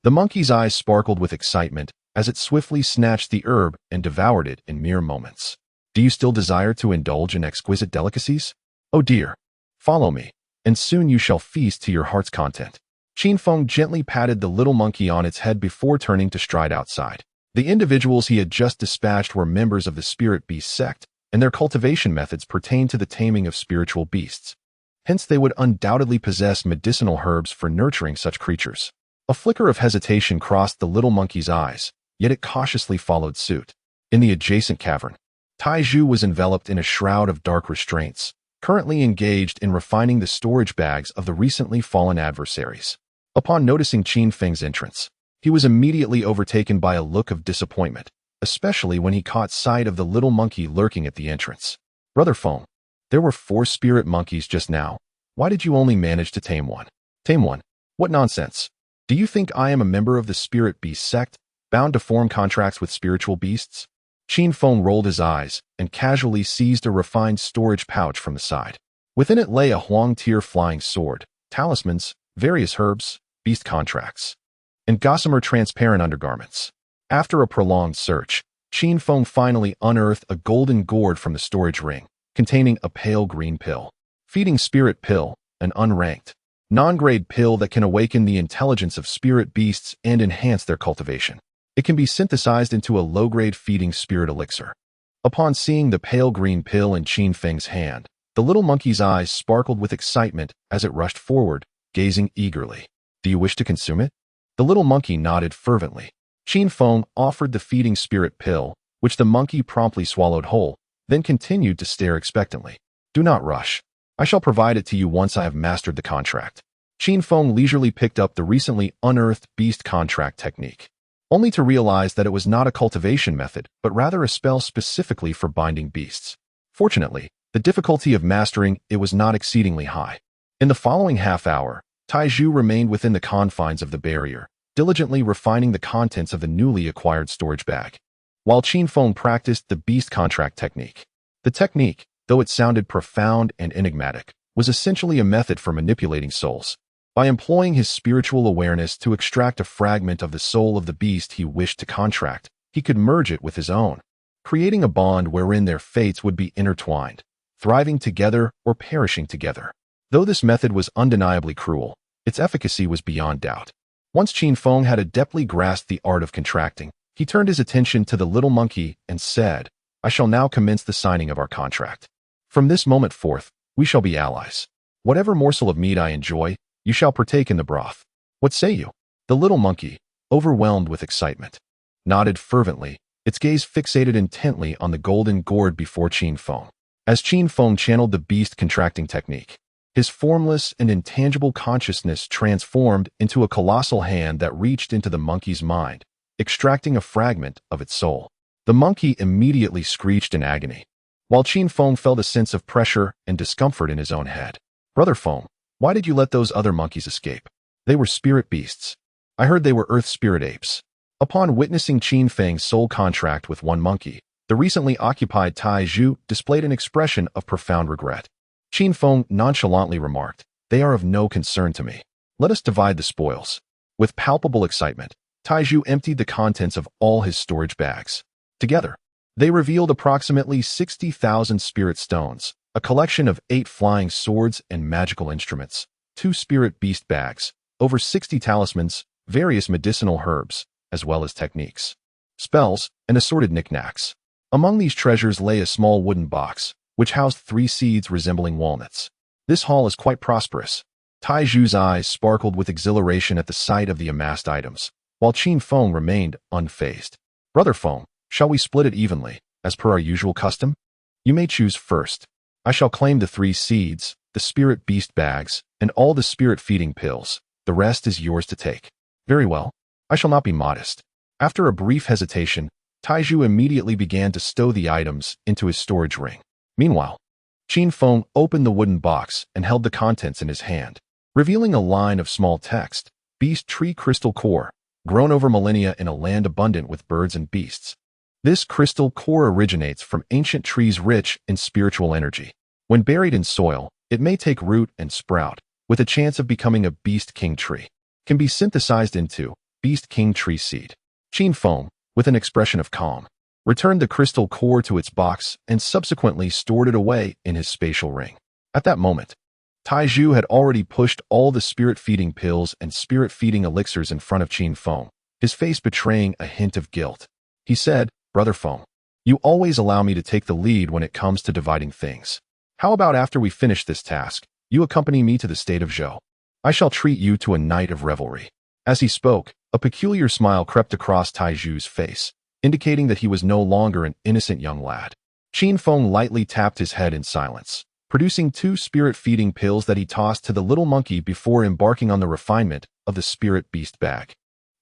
The monkey's eyes sparkled with excitement as it swiftly snatched the herb and devoured it in mere moments. "Do you still desire to indulge in exquisite delicacies? Oh dear, follow me, and soon you shall feast to your heart's content." Qin Feng gently patted the little monkey on its head before turning to stride outside. The individuals he had just dispatched were members of the Spirit Beast sect, and their cultivation methods pertained to the taming of spiritual beasts. Hence they would undoubtedly possess medicinal herbs for nurturing such creatures. A flicker of hesitation crossed the little monkey's eyes, yet it cautiously followed suit. In the adjacent cavern, Taiju was enveloped in a shroud of dark restraints, currently engaged in refining the storage bags of the recently fallen adversaries. Upon noticing Qin Feng's entrance, he was immediately overtaken by a look of disappointment, especially when he caught sight of the little monkey lurking at the entrance. Brother Feng, there were 4 spirit monkeys just now. Why did you only manage to tame one? Tame one? What nonsense. Do you think I am a member of the spirit beast sect, bound to form contracts with spiritual beasts? Qin Feng rolled his eyes and casually seized a refined storage pouch from the side. Within it lay a Huang-tier flying sword, talismans, various herbs, beast contracts, and gossamer transparent undergarments. After a prolonged search, Qin Feng finally unearthed a golden gourd from the storage ring, containing a pale green pill. Feeding spirit pill, an unranked, non-grade pill that can awaken the intelligence of spirit beasts and enhance their cultivation. It can be synthesized into a low-grade feeding spirit elixir. Upon seeing the pale green pill in Qin Feng's hand, the little monkey's eyes sparkled with excitement as it rushed forward, gazing eagerly. Do you wish to consume it? The little monkey nodded fervently. Qin Feng offered the feeding spirit pill, which the monkey promptly swallowed whole, then continued to stare expectantly. Do not rush. I shall provide it to you once I have mastered the contract. Qin Feng leisurely picked up the recently unearthed beast contract technique, only to realize that it was not a cultivation method, but rather a spell specifically for binding beasts. Fortunately, the difficulty of mastering it was not exceedingly high. In the following half hour, Taizhu remained within the confines of the barrier, diligently refining the contents of the newly acquired storage bag, while Qin Feng practiced the beast contract technique. The technique, though it sounded profound and enigmatic, was essentially a method for manipulating souls. By employing his spiritual awareness to extract a fragment of the soul of the beast he wished to contract, he could merge it with his own, creating a bond wherein their fates would be intertwined, thriving together or perishing together. Though this method was undeniably cruel, its efficacy was beyond doubt. Once Qin Feng had adeptly grasped the art of contracting, he turned his attention to the little monkey and said, I shall now commence the signing of our contract. From this moment forth, we shall be allies. Whatever morsel of meat I enjoy, you shall partake in the broth. What say you? The little monkey, overwhelmed with excitement, nodded fervently, its gaze fixated intently on the golden gourd before Qin Feng. As Qin Feng channeled the beast contracting technique, his formless and intangible consciousness transformed into a colossal hand that reached into the monkey's mind, extracting a fragment of its soul. The monkey immediately screeched in agony, while Qin Feng felt a sense of pressure and discomfort in his own head. Brother Feng, why did you let those other monkeys escape? They were spirit beasts. I heard they were earth spirit apes. Upon witnessing Qin Feng's soul contract with one monkey, the recently occupied Taizhu displayed an expression of profound regret. Qin Feng nonchalantly remarked, they are of no concern to me. Let us divide the spoils. With palpable excitement, Taizhu emptied the contents of all his storage bags. Together, they revealed approximately 60,000 spirit stones, a collection of 8 flying swords and magical instruments, 2 spirit beast bags, over 60 talismans, various medicinal herbs, as well as techniques, spells, and assorted knickknacks. Among these treasures lay a small wooden box, which housed 3 seeds resembling walnuts. This haul is quite prosperous. Taizhu's eyes sparkled with exhilaration at the sight of the amassed items, while Qin Feng remained unfazed. Brother Feng, shall we split it evenly, as per our usual custom? You may choose first. I shall claim the 3 seeds, the spirit beast bags, and all the spirit feeding pills. The rest is yours to take. Very well. I shall not be modest. After a brief hesitation, Taizhu immediately began to stow the items into his storage ring. Meanwhile, Qin Feng opened the wooden box and held the contents in his hand, revealing a line of small text, Beast Tree Crystal Core, grown over millennia in a land abundant with birds and beasts. This crystal core originates from ancient trees rich in spiritual energy. When buried in soil, it may take root and sprout, with a chance of becoming a Beast King tree. Can be synthesized into Beast King tree seed. Qin Feng, with an expression of calm, returned the crystal core to its box and subsequently stored it away in his spatial ring. At that moment, Taizhu had already pushed all the spirit-feeding pills and spirit-feeding elixirs in front of Qin Feng, his face betraying a hint of guilt. He said, Brother Feng, you always allow me to take the lead when it comes to dividing things. How about after we finish this task, you accompany me to the state of Zhou? I shall treat you to a night of revelry. As he spoke, a peculiar smile crept across Taizhu's face, indicating that he was no longer an innocent young lad. Qin Feng lightly tapped his head in silence, producing 2 spirit-feeding pills that he tossed to the little monkey before embarking on the refinement of the spirit beast bag.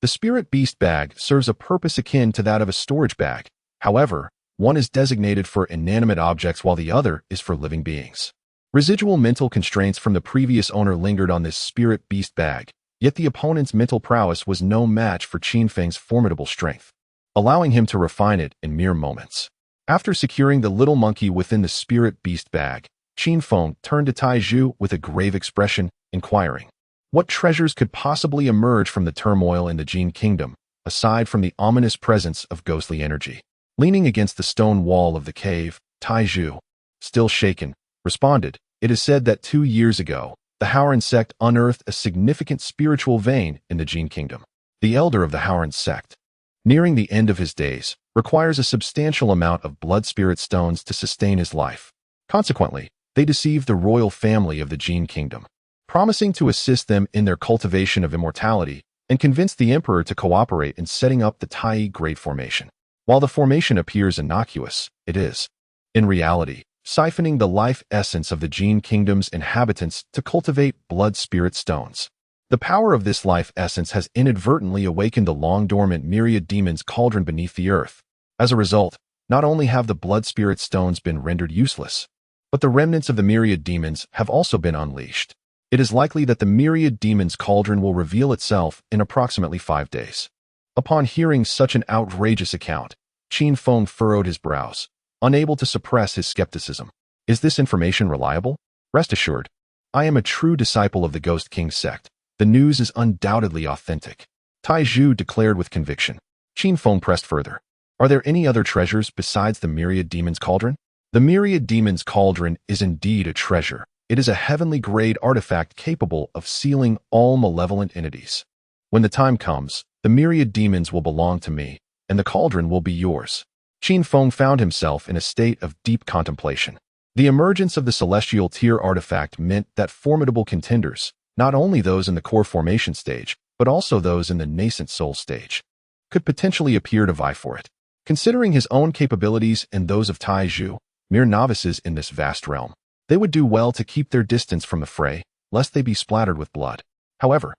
The spirit beast bag serves a purpose akin to that of a storage bag. However, one is designated for inanimate objects while the other is for living beings. Residual mental constraints from the previous owner lingered on this spirit beast bag, yet the opponent's mental prowess was no match for Qin Feng's formidable strength, allowing him to refine it in mere moments. After securing the little monkey within the spirit beast bag, Qin Feng turned to Tai Zhu with a grave expression, inquiring, what treasures could possibly emerge from the turmoil in the Qin kingdom, aside from the ominous presence of ghostly energy? Leaning against the stone wall of the cave, Tai Zhu, still shaken, responded, it is said that 2 years ago, the Haoran sect unearthed a significant spiritual vein in the Qin kingdom. The elder of the Haoran sect, nearing the end of his days, requires a substantial amount of blood spirit stones to sustain his life. Consequently, they deceived the royal family of the Qin kingdom, promising to assist them in their cultivation of immortality, and convinced the emperor to cooperate in setting up the Tai Great Formation. While the formation appears innocuous, it is, in reality, siphoning the life essence of the Qin kingdom's inhabitants to cultivate blood spirit stones. The power of this life essence has inadvertently awakened the long-dormant myriad demons cauldron beneath the earth. As a result, not only have the blood spirit stones been rendered useless, but the remnants of the myriad demons have also been unleashed. It is likely that the myriad demons cauldron will reveal itself in approximately 5 days. Upon hearing such an outrageous account, Qin Feng furrowed his brows, unable to suppress his skepticism. Is this information reliable? Rest assured, I am a true disciple of the Ghost King sect. The news is undoubtedly authentic, Tai Zhu declared with conviction. Qin Feng pressed further. Are there any other treasures besides the myriad demons cauldron? The myriad demons cauldron is indeed a treasure. It is a heavenly-grade artifact capable of sealing all malevolent entities. When the time comes, the myriad demons will belong to me, and the cauldron will be yours. Qin Feng found himself in a state of deep contemplation. The emergence of the celestial tier artifact meant that formidable contenders, not only those in the core formation stage, but also those in the nascent soul stage, could potentially appear to vie for it. Considering his own capabilities and those of Tai Zhu, mere novices in this vast realm, they would do well to keep their distance from the fray, lest they be splattered with blood. However,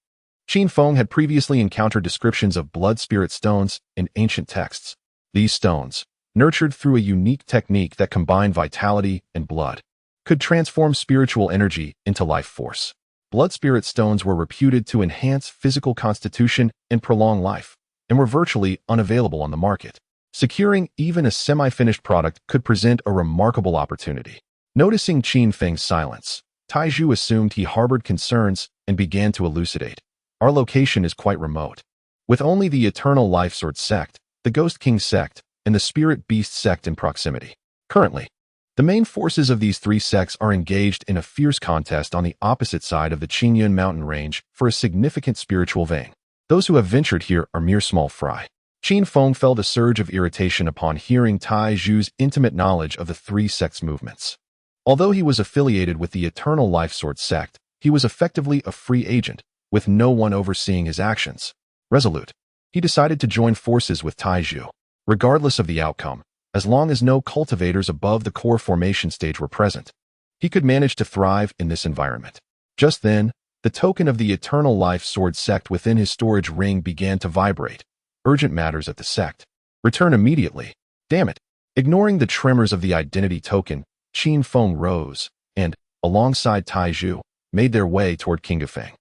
Qin Feng had previously encountered descriptions of blood spirit stones in ancient texts. These stones, nurtured through a unique technique that combined vitality and blood, could transform spiritual energy into life force. Blood spirit stones were reputed to enhance physical constitution and prolong life, and were virtually unavailable on the market. Securing even a semi-finished product could present a remarkable opportunity. Noticing Qin Feng's silence, Tai Zhu assumed he harbored concerns and began to elucidate. Our location is quite remote, with only the Eternal Life Sword sect, the Ghost King sect, and the Spirit Beast sect in proximity. Currently, the main forces of these 3 sects are engaged in a fierce contest on the opposite side of the Qingyun mountain range for a significant spiritual vein. Those who have ventured here are mere small fry. Qin Feng felt a surge of irritation upon hearing Tai Zhu's intimate knowledge of the 3 sects' movements. Although he was affiliated with the Eternal Life Sword sect, he was effectively a free agent, with no one overseeing his actions. Resolute, he decided to join forces with Tai Zhu. Regardless of the outcome, as long as no cultivators above the core formation stage were present, he could manage to thrive in this environment. Just then, the token of the Eternal Life Sword sect within his storage ring began to vibrate. Urgent matters at the sect. Return immediately. Damn it. Ignoring the tremors of the identity token, Qin Feng rose and, alongside Tai Zhu, made their way toward Qinghefang.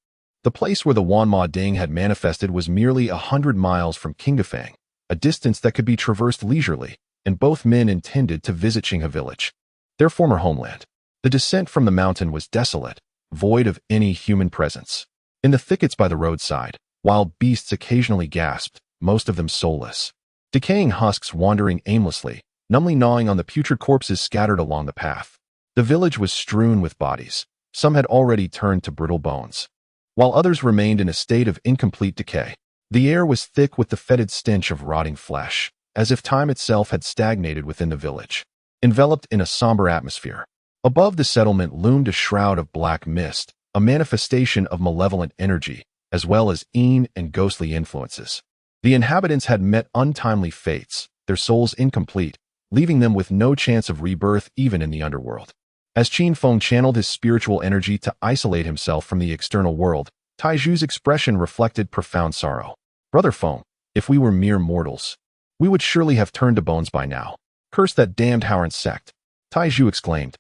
The place where the Wanma Ding had manifested was merely 100 miles from Qinghefang, a distance that could be traversed leisurely, and both men intended to visit Qinghe village, their former homeland. The descent from the mountain was desolate, void of any human presence. In the thickets by the roadside, wild beasts occasionally gasped, most of them soulless. Decaying husks wandering aimlessly, numbly gnawing on the putrid corpses scattered along the path. The village was strewn with bodies. Some had already turned to brittle bones, while others remained in a state of incomplete decay. The air was thick with the fetid stench of rotting flesh, as if time itself had stagnated within the village, enveloped in a somber atmosphere. Above the settlement loomed a shroud of black mist, a manifestation of malevolent energy, as well as Qin and ghostly influences. The inhabitants had met untimely fates, their souls incomplete, leaving them with no chance of rebirth even in the underworld. As Qin Feng channeled his spiritual energy to isolate himself from the external world, Tai Zhu's expression reflected profound sorrow. Brother Feng, if we were mere mortals, we would surely have turned to bones by now. Curse that damned Howrent sect, Taizhu exclaimed,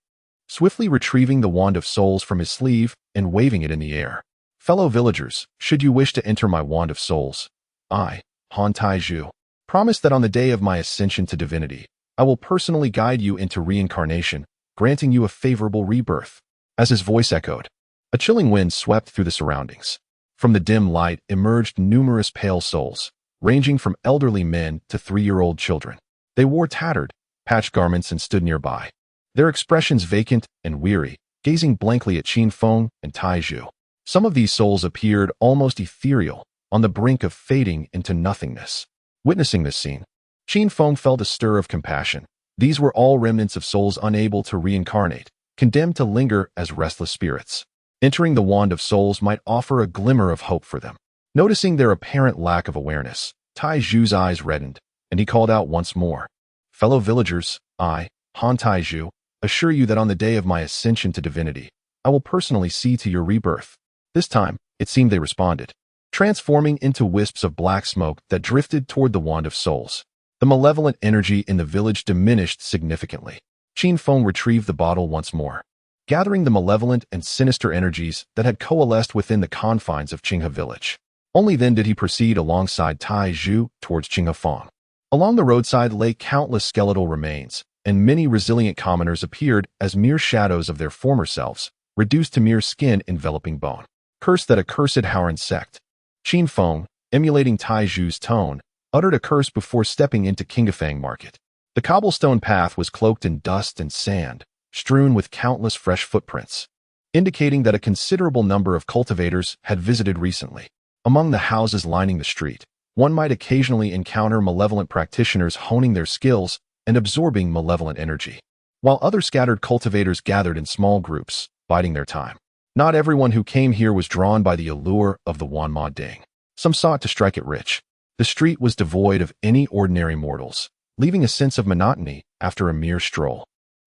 swiftly retrieving the wand of souls from his sleeve and waving it in the air. Fellow villagers, should you wish to enter my wand of souls, I, Han Taizhu, promise that on the day of my ascension to divinity, I will personally guide you into reincarnation, granting you a favorable rebirth. As his voice echoed, a chilling wind swept through the surroundings. From the dim light emerged numerous pale souls, ranging from elderly men to 3-year-old children. They wore tattered, patched garments and stood nearby, their expressions vacant and weary, gazing blankly at Qin Feng and Taizhu. Some of these souls appeared almost ethereal, on the brink of fading into nothingness. Witnessing this scene, Qin Feng felt a stir of compassion. These were all remnants of souls unable to reincarnate, condemned to linger as restless spirits. Entering the wand of souls might offer a glimmer of hope for them. Noticing their apparent lack of awareness, Taizhu's eyes reddened, and he called out once more. Fellow villagers, I, Han Taizhu, assure you that on the day of my ascension to divinity, I will personally see to your rebirth. This time, it seemed they responded, transforming into wisps of black smoke that drifted toward the wand of souls. The malevolent energy in the village diminished significantly. Qin Feng retrieved the bottle once more, gathering the malevolent and sinister energies that had coalesced within the confines of Qinghe village. Only then did he proceed alongside Taizhu towards Qinghefang. Along the roadside lay countless skeletal remains, and many resilient commoners appeared as mere shadows of their former selves, reduced to mere skin enveloping bone. Curse that accursed Howrent sect. Qin Feng, emulating Taizhu's tone, uttered a curse before stepping into Qinghefang market. The cobblestone path was cloaked in dust and sand, strewn with countless fresh footprints, indicating that a considerable number of cultivators had visited recently. Among the houses lining the street, one might occasionally encounter malevolent practitioners honing their skills and absorbing malevolent energy, while other scattered cultivators gathered in small groups, biding their time. Not everyone who came here was drawn by the allure of the Wanma Ding. Some sought to strike it rich. The street was devoid of any ordinary mortals, leaving a sense of monotony after a mere stroll.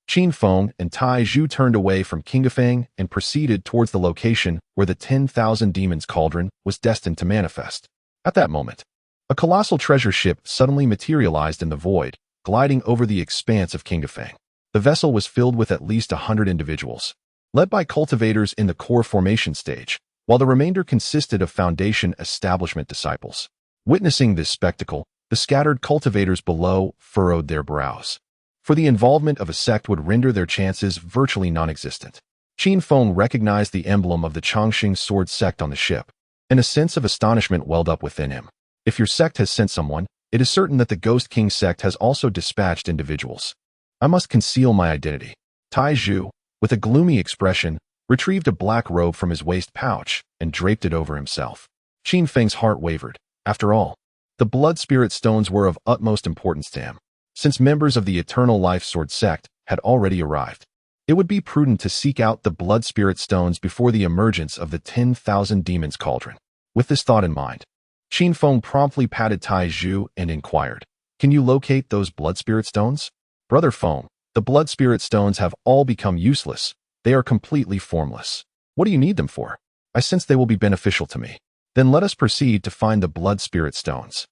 Qin Feng and Taizhu turned away from Qinghefang and proceeded towards the location where the 10,000 demons cauldron was destined to manifest. At that moment, a colossal treasure ship suddenly materialized in the void, gliding over the expanse of Qinghefang. The vessel was filled with at least 100 individuals, led by cultivators in the core formation stage, while the remainder consisted of foundation establishment disciples. Witnessing this spectacle, the scattered cultivators below furrowed their brows, for the involvement of a sect would render their chances virtually non-existent. Qin Feng recognized the emblem of the Chongqing sword sect on the ship, and a sense of astonishment welled up within him. If your sect has sent someone, it is certain that the Ghost King sect has also dispatched individuals. I must conceal my identity. Taizhu, with a gloomy expression, retrieved a black robe from his waist pouch and draped it over himself. Qin Feng's heart wavered. After all, the blood spirit stones were of utmost importance to him. Since members of the Eternal Life Sword sect had already arrived, it would be prudent to seek out the blood spirit stones before the emergence of the 10,000 demons cauldron. With this thought in mind, Qin Feng promptly patted Taizhu and inquired, "Can you locate those blood spirit stones?" Brother Feng, the blood spirit stones have all become useless. They are completely formless. What do you need them for? I sense they will be beneficial to me. Then let us proceed to find the blood spirit stones.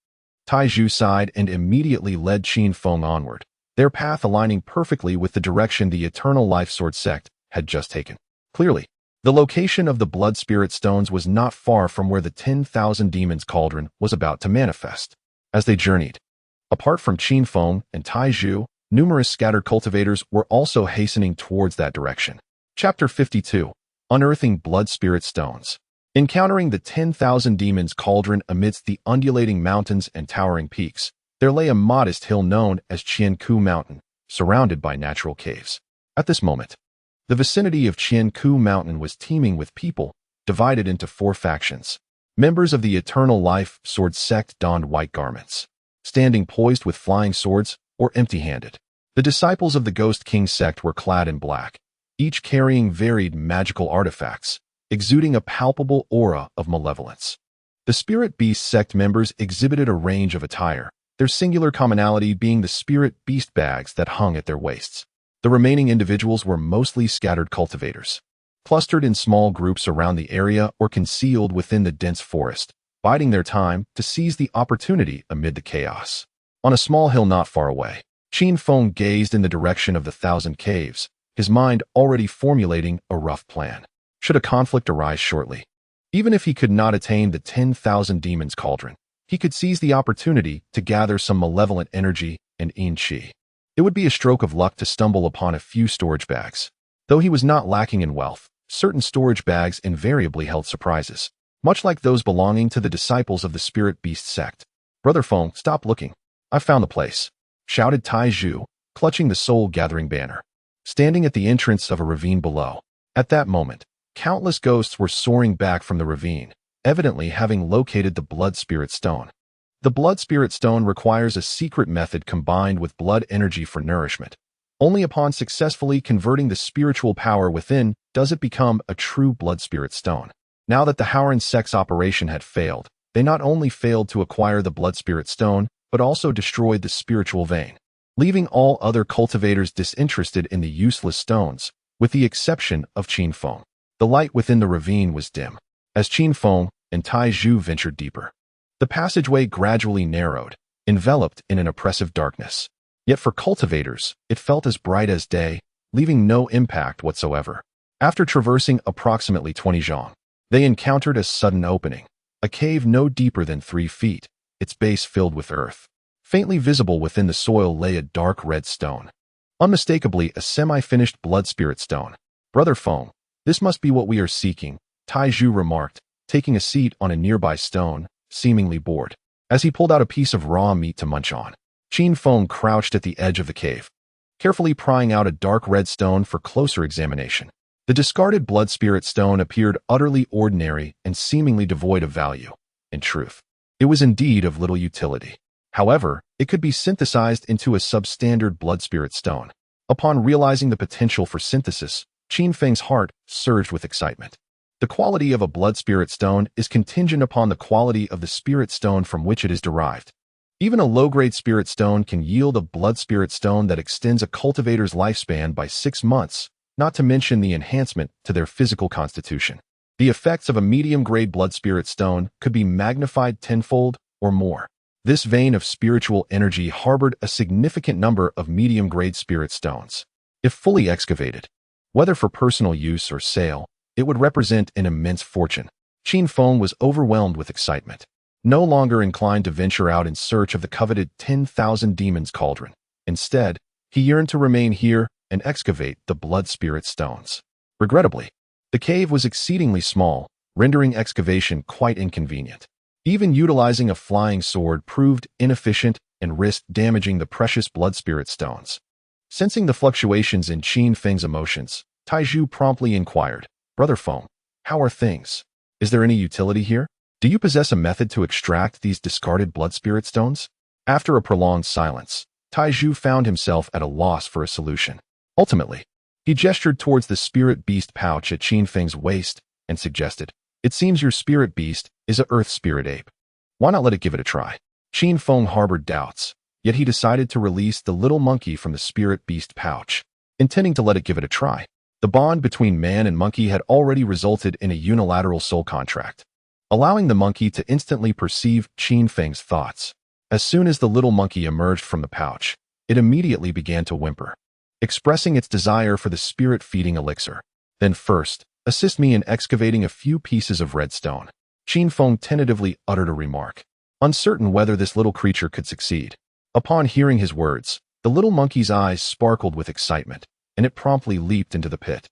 Taizhu sighed and immediately led Qin Feng onward, their path aligning perfectly with the direction the Eternal Life Sword sect had just taken. Clearly, the location of the blood spirit stones was not far from where the 10,000 demons cauldron was about to manifest. As they journeyed, apart from Qin Feng and Taizhu, numerous scattered cultivators were also hastening towards that direction. Chapter 52. Unearthing Blood Spirit Stones. Encountering the 10,000 demons cauldron amidst the undulating mountains and towering peaks, there lay a modest hill known as Qianku Mountain, surrounded by natural caves. At this moment, the vicinity of Qianku Mountain was teeming with people, divided into 4 factions. Members of the Eternal Life Sword sect donned white garments, standing poised with flying swords or empty-handed. The disciples of the Ghost King sect were clad in black, each carrying varied magical artifacts, exuding a palpable aura of malevolence. The Spirit Beast sect members exhibited a range of attire, their singular commonality being the Spirit Beast bags that hung at their waists. The remaining individuals were mostly scattered cultivators, clustered in small groups around the area or concealed within the dense forest, biding their time to seize the opportunity amid the chaos. On a small hill not far away, Qin Feng gazed in the direction of the 1,000 caves, his mind already formulating a rough plan. Should a conflict arise shortly, even if he could not attain the 10,000 demons cauldron, he could seize the opportunity to gather some malevolent energy and yin qi. It would be a stroke of luck to stumble upon a few storage bags. Though he was not lacking in wealth, certain storage bags invariably held surprises, much like those belonging to the disciples of the spirit beast sect. "Brother Feng, stop looking. I found the place," shouted Tai Zhu, clutching the soul-gathering banner. Standing at the entrance of a ravine below. At that moment, countless ghosts were soaring back from the ravine, evidently having located the blood spirit stone. The blood spirit stone requires a secret method combined with blood energy for nourishment. Only upon successfully converting the spiritual power within does it become a true blood spirit stone. Now that the Howren sect's operation had failed, they not only failed to acquire the blood spirit stone, but also destroyed the spiritual vein, leaving all other cultivators disinterested in the useless stones, with the exception of Qin Feng. The light within the ravine was dim, as Qin Feng and Tai Zhu ventured deeper. The passageway gradually narrowed, enveloped in an oppressive darkness. Yet for cultivators, it felt as bright as day, leaving no impact whatsoever. After traversing approximately 20 zhang, they encountered a sudden opening, a cave no deeper than 3 feet, its base filled with earth. Faintly visible within the soil lay a dark red stone. Unmistakably a semi-finished blood spirit stone. "Brother Feng, this must be what we are seeking," Tai Zhu remarked, taking a seat on a nearby stone, seemingly bored. As he pulled out a piece of raw meat to munch on, Qin Feng crouched at the edge of the cave, carefully prying out a dark red stone for closer examination. The discarded blood spirit stone appeared utterly ordinary and seemingly devoid of value. In truth, it was indeed of little utility. However, it could be synthesized into a substandard blood spirit stone. Upon realizing the potential for synthesis, Qin Feng's heart surged with excitement. The quality of a blood spirit stone is contingent upon the quality of the spirit stone from which it is derived. Even a low-grade spirit stone can yield a blood spirit stone that extends a cultivator's lifespan by 6 months, not to mention the enhancement to their physical constitution. The effects of a medium-grade blood spirit stone could be magnified tenfold or more. This vein of spiritual energy harbored a significant number of medium-grade spirit stones. If fully excavated, whether for personal use or sale, it would represent an immense fortune. Qin Feng was overwhelmed with excitement, no longer inclined to venture out in search of the coveted 10,000 demons cauldron. Instead, he yearned to remain here and excavate the blood spirit stones. Regrettably, the cave was exceedingly small, rendering excavation quite inconvenient. Even utilizing a flying sword proved inefficient and risked damaging the precious blood spirit stones. Sensing the fluctuations in Qin Feng's emotions, Tai Zhu promptly inquired, "Brother Feng, how are things? Is there any utility here? Do you possess a method to extract these discarded blood spirit stones?" After a prolonged silence, Tai Zhu found himself at a loss for a solution. Ultimately, he gestured towards the spirit beast pouch at Qin Feng's waist and suggested, "It seems your spirit beast is a earth spirit ape. Why not let it give it a try?" Qin Feng harbored doubts, yet he decided to release the little monkey from the spirit beast pouch, intending to let it give it a try. The bond between man and monkey had already resulted in a unilateral soul contract, allowing the monkey to instantly perceive Qin Feng's thoughts. As soon as the little monkey emerged from the pouch, it immediately began to whimper, expressing its desire for the spirit-feeding elixir. "Then first, assist me in excavating a few pieces of red stone." Qin Feng tentatively uttered a remark, uncertain whether this little creature could succeed. Upon hearing his words, the little monkey's eyes sparkled with excitement, and it promptly leaped into the pit.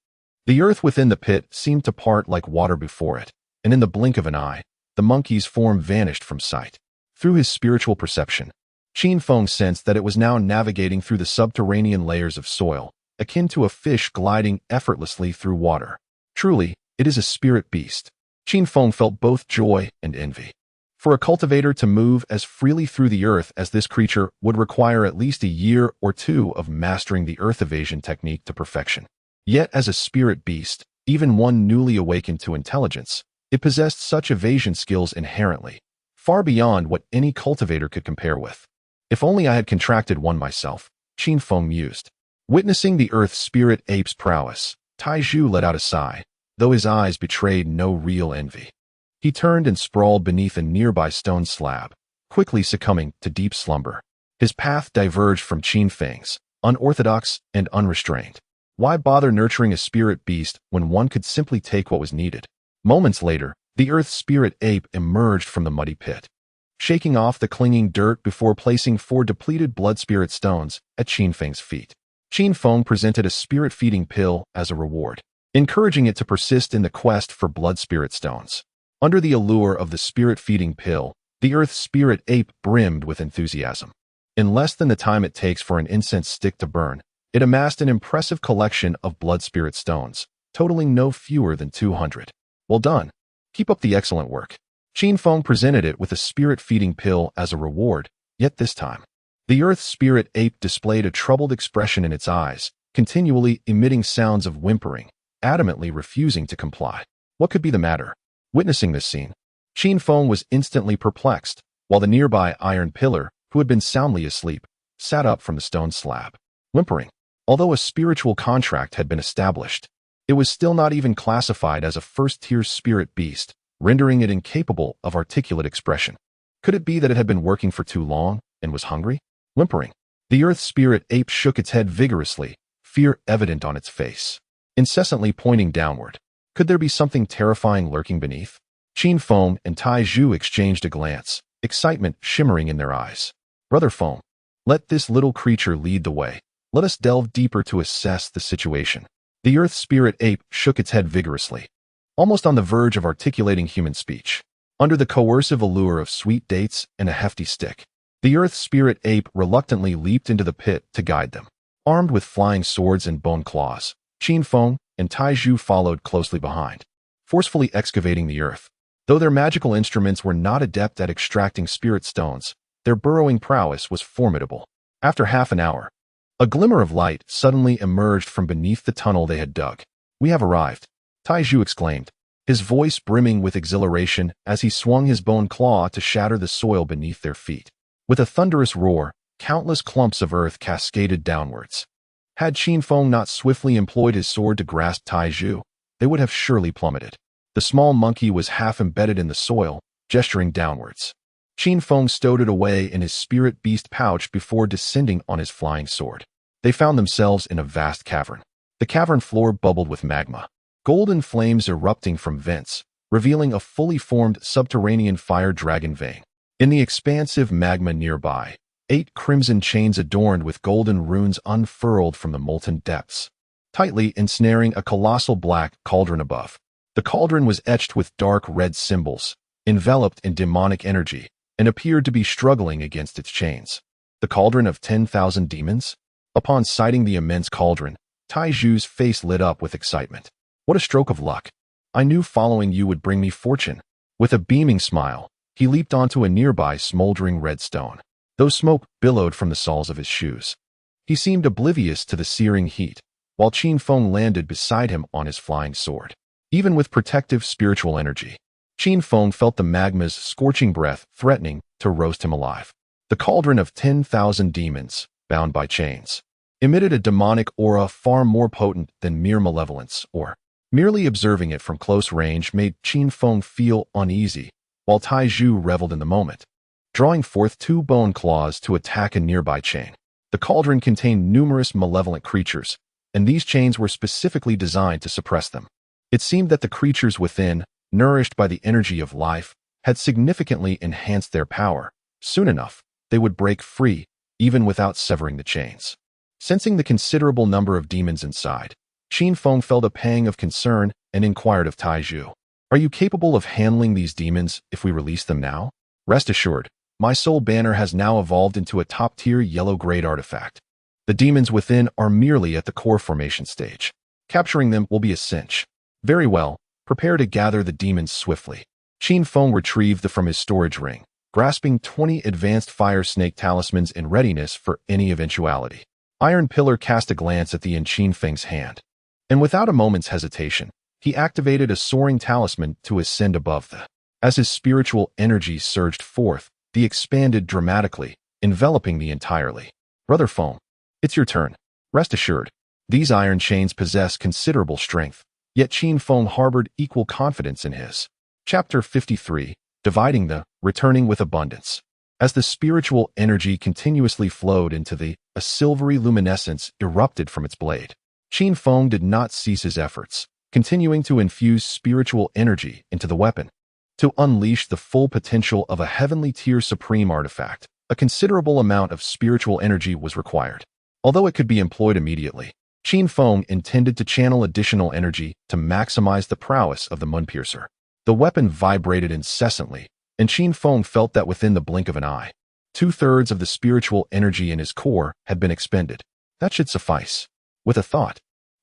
The earth within the pit seemed to part like water before it, and in the blink of an eye, the monkey's form vanished from sight. Through his spiritual perception, Qin Feng sensed that it was now navigating through the subterranean layers of soil, akin to a fish gliding effortlessly through water. Truly, it is a spirit beast. Qin Feng felt both joy and envy. For a cultivator to move as freely through the earth as this creature would require at least a year or two of mastering the earth evasion technique to perfection. Yet as a spirit beast, even one newly awakened to intelligence, it possessed such evasion skills inherently, far beyond what any cultivator could compare with. If only I had contracted one myself, Qin Feng mused. Witnessing the earth spirit ape's prowess, Tai Zhu let out a sigh, though his eyes betrayed no real envy. He turned and sprawled beneath a nearby stone slab, quickly succumbing to deep slumber. His path diverged from Qin Feng's, unorthodox and unrestrained. Why bother nurturing a spirit beast when one could simply take what was needed? Moments later, the earth spirit ape emerged from the muddy pit, shaking off the clinging dirt before placing 4 depleted blood spirit stones at Qin Feng's feet. Qin Feng presented a spirit-feeding pill as a reward, encouraging it to persist in the quest for blood spirit stones. Under the allure of the spirit-feeding pill, the earth spirit ape brimmed with enthusiasm. In less than the time it takes for an incense stick to burn, it amassed an impressive collection of blood spirit stones, totaling no fewer than 200. Well done. Keep up the excellent work. Qin Feng presented it with a spirit-feeding pill as a reward, yet this time, the earth spirit ape displayed a troubled expression in its eyes, continually emitting sounds of whimpering, adamantly refusing to comply. What could be the matter? Witnessing this scene, Qin Feng was instantly perplexed, while the nearby iron pillar, who had been soundly asleep, sat up from the stone slab, whimpering. Although a spiritual contract had been established, it was still not even classified as a first-tier spirit beast, rendering it incapable of articulate expression. Could it be that it had been working for too long and was hungry? Whimpering. The earth spirit ape shook its head vigorously, fear evident on its face, incessantly pointing downward. Could there be something terrifying lurking beneath? Qin Feng and Tai Zhu exchanged a glance, excitement shimmering in their eyes. Brother Feng, let this little creature lead the way. Let us delve deeper to assess the situation. The earth spirit ape shook its head vigorously, almost on the verge of articulating human speech. Under the coercive allure of sweet dates and a hefty stick, the earth spirit ape reluctantly leaped into the pit to guide them. Armed with flying swords and bone claws, Qin Feng and Tai Zhu followed closely behind, forcefully excavating the earth. Though their magical instruments were not adept at extracting spirit stones, their burrowing prowess was formidable. After half an hour, a glimmer of light suddenly emerged from beneath the tunnel they had dug. We have arrived, Tai Zhu exclaimed, his voice brimming with exhilaration as he swung his bone claw to shatter the soil beneath their feet. With a thunderous roar, countless clumps of earth cascaded downwards. Had Qin Feng not swiftly employed his sword to grasp Tai Zhu, they would have surely plummeted. The small monkey was half embedded in the soil, gesturing downwards. Qin Feng stowed it away in his spirit beast pouch before descending on his flying sword. They found themselves in a vast cavern. The cavern floor bubbled with magma, golden flames erupting from vents, revealing a fully formed subterranean fire dragon vein. In the expansive magma nearby, 8 crimson chains adorned with golden runes unfurled from the molten depths, tightly ensnaring a colossal black cauldron above. The cauldron was etched with dark red symbols, enveloped in demonic energy, and appeared to be struggling against its chains. The cauldron of 10,000 demons? Upon sighting the immense cauldron, Tai Zhu's face lit up with excitement. What a stroke of luck. I knew following you would bring me fortune. With a beaming smile, he leaped onto a nearby smoldering red stone. Though smoke billowed from the soles of his shoes, he seemed oblivious to the searing heat, while Qin Feng landed beside him on his flying sword. Even with protective spiritual energy, Qin Feng felt the magma's scorching breath threatening to roast him alive. The cauldron of 10,000 demons, bound by chains, emitted a demonic aura far more potent than mere malevolence, or merely observing it from close range made Qin Feng feel uneasy, while Tai Zhu reveled in the moment, drawing forth 2 bone claws to attack a nearby chain. The cauldron contained numerous malevolent creatures, and these chains were specifically designed to suppress them. It seemed that the creatures within, nourished by the energy of life, had significantly enhanced their power. Soon enough, they would break free, even without severing the chains. Sensing the considerable number of demons inside, Qin Feng felt a pang of concern and inquired of Tai Zhu, "Are you capable of handling these demons if we release them now?" "Rest assured, my soul banner has now evolved into a top-tier yellow-grade artifact. The demons within are merely at the core formation stage. Capturing them will be a cinch." "Very well, prepare to gather the demons swiftly." Qin Feng retrieved them from his storage ring, grasping 20 advanced fire snake talismans in readiness for any eventuality. Iron Pillar cast a glance at the in Qin Feng's hand, and without a moment's hesitation, he activated a soaring talisman to ascend above the. As his spiritual energy surged forth, the expanded dramatically, enveloping the entirely. "Brother Feng, it's your turn. Rest assured, these iron chains possess considerable strength, yet Qin Feng harbored equal confidence in his. Chapter 53. Dividing the Returning with Abundance. As the spiritual energy continuously flowed into a silvery luminescence erupted from its blade. Qin Feng did not cease his efforts, continuing to infuse spiritual energy into the weapon. To unleash the full potential of a heavenly tier supreme artifact, a considerable amount of spiritual energy was required. Although it could be employed immediately, Qin Feng intended to channel additional energy to maximize the prowess of the Moonpiercer. The weapon vibrated incessantly, and Qin Feng felt that within the blink of an eye, 2/3 of the spiritual energy in his core had been expended. That should suffice. With a thought,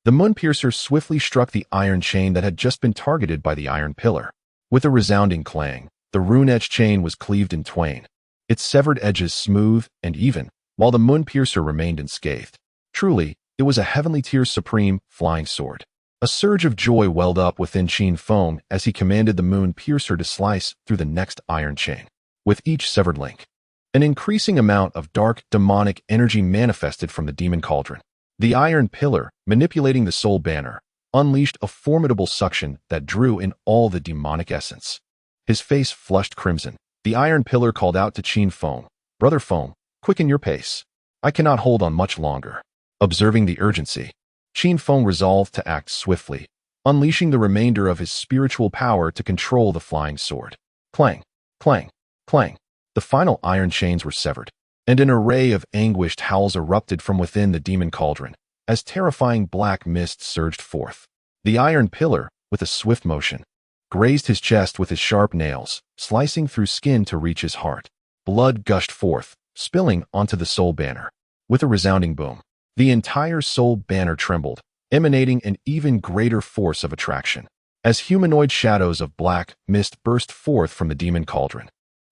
the Moonpiercer swiftly struck the iron chain that had just been targeted by the iron pillar. With a resounding clang, the rune-etched chain was cleaved in twain, its severed edges smooth and even, while the Moonpiercer remained unscathed. Truly, it was a heavenly tier supreme flying sword. A surge of joy welled up within Qin Feng as he commanded the Moonpiercer to slice through the next iron chain. With each severed link, an increasing amount of dark, demonic energy manifested from the demon cauldron. The iron pillar, manipulating the soul banner, unleashed a formidable suction that drew in all the demonic essence. His face flushed crimson. The iron pillar called out to Qin Feng, "Brother Feng, quicken your pace. I cannot hold on much longer." Observing the urgency, Qin Feng resolved to act swiftly, unleashing the remainder of his spiritual power to control the flying sword. Clang, clang, clang. The final iron chains were severed, and an array of anguished howls erupted from within the demon cauldron as terrifying black mist surged forth. The iron pillar, with a swift motion, grazed his chest with his sharp nails, slicing through skin to reach his heart. Blood gushed forth, spilling onto the soul banner. With a resounding boom, the entire soul banner trembled, emanating an even greater force of attraction. As humanoid shadows of black mist burst forth from the demon cauldron,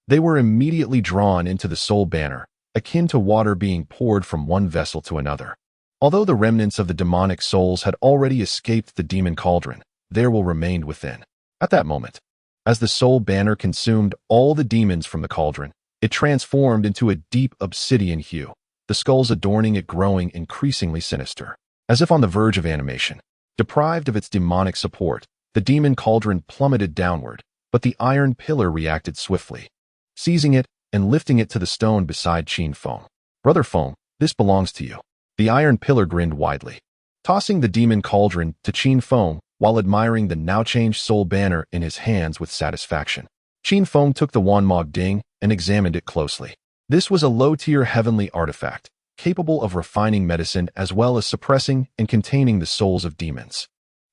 they were immediately drawn into the soul banner, akin to water being poured from one vessel to another. Although the remnants of the demonic souls had already escaped the demon cauldron, there will remain within. At that moment, as the soul banner consumed all the demons from the cauldron, it transformed into a deep obsidian hue, the skulls adorning it growing increasingly sinister. As if on the verge of animation, deprived of its demonic support, the demon cauldron plummeted downward, but the iron pillar reacted swiftly, seizing it and lifting it to the stone beside Qin Feng. "Brother Feng, this belongs to you." The iron pillar grinned widely, tossing the demon cauldron to Qin Feng while admiring the now-changed soul banner in his hands with satisfaction. Qin Feng took the Wanmog Ding and examined it closely. This was a low-tier heavenly artifact, capable of refining medicine as well as suppressing and containing the souls of demons.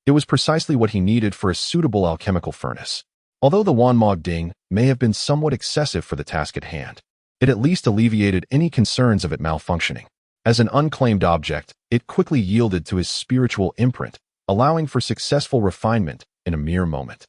It was precisely what he needed for a suitable alchemical furnace. Although the Wanmog Ding may have been somewhat excessive for the task at hand, it at least alleviated any concerns of it malfunctioning. As an unclaimed object, it quickly yielded to his spiritual imprint, allowing for successful refinement in a mere moment.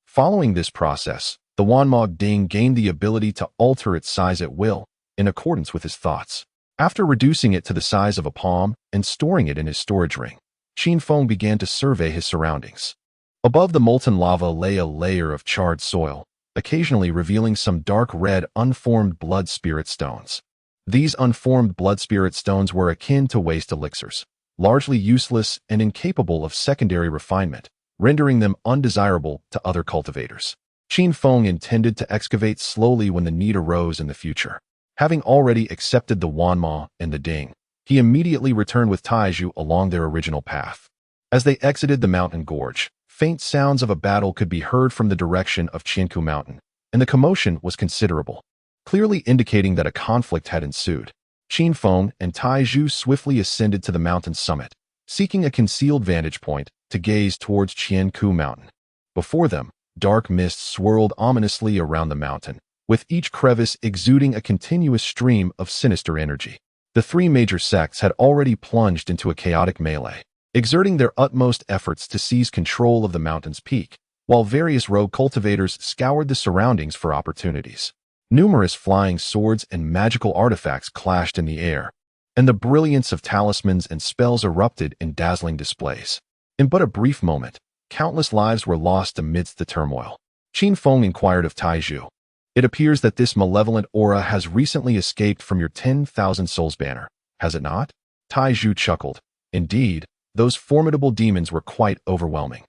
Following this process, the Wanmog Ding gained the ability to alter its size at will, in accordance with his thoughts. After reducing it to the size of a palm and storing it in his storage ring, Qin Feng began to survey his surroundings. Above the molten lava lay a layer of charred soil, occasionally revealing some dark red unformed blood spirit stones. These unformed blood spirit stones were akin to waste elixirs, largely useless and incapable of secondary refinement, rendering them undesirable to other cultivators. Qin Feng intended to excavate slowly when the need arose in the future. Having already accepted the Wanma and the Ding, he immediately returned with Taizhu along their original path. As they exited the mountain gorge, faint sounds of a battle could be heard from the direction of Qianku Mountain, and the commotion was considerable, clearly indicating that a conflict had ensued. Qin Feng and Taizhu swiftly ascended to the mountain summit, seeking a concealed vantage point to gaze towards Qianku Mountain. Before them, dark mist swirled ominously around the mountain, with each crevice exuding a continuous stream of sinister energy. The three major sects had already plunged into a chaotic melee, exerting their utmost efforts to seize control of the mountain's peak, while various rogue cultivators scoured the surroundings for opportunities. Numerous flying swords and magical artifacts clashed in the air, and the brilliance of talismans and spells erupted in dazzling displays. In but a brief moment, countless lives were lost amidst the turmoil. Qin Feng inquired of Taizhu, "It appears that this malevolent aura has recently escaped from your 10,000 souls banner, has it not?" Taizhu chuckled. Indeed, those formidable demons were quite overwhelming.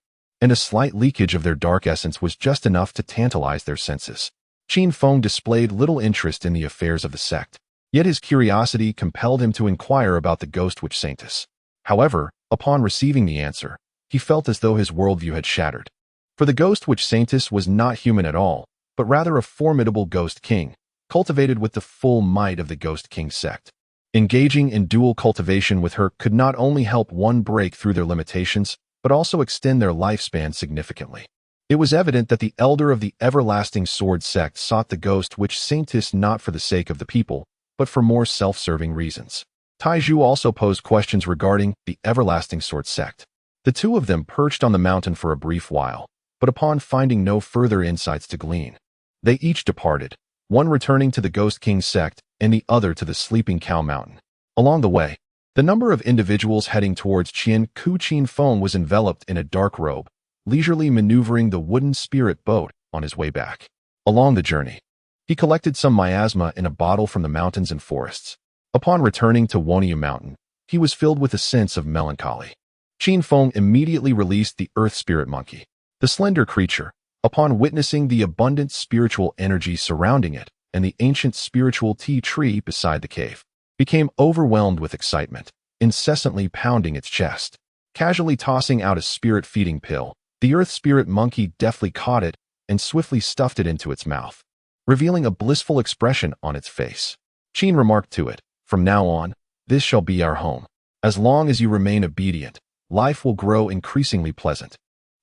and a slight leakage of their dark essence was just enough to tantalize their senses. Qin Feng displayed little interest in the affairs of the sect, yet his curiosity compelled him to inquire about the ghost witch saintess. However, upon receiving the answer, he felt as though his worldview had shattered. For the ghost witch saintess was not human at all, but rather a formidable ghost king, cultivated with the full might of the Ghost King sect. Engaging in dual cultivation with her could not only help one break through their limitations, but also extend their lifespan significantly. It was evident that the elder of the Everlasting Sword sect sought the ghost witch saintess not for the sake of the people, but for more self-serving reasons. Taizhu also posed questions regarding the Everlasting Sword sect. The two of them perched on the mountain for a brief while, but upon finding no further insights to glean, they each departed, one returning to the Ghost King sect and the other to the Sleeping Cow Mountain. Along the way, the number of individuals heading towards Qin Feng was enveloped in a dark robe, leisurely maneuvering the wooden spirit boat on his way back. Along the journey, he collected some miasma in a bottle from the mountains and forests. Upon returning to Woniya Mountain, he was filled with a sense of melancholy. Qin Feng immediately released the earth spirit monkey. The slender creature, upon witnessing the abundant spiritual energy surrounding it and the ancient spiritual tea tree beside the cave, became overwhelmed with excitement, incessantly pounding its chest. Casually tossing out a spirit-feeding pill, the earth spirit monkey deftly caught it and swiftly stuffed it into its mouth, revealing a blissful expression on its face. Qin remarked to it, "From now on, this shall be our home. As long as you remain obedient, life will grow increasingly pleasant.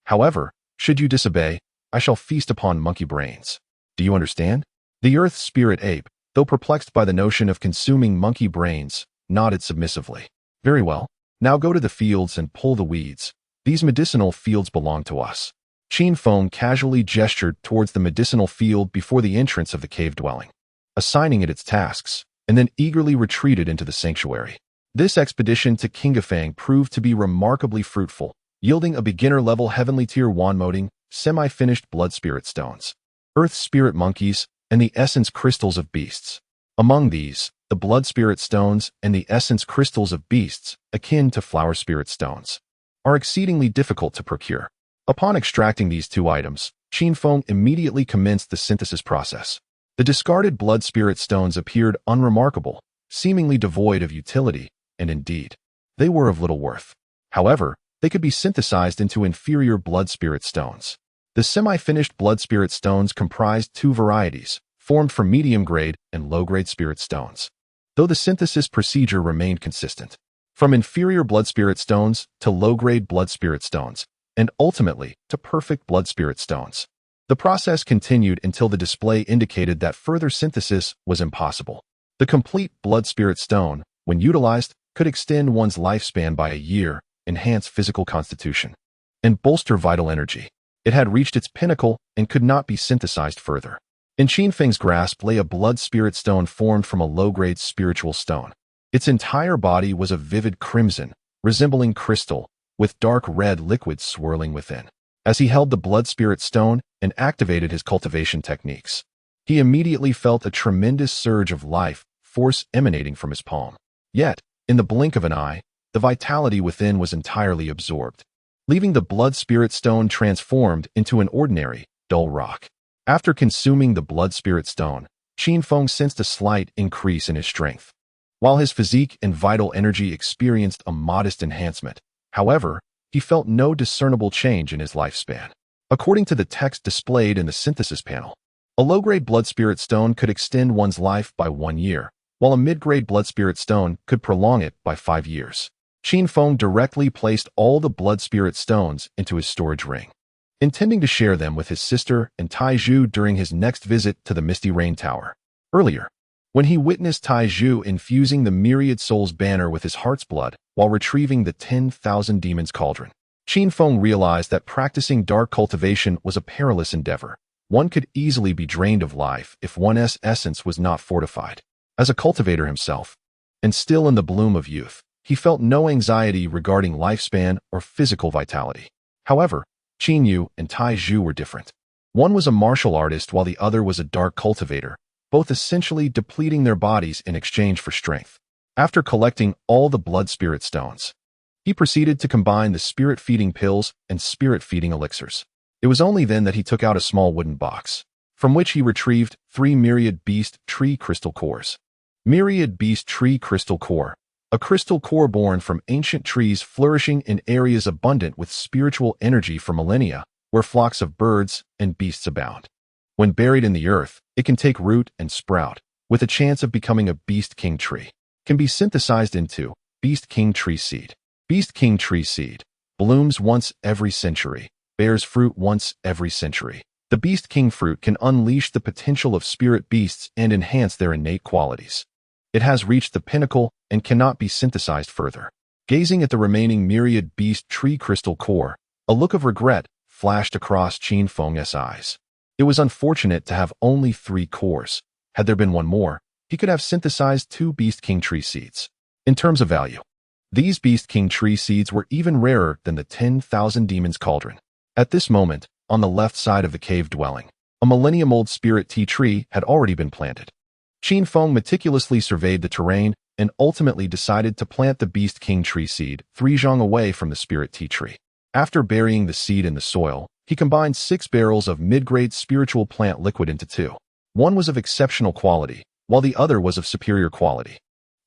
However, should you disobey, I shall feast upon monkey brains. Do you understand?" The earth spirit ape, though perplexed by the notion of consuming monkey brains, nodded submissively. "Very well. Now go to the fields and pull the weeds. These medicinal fields belong to us." Qin Feng casually gestured towards the medicinal field before the entrance of the cave dwelling, assigning it its tasks, and then eagerly retreated into the sanctuary. This expedition to Qinghefang proved to be remarkably fruitful, yielding a beginner-level heavenly tier wanmoding, semi-finished blood spirit stones, earth spirit monkeys, and the essence crystals of beasts. Among these, the blood spirit stones and the essence crystals of beasts, akin to flower spirit stones, are exceedingly difficult to procure. Upon extracting these two items, Qin Feng immediately commenced the synthesis process. The discarded blood spirit stones appeared unremarkable, seemingly devoid of utility, and indeed, they were of little worth. However, they could be synthesized into inferior blood spirit stones. The semi-finished blood spirit stones comprised two varieties, formed from medium-grade and low-grade spirit stones, though the synthesis procedure remained consistent. From inferior blood spirit stones to low-grade blood spirit stones, and ultimately to perfect blood spirit stones. The process continued until the display indicated that further synthesis was impossible. The complete blood spirit stone, when utilized, could extend one's lifespan by a year, enhance physical constitution, and bolster vital energy. It had reached its pinnacle and could not be synthesized further. In Qin Feng's grasp lay a blood spirit stone formed from a low-grade spiritual stone. Its entire body was of vivid crimson, resembling crystal, with dark red liquids swirling within. As he held the blood spirit stone and activated his cultivation techniques, he immediately felt a tremendous surge of life force emanating from his palm. Yet, in the blink of an eye, the vitality within was entirely absorbed, leaving the blood spirit stone transformed into an ordinary, dull rock. After consuming the blood spirit stone, Qin Feng sensed a slight increase in his strength, while his physique and vital energy experienced a modest enhancement. However, he felt no discernible change in his lifespan. According to the text displayed in the synthesis panel, a low-grade blood spirit stone could extend one's life by 1 year, while a mid-grade blood spirit stone could prolong it by 5 years. Qin Feng directly placed all the blood spirit stones into his storage ring, intending to share them with his sister and Taizhu during his next visit to the Misty Rain Tower. Earlier, when he witnessed Taizhu infusing the Myriad Souls banner with his heart's blood while retrieving the 10,000 Demons Cauldron, Qin Feng realized that practicing dark cultivation was a perilous endeavor. One could easily be drained of life if one's essence was not fortified. As a cultivator himself, and still in the bloom of youth, he felt no anxiety regarding lifespan or physical vitality. However, Qin Yu and Taizhu were different. One was a martial artist while the other was a dark cultivator, both essentially depleting their bodies in exchange for strength. After collecting all the blood spirit stones, He proceeded to combine the spirit-feeding pills and spirit-feeding elixirs. It was only then that he took out a small wooden box, from which he retrieved 3 myriad beast tree crystal cores. Myriad beast tree crystal core. A crystal core born from ancient trees flourishing in areas abundant with spiritual energy for millennia, where flocks of birds and beasts abound. When buried in the earth, it can take root and sprout, with a chance of becoming a beast king tree. Can be synthesized into beast king tree seed. Beast king tree seed blooms once every century, bears fruit once every century. The beast king fruit can unleash the potential of spirit beasts and enhance their innate qualities. It has reached the pinnacle and cannot be synthesized further. Gazing at the remaining myriad beast tree crystal core, a look of regret flashed across Qin Feng's eyes. It was unfortunate to have only 3 cores. Had there been one more, he could have synthesized 2 beast king tree seeds. In terms of value, these beast king tree seeds were even rarer than the 10,000 demons cauldron. At this moment, on the left side of the cave dwelling, a millennium-old spirit tea tree had already been planted. Qin Feng meticulously surveyed the terrain and ultimately decided to plant the beast king tree seed 3 zhang away from the spirit tea tree. After burying the seed in the soil, he combined 6 barrels of mid-grade spiritual plant liquid into 2. One was of exceptional quality, while the other was of superior quality.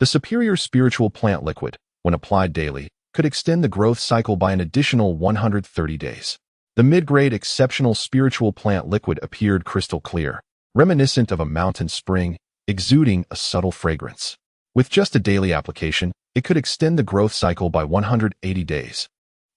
The superior spiritual plant liquid, when applied daily, could extend the growth cycle by an additional 130 days. The mid-grade exceptional spiritual plant liquid appeared crystal clear, reminiscent of a mountain spring, exuding a subtle fragrance. With just a daily application, it could extend the growth cycle by 180 days,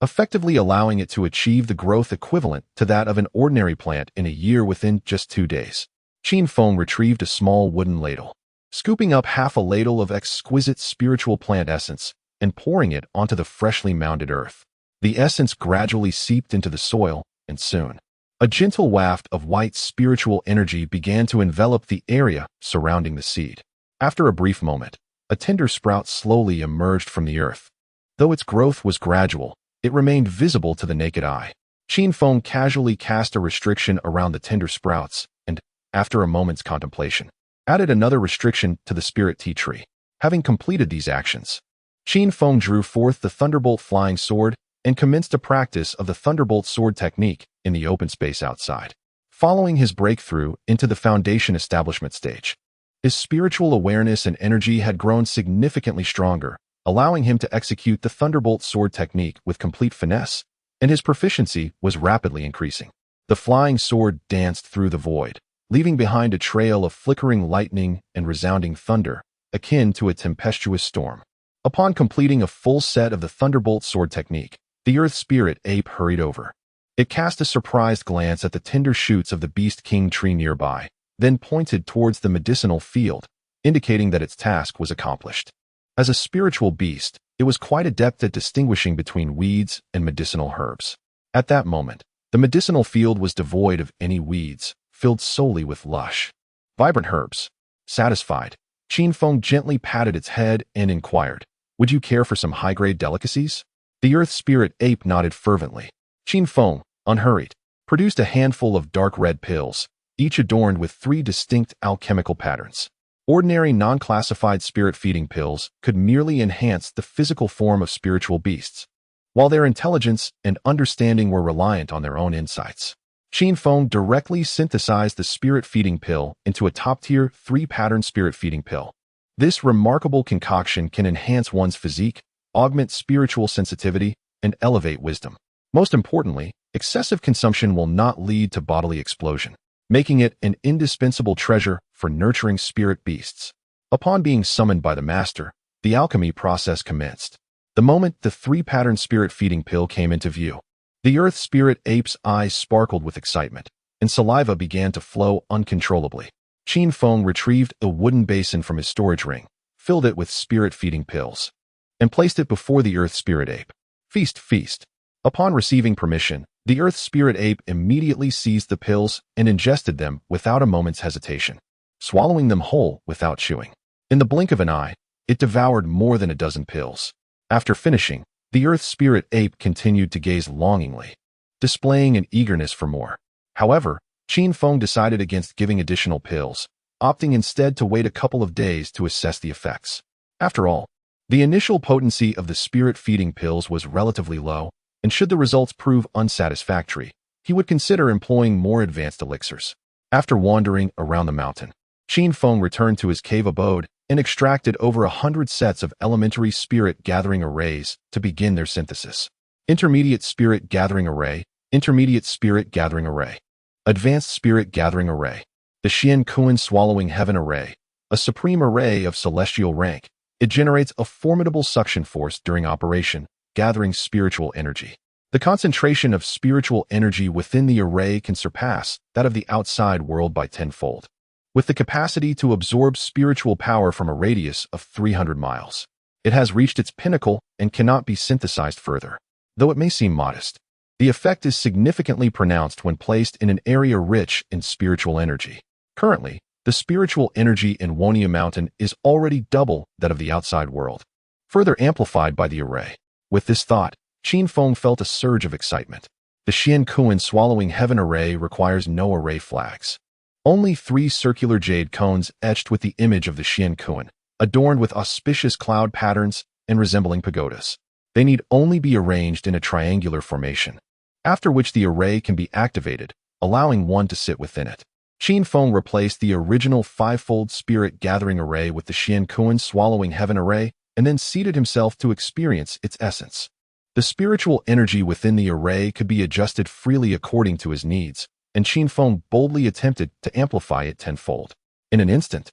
effectively allowing it to achieve the growth equivalent to that of an ordinary plant in a year within just 2 days. Qin Feng retrieved a small wooden ladle, scooping up half a ladle of exquisite spiritual plant essence and pouring it onto the freshly mounded earth. The essence gradually seeped into the soil, and soon, a gentle waft of white spiritual energy began to envelop the area surrounding the seed. After a brief moment, a tender sprout slowly emerged from the earth. Though its growth was gradual, it remained visible to the naked eye. Qin Feng casually cast a restriction around the tender sprouts and, after a moment's contemplation, added another restriction to the spirit tea tree. Having completed these actions, Qin Feng drew forth the Thunderbolt flying sword and commenced a practice of the Thunderbolt sword technique in the open space outside. Following his breakthrough into the foundation establishment stage, his spiritual awareness and energy had grown significantly stronger, allowing him to execute the Thunderbolt sword technique with complete finesse, and his proficiency was rapidly increasing. The flying sword danced through the void, leaving behind a trail of flickering lightning and resounding thunder, akin to a tempestuous storm. Upon completing a full set of the Thunderbolt sword technique, the Earth Spirit Ape hurried over. It cast a surprised glance at the tender shoots of the Beast King tree nearby, then pointed towards the medicinal field, indicating that its task was accomplished. As a spiritual beast, it was quite adept at distinguishing between weeds and medicinal herbs. At that moment, the medicinal field was devoid of any weeds, filled solely with lush, vibrant herbs. Satisfied, Qin Feng gently patted its head and inquired, "Would you care for some high-grade delicacies?" The Earth Spirit Ape nodded fervently. Qin Feng, unhurried, produced a handful of dark red pills, each adorned with 3 distinct alchemical patterns. Ordinary non-classified spirit-feeding pills could merely enhance the physical form of spiritual beasts, while their intelligence and understanding were reliant on their own insights. Qin Feng directly synthesized the spirit-feeding pill into a top-tier 3-pattern spirit-feeding pill. This remarkable concoction can enhance one's physique, augment spiritual sensitivity, and elevate wisdom. Most importantly, excessive consumption will not lead to bodily explosion, making it an indispensable treasure for nurturing spirit beasts. Upon being summoned by the master, the alchemy process commenced. The moment the 3-pattern spirit-feeding pill came into view, the Earth Spirit Ape's eyes sparkled with excitement, and saliva began to flow uncontrollably. Qin Feng retrieved a wooden basin from his storage ring, filled it with spirit-feeding pills, and placed it before the Earth Spirit Ape. Feast, feast. Upon receiving permission, the Earth Spirit Ape immediately seized the pills and ingested them without a moment's hesitation, swallowing them whole without chewing. In the blink of an eye, it devoured more than a dozen pills. After finishing, the Earth Spirit Ape continued to gaze longingly, displaying an eagerness for more. However, Qin Feng decided against giving additional pills, opting instead to wait a couple of days to assess the effects. After all, The initial potency of the spirit-feeding pills was relatively low, and should the results prove unsatisfactory, he would consider employing more advanced elixirs. After wandering around the mountain, Qin Feng returned to his cave abode and extracted over 100 sets of elementary spirit-gathering arrays to begin their synthesis. Intermediate spirit-gathering array, intermediate spirit-gathering array, advanced spirit-gathering array, the Qian Kuan swallowing heaven array, a supreme array of celestial rank. It generates a formidable suction force during operation, gathering spiritual energy. The concentration of spiritual energy within the array can surpass that of the outside world by tenfold, with the capacity to absorb spiritual power from a radius of 300 miles. It has reached its pinnacle and cannot be synthesized further. Though it may seem modest, the effect is significantly pronounced when placed in an area rich in spiritual energy. Currently, the spiritual energy in Wonia Mountain is already double that of the outside world, further amplified by the array. With this thought, Qin Feng felt a surge of excitement. The Qian Kuan swallowing heaven array requires no array flags. Only 3 circular jade cones etched with the image of the Qian Kuan, adorned with auspicious cloud patterns and resembling pagodas. They need only be arranged in a triangular formation, after which the array can be activated, allowing one to sit within it. Qin Feng replaced the original 5-fold spirit-gathering array with the Qian Kuan swallowing heaven array and then seated himself to experience its essence. The spiritual energy within the array could be adjusted freely according to his needs, and Qin Feng boldly attempted to amplify it tenfold. In an instant,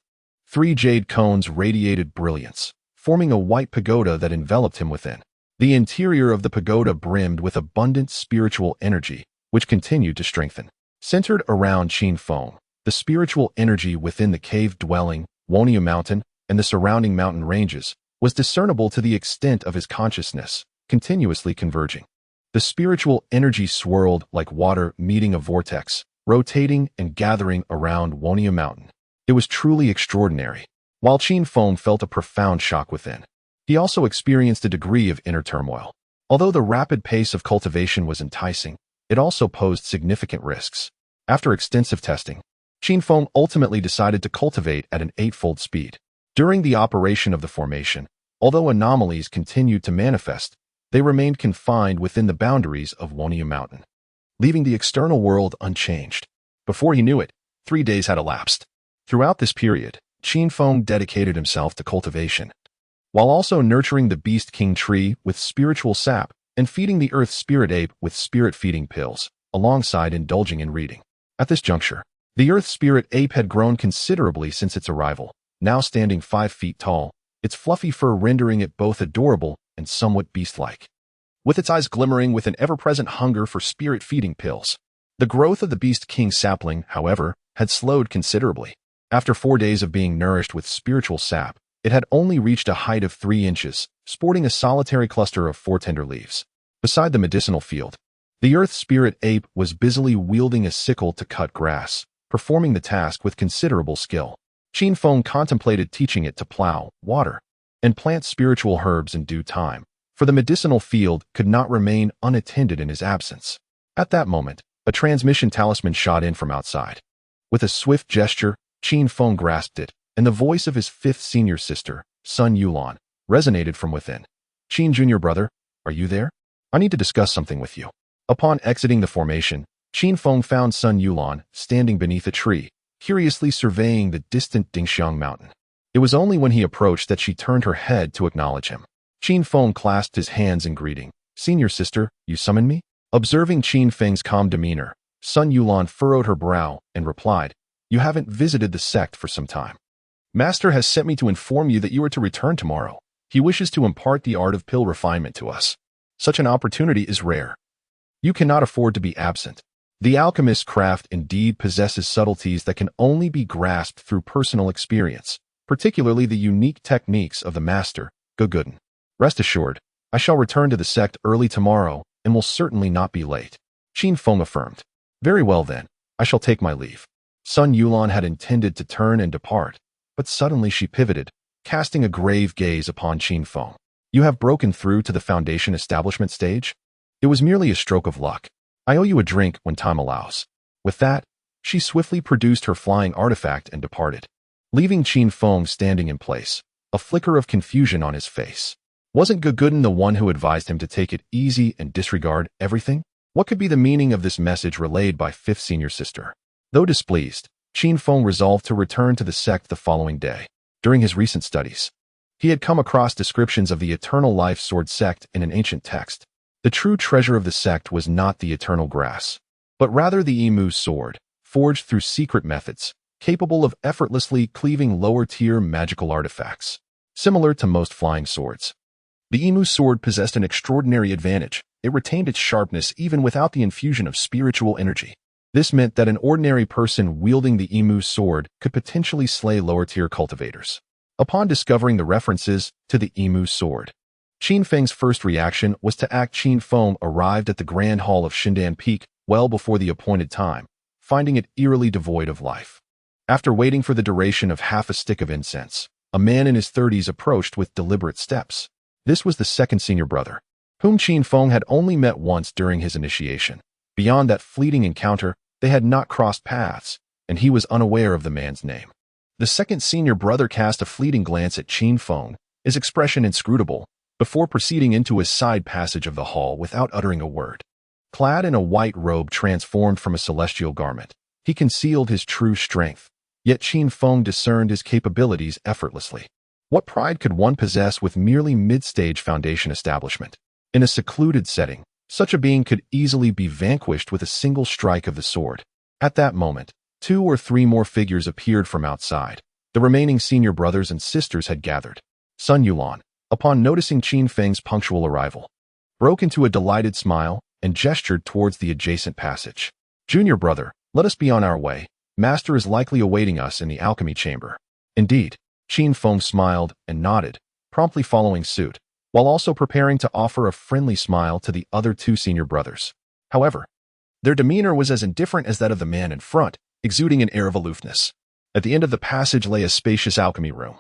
3 jade cones radiated brilliance, forming a white pagoda that enveloped him within. The interior of the pagoda brimmed with abundant spiritual energy, which continued to strengthen. Centered around Qin Feng, the spiritual energy within the cave-dwelling, Wonia Mountain, and the surrounding mountain ranges was discernible to the extent of his consciousness, continuously converging. The spiritual energy swirled like water meeting a vortex, rotating and gathering around Wonia Mountain. It was truly extraordinary. While Qin Feng felt a profound shock within, he also experienced a degree of inner turmoil. Although the rapid pace of cultivation was enticing, it also posed significant risks. After extensive testing, Qin Feng ultimately decided to cultivate at an 8-fold speed. During the operation of the formation, although anomalies continued to manifest, they remained confined within the boundaries of Wonia Mountain, leaving the external world unchanged. Before he knew it, 3 days had elapsed. Throughout this period, Qin Feng dedicated himself to cultivation, while also nurturing the Beast King tree with spiritual sap and feeding the Earth Spirit Ape with spirit-feeding pills, alongside indulging in reading. At this juncture, the Earth Spirit Ape had grown considerably since its arrival, now standing 5 feet tall, its fluffy fur rendering it both adorable and somewhat beast-like. With its eyes glimmering with an ever-present hunger for spirit-feeding pills. The growth of the Beast King sapling, however, had slowed considerably. After 4 days of being nourished with spiritual sap, it had only reached a height of 3 inches, sporting a solitary cluster of 4 tender leaves. Beside the medicinal field, the Earth Spirit Ape was busily wielding a sickle to cut grass, performing the task with considerable skill. Qin Feng contemplated teaching it to plow, water, and plant spiritual herbs in due time, for the medicinal field could not remain unattended in his absence. At that moment, a transmission talisman shot in from outside. With a swift gesture, Qin Feng grasped it, and the voice of his 5th senior sister, Sun Yulan, resonated from within. "Qin Junior brother, are you there? I need to discuss something with you." Upon exiting the formation, Qin Feng found Sun Yulan standing beneath a tree, curiously surveying the distant Dingxiang Mountain. It was only when he approached that she turned her head to acknowledge him. Qin Feng clasped his hands in greeting. "Senior sister, you summoned me?" Observing Qin Feng's calm demeanor, Sun Yulan furrowed her brow and replied, "You haven't visited the sect for some time. Master has sent me to inform you that you are to return tomorrow. He wishes to impart the art of pill refinement to us. Such an opportunity is rare. You cannot afford to be absent. The alchemist's craft indeed possesses subtleties that can only be grasped through personal experience, particularly the unique techniques of the master, Guguden. Rest assured, I shall return to the sect early tomorrow and will certainly not be late." Qin Feng affirmed. "Very well then, I shall take my leave." Sun Yulan had intended to turn and depart, but suddenly she pivoted, casting a grave gaze upon Qin Feng. "You have broken through to the foundation establishment stage? It was merely a stroke of luck. I owe you a drink when time allows." With that, she swiftly produced her flying artifact and departed, leaving Qin Feng standing in place, a flicker of confusion on his face. Wasn't Gugudin the one who advised him to take it easy and disregard everything? What could be the meaning of this message relayed by fifth senior sister? Though displeased, Qin Feng resolved to return to the sect the following day. During his recent studies, he had come across descriptions of the Eternal Life Sword sect in an ancient text. The true treasure of the sect was not the eternal grass, but rather the emu sword, forged through secret methods, capable of effortlessly cleaving lower-tier magical artifacts. Similar to most flying swords, the emu sword possessed an extraordinary advantage. It retained its sharpness even without the infusion of spiritual energy. This meant that an ordinary person wielding the emu sword could potentially slay lower-tier cultivators. Upon discovering the references to the emu sword, Qin Feng's first reaction was to act. Qin Feng arrived at the Grand Hall of Shindan Peak well before the appointed time, finding it eerily devoid of life. After waiting for the duration of half a stick of incense, a man in his 30s approached with deliberate steps. This was the second senior brother, whom Qin Feng had only met once during his initiation. Beyond that fleeting encounter, they had not crossed paths, and he was unaware of the man's name. The second senior brother cast a fleeting glance at Qin Feng, his expression inscrutable, before proceeding into a side passage of the hall without uttering a word. Clad in a white robe transformed from a celestial garment, he concealed his true strength, yet Qin Feng discerned his capabilities effortlessly. What pride could one possess with merely mid-stage foundation establishment? In a secluded setting, such a being could easily be vanquished with a single strike of the sword. At that moment, 2 or 3 more figures appeared from outside. The remaining senior brothers and sisters had gathered. Sun Yulan, upon noticing Qin Feng's punctual arrival, broke into a delighted smile and gestured towards the adjacent passage. "Junior brother, let us be on our way. Master is likely awaiting us in the alchemy chamber." Indeed, Qin Feng smiled and nodded, promptly following suit, while also preparing to offer a friendly smile to the other 2 senior brothers. However, their demeanor was as indifferent as that of the man in front, exuding an air of aloofness. At the end of the passage lay a spacious alchemy room,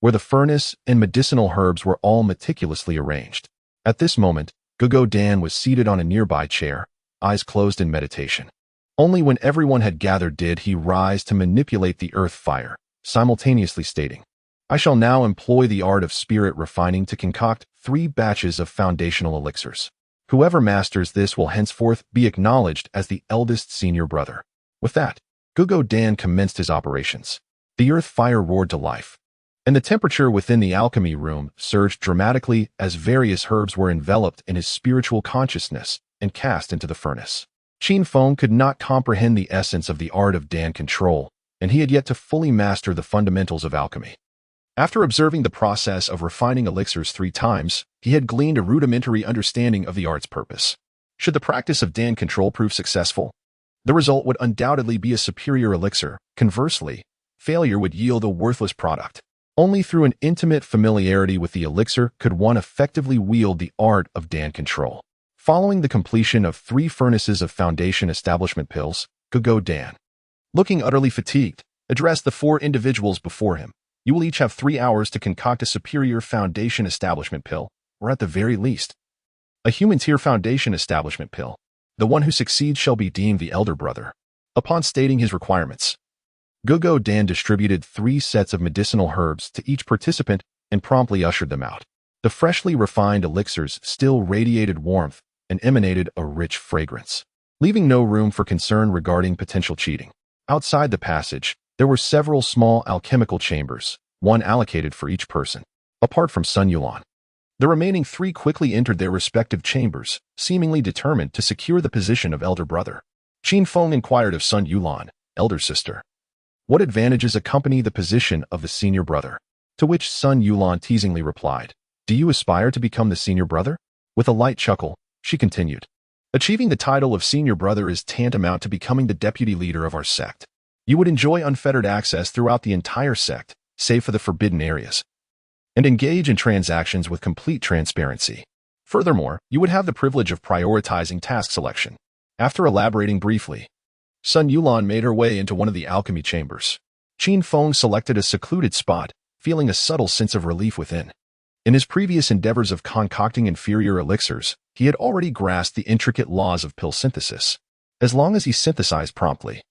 where the furnace and medicinal herbs were all meticulously arranged. At this moment, Gugo Dan was seated on a nearby chair, eyes closed in meditation. Only when everyone had gathered did he rise to manipulate the earth fire, simultaneously stating, "I shall now employ the art of spirit refining to concoct 3 batches of foundational elixirs. Whoever masters this will henceforth be acknowledged as the eldest senior brother." With that, Gugo Dan commenced his operations. The earth fire roared to life, and the temperature within the alchemy room surged dramatically as various herbs were enveloped in his spiritual consciousness and cast into the furnace. Qin Feng could not comprehend the essence of the art of Dan control, and he had yet to fully master the fundamentals of alchemy. After observing the process of refining elixirs 3 times, he had gleaned a rudimentary understanding of the art's purpose. Should the practice of Dan control prove successful, the result would undoubtedly be a superior elixir. Conversely, failure would yield a worthless product. Only through an intimate familiarity with the elixir could one effectively wield the art of Dan control. Following the completion of 3 furnaces of foundation establishment pills, Gugo Dan, looking utterly fatigued, addressed the 4 individuals before him. "You will each have 3 hours to concoct a superior foundation establishment pill, or at the very least, a human tier foundation establishment pill. The one who succeeds shall be deemed the elder brother." Upon stating his requirements, Gugo Dan distributed 3 sets of medicinal herbs to each participant and promptly ushered them out. The freshly refined elixirs still radiated warmth and emanated a rich fragrance, leaving no room for concern regarding potential cheating. Outside the passage, there were several small alchemical chambers, one allocated for each person. Apart from Sun Yulan, the remaining 3 quickly entered their respective chambers, seemingly determined to secure the position of elder brother. Qin Feng inquired of Sun Yulan, elder sister, what advantages accompany the position of the senior brother? To which Sun Yulan teasingly replied, "Do you aspire to become the senior brother?" With a light chuckle, she continued, "Achieving the title of senior brother is tantamount to becoming the deputy leader of our sect. You would enjoy unfettered access throughout the entire sect, save for the forbidden areas, and engage in transactions with complete transparency. Furthermore, you would have the privilege of prioritizing task selection." After elaborating briefly, Sun Yulan made her way into one of the alchemy chambers. Qin Feng selected a secluded spot, feeling a subtle sense of relief within. In his previous endeavors of concocting inferior elixirs, he had already grasped the intricate laws of pill synthesis. As long as he synthesized promptly,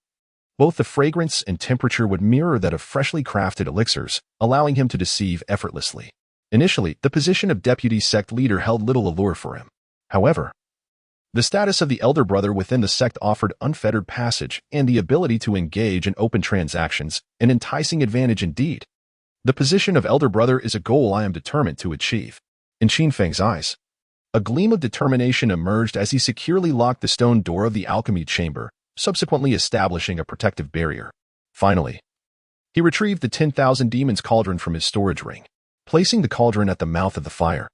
Both the fragrance and temperature would mirror that of freshly crafted elixirs, allowing him to deceive effortlessly. Initially, the position of deputy sect leader held little allure for him. However, the status of the elder brother within the sect offered unfettered passage and the ability to engage in open transactions, an enticing advantage indeed. The position of elder brother is a goal I am determined to achieve. In Qin Feng's eyes, a gleam of determination emerged as he securely locked the stone door of the alchemy chamber, subsequently establishing a protective barrier. Finally, he retrieved the 10,000 demons cauldron from his storage ring, placing the cauldron at the mouth of the fire.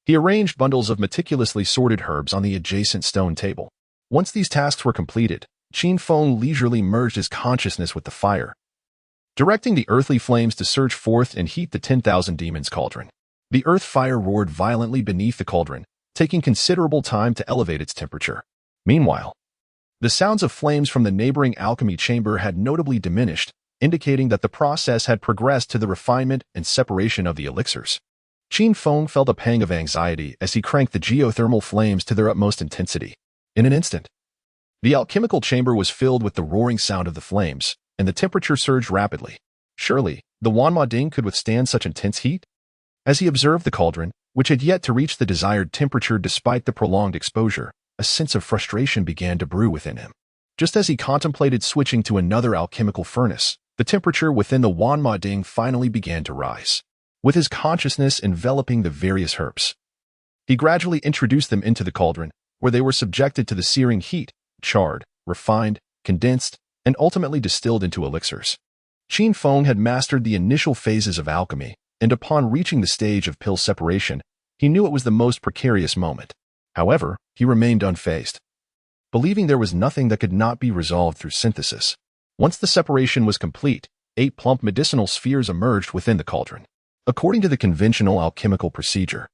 He arranged bundles of meticulously sorted herbs on the adjacent stone table. Once these tasks were completed, Qin Feng leisurely merged his consciousness with the fire, directing the earthly flames to surge forth and heat the 10,000 demons cauldron. The earth fire roared violently beneath the cauldron, taking considerable time to elevate its temperature. Meanwhile, the sounds of flames from the neighboring alchemy chamber had notably diminished, indicating that the process had progressed to the refinement and separation of the elixirs. Qin Feng felt a pang of anxiety as he cranked the geothermal flames to their utmost intensity. In an instant, the alchemical chamber was filled with the roaring sound of the flames, and the temperature surged rapidly. Surely, the Wanma Ding could withstand such intense heat? As he observed the cauldron, which had yet to reach the desired temperature despite the prolonged exposure, a sense of frustration began to brew within him. Just as he contemplated switching to another alchemical furnace, the temperature within the Wanma Ding finally began to rise. With his consciousness enveloping the various herbs, he gradually introduced them into the cauldron, where they were subjected to the searing heat, charred, refined, condensed, and ultimately distilled into elixirs. Qin Feng had mastered the initial phases of alchemy, and upon reaching the stage of pill separation, he knew it was the most precarious moment. However, he remained unfazed, believing there was nothing that could not be resolved through synthesis. Once the separation was complete, 8 plump medicinal spheres emerged within the cauldron. According to the conventional alchemical procedure,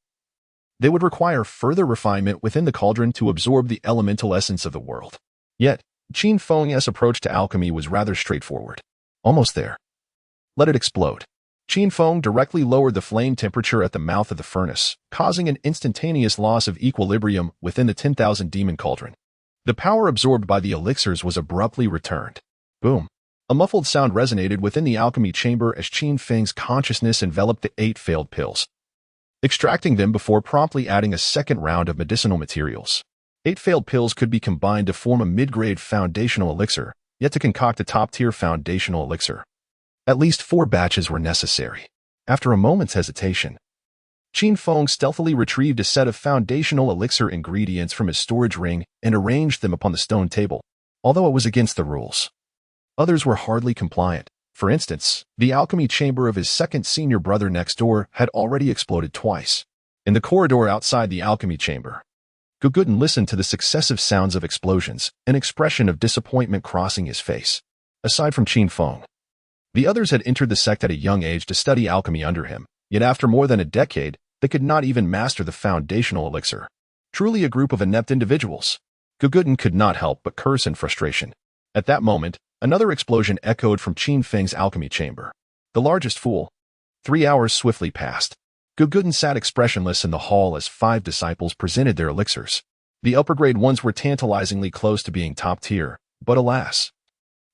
they would require further refinement within the cauldron to absorb the elemental essence of the world. Yet, Qin Feng's approach to alchemy was rather straightforward. Almost there. Let it explode. Qin Feng directly lowered the flame temperature at the mouth of the furnace, causing an instantaneous loss of equilibrium within the 10,000 demon cauldron. The power absorbed by the elixirs was abruptly returned. Boom. A muffled sound resonated within the alchemy chamber as Qin Feng's consciousness enveloped the 8 failed pills, extracting them before promptly adding a second round of medicinal materials. 8 failed pills could be combined to form a mid-grade foundational elixir, yet to concoct a top-tier foundational elixir, at least 4 batches were necessary. After a moment's hesitation, Qin Feng stealthily retrieved a set of foundational elixir ingredients from his storage ring and arranged them upon the stone table, although it was against the rules. Others were hardly compliant. For instance, the alchemy chamber of his second senior brother next door had already exploded twice. In the corridor outside the alchemy chamber, Gugudin listened to the successive sounds of explosions, an expression of disappointment crossing his face. Aside from Qin Feng, the others had entered the sect at a young age to study alchemy under him, yet after more than a decade, they could not even master the foundational elixir. Truly a group of inept individuals. Gugudin could not help but curse in frustration. At that moment, another explosion echoed from Qin Feng's alchemy chamber. The largest fool. 3 hours swiftly passed. Gugudin sat expressionless in the hall as 5 disciples presented their elixirs. The upper-grade ones were tantalizingly close to being top-tier, but alas,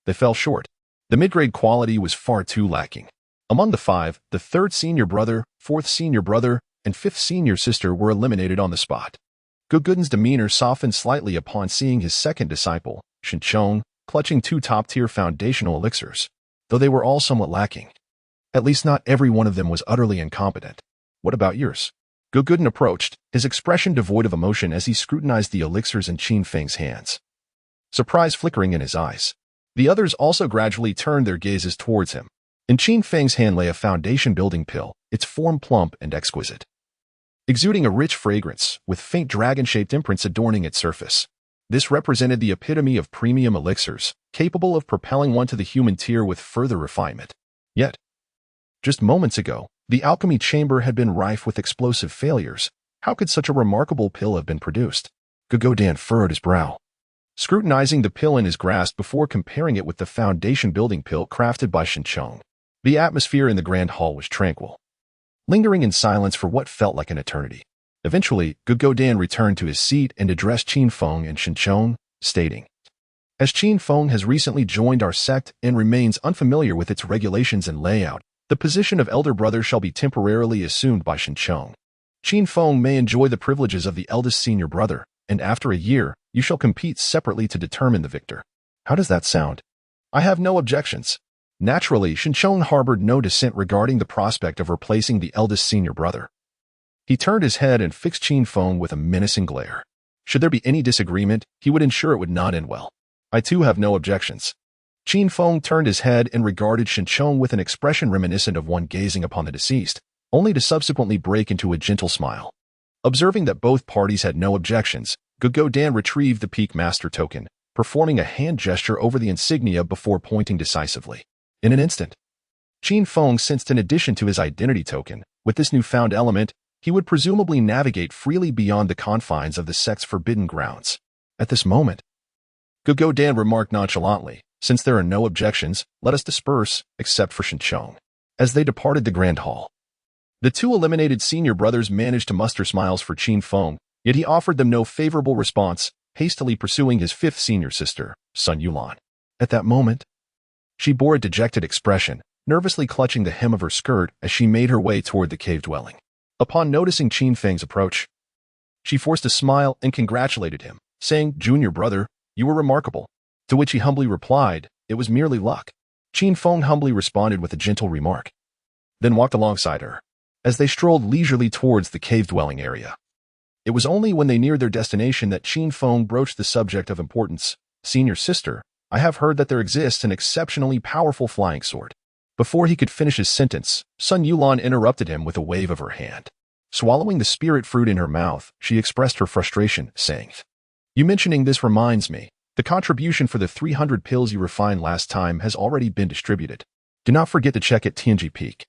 they fell short. The mid-grade quality was far too lacking. Among the 5, the 3rd senior brother, 4th senior brother, and 5th senior sister were eliminated on the spot. Gugudin's demeanor softened slightly upon seeing his second disciple, Shinchong, clutching 2 top-tier foundational elixirs, though they were all somewhat lacking. At least not every one of them was utterly incompetent. What about yours? Gugudin approached, his expression devoid of emotion as he scrutinized the elixirs in Qin Feng's hands, surprise flickering in his eyes. The others also gradually turned their gazes towards him. In Qin Feng's hand lay a foundation-building pill, its form plump and exquisite, exuding a rich fragrance, with faint dragon-shaped imprints adorning its surface. This represented the epitome of premium elixirs, capable of propelling one to the human tier with further refinement. Yet, just moments ago, the alchemy chamber had been rife with explosive failures. How could such a remarkable pill have been produced? Gugudin furrowed his brow, scrutinizing the pill in his grasp before comparing it with the foundation-building pill crafted by Shinchong. The atmosphere in the grand hall was tranquil, lingering in silence for what felt like an eternity. Eventually, Gugudin returned to his seat and addressed Qin Feng and Shinchong, stating, As Qin Feng has recently joined our sect and remains unfamiliar with its regulations and layout, the position of elder brother shall be temporarily assumed by Qin. Qin Feng may enjoy the privileges of the eldest senior brother, and after a year, you shall compete separately to determine the victor. How does that sound? I have no objections. Naturally, Qin harbored no dissent regarding the prospect of replacing the eldest senior brother. He turned his head and fixed Qin Feng with a menacing glare. Should there be any disagreement, he would ensure it would not end well. I too have no objections. Qin Feng turned his head and regarded Qin with an expression reminiscent of one gazing upon the deceased, only to subsequently break into a gentle smile. Observing that both parties had no objections, Dan retrieved the Peak Master token, performing a hand gesture over the insignia before pointing decisively. In an instant, Qin Feng sensed an addition to his identity token. With this newfound element, he would presumably navigate freely beyond the confines of the sect's forbidden grounds. At this moment, Dan remarked nonchalantly, "Since there are no objections, let us disperse, except for Qin." As they departed the grand hall, the two eliminated senior brothers managed to muster smiles for Qin Feng, yet he offered them no favorable response, hastily pursuing his fifth senior sister, Sun Yulan. At that moment, she bore a dejected expression, nervously clutching the hem of her skirt as she made her way toward the cave dwelling. Upon noticing Qin Feng's approach, she forced a smile and congratulated him, saying, "Junior brother, you were remarkable." To which he humbly replied, "It was merely luck." Qin Feng humbly responded with a gentle remark, then walked alongside her. As they strolled leisurely towards the cave-dwelling area, it was only when they neared their destination that Qin Feng broached the subject of importance. "Senior sister, I have heard that there exists an exceptionally powerful flying sword." Before he could finish his sentence, Sun Yulan interrupted him with a wave of her hand. Swallowing the spirit fruit in her mouth, she expressed her frustration, saying, "You mentioning this reminds me. The contribution for the 300 pills you refined last time has already been distributed. Do not forget to check at Tianji Peak.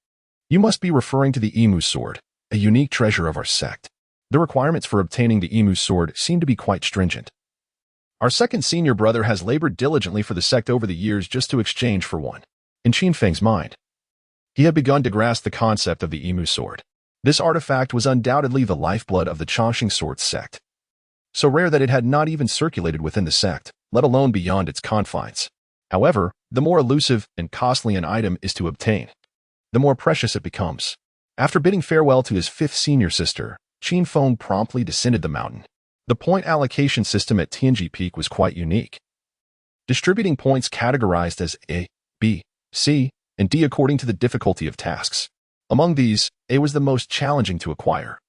You must be referring to the Emu sword, a unique treasure of our sect. The requirements for obtaining the Emu sword seem to be quite stringent. Our second senior brother has labored diligently for the sect over the years just to exchange for one." In Qin Feng's mind, he had begun to grasp the concept of the Emu sword. This artifact was undoubtedly the lifeblood of the Chongqing sword sect, so rare that it had not even circulated within the sect, let alone beyond its confines. However, the more elusive and costly an item is to obtain, the more precious it becomes. After bidding farewell to his fifth senior sister, Qin Feng promptly descended the mountain. The point allocation system at Tianji Peak was quite unique, distributing points categorized as A, B, C, and D according to the difficulty of tasks. Among these, A was the most challenging to acquire,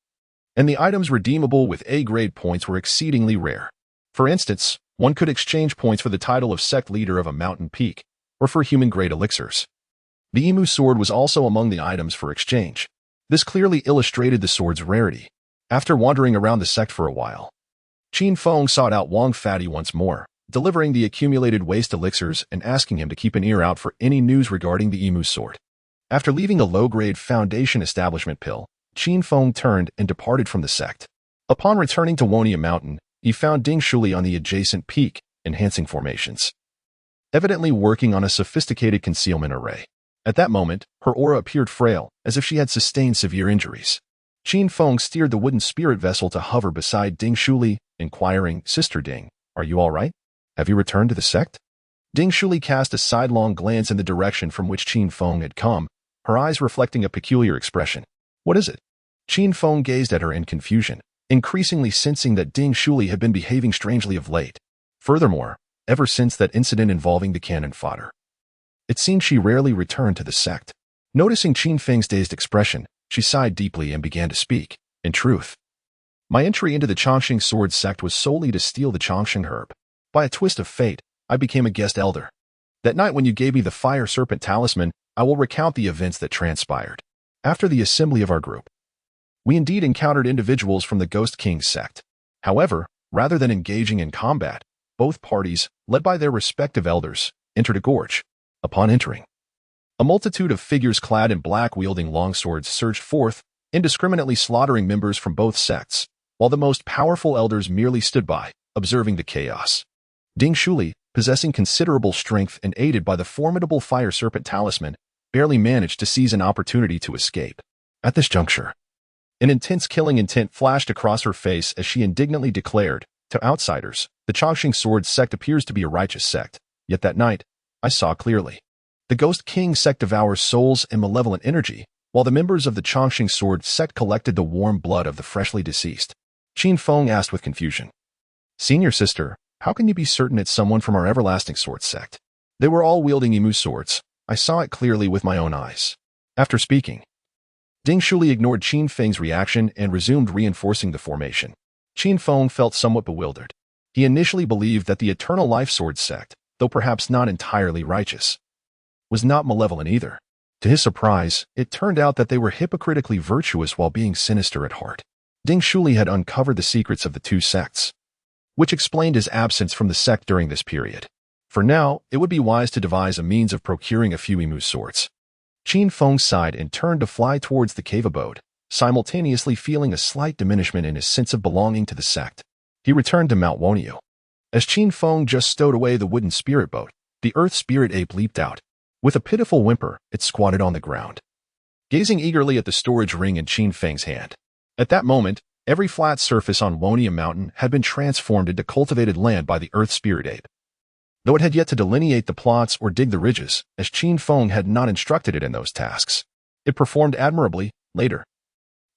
and the items redeemable with A-grade points were exceedingly rare. For instance, one could exchange points for the title of sect leader of a mountain peak, or for human-grade elixirs. The Emu sword was also among the items for exchange. This clearly illustrated the sword's rarity. After wandering around the sect for a while, Qin Feng sought out Wang Fatty once more, delivering the accumulated waste elixirs and asking him to keep an ear out for any news regarding the Emu sword. After leaving a low-grade Foundation establishment pill, Qin Feng turned and departed from the sect. Upon returning to Wonia Mountain, he found Ding Shuli on the adjacent peak, enhancing formations, evidently working on a sophisticated concealment array. At that moment, her aura appeared frail, as if she had sustained severe injuries. Qin Feng steered the wooden spirit vessel to hover beside Ding Shuli, inquiring, "Sister Ding, are you all right? Have you returned to the sect?" Ding Shuli cast a sidelong glance in the direction from which Qin Feng had come, her eyes reflecting a peculiar expression. "What is it?" Qin Feng gazed at her in confusion, increasingly sensing that Ding Shuli had been behaving strangely of late. Furthermore, ever since that incident involving the cannon fodder, it seemed she rarely returned to the sect. Noticing Qin Feng's dazed expression, she sighed deeply and began to speak. "In truth, my entry into the Chongqing sword sect was solely to steal the Chongqing herb. By a twist of fate, I became a guest elder. That night when you gave me the fire serpent talisman, I will recount the events that transpired. After the assembly of our group, we indeed encountered individuals from the Ghost King sect. However, rather than engaging in combat, both parties, led by their respective elders, entered a gorge. Upon entering, a multitude of figures clad in black wielding longswords surged forth, indiscriminately slaughtering members from both sects, while the most powerful elders merely stood by, observing the chaos. Ding Shuli, possessing considerable strength and aided by the formidable fire serpent talisman, barely managed to seize an opportunity to escape. At this juncture, an intense killing intent flashed across her face as she indignantly declared, To outsiders, the Chongqing Sword sect appears to be a righteous sect, yet that night, I saw clearly. The Ghost King sect devours souls and malevolent energy, while the members of the Chongqing Sword sect collected the warm blood of the freshly deceased. Qin Feng asked with confusion. Senior sister, how can you be certain it's someone from our everlasting sword sect? They were all wielding Imu swords. I saw it clearly with my own eyes. After speaking, Ding Shuli ignored Qin Feng's reaction and resumed reinforcing the formation. Qin Feng felt somewhat bewildered. He initially believed that the Eternal Life Sword sect, though perhaps not entirely righteous, was not malevolent either. To his surprise, it turned out that they were hypocritically virtuous while being sinister at heart. Ding Shuli had uncovered the secrets of the two sects, which explained his absence from the sect during this period. For now, it would be wise to devise a means of procuring a few Imu swords. Qin Feng sighed and turned to fly towards the cave abode, simultaneously feeling a slight diminishment in his sense of belonging to the sect. He returned to Mount Wonyu. As Qin Feng just stowed away the wooden spirit boat, the earth spirit ape leaped out. With a pitiful whimper, it squatted on the ground, gazing eagerly at the storage ring in Qin Feng's hand. At that moment, every flat surface on Wonyu Mountain had been transformed into cultivated land by the earth spirit ape. Though it had yet to delineate the plots or dig the ridges, as Qin Feng had not instructed it in those tasks, it performed admirably. Later,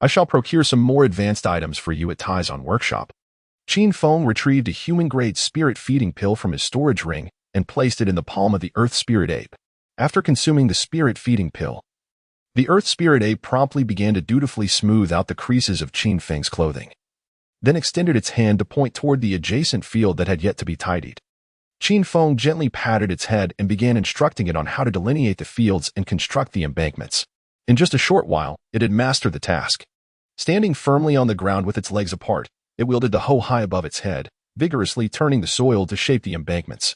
I shall procure some more advanced items for you at Taizan Workshop. Qin Feng retrieved a human-grade spirit feeding pill from his storage ring and placed it in the palm of the earth spirit ape. After consuming the spirit feeding pill, the earth spirit ape promptly began to dutifully smooth out the creases of Qin Feng's clothing, then extended its hand to point toward the adjacent field that had yet to be tidied. Qin Feng gently patted its head and began instructing it on how to delineate the fields and construct the embankments. In just a short while, it had mastered the task. Standing firmly on the ground with its legs apart, it wielded the hoe high above its head, vigorously turning the soil to shape the embankments.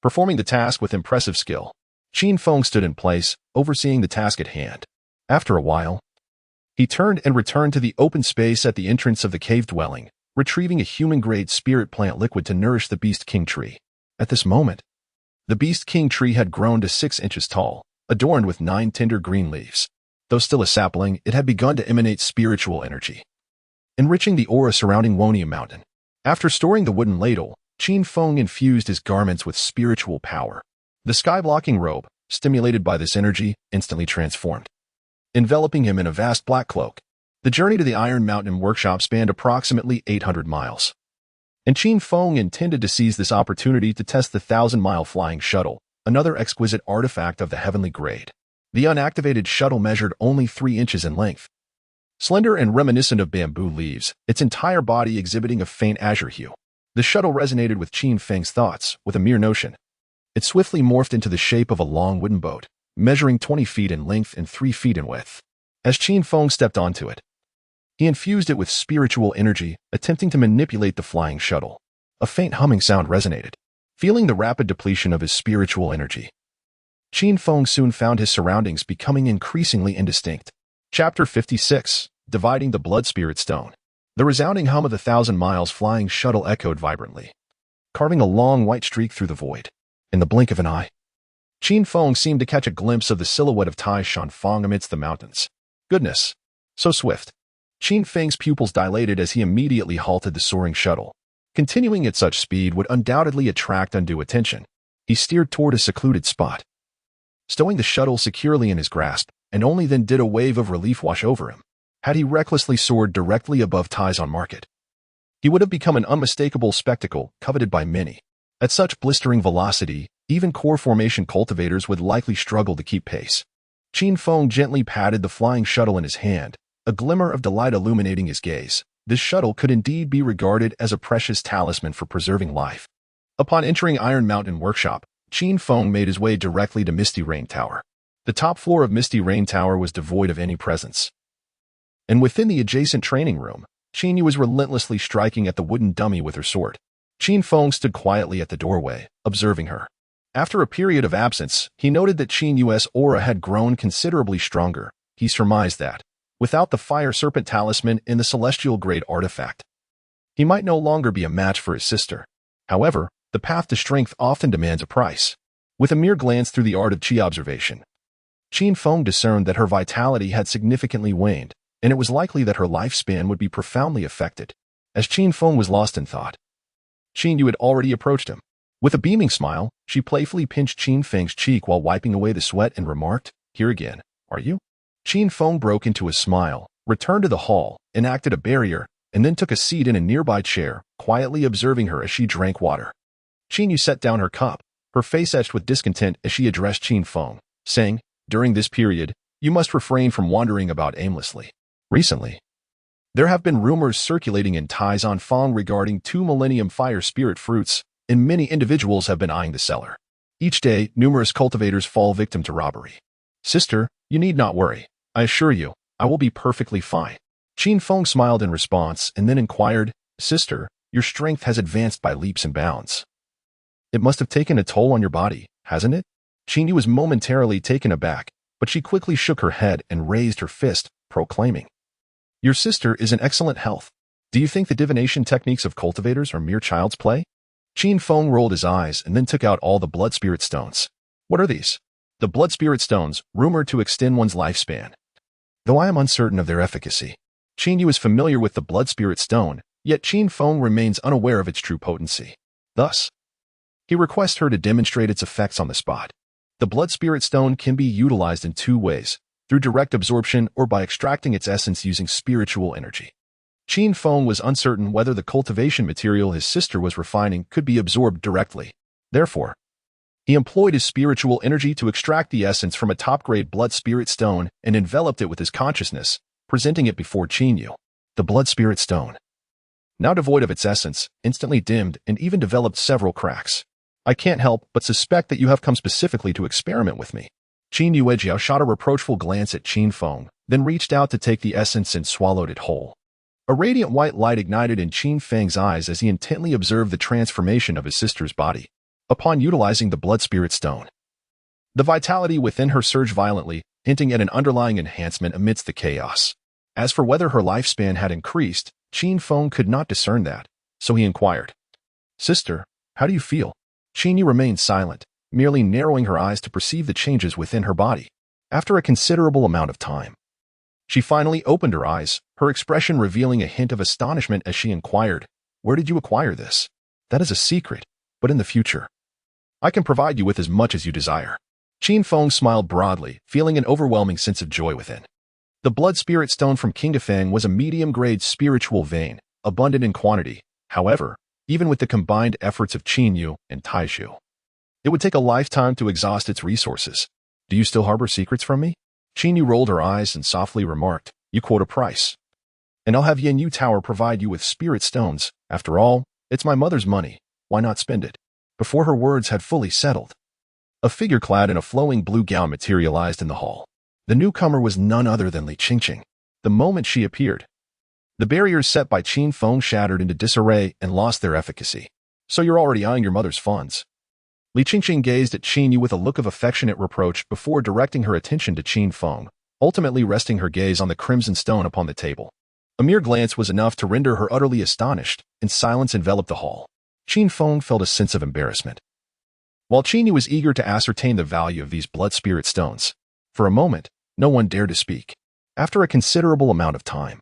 Performing the task with impressive skill, Qin Feng stood in place, overseeing the task at hand. After a while, he turned and returned to the open space at the entrance of the cave dwelling, retrieving a human-grade spirit plant liquid to nourish the Beast King tree. At this moment, the Beast King tree had grown to 6 inches tall, adorned with 9 tender green leaves. Though still a sapling, it had begun to emanate spiritual energy, enriching the aura surrounding Wonyu Mountain. After storing the wooden ladle, Qin Feng infused his garments with spiritual power. The sky-blocking robe, stimulated by this energy, instantly transformed, enveloping him in a vast black cloak. The journey to the Iron Mountain Workshop spanned approximately 800 miles, and Qin Feng intended to seize this opportunity to test the 1,000-mile flying shuttle, another exquisite artifact of the heavenly grade. The unactivated shuttle measured only 3 inches in length. Slender and reminiscent of bamboo leaves, its entire body exhibiting a faint azure hue. The shuttle resonated with Qin Feng's thoughts with a mere notion. It swiftly morphed into the shape of a long wooden boat, measuring 20 feet in length and 3 feet in width. As Qin Feng stepped onto it, he infused it with spiritual energy, attempting to manipulate the flying shuttle. A faint humming sound resonated. Feeling the rapid depletion of his spiritual energy, Qin Feng soon found his surroundings becoming increasingly indistinct. Chapter 56, Dividing the Blood Spirit Stone. The resounding hum of the 1,000 miles flying shuttle echoed vibrantly, carving a long white streak through the void. In the blink of an eye, Qin Feng seemed to catch a glimpse of the silhouette of Tai Shan Feng amidst the mountains. Goodness! So swift! Qin Feng's pupils dilated as he immediately halted the soaring shuttle. Continuing at such speed would undoubtedly attract undue attention. He steered toward a secluded spot, stowing the shuttle securely in his grasp, and only then did a wave of relief wash over him. Had he recklessly soared directly above Taizan Market, he would have become an unmistakable spectacle coveted by many. At such blistering velocity, even core formation cultivators would likely struggle to keep pace. Qin Feng gently patted the flying shuttle in his hand, a glimmer of delight illuminating his gaze. This shuttle could indeed be regarded as a precious talisman for preserving life. Upon entering Iron Mountain Workshop, Qin Feng made his way directly to Misty Rain Tower. The top floor of Misty Rain Tower was devoid of any presence, and within the adjacent training room, Qin Yu was relentlessly striking at the wooden dummy with her sword. Qin Feng stood quietly at the doorway, observing her. After a period of absence, he noted that Qin Yu's aura had grown considerably stronger. He surmised that, without the Fire Serpent Talisman and the Celestial Grade artifact, he might no longer be a match for his sister. However, the path to strength often demands a price. With a mere glance through the art of Qi observation, Qin Feng discerned that her vitality had significantly waned, and it was likely that her lifespan would be profoundly affected. As Qin Feng was lost in thought, Qin Yu had already approached him. With a beaming smile, she playfully pinched Qin Feng's cheek while wiping away the sweat and remarked, "Here again, are you?" Qin Feng broke into a smile, returned to the hall, enacted a barrier, and then took a seat in a nearby chair, quietly observing her as she drank water. Qin Yu set down her cup, her face etched with discontent as she addressed Qin Feng, saying, "During this period, you must refrain from wandering about aimlessly. Recently, there have been rumors circulating in Taizan Feng regarding 2 Millennium Fire Spirit fruits, and many individuals have been eyeing the cellar. Each day, numerous cultivators fall victim to robbery. Sister, you need not worry. I assure you, I will be perfectly fine." Qin Feng smiled in response and then inquired, "Sister, your strength has advanced by leaps and bounds. It must have taken a toll on your body, hasn't it?" Qin Yu was momentarily taken aback, but she quickly shook her head and raised her fist, proclaiming, "Your sister is in excellent health. Do you think the divination techniques of cultivators are mere child's play?" Qin Feng rolled his eyes and then took out all the blood spirit stones. "What are these?" "The blood spirit stones, rumored to extend one's lifespan. Though I am uncertain of their efficacy." Qin Yu is familiar with the blood spirit stone, yet Qin Feng remains unaware of its true potency. Thus, he requests her to demonstrate its effects on the spot. The blood spirit stone can be utilized in 2 ways, through direct absorption or by extracting its essence using spiritual energy. Qin Feng was uncertain whether the cultivation material his sister was refining could be absorbed directly. Therefore, he employed his spiritual energy to extract the essence from a top-grade blood spirit stone and enveloped it with his consciousness, presenting it before Qin Yu. The blood spirit stone, now devoid of its essence, instantly dimmed and even developed several cracks. "I can't help but suspect that you have come specifically to experiment with me." Qin Yu shot a reproachful glance at Qin Feng, then reached out to take the essence and swallowed it whole. A radiant white light ignited in Qin Feng's eyes as he intently observed the transformation of his sister's body. Upon utilizing the blood spirit stone, the vitality within her surged violently, hinting at an underlying enhancement amidst the chaos. As for whether her lifespan had increased, Qin Feng could not discern that, so he inquired, "Sister, how do you feel?" Qin Yu remained silent, merely narrowing her eyes to perceive the changes within her body. After a considerable amount of time, she finally opened her eyes, her expression revealing a hint of astonishment as she inquired, "Where did you acquire this?" "That is a secret, but in the future, I can provide you with as much as you desire." Qin Feng smiled broadly, feeling an overwhelming sense of joy within. The blood spirit stone from Qinghefang was a medium-grade spiritual vein, abundant in quantity. However, even with the combined efforts of Qin Yu and Taishu, it would take a lifetime to exhaust its resources. "Do you still harbor secrets from me?" Qin Yu rolled her eyes and softly remarked, "You quote a price, and I'll have Yin Yu Tower provide you with spirit stones. After all, it's my mother's money. Why not spend it?" Before her words had fully settled, a figure clad in a flowing blue gown materialized in the hall. The newcomer was none other than Li Qingqing. The moment she appeared, the barriers set by Qin Feng shattered into disarray and lost their efficacy. "So you're already eyeing your mother's funds?" Li Qingqing gazed at Qin Yu with a look of affectionate reproach before directing her attention to Qin Feng, ultimately resting her gaze on the crimson stone upon the table. A mere glance was enough to render her utterly astonished, and silence enveloped the hall. Qin Feng felt a sense of embarrassment, while Qin Yu was eager to ascertain the value of these blood spirit stones. For a moment, no one dared to speak. After a considerable amount of time,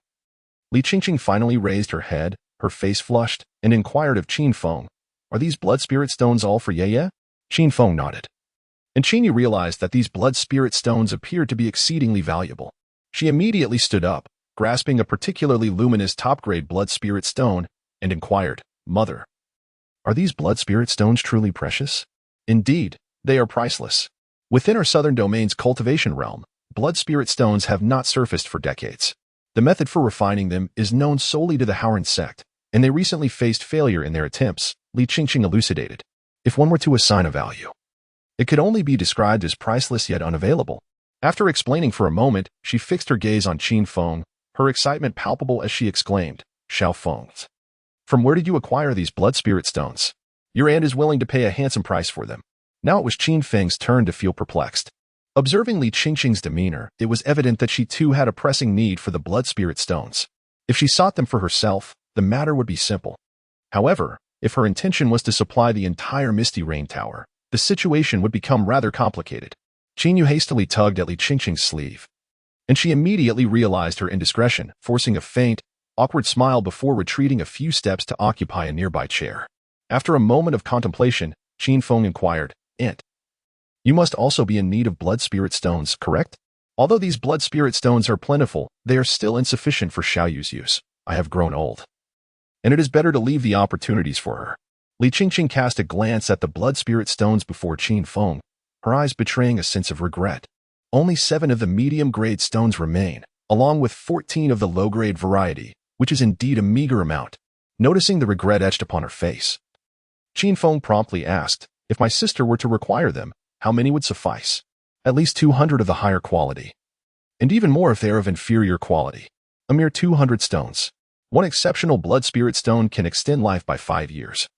Li Qingqing finally raised her head, her face flushed, and inquired of Qin Feng, "Are these blood spirit stones all for Ye?" Qin Feng nodded, and Qin Yu realized that these blood spirit stones appeared to be exceedingly valuable. She immediately stood up, grasping a particularly luminous top-grade blood spirit stone, and inquired, "Mother, are these blood spirit stones truly precious?" "Indeed, they are priceless. Within our southern domain's cultivation realm, blood spirit stones have not surfaced for decades. The method for refining them is known solely to the Howren sect, and they recently faced failure in their attempts," Li Qingqing elucidated. "If one were to assign a value, it could only be described as priceless yet unavailable." After explaining for a moment, she fixed her gaze on Qin Feng, her excitement palpable as she exclaimed, "Xiao Feng, from where did you acquire these blood spirit stones? Your aunt is willing to pay a handsome price for them." Now it was Qin Feng's turn to feel perplexed. Observing Li Qingqing's demeanor, it was evident that she too had a pressing need for the blood spirit stones. If she sought them for herself, the matter would be simple. However, if her intention was to supply the entire Misty Rain Tower, the situation would become rather complicated. Qin Yu hastily tugged at Li Qingqing's sleeve, and she immediately realized her indiscretion, forcing a faint, awkward smile before retreating a few steps to occupy a nearby chair. After a moment of contemplation, Qin Feng inquired, "And you must also be in need of blood spirit stones, correct? Although these blood spirit stones are plentiful, they are still insufficient for Xiaoyu's use. I have grown old, and it is better to leave the opportunities for her." Li Qingqing cast a glance at the blood spirit stones before Qin Feng, her eyes betraying a sense of regret. Only 7 of the medium-grade stones remain, along with 14 of the low-grade variety, which is indeed a meager amount. Noticing the regret etched upon her face, Qin Feng promptly asked, "If my sister were to require them, how many would suffice?" "At least 200 of the higher quality, and even more if they are of inferior quality. A mere 200 stones. One exceptional blood spirit stone can extend life by 5 years.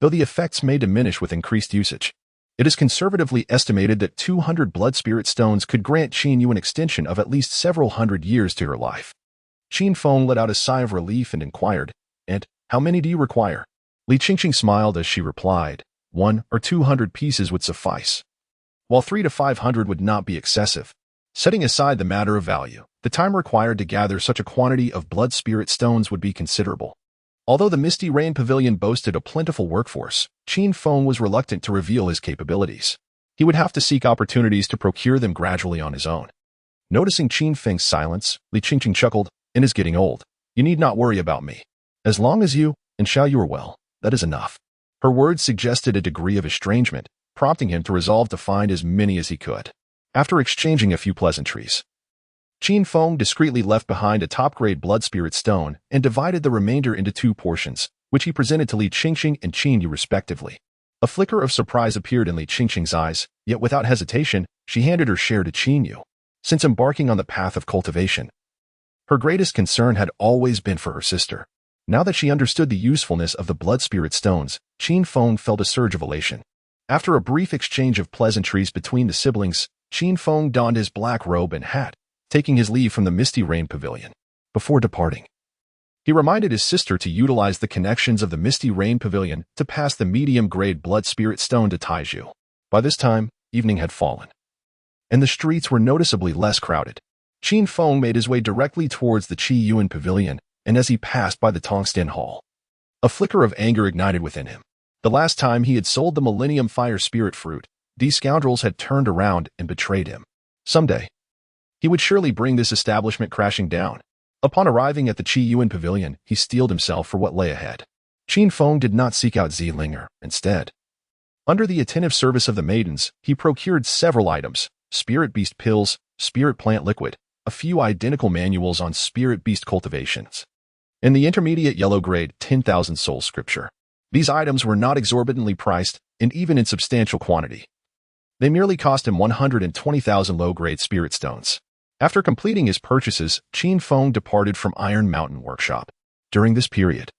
Though the effects may diminish with increased usage, it is conservatively estimated that 200 blood spirit stones could grant Qin Yu an extension of at least several hundred years to her life." Qin Feng let out a sigh of relief and inquired, "And how many do you require?" Li Qingqing smiled as she replied, 1 or 200 pieces would suffice, while 300 to 500 would not be excessive. Setting aside the matter of value, the time required to gather such a quantity of blood spirit stones would be considerable. Although the Misty Rain Pavilion boasted a plentiful workforce, Qin Feng was reluctant to reveal his capabilities. He would have to seek opportunities to procure them gradually on his own. Noticing Qin Feng's silence, Li Qingqing chuckled, "It is getting old. You need not worry about me. As long as you and Xiaoyu are well, that is enough." Her words suggested a degree of estrangement, prompting him to resolve to find as many as he could. After exchanging a few pleasantries, Qin Feng discreetly left behind a top-grade blood spirit stone and divided the remainder into 2 portions, which he presented to Li Qingqing and Qin Yu respectively. A flicker of surprise appeared in Li Qingqing's eyes, yet without hesitation, she handed her share to Qin Yu. Since embarking on the path of cultivation, her greatest concern had always been for her sister. Now that she understood the usefulness of the blood spirit stones, Qin Feng felt a surge of elation. After a brief exchange of pleasantries between the siblings, Qin Feng donned his black robe and hat, taking his leave from the Misty Rain Pavilion. Before departing, he reminded his sister to utilize the connections of the Misty Rain Pavilion to pass the medium-grade blood spirit stone to Taizhu. By this time, evening had fallen, and the streets were noticeably less crowded. Qin Feng made his way directly towards the Qi Yuan Pavilion, and as he passed by the Tongsten Hall, a flicker of anger ignited within him. The last time he had sold the Millennium Fire Spirit Fruit, these scoundrels had turned around and betrayed him. Someday, he would surely bring this establishment crashing down. Upon arriving at the Qi Yuan Pavilion, he steeled himself for what lay ahead. Qin Feng did not seek out Zilinger. Instead, under the attentive service of the maidens, he procured several items: spirit beast pills, spirit plant liquid, a few identical manuals on spirit beast cultivations, and the intermediate yellow grade 10,000 soul scripture. These items were not exorbitantly priced, and even in substantial quantity, they merely cost him 120,000 low-grade spirit stones. After completing his purchases, Qin Feng departed from Iron Mountain Workshop. During this period,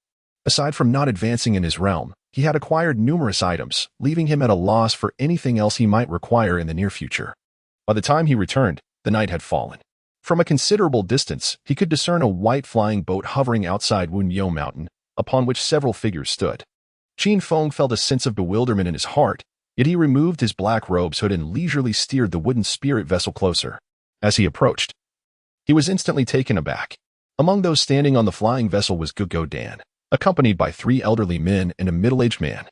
aside from not advancing in his realm, he had acquired numerous items, leaving him at a loss for anything else he might require in the near future. By the time he returned, the night had fallen. From a considerable distance, he could discern a white flying boat hovering outside Wunyou Mountain, upon which several figures stood. Qin Feng felt a sense of bewilderment in his heart, yet he removed his black robe's hood and leisurely steered the wooden spirit vessel closer. As he approached, he was instantly taken aback. Among those standing on the flying vessel was Gugo Dan, accompanied by 3 elderly men and a middle-aged man.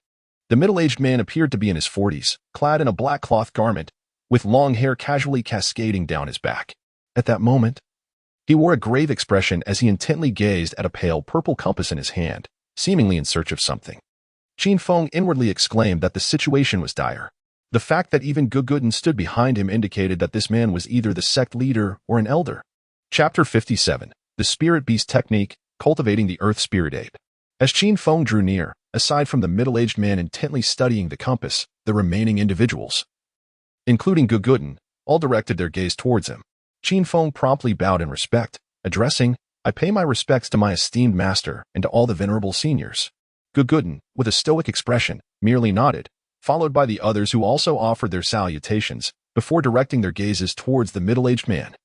The middle-aged man appeared to be in his 40s, clad in a black cloth garment, with long hair casually cascading down his back. At that moment, he wore a grave expression as he intently gazed at a pale purple compass in his hand, seemingly in search of something. Qin Feng inwardly exclaimed that the situation was dire. The fact that even Gugutin stood behind him indicated that this man was either the sect leader or an elder. Chapter 57. The Spirit Beast Technique, Cultivating the Earth Spirit Ape. As Qin Feng drew near, aside from the middle-aged man intently studying the compass, the remaining individuals, including Gugutin, all directed their gaze towards him. Qin Feng promptly bowed in respect, addressing, "I pay my respects to my esteemed master and to all the venerable seniors." Gugutin, with a stoic expression, merely nodded, followed by the others who also offered their salutations, before directing their gazes towards the middle-aged man.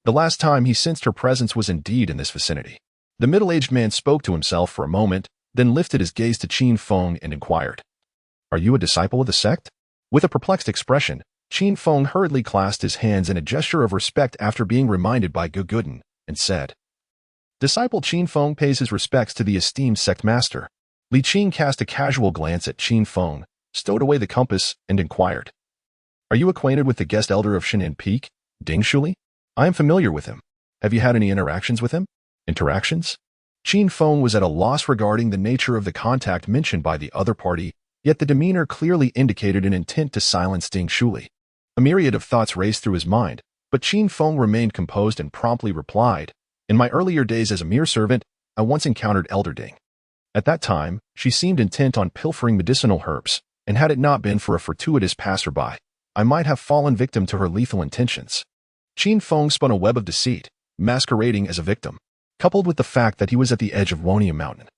The last time he sensed her presence was indeed in this vicinity. The middle-aged man spoke to himself for a moment, then lifted his gaze to Qin Feng and inquired, "Are you a disciple of the sect?" With a perplexed expression, Qin Feng hurriedly clasped his hands in a gesture of respect after being reminded by Gugutin, and said, "Disciple Qin Feng pays his respects to the esteemed sect master." Li Qing cast a casual glance at Qin Feng, stowed away the compass, and inquired, "Are you acquainted with the guest elder of Shinan Peak, Ding Shuli? I am familiar with him. Have you had any interactions with him?" Interactions? Qin Feng was at a loss regarding the nature of the contact mentioned by the other party, yet the demeanor clearly indicated an intent to silence Ding Shuli. A myriad of thoughts raced through his mind, but Qin Feng remained composed and promptly replied, "In my earlier days as a mere servant, I once encountered Elder Ding. At that time, she seemed intent on pilfering medicinal herbs, and had it not been for a fortuitous passerby, I might have fallen victim to her lethal intentions." Qin Feng spun a web of deceit, masquerading as a victim, coupled with the fact that he was at the edge of Wonia Mountain,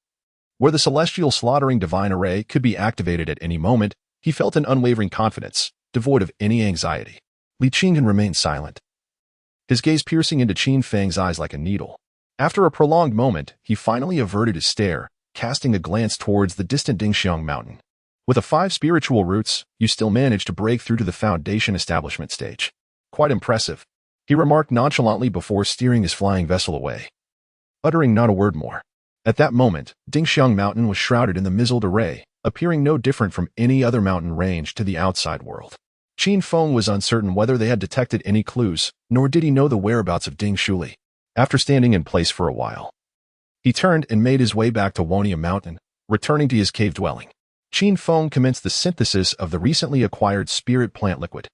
where the celestial slaughtering divine array could be activated at any moment. He felt an unwavering confidence, devoid of any anxiety. Li Qing remained silent, his gaze piercing into Qin Feng's eyes like a needle. After a prolonged moment, he finally averted his stare, casting a glance towards the distant Dingxiang Mountain. "With a 5 spiritual roots, you still managed to break through to the foundation establishment stage. Quite impressive," he remarked nonchalantly before steering his flying vessel away, uttering not a word more. At that moment, Dingxiang Mountain was shrouded in the mizzled array, appearing no different from any other mountain range to the outside world. Qin Feng was uncertain whether they had detected any clues, nor did he know the whereabouts of Ding Shuli. After standing in place for a while, he turned and made his way back to Wonia Mountain, returning to his cave dwelling. Qin Feng commenced the synthesis of the recently acquired spirit plant liquid.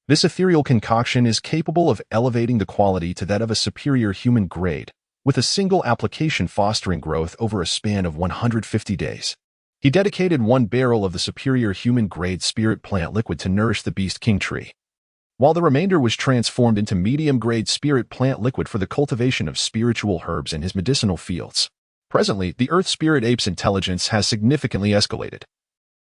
This ethereal concoction is capable of elevating the quality to that of a superior human grade, with a single application fostering growth over a span of 150 days. He dedicated 1 barrel of the superior human-grade spirit plant liquid to nourish the Beast King tree, while the remainder was transformed into medium-grade spirit plant liquid for the cultivation of spiritual herbs in his medicinal fields. Presently, the Earth Spirit Ape's intelligence has significantly escalated,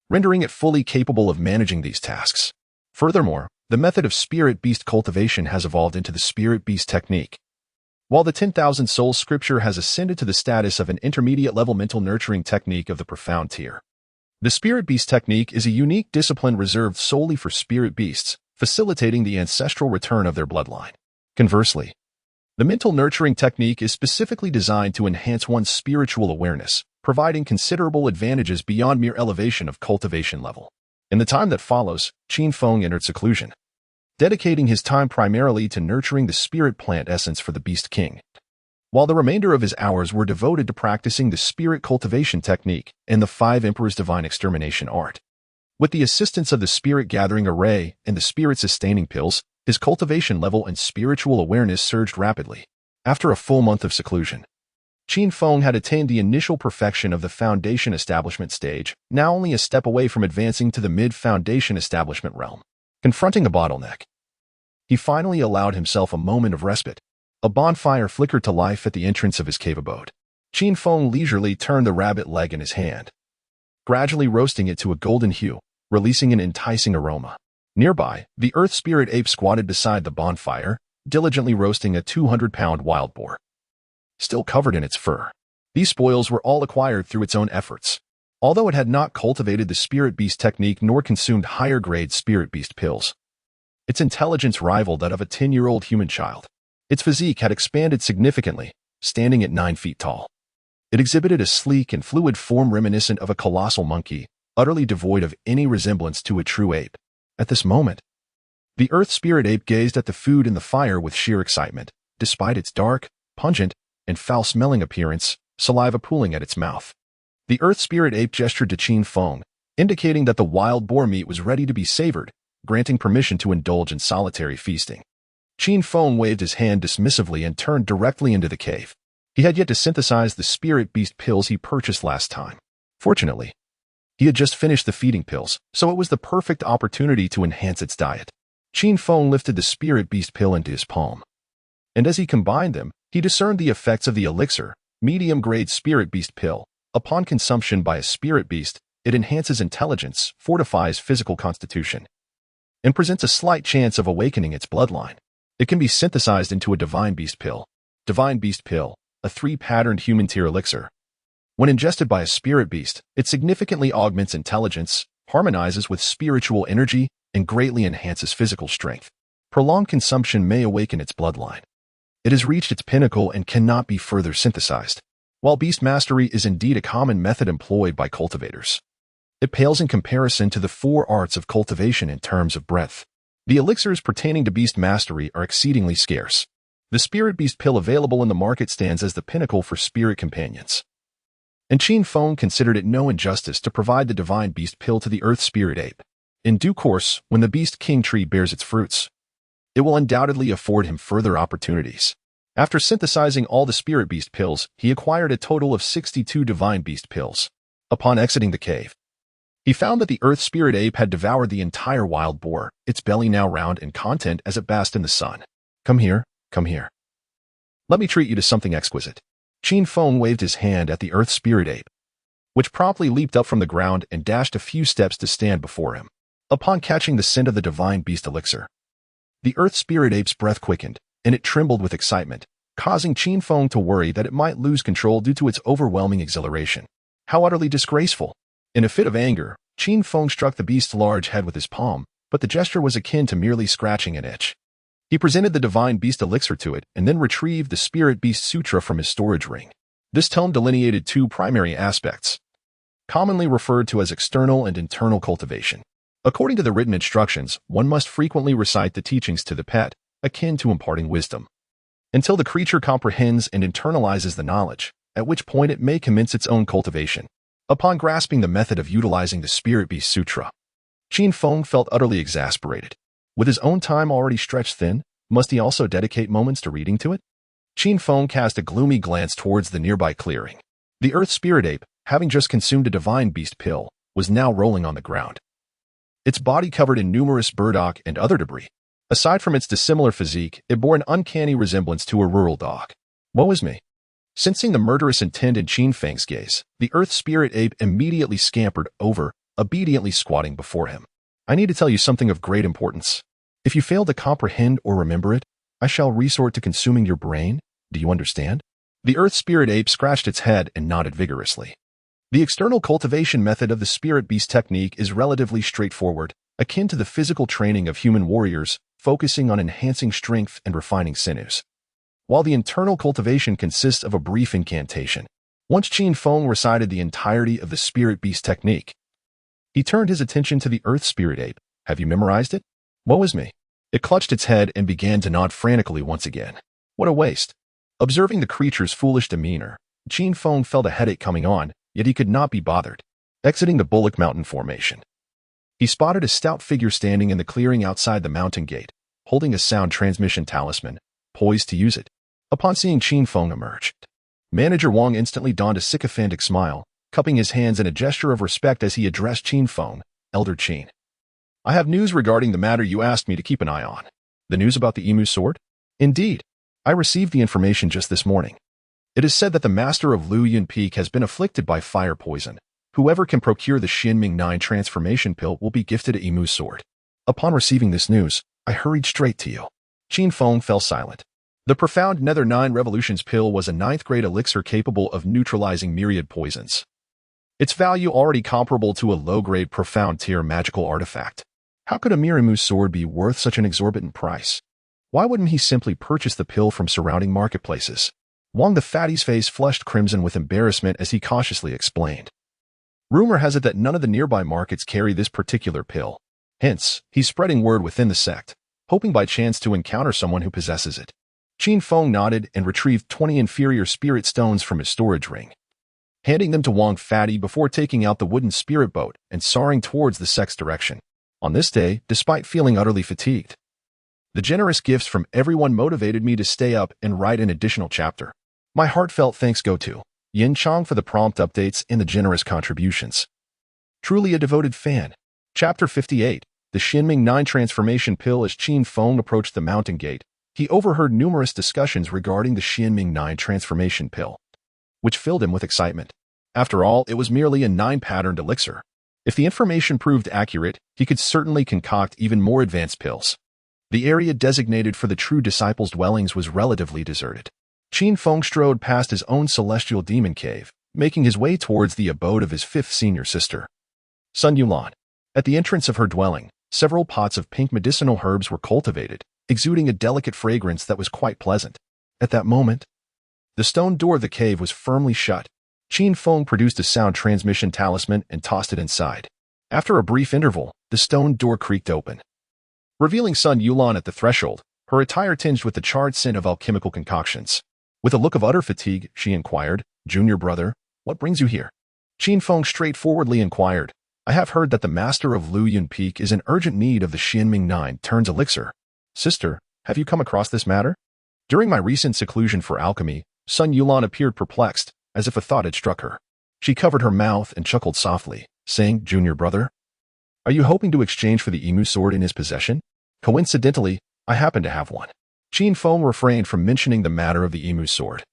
rendering it fully capable of managing these tasks. Furthermore, the method of spirit beast cultivation has evolved into the spirit beast technique, while the 10,000 Souls scripture has ascended to the status of an intermediate-level mental nurturing technique of the profound tier. The spirit beast technique is a unique discipline reserved solely for spirit beasts, facilitating the ancestral return of their bloodline. Conversely, the mental nurturing technique is specifically designed to enhance one's spiritual awareness, providing considerable advantages beyond mere elevation of cultivation level. In the time that follows, Qin Feng entered seclusion, dedicating his time primarily to nurturing the spirit plant essence for the Beast King, while the remainder of his hours were devoted to practicing the spirit cultivation technique and the 5 Emperors' divine extermination art. With the assistance of the spirit gathering array and the spirit sustaining pills, his cultivation level and spiritual awareness surged rapidly. After a full month of seclusion, Qin Feng had attained the initial perfection of the foundation establishment stage, now only a step away from advancing to the mid-foundation establishment realm. Confronting a bottleneck, he finally allowed himself a moment of respite. A bonfire flickered to life at the entrance of his cave abode. Qin Feng leisurely turned the rabbit leg in his hand, gradually roasting it to a golden hue, releasing an enticing aroma. Nearby, the Earth Spirit Ape squatted beside the bonfire, diligently roasting a 200-pound wild boar, still covered in its fur. These spoils were all acquired through its own efforts. Although it had not cultivated the spirit beast technique nor consumed higher-grade spirit beast pills, its intelligence rivaled that of a 10-year-old human child. Its physique had expanded significantly, standing at 9 feet tall. It exhibited a sleek and fluid form reminiscent of a colossal monkey, utterly devoid of any resemblance to a true ape. At this moment, the Earth Spirit Ape gazed at the food in the fire with sheer excitement, despite its dark, pungent, and foul-smelling appearance, saliva pooling at its mouth. The Earth Spirit Ape gestured to Qin Feng, indicating that the wild boar meat was ready to be savored, granting permission to indulge in solitary feasting. Qin Feng waved his hand dismissively and turned directly into the cave. He had yet to synthesize the spirit beast pills he purchased last time. Fortunately, he had just finished the feeding pills, so it was the perfect opportunity to enhance its diet. Qin Feng lifted the spirit beast pill into his palm, and as he combined them, he discerned the effects of the elixir, medium-grade spirit beast pill. Upon consumption by a spirit beast, it enhances intelligence, fortifies physical constitution, and presents a slight chance of awakening its bloodline. It can be synthesized into a divine beast pill. Divine beast pill, a 3-patterned human tier elixir. When ingested by a spirit beast, it significantly augments intelligence, harmonizes with spiritual energy, and greatly enhances physical strength. Prolonged consumption may awaken its bloodline. It has reached its pinnacle and cannot be further synthesized. While beast mastery is indeed a common method employed by cultivators, it pales in comparison to the four arts of cultivation in terms of breadth. The elixirs pertaining to beast mastery are exceedingly scarce. The spirit beast pill available in the market stands as the pinnacle for spirit companions. And Qin Feng considered it no injustice to provide the divine beast pill to the earth spirit ape. In due course, when the beast king tree bears its fruits, it will undoubtedly afford him further opportunities. After synthesizing all the spirit beast pills, he acquired a total of 62 divine beast pills. Upon exiting the cave, he found that the earth spirit ape had devoured the entire wild boar, its belly now round and content as it basked in the sun. Come here, come here. Let me treat you to something exquisite. Qin Feng waved his hand at the earth spirit ape, which promptly leaped up from the ground and dashed a few steps to stand before him. Upon catching the scent of the divine beast elixir, the earth spirit ape's breath quickened, and it trembled with excitement, causing Qin Feng to worry that it might lose control due to its overwhelming exhilaration. How utterly disgraceful! In a fit of anger, Qin Feng struck the beast's large head with his palm, but the gesture was akin to merely scratching an itch. He presented the divine beast elixir to it and then retrieved the spirit beast sutra from his storage ring. This tome delineated two primary aspects, commonly referred to as external and internal cultivation. According to the written instructions, one must frequently recite the teachings to the pet, akin to imparting wisdom, until the creature comprehends and internalizes the knowledge, at which point it may commence its own cultivation. Upon grasping the method of utilizing the Spirit Beast Sutra, Qin Feng felt utterly exasperated. With his own time already stretched thin, must he also dedicate moments to reading to it? Qin Feng cast a gloomy glance towards the nearby clearing. The Earth Spirit Ape, having just consumed a divine beast pill, was now rolling on the ground, its body covered in numerous burdock and other debris. Aside from its dissimilar physique, it bore an uncanny resemblance to a rural dog. Woe is me! Sensing the murderous intent in Qin Feng's gaze, the Earth Spirit Ape immediately scampered over, obediently squatting before him. I need to tell you something of great importance. If you fail to comprehend or remember it, I shall resort to consuming your brain. Do you understand? The Earth Spirit Ape scratched its head and nodded vigorously. The external cultivation method of the Spirit Beast technique is relatively straightforward, akin to the physical training of human warriors, focusing on enhancing strength and refining sinews. While the internal cultivation consists of a brief incantation. Once Qin Feng recited the entirety of the Spirit Beast technique, he turned his attention to the Earth Spirit Ape. Have you memorized it? Woe is me! It clutched its head and began to nod frantically once again. What a waste! Observing the creature's foolish demeanor, Qin Feng felt a headache coming on, yet he could not be bothered. Exiting the Bullock Mountain formation, he spotted a stout figure standing in the clearing outside the mountain gate, holding a sound transmission talisman, poised to use it. Upon seeing Qin Feng emerge, Manager Wang instantly donned a sycophantic smile, cupping his hands in a gesture of respect as he addressed Qin Feng. Elder Qin, I have news regarding the matter you asked me to keep an eye on. The news about the emu sword? Indeed. I received the information just this morning. It is said that the master of Lu Yun Peak has been afflicted by fire poison. Whoever can procure the Xinming 9 transformation pill will be gifted a emu sword. Upon receiving this news, I hurried straight to you. Qin Feng fell silent. The profound Nether 9 Revolutions pill was a 9th-grade elixir capable of neutralizing myriad poisons. Its value already comparable to a low-grade profound tier magical artifact. How could a mere emu sword be worth such an exorbitant price? Why wouldn't he simply purchase the pill from surrounding marketplaces? Wang the fatty's face flushed crimson with embarrassment as he cautiously explained. Rumor has it that none of the nearby markets carry this particular pill. Hence, he's spreading word within the sect, hoping by chance to encounter someone who possesses it. Qin Feng nodded and retrieved 20 inferior spirit stones from his storage ring, handing them to Wang Fatty before taking out the wooden spirit boat and soaring towards the sect's direction. On this day, despite feeling utterly fatigued, the generous gifts from everyone motivated me to stay up and write an additional chapter. My heartfelt thanks go to Yin Chang for the prompt updates and the generous contributions. Truly a devoted fan. Chapter 58. The Xinming 9 Transformation Pill. As Qin Feng approached the mountain gate, he overheard numerous discussions regarding the Xinming 9 Transformation Pill, which filled him with excitement. After all, it was merely a 9-patterned elixir. If the information proved accurate, he could certainly concoct even more advanced pills. The area designated for the true disciples' dwellings was relatively deserted. Qin Feng strode past his own celestial demon cave, making his way towards the abode of his 5th senior sister, Sun Yulan. At the entrance of her dwelling, several pots of pink medicinal herbs were cultivated, exuding a delicate fragrance that was quite pleasant. At that moment, The stone door of the cave was firmly shut. Qin Feng produced a sound transmission talisman and tossed it inside. After a brief interval, the stone door creaked open, revealing Sun Yulan at the threshold, her attire tinged with the charred scent of alchemical concoctions. With a look of utter fatigue, she inquired, "Junior brother, what brings you here?" Qin Feng straightforwardly inquired, "I have heard that the master of Luyun Peak is in urgent need of the Xianming 9 turns elixir. Sister, have you come across this matter?" During my recent seclusion for alchemy, Sun Yulan appeared perplexed, as if a thought had struck her. She covered her mouth and chuckled softly, saying, "Junior brother, are you hoping to exchange for the emu sword in his possession?" "Coincidentally, I happen to have one." Qin Feng refrained from mentioning the matter of the emu sword.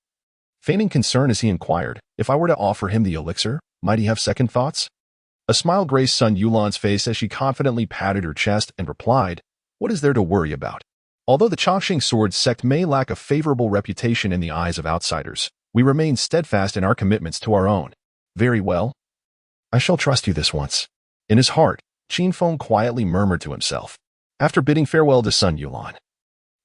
Feigning concern as he inquired, "If I were to offer him the elixir, might he have second thoughts?" A smile graced Sun Yulan's face as she confidently patted her chest and replied, "What is there to worry about? Although the Chongqing sword sect may lack a favorable reputation in the eyes of outsiders, we remain steadfast in our commitments to our own." "Very well. I shall trust you this once." In his heart, Qin Feng quietly murmured to himself. After bidding farewell to Sun Yulan,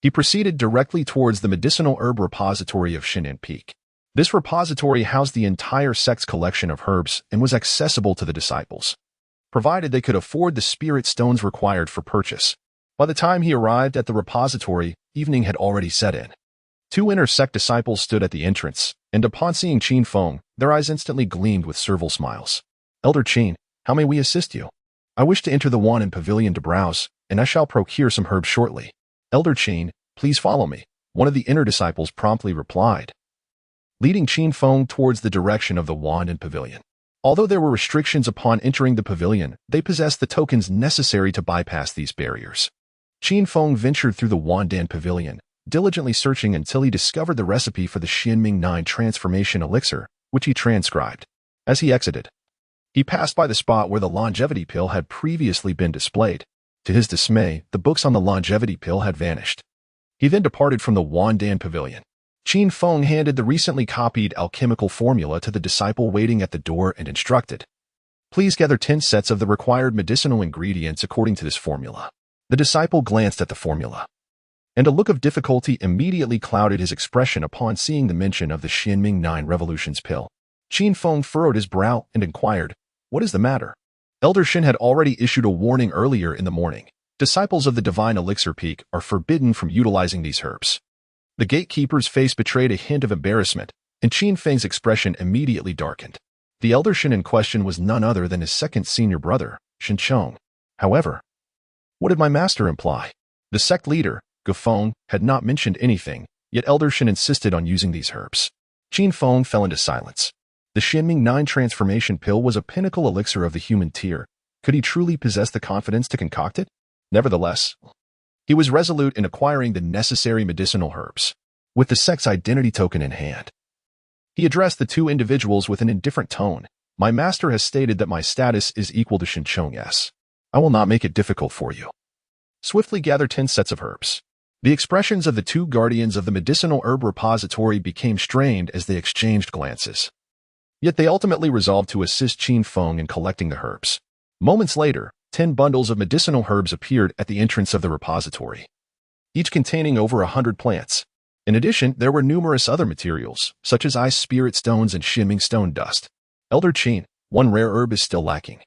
he proceeded directly towards the medicinal herb repository of Xianming Peak. This repository housed the entire sect's collection of herbs and was accessible to the disciples, provided they could afford the spirit stones required for purchase. By the time he arrived at the repository, evening had already set in. Two inner sect disciples stood at the entrance, and upon seeing Qin Feng, their eyes instantly gleamed with servile smiles. "Elder Qin, how may we assist you?" "I wish to enter the Wan'an Pavilion to browse, and I shall procure some herbs shortly." "Elder Qin, please follow me," one of the inner disciples promptly replied, leading Qin Feng towards the direction of the Wan'an Pavilion. Although there were restrictions upon entering the pavilion, they possessed the tokens necessary to bypass these barriers. Qin Feng ventured through the Wan'an Pavilion, diligently searching until he discovered the recipe for the Xianming 9 transformation elixir, which he transcribed. As he exited, he passed by the spot where the longevity pill had previously been displayed. To his dismay, the books on the longevity pill had vanished. He then departed from the Wan'an Pavilion. Qin Feng handed the recently copied alchemical formula to the disciple waiting at the door and instructed, "Please gather 10 sets of the required medicinal ingredients according to this formula." The disciple glanced at the formula, and a look of difficulty immediately clouded his expression upon seeing the mention of the Xianming 9 Revolutions pill. Qin Feng furrowed his brow and inquired, "What is the matter?" Elder Shin had already issued a warning earlier in the morning. Disciples of the Divine Elixir Peak are forbidden from utilizing these herbs. The gatekeeper's face betrayed a hint of embarrassment, and Qin Feng's expression immediately darkened. The Elder Shin in question was none other than his second senior brother, Shin Chong. However, what did my master imply? The sect leader, Qin had not mentioned anything, yet Elder Shin insisted on using these herbs. Qin Feng fell into silence. The Xianming 9 transformation pill was a pinnacle elixir of the human tier. Could he truly possess the confidence to concoct it? Nevertheless, he was resolute in acquiring the necessary medicinal herbs. With the sect's identity token in hand, he addressed the two individuals with an indifferent tone. "My master has stated that my status is equal to Shinchong's. I will not make it difficult for you. Swiftly gather 10 sets of herbs." The expressions of the two guardians of the medicinal herb repository became strained as they exchanged glances. Yet they ultimately resolved to assist Qin Feng in collecting the herbs. Moments later, 10 bundles of medicinal herbs appeared at the entrance of the repository, each containing over 100 plants. In addition, there were numerous other materials, such as ice spirit stones and shimming stone dust. "Elder Qin, one rare herb is still lacking,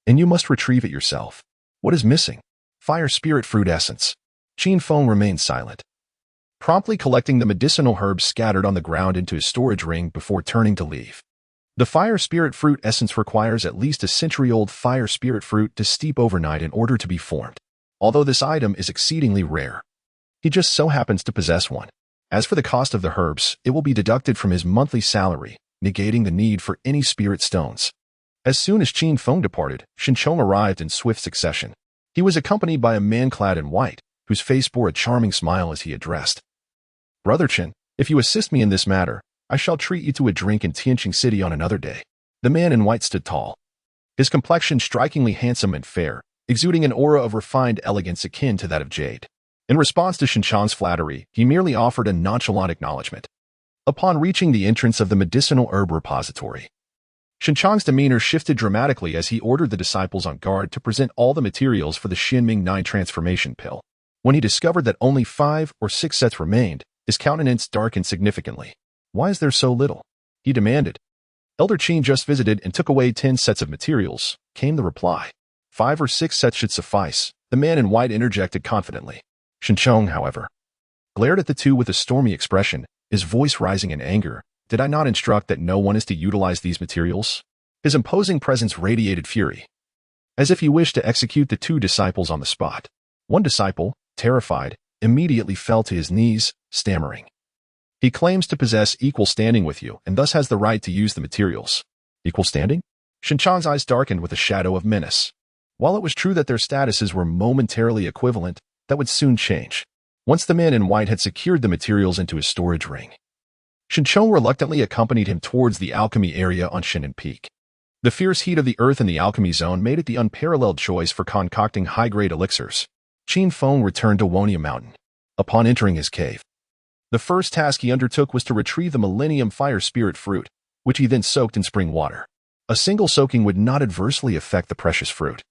and you must retrieve it yourself." "What is missing?" "Fire spirit fruit essence." Qin Feng remained silent, promptly collecting the medicinal herbs scattered on the ground into his storage ring before turning to leave. The fire spirit fruit essence requires at least a century-old fire spirit fruit to steep overnight in order to be formed. Although this item is exceedingly rare, he just so happens to possess one. As for the cost of the herbs, it will be deducted from his monthly salary, negating the need for any spirit stones. As soon as Qin Feng departed, Shinchong arrived in swift succession. He was accompanied by a man clad in white, whose face bore a charming smile as he addressed, "Brother Qin, if you assist me in this matter, I shall treat you to a drink in Tianqing City on another day." The man in white stood tall, his complexion strikingly handsome and fair, exuding an aura of refined elegance akin to that of jade. In response to Shinchong's flattery, he merely offered a nonchalant acknowledgement. Upon reaching the entrance of the medicinal herb repository, Shinchong's demeanor shifted dramatically as he ordered the disciples on guard to present all the materials for the Xianming 9 transformation pill. When he discovered that only 5 or 6 sets remained, his countenance darkened significantly. Why is there so little? He demanded. Elder Qin just visited and took away 10 sets of materials, came the reply. 5 or 6 sets should suffice, the man in white interjected confidently. Shinchong, however, glared at the two with a stormy expression, his voice rising in anger. Did I not instruct that no one is to utilize these materials? His imposing presence radiated fury, as if he wished to execute the 2 disciples on the spot. One disciple, terrified, immediately fell to his knees, stammering. He claims to possess equal standing with you and thus has the right to use the materials. Equal standing? Shinchong's eyes darkened with a shadow of menace. While it was true that their statuses were momentarily equivalent, that would soon change, once the man in white had secured the materials into his storage ring. Shinchong reluctantly accompanied him towards the alchemy area on Shinan Peak. The fierce heat of the earth in the alchemy zone made it the unparalleled choice for concocting high-grade elixirs. Qin Feng returned to Wonia Mountain. Upon entering his cave, the first task he undertook was to retrieve the Millennium Fire Spirit fruit, which he then soaked in spring water. A single soaking would not adversely affect the precious fruit.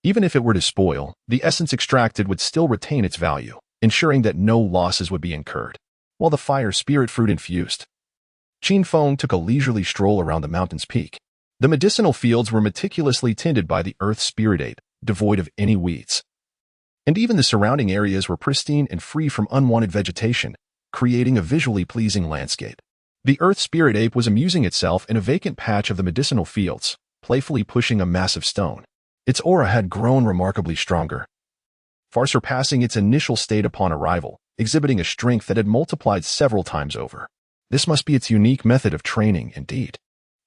Even if it were to spoil, the essence extracted would still retain its value, ensuring that no losses would be incurred, while the fire spirit fruit infused. Qin Feng took a leisurely stroll around the mountain's peak. The medicinal fields were meticulously tended by the earth spirit ape, devoid of any weeds. And even the surrounding areas were pristine and free from unwanted vegetation, creating a visually pleasing landscape. The earth spirit ape was amusing itself in a vacant patch of the medicinal fields, playfully pushing a massive stone. Its aura had grown remarkably stronger, far surpassing its initial state upon arrival, exhibiting a strength that had multiplied several times over. This must be its unique method of training, indeed.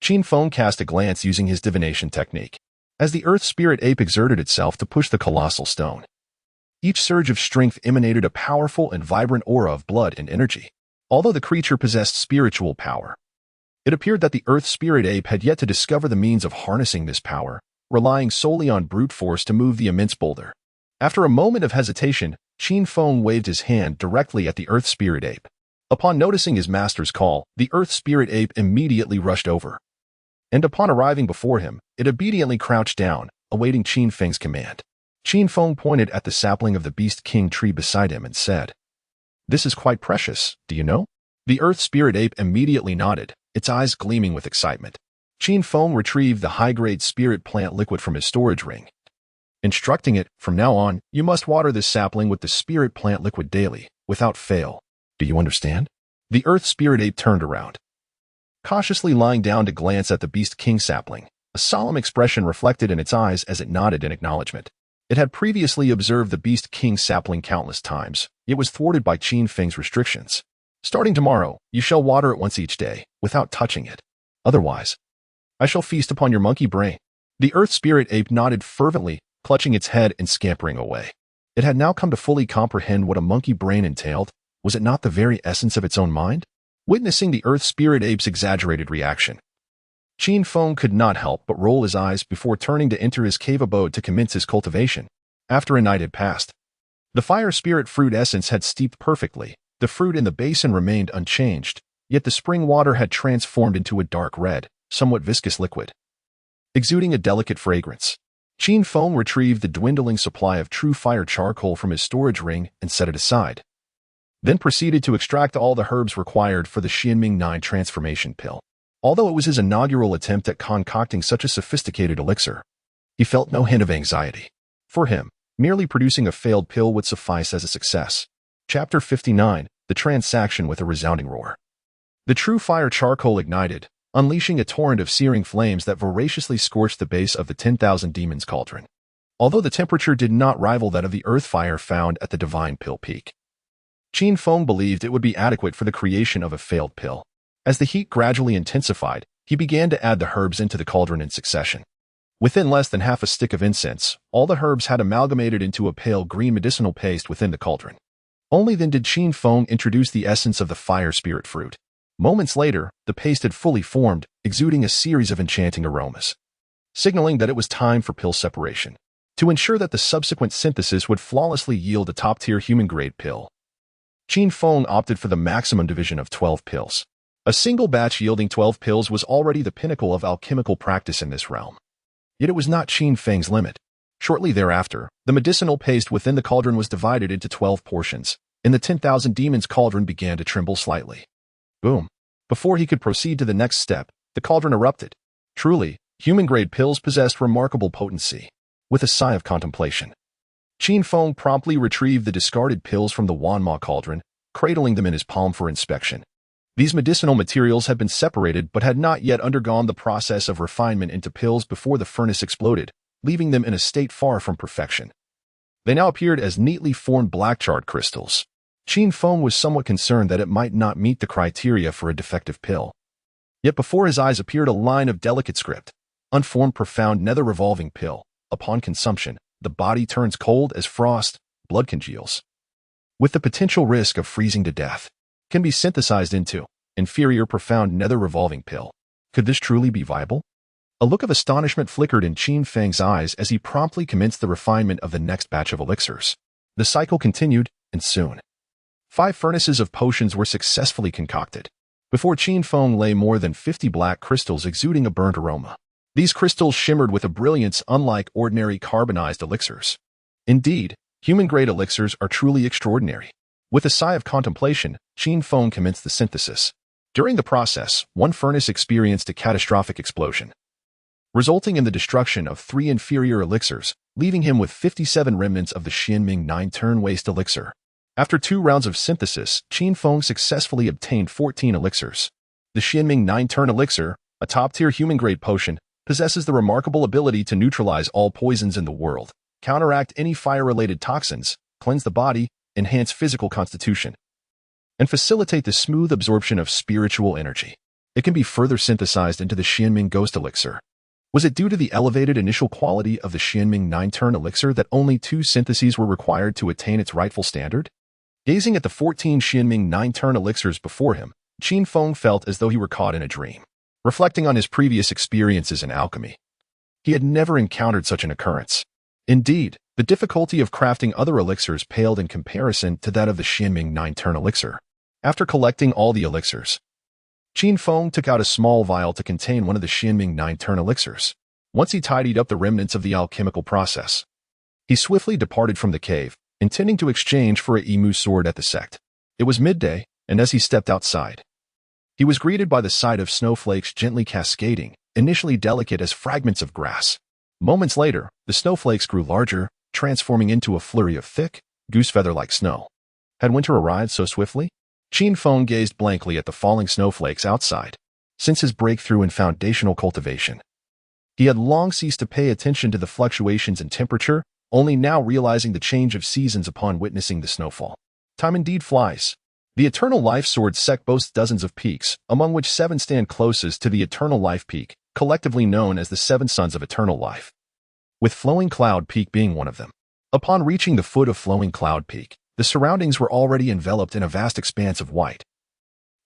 Qin Feng cast a glance using his divination technique, as the earth spirit ape exerted itself to push the colossal stone. Each surge of strength emanated a powerful and vibrant aura of blood and energy. Although the creature possessed spiritual power, it appeared that the earth spirit ape had yet to discover the means of harnessing this power, relying solely on brute force to move the immense boulder. After a moment of hesitation, Qin Feng waved his hand directly at the earth spirit ape. Upon noticing his master's call, the earth spirit ape immediately rushed over, and upon arriving before him, it obediently crouched down, awaiting Qin Feng's command. Qin Feng pointed at the sapling of the Beast King tree beside him and said, "This is quite precious, do you know?" The earth spirit ape immediately nodded, its eyes gleaming with excitement. Qin Feng retrieved the high-grade spirit plant liquid from his storage ring, instructing it, "From now on, you must water this sapling with the spirit plant liquid daily, without fail. Do you understand?" The earth spirit ape turned around, cautiously lying down to glance at the Beast King sapling. A solemn expression reflected in its eyes as it nodded in acknowledgement. It had previously observed the Beast King sapling countless times, yet was thwarted by Qin Feng's restrictions. "Starting tomorrow, you shall water it once each day, without touching it. Otherwise, I shall feast upon your monkey brain." The earth spirit ape nodded fervently, clutching its head and scampering away. It had now come to fully comprehend what a monkey brain entailed. Was it not the very essence of its own mind? Witnessing the earth spirit ape's exaggerated reaction, Qin Feng could not help but roll his eyes before turning to enter his cave abode to commence his cultivation. After a night had passed, the fire spirit fruit essence had steeped perfectly. The fruit in the basin remained unchanged, yet the spring water had transformed into a dark red, somewhat viscous liquid, exuding a delicate fragrance. Qin Feng retrieved the dwindling supply of true fire charcoal from his storage ring and set it aside, then proceeded to extract all the herbs required for the Xianming 9 transformation pill. Although it was his inaugural attempt at concocting such a sophisticated elixir, he felt no hint of anxiety. For him, merely producing a failed pill would suffice as a success. Chapter 59, The Transaction with a Resounding Roar. The true fire charcoal ignited, unleashing a torrent of searing flames that voraciously scorched the base of the 10,000 Demons Cauldron. Although the temperature did not rival that of the earth fire found at the Divine Pill Peak, Qin Feng believed it would be adequate for the creation of a failed pill. As the heat gradually intensified, he began to add the herbs into the cauldron in succession. Within less than half a stick of incense, all the herbs had amalgamated into a pale green medicinal paste within the cauldron. Only then did Qin Feng introduce the essence of the fire spirit fruit. Moments later, the paste had fully formed, exuding a series of enchanting aromas, signaling that it was time for pill separation. To ensure that the subsequent synthesis would flawlessly yield a top-tier human-grade pill, Qin Feng opted for the maximum division of 12 pills. A single batch yielding 12 pills was already the pinnacle of alchemical practice in this realm. Yet it was not Qin Feng's limit. Shortly thereafter, the medicinal paste within the cauldron was divided into 12 portions, and the 10,000 demons cauldron began to tremble slightly. Boom! Before he could proceed to the next step, the cauldron erupted. Truly, human-grade pills possessed remarkable potency. With a sigh of contemplation, Qin Feng promptly retrieved the discarded pills from the Wanma cauldron, cradling them in his palm for inspection. These medicinal materials had been separated but had not yet undergone the process of refinement into pills before the furnace exploded, leaving them in a state far from perfection. They now appeared as neatly formed black charred crystals. Qin Feng was somewhat concerned that it might not meet the criteria for a defective pill. Yet before his eyes appeared a line of delicate script, unformed profound nether revolving pill. Upon consumption, the body turns cold as frost, blood congeals, with the potential risk of freezing to death. Can be synthesized into inferior profound nether revolving pill. Could this truly be viable? A look of astonishment flickered in Qin Feng's eyes as he promptly commenced the refinement of the next batch of elixirs. The cycle continued, and soon 5 furnaces of potions were successfully concocted. Before Qin Feng lay more than 50 black crystals exuding a burnt aroma. These crystals shimmered with a brilliance unlike ordinary carbonized elixirs. Indeed, human-grade elixirs are truly extraordinary. With a sigh of contemplation, Qin Feng commenced the synthesis. During the process, one furnace experienced a catastrophic explosion, resulting in the destruction of 3 inferior elixirs, leaving him with 57 remnants of the Xianming 9-turn waste elixir. After 2 rounds of synthesis, Qin Feng successfully obtained 14 elixirs. The Xianming 9-turn elixir, a top-tier human-grade potion, possesses the remarkable ability to neutralize all poisons in the world, counteract any fire-related toxins, cleanse the body, enhance physical constitution, and facilitate the smooth absorption of spiritual energy. It can be further synthesized into the Xianming Ghost Elixir. Was it due to the elevated initial quality of the Xianming 9-turn elixir that only 2 syntheses were required to attain its rightful standard? Gazing at the 14 Xianming 9-turn elixirs before him, Qin Feng felt as though he were caught in a dream. Reflecting on his previous experiences in alchemy, he had never encountered such an occurrence. Indeed, the difficulty of crafting other elixirs paled in comparison to that of the Xianming 9-turn elixir. After collecting all the elixirs, Qin Feng took out a small vial to contain one of the Xianming 9-turn elixirs. Once he tidied up the remnants of the alchemical process, he swiftly departed from the cave, intending to exchange for a emu sword at the sect. It was midday, and as he stepped outside, he was greeted by the sight of snowflakes gently cascading, initially delicate as fragments of grass. Moments later, the snowflakes grew larger, transforming into a flurry of thick, goose-feather-like snow. Had winter arrived so swiftly? Qin Feng gazed blankly at the falling snowflakes outside. Since his breakthrough in foundational cultivation, he had long ceased to pay attention to the fluctuations in temperature, only now realizing the change of seasons upon witnessing the snowfall. Time indeed flies. The Eternal Life Sword sect boasts dozens of peaks, among which 7 stand closest to the Eternal Life Peak, collectively known as the 7 Sons of Eternal Life, with Flowing Cloud Peak being one of them. Upon reaching the foot of Flowing Cloud Peak, the surroundings were already enveloped in a vast expanse of white.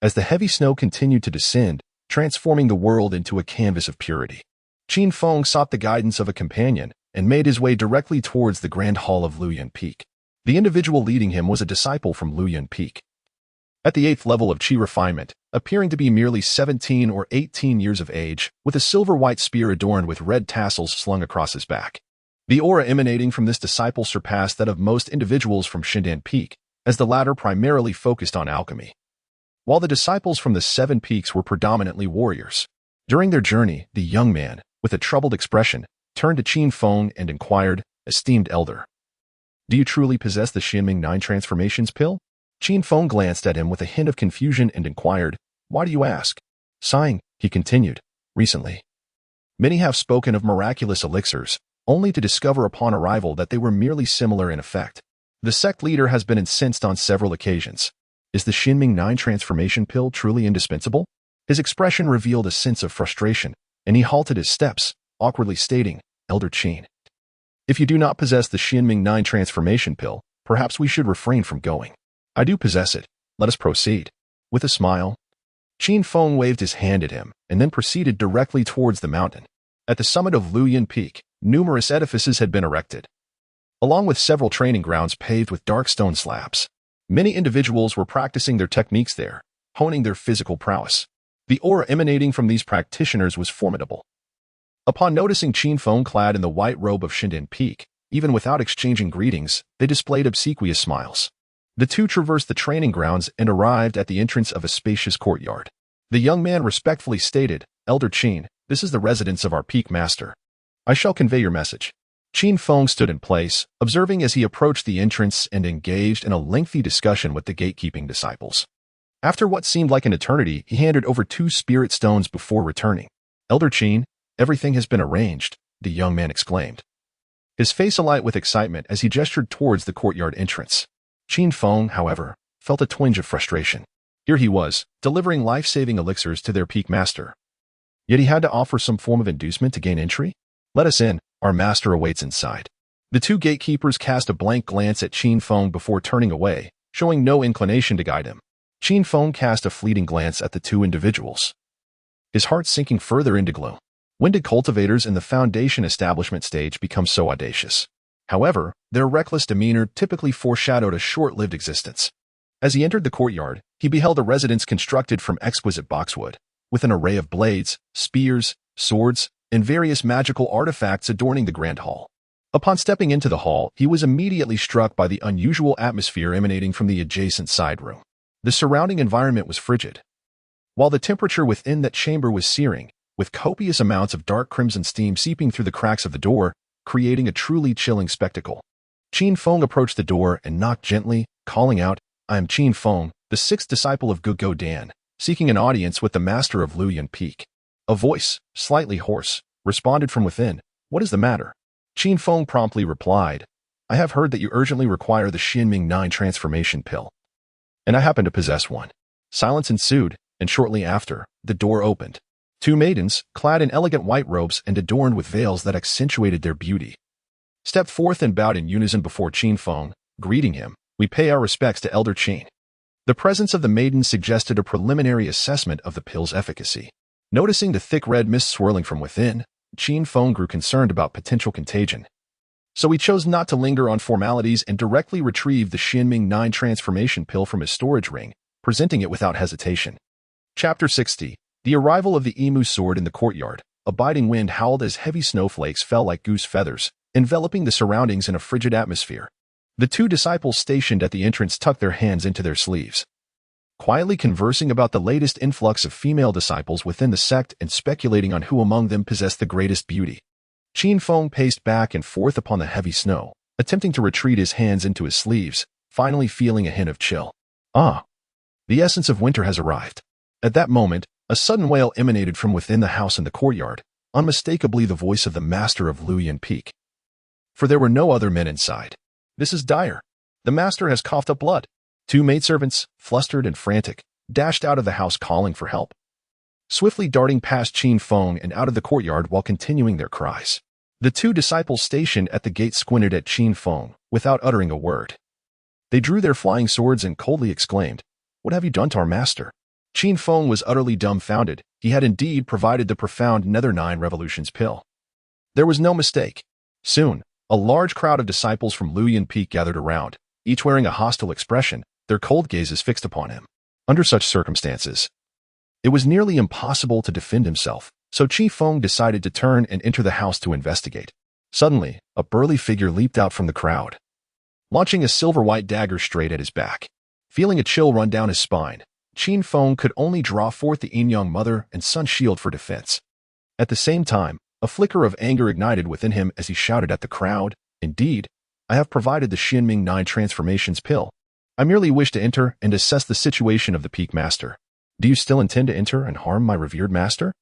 As the heavy snow continued to descend, transforming the world into a canvas of purity, Qin Feng sought the guidance of a companion and made his way directly towards the Grand Hall of Luyan Peak. The individual leading him was a disciple from Luyan Peak, at the 8th level of Qi refinement, appearing to be merely 17 or 18 years of age, with a silver-white spear adorned with red tassels slung across his back. The aura emanating from this disciple surpassed that of most individuals from Shindan Peak, as the latter primarily focused on alchemy, while the disciples from the 7 peaks were predominantly warriors. During their journey, the young man, with a troubled expression, turned to Qin Feng and inquired, "Esteemed elder, do you truly possess the Xianming 9 transformations pill?" Qin Feng glanced at him with a hint of confusion and inquired, "Why do you ask?" Sighing, he continued, "Recently, many have spoken of miraculous elixirs, only to discover upon arrival that they were merely similar in effect. The sect leader has been incensed on several occasions. Is the Xianming 9 transformation pill truly indispensable?" His expression revealed a sense of frustration, and he halted his steps, awkwardly stating, "Elder Qin, if you do not possess the Xianming 9 transformation pill, perhaps we should refrain from going. I do possess it. Let us proceed." With a smile, Qin Feng waved his hand at him and then proceeded directly towards the mountain. At the summit of Luyan Peak, numerous edifices had been erected, along with several training grounds paved with dark stone slabs. Many individuals were practicing their techniques there, honing their physical prowess. The aura emanating from these practitioners was formidable. Upon noticing Qin Feng clad in the white robe of Shindan Peak, even without exchanging greetings, they displayed obsequious smiles. The two traversed the training grounds and arrived at the entrance of a spacious courtyard. The young man respectfully stated, "Elder Qin, this is the residence of our peak master. I shall convey your message." Qin Feng stood in place, observing as he approached the entrance and engaged in a lengthy discussion with the gatekeeping disciples. After what seemed like an eternity, he handed over 2 spirit stones before returning. "Elder Qin, everything has been arranged," the young man exclaimed, his face alight with excitement as he gestured towards the courtyard entrance. Qin Feng, however, felt a twinge of frustration. Here he was, delivering life-saving elixirs to their peak master. Yet he had to offer some form of inducement to gain entry? "Let us in, our master awaits inside." The 2 gatekeepers cast a blank glance at Qin Feng before turning away, showing no inclination to guide him. Qin Feng cast a fleeting glance at the 2 individuals, his heart sinking further into gloom. When did cultivators in the foundation establishment stage become so audacious? However, their reckless demeanor typically foreshadowed a short-lived existence. As he entered the courtyard, he beheld a residence constructed from exquisite boxwood, with an array of blades, spears, swords, and various magical artifacts adorning the grand hall. Upon stepping into the hall, he was immediately struck by the unusual atmosphere emanating from the adjacent side room. The surrounding environment was frigid, while the temperature within that chamber was searing, with copious amounts of dark crimson steam seeping through the cracks of the door, creating a truly chilling spectacle. Qin Feng approached the door and knocked gently, calling out, "I am Qin Feng, the 6th disciple of Gugo Dan, seeking an audience with the master of Luyan Peak." A voice, slightly hoarse, responded from within, "What is the matter?" Qin Feng promptly replied, "I have heard that you urgently require the Xianming 9 transformation pill, and I happen to possess one." Silence ensued, and shortly after, the door opened. 2 maidens, clad in elegant white robes and adorned with veils that accentuated their beauty, stepped forth and bowed in unison before Qin Feng, greeting him. "We pay our respects to Elder Qin." The presence of the maidens suggested a preliminary assessment of the pill's efficacy. Noticing the thick red mist swirling from within, Qin Feng grew concerned about potential contagion. So he chose not to linger on formalities and directly retrieved the Xianming 9 transformation pill from his storage ring, presenting it without hesitation. Chapter 60. The arrival of the emu sword in the courtyard. A biting wind howled as heavy snowflakes fell like goose feathers, enveloping the surroundings in a frigid atmosphere. The 2 disciples stationed at the entrance tucked their hands into their sleeves, quietly conversing about the latest influx of female disciples within the sect and speculating on who among them possessed the greatest beauty. Qin Feng paced back and forth upon the heavy snow, attempting to retreat his hands into his sleeves, finally feeling a hint of chill. "Ah, the essence of winter has arrived." At that moment, a sudden wail emanated from within the house in the courtyard, unmistakably the voice of the master of Luyan Peak. For there were no other men inside. "This is dire. The master has coughed up blood." 2 maidservants, flustered and frantic, dashed out of the house calling for help, swiftly darting past Qin Feng and out of the courtyard while continuing their cries. The 2 disciples stationed at the gate squinted at Qin Feng without uttering a word. They drew their flying swords and coldly exclaimed, "What have you done to our master?" Qin Feng was utterly dumbfounded. He had indeed provided the profound Nether 9 Revolutions pill. There was no mistake. Soon, a large crowd of disciples from Luyan Peak gathered around, each wearing a hostile expression, their cold gazes fixed upon him. Under such circumstances, it was nearly impossible to defend himself, so Qin Feng decided to turn and enter the house to investigate. Suddenly, a burly figure leaped out from the crowd, launching a silver-white dagger straight at his back. Feeling a chill run down his spine, Qin Feng could only draw forth the Yin-Yang Mother and Sun shield for defense. At the same time, a flicker of anger ignited within him as he shouted at the crowd, "Indeed, I have provided the Xianming 9 transformations pill. I merely wish to enter and assess the situation of the Peak Master. Do you still intend to enter and harm my revered master?"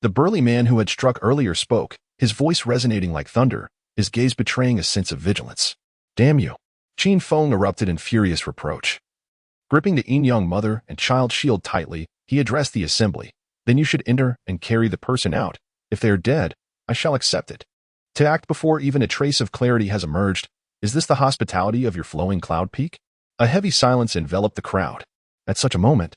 The burly man who had struck earlier spoke, his voice resonating like thunder, his gaze betraying a sense of vigilance. "Damn you!" Qin Feng erupted in furious reproach. Gripping the Yin-Yang Mother and Child shield tightly, he addressed the assembly. "Then you should enter and carry the person out. If they are dead, I shall accept it. To act before even a trace of clarity has emerged, is this the hospitality of your flowing cloud peak?" A heavy silence enveloped the crowd. At such a moment,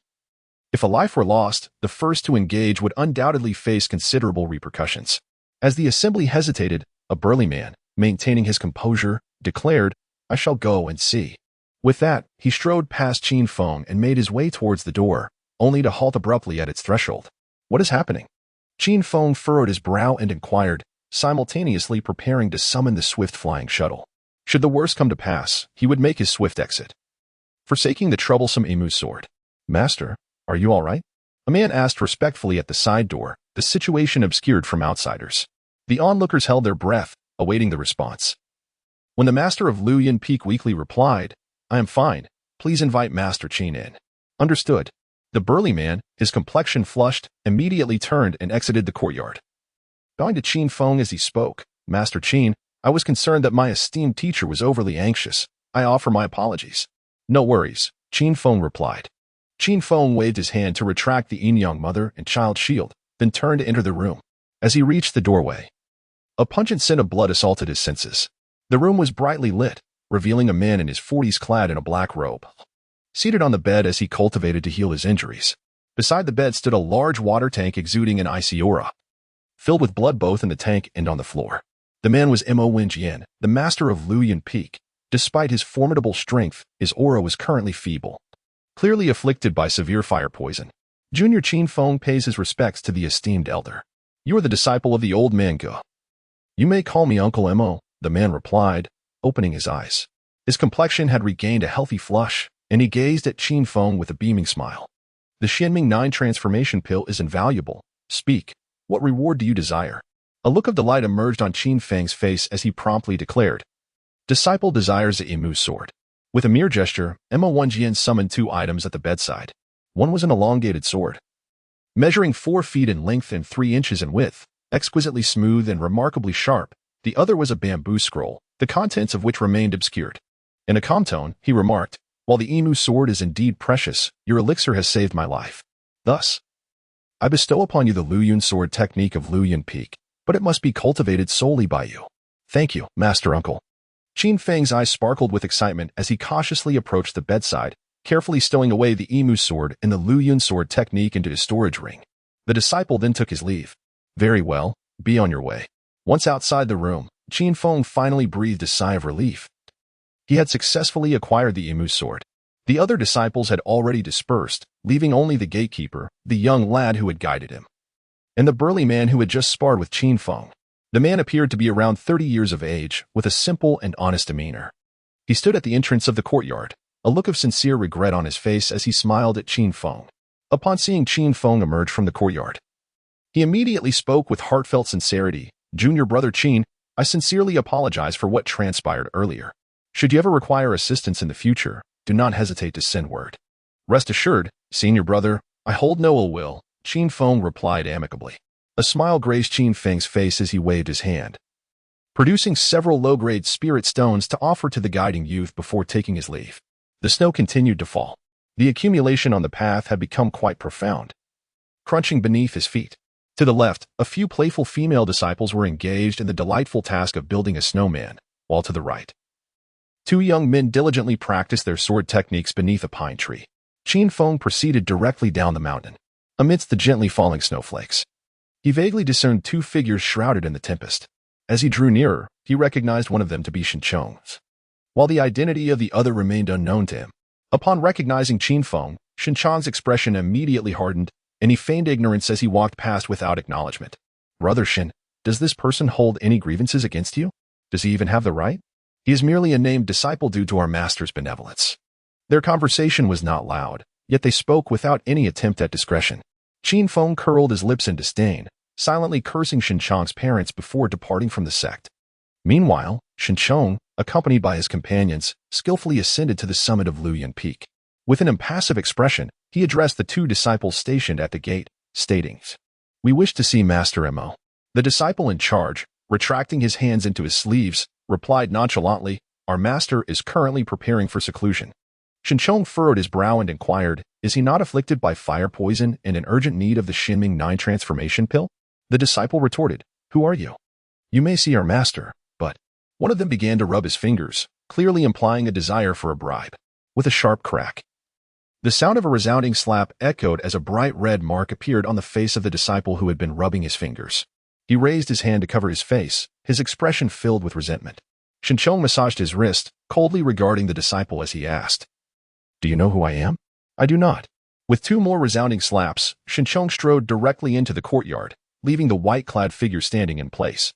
if a life were lost, the first to engage would undoubtedly face considerable repercussions. As the assembly hesitated, a burly man, maintaining his composure, declared, "I shall go and see." With that, he strode past Qin Feng and made his way towards the door, only to halt abruptly at its threshold. "What is happening?" Qin Feng furrowed his brow and inquired, simultaneously preparing to summon the swift flying shuttle. Should the worst come to pass, he would make his swift exit, forsaking the troublesome emu sword. "Master, are you all right?" A man asked respectfully at the side door, the situation obscured from outsiders. The onlookers held their breath, awaiting the response. When the master of Luoyuan Peak weakly replied, "I am fine. Please invite Master Qin in." Understood. The burly man, his complexion flushed, immediately turned and exited the courtyard. Bowing to Qin Feng as he spoke, "Master Qin, I was concerned that my esteemed teacher was overly anxious. I offer my apologies." "No worries," Qin Feng replied. Qin Feng waved his hand to retract the yin-yang mother and child shield, then turned to enter the room. As he reached the doorway, a pungent scent of blood assaulted his senses. The room was brightly lit, revealing a man in his 40s clad in a black robe, seated on the bed as he cultivated to heal his injuries. Beside the bed stood a large water tank exuding an icy aura, filled with blood both in the tank and on the floor. The man was Mo Wenjian, the master of Luoyuan Peak. Despite his formidable strength, his aura was currently feeble, clearly afflicted by severe fire poison. Junior Qin Feng pays his respects to the esteemed elder. "You are the disciple of the old man Ge." "You may call me Uncle Mo," the man replied, opening his eyes. His complexion had regained a healthy flush, and he gazed at Qin Feng with a beaming smile. "The Shenming 9 transformation pill is invaluable. Speak, what reward do you desire?" A look of delight emerged on Qin Feng's face as he promptly declared, "Disciple desires the Imu sword." With a mere gesture, Mo Wenjian summoned 2 items at the bedside. One was an elongated sword, measuring 4 feet in length and 3 inches in width, exquisitely smooth and remarkably sharp. The other was a bamboo scroll, the contents of which remained obscured. In a calm tone, he remarked, "While the Imu sword is indeed precious, your elixir has saved my life. Thus, I bestow upon you the Luoyuan sword technique of Luoyuan Peak, but it must be cultivated solely by you." "Thank you, Master Uncle." Qin Feng's eyes sparkled with excitement as he cautiously approached the bedside, carefully stowing away the Imu sword and the Luoyuan sword technique into his storage ring. The disciple then took his leave. "Very well, be on your way." Once outside the room, Qin Feng finally breathed a sigh of relief. He had successfully acquired the Imu sword. The other disciples had already dispersed, leaving only the gatekeeper, the young lad who had guided him, and the burly man who had just sparred with Qin Feng. The man appeared to be around 30 years of age, with a simple and honest demeanor. He stood at the entrance of the courtyard, a look of sincere regret on his face as he smiled at Qin Feng. Upon seeing Qin Feng emerge from the courtyard, he immediately spoke with heartfelt sincerity, "Junior brother Qin, I sincerely apologize for what transpired earlier. Should you ever require assistance in the future, do not hesitate to send word." "Rest assured, senior brother, I hold no ill will," Qin Feng replied amicably. A smile graced Qin Feng's face as he waved his hand, producing several low-grade spirit stones to offer to the guiding youth before taking his leave. The snow continued to fall. The accumulation on the path had become quite profound, crunching beneath his feet. To the left, a few playful female disciples were engaged in the delightful task of building a snowman, while to the right, 2 young men diligently practiced their sword techniques beneath a pine tree. Qin Feng proceeded directly down the mountain, amidst the gently falling snowflakes. He vaguely discerned 2 figures shrouded in the tempest. As he drew nearer, he recognized one of them to be Shinchong's, while the identity of the other remained unknown to him. Upon recognizing Qin Feng, Shinchong's expression immediately hardened, and he feigned ignorance as he walked past without acknowledgement. "Brother Shin, does this person hold any grievances against you? Does he even have the right? He is merely a named disciple due to our master's benevolence." Their conversation was not loud, yet they spoke without any attempt at discretion. Qin Feng curled his lips in disdain, silently cursing Shinchong's parents before departing from the sect. Meanwhile, Shinchong, accompanied by his companions, skillfully ascended to the summit of Luoyuan Peak. With an impassive expression, he addressed the 2 disciples stationed at the gate, stating, "We wish to see Master Mo." The disciple in charge, retracting his hands into his sleeves, replied nonchalantly, "Our master is currently preparing for seclusion." Shinchong furrowed his brow and inquired, "Is he not afflicted by fire poison and in urgent need of the Shenming 9 transformation pill?" The disciple retorted, "Who are you?" "You may see our master, but—" One of them began to rub his fingers, clearly implying a desire for a bribe. With a sharp crack, the sound of a resounding slap echoed as a bright red mark appeared on the face of the disciple who had been rubbing his fingers. He raised his hand to cover his face, his expression filled with resentment. Shinchong massaged his wrist, coldly regarding the disciple as he asked, "Do you know who I am?" "I do not." With 2 more resounding slaps, Shinchong strode directly into the courtyard, leaving the white-clad figure standing in place,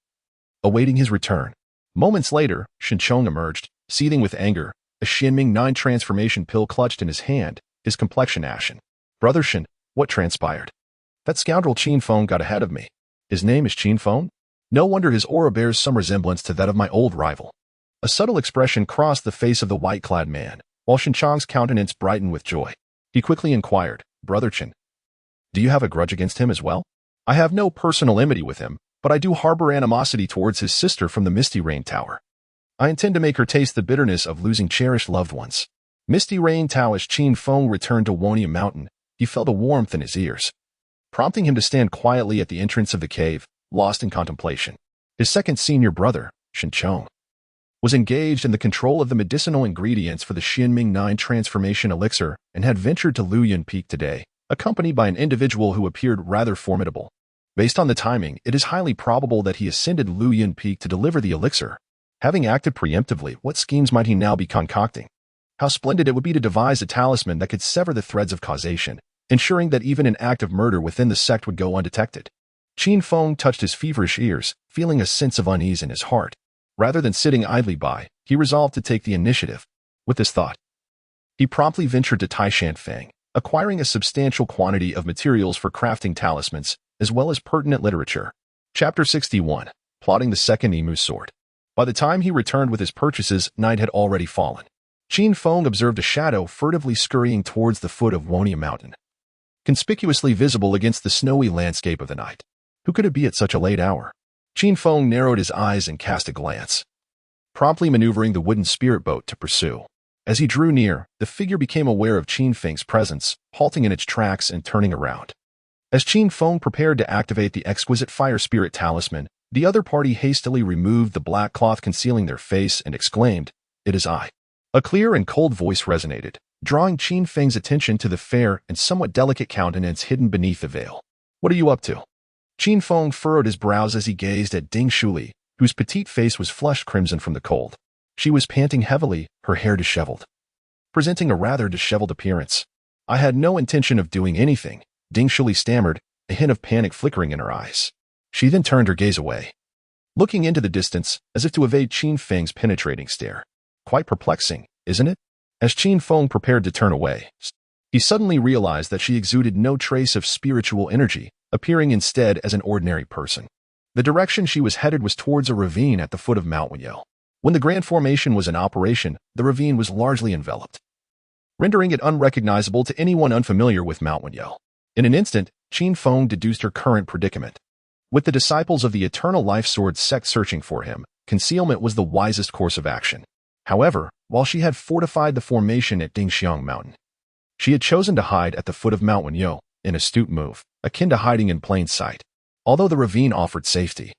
awaiting his return. Moments later, Shinchong emerged, seething with anger, a Shenming 9 transformation pill clutched in his hand, his complexion ashen. "Brother Shin, What transpired? That scoundrel Qin Feng got ahead of me. His name is Qin Feng? No wonder his aura bears some resemblance to that of my old rival. A subtle expression crossed the face of the white-clad man, while Shinchang's countenance brightened with joy. He quickly inquired, Brother Qin, do you have a grudge against him as well? I have no personal enmity with him, but I do harbor animosity towards his sister from the Misty Rain Tower. I intend to make her taste the bitterness of losing cherished loved ones. Misty Rain Tower. As Qin Feng returned to Wonia Mountain, he felt a warmth in his ears, prompting him to stand quietly at the entrance of the cave, lost in contemplation. His second senior brother, Shinchong, was engaged in the control of the medicinal ingredients for the Xinming 9 transformation elixir and had ventured to Luoyuan Peak today, accompanied by an individual who appeared rather formidable. Based on the timing, it is highly probable that he ascended Luoyuan Peak to deliver the elixir. Having acted preemptively, what schemes might he now be concocting? How splendid it would be to devise a talisman that could sever the threads of causation, ensuring that even an act of murder within the sect would go undetected. Qin Feng touched his feverish ears, feeling a sense of unease in his heart. Rather than sitting idly by, he resolved to take the initiative. With this thought, he promptly ventured to Qin Feng, acquiring a substantial quantity of materials for crafting talismans, as well as pertinent literature. Chapter 61. Plotting the Second Emu Sword. By the time he returned with his purchases, night had already fallen. Qin Feng observed a shadow furtively scurrying towards the foot of Wonia Mountain, conspicuously visible against the snowy landscape of the night. Who could it be at such a late hour? Qin Feng narrowed his eyes and cast a glance, promptly maneuvering the wooden spirit boat to pursue. As he drew near, the figure became aware of Qin Feng's presence, halting in its tracks and turning around. As Qin Feng prepared to activate the exquisite fire spirit talisman, the other party hastily removed the black cloth concealing their face and exclaimed, "It is I." A clear and cold voice resonated, drawing Qin Feng's attention to the fair and somewhat delicate countenance hidden beneath the veil. "What are you up to?" Qin Feng furrowed his brows as he gazed at Ding Shuli, whose petite face was flushed crimson from the cold. She was panting heavily, her hair disheveled, presenting a rather disheveled appearance. "I had no intention of doing anything," Ding Shuli stammered, a hint of panic flickering in her eyes. She then turned her gaze away, looking into the distance as if to evade Qin Feng's penetrating stare. Quite perplexing, isn't it? As Qin Feng prepared to turn away, he suddenly realized that she exuded no trace of spiritual energy, appearing instead as an ordinary person. The direction she was headed was towards a ravine at the foot of Mount Wenyo. When the Grand Formation was in operation, the ravine was largely enveloped, rendering it unrecognizable to anyone unfamiliar with Mount Wenyo. In an instant, Qin Feng deduced her current predicament. With the disciples of the Eternal Life Sword sect searching for him, concealment was the wisest course of action. However, while she had fortified the formation at Dingxiang Mountain, she had chosen to hide at the foot of Mount Wenyo, an astute move, akin to hiding in plain sight. Although the ravine offered safety,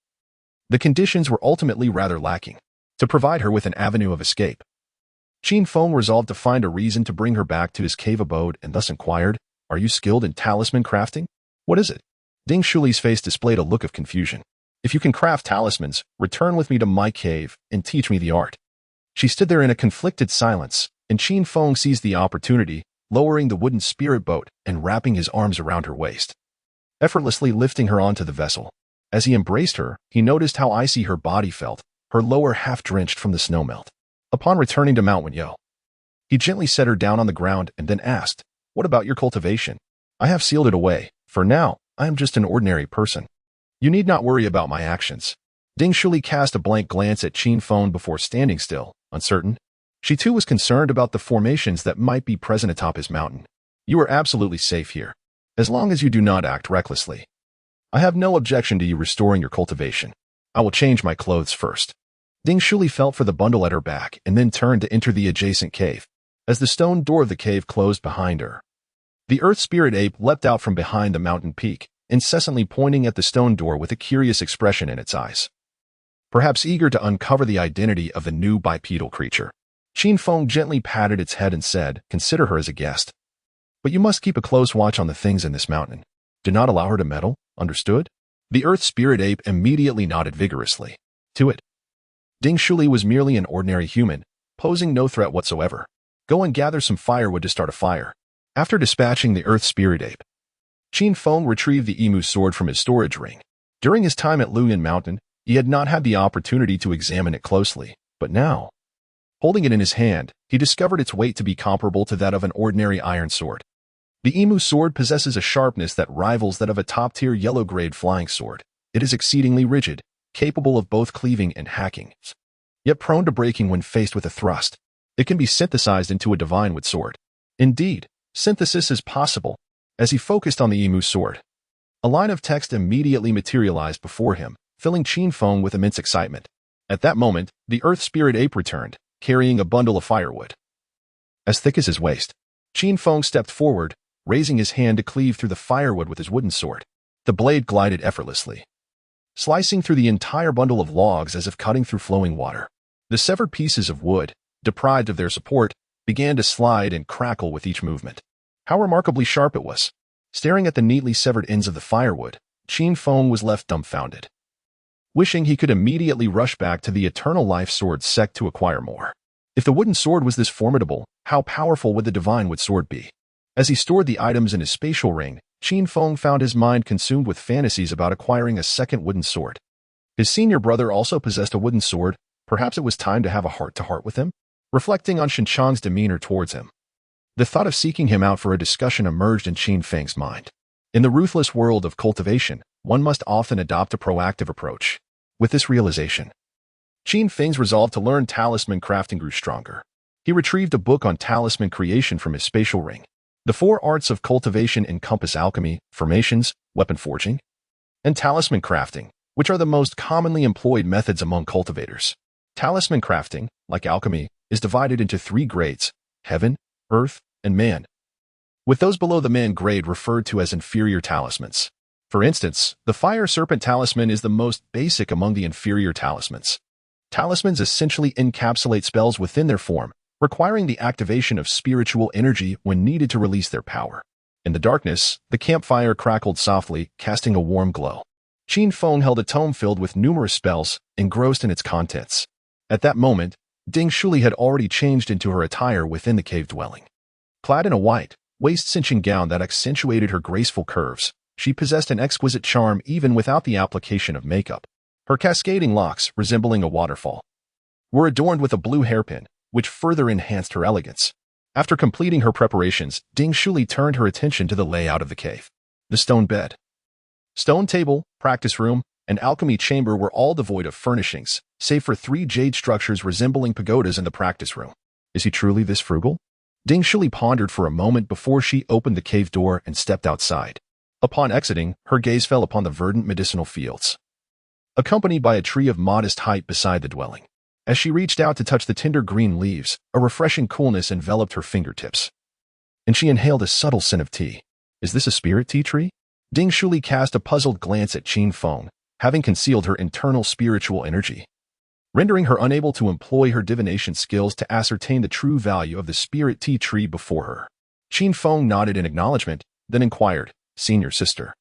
the conditions were ultimately rather lacking to provide her with an avenue of escape. Qin Feng resolved to find a reason to bring her back to his cave abode and thus inquired, "Are you skilled in talisman crafting?" "What is it?" Ding Shuli's face displayed a look of confusion. "If you can craft talismans, return with me to my cave and teach me the art." She stood there in a conflicted silence, and Qin Feng seized the opportunity, lowering the wooden spirit boat and wrapping his arms around her waist, effortlessly lifting her onto the vessel. As he embraced her, he noticed how icy her body felt, her lower half drenched from the snowmelt. Upon returning to Mount Wenyo, he gently set her down on the ground and then asked, "What about your cultivation?" "I have sealed it away. For now, I am just an ordinary person. You need not worry about my actions." Ding Shuli cast a blank glance at Qin Feng before standing still, uncertain. She too was concerned about the formations that might be present atop his mountain. "You are absolutely safe here, as long as you do not act recklessly. I have no objection to you restoring your cultivation. I will change my clothes first." Ding Shuli felt for the bundle at her back and then turned to enter the adjacent cave. As the stone door of the cave closed behind her, the earth spirit ape leapt out from behind the mountain peak, incessantly pointing at the stone door with a curious expression in its eyes, perhaps eager to uncover the identity of the new bipedal creature. Qin Feng gently patted its head and said, "Consider her as a guest. But you must keep a close watch on the things in this mountain. Do not allow her to meddle, understood?" The earth spirit ape immediately nodded vigorously. To it. Ding Shuli was merely an ordinary human, posing no threat whatsoever. Go and gather some firewood to start a fire. After dispatching the earth spirit ape, Qin Feng retrieved the emu sword from his storage ring. During his time at Luoyuan Mountain, he had not had the opportunity to examine it closely, but now, holding it in his hand, he discovered its weight to be comparable to that of an ordinary iron sword. The emu sword possesses a sharpness that rivals that of a top-tier yellow-grade flying sword. It is exceedingly rigid, capable of both cleaving and hacking, yet prone to breaking when faced with a thrust. It can be synthesized into a divine wood sword. Indeed, synthesis is possible. As he focused on the emu sword, a line of text immediately materialized before him, filling Qin Feng with immense excitement. At that moment, the earth spirit ape returned, carrying a bundle of firewood as thick as his waist. Qin Feng stepped forward, raising his hand to cleave through the firewood with his wooden sword. The blade glided effortlessly, slicing through the entire bundle of logs as if cutting through flowing water. The severed pieces of wood, deprived of their support, began to slide and crackle with each movement. How remarkably sharp it was! Staring at the neatly severed ends of the firewood, Qin Feng was left dumbfounded, wishing he could immediately rush back to the Eternal Life Sword sect to acquire more. If the wooden sword was this formidable, how powerful would the divine wood sword be? As he stored the items in his spatial ring, Qin Feng found his mind consumed with fantasies about acquiring a second wooden sword. His senior brother also possessed a wooden sword. Perhaps it was time to have a heart-to-heart with him? Reflecting on Xinchang's demeanor towards him, the thought of seeking him out for a discussion emerged in Qin Feng's mind. In the ruthless world of cultivation, one must often adopt a proactive approach. With this realization, Qin Feng's resolve to learn talisman crafting grew stronger. He retrieved a book on talisman creation from his spatial ring. The 4 arts of cultivation encompass alchemy, formations, weapon forging, and talisman crafting, which are the most commonly employed methods among cultivators. Talisman crafting, like alchemy, is divided into 3 grades: heaven, earth, and man, with those below the man grade referred to as inferior talismans. For instance, the fire serpent talisman is the most basic among the inferior talismans. Talismans essentially encapsulate spells within their form, requiring the activation of spiritual energy when needed to release their power. In the darkness, the campfire crackled softly, casting a warm glow. Qin Feng held a tome filled with numerous spells, engrossed in its contents. At that moment, Ding Shuli had already changed into her attire within the cave dwelling. Clad in a white, waist-cinching gown that accentuated her graceful curves, she possessed an exquisite charm even without the application of makeup. Her cascading locks, resembling a waterfall, were adorned with a blue hairpin, which further enhanced her elegance. After completing her preparations, Ding Shuli turned her attention to the layout of the cave. The stone bed, stone table, practice room, and alchemy chamber were all devoid of furnishings, save for 3 jade structures resembling pagodas in the practice room. Is he truly this frugal? Ding Shuli pondered for a moment before she opened the cave door and stepped outside. Upon exiting, her gaze fell upon the verdant medicinal fields, accompanied by a tree of modest height beside the dwelling. As she reached out to touch the tender green leaves, a refreshing coolness enveloped her fingertips, and she inhaled a subtle scent of tea. Is this a spirit tea tree? Ding Shuli cast a puzzled glance at Qin Feng, having concealed her internal spiritual energy, rendering her unable to employ her divination skills to ascertain the true value of the spirit tea tree before her. Qin Feng nodded in acknowledgement, then inquired, "Senior sister,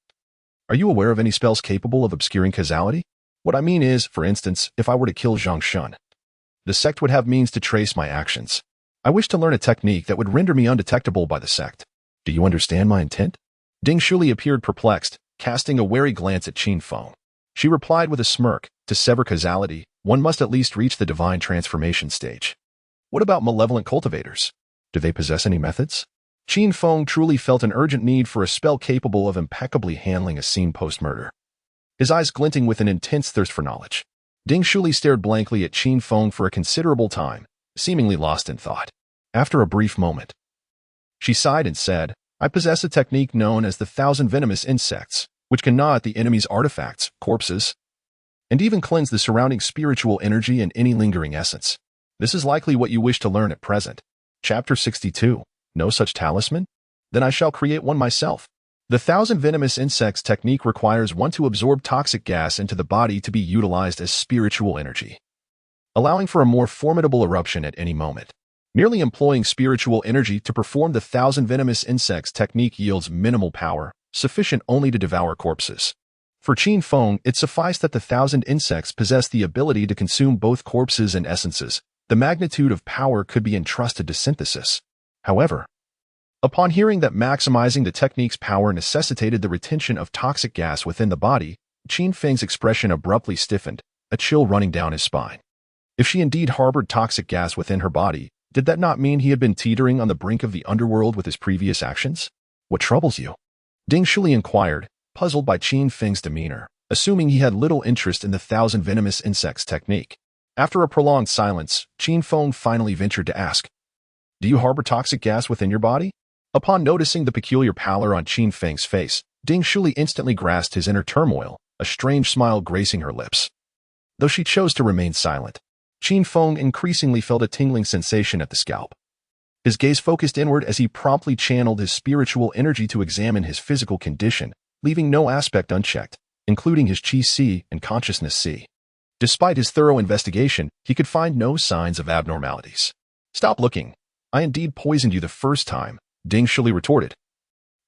are you aware of any spells capable of obscuring causality? What I mean is, for instance, if I were to kill Zhang Shun, the sect would have means to trace my actions. I wish to learn a technique that would render me undetectable by the sect. Do you understand my intent?" Ding Shuli appeared perplexed, casting a wary glance at Qin Feng. She replied with a smirk, "To sever causality, one must at least reach the divine transformation stage. What about malevolent cultivators? Do they possess any methods?" Qin Feng truly felt an urgent need for a spell capable of impeccably handling a scene post-murder, his eyes glinting with an intense thirst for knowledge. Ding Shuli stared blankly at Qin Feng for a considerable time, seemingly lost in thought. After a brief moment, she sighed and said, "I possess a technique known as the 1,000 venomous insects, which can gnaw at the enemy's artifacts, corpses, and even cleanse the surrounding spiritual energy and any lingering essence. This is likely what you wish to learn at present." Chapter 62. No such talisman? Then I shall create one myself. The 1,000 venomous insects technique requires one to absorb toxic gas into the body to be utilized as spiritual energy, allowing for a more formidable eruption at any moment. Merely employing spiritual energy to perform the 1,000 venomous insects technique yields minimal power, sufficient only to devour corpses. For Qin Feng, it sufficed that the 1,000 insects possess the ability to consume both corpses and essences. The magnitude of power could be entrusted to synthesis. However, upon hearing that maximizing the technique's power necessitated the retention of toxic gas within the body, Qin Feng's expression abruptly stiffened, a chill running down his spine. If she indeed harbored toxic gas within her body, did that not mean he had been teetering on the brink of the underworld with his previous actions? What troubles you? Ding Shuli inquired, puzzled by Qin Feng's demeanor, assuming he had little interest in the 1,000 venomous insects technique. After a prolonged silence, Qin Feng finally ventured to ask, "Do you harbor toxic gas within your body?" Upon noticing the peculiar pallor on Qin Feng's face, Ding Shuli instantly grasped his inner turmoil, a strange smile gracing her lips. Though she chose to remain silent, Qin Feng increasingly felt a tingling sensation at the scalp. His gaze focused inward as he promptly channeled his spiritual energy to examine his physical condition, leaving no aspect unchecked, including his Qi Si and consciousness Si. Despite his thorough investigation, he could find no signs of abnormalities. "Stop looking. I indeed poisoned you the first time," Ding Shuli retorted,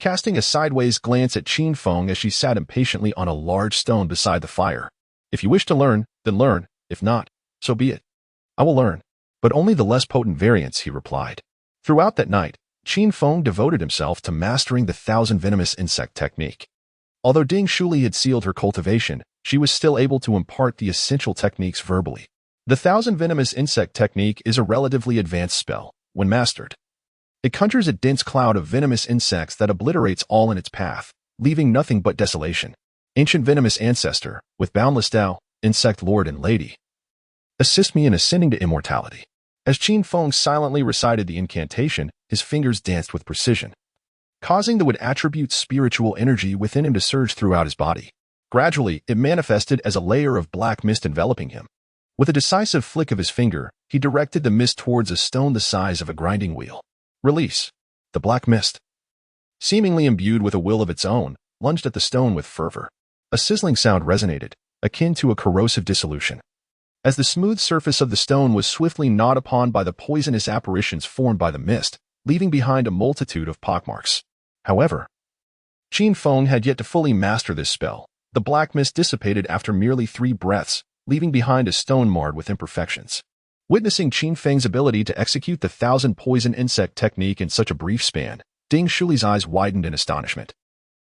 casting a sideways glance at Qin Feng as she sat impatiently on a large stone beside the fire. "If you wish to learn, then learn. If not, so be it." "I will learn, but only the less potent variants," he replied. Throughout that night, Qin Feng devoted himself to mastering the 1,000 venomous insect technique. Although Ding Shuli had sealed her cultivation, she was still able to impart the essential techniques verbally. The 1,000 venomous insect technique is a relatively advanced spell, when mastered. It conjures a dense cloud of venomous insects that obliterates all in its path, leaving nothing but desolation. Ancient venomous ancestor, with boundless Tao, insect lord and lady, assist me in ascending to immortality. As Qin Feng silently recited the incantation, his fingers danced with precision, causing the wood attribute's spiritual energy within him to surge throughout his body. Gradually, it manifested as a layer of black mist enveloping him. With a decisive flick of his finger, he directed the mist towards a stone the size of a grinding wheel. Release. The black mist, seemingly imbued with a will of its own, lunged at the stone with fervor. A sizzling sound resonated, akin to a corrosive dissolution, as the smooth surface of the stone was swiftly gnawed upon by the poisonous apparitions formed by the mist, leaving behind a multitude of pockmarks. However, Qin Feng had yet to fully master this spell. The black mist dissipated after merely 3 breaths, leaving behind a stone marred with imperfections. Witnessing Qin Feng's ability to execute the 1,000 poison insect technique in such a brief span, Ding Shuli's eyes widened in astonishment.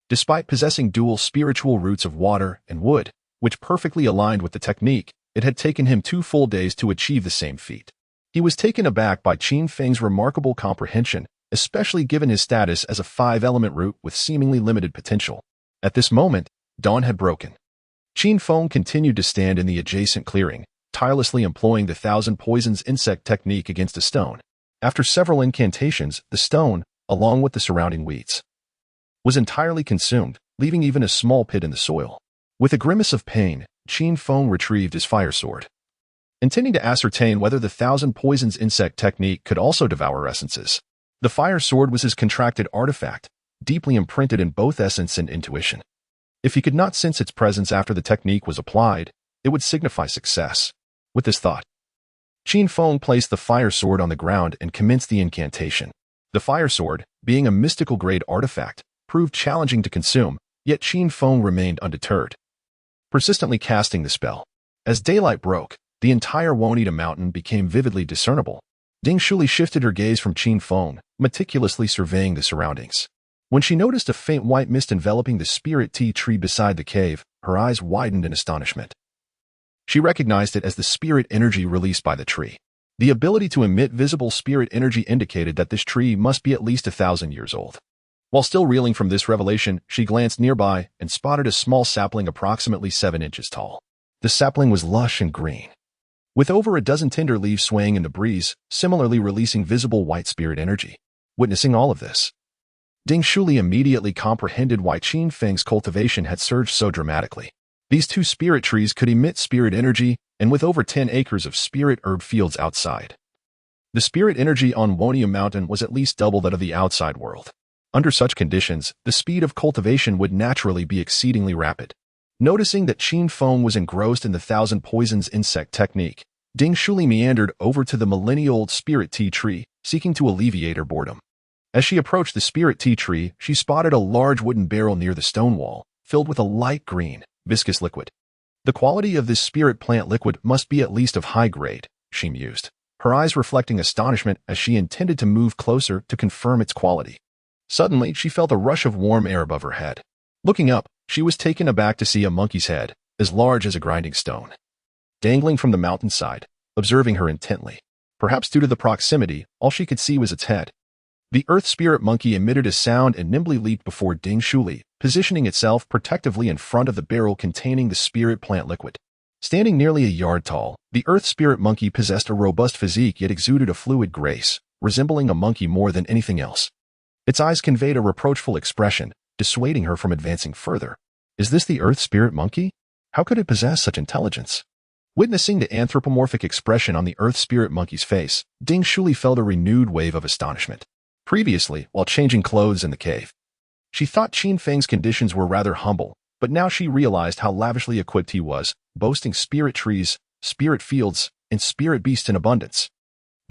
Despite possessing dual spiritual roots of water and wood, which perfectly aligned with the technique, it had taken him 2 full days to achieve the same feat. He was taken aback by Qin Feng's remarkable comprehension, especially given his status as a 5-element root with seemingly limited potential. At this moment, dawn had broken. Qin Feng continued to stand in the adjacent clearing, tirelessly employing the 1,000 poisons insect technique against a stone. After several incantations, the stone, along with the surrounding weeds, was entirely consumed, leaving even a small pit in the soil. With a grimace of pain, Qin Feng retrieved his fire sword, intending to ascertain whether the 1,000 poisons insect technique could also devour essences. The fire sword was his contracted artifact, deeply imprinted in both essence and intuition. If he could not sense its presence after the technique was applied, it would signify success. With this thought, Qin Feng placed the fire sword on the ground and commenced the incantation. The fire sword, being a mystical-grade artifact, proved challenging to consume, yet Qin Feng remained undeterred, persistently casting the spell. As daylight broke, the entire Wonita mountain became vividly discernible. Ding Shuli shifted her gaze from Qin Feng, meticulously surveying the surroundings. When she noticed a faint white mist enveloping the spirit tea tree beside the cave, her eyes widened in astonishment. She recognized it as the spirit energy released by the tree. The ability to emit visible spirit energy indicated that this tree must be at least 1,000 years old. While still reeling from this revelation, she glanced nearby and spotted a small sapling approximately 7 inches tall. The sapling was lush and green, with over a dozen tender leaves swaying in the breeze, similarly releasing visible white spirit energy. Witnessing all of this, Ding Shuli immediately comprehended why Qin Feng's cultivation had surged so dramatically. These 2 spirit trees could emit spirit energy, and with over 10 acres of spirit herb fields outside, the spirit energy on Wonia Mountain was at least double that of the outside world. Under such conditions, the speed of cultivation would naturally be exceedingly rapid. Noticing that Qin Feng was engrossed in the 1,000 poisons insect technique, Ding Shuli meandered over to the millennia-old spirit tea tree, seeking to alleviate her boredom. As she approached the spirit tea tree, she spotted a large wooden barrel near the stone wall, filled with a light green, viscous liquid. The quality of this spirit plant liquid must be at least of high grade, she mused, her eyes reflecting astonishment as she intended to move closer to confirm its quality. Suddenly, she felt a rush of warm air above her head. Looking up, she was taken aback to see a monkey's head, as large as a grinding stone, dangling from the mountainside. Observing her intently, perhaps due to the proximity, all she could see was its head. The earth spirit monkey emitted a sound and nimbly leaped before Ding Shuli, positioning itself protectively in front of the barrel containing the spirit plant liquid. Standing nearly a yard tall, the earth spirit monkey possessed a robust physique yet exuded a fluid grace, resembling a monkey more than anything else. Its eyes conveyed a reproachful expression, dissuading her from advancing further. Is this the earth spirit monkey? How could it possess such intelligence? Witnessing the anthropomorphic expression on the earth spirit monkey's face, Ding Shuli felt a renewed wave of astonishment. Previously, while changing clothes in the cave, she thought Qin Feng's conditions were rather humble, but now she realized how lavishly equipped he was, boasting spirit trees, spirit fields, and spirit beasts in abundance.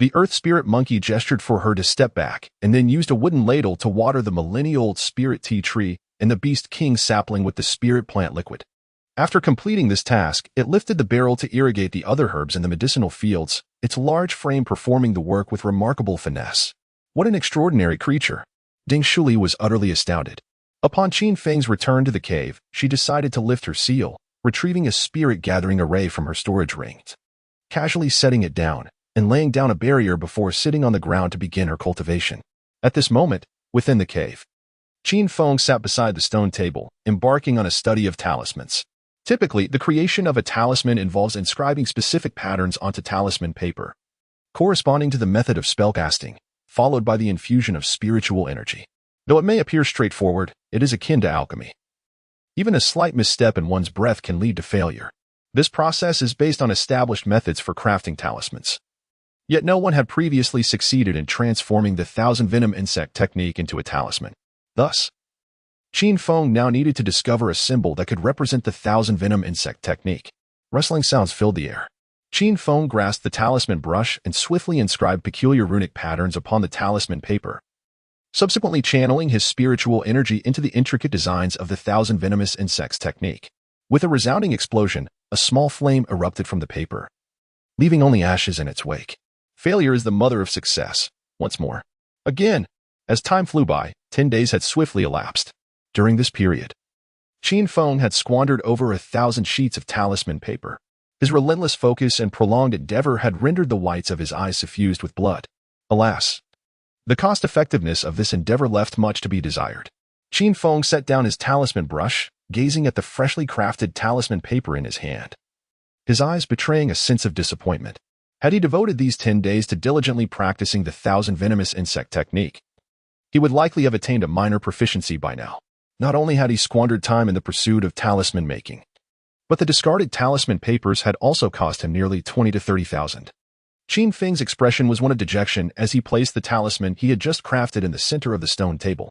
The earth spirit monkey gestured for her to step back and then used a wooden ladle to water the millennia-old spirit tea tree and the beast king sapling with the spirit plant liquid. After completing this task, it lifted the barrel to irrigate the other herbs in the medicinal fields, its large frame performing the work with remarkable finesse. What an extraordinary creature! Ding Shuli was utterly astounded. Upon Qin Feng's return to the cave, she decided to lift her seal, retrieving a spirit-gathering array from her storage ring, casually setting it down, and laying down a barrier before sitting on the ground to begin her cultivation. At this moment, within the cave, Qin Feng sat beside the stone table, embarking on a study of talismans. Typically, the creation of a talisman involves inscribing specific patterns onto talisman paper, corresponding to the method of spellcasting, followed by the infusion of spiritual energy. Though it may appear straightforward, it is akin to alchemy. Even a slight misstep in one's breath can lead to failure. This process is based on established methods for crafting talismans. Yet no one had previously succeeded in transforming the thousand venom insect technique into a talisman. Thus, Qin Feng now needed to discover a symbol that could represent the thousand venom insect technique. Rustling sounds filled the air. Qin Feng grasped the talisman brush and swiftly inscribed peculiar runic patterns upon the talisman paper, subsequently channeling his spiritual energy into the intricate designs of the thousand venomous insects technique. With a resounding explosion, a small flame erupted from the paper, leaving only ashes in its wake. Failure is the mother of success. Once more. Again. As time flew by, 10 days had swiftly elapsed. During this period, Qin Feng had squandered over 1,000 sheets of talisman paper. His relentless focus and prolonged endeavor had rendered the whites of his eyes suffused with blood. Alas, the cost-effectiveness of this endeavor left much to be desired. Qin Feng set down his talisman brush, gazing at the freshly crafted talisman paper in his hand, his eyes betraying a sense of disappointment. Had he devoted these 10 days to diligently practicing the thousand venomous insect technique, he would likely have attained a minor proficiency by now. Not only had he squandered time in the pursuit of talisman making, but the discarded talisman papers had also cost him nearly 20 to 30,000. Qin Feng's expression was one of dejection as he placed the talisman he had just crafted in the center of the stone table.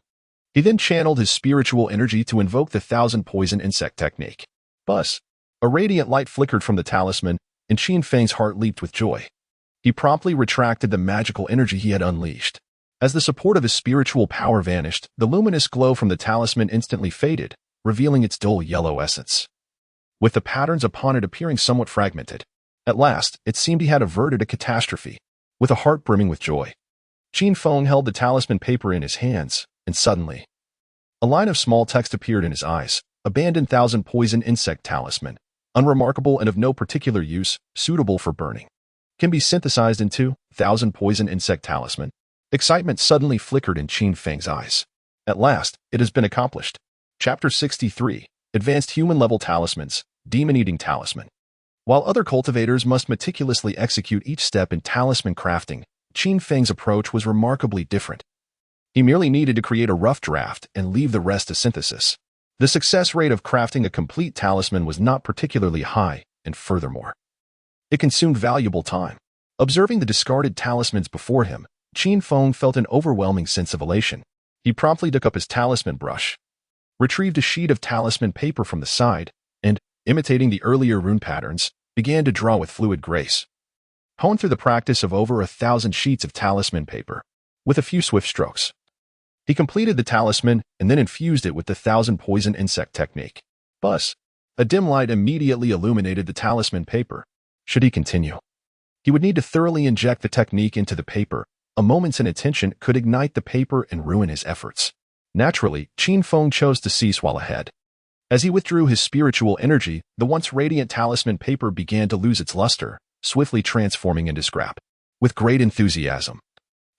He then channeled his spiritual energy to invoke the thousand poison insect technique. Buzz! A radiant light flickered from the talisman, and Qin Feng's heart leaped with joy. He promptly retracted the magical energy he had unleashed. As the support of his spiritual power vanished, the luminous glow from the talisman instantly faded, revealing its dull yellow essence, with the patterns upon it appearing somewhat fragmented. At last, it seemed he had averted a catastrophe. With a heart brimming with joy, Qin Feng held the talisman paper in his hands, and suddenly, a line of small text appeared in his eyes. Abandoned thousand poison insect talisman. Unremarkable and of no particular use, suitable for burning. Can be synthesized into thousand poison insect talisman. Excitement suddenly flickered in Qin Feng's eyes. At last, it has been accomplished. Chapter 63. Advanced Human-Level Talismans, Demon-Eating Talisman. While other cultivators must meticulously execute each step in talisman crafting, Qin Feng's approach was remarkably different. He merely needed to create a rough draft and leave the rest to synthesis. The success rate of crafting a complete talisman was not particularly high, and furthermore, it consumed valuable time. Observing the discarded talismans before him, Qin Feng felt an overwhelming sense of elation. He promptly took up his talisman brush, retrieved a sheet of talisman paper from the side, and, imitating the earlier rune patterns, began to draw with fluid grace. Honed through the practice of over 1,000 sheets of talisman paper, with a few swift strokes, he completed the talisman and then infused it with the thousand poison insect technique. Buzz! A dim light immediately illuminated the talisman paper. Should he continue, he would need to thoroughly inject the technique into the paper. A moment's inattention could ignite the paper and ruin his efforts. Naturally, Qin Feng chose to cease while ahead. As he withdrew his spiritual energy, the once radiant talisman paper began to lose its luster, swiftly transforming into scrap. With great enthusiasm,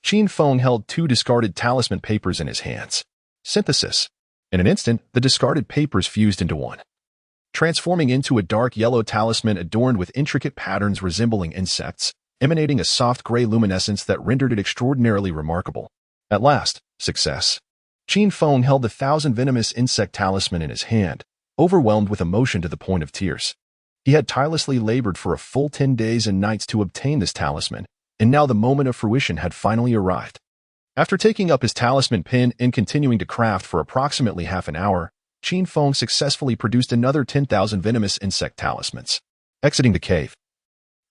Qin Feng held 2 discarded talisman papers in his hands. Synthesis. In an instant, the discarded papers fused into one, transforming into a dark yellow talisman adorned with intricate patterns resembling insects, emanating a soft gray luminescence that rendered it extraordinarily remarkable. At last, success. Qin Feng held the 1,000 venomous insect talisman in his hand, overwhelmed with emotion to the point of tears. He had tirelessly labored for a full 10 days and nights to obtain this talisman, and now the moment of fruition had finally arrived. After taking up his talisman pin and continuing to craft for approximately half an hour, Qin Feng successfully produced another 10,000 venomous insect talismans. Exiting the cave,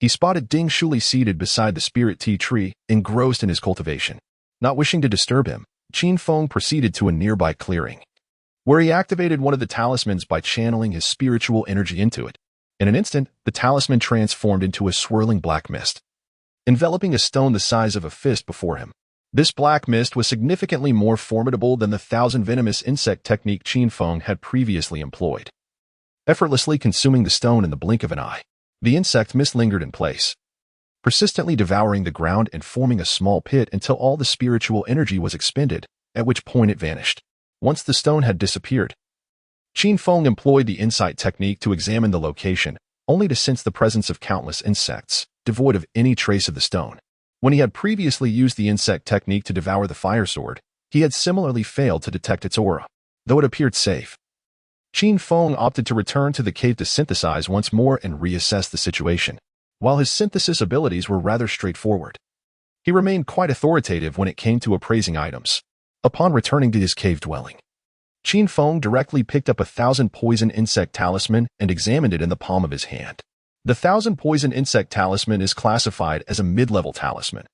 he spotted Ding Shuli seated beside the spirit tea tree, engrossed in his cultivation. Not wishing to disturb him, Qin Feng proceeded to a nearby clearing, where he activated one of the talismans by channeling his spiritual energy into it. In an instant, the talisman transformed into a swirling black mist, enveloping a stone the size of a fist before him. This black mist was significantly more formidable than the 1,000 venomous insect technique Qin Feng had previously employed. Effortlessly consuming the stone in the blink of an eye, the insect mist lingered in place, persistently devouring the ground and forming a small pit until all the spiritual energy was expended, at which point it vanished. Once the stone had disappeared, Qin Feng employed the insight technique to examine the location, only to sense the presence of countless insects, devoid of any trace of the stone. When he had previously used the insect technique to devour the fire sword, he had similarly failed to detect its aura, though it appeared safe. Qin Feng opted to return to the cave to synthesize once more and reassess the situation. While his synthesis abilities were rather straightforward, he remained quite authoritative when it came to appraising items. Upon returning to his cave dwelling, Qin Feng directly picked up 1,000 poison insect talisman and examined it in the palm of his hand. The 1,000 poison insect talisman is classified as a mid-level talisman,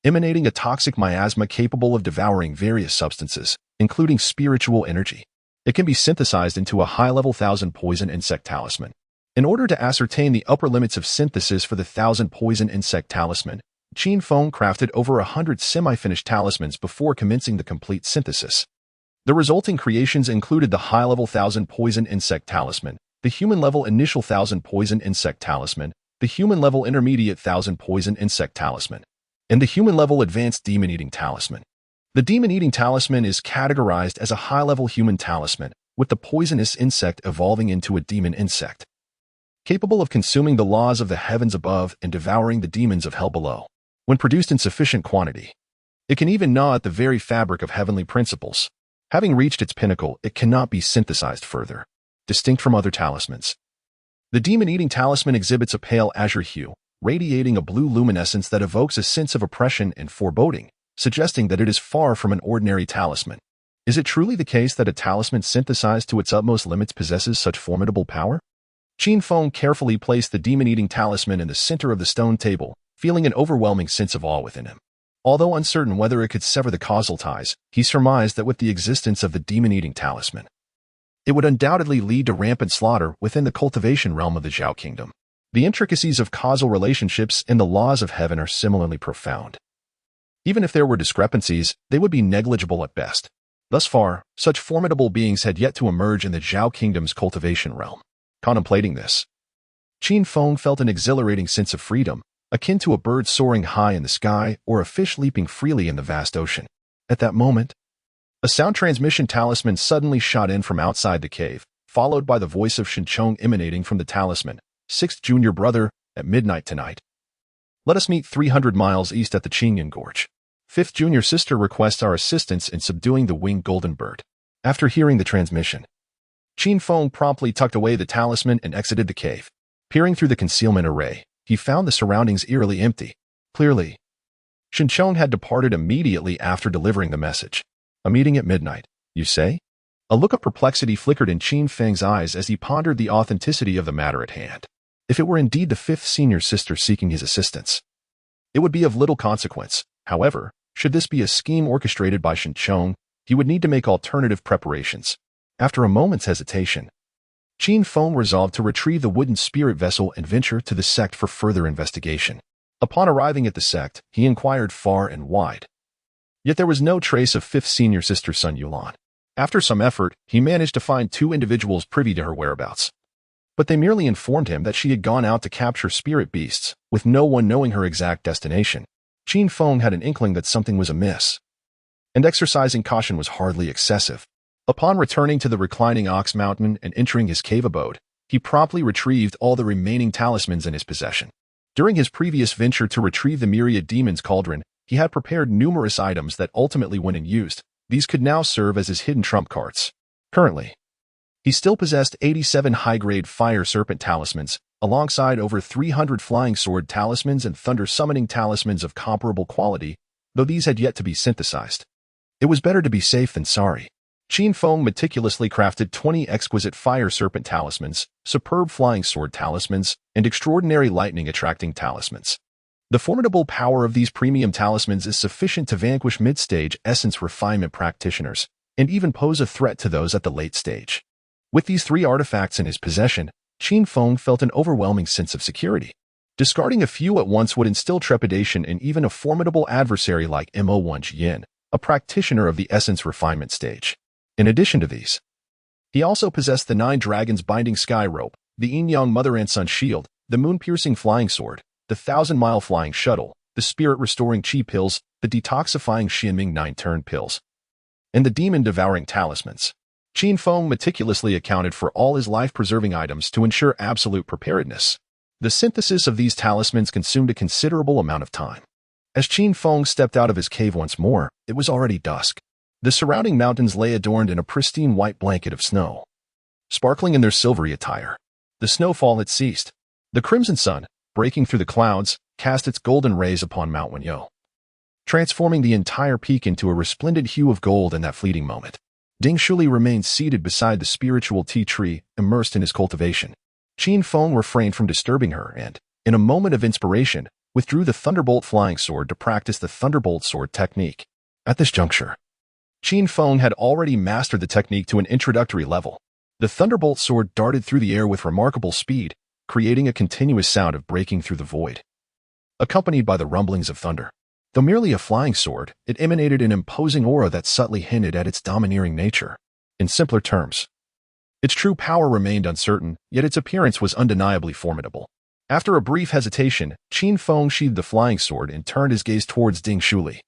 emanating a toxic miasma capable of devouring various substances, including spiritual energy. It can be synthesized into a high-level 1,000 poison insect talisman. In order to ascertain the upper limits of synthesis for the 1,000 poison insect talisman, Qin Feng crafted over 100 semi-finished talismans before commencing the complete synthesis. The resulting creations included the high-level 1,000 poison insect talisman, the human-level initial 1,000 poison insect talisman, the human-level intermediate 1,000 poison insect talisman, and the human-level advanced demon-eating talisman. The demon-eating talisman is categorized as a high-level human talisman, with the poisonous insect evolving into a demon insect, capable of consuming the laws of the heavens above and devouring the demons of hell below. When produced in sufficient quantity, it can even gnaw at the very fabric of heavenly principles. Having reached its pinnacle, it cannot be synthesized further. Distinct from other talismans, the demon-eating talisman exhibits a pale azure hue, radiating a blue luminescence that evokes a sense of oppression and foreboding, suggesting that it is far from an ordinary talisman. Is it truly the case that a talisman synthesized to its utmost limits possesses such formidable power? Qin Feng carefully placed the demon-eating talisman in the center of the stone table, feeling an overwhelming sense of awe within him. Although uncertain whether it could sever the causal ties, he surmised that with the existence of the demon-eating talisman, it would undoubtedly lead to rampant slaughter within the cultivation realm of the Zhao Kingdom. The intricacies of causal relationships and the laws of heaven are similarly profound. Even if there were discrepancies, they would be negligible at best. Thus far, such formidable beings had yet to emerge in the Zhao Kingdom's cultivation realm. Contemplating this, Qin Feng felt an exhilarating sense of freedom, akin to a bird soaring high in the sky or a fish leaping freely in the vast ocean. At that moment, a sound transmission talisman suddenly shot in from outside the cave, followed by the voice of Shenchong emanating from the talisman. "Sixth junior brother, at midnight tonight, let us meet 300 miles east at the Qingyan Gorge. Fifth junior sister requests our assistance in subduing the winged golden bird." After hearing the transmission, Qin Feng promptly tucked away the talisman and exited the cave. Peering through the concealment array, he found the surroundings eerily empty. Clearly, Shenchong had departed immediately after delivering the message. A meeting at midnight, you say? A look of perplexity flickered in Qin Feng's eyes as he pondered the authenticity of the matter at hand. If it were indeed the fifth senior sister seeking his assistance, it would be of little consequence. However, should this be a scheme orchestrated by Shenchong, he would need to make alternative preparations. After a moment's hesitation, Qin Feng resolved to retrieve the wooden spirit vessel and venture to the sect for further investigation. Upon arriving at the sect, he inquired far and wide. Yet there was no trace of fifth senior sister Sun Yulan. After some effort, he managed to find 2 individuals privy to her whereabouts, but they merely informed him that she had gone out to capture spirit beasts, with no one knowing her exact destination. Qin Feng had an inkling that something was amiss, and exercising caution was hardly excessive. Upon returning to the reclining Ox Mountain and entering his cave abode, he promptly retrieved all the remaining talismans in his possession. During his previous venture to retrieve the Myriad Demon's Cauldron, he had prepared numerous items that ultimately, when used, these could now serve as his hidden trump cards. Currently, he still possessed 87 high-grade Fire Serpent talismans, alongside over 300 Flying Sword talismans and Thunder Summoning talismans of comparable quality, though these had yet to be synthesized. It was better to be safe than sorry. Qin Feng meticulously crafted 20 exquisite Fire Serpent talismans, superb Flying Sword talismans, and extraordinary lightning-attracting talismans. The formidable power of these premium talismans is sufficient to vanquish mid-stage essence refinement practitioners, and even pose a threat to those at the late stage. With these 3 artifacts in his possession, Qin Feng felt an overwhelming sense of security. Discarding a few at once would instill trepidation in even a formidable adversary like Mo1 Jian, a practitioner of the essence refinement stage. In addition to these, he also possessed the 9 Dragons Binding Sky Rope, the Yin-Yang Mother and Son Shield, the Moon-Piercing Flying Sword, the 1,000-Mile Flying Shuttle, the Spirit-Restoring Qi Pills, the Detoxifying Xianming 9-Turn Pills, and the Demon-Devouring Talismans. Qin Feng meticulously accounted for all his life-preserving items to ensure absolute preparedness. The synthesis of these talismans consumed a considerable amount of time. As Qin Feng stepped out of his cave once more, it was already dusk. The surrounding mountains lay adorned in a pristine white blanket of snow, sparkling in their silvery attire. The snowfall had ceased. The crimson sun, breaking through the clouds, cast its golden rays upon Mount Wenyo, transforming the entire peak into a resplendent hue of gold in that fleeting moment. Ding Shuli remained seated beside the spiritual tea tree, immersed in his cultivation. Qin Feng refrained from disturbing her and, in a moment of inspiration, withdrew the Thunderbolt Flying Sword to practice the Thunderbolt Sword technique. At this juncture, Qin Feng had already mastered the technique to an introductory level. The Thunderbolt Sword darted through the air with remarkable speed, creating a continuous sound of breaking through the void, accompanied by the rumblings of thunder. Though merely a flying sword, it emanated an imposing aura that subtly hinted at its domineering nature. In simpler terms, its true power remained uncertain, yet its appearance was undeniably formidable. After a brief hesitation, Qin Feng sheathed the flying sword and turned his gaze towards Ding Shuli,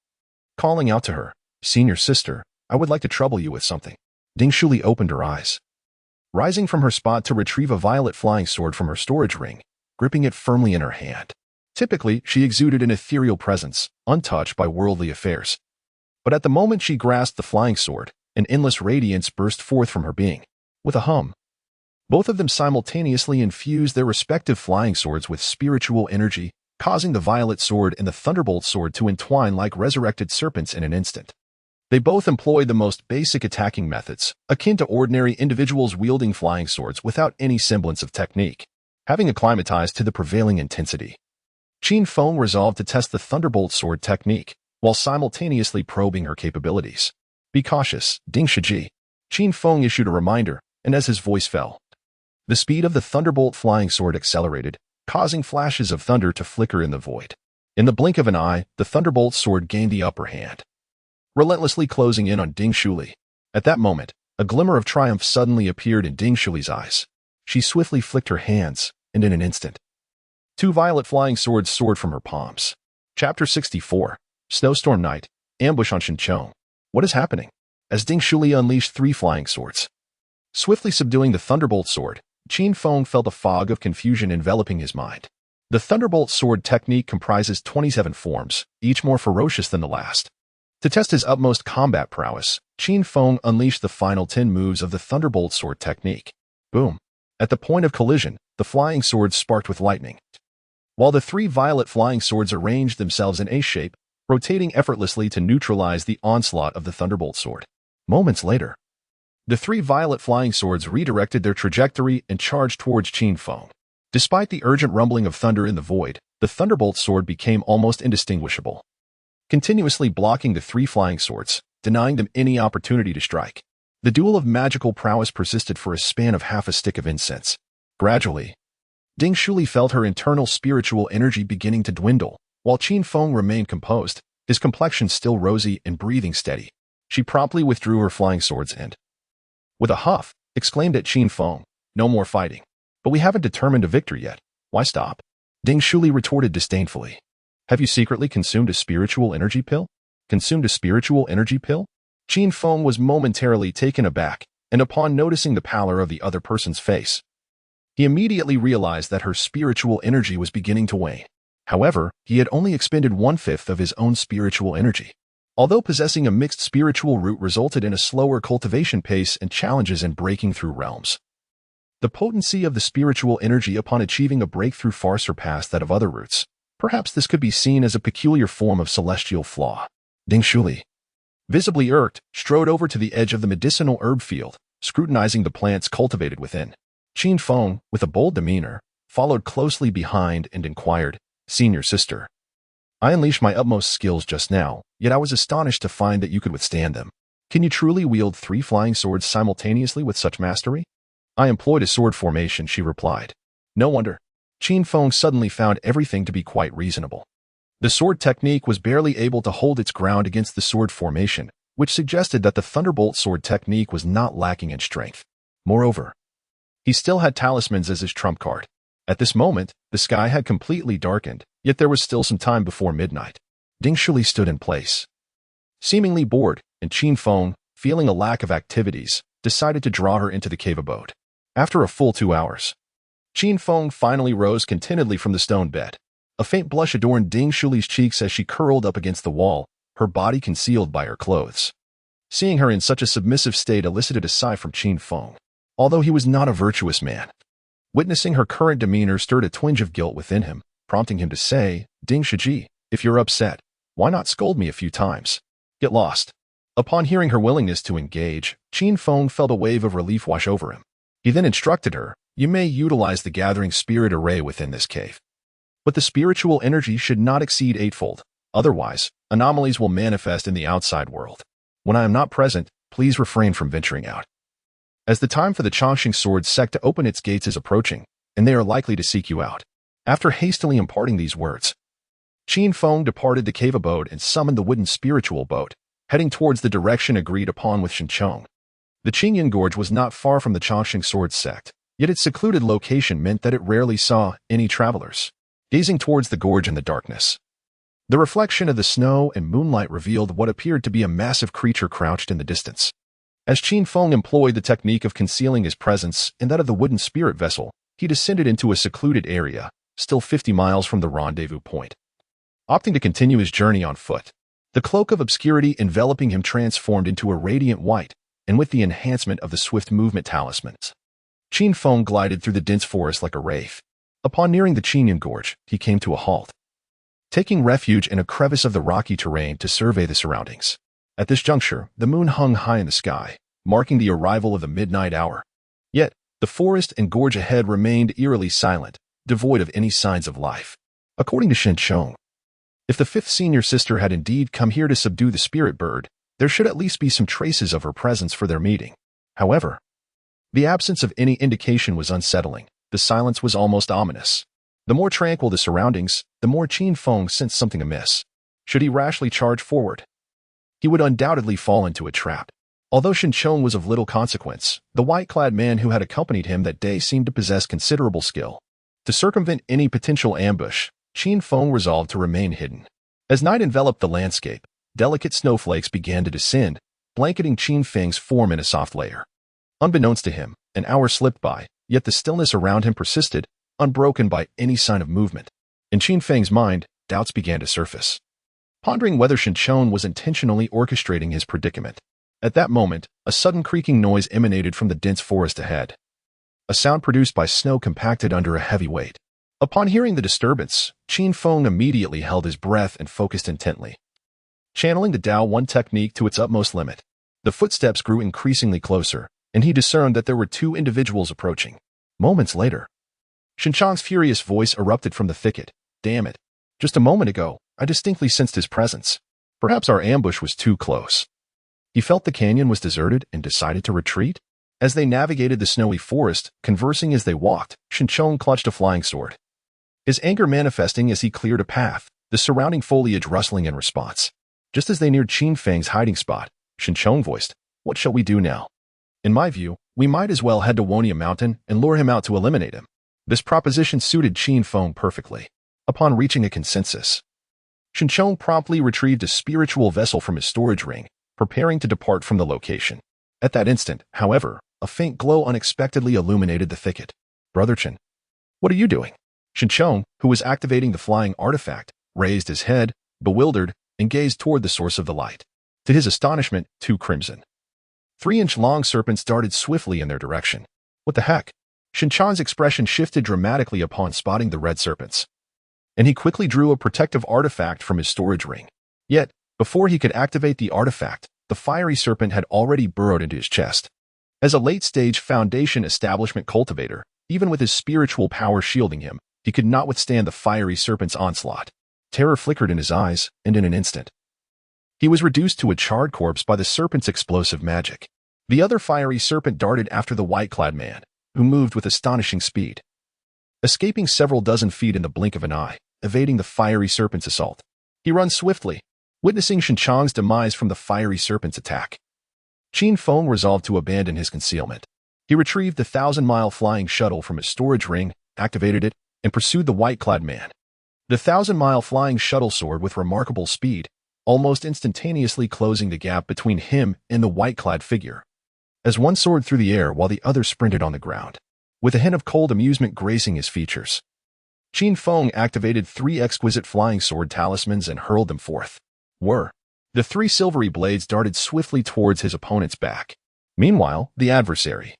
calling out to her, "Senior sister, I would like to trouble you with something." Ding Shuli opened her eyes, rising from her spot to retrieve a violet flying sword from her storage ring, gripping it firmly in her hand. Typically, she exuded an ethereal presence, untouched by worldly affairs. But at the moment she grasped the flying sword, an endless radiance burst forth from her being. With a hum, both of them simultaneously infused their respective flying swords with spiritual energy, causing the violet sword and the thunderbolt sword to entwine like resurrected serpents in an instant. They both employed the most basic attacking methods, akin to ordinary individuals wielding flying swords without any semblance of technique. Having acclimatized to the prevailing intensity, Qin Feng resolved to test the Thunderbolt Sword technique, while simultaneously probing her capabilities. "Be cautious, Ding Shiji." Qin Feng issued a reminder, and as his voice fell, the speed of the Thunderbolt Flying Sword accelerated, causing flashes of thunder to flicker in the void. In the blink of an eye, the Thunderbolt Sword gained the upper hand, relentlessly closing in on Ding Shuli. At that moment, a glimmer of triumph suddenly appeared in Ding Shuli's eyes. She swiftly flicked her hands, and in an instant, 2 violet flying swords soared from her palms. Chapter 64. Snowstorm Night. Ambush on Shinchong. What is happening? As Ding Shuli unleashed 3 flying swords, swiftly subduing the Thunderbolt Sword, Qin Feng felt a fog of confusion enveloping his mind. The Thunderbolt Sword technique comprises 27 forms, each more ferocious than the last. To test his utmost combat prowess, Qin Feng unleashed the final 10 moves of the Thunderbolt Sword technique. Boom! At the point of collision, the flying swords sparked with lightning, while the 3 violet flying swords arranged themselves in A shape, rotating effortlessly to neutralize the onslaught of the Thunderbolt Sword. Moments later, the 3 violet flying swords redirected their trajectory and charged towards Qin Feng. Despite the urgent rumbling of thunder in the void, the Thunderbolt Sword became almost indistinguishable, continuously blocking the 3 flying swords, denying them any opportunity to strike. The duel of magical prowess persisted for a span of half a stick of incense. Gradually, Ding Shuli felt her internal spiritual energy beginning to dwindle, while Qin Feng remained composed, his complexion still rosy and breathing steady. She promptly withdrew her flying swords and, with a huff, exclaimed at Qin Feng, "No more fighting. But we haven't determined a victor yet. Why stop?" Ding Shuli retorted disdainfully. Have you secretly consumed a spiritual energy pill? Consumed a spiritual energy pill? Qin Feng was momentarily taken aback, and upon noticing the pallor of the other person's face, he immediately realized that her spiritual energy was beginning to wane. However, he had only expended 1/5 of his own spiritual energy. Although possessing a mixed spiritual root resulted in a slower cultivation pace and challenges in breaking through realms, the potency of the spiritual energy upon achieving a breakthrough far surpassed that of other roots. Perhaps this could be seen as a peculiar form of celestial flaw. Ding Shuli, visibly irked, strode over to the edge of the medicinal herb field, scrutinizing the plants cultivated within. Qin Feng, with a bold demeanor, followed closely behind and inquired, "Senior sister, I unleashed my utmost skills just now, yet I was astonished to find that you could withstand them. Can you truly wield 3 flying swords simultaneously with such mastery?" "I employed a sword formation," she replied. No wonder. Qin Feng suddenly found everything to be quite reasonable. The sword technique was barely able to hold its ground against the sword formation, which suggested that the Thunderbolt sword technique was not lacking in strength. Moreover, he still had talismans as his trump card. At this moment, the sky had completely darkened, yet there was still some time before midnight. Ding Shuli stood in place, seemingly bored, and Qin Feng, feeling a lack of activities, decided to draw her into the cave abode. After a full 2 hours, Qin Feng finally rose contentedly from the stone bed. A faint blush adorned Ding Shuli's cheeks as she curled up against the wall, her body concealed by her clothes. Seeing her in such a submissive state elicited a sigh from Qin Feng, although he was not a virtuous man. Witnessing her current demeanor stirred a twinge of guilt within him, prompting him to say, "Ding Shiji, if you're upset, why not scold me a few times? Get lost." Upon hearing her willingness to engage, Qin Feng felt a wave of relief wash over him. He then instructed her, "You may utilize the gathering spirit array within this cave, but the spiritual energy should not exceed 8-fold. Otherwise, anomalies will manifest in the outside world. When I am not present, please refrain from venturing out, as the time for the Chongqing Sword sect to open its gates is approaching, and they are likely to seek you out." After hastily imparting these words, Qin Feng departed the cave abode and summoned the wooden spiritual boat, heading towards the direction agreed upon with Shenchong. The Qingyan Gorge was not far from the Chongqing Sword sect, yet its secluded location meant that it rarely saw any travelers. Gazing towards the gorge in the darkness, the reflection of the snow and moonlight revealed what appeared to be a massive creature crouched in the distance. As Qin Feng employed the technique of concealing his presence and that of the wooden spirit vessel, he descended into a secluded area, still 50 miles from the rendezvous point. Opting to continue his journey on foot, the cloak of obscurity enveloping him transformed into a radiant white, and with the enhancement of the swift movement talismans, Qin Feng glided through the dense forest like a wraith. Upon nearing the Qingyan Gorge, he came to a halt, taking refuge in a crevice of the rocky terrain to survey the surroundings. At this juncture, the moon hung high in the sky, marking the arrival of the midnight hour. Yet, the forest and gorge ahead remained eerily silent, devoid of any signs of life. According to Shenchong, if the 5th senior sister had indeed come here to subdue the spirit bird, there should at least be some traces of her presence for their meeting. However, the absence of any indication was unsettling. The silence was almost ominous. The more tranquil the surroundings, the more Qin Feng sensed something amiss. Should he rashly charge forward, he would undoubtedly fall into a trap. Although Shenchong was of little consequence, the white-clad man who had accompanied him that day seemed to possess considerable skill. To circumvent any potential ambush, Qin Feng resolved to remain hidden. As night enveloped the landscape, delicate snowflakes began to descend, blanketing Qin Feng's form in a soft layer. Unbeknownst to him, an hour slipped by, yet the stillness around him persisted, unbroken by any sign of movement. In Qin Feng's mind, doubts began to surface, pondering whether Shenchong was intentionally orchestrating his predicament. At that moment, a sudden creaking noise emanated from the dense forest ahead, a sound produced by snow compacted under a heavy weight. Upon hearing the disturbance, Qin Feng immediately held his breath and focused intently, channeling the Dao One technique to its utmost limit. The footsteps grew increasingly closer, and he discerned that there were 2 individuals approaching. Moments later, Shenchong's furious voice erupted from the thicket. "Damn it. Just a moment ago, I distinctly sensed his presence. Perhaps our ambush was too close." He felt the canyon was deserted and decided to retreat. As they navigated the snowy forest, conversing as they walked, Shenchong clutched a flying sword, his anger manifesting as he cleared a path, the surrounding foliage rustling in response. Just as they neared Qin Feng's hiding spot, Shenchong voiced, "What shall we do now? In my view, we might as well head to Wonia Mountain and lure him out to eliminate him." This proposition suited Qin Feng perfectly. Upon reaching a consensus, Qin promptly retrieved a spiritual vessel from his storage ring, preparing to depart from the location. At that instant, however, a faint glow unexpectedly illuminated the thicket. "Brother Qin, what are you doing?" Qin, who was activating the flying artifact, raised his head, bewildered, and gazed toward the source of the light. To his astonishment, 2 crimson, 3-inch-long serpents darted swiftly in their direction. "What the heck?" Qin's expression shifted dramatically upon spotting the red serpents, and he quickly drew a protective artifact from his storage ring. Yet, before he could activate the artifact, the fiery serpent had already burrowed into his chest. As a late-stage Foundation establishment cultivator, even with his spiritual power shielding him, he could not withstand the fiery serpent's onslaught. Terror flickered in his eyes, and in an instant, he was reduced to a charred corpse by the serpent's explosive magic. The other fiery serpent darted after the white-clad man, who moved with astonishing speed, escaping several dozen feet in the blink of an eye, evading the fiery serpent's assault. He runs swiftly, witnessing Qin's demise from the fiery serpent's attack. Qin Feng resolved to abandon his concealment. He retrieved the 1,000-mile flying shuttle from his storage ring, activated it, and pursued the white-clad man. The 1,000-mile flying shuttle soared with remarkable speed, almost instantaneously closing the gap between him and the white-clad figure, as one soared through the air while the other sprinted on the ground, with a hint of cold amusement gracing his features. Qin Feng activated 3 exquisite flying sword talismans and hurled them forth. The 3 silvery blades darted swiftly towards his opponent's back. Meanwhile, the adversary,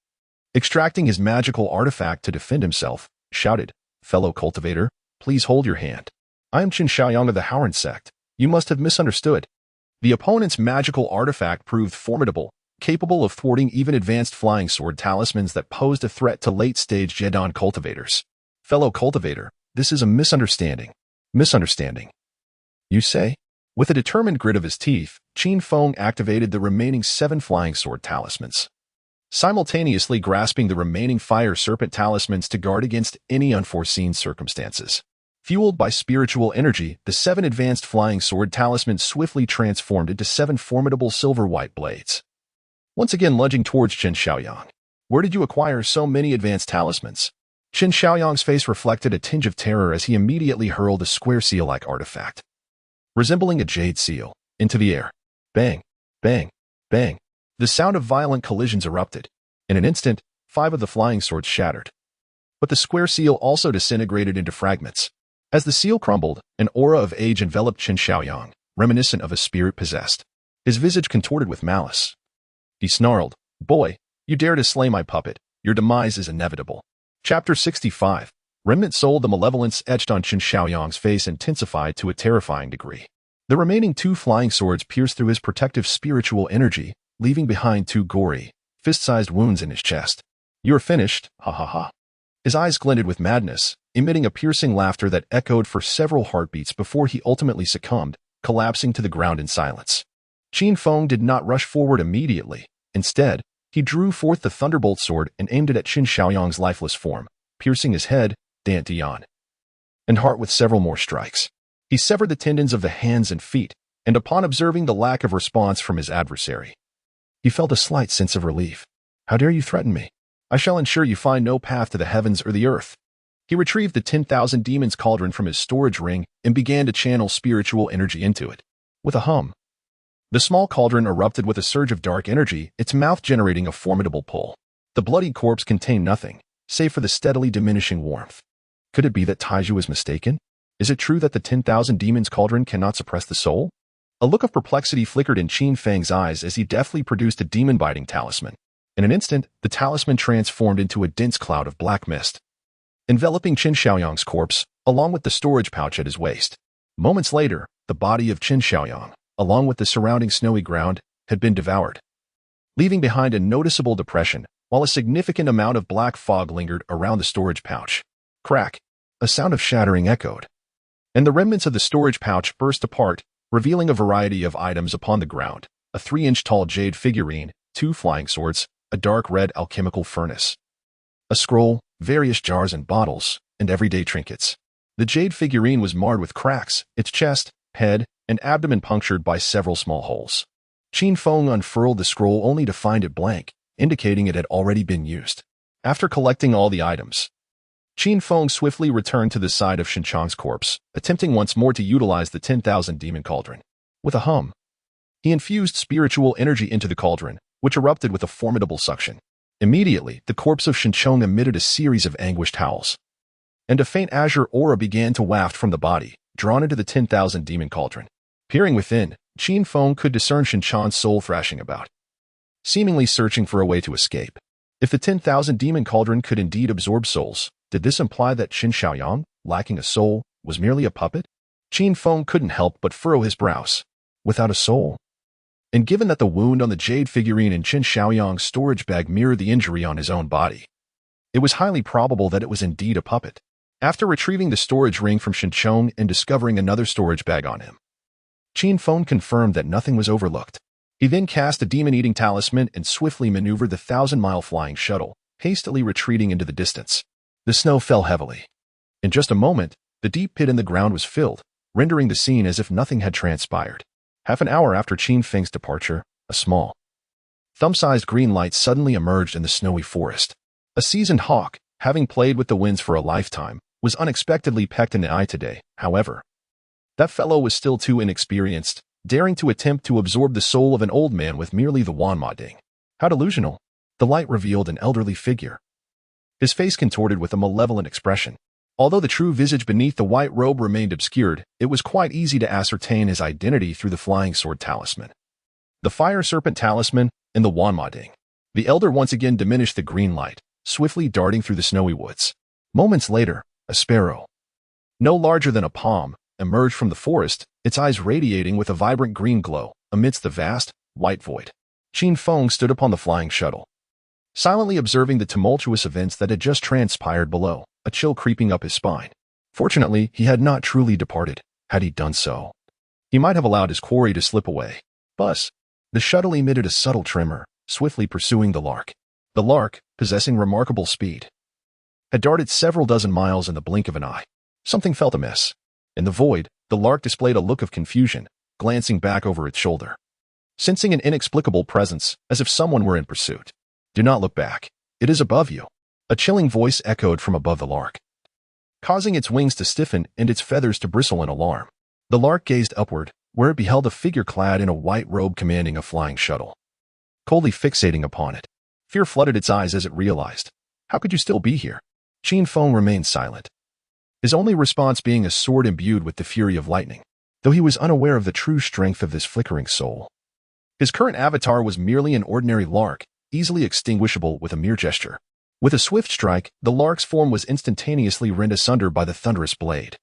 extracting his magical artifact to defend himself, shouted, "Fellow cultivator, please hold your hand. I am Qin Xiaoyang of the Howren sect. You must have misunderstood." The opponent's magical artifact proved formidable, capable of thwarting even advanced flying sword talismans that posed a threat to late-stage Zhedan cultivators. "Fellow cultivator, this is a misunderstanding." "Misunderstanding, you say?" With a determined grit of his teeth, Qin Feng activated the remaining 7 flying sword talismans, simultaneously grasping the remaining fire serpent talismans to guard against any unforeseen circumstances. Fueled by spiritual energy, the 7 advanced flying sword talismans swiftly transformed into 7 formidable silver-white blades, once again lunging towards Qin Xiaoyang. "Where did you acquire so many advanced talismans?" Qin Xiaoyang's face reflected a tinge of terror as he immediately hurled a square seal-like artifact, resembling a jade seal, into the air. Bang! Bang! Bang! The sound of violent collisions erupted. In an instant, 5 of the flying swords shattered. But the square seal also disintegrated into fragments. As the seal crumbled, an aura of age enveloped Qin Xiaoyang, reminiscent of a spirit possessed. His visage contorted with malice. He snarled, "Boy, you dare to slay my puppet. Your demise is inevitable." Chapter 65. Remnant Soul. The malevolence etched on Qin Xiaoyang's face intensified to a terrifying degree. The remaining 2 flying swords pierced through his protective spiritual energy, leaving behind 2 gory, fist-sized wounds in his chest. "You're finished, ha ha ha." His eyes glinted with madness, emitting a piercing laughter that echoed for several heartbeats before he ultimately succumbed, collapsing to the ground in silence. Qin Feng did not rush forward immediately. Instead, he drew forth the Thunderbolt sword and aimed it at Qin Xiaoyang's lifeless form, piercing his head, dantian, and heart with several more strikes. He severed the tendons of the hands and feet, and upon observing the lack of response from his adversary, he felt a slight sense of relief. "How dare you threaten me? I shall ensure you find no path to the heavens or the earth." He retrieved the 10,000 demons cauldron from his storage ring and began to channel spiritual energy into it. With a hum, the small cauldron erupted with a surge of dark energy, its mouth generating a formidable pull. The bloody corpse contained nothing, save for the steadily diminishing warmth. Could it be that Taiju was mistaken? Is it true that the 10,000 demons cauldron cannot suppress the soul? A look of perplexity flickered in Qin Feng's eyes as he deftly produced a demon-biting talisman. In an instant, the talisman transformed into a dense cloud of black mist, enveloping Qin Xiaoyang's corpse, along with the storage pouch at his waist. Moments later, the body of Qin Xiaoyang, along with the surrounding snowy ground, had been devoured, leaving behind a noticeable depression, while a significant amount of black fog lingered around the storage pouch. Crack! A sound of shattering echoed, and the remnants of the storage pouch burst apart, revealing a variety of items upon the ground: a 3-inch-tall jade figurine, 2 flying swords, a dark red alchemical furnace, a scroll, various jars and bottles, and everyday trinkets. The jade figurine was marred with cracks, its chest, head, and abdomen punctured by several small holes. Qin Feng unfurled the scroll only to find it blank, indicating it had already been used. After collecting all the items, Qin Feng swiftly returned to the side of Shinchang's corpse, attempting once more to utilize the 10,000 demon cauldron. With a hum, he infused spiritual energy into the cauldron, which erupted with a formidable suction. Immediately, the corpse of Shinchang emitted a series of anguished howls, and a faint azure aura began to waft from the body, drawn into the 10,000 demon cauldron. Peering within, Qin Feng could discern Shinchang's soul thrashing about, seemingly searching for a way to escape. If the 10,000 demon cauldron could indeed absorb souls, did this imply that Qin Shaoyang, lacking a soul, was merely a puppet? Qin Feng couldn't help but furrow his brows. Without a soul? And given that the wound on the jade figurine in Qin Shaoyang's storage bag mirrored the injury on his own body, it was highly probable that it was indeed a puppet. After retrieving the storage ring from Shinchong and discovering another storage bag on him, Qin Feng confirmed that nothing was overlooked. He then cast a demon-eating talisman and swiftly maneuvered the 1,000-mile flying shuttle, hastily retreating into the distance. The snow fell heavily. In just a moment, the deep pit in the ground was filled, rendering the scene as if nothing had transpired. Half an hour after Qin Feng's departure, a small, thumb-sized green light suddenly emerged in the snowy forest. A seasoned hawk, having played with the winds for a lifetime, was unexpectedly pecked in the eye today. However, that fellow was still too inexperienced, daring to attempt to absorb the soul of an old man with merely the Wanma Ding. How delusional! The light revealed an elderly figure, his face contorted with a malevolent expression. Although the true visage beneath the white robe remained obscured, it was quite easy to ascertain his identity through the flying sword talisman, the fire serpent talisman, and the Wanma Ding. The elder once again diminished the green light, swiftly darting through the snowy woods. Moments later, a sparrow, no larger than a palm, emerged from the forest, its eyes radiating with a vibrant green glow amidst the vast, white void. Qin Feng stood upon the flying shuttle, silently observing the tumultuous events that had just transpired below, a chill creeping up his spine. Fortunately, he had not truly departed. Had he done so, he might have allowed his quarry to slip away. Buzz! The shuttle emitted a subtle tremor, swiftly pursuing the lark. The lark, possessing remarkable speed, had darted several dozen miles in the blink of an eye. Something felt amiss. In the void, the lark displayed a look of confusion, glancing back over its shoulder, sensing an inexplicable presence, as if someone were in pursuit. Do not look back. It is above you. A chilling voice echoed from above the lark, causing its wings to stiffen and its feathers to bristle in alarm. The lark gazed upward, where it beheld a figure clad in a white robe commanding a flying shuttle, coldly fixating upon it. Fear flooded its eyes as it realized. How could you still be here? Qin Feng remained silent, his only response being a sword imbued with the fury of lightning, though he was unaware of the true strength of this flickering soul. His current avatar was merely an ordinary lark, easily extinguishable with a mere gesture. With a swift strike, the lark's form was instantaneously rent asunder by the thunderous blade,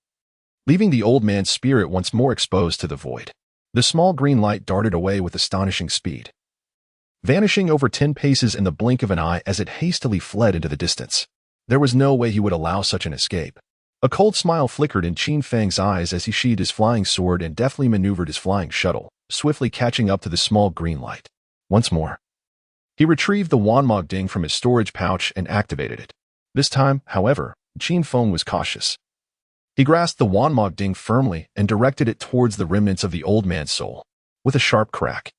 leaving the old man's spirit once more exposed to the void. The small green light darted away with astonishing speed, vanishing over 10 paces in the blink of an eye as it hastily fled into the distance. There was no way he would allow such an escape. A cold smile flickered in Qin Feng's eyes as he sheathed his flying sword and deftly maneuvered his flying shuttle, swiftly catching up to the small green light. Once more, he retrieved the Wanma Ding from his storage pouch and activated it. This time, however, Qin Feng was cautious. He grasped the Wanma Ding firmly and directed it towards the remnants of the old man's soul. With a sharp crack,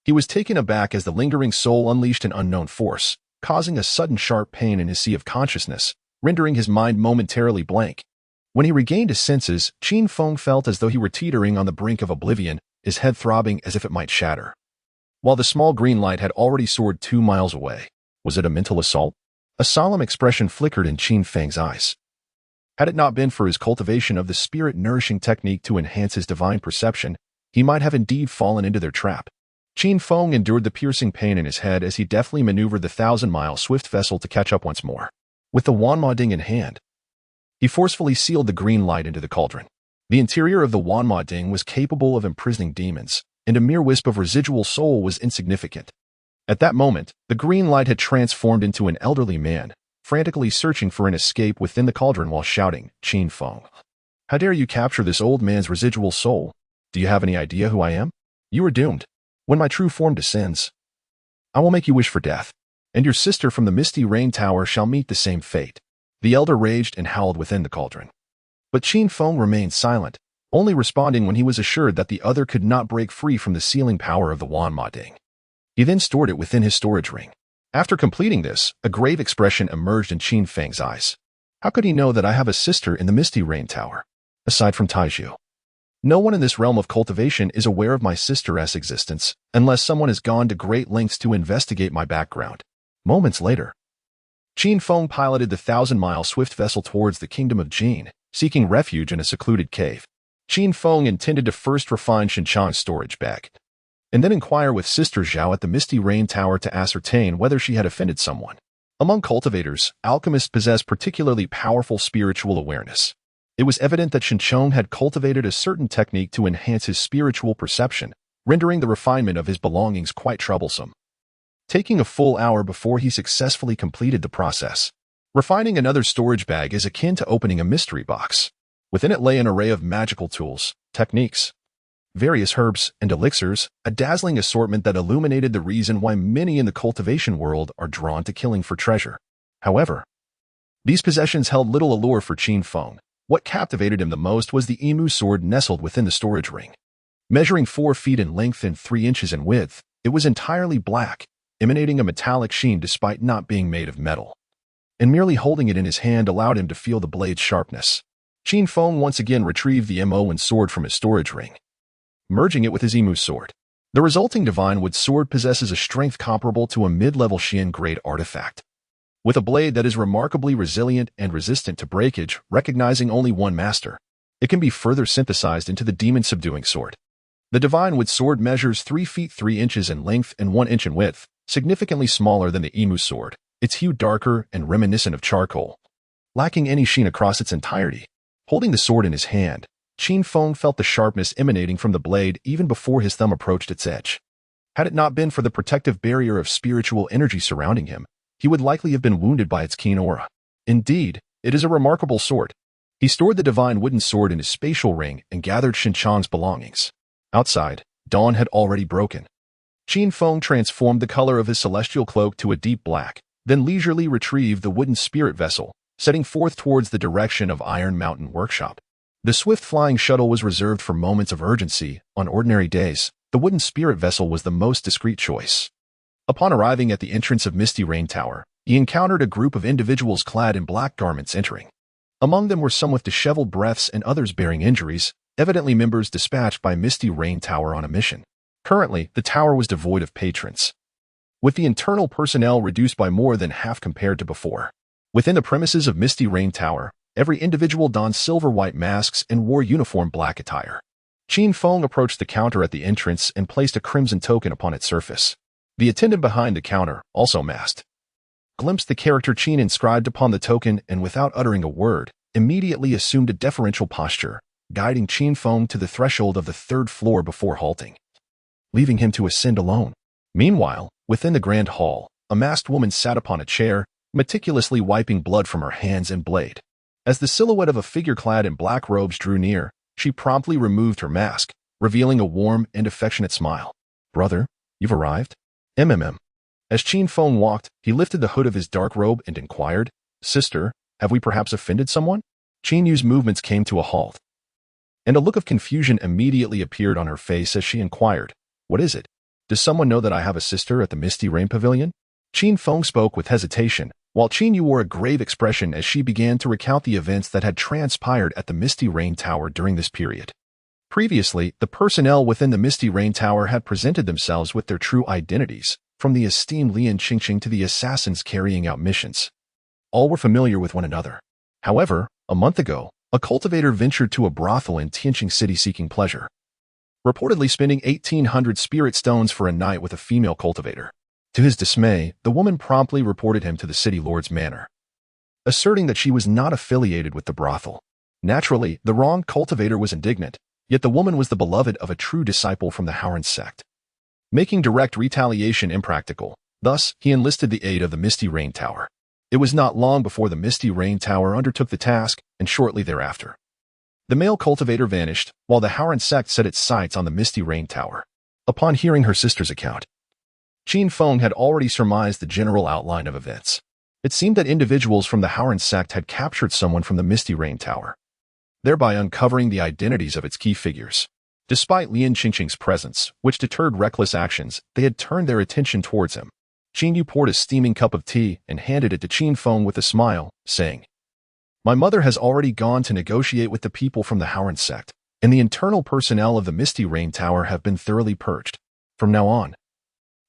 he was taken aback as the lingering soul unleashed an unknown force, causing a sudden sharp pain in his sea of consciousness, rendering his mind momentarily blank. When he regained his senses, Qin Feng felt as though he were teetering on the brink of oblivion, his head throbbing as if it might shatter. While the small green light had already soared 2 miles away, was it a mental assault? A solemn expression flickered in Qin Feng's eyes. Had it not been for his cultivation of the spirit-nourishing technique to enhance his divine perception, he might have indeed fallen into their trap. Qin Feng endured the piercing pain in his head as he deftly maneuvered the 1,000-mile swift vessel to catch up once more. With the Wanma Ding in hand, he forcefully sealed the green light into the cauldron. The interior of the Wanma Ding was capable of imprisoning demons, and a mere wisp of residual soul was insignificant. At that moment, the green light had transformed into an elderly man, frantically searching for an escape within the cauldron while shouting, "Qin Feng, how dare you capture this old man's residual soul? Do you have any idea who I am? You are doomed. When my true form descends, I will make you wish for death, and your sister from the misty rain tower shall meet the same fate." The elder raged and howled within the cauldron. But Qin Feng remained silent, only responding when he was assured that the other could not break free from the sealing power of the Wanma Ding. He then stored it within his storage ring. After completing this, a grave expression emerged in Qin Feng's eyes. How could he know that I have a sister in the Misty Rain Tower? Aside from Taiju, no one in this realm of cultivation is aware of my sister's existence, unless someone has gone to great lengths to investigate my background. Moments later, Qin Feng piloted the 1,000-mile swift vessel towards the kingdom of Jin, seeking refuge in a secluded cave. Qin Feng intended to first refine Xinchang's storage bag, and then inquire with Sister Zhao at the Misty Rain Tower to ascertain whether she had offended someone. Among cultivators, alchemists possess particularly powerful spiritual awareness. It was evident that Xinchang had cultivated a certain technique to enhance his spiritual perception, rendering the refinement of his belongings quite troublesome. Taking a full hour before he successfully completed the process. Refining another storage bag is akin to opening a mystery box. Within it lay an array of magical tools, techniques, various herbs, and elixirs, a dazzling assortment that illuminated the reason why many in the cultivation world are drawn to killing for treasure. However, these possessions held little allure for Qin Feng. What captivated him the most was the emu sword nestled within the storage ring. Measuring 4 feet in length and 3 inches in width, it was entirely black, emanating a metallic sheen despite not being made of metal. And merely holding it in his hand allowed him to feel the blade's sharpness. Qin Feng once again retrieved the Mo and sword from his storage ring, merging it with his emu sword. The resulting divine wood sword possesses a strength comparable to a mid-level Xian-grade artifact. With a blade that is remarkably resilient and resistant to breakage, recognizing only one master, it can be further synthesized into the demon-subduing sword. The divine wood sword measures 3 feet 3 inches in length and 1 inch in width, significantly smaller than the emu sword, its hue darker and reminiscent of charcoal, lacking any sheen across its entirety. Holding the sword in his hand, Qin Feng felt the sharpness emanating from the blade even before his thumb approached its edge. Had it not been for the protective barrier of spiritual energy surrounding him, he would likely have been wounded by its keen aura. Indeed, it is a remarkable sword. He stored the divine wooden sword in his spatial ring and gathered Xinchang's belongings. Outside, dawn had already broken. Qin Feng transformed the color of his celestial cloak to a deep black, then leisurely retrieved the wooden spirit vessel, setting forth towards the direction of Iron Mountain Workshop. The swift-flying shuttle was reserved for moments of urgency. On ordinary days, the wooden spirit vessel was the most discreet choice. Upon arriving at the entrance of Misty Rain Tower, he encountered a group of individuals clad in black garments entering. Among them were some with disheveled breaths and others bearing injuries, evidently members dispatched by Misty Rain Tower on a mission. Currently, the tower was devoid of patrons, with the internal personnel reduced by more than half compared to before. Within the premises of Misty Rain Tower, every individual donned silver-white masks and wore uniform black attire. Qin Feng approached the counter at the entrance and placed a crimson token upon its surface. The attendant behind the counter, also masked, glimpsed the character Qin inscribed upon the token and without uttering a word, immediately assumed a deferential posture, guiding Qin Feng to the threshold of the 3rd floor before halting, leaving him to ascend alone. Meanwhile, within the grand hall, a masked woman sat upon a chair, meticulously wiping blood from her hands and blade. As the silhouette of a figure clad in black robes drew near, she promptly removed her mask, revealing a warm and affectionate smile. "Brother, you've arrived?" As Qin Feng walked, he lifted the hood of his dark robe and inquired, "Sister, have we perhaps offended someone?" Qin Yu's movements came to a halt, and a look of confusion immediately appeared on her face as she inquired, "What is it? Does someone know that I have a sister at the Misty Rain Pavilion?" Qin Feng spoke with hesitation, while Qin Yu wore a grave expression as she began to recount the events that had transpired at the Misty Rain Tower during this period. Previously, the personnel within the Misty Rain Tower had presented themselves with their true identities, from the esteemed Lian Qingqing to the assassins carrying out missions. All were familiar with one another. However, a month ago, a cultivator ventured to a brothel in Tianqing City seeking pleasure, reportedly spending 1,800 spirit stones for a night with a female cultivator. To his dismay, the woman promptly reported him to the city lord's manor, asserting that she was not affiliated with the brothel. Naturally, the wronged cultivator was indignant, yet the woman was the beloved of a true disciple from the Howren sect, making direct retaliation impractical. Thus, he enlisted the aid of the Misty Rain Tower. It was not long before the Misty Rain Tower undertook the task, and shortly thereafter, the male cultivator vanished, while the Howren sect set its sights on the Misty Rain Tower. Upon hearing her sister's account, Qin Feng had already surmised the general outline of events. It seemed that individuals from the Howren sect had captured someone from the Misty Rain Tower, thereby uncovering the identities of its key figures. Despite Lian Qingqing's presence, which deterred reckless actions, they had turned their attention towards him. Qin Yu poured a steaming cup of tea and handed it to Qin Feng with a smile, saying, My mother has already gone to negotiate with the people from the Howren sect, and the internal personnel of the Misty Rain Tower have been thoroughly purged. From now on,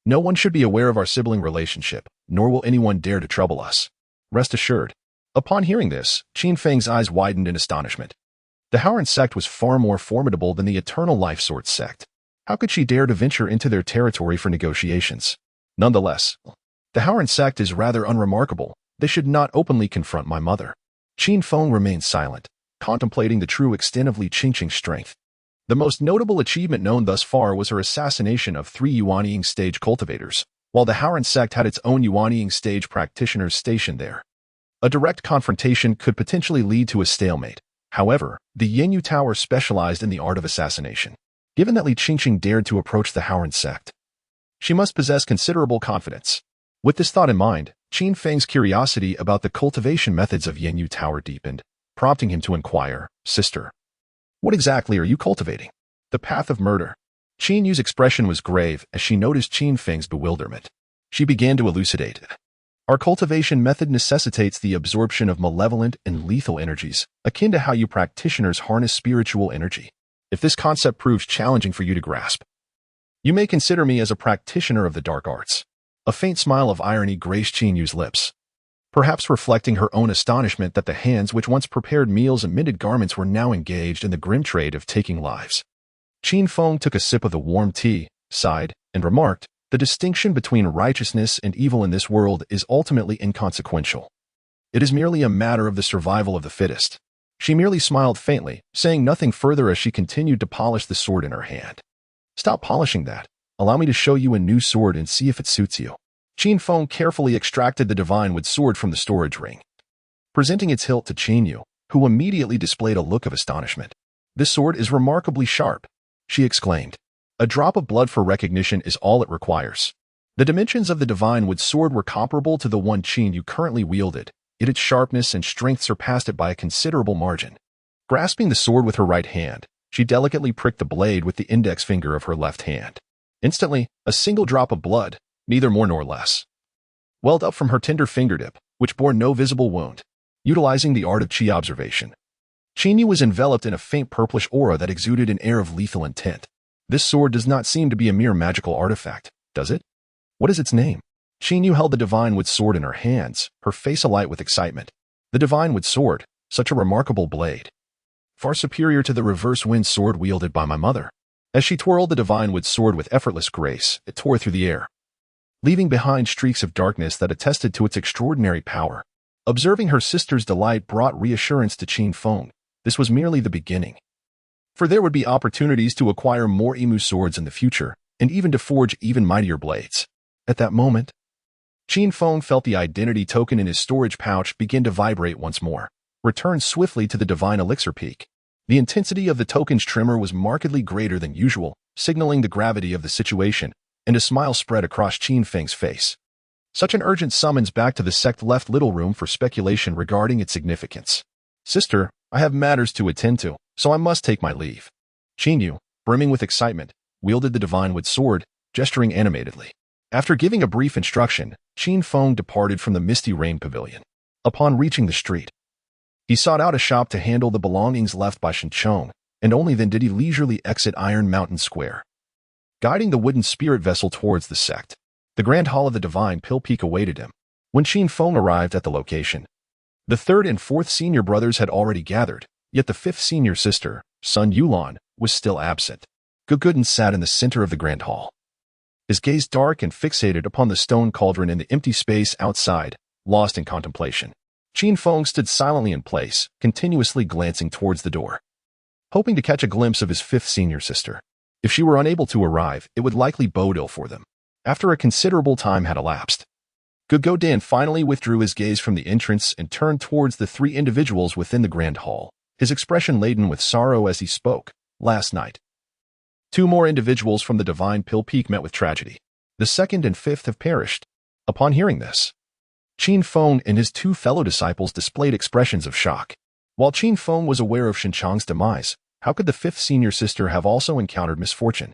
no one should be aware of our sibling relationship, nor will anyone dare to trouble us. Rest assured. Upon hearing this, Qin Feng's eyes widened in astonishment. The Howren sect was far more formidable than the Eternal Life Sword sect. How could she dare to venture into their territory for negotiations? Nonetheless, the Howren sect is rather unremarkable. They should not openly confront my mother. Qin Feng remained silent, contemplating the true extent of Li Qingqing's strength. The most notable achievement known thus far was her assassination of 3 Yuanying stage cultivators, while the Howren sect had its own Yuanying stage practitioners stationed there. A direct confrontation could potentially lead to a stalemate. However, the Yanyu Tower specialized in the art of assassination. Given that Li Qingqing dared to approach the Howren sect, she must possess considerable confidence. With this thought in mind, Qin Feng's curiosity about the cultivation methods of Yanyu Tower deepened, prompting him to inquire, "Sister, what exactly are you cultivating?" The path of murder. Qin Yu's expression was grave as she noticed Qin Feng's bewilderment. She began to elucidate. Our cultivation method necessitates the absorption of malevolent and lethal energies, akin to how you practitioners harness spiritual energy. If this concept proves challenging for you to grasp, you may consider me as a practitioner of the dark arts. A faint smile of irony graced Qin Yu's lips, perhaps reflecting her own astonishment that the hands which once prepared meals and mended garments were now engaged in the grim trade of taking lives. Qin Feng took a sip of the warm tea, sighed, and remarked, "The distinction between righteousness and evil in this world is ultimately inconsequential. It is merely a matter of the survival of the fittest." She merely smiled faintly, saying nothing further as she continued to polish the sword in her hand. "Stop polishing that. Allow me to show you a new sword and see if it suits you." Qin Feng carefully extracted the divine wood sword from the storage ring, presenting its hilt to Qin Yu, who immediately displayed a look of astonishment. "This sword is remarkably sharp," she exclaimed. "A drop of blood for recognition is all it requires." The dimensions of the divine wood sword were comparable to the one Qin Yu currently wielded, yet its sharpness and strength surpassed it by a considerable margin. Grasping the sword with her right hand, she delicately pricked the blade with the index finger of her left hand. Instantly, a single drop of blood, neither more nor less, welled up from her tender fingertip, which bore no visible wound. Utilizing the art of qi observation, Qin Yu was enveloped in a faint purplish aura that exuded an air of lethal intent. This sword does not seem to be a mere magical artifact, does it? What is its name? Qin Yu held the divine wood sword in her hands, her face alight with excitement. The divine wood sword, such a remarkable blade, far superior to the reverse wind sword wielded by my mother. As she twirled the divine wood sword with effortless grace, it tore through the air, leaving behind streaks of darkness that attested to its extraordinary power. Observing her sister's delight brought reassurance to Qin Feng. This was merely the beginning, for there would be opportunities to acquire more Imu swords in the future, and even to forge even mightier blades. At that moment, Qin Feng felt the identity token in his storage pouch begin to vibrate once more, returned swiftly to the divine elixir peak. The intensity of the token's tremor was markedly greater than usual, signaling the gravity of the situation, and a smile spread across Qin Feng's face. Such an urgent summons back to the sect left little room for speculation regarding its significance. "Sister, I have matters to attend to, so I must take my leave." Qin Yu, brimming with excitement, wielded the divine wood sword, gesturing animatedly. After giving a brief instruction, Qin Feng departed from the Misty Rain Pavilion. Upon reaching the street, he sought out a shop to handle the belongings left by Shenchong, and only then did he leisurely exit Iron Mountain Square, guiding the wooden spirit vessel towards the sect. The Grand Hall of the Divine Pill Peak awaited him. When Qin Feng arrived at the location, the third and fourth senior brothers had already gathered, yet the fifth senior sister, Sun Yulan, was still absent. Guguden sat in the center of the Grand Hall, his gaze dark and fixated upon the stone cauldron in the empty space outside, lost in contemplation. Qin Feng stood silently in place, continuously glancing towards the door, hoping to catch a glimpse of his fifth senior sister. If she were unable to arrive, it would likely bode ill for them. After a considerable time had elapsed, Guguden finally withdrew his gaze from the entrance and turned towards the three individuals within the Grand Hall, his expression laden with sorrow as he spoke. "Last night, 2 more individuals from the Divine Pill Peak met with tragedy. The second and fifth have perished." Upon hearing this, Qin Feng and his 2 fellow disciples displayed expressions of shock. While Qin Feng was aware of Shenchong's demise, how could the fifth senior sister have also encountered misfortune?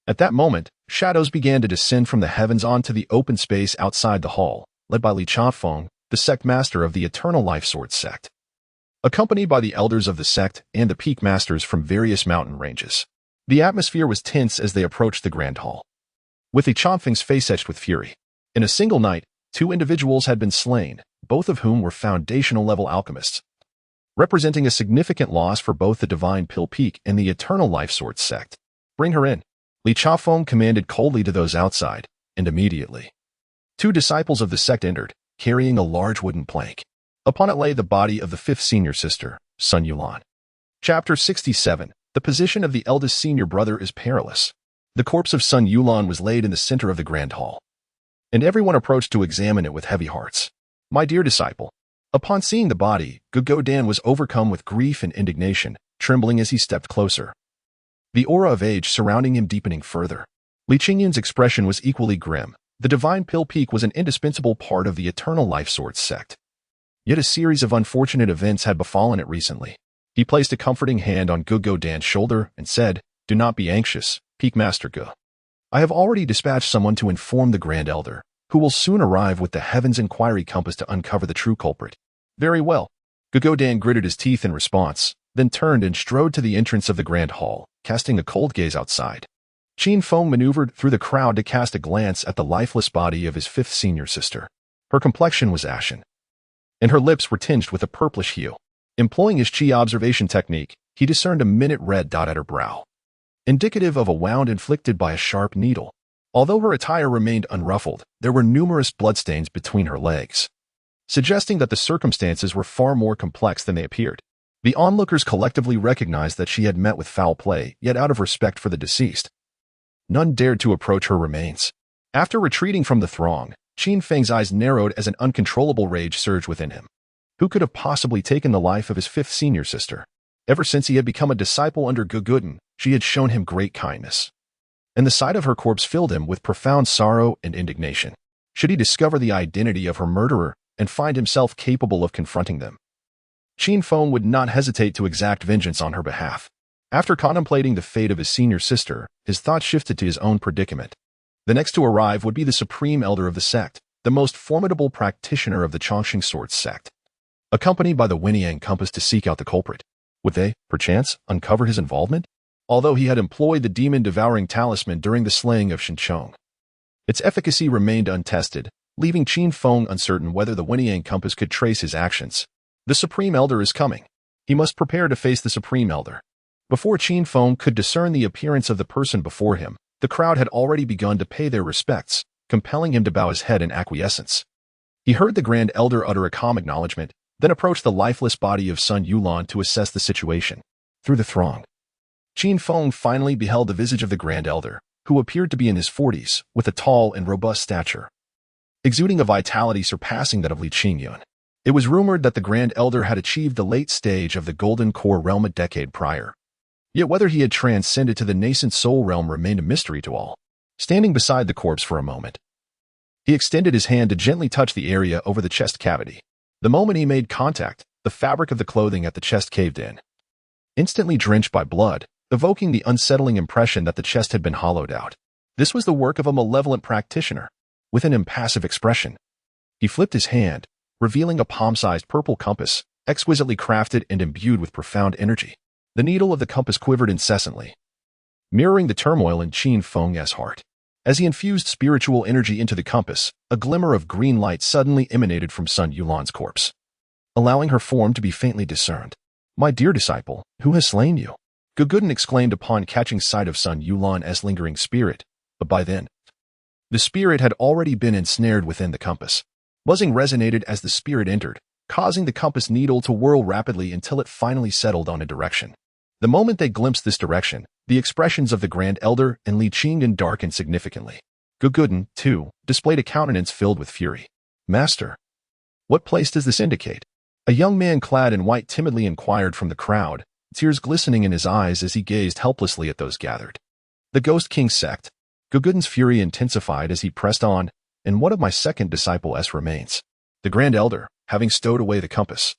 At that moment, shadows began to descend from the heavens onto the open space outside the hall, led by Li Qingfeng, the sect master of the Eternal Life Sword sect. accompanied by the elders of the sect and the peak masters from various mountain ranges. The atmosphere was tense as they approached the Grand Hall, with Qin Feng's face etched with fury. In a single night, 2 individuals had been slain, both of whom were foundational-level alchemists, representing a significant loss for both the Divine Pill Peak and the Eternal Life Sword sect. "Bring her in," Qin Feng commanded coldly to those outside, and immediately 2 disciples of the sect entered, carrying a large wooden plank. Upon it lay the body of the 5th senior sister, Sun Yulan. Chapter 67. The position of the eldest senior brother is perilous. The corpse of Sun Yulan was laid in the center of the Grand Hall, and everyone approached to examine it with heavy hearts. "My dear disciple." Upon seeing the body, Dan was overcome with grief and indignation, trembling as he stepped closer, the aura of age surrounding him deepening further. Li Qingyun's expression was equally grim. The Divine Pill Peak was an indispensable part of the Eternal Life Sword sect. Yet a series of unfortunate events had befallen it recently. He placed a comforting hand on Dan's shoulder and said, "Do not be anxious, Peak Master Gu. I have already dispatched someone to inform the Grand Elder, who will soon arrive with the Heaven's Inquiry Compass to uncover the true culprit." "Very well." Dan gritted his teeth in response, then turned and strode to the entrance of the Grand Hall, casting a cold gaze outside. Qin Feng maneuvered through the crowd to cast a glance at the lifeless body of his 5th senior sister. Her complexion was ashen, and her lips were tinged with a purplish hue. Employing his Qi observation technique, he discerned a minute red dot at her brow, indicative of a wound inflicted by a sharp needle. Although her attire remained unruffled, there were numerous bloodstains between her legs, suggesting that the circumstances were far more complex than they appeared. The onlookers collectively recognized that she had met with foul play, yet out of respect for the deceased, none dared to approach her remains. After retreating from the throng, Qin Feng's eyes narrowed as an uncontrollable rage surged within him. Who could have possibly taken the life of his 5th senior sister? Ever since he had become a disciple under Guguden, she had shown him great kindness, and the sight of her corpse filled him with profound sorrow and indignation. Should he discover the identity of her murderer and find himself capable of confronting them, Qin Feng would not hesitate to exact vengeance on her behalf. After contemplating the fate of his senior sister, his thoughts shifted to his own predicament. The next to arrive would be the supreme elder of the sect, the most formidable practitioner of the Chongqing Sword sect, accompanied by the Wenyang compass to seek out the culprit. Would they, perchance, uncover his involvement? Although he had employed the demon-devouring talisman during the slaying of Shinchong, its efficacy remained untested, leaving Qin Feng uncertain whether the Wenyang compass could trace his actions. The Supreme Elder is coming. He must prepare to face the Supreme Elder. Before Qin Feng could discern the appearance of the person before him, the crowd had already begun to pay their respects, compelling him to bow his head in acquiescence. He heard the Grand Elder utter a calm acknowledgement, then approached the lifeless body of Sun Yulan to assess the situation. Through the throng, Qin Feng finally beheld the visage of the Grand Elder, who appeared to be in his 40s, with a tall and robust stature, exuding a vitality surpassing that of Li Qingyun. It was rumored that the Grand Elder had achieved the late stage of the Golden Core realm a decade prior. Yet whether he had transcended to the nascent soul realm remained a mystery to all. Standing beside the corpse for a moment, he extended his hand to gently touch the area over the chest cavity. The moment he made contact, the fabric of the clothing at the chest caved in, instantly drenched by blood, evoking the unsettling impression that the chest had been hollowed out. This was the work of a malevolent practitioner. With an impassive expression, he flipped his hand, revealing a palm-sized purple compass, exquisitely crafted and imbued with profound energy. The needle of the compass quivered incessantly, mirroring the turmoil in Qin Feng's heart. As he infused spiritual energy into the compass, a glimmer of green light suddenly emanated from Sun Yulan's corpse, allowing her form to be faintly discerned. "My dear disciple, who has slain you?" Guguden exclaimed upon catching sight of Sun Yulan's lingering spirit, but by then, the spirit had already been ensnared within the compass. Buzzing resonated as the spirit entered, causing the compass needle to whirl rapidly until it finally settled on a direction. The moment they glimpsed this direction, the expressions of the Grand Elder and Li Qingyun darkened significantly. Guguden, too, displayed a countenance filled with fury. "Master, what place does this indicate?" A young man clad in white timidly inquired from the crowd, tears glistening in his eyes as he gazed helplessly at those gathered. "The Ghost King sect." Guguden's fury intensified as he pressed on, "And what of my second disciple's remains?" The Grand Elder, having stowed away the compass,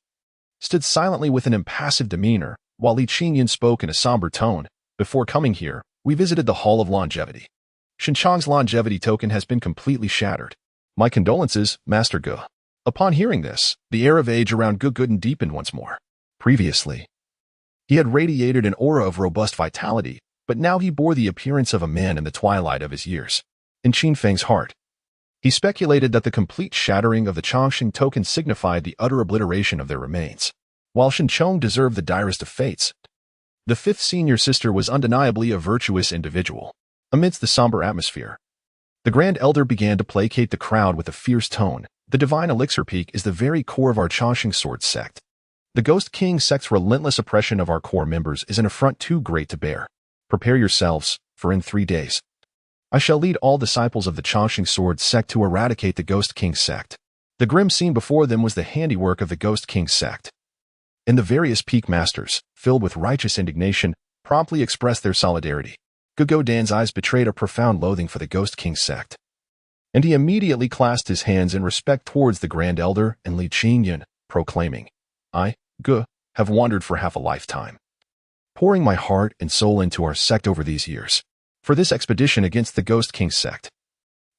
stood silently with an impassive demeanor, while Li Qingyun spoke in a somber tone. "Before coming here, we visited the Hall of Longevity. Shinchong's longevity token has been completely shattered. My condolences, Master Gu." Upon hearing this, the air of age around Guguden deepened once more. Previously, he had radiated an aura of robust vitality, but now he bore the appearance of a man in the twilight of his years. In Qin Feng's heart, he speculated that the complete shattering of the Chongqing token signified the utter obliteration of their remains. While Shinchong deserved the direst of fates, the fifth senior sister was undeniably a virtuous individual. Amidst the somber atmosphere, the Grand Elder began to placate the crowd with a fierce tone. The divine elixir peak is the very core of our Chongqing sword sect. The Ghost King sect's relentless oppression of our core members is an affront too great to bear. Prepare yourselves, for in 3 days, I shall lead all disciples of the Chongqing sword sect to eradicate the Ghost King sect. The grim scene before them was the handiwork of the Ghost King sect. And the various peak masters, filled with righteous indignation, promptly expressed their solidarity. Gugo Dan's eyes betrayed a profound loathing for the Ghost King sect, and he immediately clasped his hands in respect towards the Grand Elder and Li Qingyan, proclaiming, I, Gu, have wandered for half a lifetime, pouring my heart and soul into our sect over these years. For this expedition against the Ghost King sect,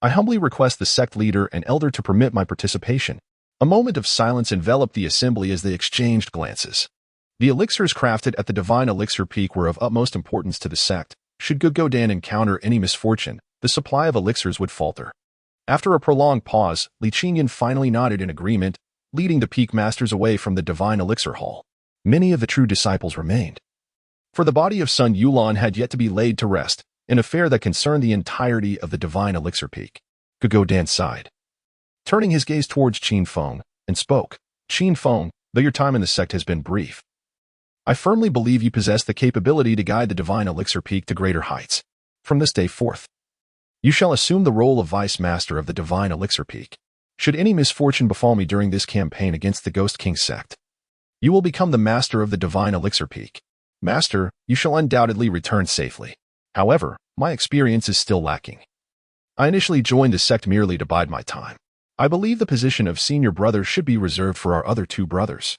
I humbly request the sect leader and elder to permit my participation. A moment of silence enveloped the assembly as they exchanged glances. The elixirs crafted at the Divine Elixir Peak were of utmost importance to the sect. Should Gugo Dan encounter any misfortune, the supply of elixirs would falter. After a prolonged pause, Li Qingyan finally nodded in agreement, leading the peak masters away from the Divine Elixir Hall. Many of the true disciples remained, for the body of Sun Yulan had yet to be laid to rest, an affair that concerned the entirety of the Divine Elixir Peak. Gugo Dan sighed, turning his gaze towards Qin Feng, and spoke. Qin Feng, though your time in the sect has been brief, I firmly believe you possess the capability to guide the Divine Elixir Peak to greater heights. From this day forth, you shall assume the role of Vice Master of the Divine Elixir Peak. Should any misfortune befall me during this campaign against the Ghost King sect, you will become the Master of the Divine Elixir Peak. Master, you shall undoubtedly return safely. However, my experience is still lacking. I initially joined the sect merely to bide my time. I believe the position of senior brother should be reserved for our other 2 brothers.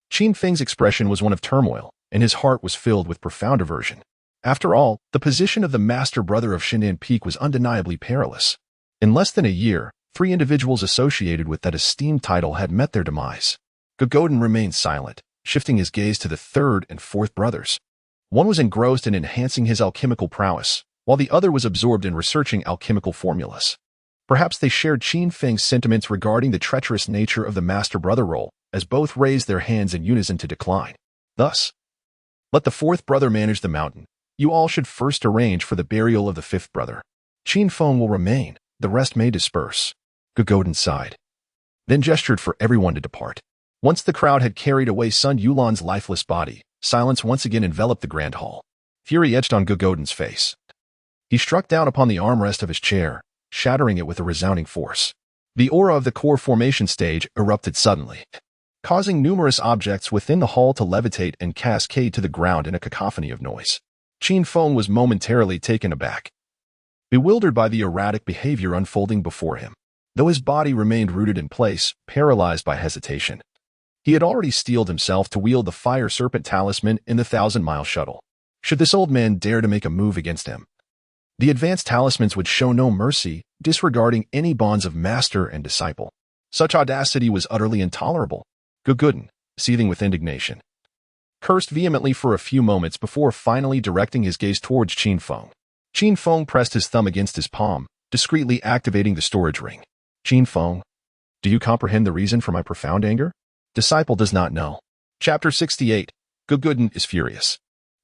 Qin Feng's expression was one of turmoil, and his heart was filled with profound aversion. After all, the position of the master brother of Shinan Peak was undeniably perilous. In less than a year, 3 individuals associated with that esteemed title had met their demise. Gugodan remained silent, shifting his gaze to the 3rd and 4th brothers. One was engrossed in enhancing his alchemical prowess, while the other was absorbed in researching alchemical formulas. Perhaps they shared Qin Feng's sentiments regarding the treacherous nature of the master brother role, as both raised their hands in unison to decline. Thus, let the 4th brother manage the mountain. You all should first arrange for the burial of the 5th brother. Qin Feng will remain, the rest may disperse. Gugodan sighed, then gestured for everyone to depart. Once the crowd had carried away Sun Yulan's lifeless body, silence once again enveloped the grand hall. Fury etched on Gugodan's face. He struck down upon the armrest of his chair, shattering it with a resounding force. The aura of the core formation stage erupted suddenly, causing numerous objects within the hall to levitate and cascade to the ground in a cacophony of noise. Qin Feng was momentarily taken aback, bewildered by the erratic behavior unfolding before him. Though his body remained rooted in place, paralyzed by hesitation, he had already steeled himself to wield the Fire Serpent Talisman in the 1,000-mile shuttle. Should this old man dare to make a move against him, the advanced talismans would show no mercy, disregarding any bonds of master and disciple. Such audacity was utterly intolerable. Gugodan, seething with indignation, cursed vehemently for a few moments before finally directing his gaze towards Qin Feng. Qin Feng pressed his thumb against his palm, discreetly activating the storage ring. Qin Feng, do you comprehend the reason for my profound anger? Disciple does not know. Chapter 68. Gugodan is furious.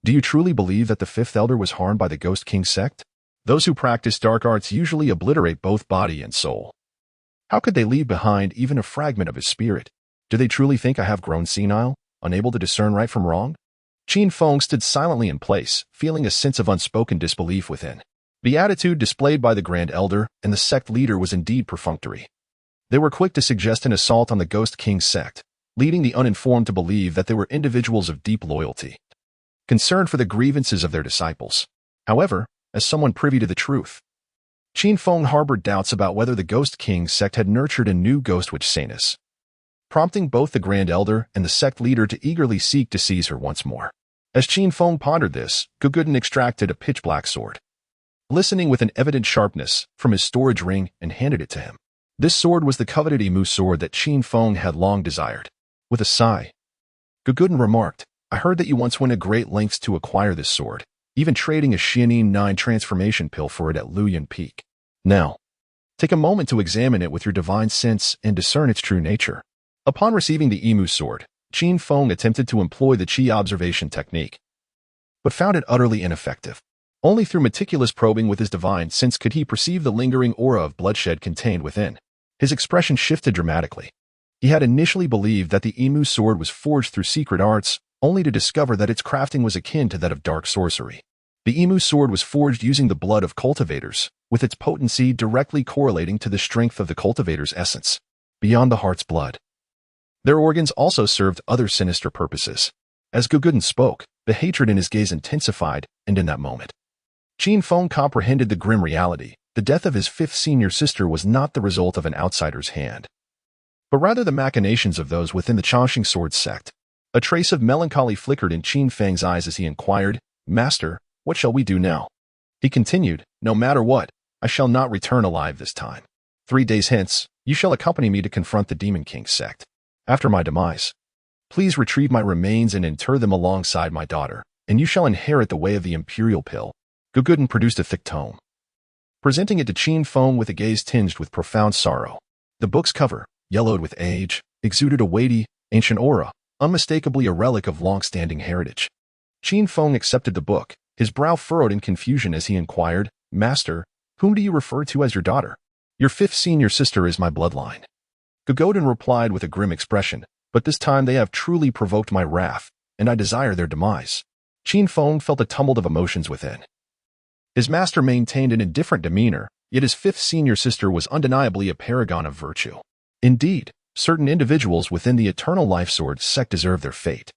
Do you truly believe that the 5th elder was harmed by the Ghost King sect? Those who practice dark arts usually obliterate both body and soul. How could they leave behind even a fragment of his spirit? Do they truly think I have grown senile, unable to discern right from wrong? Qin Feng stood silently in place, feeling a sense of unspoken disbelief within. The attitude displayed by the Grand Elder and the sect leader was indeed perfunctory. They were quick to suggest an assault on the Ghost King sect, leading the uninformed to believe that they were individuals of deep loyalty, concerned for the grievances of their disciples. However, as someone privy to the truth, Qin Feng harbored doubts about whether the Ghost King sect had nurtured a new ghost witch Sanus, prompting both the Grand Elder and the sect leader to eagerly seek to seize her once more. As Qin Feng pondered this, Gugodan extracted a pitch-black sword, glistening with an evident sharpness, from his storage ring and handed it to him. This sword was the coveted Imu sword that Qin Feng had long desired. With a sigh, Gugudin remarked, I heard that you once went to great lengths to acquire this sword, even trading a Xianin 9 transformation pill for it at Luyan Peak. Now, take a moment to examine it with your divine sense and discern its true nature. Upon receiving the Emu sword, Qin Feng attempted to employ the Qi observation technique, but found it utterly ineffective. Only through meticulous probing with his divine sense could he perceive the lingering aura of bloodshed contained within. His expression shifted dramatically. He had initially believed that the Emu sword was forged through secret arts, only to discover that its crafting was akin to that of dark sorcery. The Emu sword was forged using the blood of cultivators, with its potency directly correlating to the strength of the cultivator's essence. Beyond the heart's blood, their organs also served other sinister purposes. As Gugudin spoke, the hatred in his gaze intensified, and in that moment, Qin Feng comprehended the grim reality. The death of his 5th senior sister was not the result of an outsider's hand, but rather the machinations of those within the Changxing Sword sect. A trace of melancholy flickered in Qin Feng's eyes as he inquired, Master, what shall we do now? He continued, No matter what, I shall not return alive this time. 3 days hence, you shall accompany me to confront the Demon King sect. After my demise, please retrieve my remains and inter them alongside my daughter, and you shall inherit the way of the imperial pill. Gugudin produced a thick tome, presenting it to Qin Feng with a gaze tinged with profound sorrow. The book's cover, yellowed with age, exuded a weighty, ancient aura, unmistakably a relic of long-standing heritage. Qin Feng accepted the book, his brow furrowed in confusion as he inquired, Master, whom do you refer to as your daughter? Your 5th senior sister is my bloodline. Gugudin replied with a grim expression, but this time they have truly provoked my wrath, and I desire their demise. Qin Feng felt a tumult of emotions within. His master maintained an indifferent demeanor, yet his 5th senior sister was undeniably a paragon of virtue. Indeed, certain individuals within the Eternal Life Sword sect deserve their fate.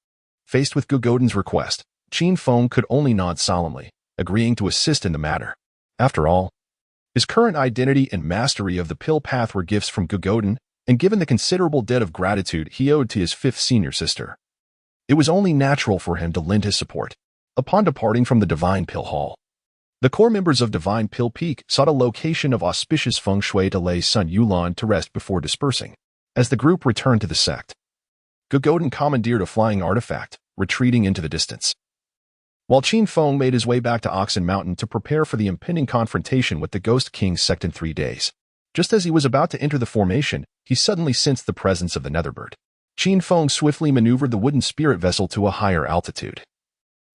Faced with Gugudin's request, Qin Feng could only nod solemnly, agreeing to assist in the matter. After all, his current identity and mastery of the pill path were gifts from Gugudin, and given the considerable debt of gratitude he owed to his 5th senior sister, it was only natural for him to lend his support. Upon departing from the Divine Pill Hall, the core members of Divine Pill Peak sought a location of auspicious feng shui to lay Sun Yulan to rest before dispersing. As the group returned to the sect, Gugudin commandeered a flying artifact, retreating into the distance, while Qin Feng made his way back to Oxen Mountain to prepare for the impending confrontation with the Ghost King sect in 3 days. Just as he was about to enter the formation, he suddenly sensed the presence of the Netherbird. Qin Feng swiftly maneuvered the wooden spirit vessel to a higher altitude,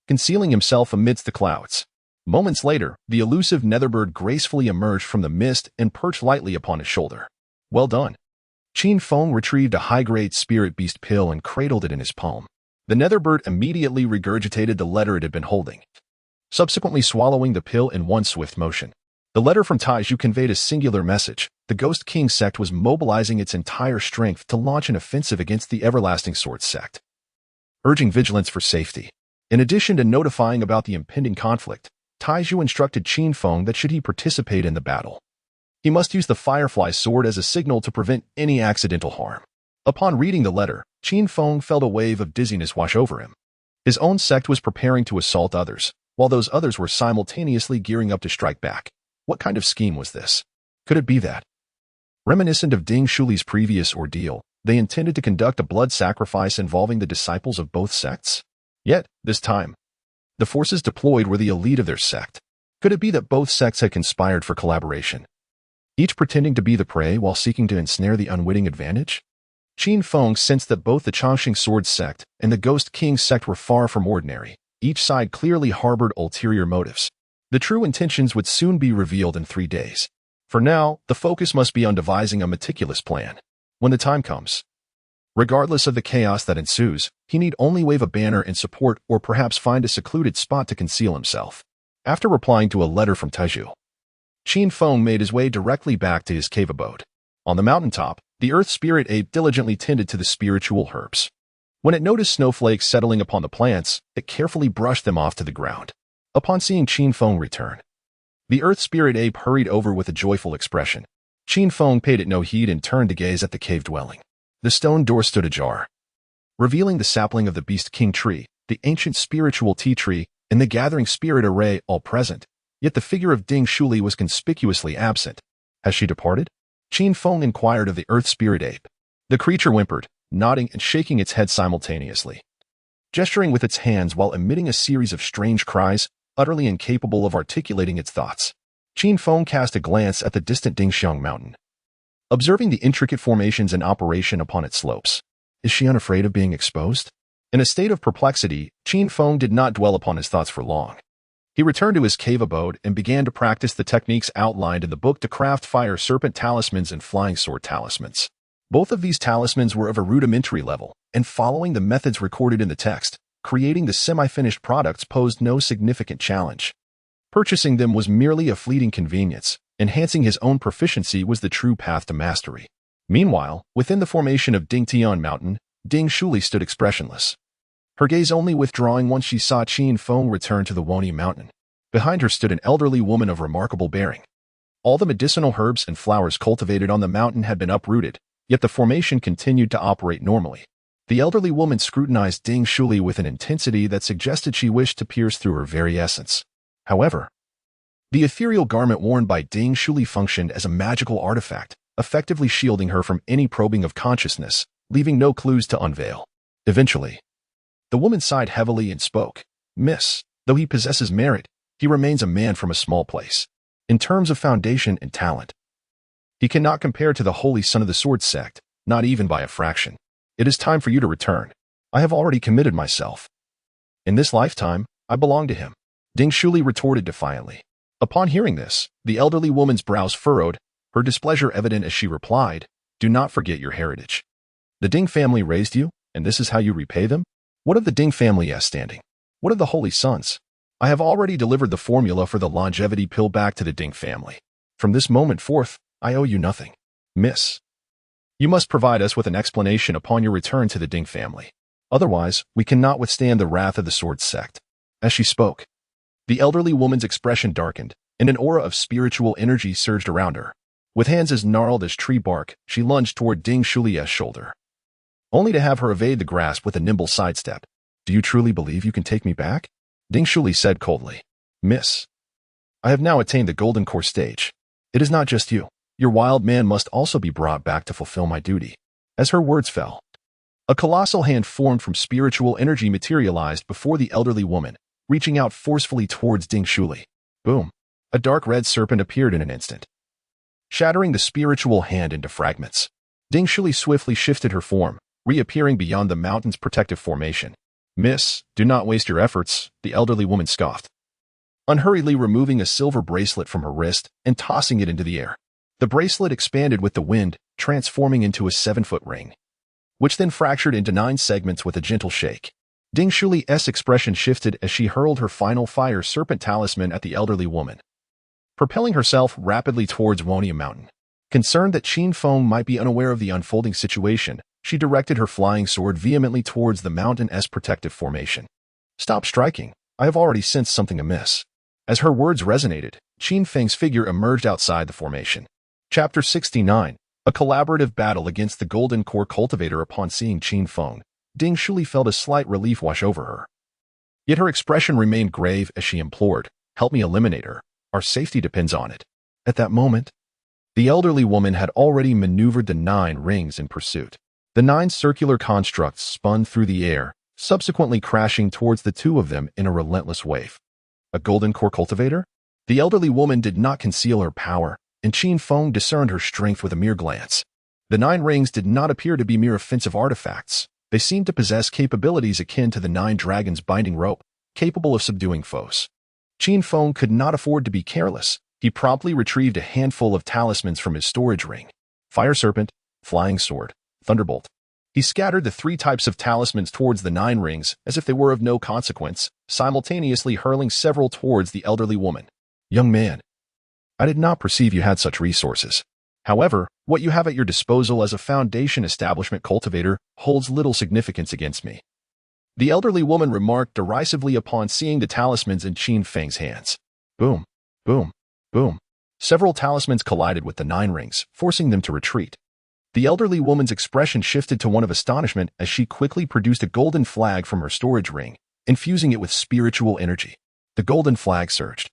concealing himself amidst the clouds. Moments later, the elusive Netherbird gracefully emerged from the mist and perched lightly upon his shoulder. Well done. Qin Feng retrieved a high-grade spirit beast pill and cradled it in his palm. The Netherbird immediately regurgitated the letter it had been holding, subsequently swallowing the pill in one swift motion. The letter from Taiju conveyed a singular message. The Ghost King sect was mobilizing its entire strength to launch an offensive against the Everlasting Sword sect, urging vigilance for safety. In addition to notifying about the impending conflict, Taiju instructed Qin Feng that should he participate in the battle, he must use the Firefly sword as a signal to prevent any accidental harm. Upon reading the letter, Qin Feng felt a wave of dizziness wash over him. His own sect was preparing to assault others, while those others were simultaneously gearing up to strike back. What kind of scheme was this? Could it be that, reminiscent of Ding Shuli's previous ordeal, they intended to conduct a blood sacrifice involving the disciples of both sects? Yet, this time, the forces deployed were the elite of their sect. Could it be that both sects had conspired for collaboration, each pretending to be the prey while seeking to ensnare the unwitting advantage? Qin Feng sensed that both the Changxing Sword sect and the Ghost King sect were far from ordinary. Each side clearly harbored ulterior motives. The true intentions would soon be revealed in 3 days. For now, the focus must be on devising a meticulous plan. When the time comes, regardless of the chaos that ensues, he need only wave a banner in support or perhaps find a secluded spot to conceal himself. After replying to a letter from Taiju, Qin Feng made his way directly back to his cave abode. On the mountaintop, the Earth Spirit Ape diligently tended to the spiritual herbs. When it noticed snowflakes settling upon the plants, it carefully brushed them off to the ground. Upon seeing Qin Feng return, the Earth Spirit Ape hurried over with a joyful expression. Qin Feng paid it no heed and turned to gaze at the cave dwelling. The stone door stood ajar, revealing the sapling of the Beast King tree, the ancient spiritual tea tree, and the gathering spirit array all present. Yet the figure of Ding Shuli was conspicuously absent. Has she departed? Qin Feng inquired of the Earth Spirit Ape. The creature whimpered, nodding and shaking its head simultaneously. gesturing with its hands while emitting a series of strange cries, utterly incapable of articulating its thoughts. Qin Feng cast a glance at the distant Dingxiang mountain, observing the intricate formations in operation upon its slopes. Is she unafraid of being exposed? In a state of perplexity, Qin Feng did not dwell upon his thoughts for long. He returned to his cave abode and began to practice the techniques outlined in the book to craft fire serpent talismans and flying sword talismans. Both of these talismans were of a rudimentary level, and following the methods recorded in the text, creating the semi-finished products posed no significant challenge. Purchasing them was merely a fleeting convenience. Enhancing his own proficiency was the true path to mastery. Meanwhile, within the formation of Dingtian Mountain, Ding Shuli stood expressionless, her gaze only withdrawing once she saw Qin Feng return to the Woni Mountain. Behind her stood an elderly woman of remarkable bearing. All the medicinal herbs and flowers cultivated on the mountain had been uprooted, yet the formation continued to operate normally. The elderly woman scrutinized Ding Shuli with an intensity that suggested she wished to pierce through her very essence. However, the ethereal garment worn by Ding Shuli functioned as a magical artifact, effectively shielding her from any probing of consciousness, leaving no clues to unveil. Eventually, the woman sighed heavily and spoke. Miss, though he possesses merit, he remains a man from a small place. In terms of foundation and talent, he cannot compare to the holy son of the sword sect, not even by a fraction. It is time for you to return. I have already committed myself. In this lifetime, I belong to him. Ding Shuli retorted defiantly. Upon hearing this, the elderly woman's brows furrowed, her displeasure evident as she replied, Do not forget your heritage. The Ding family raised you, and this is how you repay them? What of the Ding family as standing? What of the holy sons? I have already delivered the formula for the longevity pill back to the Ding family. From this moment forth, I owe you nothing. Miss, you must provide us with an explanation upon your return to the Ding family. Otherwise, we cannot withstand the wrath of the sword sect. As she spoke, the elderly woman's expression darkened, and an aura of spiritual energy surged around her. With hands as gnarled as tree bark, she lunged toward Ding Shuli's shoulder, only to have her evade the grasp with a nimble sidestep. Do you truly believe you can take me back? Ding Shuli said coldly. Miss, I have now attained the golden core stage. It is not just you. Your wild man must also be brought back to fulfill my duty. As her words fell, a colossal hand formed from spiritual energy materialized before the elderly woman, reaching out forcefully towards Ding Shuli. Boom! A dark red serpent appeared in an instant, shattering the spiritual hand into fragments. Ding Shuli swiftly shifted her form, reappearing beyond the mountain's protective formation. Miss, do not waste your efforts, the elderly woman scoffed, unhurriedly removing a silver bracelet from her wrist and tossing it into the air. The bracelet expanded with the wind, transforming into a 7-foot ring, which then fractured into 9 segments with a gentle shake. Ding Shuli's expression shifted as she hurled her final fire serpent talisman at the elderly woman, propelling herself rapidly towards Wonia Mountain. Concerned that Qin Feng might be unaware of the unfolding situation, she directed her flying sword vehemently towards the mountain's protective formation. Stop striking. I have already sensed something amiss. As her words resonated, Qin Feng's figure emerged outside the formation. Chapter 69. A collaborative battle against the Golden Core Cultivator. Upon seeing Qin Feng, Ding Shuli felt a slight relief wash over her. Yet her expression remained grave as she implored, Help me eliminate her. Our safety depends on it. At that moment, the elderly woman had already maneuvered the 9 rings in pursuit. The 9 circular constructs spun through the air, subsequently crashing towards the 2 of them in a relentless wave. A golden core cultivator? The elderly woman did not conceal her power, and Qin Feng discerned her strength with a mere glance. The 9 rings did not appear to be mere offensive artifacts. They seemed to possess capabilities akin to the 9 dragons' binding rope, capable of subduing foes. Qin Feng could not afford to be careless. He promptly retrieved a handful of talismans from his storage ring. Fire Serpent, Flying Sword, Thunderbolt. He scattered the 3 types of talismans towards the 9 rings as if they were of no consequence, simultaneously hurling several towards the elderly woman. Young man, I did not perceive you had such resources. However, what you have at your disposal as a foundation establishment cultivator holds little significance against me. The elderly woman remarked derisively upon seeing the talismans in Qin Feng's hands. Boom, boom, boom. Several talismans collided with the 9 rings, forcing them to retreat. The elderly woman's expression shifted to one of astonishment as she quickly produced a golden flag from her storage ring, infusing it with spiritual energy. The golden flag surged,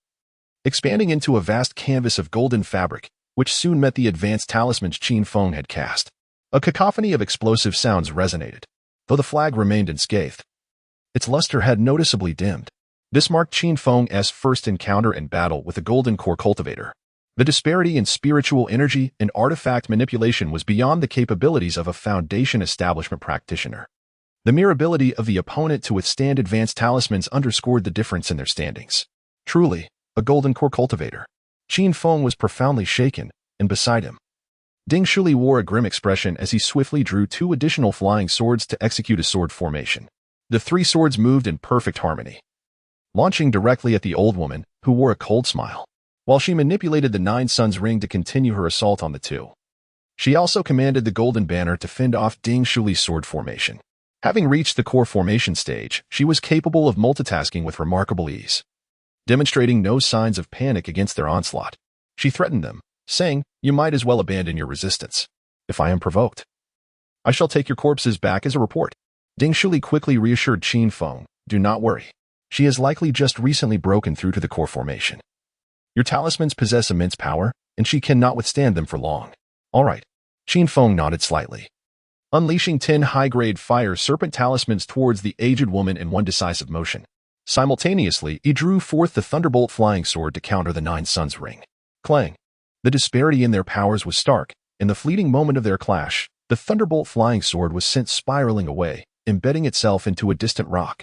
expanding into a vast canvas of golden fabric, which soon met the advanced talismans Qin Feng had cast. A cacophony of explosive sounds resonated, though the flag remained unscathed. Its luster had noticeably dimmed. This marked Qin Feng's first encounter in battle with a golden core cultivator. The disparity in spiritual energy and artifact manipulation was beyond the capabilities of a Foundation establishment practitioner. The mere ability of the opponent to withstand advanced talismans underscored the difference in their standings. Truly, a golden core cultivator. Qin Feng was profoundly shaken, and beside him, Ding Shuli wore a grim expression as he swiftly drew 2 additional flying swords to execute a sword formation. The 3 swords moved in perfect harmony, launching directly at the old woman, who wore a cold smile, while she manipulated the 9 Suns ring to continue her assault on the 2. She also commanded the golden banner to fend off Ding Shuli's sword formation. Having reached the core formation stage, she was capable of multitasking with remarkable ease. Demonstrating no signs of panic against their onslaught, she threatened them, saying, "You might as well abandon your resistance. If I am provoked, I shall take your corpses back as a report." Ding Shuli quickly reassured Qin Feng, "Do not worry. She has likely just recently broken through to the core formation. Your talismans possess immense power, and she cannot withstand them for long." "All right." Qin Feng nodded slightly. Unleashing 10 high-grade fire serpent talismans towards the aged woman in one decisive motion. Simultaneously, he drew forth the Thunderbolt flying sword to counter the 9 Suns ring. Clang! The disparity in their powers was stark. In the fleeting moment of their clash, the Thunderbolt flying sword was sent spiraling away, embedding itself into a distant rock.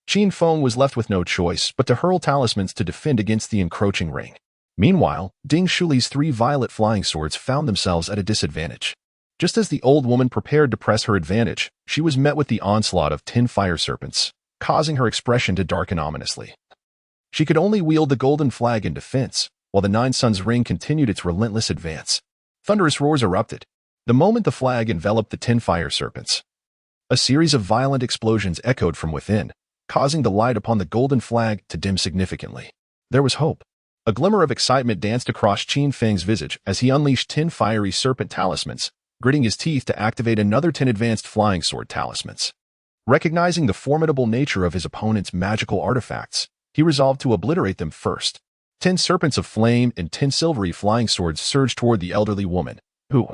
Qin Feng was left with no choice but to hurl talismans to defend against the encroaching ring. Meanwhile, Ding Shuli's 3 violet flying swords found themselves at a disadvantage. Just as the old woman prepared to press her advantage, she was met with the onslaught of 10 fire serpents, causing her expression to darken ominously. She could only wield the golden flag in defense, while the 9 Suns ring continued its relentless advance. Thunderous roars erupted, the moment the flag enveloped the 10 fire serpents. A series of violent explosions echoed from within, causing the light upon the golden flag to dim significantly. There was hope. A glimmer of excitement danced across Qin Feng's visage as he unleashed 10 fiery serpent talismans, gritting his teeth to activate another 10 advanced flying sword talismans. Recognizing the formidable nature of his opponent's magical artifacts, he resolved to obliterate them first. 10 serpents of flame and 10 silvery flying swords surged toward the elderly woman, who,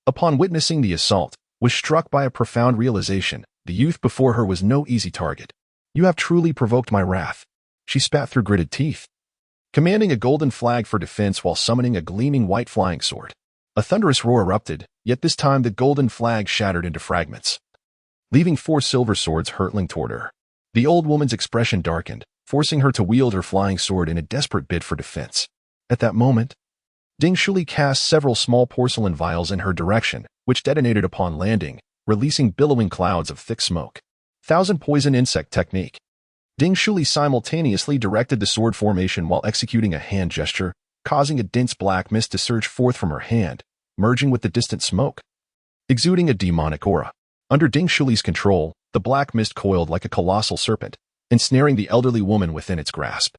upon witnessing the assault, was struck by a profound realization. The youth before her was no easy target. "You have truly provoked my wrath," she spat through gritted teeth, commanding a golden flag for defense while summoning a gleaming white flying sword. A thunderous roar erupted, yet this time the golden flag shattered into fragments, leaving 4 silver swords hurtling toward her. The old woman's expression darkened, forcing her to wield her flying sword in a desperate bid for defense. At that moment, Ding Shuli cast several small porcelain vials in her direction, which detonated upon landing, releasing billowing clouds of thick smoke. Thousand poison insect technique. Ding Shuli simultaneously directed the sword formation while executing a hand gesture, causing a dense black mist to surge forth from her hand, merging with the distant smoke, exuding a demonic aura. Under Ding Shuli's control, the black mist coiled like a colossal serpent, ensnaring the elderly woman within its grasp.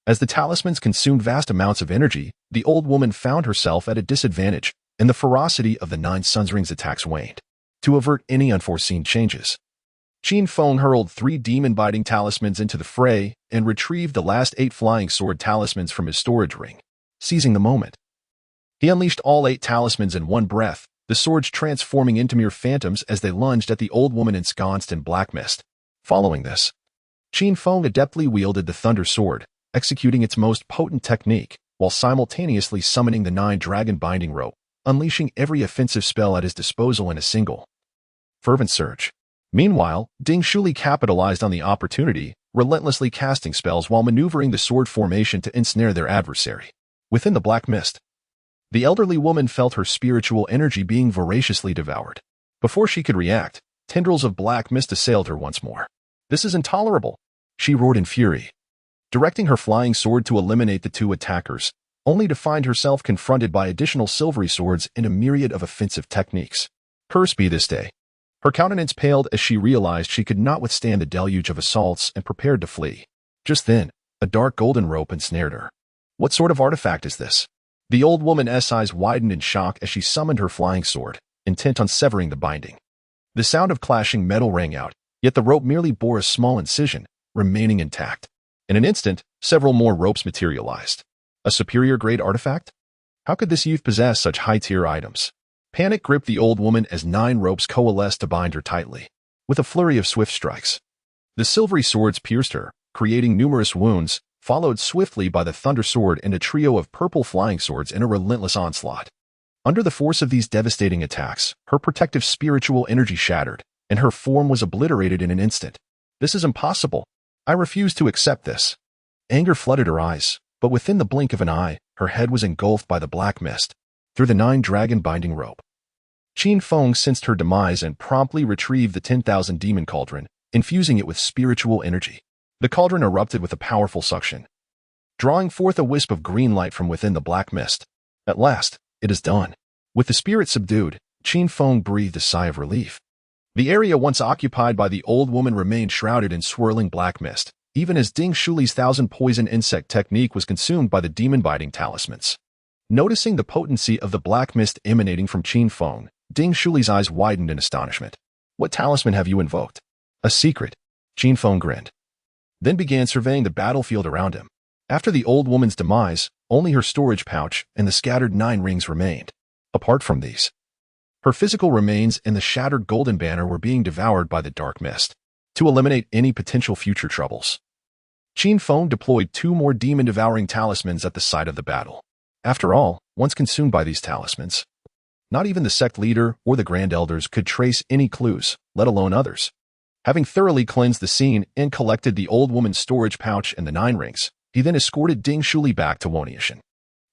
As the talismans consumed vast amounts of energy, the old woman found herself at a disadvantage, and the ferocity of the 9 Suns Rings attacks waned. To avert any unforeseen changes, Qin Feng hurled 3 demon-biting talismans into the fray and retrieved the last 8 flying sword talismans from his storage ring. Seizing the moment, he unleashed all 8 talismans in one breath, the swords transforming into mere phantoms as they lunged at the old woman ensconced in black mist. Following this, Qin Feng adeptly wielded the Thunder Sword, executing its most potent technique, while simultaneously summoning the 9 dragon binding rope, unleashing every offensive spell at his disposal in a single fervent surge. Meanwhile, Ding Shuli capitalized on the opportunity, relentlessly casting spells while maneuvering the sword formation to ensnare their adversary. Within the black mist, the elderly woman felt her spiritual energy being voraciously devoured. Before she could react, tendrils of black mist assailed her once more. "This is intolerable," she roared in fury, directing her flying sword to eliminate the 2 attackers, only to find herself confronted by additional silvery swords and a myriad of offensive techniques. Cursed be this day. Her countenance paled as she realized she could not withstand the deluge of assaults and prepared to flee. Just then, a dark golden rope ensnared her. "What sort of artifact is this?" The old woman's eyes widened in shock as she summoned her flying sword, intent on severing the binding. The sound of clashing metal rang out, yet the rope merely bore a small incision, remaining intact. In an instant, several more ropes materialized. A superior-grade artifact? How could this youth possess such high-tier items? Panic gripped the old woman as 9 ropes coalesced to bind her tightly. With a flurry of swift strikes, The silvery swords pierced her, creating numerous wounds, followed swiftly by the thunder sword and a trio of purple flying swords in a relentless onslaught. Under the force of these devastating attacks, her protective spiritual energy shattered, and her form was obliterated in an instant. This is impossible. I refuse to accept this. Anger flooded her eyes, but within the blink of an eye, her head was engulfed by the black mist. Through the 9-dragon binding rope, Qin Feng sensed her demise and promptly retrieved the 10,000 demon cauldron, infusing it with spiritual energy. The cauldron erupted with a powerful suction, drawing forth a wisp of green light from within the black mist. At last, it is done. With the spirit subdued, Qin Feng breathed a sigh of relief. The area once occupied by the old woman remained shrouded in swirling black mist, even as Ding Shuli's 1,000 poison insect technique was consumed by the demon-biting talismans. Noticing the potency of the black mist emanating from Qin Feng, Ding Shuli's eyes widened in astonishment. What talisman have you invoked? A secret. Qin Feng grinned, then began surveying the battlefield around him. After the old woman's demise, only her storage pouch and the scattered 9 rings remained. Apart from these, her physical remains and the shattered golden banner were being devoured by the dark mist. To eliminate any potential future troubles, Qin Feng deployed 2 more demon-devouring talismans at the site of the battle. After all, once consumed by these talismans, not even the sect leader or the grand elders could trace any clues, let alone others. Having thoroughly cleansed the scene and collected the old woman's storage pouch and the 9 rings, he then escorted Ding Shuli back to Woniashan.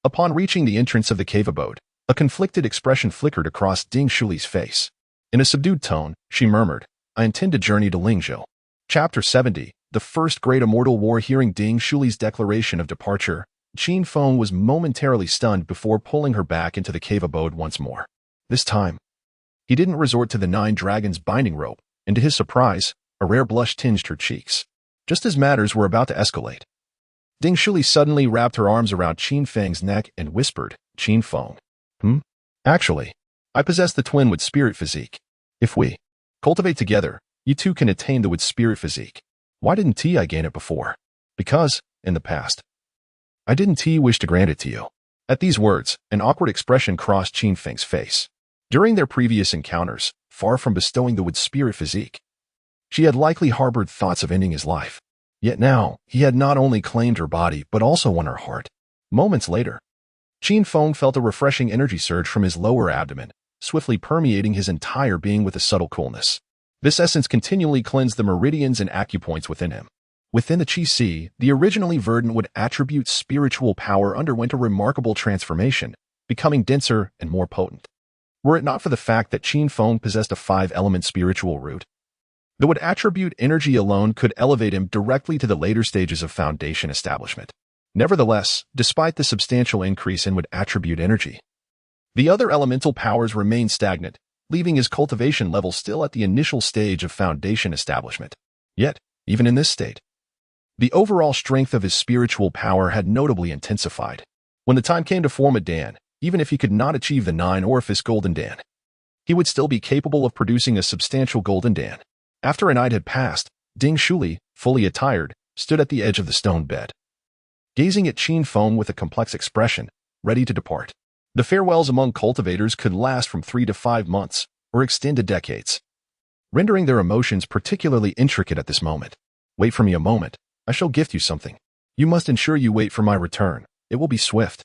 Upon reaching the entrance of the cave abode, a conflicted expression flickered across Ding Shuli's face. In a subdued tone, she murmured, I intend to journey to Lingzhou. Chapter 70, The First Great Immortal War. Hearing Ding Shuli's declaration of departure, Qin Feng was momentarily stunned before pulling her back into the cave abode once more. This time, he didn't resort to the 9 dragons binding rope, and to his surprise, a rare blush tinged her cheeks. Just as matters were about to escalate, Ding Shuli suddenly wrapped her arms around Qin Feng's neck and whispered, Qin Feng. Actually, I possess the twin wood spirit physique. If we cultivate together, you two can attain the wood spirit physique. Why didn't I gain it before? Because, in the past, I didn't wish to grant it to you. At these words, an awkward expression crossed Qin Feng's face. During their previous encounters, far from bestowing the wood spirit physique, she had likely harbored thoughts of ending his life. Yet now, he had not only claimed her body but also won her heart. Moments later, Qin Feng felt a refreshing energy surge from his lower abdomen, swiftly permeating his entire being with a subtle coolness. This essence continually cleansed the meridians and acupoints within him. Within the Qi Si, the originally verdant wood attribute spiritual power underwent a remarkable transformation, becoming denser and more potent. Were it not for the fact that Qin Feng possessed a 5-element spiritual root, the wood attribute energy alone could elevate him directly to the later stages of foundation establishment. Nevertheless, despite the substantial increase in wood attribute energy, the other elemental powers remained stagnant, leaving his cultivation level still at the initial stage of foundation establishment. Yet, even in this state, the overall strength of his spiritual power had notably intensified. When the time came to form a Dan, even if he could not achieve the 9-orifice golden Dan, he would still be capable of producing a substantial golden Dan. After a night had passed, Ding Shuli, fully attired, stood at the edge of the stone bed, gazing at Qin Feng with a complex expression, ready to depart. The farewells among cultivators could last from 3 to 5 months, or extend to decades, rendering their emotions particularly intricate at this moment. Wait for me a moment. I shall gift you something. You must ensure you wait for my return. It will be swift.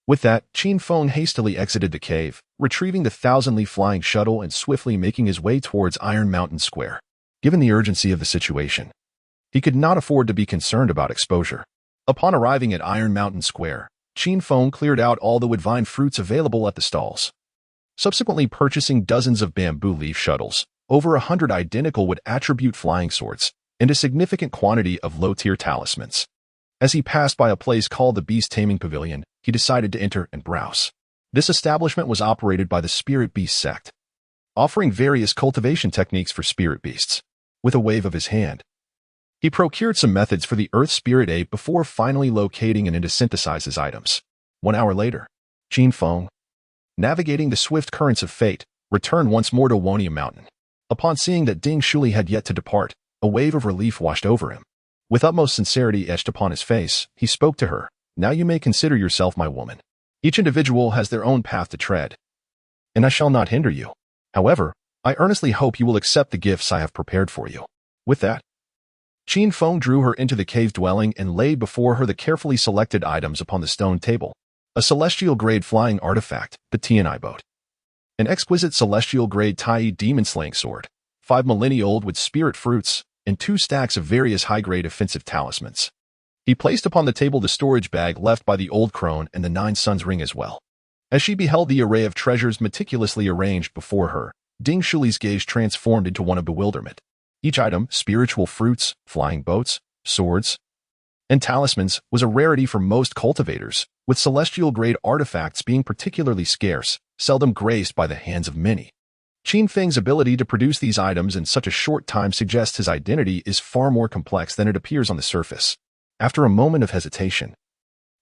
With that, Qin Feng hastily exited the cave, retrieving the 1,000-leaf flying shuttle and swiftly making his way towards Iron Mountain Square. Given the urgency of the situation, he could not afford to be concerned about exposure. Upon arriving at Iron Mountain Square, Qin Feng cleared out all the wood vine fruits available at the stalls, subsequently purchasing dozens of bamboo leaf shuttles, over 100 identical wood attribute flying swords, and a significant quantity of low-tier talismans. As he passed by a place called the Beast Taming Pavilion, he decided to enter and browse. This establishment was operated by the Spirit Beast sect, offering various cultivation techniques for spirit beasts. With a wave of his hand, he procured some methods for the Earth Spirit Ape before finally locating and to synthesize his items. 1 hour later, Qin Feng, navigating the swift currents of fate, returned once more to Wonia Mountain. Upon seeing that Ding Shuli had yet to depart, a wave of relief washed over him. With utmost sincerity etched upon his face, he spoke to her, Now you may consider yourself my woman. Each individual has their own path to tread, and I shall not hinder you. However, I earnestly hope you will accept the gifts I have prepared for you. With that, Qin Feng drew her into the cave dwelling and laid before her the carefully selected items upon the stone table. A celestial-grade flying artifact, the Tianai boat. An exquisite celestial-grade Tai demon-slaying sword, 5 millennia old with spirit fruits, and 2 stacks of various high-grade offensive talismans. He placed upon the table the storage bag left by the old crone and the 9 suns ring as well. As she beheld the array of treasures meticulously arranged before her, Ding Shuli's gaze transformed into one of bewilderment. Each item, spiritual fruits, flying boats, swords, and talismans, was a rarity for most cultivators, with celestial-grade artifacts being particularly scarce, seldom graced by the hands of many. Qin Feng's ability to produce these items in such a short time suggests his identity is far more complex than it appears on the surface. After a moment of hesitation,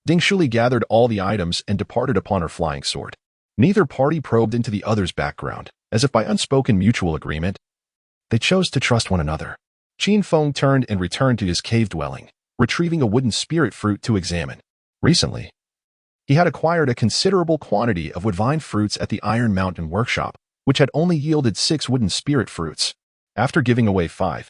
Ding Shuli gathered all the items and departed upon her flying sword. Neither party probed into the other's background, as if by unspoken mutual agreement. They chose to trust one another. Qin Feng turned and returned to his cave dwelling, retrieving a wooden spirit fruit to examine. Recently, he had acquired a considerable quantity of wood-vine fruits at the Iron Mountain Workshop, which had only yielded 6 wooden spirit fruits. After giving away 5,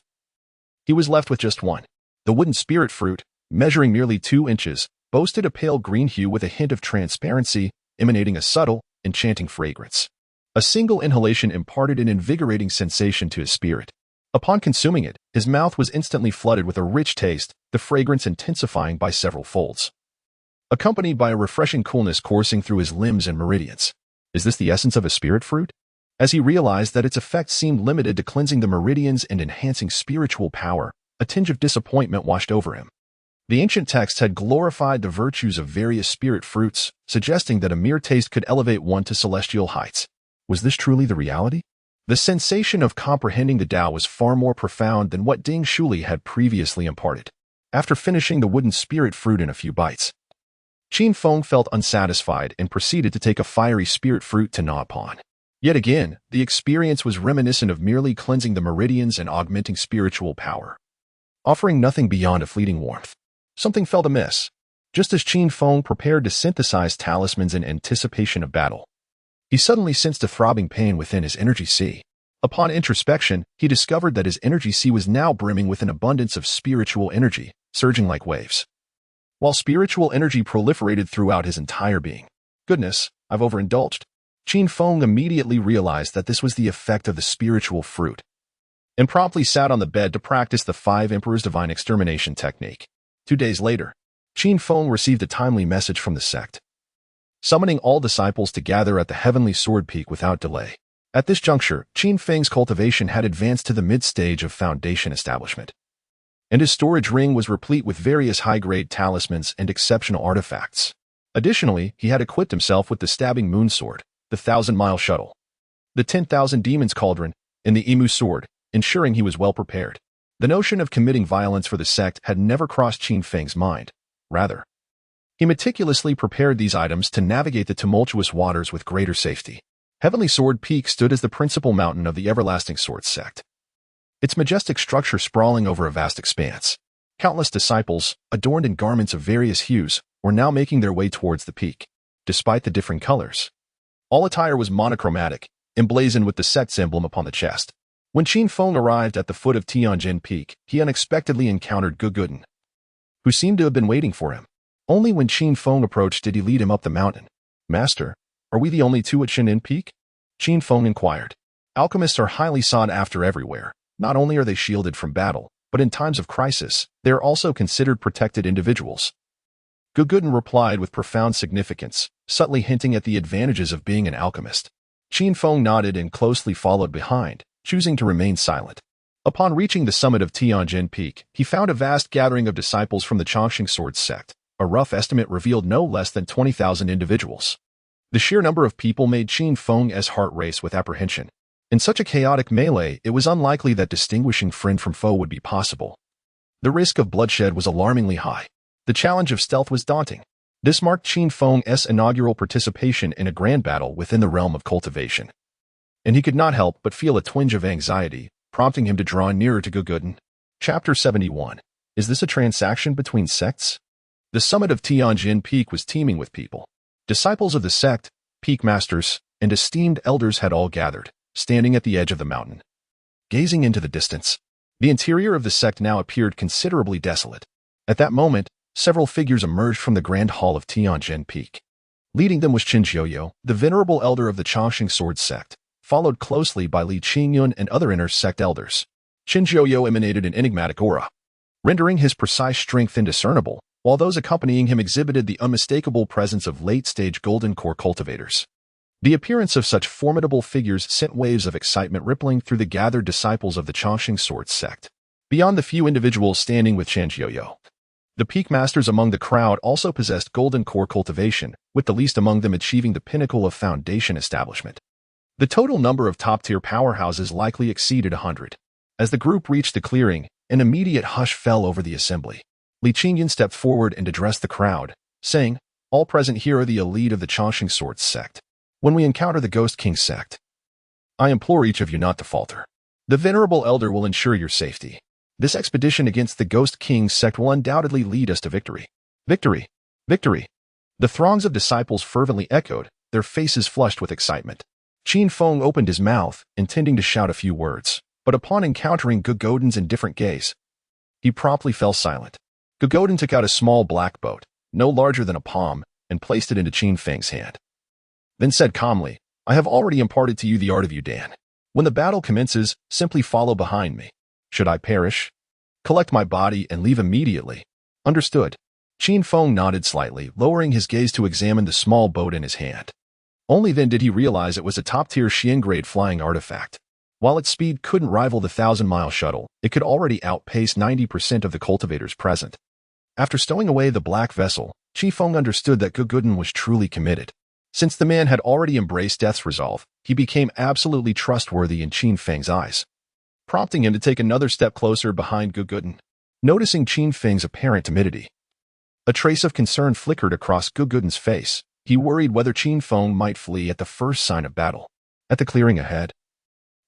he was left with just 1. The wooden spirit fruit, measuring nearly 2 inches, boasted a pale green hue with a hint of transparency, emanating a subtle, enchanting fragrance. A single inhalation imparted an invigorating sensation to his spirit. Upon consuming it, his mouth was instantly flooded with a rich taste, the fragrance intensifying by several folds, accompanied by a refreshing coolness coursing through his limbs and meridians. Is this the essence of a spirit fruit? As he realized that its effect seemed limited to cleansing the meridians and enhancing spiritual power, a tinge of disappointment washed over him. The ancient texts had glorified the virtues of various spirit fruits, suggesting that a mere taste could elevate one to celestial heights. Was this truly the reality? The sensation of comprehending the Tao was far more profound than what Ding Shuli had previously imparted. After finishing the wooden spirit fruit in a few bites, Qin Feng felt unsatisfied and proceeded to take a fiery spirit fruit to gnaw upon. Yet again, the experience was reminiscent of merely cleansing the meridians and augmenting spiritual power, offering nothing beyond a fleeting warmth. Something felt amiss. Just as Qin Feng prepared to synthesize talismans in anticipation of battle, he suddenly sensed a throbbing pain within his energy sea. Upon introspection, he discovered that his energy sea was now brimming with an abundance of spiritual energy, surging like waves, while spiritual energy proliferated throughout his entire being. Goodness, I've overindulged. Qin Feng immediately realized that this was the effect of the spiritual fruit, and promptly sat on the bed to practice the 5 Emperors' Divine Extermination technique. 2 days later, Qin Feng received a timely message from the sect, summoning all disciples to gather at the Heavenly Sword Peak without delay. At this juncture, Qin Feng's cultivation had advanced to the mid-stage of foundation establishment, and his storage ring was replete with various high-grade talismans and exceptional artifacts. Additionally, he had equipped himself with the stabbing moon sword, the 1,000-mile shuttle, the 10,000 demons cauldron, and the Emu sword, ensuring he was well prepared. The notion of committing violence for the sect had never crossed Qin Feng's mind. Rather, he meticulously prepared these items to navigate the tumultuous waters with greater safety. Heavenly Sword Peak stood as the principal mountain of the Everlasting Sword sect, its majestic structure sprawling over a vast expanse. Countless disciples, adorned in garments of various hues, were now making their way towards the peak. Despite the differing colors, all attire was monochromatic, emblazoned with the sect's emblem upon the chest. When Qin Feng arrived at the foot of Tianjin Peak, he unexpectedly encountered Guguden, who seemed to have been waiting for him. Only when Qin Feng approached did he lead him up the mountain. Master, are we the only 2 at Shinin Peak? Qin Feng inquired. Alchemists are highly sought after everywhere. Not only are they shielded from battle, but in times of crisis, they are also considered protected individuals. Guguden replied with profound significance, subtly hinting at the advantages of being an alchemist. Qin Feng nodded and closely followed behind, choosing to remain silent. Upon reaching the summit of Tianjin Peak, he found a vast gathering of disciples from the Chongqing Sword sect. A rough estimate revealed no less than 20,000 individuals. The sheer number of people made Qin Feng's heart race with apprehension. In such a chaotic melee, it was unlikely that distinguishing friend from foe would be possible. The risk of bloodshed was alarmingly high. The challenge of stealth was daunting. This marked Qin Feng's inaugural participation in a grand battle within the realm of cultivation, and he could not help but feel a twinge of anxiety, prompting him to draw nearer to Guguden. Chapter 71. Is this a transaction between sects? The summit of Tianjin Peak was teeming with people. Disciples of the sect, peak masters, and esteemed elders had all gathered, standing at the edge of the mountain, gazing into the distance. The interior of the sect now appeared considerably desolate. At that moment, several figures emerged from the Grand Hall of Tianjin Peak. Leading them was Qin Zhuoyou, the venerable elder of the Chongqing Sword Sect, followed closely by Li Qingyun and other inner sect elders. Qin Zhuoyou emanated an enigmatic aura, rendering his precise strength indiscernible, while those accompanying him exhibited the unmistakable presence of late-stage golden core cultivators. The appearance of such formidable figures sent waves of excitement rippling through the gathered disciples of the Chongqing Sword Sect. Beyond the few individuals standing with Qin Zhuoyou, the peak masters among the crowd also possessed golden core cultivation, with the least among them achieving the pinnacle of foundation establishment. The total number of top-tier powerhouses likely exceeded 100. As the group reached the clearing, an immediate hush fell over the assembly. Li Qingyun stepped forward and addressed the crowd, saying, "All present here are the elite of the Chongqing Sword Sect. When we encounter the Ghost King sect, I implore each of you not to falter. The venerable elder will ensure your safety. This expedition against the Ghost King sect will undoubtedly lead us to victory. Victory! Victory!" The throngs of disciples fervently echoed, their faces flushed with excitement. Qin Feng opened his mouth, intending to shout a few words, but upon encountering Gugodin's indifferent gaze, he promptly fell silent. Gugodin took out a small black boat, no larger than a palm, and placed it into Qin Feng's hand. Then said calmly, "I have already imparted to you the art of Yudan. When the battle commences, simply follow behind me. Should I perish, collect my body and leave immediately." "Understood." Qin Feng nodded slightly, lowering his gaze to examine the small boat in his hand. Only then did he realize it was a top-tier Xian-grade flying artifact. While its speed couldn't rival the 1,000-mile shuttle, it could already outpace 90% of the cultivators present. After stowing away the black vessel, Qin Feng understood that Gugodin was truly committed. Since the man had already embraced death's resolve, he became absolutely trustworthy in Qin Feng's eyes, prompting him to take another step closer behind Gugodin. Noticing Qin Feng's apparent timidity, a trace of concern flickered across Gugodin's face. He worried whether Qin Feng might flee at the first sign of battle. At the clearing ahead,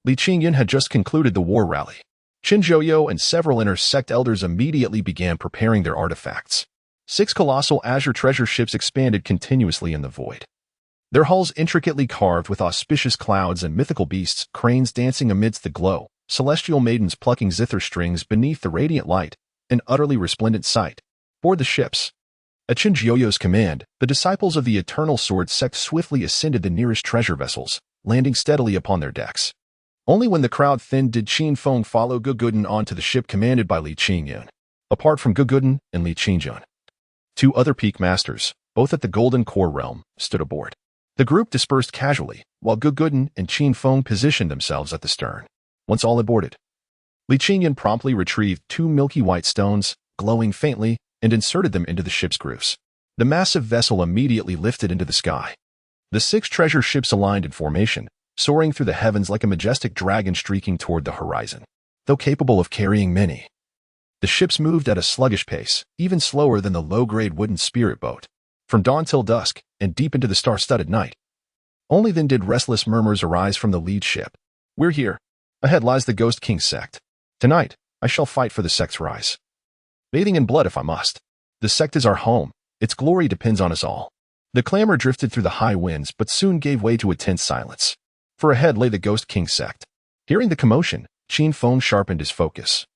Li Qingyun had just concluded the war rally. Qin Zhuoyou and several inner sect elders immediately began preparing their artifacts. 6 colossal azure treasure ships expanded continuously in the void, their hulls intricately carved with auspicious clouds and mythical beasts, cranes dancing amidst the glow, celestial maidens plucking zither strings beneath the radiant light, an utterly resplendent sight. Board the ships. At Qin Zhuoyou's command, the disciples of the Eternal Sword Sect swiftly ascended the nearest treasure vessels, landing steadily upon their decks. Only when the crowd thinned did Qin Feng follow Gugodin onto the ship commanded by Li Qingyun. Apart from Gugodin and Li Qingyun, 2 other peak masters, both at the Golden Core realm, stood aboard. The group dispersed casually, while Gugodin and Qin Feng positioned themselves at the stern. Once all had boarded, Li Qingyun promptly retrieved 2 milky white stones, glowing faintly, and inserted them into the ship's grooves. The massive vessel immediately lifted into the sky. The 6 treasure ships aligned in formation, soaring through the heavens like a majestic dragon streaking toward the horizon. Though capable of carrying many, the ships moved at a sluggish pace, even slower than the low-grade wooden spirit boat. From dawn till dusk, and deep into the star-studded night, only then did restless murmurs arise from the lead ship. "We're here. Ahead lies the Ghost King sect. Tonight, I shall fight for the sect's rise, bathing in blood if I must. The sect is our home. Its glory depends on us all." The clamor drifted through the high winds but soon gave way to a tense silence. For ahead lay the Ghost King sect. Hearing the commotion, Qin Feng sharpened his focus,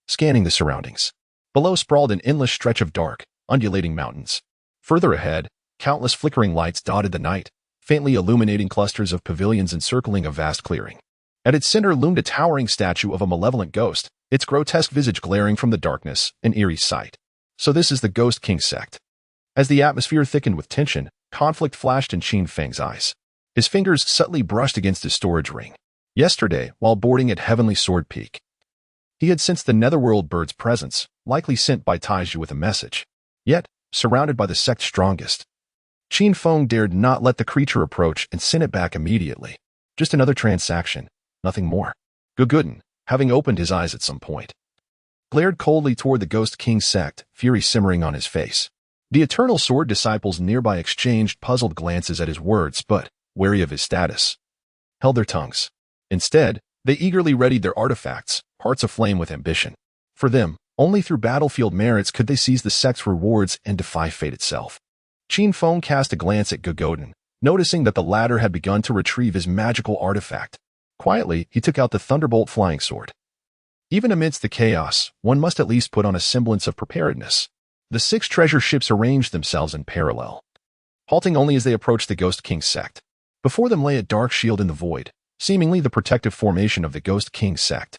scanning the surroundings. Below sprawled an endless stretch of dark, undulating mountains. Further ahead, countless flickering lights dotted the night, faintly illuminating clusters of pavilions encircling a vast clearing. At its center loomed a towering statue of a malevolent ghost, its grotesque visage glaring from the darkness, an eerie sight. So this is the Ghost King sect. As the atmosphere thickened with tension, conflict flashed in Qin Feng's eyes. His fingers subtly brushed against his storage ring. Yesterday, while boarding at Heavenly Sword Peak, he had sensed the netherworld bird's presence, likely sent by Taiju with a message. Yet, surrounded by the sect's strongest, Qin Feng dared not let the creature approach and sent it back immediately. Just another transaction, nothing more. Gugodin, having opened his eyes at some point, glared coldly toward the Ghost King sect, fury simmering on his face. The Eternal Sword disciples nearby exchanged puzzled glances at his words but, wary of his status, held their tongues. Instead, they eagerly readied their artifacts, hearts aflame with ambition. For them, only through battlefield merits could they seize the sect's rewards and defy fate itself. Qin Feng cast a glance at Gugodin, noticing that the latter had begun to retrieve his magical artifact. Quietly, he took out the Thunderbolt flying sword. Even amidst the chaos, one must at least put on a semblance of preparedness. The 6 treasure ships arranged themselves in parallel, halting only as they approached the Ghost King sect. Before them lay a dark shield in the void, seemingly the protective formation of the Ghost King sect.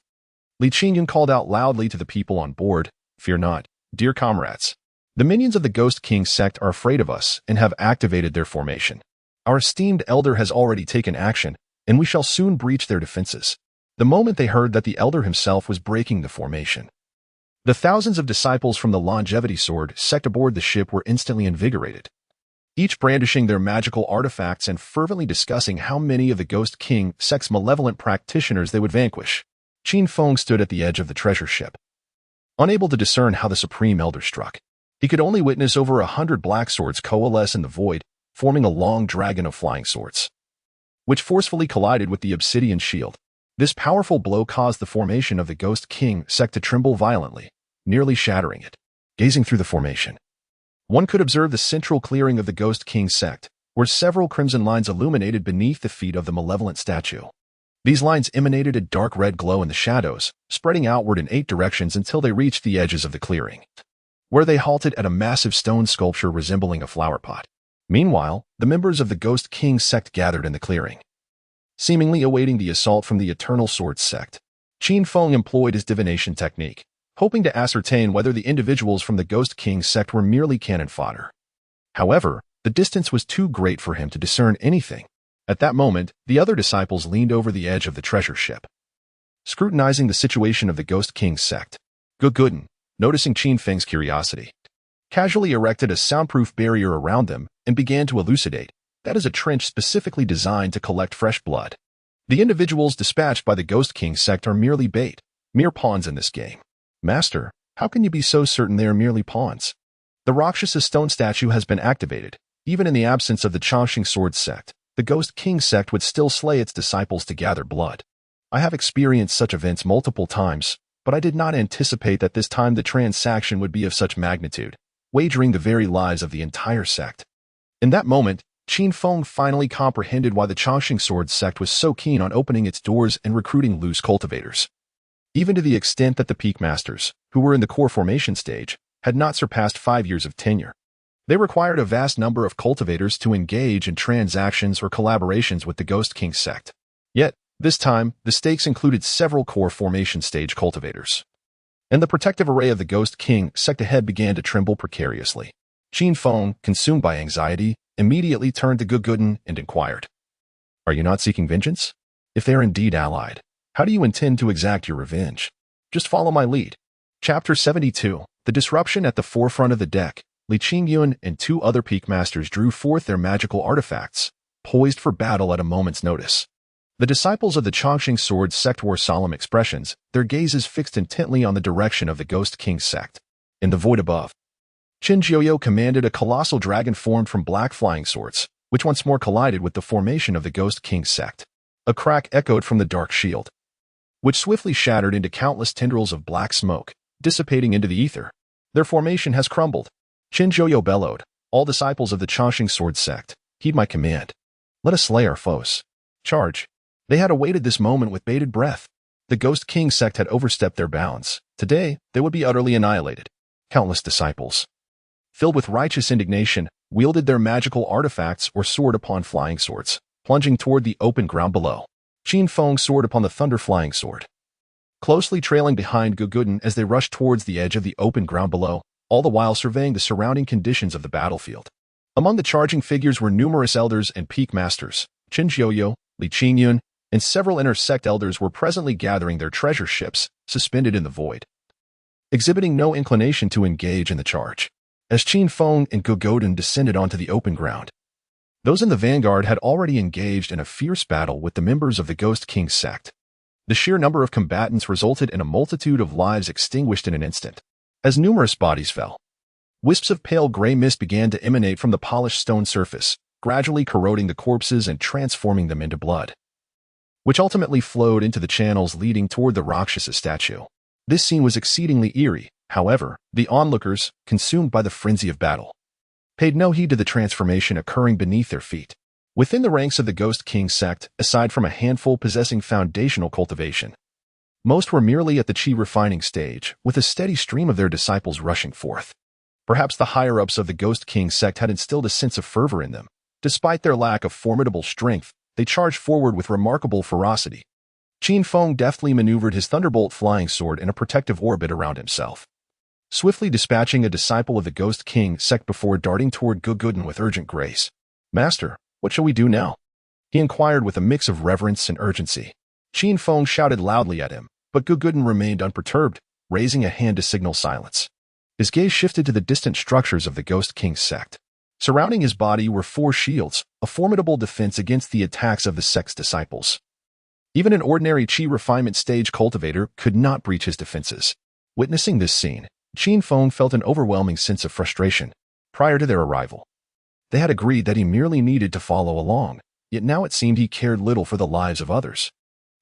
Li Qingyun called out loudly to the people on board, "Fear not, dear comrades. The minions of the Ghost King sect are afraid of us and have activated their formation. Our esteemed elder has already taken action, and we shall soon breach their defenses." The moment they heard that the elder himself was breaking the formation, the thousands of disciples from the Longevity Sword sect aboard the ship were instantly invigorated, each brandishing their magical artifacts and fervently discussing how many of the Ghost King sect's malevolent practitioners they would vanquish. Qin Feng stood at the edge of the treasure ship, unable to discern how the Supreme Elder struck. He could only witness over 100 black swords coalesce in the void, forming a long dragon of flying swords, which forcefully collided with the obsidian shield. This powerful blow caused the formation of the Ghost King sect to tremble violently, nearly shattering it. Gazing through the formation, one could observe the central clearing of the Ghost King sect, where several crimson lines illuminated beneath the feet of the malevolent statue. These lines emanated a dark red glow in the shadows, spreading outward in 8 directions until they reached the edges of the clearing, where they halted at a massive stone sculpture resembling a flower pot. Meanwhile, the members of the Ghost King sect gathered in the clearing, seemingly awaiting the assault from the Eternal Sword sect. Qin Feng employed his divination technique, hoping to ascertain whether the individuals from the Ghost King sect were merely cannon fodder. However, the distance was too great for him to discern anything. At that moment, the other disciples leaned over the edge of the treasure ship, scrutinizing the situation of the Ghost King sect. Guguden, noticing Qin Feng's curiosity, casually erected a soundproof barrier around them and began to elucidate. That is a trench specifically designed to collect fresh blood. The individuals dispatched by the Ghost King sect are merely bait, mere pawns in this game. Master, how can you be so certain they are merely pawns? The Rakshasa stone statue has been activated. Even in the absence of the Changxing Sword sect, the Ghost King sect would still slay its disciples to gather blood. I have experienced such events multiple times, but I did not anticipate that this time the transaction would be of such magnitude, wagering the very lives of the entire sect. In that moment, Qin Feng finally comprehended why the Changxing Sword sect was so keen on opening its doors and recruiting loose cultivators, even to the extent that the peak masters, who were in the core formation stage, had not surpassed 5 years of tenure. They required a vast number of cultivators to engage in transactions or collaborations with the Ghost King sect. Yet, this time, the stakes included several core formation stage cultivators, and the protective array of the Ghost King sect ahead began to tremble precariously. Qin Feng, consumed by anxiety, immediately turned to Guguden and inquired, "Are you not seeking vengeance? If they are indeed allied, how do you intend to exact your revenge? Just follow my lead." Chapter 72. The disruption at the forefront of the deck. Li Qingyun and 2 other peak masters drew forth their magical artifacts, poised for battle at a moment's notice. The disciples of the Changxing Sword sect wore solemn expressions, their gazes fixed intently on the direction of the Ghost King sect. In the void above, Qin Jiuyo commanded a colossal dragon formed from black flying swords, which once more collided with the formation of the Ghost King sect. A crack echoed from the dark shield, which swiftly shattered into countless tendrils of black smoke, dissipating into the ether. "Their formation has crumbled." Qin Jiuyo bellowed, "All disciples of the Changxing Sword sect, heed my command. Let us slay our foes. Charge." They had awaited this moment with bated breath. The Ghost King sect had overstepped their bounds. Today, they would be utterly annihilated. Countless disciples, filled with righteous indignation, wielded their magical artifacts or soared upon flying swords, plunging toward the open ground below. Qin Feng soared upon the thunder flying sword, closely trailing behind Guguden as they rushed towards the edge of the open ground below, all the while surveying the surrounding conditions of the battlefield. Among the charging figures were numerous elders and peak masters. Qin Jiuyo, Li Qingyun, and several inter-sect elders were presently gathering their treasure ships, suspended in the void, exhibiting no inclination to engage in the charge. As Qin Feng and Guguden descended onto the open ground, those in the vanguard had already engaged in a fierce battle with the members of the Ghost King sect. The sheer number of combatants resulted in a multitude of lives extinguished in an instant. As numerous bodies fell, wisps of pale gray mist began to emanate from the polished stone surface, gradually corroding the corpses and transforming them into blood, which ultimately flowed into the channels leading toward the Rakshasa statue. This scene was exceedingly eerie. However, the onlookers, consumed by the frenzy of battle, paid no heed to the transformation occurring beneath their feet. Within the ranks of the Ghost King sect, aside from a handful possessing foundational cultivation, Most were merely at the Qi refining stage, with a steady stream of their disciples rushing forth. Perhaps the higher-ups of the Ghost King sect had instilled a sense of fervor in them. Despite their lack of formidable strength, they charged forward with remarkable ferocity. Qin Feng deftly maneuvered his thunderbolt flying sword in a protective orbit around himself, swiftly dispatching a disciple of the Ghost King sect before darting toward Gugudun with urgent grace. "Master, what shall we do now?" he inquired with a mix of reverence and urgency. Qin Feng shouted loudly at him, but Gugudun remained unperturbed, raising a hand to signal silence. His gaze shifted to the distant structures of the Ghost King sect. Surrounding his body were 4 shields, a formidable defense against the attacks of the sect's disciples. Even an ordinary Qi refinement stage cultivator could not breach his defenses. Witnessing this scene, Qin Feng felt an overwhelming sense of frustration. Prior to their arrival, they had agreed that he merely needed to follow along, yet now it seemed he cared little for the lives of others.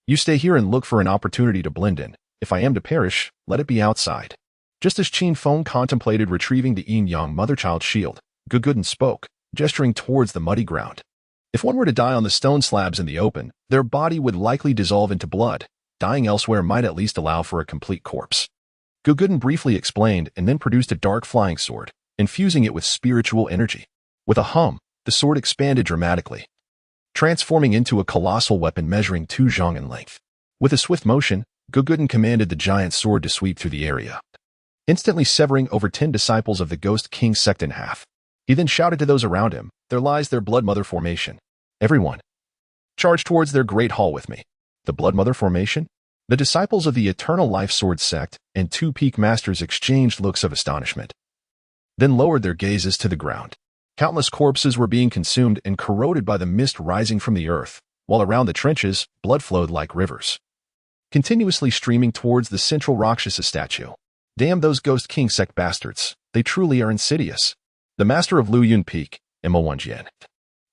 "You stay here and look for an opportunity to blend in. If I am to perish, let it be outside." Just as Qin Feng contemplated retrieving the yin-yang mother-child shield, Gugudun spoke, gesturing towards the muddy ground. If one were to die on the stone slabs in the open, their body would likely dissolve into blood. Dying elsewhere might at least allow for a complete corpse. Gugudun briefly explained and then produced a dark flying sword, infusing it with spiritual energy. With a hum, the sword expanded dramatically, transforming into a colossal weapon measuring 2 zhang in length. With a swift motion, Gugudun commanded the giant sword to sweep through the area, instantly severing over 10 disciples of the Ghost King sect in half. He then shouted to those around him, "There lies their Blood Mother formation. Everyone, charge towards their great hall with me." The Blood Mother formation? The disciples of the Eternal Life Sword sect and 2 peak masters exchanged looks of astonishment, then lowered their gazes to the ground. Countless corpses were being consumed and corroded by the mist rising from the earth, while around the trenches, blood flowed like rivers, continuously streaming towards the central Rakshasa statue. "Damn those Ghost King sect bastards. They truly are insidious." The master of Luyun Peak, Mo1Jian,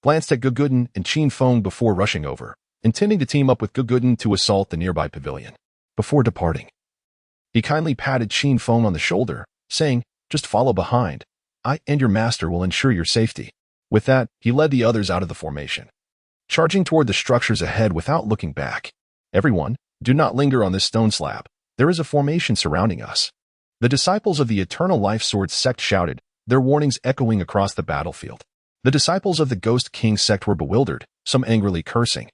glanced at Gugudun and Qin Feng before rushing over, intending to team up with Gugudun to assault the nearby pavilion. Before departing, he kindly patted Qin Feng on the shoulder, saying, "Just follow behind. I and your master will ensure your safety." With that, he led the others out of the formation, charging toward the structures ahead without looking back. "Everyone, do not linger on this stone slab. There is a formation surrounding us." The disciples of the Eternal Life Sword sect shouted, their warnings echoing across the battlefield. The disciples of the Ghost King sect were bewildered, some angrily cursing.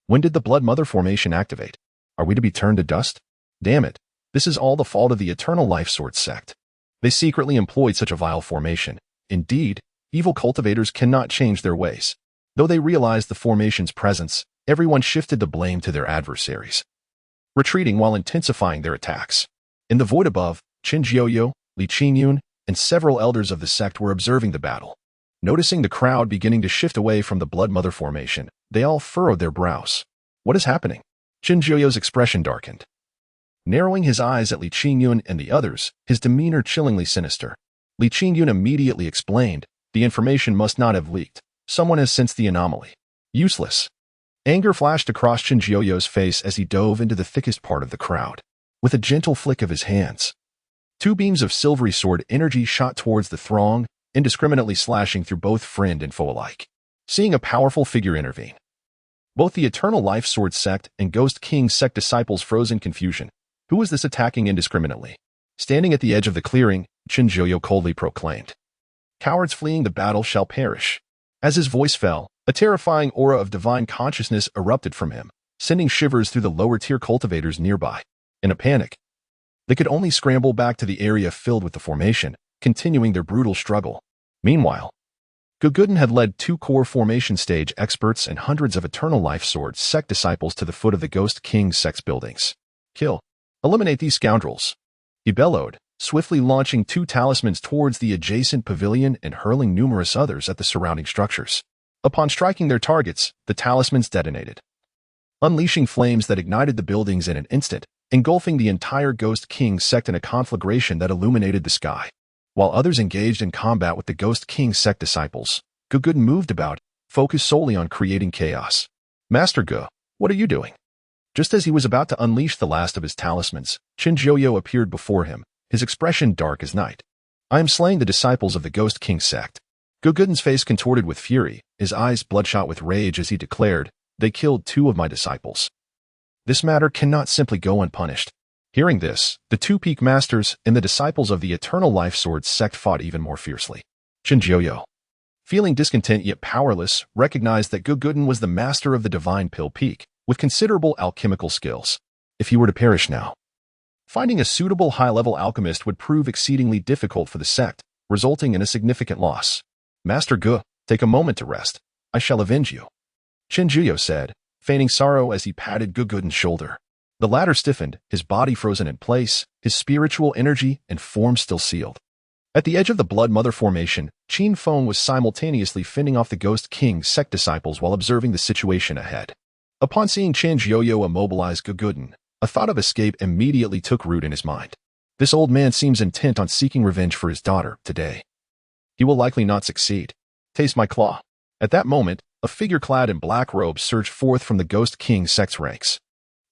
When did the Blood Mother formation activate? Are we to be turned to dust? Damn it, this is all the fault of the Eternal Life Sword sect. They secretly employed such a vile formation. Indeed, evil cultivators cannot change their ways. Though they realized the formation's presence, everyone shifted the blame to their adversaries, retreating while intensifying their attacks. In the void above, Qin Jiuyo, Li Qingyun, and several elders of the sect were observing the battle. Noticing the crowd beginning to shift away from the Blood Mother formation, they all furrowed their brows. "What is happening?" Qin Jiuyo's expression darkened. Narrowing his eyes at Li Qingyun and the others, his demeanor chillingly sinister. Li Qingyun immediately explained, "The information must not have leaked. Someone has sensed the anomaly." Useless. Anger flashed across Qin Jiuyo's face as he dove into the thickest part of the crowd. With a gentle flick of his hands, 2 beams of silvery sword energy shot towards the throng, indiscriminately slashing through both friend and foe alike. Seeing a powerful figure intervene, both the Eternal Life Sword sect and Ghost King sect disciples froze in confusion. Who was this attacking indiscriminately? Standing at the edge of the clearing, Qin Jiuyo coldly proclaimed, "Cowards fleeing the battle shall perish." As his voice fell, a terrifying aura of divine consciousness erupted from him, sending shivers through the lower-tier cultivators nearby. In a panic, they could only scramble back to the area filled with the formation, continuing their brutal struggle. Meanwhile, Gugudun had led 2 core formation stage experts and hundreds of Eternal Life Sword sect disciples to the foot of the Ghost King sect's buildings. "Kill. Eliminate these scoundrels," he bellowed, swiftly launching 2 talismans towards the adjacent pavilion and hurling numerous others at the surrounding structures. Upon striking their targets, the talismans detonated, unleashing flames that ignited the buildings in an instant, engulfing the entire Ghost King sect in a conflagration that illuminated the sky. While others engaged in combat with the Ghost King sect disciples, Gugudun moved about, focused solely on creating chaos. "Master Gu, what are you doing?" Just as he was about to unleash the last of his talismans, Qin Jiuyo appeared before him, his expression dark as night. "I am slaying the disciples of the Ghost King sect." Gugudun's face contorted with fury, his eyes bloodshot with rage as he declared, "They killed 2 of my disciples." This matter cannot simply go unpunished. Hearing this, the two peak masters and the disciples of the Eternal Life Sword sect fought even more fiercely. Qin feeling discontent yet powerless, recognized that Gugudin was the master of the Divine Pill Peak, with considerable alchemical skills. If he were to perish now, finding a suitable high-level alchemist would prove exceedingly difficult for the sect, resulting in a significant loss. Master Gu, take a moment to rest. I shall avenge you, Qin said, feigning sorrow as he patted Gugudin's shoulder. The latter stiffened, his body frozen in place, his spiritual energy and form still sealed. At the edge of the Blood Mother formation, Qin Feng was simultaneously fending off the Ghost King sect disciples while observing the situation ahead. Upon seeing Qin immobilize Gugudin, a thought of escape immediately took root in his mind. This old man seems intent on seeking revenge for his daughter today. He will likely not succeed. Taste my claw. At that moment, a figure clad in black robes surged forth from the Ghost King sect's ranks.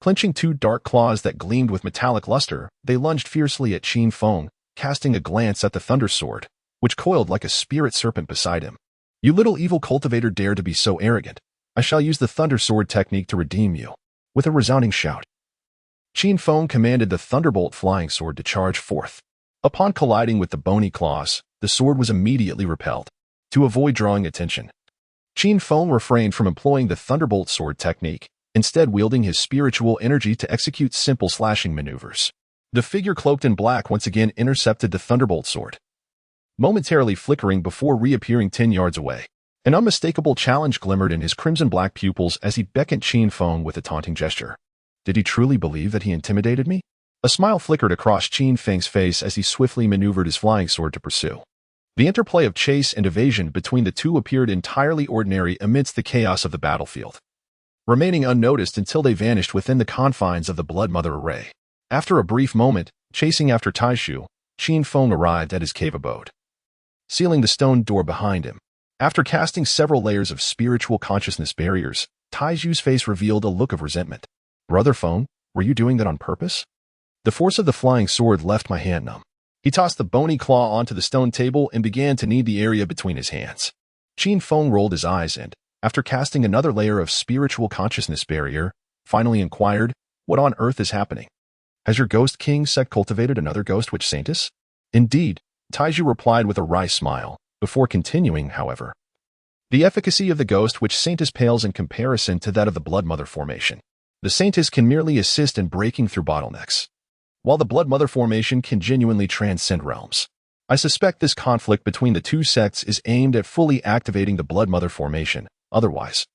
Clenching two dark claws that gleamed with metallic luster, they lunged fiercely at Qin Feng, casting a glance at the Thunder Sword, which coiled like a spirit serpent beside him. You little evil cultivator dare to be so arrogant. I shall use the Thunder Sword technique to redeem you. With a resounding shout, Qin Feng commanded the Thunderbolt flying sword to charge forth. Upon colliding with the bony claws, the sword was immediately repelled. To avoid drawing attention, Qin Feng refrained from employing the Thunderbolt sword technique, instead wielding his spiritual energy to execute simple slashing maneuvers. The figure cloaked in black once again intercepted the Thunderbolt sword, momentarily flickering before reappearing 10 yards away. An unmistakable challenge glimmered in his crimson-black pupils as he beckoned Qin Feng with a taunting gesture. Did he truly believe that he intimidated me? A smile flickered across Qin Feng's face as he swiftly maneuvered his flying sword to pursue. The interplay of chase and evasion between the two appeared entirely ordinary amidst the chaos of the battlefield, remaining unnoticed until they vanished within the confines of the Blood Mother array. After a brief moment, chasing after Taizhu, Qin Feng arrived at his cave abode, sealing the stone door behind him. After casting several layers of spiritual consciousness barriers, Taizhu's face revealed a look of resentment. Brother Feng, were you doing that on purpose? The force of the flying sword left my hand numb. He tossed the bony claw onto the stone table and began to knead the area between his hands. Qin Feng rolled his eyes and, after casting another layer of spiritual consciousness barrier, finally inquired, what on earth is happening? Has your Ghost King sect cultivated another Ghost Witch Saintess? Indeed, Taizhu replied with a wry smile, before continuing, however. The efficacy of the Ghost Witch Saintess pales in comparison to that of the Blood Mother formation. The Saintess can merely assist in breaking through bottlenecks, while the Blood Mother formation can genuinely transcend realms. I suspect this conflict between the two sects is aimed at fully activating the Blood Mother formation. Otherwise,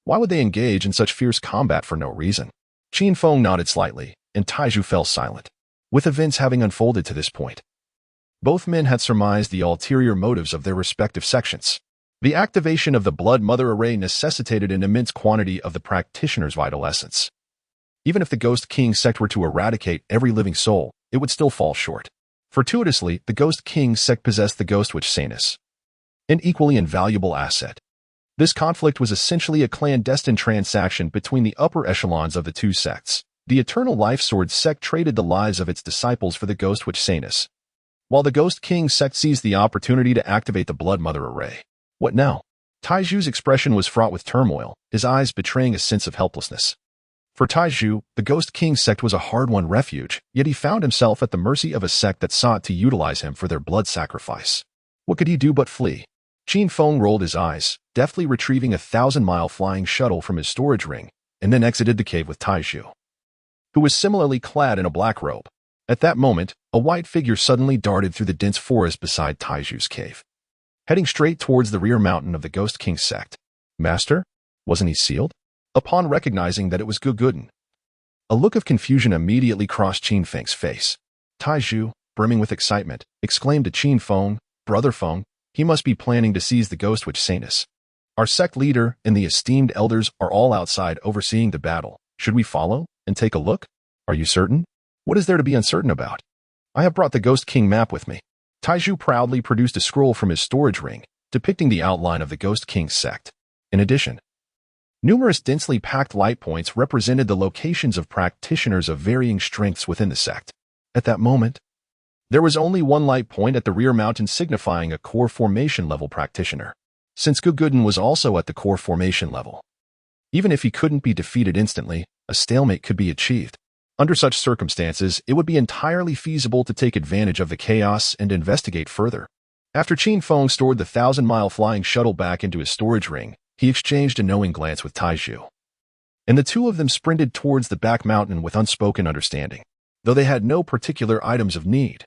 why would they engage in such fierce combat for no reason? Qin Feng nodded slightly, and Taizhu fell silent. With events having unfolded to this point, both men had surmised the ulterior motives of their respective sections. The activation of the Blood Mother array necessitated an immense quantity of the practitioner's vital essence. Even if the Ghost King sect were to eradicate every living soul, it would still fall short. Fortuitously, the Ghost King sect possessed the Ghost Witch Saintess, an equally invaluable asset. This conflict was essentially a clandestine transaction between the upper echelons of the two sects. The Eternal Life Sword sect traded the lives of its disciples for the Ghost Witch Saintess, while the Ghost King sect seized the opportunity to activate the Blood Mother array. What now? Taizhu's expression was fraught with turmoil, his eyes betraying a sense of helplessness. For Taizhu, the Ghost King sect was a hard-won refuge, yet he found himself at the mercy of a sect that sought to utilize him for their blood sacrifice. What could he do but flee? Qin Feng rolled his eyes, deftly retrieving a 1,000-mile flying shuttle from his storage ring, and then exited the cave with Taizhu, who was similarly clad in a black robe. At that moment, a white figure suddenly darted through the dense forest beside Taizhu's cave, heading straight towards the rear mountain of the Ghost King sect. Master? Wasn't he sealed? Upon recognizing that it was Gugudin, a look of confusion immediately crossed Qin Feng's face. Taizhu, brimming with excitement, exclaimed to Qin Feng, Brother Feng, he must be planning to seize the Ghost Witch Saintess. Our sect leader and the esteemed elders are all outside overseeing the battle. Should we follow and take a look? Are you certain? What is there to be uncertain about? I have brought the Ghost King map with me. Taizhu proudly produced a scroll from his storage ring, depicting the outline of the Ghost King sect. In addition, numerous densely packed light points represented the locations of practitioners of varying strengths within the sect. At that moment, there was only one light point at the rear mountain signifying a core formation level practitioner. Since Gugudin was also at the core formation level, even if he couldn't be defeated instantly, a stalemate could be achieved. Under such circumstances, it would be entirely feasible to take advantage of the chaos and investigate further. After Qin Feng stored the 1,000-mile flying shuttle back into his storage ring, he exchanged a knowing glance with Taizhu. And the two of them sprinted towards the back mountain with unspoken understanding, though they had no particular items of need.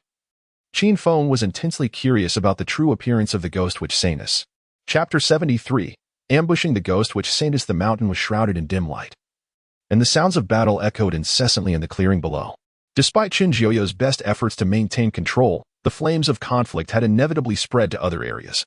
Qin Feng was intensely curious about the true appearance of the ghost witch Sainus. Chapter 73. Ambushing the ghost witch Sainus. The mountain was shrouded in dim light, and the sounds of battle echoed incessantly in the clearing below. Despite Qin Jiuyo's best efforts to maintain control, the flames of conflict had inevitably spread to other areas.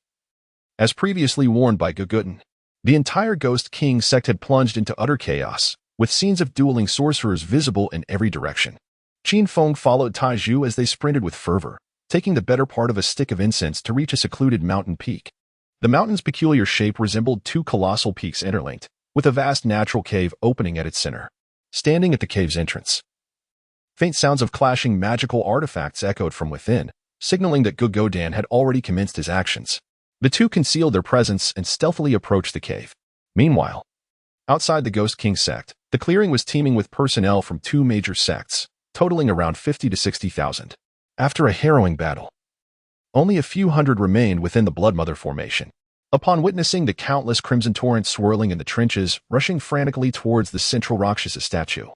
As previously warned by Gugutin, the entire Ghost King sect had plunged into utter chaos, with scenes of dueling sorcerers visible in every direction. Qin Feng followed Taizhu as they sprinted with fervor, taking the better part of a stick of incense to reach a secluded mountain peak. The mountain's peculiar shape resembled two colossal peaks interlinked, with a vast natural cave opening at its center. Standing at the cave's entrance, faint sounds of clashing magical artifacts echoed from within, signaling that Gugodan had already commenced his actions. The two concealed their presence and stealthily approached the cave. Meanwhile, outside the Ghost King sect, the clearing was teeming with personnel from two major sects, totaling around 50 to 60,000. After a harrowing battle, only a few hundred remained within the Bloodmother formation. Upon witnessing the countless crimson torrents swirling in the trenches, rushing frantically towards the central Rakshasa statue,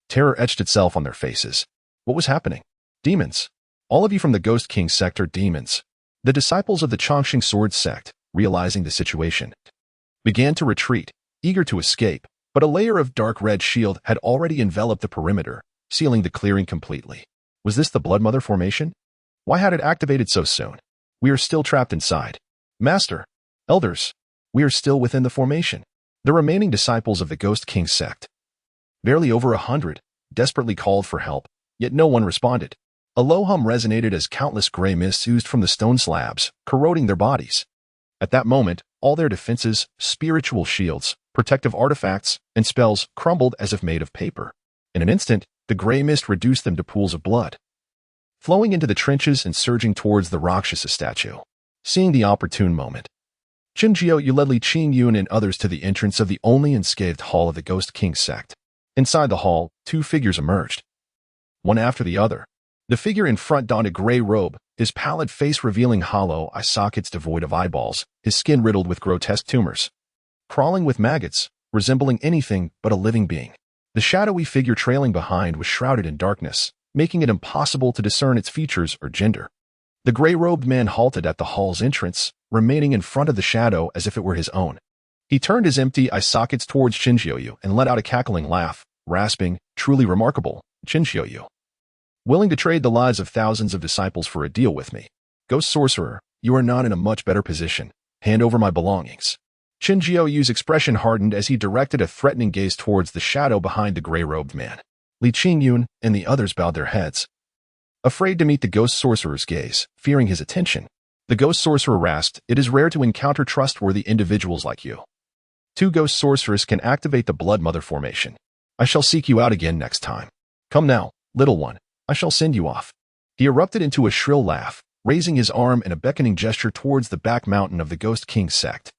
terror etched itself on their faces. What was happening? Demons. All of you from the Ghost King sect are demons. The disciples of the Chongqing Sword sect, realizing the situation, began to retreat, eager to escape, but a layer of dark red shield had already enveloped the perimeter, sealing the clearing completely. Was this the Bloodmother formation? Why had it activated so soon? We are still trapped inside. Master, elders, we are still within the formation. The remaining disciples of the Ghost King sect, barely over 100, desperately called for help, yet no one responded. A low hum resonated as countless gray mists oozed from the stone slabs, corroding their bodies. At that moment, all their defenses, spiritual shields, protective artifacts, and spells crumbled as if made of paper. In an instant, the gray mist reduced them to pools of blood, flowing into the trenches and surging towards the Rakshasa statue. Seeing the opportune moment, Qin Jiuyo led Li Qingyun and others to the entrance of the only unscathed hall of the Ghost King sect. Inside the hall, two figures emerged, one after the other. The figure in front donned a gray robe, his pallid face revealing hollow eye sockets devoid of eyeballs, his skin riddled with grotesque tumors, crawling with maggots, resembling anything but a living being. The shadowy figure trailing behind was shrouded in darkness, making it impossible to discern its features or gender. The gray-robed man halted at the hall's entrance, remaining in front of the shadow as if it were his own. He turned his empty eye sockets towards Qin Jiuyo and let out a cackling laugh, rasping, "Truly remarkable, Qin Jiuyo. Willing to trade the lives of thousands of disciples for a deal with me? Ghost sorcerer, you are not in a much better position. Hand over my belongings." Qin Jiuyo's expression hardened as he directed a threatening gaze towards the shadow behind the gray-robed man. Li Qingyun and the others bowed their heads, afraid to meet the ghost sorcerer's gaze, fearing his attention. The ghost sorcerer rasped, "It is rare to encounter trustworthy individuals like you. Two ghost sorcerers can activate the Bloodmother formation. I shall seek you out again next time. Come now, little one, I shall send you off." He erupted into a shrill laugh, raising his arm in a beckoning gesture towards the back mountain of the Ghost King sect.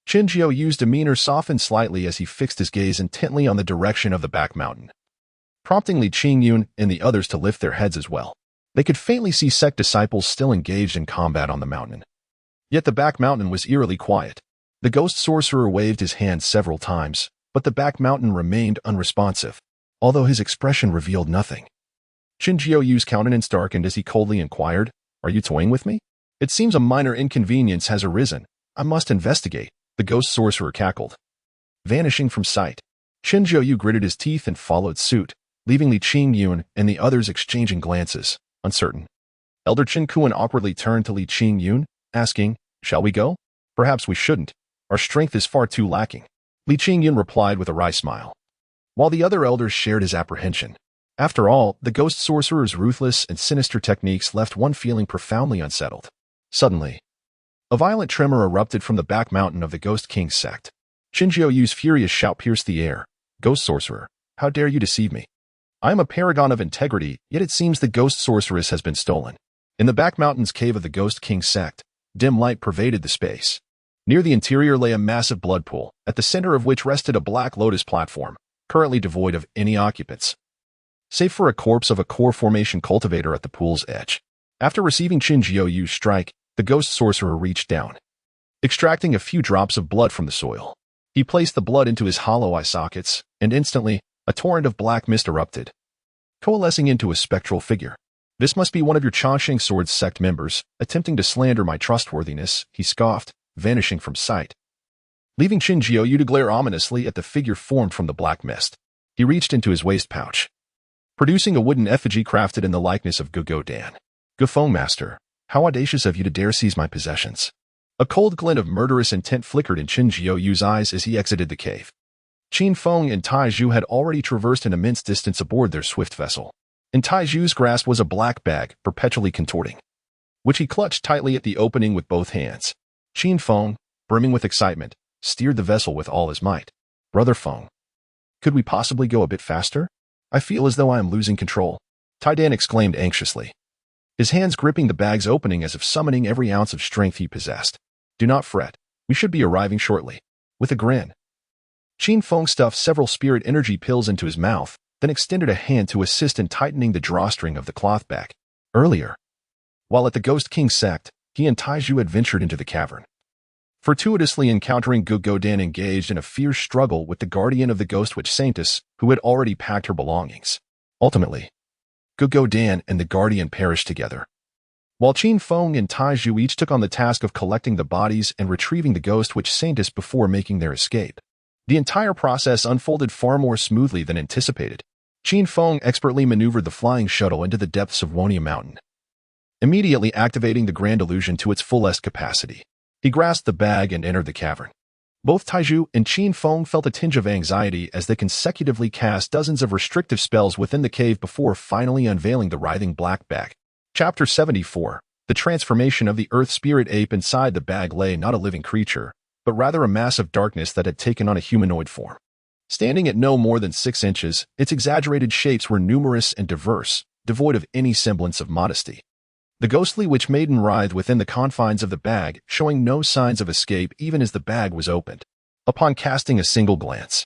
Qin Jiuyo's demeanor softened slightly as he fixed his gaze intently on the direction of the back mountain, prompting Li Qingyun and the others to lift their heads as well. They could faintly see sect disciples still engaged in combat on the mountain. Yet the back mountain was eerily quiet. The ghost sorcerer waved his hand several times, but the back mountain remained unresponsive, although his expression revealed nothing. Qin Jiuyo's countenance darkened as he coldly inquired, "Are you toying with me? It seems a minor inconvenience has arisen. I must investigate." The ghost sorcerer cackled, vanishing from sight. Qin Jiuyo gritted his teeth and followed suit, leaving Li Qingyun and the others exchanging glances, uncertain. Elder Qin Kuan awkwardly turned to Li Qingyun, asking, "Shall we go?" "Perhaps we shouldn't. Our strength is far too lacking." Li Qingyun replied with a wry smile, while the other elders shared his apprehension. After all, the ghost sorcerer's ruthless and sinister techniques left one feeling profoundly unsettled. Suddenly, a violent tremor erupted from the back mountain of the Ghost King sect. Qin Jiuyo's furious shout pierced the air. "Ghost sorcerer, how dare you deceive me? I am a paragon of integrity, yet it seems the ghost sorceress has been stolen." In the back mountain's cave of the Ghost King sect, dim light pervaded the space. Near the interior lay a massive blood pool, at the center of which rested a black lotus platform, currently devoid of any occupants, save for a corpse of a core formation cultivator at the pool's edge. After receiving Qin Jiuyu's strike, the ghost sorcerer reached down, extracting a few drops of blood from the soil. He placed the blood into his hollow eye sockets, and instantly, a torrent of black mist erupted, coalescing into a spectral figure. "This must be one of your Changsheng Sword sect members, attempting to slander my trustworthiness," he scoffed, vanishing from sight. Leaving Qin Jiuyu to glare ominously at the figure formed from the black mist, he reached into his waist pouch, producing a wooden effigy crafted in the likeness of Gugodan. "Qinghefang Master, how audacious of you to dare seize my possessions." A cold glint of murderous intent flickered in Qin Jiuyu's eyes as he exited the cave. Qin Feng and Taizhu had already traversed an immense distance aboard their swift vessel. In Taizhu's grasp was a black bag, perpetually contorting, which he clutched tightly at the opening with both hands. Qin Feng, brimming with excitement, steered the vessel with all his might. "Brother Feng, could we possibly go a bit faster? I feel as though I am losing control," Taidan exclaimed anxiously, his hands gripping the bag's opening as if summoning every ounce of strength he possessed. "Do not fret, we should be arriving shortly." With a grin, Qin Feng stuffed several spirit energy pills into his mouth, then extended a hand to assist in tightening the drawstring of the cloth bag. Earlier, while at the Ghost King sect, he and Taizhu had ventured into the cavern, fortuitously encountering Gugodan engaged in a fierce struggle with the guardian of the Ghost Witch Saintess, who had already packed her belongings. Ultimately, Gugodan and the guardian perished together, while Qin Feng and Taizhu each took on the task of collecting the bodies and retrieving the Ghost Witch Saintess before making their escape. The entire process unfolded far more smoothly than anticipated. Qin Feng expertly maneuvered the flying shuttle into the depths of Wonia Mountain, immediately activating the Grand Illusion to its fullest capacity. He grasped the bag and entered the cavern. Both Taizhu and Qin Feng felt a tinge of anxiety as they consecutively cast dozens of restrictive spells within the cave before finally unveiling the writhing black bag. Chapter 74. The transformation of the earth spirit ape. Inside the bag lay not a living creature, but rather a mass of darkness that had taken on a humanoid form. Standing at no more than 6 inches, its exaggerated shapes were numerous and diverse, devoid of any semblance of modesty. The ghostly witch maiden writhed within the confines of the bag, showing no signs of escape even as the bag was opened. Upon casting a single glance,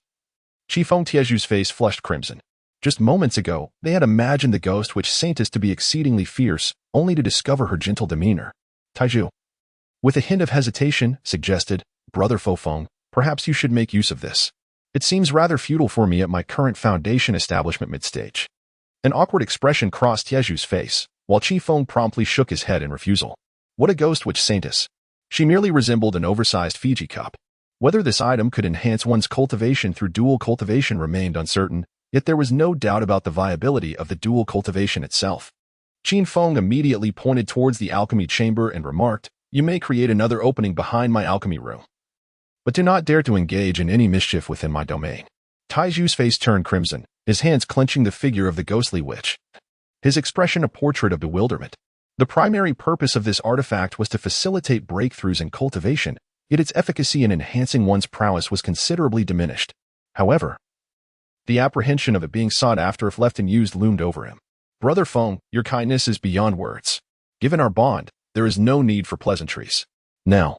Qifeng Tiezhu's face flushed crimson. Just moments ago, they had imagined the Ghost Witch Saintess to be exceedingly fierce, only to discover her gentle demeanor. Taizhu, with a hint of hesitation, suggested, "Brother Fofeng, perhaps you should make use of this. It seems rather futile for me at my current foundation establishment mid-stage." An awkward expression crossed Tiezhu's face, while Qifeng promptly shook his head in refusal. What a Ghost Witch Saintess! She merely resembled an oversized Fiji cup. Whether this item could enhance one's cultivation through dual cultivation remained uncertain, yet there was no doubt about the viability of the dual cultivation itself. Qin Feng immediately pointed towards the alchemy chamber and remarked, "You may create another opening behind my alchemy room, but do not dare to engage in any mischief within my domain." Taizhu's face turned crimson, his hands clenching the figure of the ghostly witch, his expression a portrait of bewilderment. The primary purpose of this artifact was to facilitate breakthroughs in cultivation, yet its efficacy in enhancing one's prowess was considerably diminished. However, the apprehension of it being sought after if left unused loomed over him. "Brother Feng, your kindness is beyond words. Given our bond, there is no need for pleasantries. Now,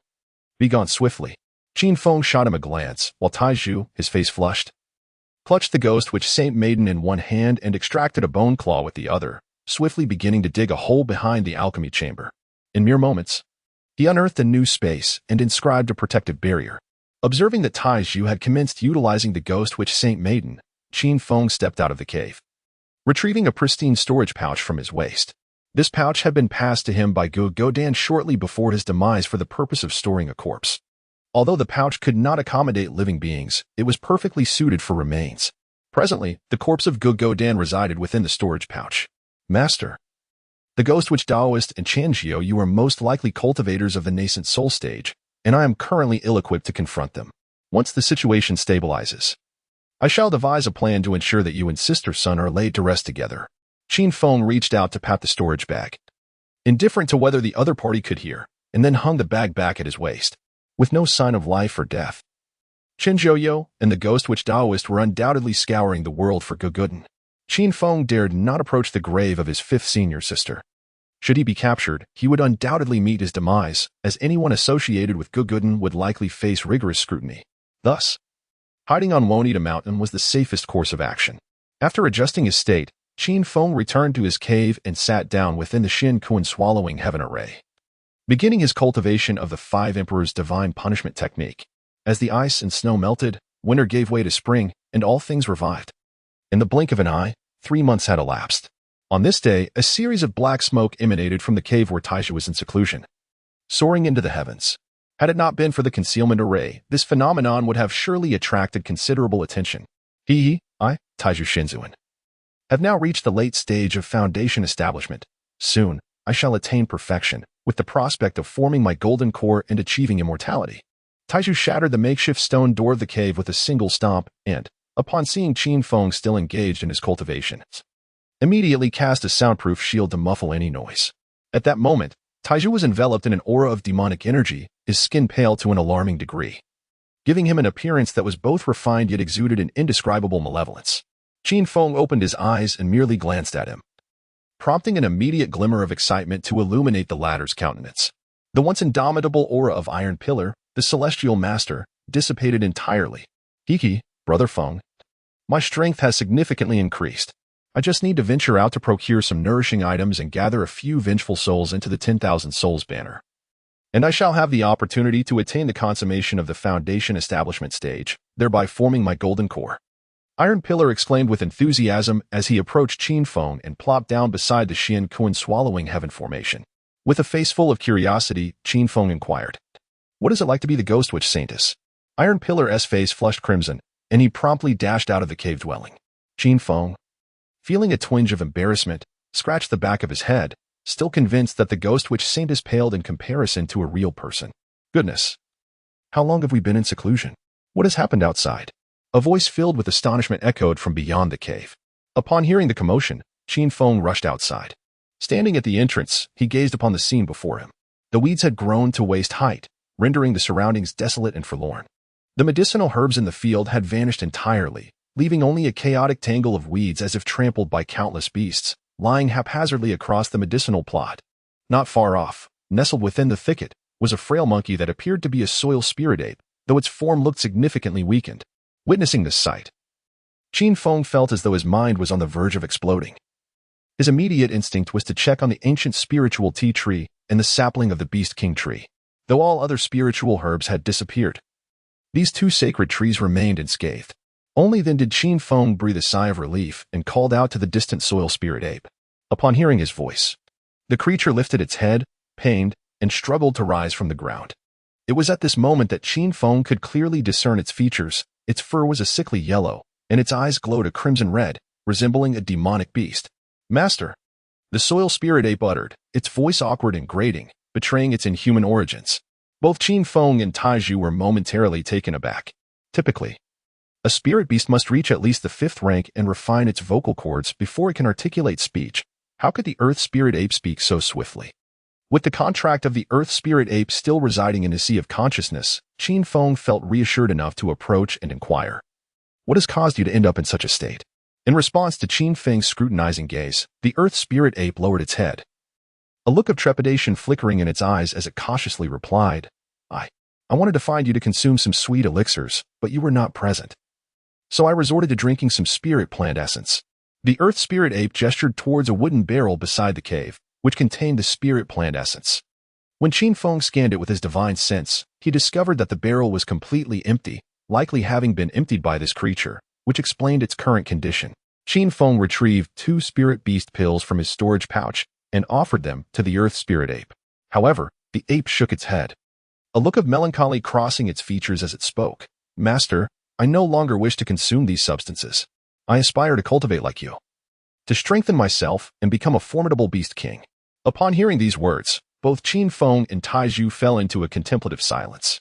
be gone swiftly." Qin Feng shot him a glance, while Taizhu, his face flushed, clutched the Ghost Witch Saint Maiden in one hand and extracted a bone claw with the other, swiftly beginning to dig a hole behind the alchemy chamber. In mere moments, he unearthed a new space and inscribed a protective barrier. Observing that Taizhu had commenced utilizing the Ghost Witch Saint Maiden, Qin Feng stepped out of the cave, retrieving a pristine storage pouch from his waist. This pouch had been passed to him by Gugodan shortly before his demise for the purpose of storing a corpse. Although the pouch could not accommodate living beings, it was perfectly suited for remains. Presently, the corpse of Gugodan resided within the storage pouch. "Master, the Ghost Witch Daoist and Chanjiu, you are most likely cultivators of the nascent soul stage, and I am currently ill-equipped to confront them. Once the situation stabilizes, I shall devise a plan to ensure that you and sister son are laid to rest together." Qin Feng reached out to pat the storage bag, indifferent to whether the other party could hear, and then hung the bag back at his waist. With no sign of life or death, Qin Jiuyu and the Ghost Witch Daoist were undoubtedly scouring the world for Gugodan. Qin Feng dared not approach the grave of his 5th senior sister. Should he be captured, he would undoubtedly meet his demise, as anyone associated with Gugodan would likely face rigorous scrutiny. Thus, Hiding on Wonita Mountain was the safest course of action. After adjusting his state, Qin Feng returned to his cave and sat down within the Qin Feng swallowing heaven array, beginning his cultivation of the Five Emperors' divine punishment technique. As the ice and snow melted, winter gave way to spring, and all things revived. In the blink of an eye, 3 months had elapsed. On this day, a series of black smoke emanated from the cave where Taiju was in seclusion, soaring into the heavens. Had it not been for the concealment array, this phenomenon would have surely attracted considerable attention. I, Taiju Shinzuan, have now reached the late stage of foundation establishment. Soon, I shall attain perfection, with the prospect of forming my golden core and achieving immortality. Taiju shattered the makeshift stone door of the cave with a single stomp and, upon seeing Qin Feng still engaged in his cultivation, immediately cast a soundproof shield to muffle any noise. At that moment, Taiju was enveloped in an aura of demonic energy, his skin pale to an alarming degree, giving him an appearance that was both refined yet exuded an indescribable malevolence. Qin Feng opened his eyes and merely glanced at him, prompting an immediate glimmer of excitement to illuminate the latter's countenance. The once indomitable aura of Iron Pillar, the celestial master, dissipated entirely. Brother Feng, my strength has significantly increased. I just need to venture out to procure some nourishing items and gather a few vengeful souls into the 10,000 souls banner, and I shall have the opportunity to attain the consummation of the foundation establishment stage, thereby forming my golden core. Iron Pillar exclaimed with enthusiasm as he approached Qin Feng and plopped down beside the Qin Feng swallowing heaven formation. With a face full of curiosity, Qin Feng inquired, "What is it like to be the Ghost Witch Saintess?" Iron Pillar's face flushed crimson, and he promptly dashed out of the cave dwelling. Qin Feng, feeling a twinge of embarrassment, scratched the back of his head, still convinced that the Ghost Witch Saintess paled in comparison to a real person. Goodness! How long have we been in seclusion? What has happened outside? A voice filled with astonishment echoed from beyond the cave. Upon hearing the commotion, Qin Feng rushed outside. Standing at the entrance, he gazed upon the scene before him. The weeds had grown to waist height, rendering the surroundings desolate and forlorn. The medicinal herbs in the field had vanished entirely, leaving only a chaotic tangle of weeds as if trampled by countless beasts, lying haphazardly across the medicinal plot. Not far off, nestled within the thicket, was a frail monkey that appeared to be a soil spirit ape, though its form looked significantly weakened. Witnessing this sight, Qin Feng felt as though his mind was on the verge of exploding. His immediate instinct was to check on the ancient spiritual tea tree and the sapling of the Beast King tree. Though all other spiritual herbs had disappeared, these two sacred trees remained unscathed. Only then did Qin Feng breathe a sigh of relief and called out to the distant soil spirit ape. Upon hearing his voice, the creature lifted its head, pained, and struggled to rise from the ground. It was at this moment that Qin Feng could clearly discern its features. Its fur was a sickly yellow, and its eyes glowed a crimson red, resembling a demonic beast. "Master," the soil spirit ape uttered, its voice awkward and grating, betraying its inhuman origins. Both Qin Feng and Taiju were momentarily taken aback. Typically, a spirit beast must reach at least the 5th rank and refine its vocal cords before it can articulate speech. How could the earth spirit ape speak so swiftly? With the contract of the earth spirit ape still residing in his sea of consciousness, Qin Feng felt reassured enough to approach and inquire, "What has caused you to end up in such a state?" In response to Qin Feng's scrutinizing gaze, the earth spirit ape lowered its head, a look of trepidation flickering in its eyes as it cautiously replied, I wanted to find you to consume some sweet elixirs, but you were not present. So I resorted to drinking some spirit plant essence." The earth spirit ape gestured towards a wooden barrel beside the cave, which contained the spirit plant essence. When Qin Feng scanned it with his divine sense, he discovered that the barrel was completely empty, likely having been emptied by this creature, which explained its current condition. Qin Feng retrieved 2 spirit beast pills from his storage pouch and offered them to the earth spirit ape. However, the ape shook its head, a look of melancholy crossing its features as it spoke. "Master, I no longer wish to consume these substances. I aspire to cultivate like you, to strengthen myself and become a formidable beast king." Upon hearing these words, both Qin Feng and Taiju fell into a contemplative silence.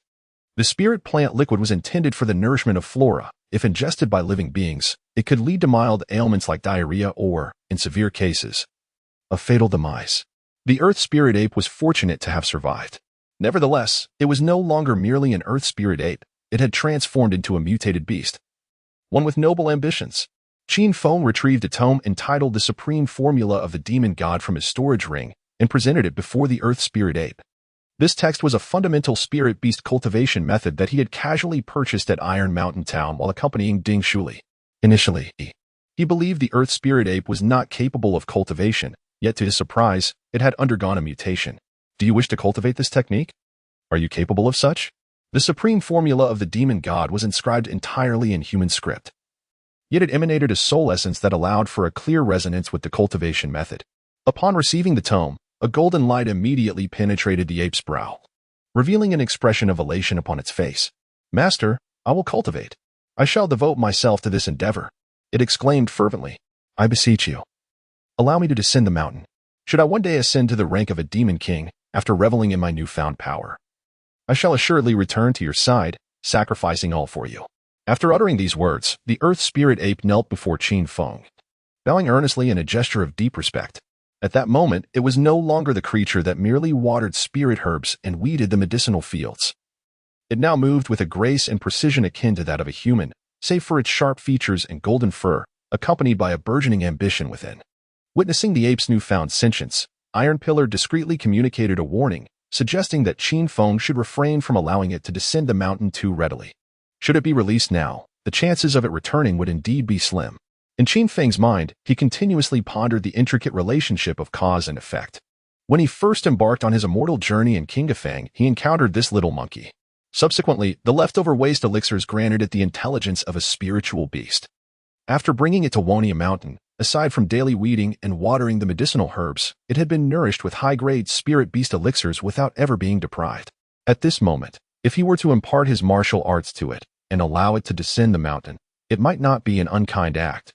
The spirit plant liquid was intended for the nourishment of flora. If ingested by living beings, it could lead to mild ailments like diarrhea or, in severe cases, a fatal demise. The earth spirit ape was fortunate to have survived. Nevertheless, it was no longer merely an earth spirit ape. It had transformed into a mutated beast, one with noble ambitions. Qin Feng retrieved a tome entitled The Supreme Formula of the Demon God from his storage ring and presented it before the earth spirit ape. This text was a fundamental spirit beast cultivation method that he had casually purchased at Iron Mountain Town while accompanying Ding Shuli. Initially, he believed the earth spirit ape was not capable of cultivation, yet to his surprise, it had undergone a mutation. Do you wish to cultivate this technique? Are you capable of such? The supreme formula of the demon god was inscribed entirely in human script. Yet it emanated a soul essence that allowed for a clear resonance with the cultivation method. Upon receiving the tome, a golden light immediately penetrated the ape's brow, revealing an expression of elation upon its face. Master, I will cultivate. I shall devote myself to this endeavor. It exclaimed fervently. I beseech you. Allow me to descend the mountain. Should I one day ascend to the rank of a demon king after reveling in my newfound power, I shall assuredly return to your side, sacrificing all for you. After uttering these words, the earth spirit ape knelt before Qin Feng, bowing earnestly in a gesture of deep respect. At that moment, it was no longer the creature that merely watered spirit herbs and weeded the medicinal fields. It now moved with a grace and precision akin to that of a human, save for its sharp features and golden fur, accompanied by a burgeoning ambition within. Witnessing the ape's newfound sentience, Iron Pillar discreetly communicated a warning, suggesting that Qin Feng should refrain from allowing it to descend the mountain too readily. Should it be released now, the chances of it returning would indeed be slim. In Qin Feng's mind, he continuously pondered the intricate relationship of cause and effect. When he first embarked on his immortal journey in Qinghefang, he encountered this little monkey. Subsequently, the leftover waste elixirs granted it the intelligence of a spiritual beast. After bringing it to Wonia Mountain, aside from daily weeding and watering the medicinal herbs, it had been nourished with high-grade spirit beast elixirs without ever being deprived. At this moment, if he were to impart his martial arts to it and allow it to descend the mountain, it might not be an unkind act,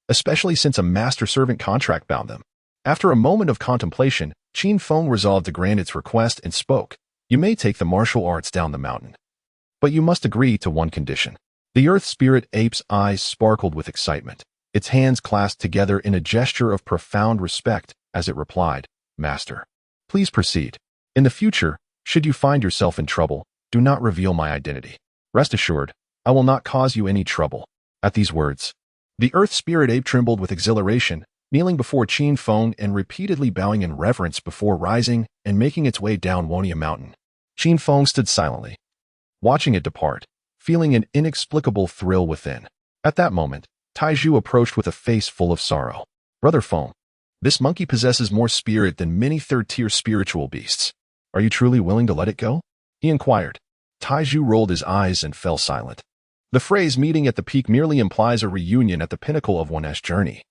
especially since a master-servant contract bound them. After a moment of contemplation, Qin Feng resolved to grant its request and spoke. You may take the martial arts down the mountain, but you must agree to one condition. The earth spirit ape's eyes sparkled with excitement. Its hands clasped together in a gesture of profound respect as it replied, Master, please proceed. In the future, should you find yourself in trouble, do not reveal my identity. Rest assured, I will not cause you any trouble. At these words, the earth spirit ape trembled with exhilaration, kneeling before Qin Feng and repeatedly bowing in reverence before rising and making its way down Wonia Mountain. Qin Feng stood silently, watching it depart, feeling an inexplicable thrill within. At that moment, Taizhu approached with a face full of sorrow. Brother Feng, this monkey possesses more spirit than many third-tier spiritual beasts. Are you truly willing to let it go? He inquired. Taizhu rolled his eyes and fell silent. The phrase meeting at the peak merely implies a reunion at the pinnacle of one's journey,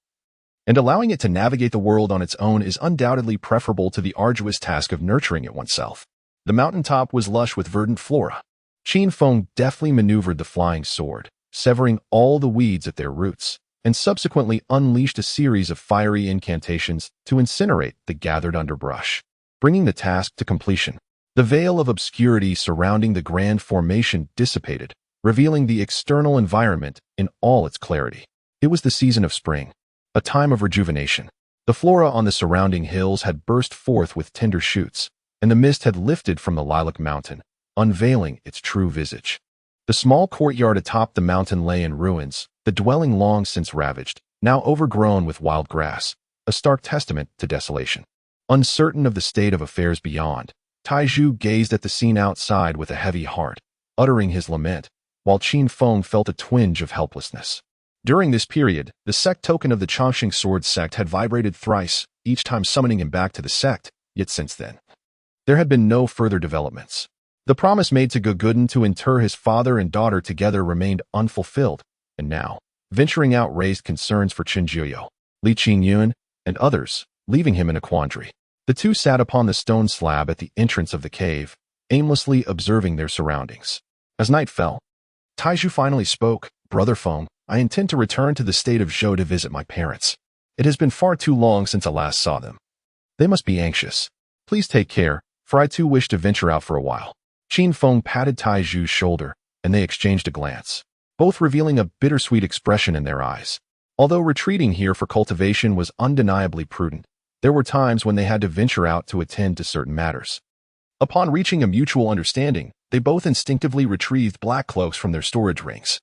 and allowing it to navigate the world on its own is undoubtedly preferable to the arduous task of nurturing it oneself. The mountaintop was lush with verdant flora. Qin Feng deftly maneuvered the flying sword, severing all the weeds at their roots, and subsequently unleashed a series of fiery incantations to incinerate the gathered underbrush, bringing the task to completion. The veil of obscurity surrounding the grand formation dissipated, revealing the external environment in all its clarity. It was the season of spring, a time of rejuvenation. The flora on the surrounding hills had burst forth with tender shoots, and the mist had lifted from the lilac mountain, unveiling its true visage. The small courtyard atop the mountain lay in ruins, the dwelling long since ravaged, now overgrown with wild grass, a stark testament to desolation. Uncertain of the state of affairs beyond, Taizhu gazed at the scene outside with a heavy heart, uttering his lament, while Qin Feng felt a twinge of helplessness. During this period, the sect token of the Chongqing Sword sect had vibrated thrice, each time summoning him back to the sect, yet since then, there had been no further developments. The promise made to Guguden to inter his father and daughter together remained unfulfilled, and now, venturing out raised concerns for Qin Jiuyou, Li Qingyun, and others, leaving him in a quandary. The two sat upon the stone slab at the entrance of the cave, aimlessly observing their surroundings. As night fell, Taizhu finally spoke. Brother Feng, I intend to return to the state of Zhou to visit my parents. It has been far too long since I last saw them. They must be anxious. Please take care, for I too wish to venture out for a while. Qin Feng patted Taizhu's shoulder, and they exchanged a glance, both revealing a bittersweet expression in their eyes. Although retreating here for cultivation was undeniably prudent, there were times when they had to venture out to attend to certain matters. Upon reaching a mutual understanding, they both instinctively retrieved black cloaks from their storage rings,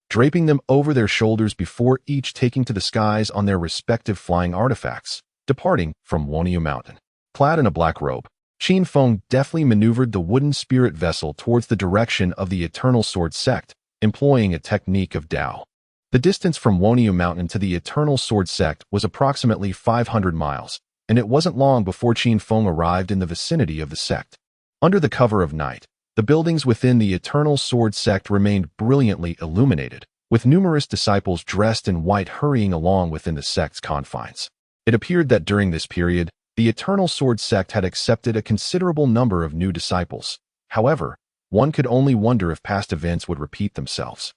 draping them over their shoulders before each taking to the skies on their respective flying artifacts, departing from Wonia Mountain. Clad in a black robe, Qin Feng deftly maneuvered the wooden spirit vessel towards the direction of the Eternal Sword sect, employing a technique of Dao. The distance from Woniu Mountain to the Eternal Sword sect was approximately 500 miles, and it wasn't long before Qin Feng arrived in the vicinity of the sect. Under the cover of night, the buildings within the Eternal Sword sect remained brilliantly illuminated, with numerous disciples dressed in white hurrying along within the sect's confines. It appeared that during this period, the Eternal Sword sect had accepted a considerable number of new disciples. However, one could only wonder if past events would repeat themselves.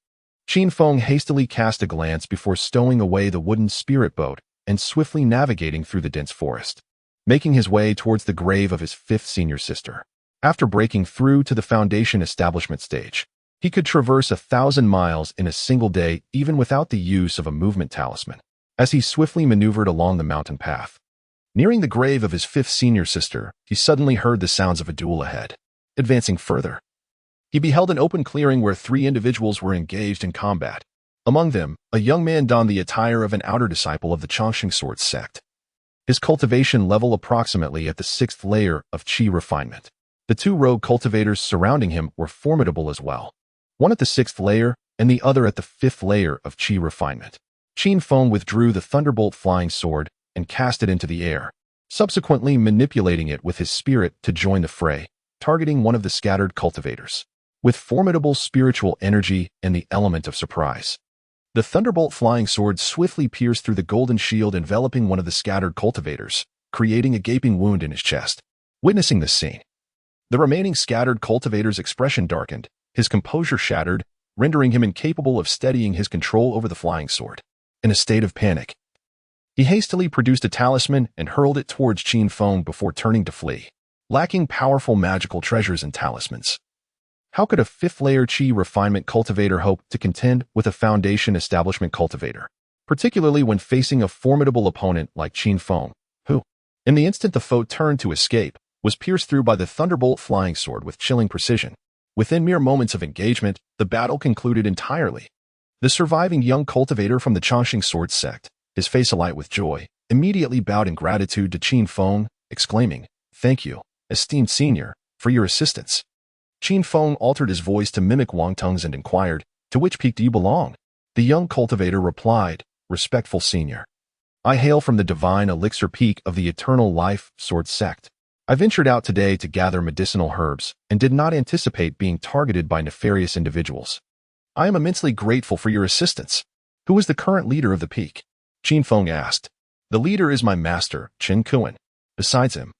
Qin Feng hastily cast a glance before stowing away the wooden spirit boat and swiftly navigating through the dense forest, making his way towards the grave of his fifth senior sister. After breaking through to the Foundation establishment stage, he could traverse 1,000 miles in a single day even without the use of a movement talisman. As he swiftly maneuvered along the mountain path, nearing the grave of his fifth senior sister, he suddenly heard the sounds of a duel ahead. Advancing further, he beheld an open clearing where 3 individuals were engaged in combat. Among them, a young man donned the attire of an outer disciple of the Chongqing Sword sect. His cultivation level approximately at the 6th layer of Qi refinement. The 2 rogue cultivators surrounding him were formidable as well, one at the 6th layer and the other at the 5th layer of Qi refinement. Qin Feng withdrew the Thunderbolt flying sword and cast it into the air, subsequently manipulating it with his spirit to join the fray, targeting one of the scattered cultivators. With formidable spiritual energy and the element of surprise, the Thunderbolt flying sword swiftly pierced through the golden shield enveloping one of the scattered cultivators, creating a gaping wound in his chest. Witnessing this scene, the remaining scattered cultivator's expression darkened, his composure shattered, rendering him incapable of steadying his control over the flying sword. In a state of panic, he hastily produced a talisman and hurled it towards Qin Feng before turning to flee. Lacking powerful magical treasures and talismans, how could a 5th-layer Qi refinement cultivator hope to contend with a Foundation establishment cultivator, particularly when facing a formidable opponent like Qin Feng, who, in the instant the foe turned to escape, was pierced through by the Thunderbolt flying sword with chilling precision? Within mere moments of engagement, the battle concluded entirely. The surviving young cultivator from the Chongqing Sword sect, his face alight with joy, immediately bowed in gratitude to Qin Feng, exclaiming, "Thank you, esteemed senior, for your assistance." Qin Feng altered his voice to mimic Wang Teng's and inquired, "To which peak do you belong?" The young cultivator replied, "Respectful senior, I hail from the divine elixir peak of the Eternal Life Sword sect. I ventured out today to gather medicinal herbs and did not anticipate being targeted by nefarious individuals. I am immensely grateful for your assistance." "Who is the current leader of the peak?" Qin Feng asked. "The leader is my master, Chen Kuan. Besides him,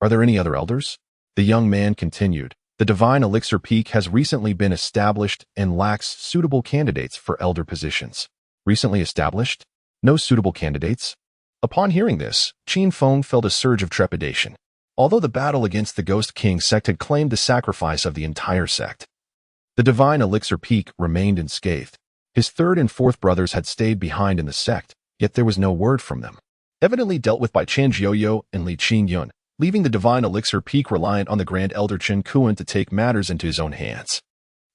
are there any other elders?" The young man continued, "The divine elixir peak has recently been established and lacks suitable candidates for elder positions." Recently established? No suitable candidates? Upon hearing this, Qin Feng felt a surge of trepidation. Although the battle against the Ghost King sect had claimed the sacrifice of the entire sect, the divine elixir peak remained unscathed. His 3rd and 4th brothers had stayed behind in the sect, yet there was no word from them. Evidently dealt with by Chen Jiuyo and Li Qingyun, leaving the divine elixir peak reliant on the Grand Elder Chen Kuan to take matters into his own hands.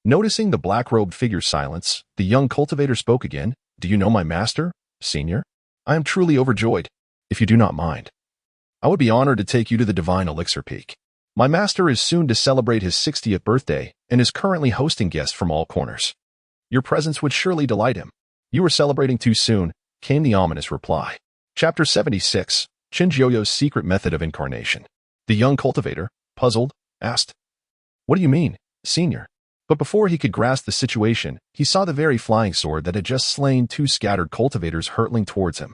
Noticing the black-robed figure's silence, the young cultivator spoke again. "Do you know my master, senior? I am truly overjoyed. If you do not mind, I would be honored to take you to the divine elixir peak. My master is soon to celebrate his 60th birthday and is currently hosting guests from all corners. Your presence would surely delight him." "You are celebrating too soon," came the ominous reply. Chapter 76, Chen Jiuyo's Secret Method of Incarnation. The young cultivator, puzzled, asked, "What do you mean, senior?" But before he could grasp the situation, he saw the very flying sword that had just slain 2 scattered cultivators hurtling towards him.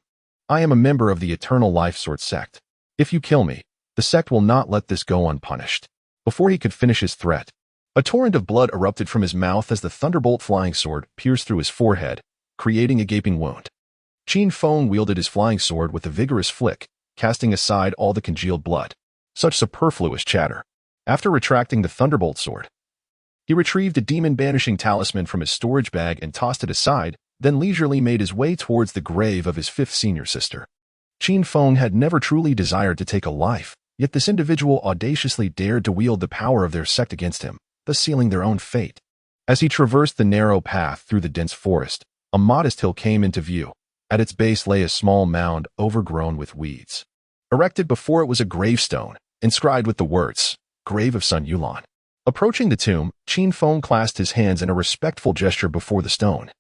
"I am a member of the Eternal Life Sword sect. If you kill me, the sect will not let this go unpunished." Before he could finish his threat, a torrent of blood erupted from his mouth as the Thunderbolt flying sword pierced through his forehead, creating a gaping wound. Qin Feng wielded his flying sword with a vigorous flick, casting aside all the congealed blood. Such superfluous chatter. After retracting the Thunderbolt sword, he retrieved a demon-banishing talisman from his storage bag and tossed it aside, then leisurely made his way towards the grave of his 5th senior sister. Qin Feng had never truly desired to take a life, yet this individual audaciously dared to wield the power of their sect against him, thus sealing their own fate. As he traversed the narrow path through the dense forest, a modest hill came into view. At its base lay a small mound overgrown with weeds. Erected before it was a gravestone, inscribed with the words, Grave of Sun Yulon. Approaching the tomb, Qin Feng clasped his hands in a respectful gesture before the stone,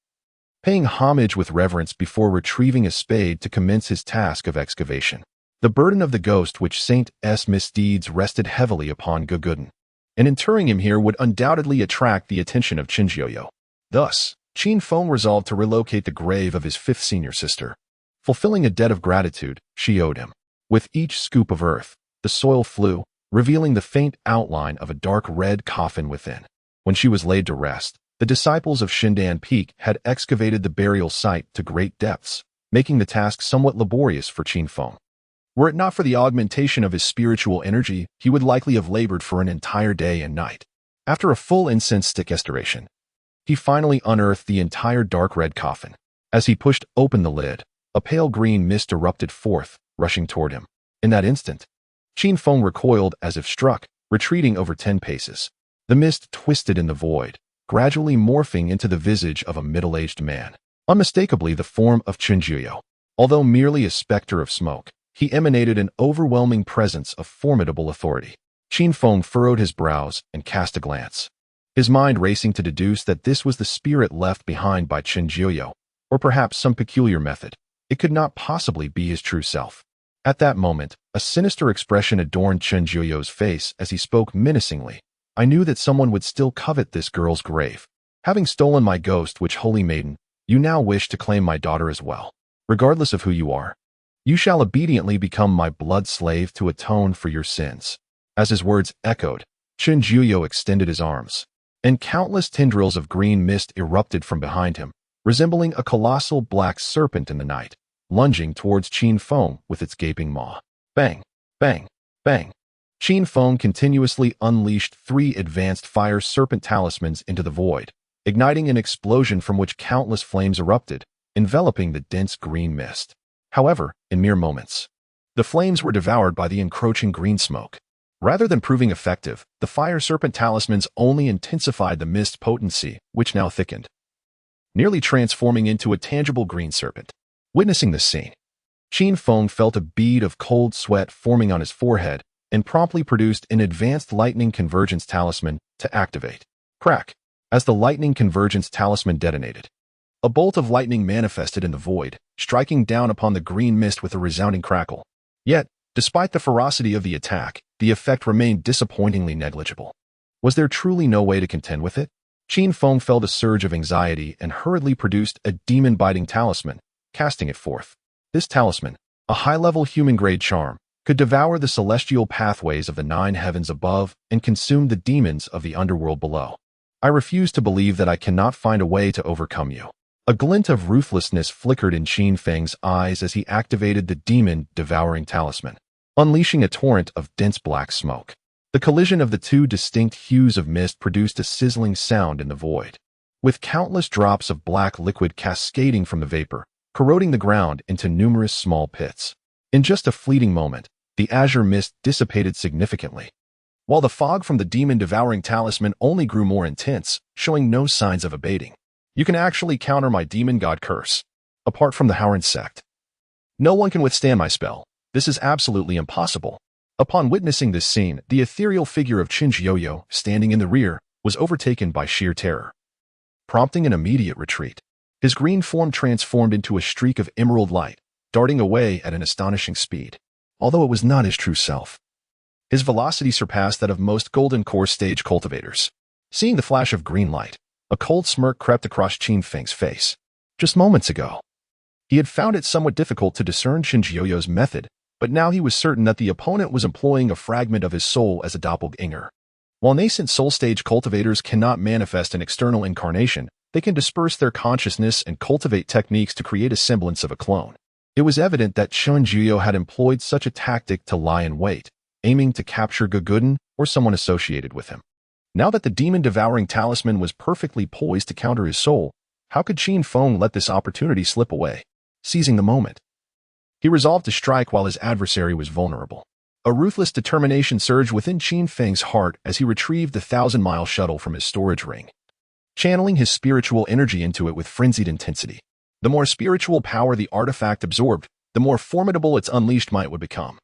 paying homage with reverence before retrieving a spade to commence his task of excavation. The burden of the ghost which Saint's misdeeds rested heavily upon Gugudun, and interring him here would undoubtedly attract the attention of Qinjiao. Thus, Qin Feng resolved to relocate the grave of his fifth senior sister, fulfilling a debt of gratitude she owed him. With each scoop of earth, the soil flew, revealing the faint outline of a dark red coffin within. When she was laid to rest, the disciples of Xindan Peak had excavated the burial site to great depths, making the task somewhat laborious for Qin Feng. Were it not for the augmentation of his spiritual energy, he would likely have labored for an entire day and night. After a full incense stick restoration, he finally unearthed the entire dark red coffin. As he pushed open the lid, a pale green mist erupted forth, rushing toward him. In that instant, Qin Feng recoiled as if struck, retreating over 10 paces. The mist twisted in the void, gradually morphing into the visage of a middle-aged man, unmistakably the form of Qinjiao. Although merely a specter of smoke, he emanated an overwhelming presence of formidable authority. Qin Feng furrowed his brows and cast a glance, his mind racing to deduce that this was the spirit left behind by Qinjiao, or perhaps some peculiar method. It could not possibly be his true self. At that moment, a sinister expression adorned Qinjiao's face as he spoke menacingly. I knew that someone would still covet this girl's grave. Having stolen my ghost, which holy maiden, you now wish to claim my daughter as well. Regardless of who you are, you shall obediently become my blood slave to atone for your sins. As his words echoed, Qinjiao extended his arms, and countless tendrils of green mist erupted from behind him, resembling a colossal black serpent in the night, lunging towards Qin Feng with its gaping maw. Bang, bang, bang. Qin Feng continuously unleashed 3 advanced fire serpent talismans into the void, igniting an explosion from which countless flames erupted, enveloping the dense green mist. However, in mere moments, the flames were devoured by the encroaching green smoke. Rather than proving effective, the fire serpent talismans only intensified the mist's potency, which now thickened, nearly transforming into a tangible green serpent. Witnessing this scene, Qin Feng felt a bead of cold sweat forming on his forehead and promptly produced an advanced lightning convergence talisman to activate. Crack! As the lightning convergence talisman detonated, a bolt of lightning manifested in the void, striking down upon the green mist with a resounding crackle. Yet, despite the ferocity of the attack, the effect remained disappointingly negligible. Was there truly no way to contend with it? Qin Feng felt a surge of anxiety and hurriedly produced a demon-biting talisman, casting it forth. This talisman, a high-level human-grade charm, could devour the celestial pathways of the 9 heavens above and consume the demons of the underworld below. I refuse to believe that I cannot find a way to overcome you. A glint of ruthlessness flickered in Qin Feng's eyes as he activated the demon-devouring talisman, unleashing a torrent of dense black smoke. The collision of the 2 distinct hues of mist produced a sizzling sound in the void, with countless drops of black liquid cascading from the vapor, corroding the ground into numerous small pits. In just a fleeting moment, the azure mist dissipated significantly, while the fog from the demon-devouring talisman only grew more intense, showing no signs of abating. You can actually counter my demon god curse. Apart from the Howran sect, no one can withstand my spell. This is absolutely impossible. Upon witnessing this scene, the ethereal figure of Qinjiao, standing in the rear, was overtaken by sheer terror, prompting an immediate retreat. His green form transformed into a streak of emerald light, darting away at an astonishing speed. Although it was not his true self, his velocity surpassed that of most golden core stage cultivators. Seeing the flash of green light, a cold smirk crept across Qin Feng's face. Just moments ago, he had found it somewhat difficult to discern Qinjiao's method, but now he was certain that the opponent was employing a fragment of his soul as a doppelganger. While nascent soul stage cultivators cannot manifest an external incarnation, they can disperse their consciousness and cultivate techniques to create a semblance of a clone. It was evident that Qinjiao had employed such a tactic to lie in wait, aiming to capture Gugudun or someone associated with him. Now that the demon-devouring talisman was perfectly poised to counter his soul, how could Qin Feng let this opportunity slip away? Seizing the moment, he resolved to strike while his adversary was vulnerable. A ruthless determination surged within Qin Feng's heart as he retrieved the 1,000-mile shuttle from his storage ring, channeling his spiritual energy into it with frenzied intensity. The more spiritual power the artifact absorbed, the more formidable its unleashed might would become.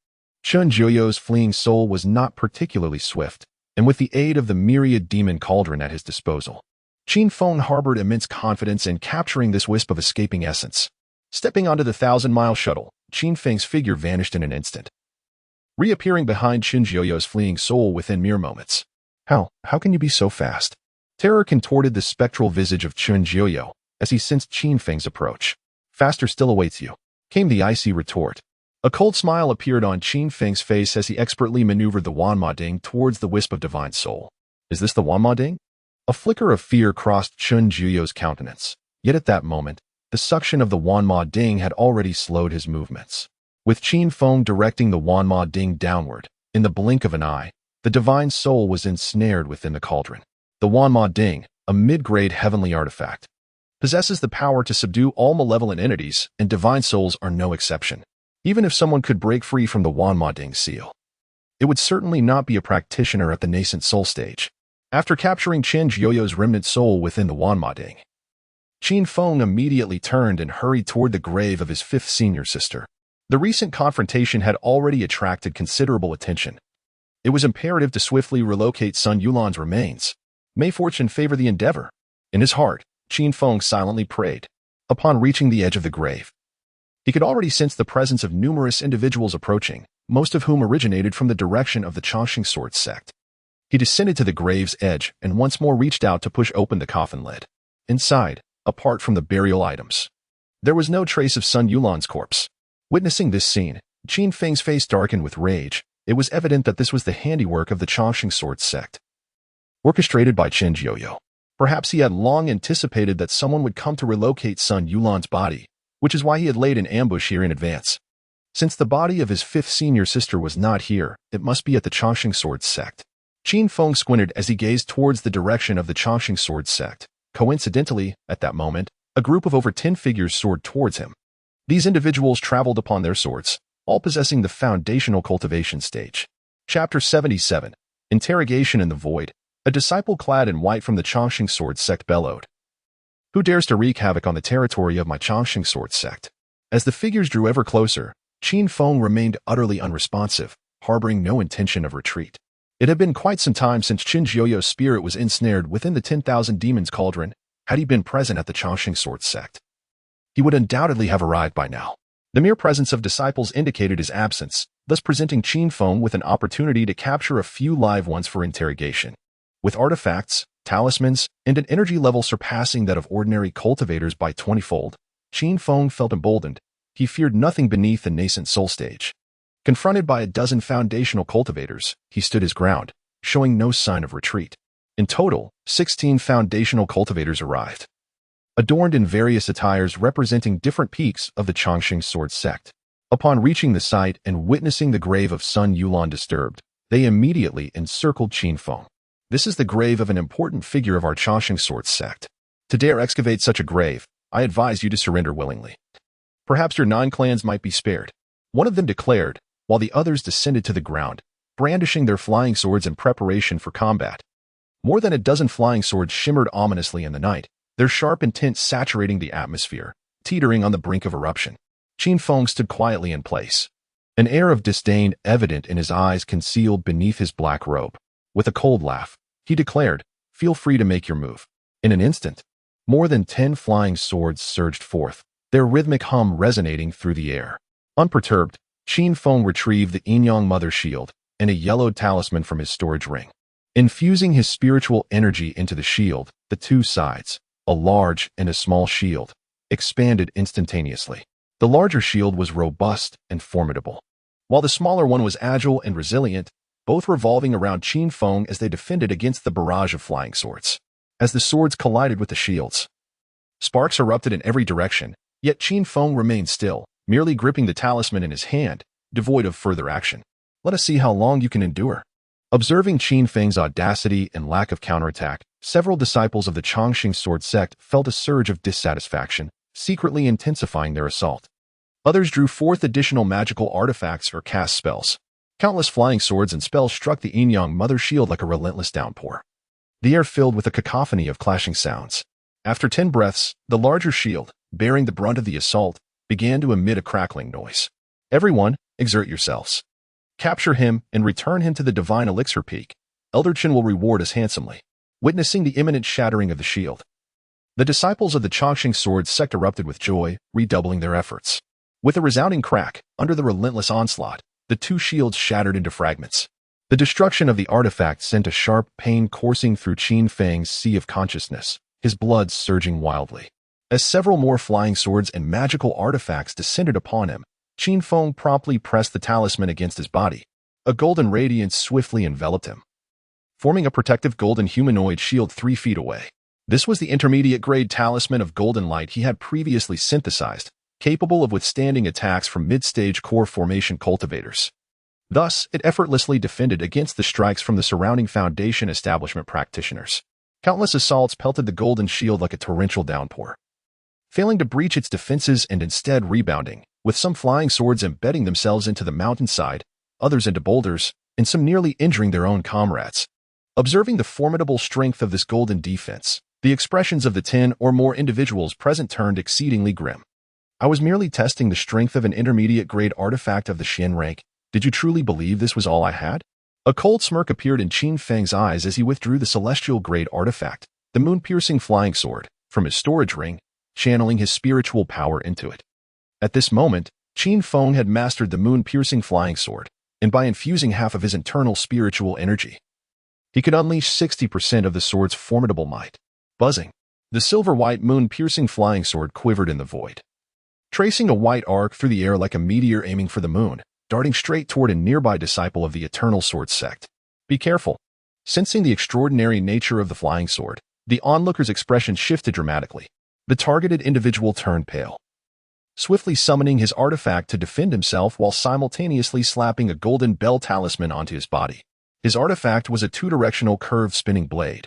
Chen Jiuyo's fleeing soul was not particularly swift, and with the aid of the myriad demon cauldron at his disposal, Qin Feng harbored immense confidence in capturing this wisp of escaping essence. Stepping onto the 1,000-mile shuttle, Qin Feng's figure vanished in an instant, reappearing behind Chen Jiuyo's fleeing soul within mere moments. How can you be so fast? Terror contorted the spectral visage of Chen Jiuyo as he sensed Qin Feng's approach. Faster still awaits you, came the icy retort. A cold smile appeared on Qin Feng's face as he expertly maneuvered the Wanma Ding towards the wisp of divine soul. Is this the Wanma Ding? A flicker of fear crossed Chen Jiuyo's countenance, yet at that moment, the suction of the Wanma Ding had already slowed his movements. With Qin Feng directing the Wanma Ding downward, in the blink of an eye, the divine soul was ensnared within the cauldron. The Wanma Ding, a mid-grade heavenly artifact, possesses the power to subdue all malevolent entities, and divine souls are no exception. Even if someone could break free from the Wanma Ding seal, it would certainly not be a practitioner at the nascent soul stage. After capturing Chen Jiuyo's remnant soul within the Wanma Ding, Qin Feng immediately turned and hurried toward the grave of his fifth senior sister. The recent confrontation had already attracted considerable attention. It was imperative to swiftly relocate Sun Yulan's remains. May fortune favor the endeavor. In his heart, Qin Feng silently prayed. Upon reaching the edge of the grave, he could already sense the presence of numerous individuals approaching, most of whom originated from the direction of the Chongqing sword sect. He descended to the grave's edge and once more reached out to push open the coffin lid. Inside, apart from the burial items, there was no trace of Sun Yulan's corpse. Witnessing this scene, Qin Feng's face darkened with rage. It was evident that this was the handiwork of the Chongqing sword sect, orchestrated by Chen Jiuyo. Perhaps he had long anticipated that someone would come to relocate Sun Yulan's body, which is why he had laid an ambush here in advance. Since the body of his fifth senior sister was not here, it must be at the Chongqing sword sect. Qin Feng squinted as he gazed towards the direction of the Chongqing sword sect. Coincidentally, at that moment, a group of over 10 figures soared towards him. These individuals traveled upon their swords, all possessing the foundational cultivation stage. Chapter 77. Interrogation in the Void. A disciple clad in white from the Chongqing sword sect bellowed. Who dares to wreak havoc on the territory of my Chongqing sword sect? As the figures drew ever closer, Qin Feng remained utterly unresponsive, harboring no intention of retreat. It had been quite some time since Chen Jiuyo's spirit was ensnared within the 10,000 demons cauldron. Had he been present at the Chongqing sword sect, he would undoubtedly have arrived by now. The mere presence of disciples indicated his absence, thus presenting Qin Feng with an opportunity to capture a few live ones for interrogation. With artifacts, talismans, and an energy level surpassing that of ordinary cultivators by 20-fold, Qin Feng felt emboldened. He feared nothing beneath the nascent soul stage. Confronted by a dozen foundational cultivators, he stood his ground, showing no sign of retreat. In total, 16 foundational cultivators arrived, adorned in various attires representing different peaks of the Chongqing sword sect. Upon reaching the site and witnessing the grave of Sun Yulan disturbed, they immediately encircled Qin Feng. This is the grave of an important figure of our Chongqing sword sect. To dare excavate such a grave, I advise you to surrender willingly. Perhaps your 9 clans might be spared, one of them declared, while the others descended to the ground, brandishing their flying swords in preparation for combat. More than a dozen flying swords shimmered ominously in the night, their sharp intent saturating the atmosphere, teetering on the brink of eruption. Qin Feng stood quietly in place, an air of disdain evident in his eyes concealed beneath his black robe. With a cold laugh, he declared, "Feel free to make your move." In an instant, more than 10 flying swords surged forth, their rhythmic hum resonating through the air. Unperturbed, Qin Feng retrieved the Yin-Yang Mother Shield and a yellowed talisman from his storage ring. Infusing his spiritual energy into the shield, the two sides, a large and a small shield, expanded instantaneously. The larger shield was robust and formidable, while the smaller one was agile and resilient, both revolving around Qin Feng as they defended against the barrage of flying swords. As the swords collided with the shields, sparks erupted in every direction, yet Qin Feng remained still, merely gripping the talisman in his hand, devoid of further action. Let us see how long you can endure. Observing Qin Feng's audacity and lack of counterattack, several disciples of the Chongqing sword sect felt a surge of dissatisfaction, secretly intensifying their assault. Others drew forth additional magical artifacts or cast spells. Countless flying swords and spells struck the Yin-Yang Mother Shield like a relentless downpour. The air filled with a cacophony of clashing sounds. After 10 breaths, the larger shield, bearing the brunt of the assault, began to emit a crackling noise. "Everyone, exert yourselves." Capture him and return him to the divine elixir peak. Elder Qin will reward us handsomely. Witnessing the imminent shattering of the shield, the disciples of the Chongqing sword sect erupted with joy, redoubling their efforts. With a resounding crack, under the relentless onslaught, the two shields shattered into fragments. The destruction of the artifact sent a sharp pain coursing through Qin Feng's sea of consciousness, his blood surging wildly. As several more flying swords and magical artifacts descended upon him, Qin Feng promptly pressed the talisman against his body. A golden radiance swiftly enveloped him, forming a protective golden humanoid shield 3 feet away. This was the intermediate-grade talisman of golden light he had previously synthesized, capable of withstanding attacks from mid-stage core formation cultivators. Thus, it effortlessly defended against the strikes from the surrounding Foundation establishment practitioners. Countless assaults pelted the golden shield like a torrential downpour, failing to breach its defenses and instead rebounding, with some flying swords embedding themselves into the mountainside, others into boulders, and some nearly injuring their own comrades. Observing the formidable strength of this golden defense, the expressions of the 10 or more individuals present turned exceedingly grim. I was merely testing the strength of an intermediate-grade artifact of the Xian rank. Did you truly believe this was all I had? A cold smirk appeared in Qin Feng's eyes as he withdrew the celestial-grade artifact, the moon-piercing flying sword, from his storage ring, channeling his spiritual power into it. At this moment, Qin Feng had mastered the moon-piercing flying sword, and by infusing half of his internal spiritual energy, he could unleash 60% of the sword's formidable might. Buzzing, the silver-white moon-piercing flying sword quivered in the void, tracing a white arc through the air like a meteor aiming for the moon, darting straight toward a nearby disciple of the Eternal Sword sect. Be careful. Sensing the extraordinary nature of the flying sword, the onlooker's expression shifted dramatically. The targeted individual turned pale, swiftly summoning his artifact to defend himself while simultaneously slapping a golden bell talisman onto his body. His artifact was a two-directional curved spinning blade,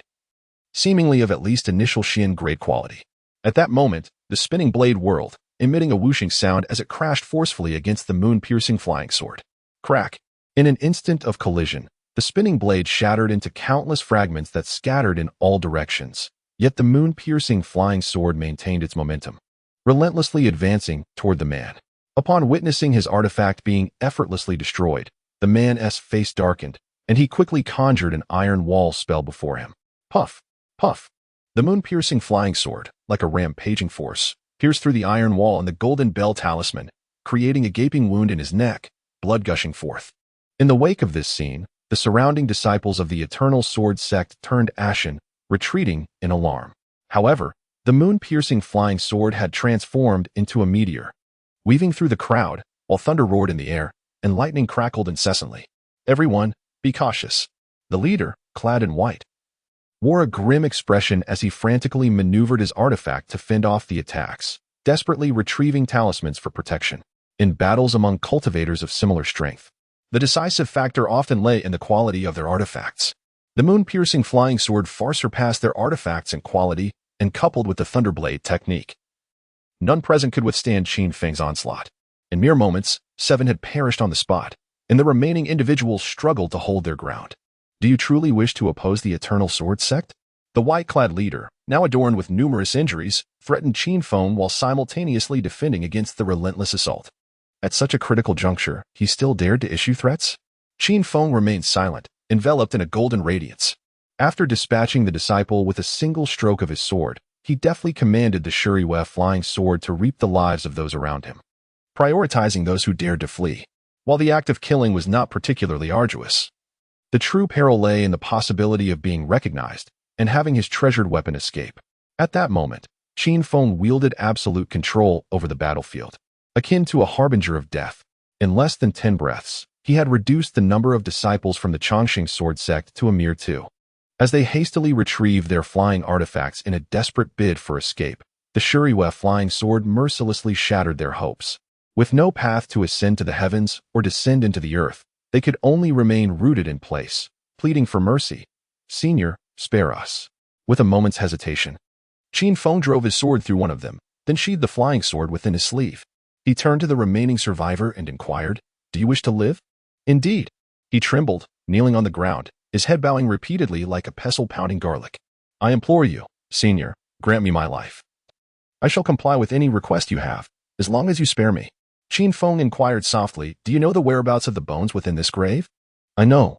seemingly of at least initial Xian-grade quality. At that moment, the spinning blade whirled, emitting a whooshing sound as it crashed forcefully against the moon-piercing flying sword. Crack! In an instant of collision, the spinning blade shattered into countless fragments that scattered in all directions. Yet the moon-piercing flying sword maintained its momentum, relentlessly advancing toward the man. Upon witnessing his artifact being effortlessly destroyed, the man's face darkened, and he quickly conjured an iron wall spell before him. Puff! Puff! The moon-piercing flying sword, like a rampaging force, pierced through the iron wall and the golden bell talisman, creating a gaping wound in his neck, blood gushing forth. In the wake of this scene, the surrounding disciples of the Eternal Sword sect turned ashen, retreating in alarm. However, the moon-piercing flying sword had transformed into a meteor, weaving through the crowd, while thunder roared in the air, and lightning crackled incessantly. Everyone, be cautious. The leader, clad in white, wore a grim expression as he frantically maneuvered his artifact to fend off the attacks, desperately retrieving talismans for protection. In battles among cultivators of similar strength, the decisive factor often lay in the quality of their artifacts. The moon-piercing flying sword far surpassed their artifacts in quality, and coupled with the Thunderblade technique, none present could withstand Qin Feng's onslaught. In mere moments, 7 had perished on the spot, and the remaining individuals struggled to hold their ground. Do you truly wish to oppose the Eternal Sword sect? The white-clad leader, now adorned with numerous injuries, threatened Qin Feng while simultaneously defending against the relentless assault. At such a critical juncture, he still dared to issue threats? Qin Feng remained silent, enveloped in a golden radiance. After dispatching the disciple with a single stroke of his sword, he deftly commanded the Shuriwe flying sword to reap the lives of those around him, prioritizing those who dared to flee. While the act of killing was not particularly arduous, the true peril lay in the possibility of being recognized and having his treasured weapon escape. At that moment, Qin Feng wielded absolute control over the battlefield, akin to a harbinger of death. In less than 10 breaths, he had reduced the number of disciples from the Chongqing sword sect to a mere 2. As they hastily retrieved their flying artifacts in a desperate bid for escape, the Shuriwe flying sword mercilessly shattered their hopes. With no path to ascend to the heavens or descend into the earth, they could only remain rooted in place, pleading for mercy. Senior, spare us. With a moment's hesitation, Qin Feng drove his sword through one of them, then sheathed the flying sword within his sleeve. He turned to the remaining survivor and inquired, "Do you wish to live?" "Indeed." He trembled, kneeling on the ground, his head bowing repeatedly like a pestle pounding garlic. "I implore you, Senior, grant me my life. I shall comply with any request you have, as long as you spare me." Qin Feng inquired softly, "Do you know the whereabouts of the bones within this grave?" I know,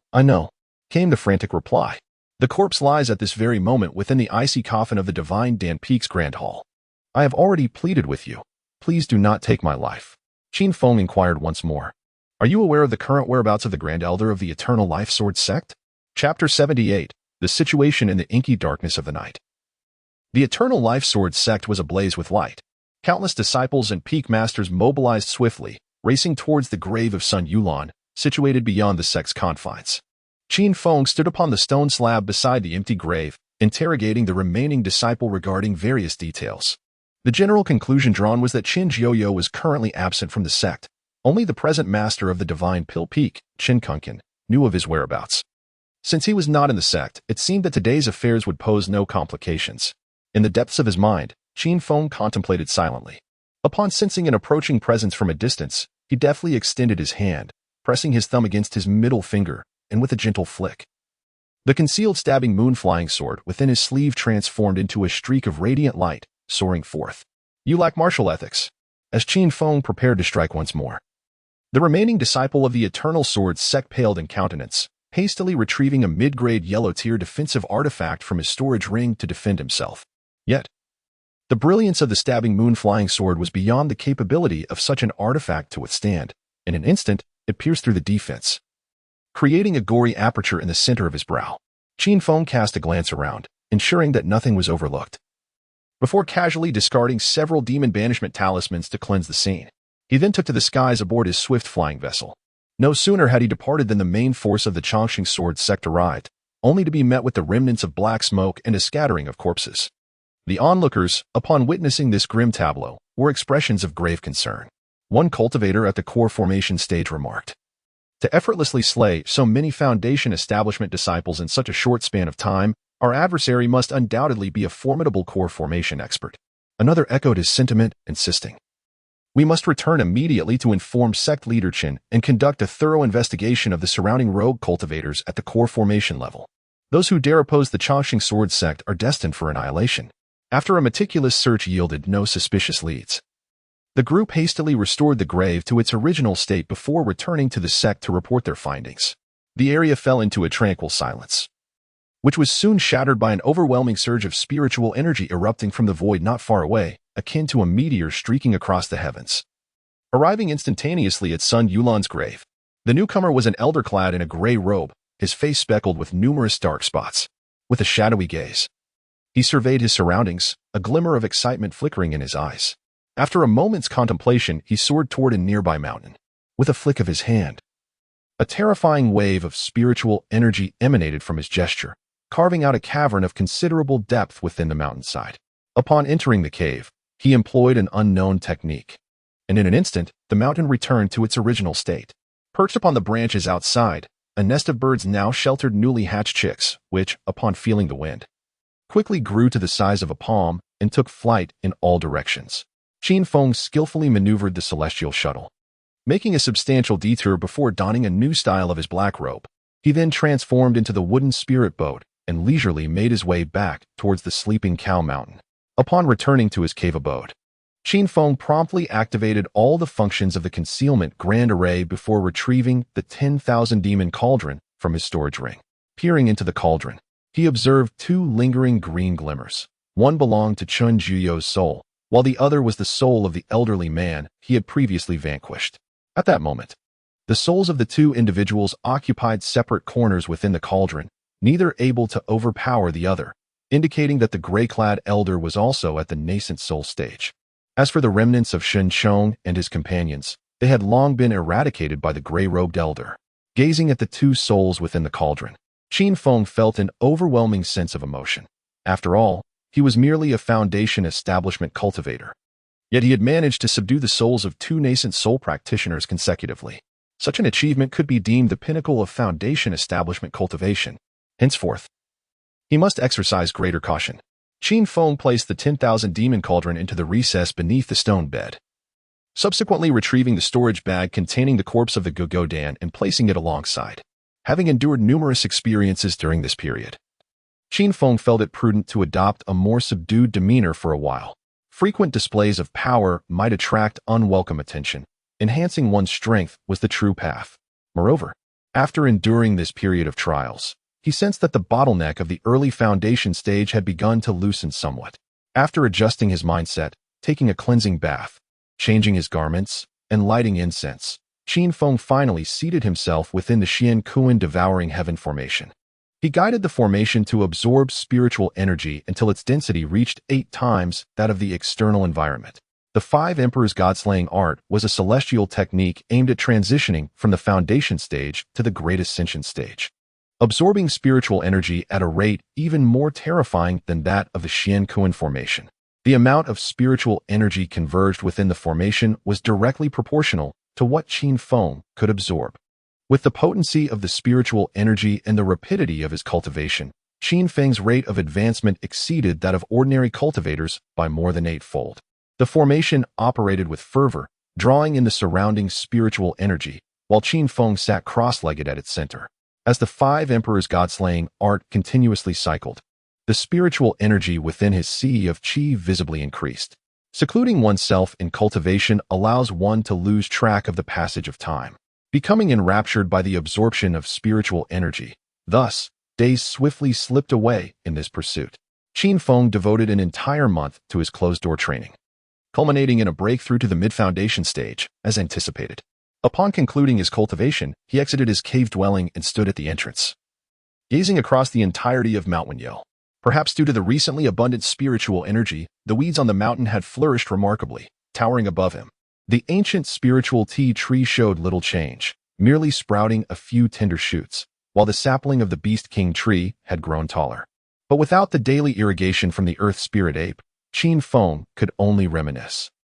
came the frantic reply. "The corpse lies at this very moment within the icy coffin of the divine Dan Peak's Grand Hall. I have already pleaded with you. Please do not take my life." Qin Feng inquired once more, "Are you aware of the current whereabouts of the Grand Elder of the Eternal Life Sword sect?" Chapter 78, The Situation in the Inky Darkness of the Night. The Eternal Life Sword sect was ablaze with light. Countless disciples and peak masters mobilized swiftly, racing towards the grave of Sun Yulan, situated beyond the sect's confines. Qin Feng stood upon the stone slab beside the empty grave, interrogating the remaining disciple regarding various details. The general conclusion drawn was that Qin Jiuyo was currently absent from the sect. Only the present master of the Divine Pill Peak, Qin Kunkin, knew of his whereabouts. Since he was not in the sect, it seemed that today's affairs would pose no complications. In the depths of his mind, Qin Feng contemplated silently. Upon sensing an approaching presence from a distance, he deftly extended his hand, pressing his thumb against his middle finger, and with a gentle flick, the concealed stabbing moon-flying sword within his sleeve transformed into a streak of radiant light, soaring forth. "You lack martial ethics," as Qin Feng prepared to strike once more. The remaining disciple of the Eternal Sword sect paled in countenance, hastily retrieving a mid-grade yellow-tier defensive artifact from his storage ring to defend himself. Yet, the brilliance of the stabbing moon-flying sword was beyond the capability of such an artifact to withstand. In an instant, it pierced through the defense, creating a gory aperture in the center of his brow. Qin Feng cast a glance around, ensuring that nothing was overlooked, before casually discarding several demon banishment talismans to cleanse the scene. He then took to the skies aboard his swift flying vessel. No sooner had he departed than the main force of the Chongqing Sword sect arrived, only to be met with the remnants of black smoke and a scattering of corpses. The onlookers, upon witnessing this grim tableau, were expressions of grave concern. One cultivator at the core formation stage remarked, "To effortlessly slay so many foundation establishment disciples in such a short span of time, our adversary must undoubtedly be a formidable core formation expert." Another echoed his sentiment, insisting, "We must return immediately to inform sect leader Qin and conduct a thorough investigation of the surrounding rogue cultivators at the core formation level. Those who dare oppose the Chongqing Sword sect are destined for annihilation." After a meticulous search yielded no suspicious leads, the group hastily restored the grave to its original state before returning to the sect to report their findings. The area fell into a tranquil silence, which was soon shattered by an overwhelming surge of spiritual energy erupting from the void not far away, akin to a meteor streaking across the heavens. Arriving instantaneously at Sun Yulan's grave, the newcomer was an elder clad in a gray robe, his face speckled with numerous dark spots. With a shadowy gaze, he surveyed his surroundings, a glimmer of excitement flickering in his eyes. After a moment's contemplation, he soared toward a nearby mountain. With a flick of his hand, a terrifying wave of spiritual energy emanated from his gesture, carving out a cavern of considerable depth within the mountainside. Upon entering the cave, he employed an unknown technique, and in an instant, the mountain returned to its original state. Perched upon the branches outside, a nest of birds now sheltered newly hatched chicks, which, upon feeling the wind, quickly grew to the size of a palm and took flight in all directions. Qin Feng skillfully maneuvered the celestial shuttle, making a substantial detour before donning a new style of his black robe. He then transformed into the wooden spirit boat and leisurely made his way back towards the sleeping cow mountain. Upon returning to his cave abode, Qin Feng promptly activated all the functions of the concealment grand array before retrieving the 10,000 demon cauldron from his storage ring. Peering into the cauldron, he observed two lingering green glimmers. One belonged to Qin Jiuyo's soul, while the other was the soul of the elderly man he had previously vanquished. At that moment, the souls of the two individuals occupied separate corners within the cauldron, neither able to overpower the other, indicating that the gray-clad elder was also at the nascent soul stage. As for the remnants of Shen Chong and his companions, they had long been eradicated by the gray-robed elder. Gazing at the two souls within the cauldron, Qin Feng felt an overwhelming sense of emotion. After all, he was merely a foundation establishment cultivator. Yet he had managed to subdue the souls of two nascent soul practitioners consecutively. Such an achievement could be deemed the pinnacle of foundation establishment cultivation. Henceforth, he must exercise greater caution. Qin Feng placed the 10,000 demon cauldron into the recess beneath the stone bed, subsequently retrieving the storage bag containing the corpse of the Gogodan and placing it alongside. Having endured numerous experiences during this period, Qin Feng felt it prudent to adopt a more subdued demeanor for a while. Frequent displays of power might attract unwelcome attention, Enhancing one's strength was the true path. Moreover, after enduring this period of trials, he sensed that the bottleneck of the early foundation stage had begun to loosen somewhat. After adjusting his mindset, taking a cleansing bath, changing his garments, and lighting incense, Qin Feng finally seated himself within the Xian Kuan Devouring Heaven formation. He guided the formation to absorb spiritual energy until its density reached 8 times that of the external environment. The 5 Emperors God-slaying art was a celestial technique aimed at transitioning from the foundation stage to the Great Ascension stage, absorbing spiritual energy at a rate even more terrifying than that of the Xian Kuan formation. The amount of spiritual energy converged within the formation was directly proportional to what Qin Feng could absorb. With the potency of the spiritual energy and the rapidity of his cultivation, Qin Feng's rate of advancement exceeded that of ordinary cultivators by more than 8-fold. The formation operated with fervor, drawing in the surrounding spiritual energy, while Qin Feng sat cross-legged at its center. As the 5 Emperors God-slaying art continuously cycled, the spiritual energy within his sea of qi visibly increased. Secluding oneself in cultivation allows one to lose track of the passage of time, becoming enraptured by the absorption of spiritual energy. Thus, days swiftly slipped away in this pursuit. Qin Feng devoted an entire month to his closed-door training, culminating in a breakthrough to the mid-foundation stage, as anticipated. Upon concluding his cultivation, he exited his cave dwelling and stood at the entrance, gazing across the entirety of Mount Wenyou. Perhaps due to the recently abundant spiritual energy, the weeds on the mountain had flourished remarkably, towering above him. The ancient spiritual tea tree showed little change, merely sprouting a few tender shoots, while the sapling of the Beast King tree had grown taller. But without the daily irrigation from the Earth Spirit Ape, Qin Feng could only reminisce.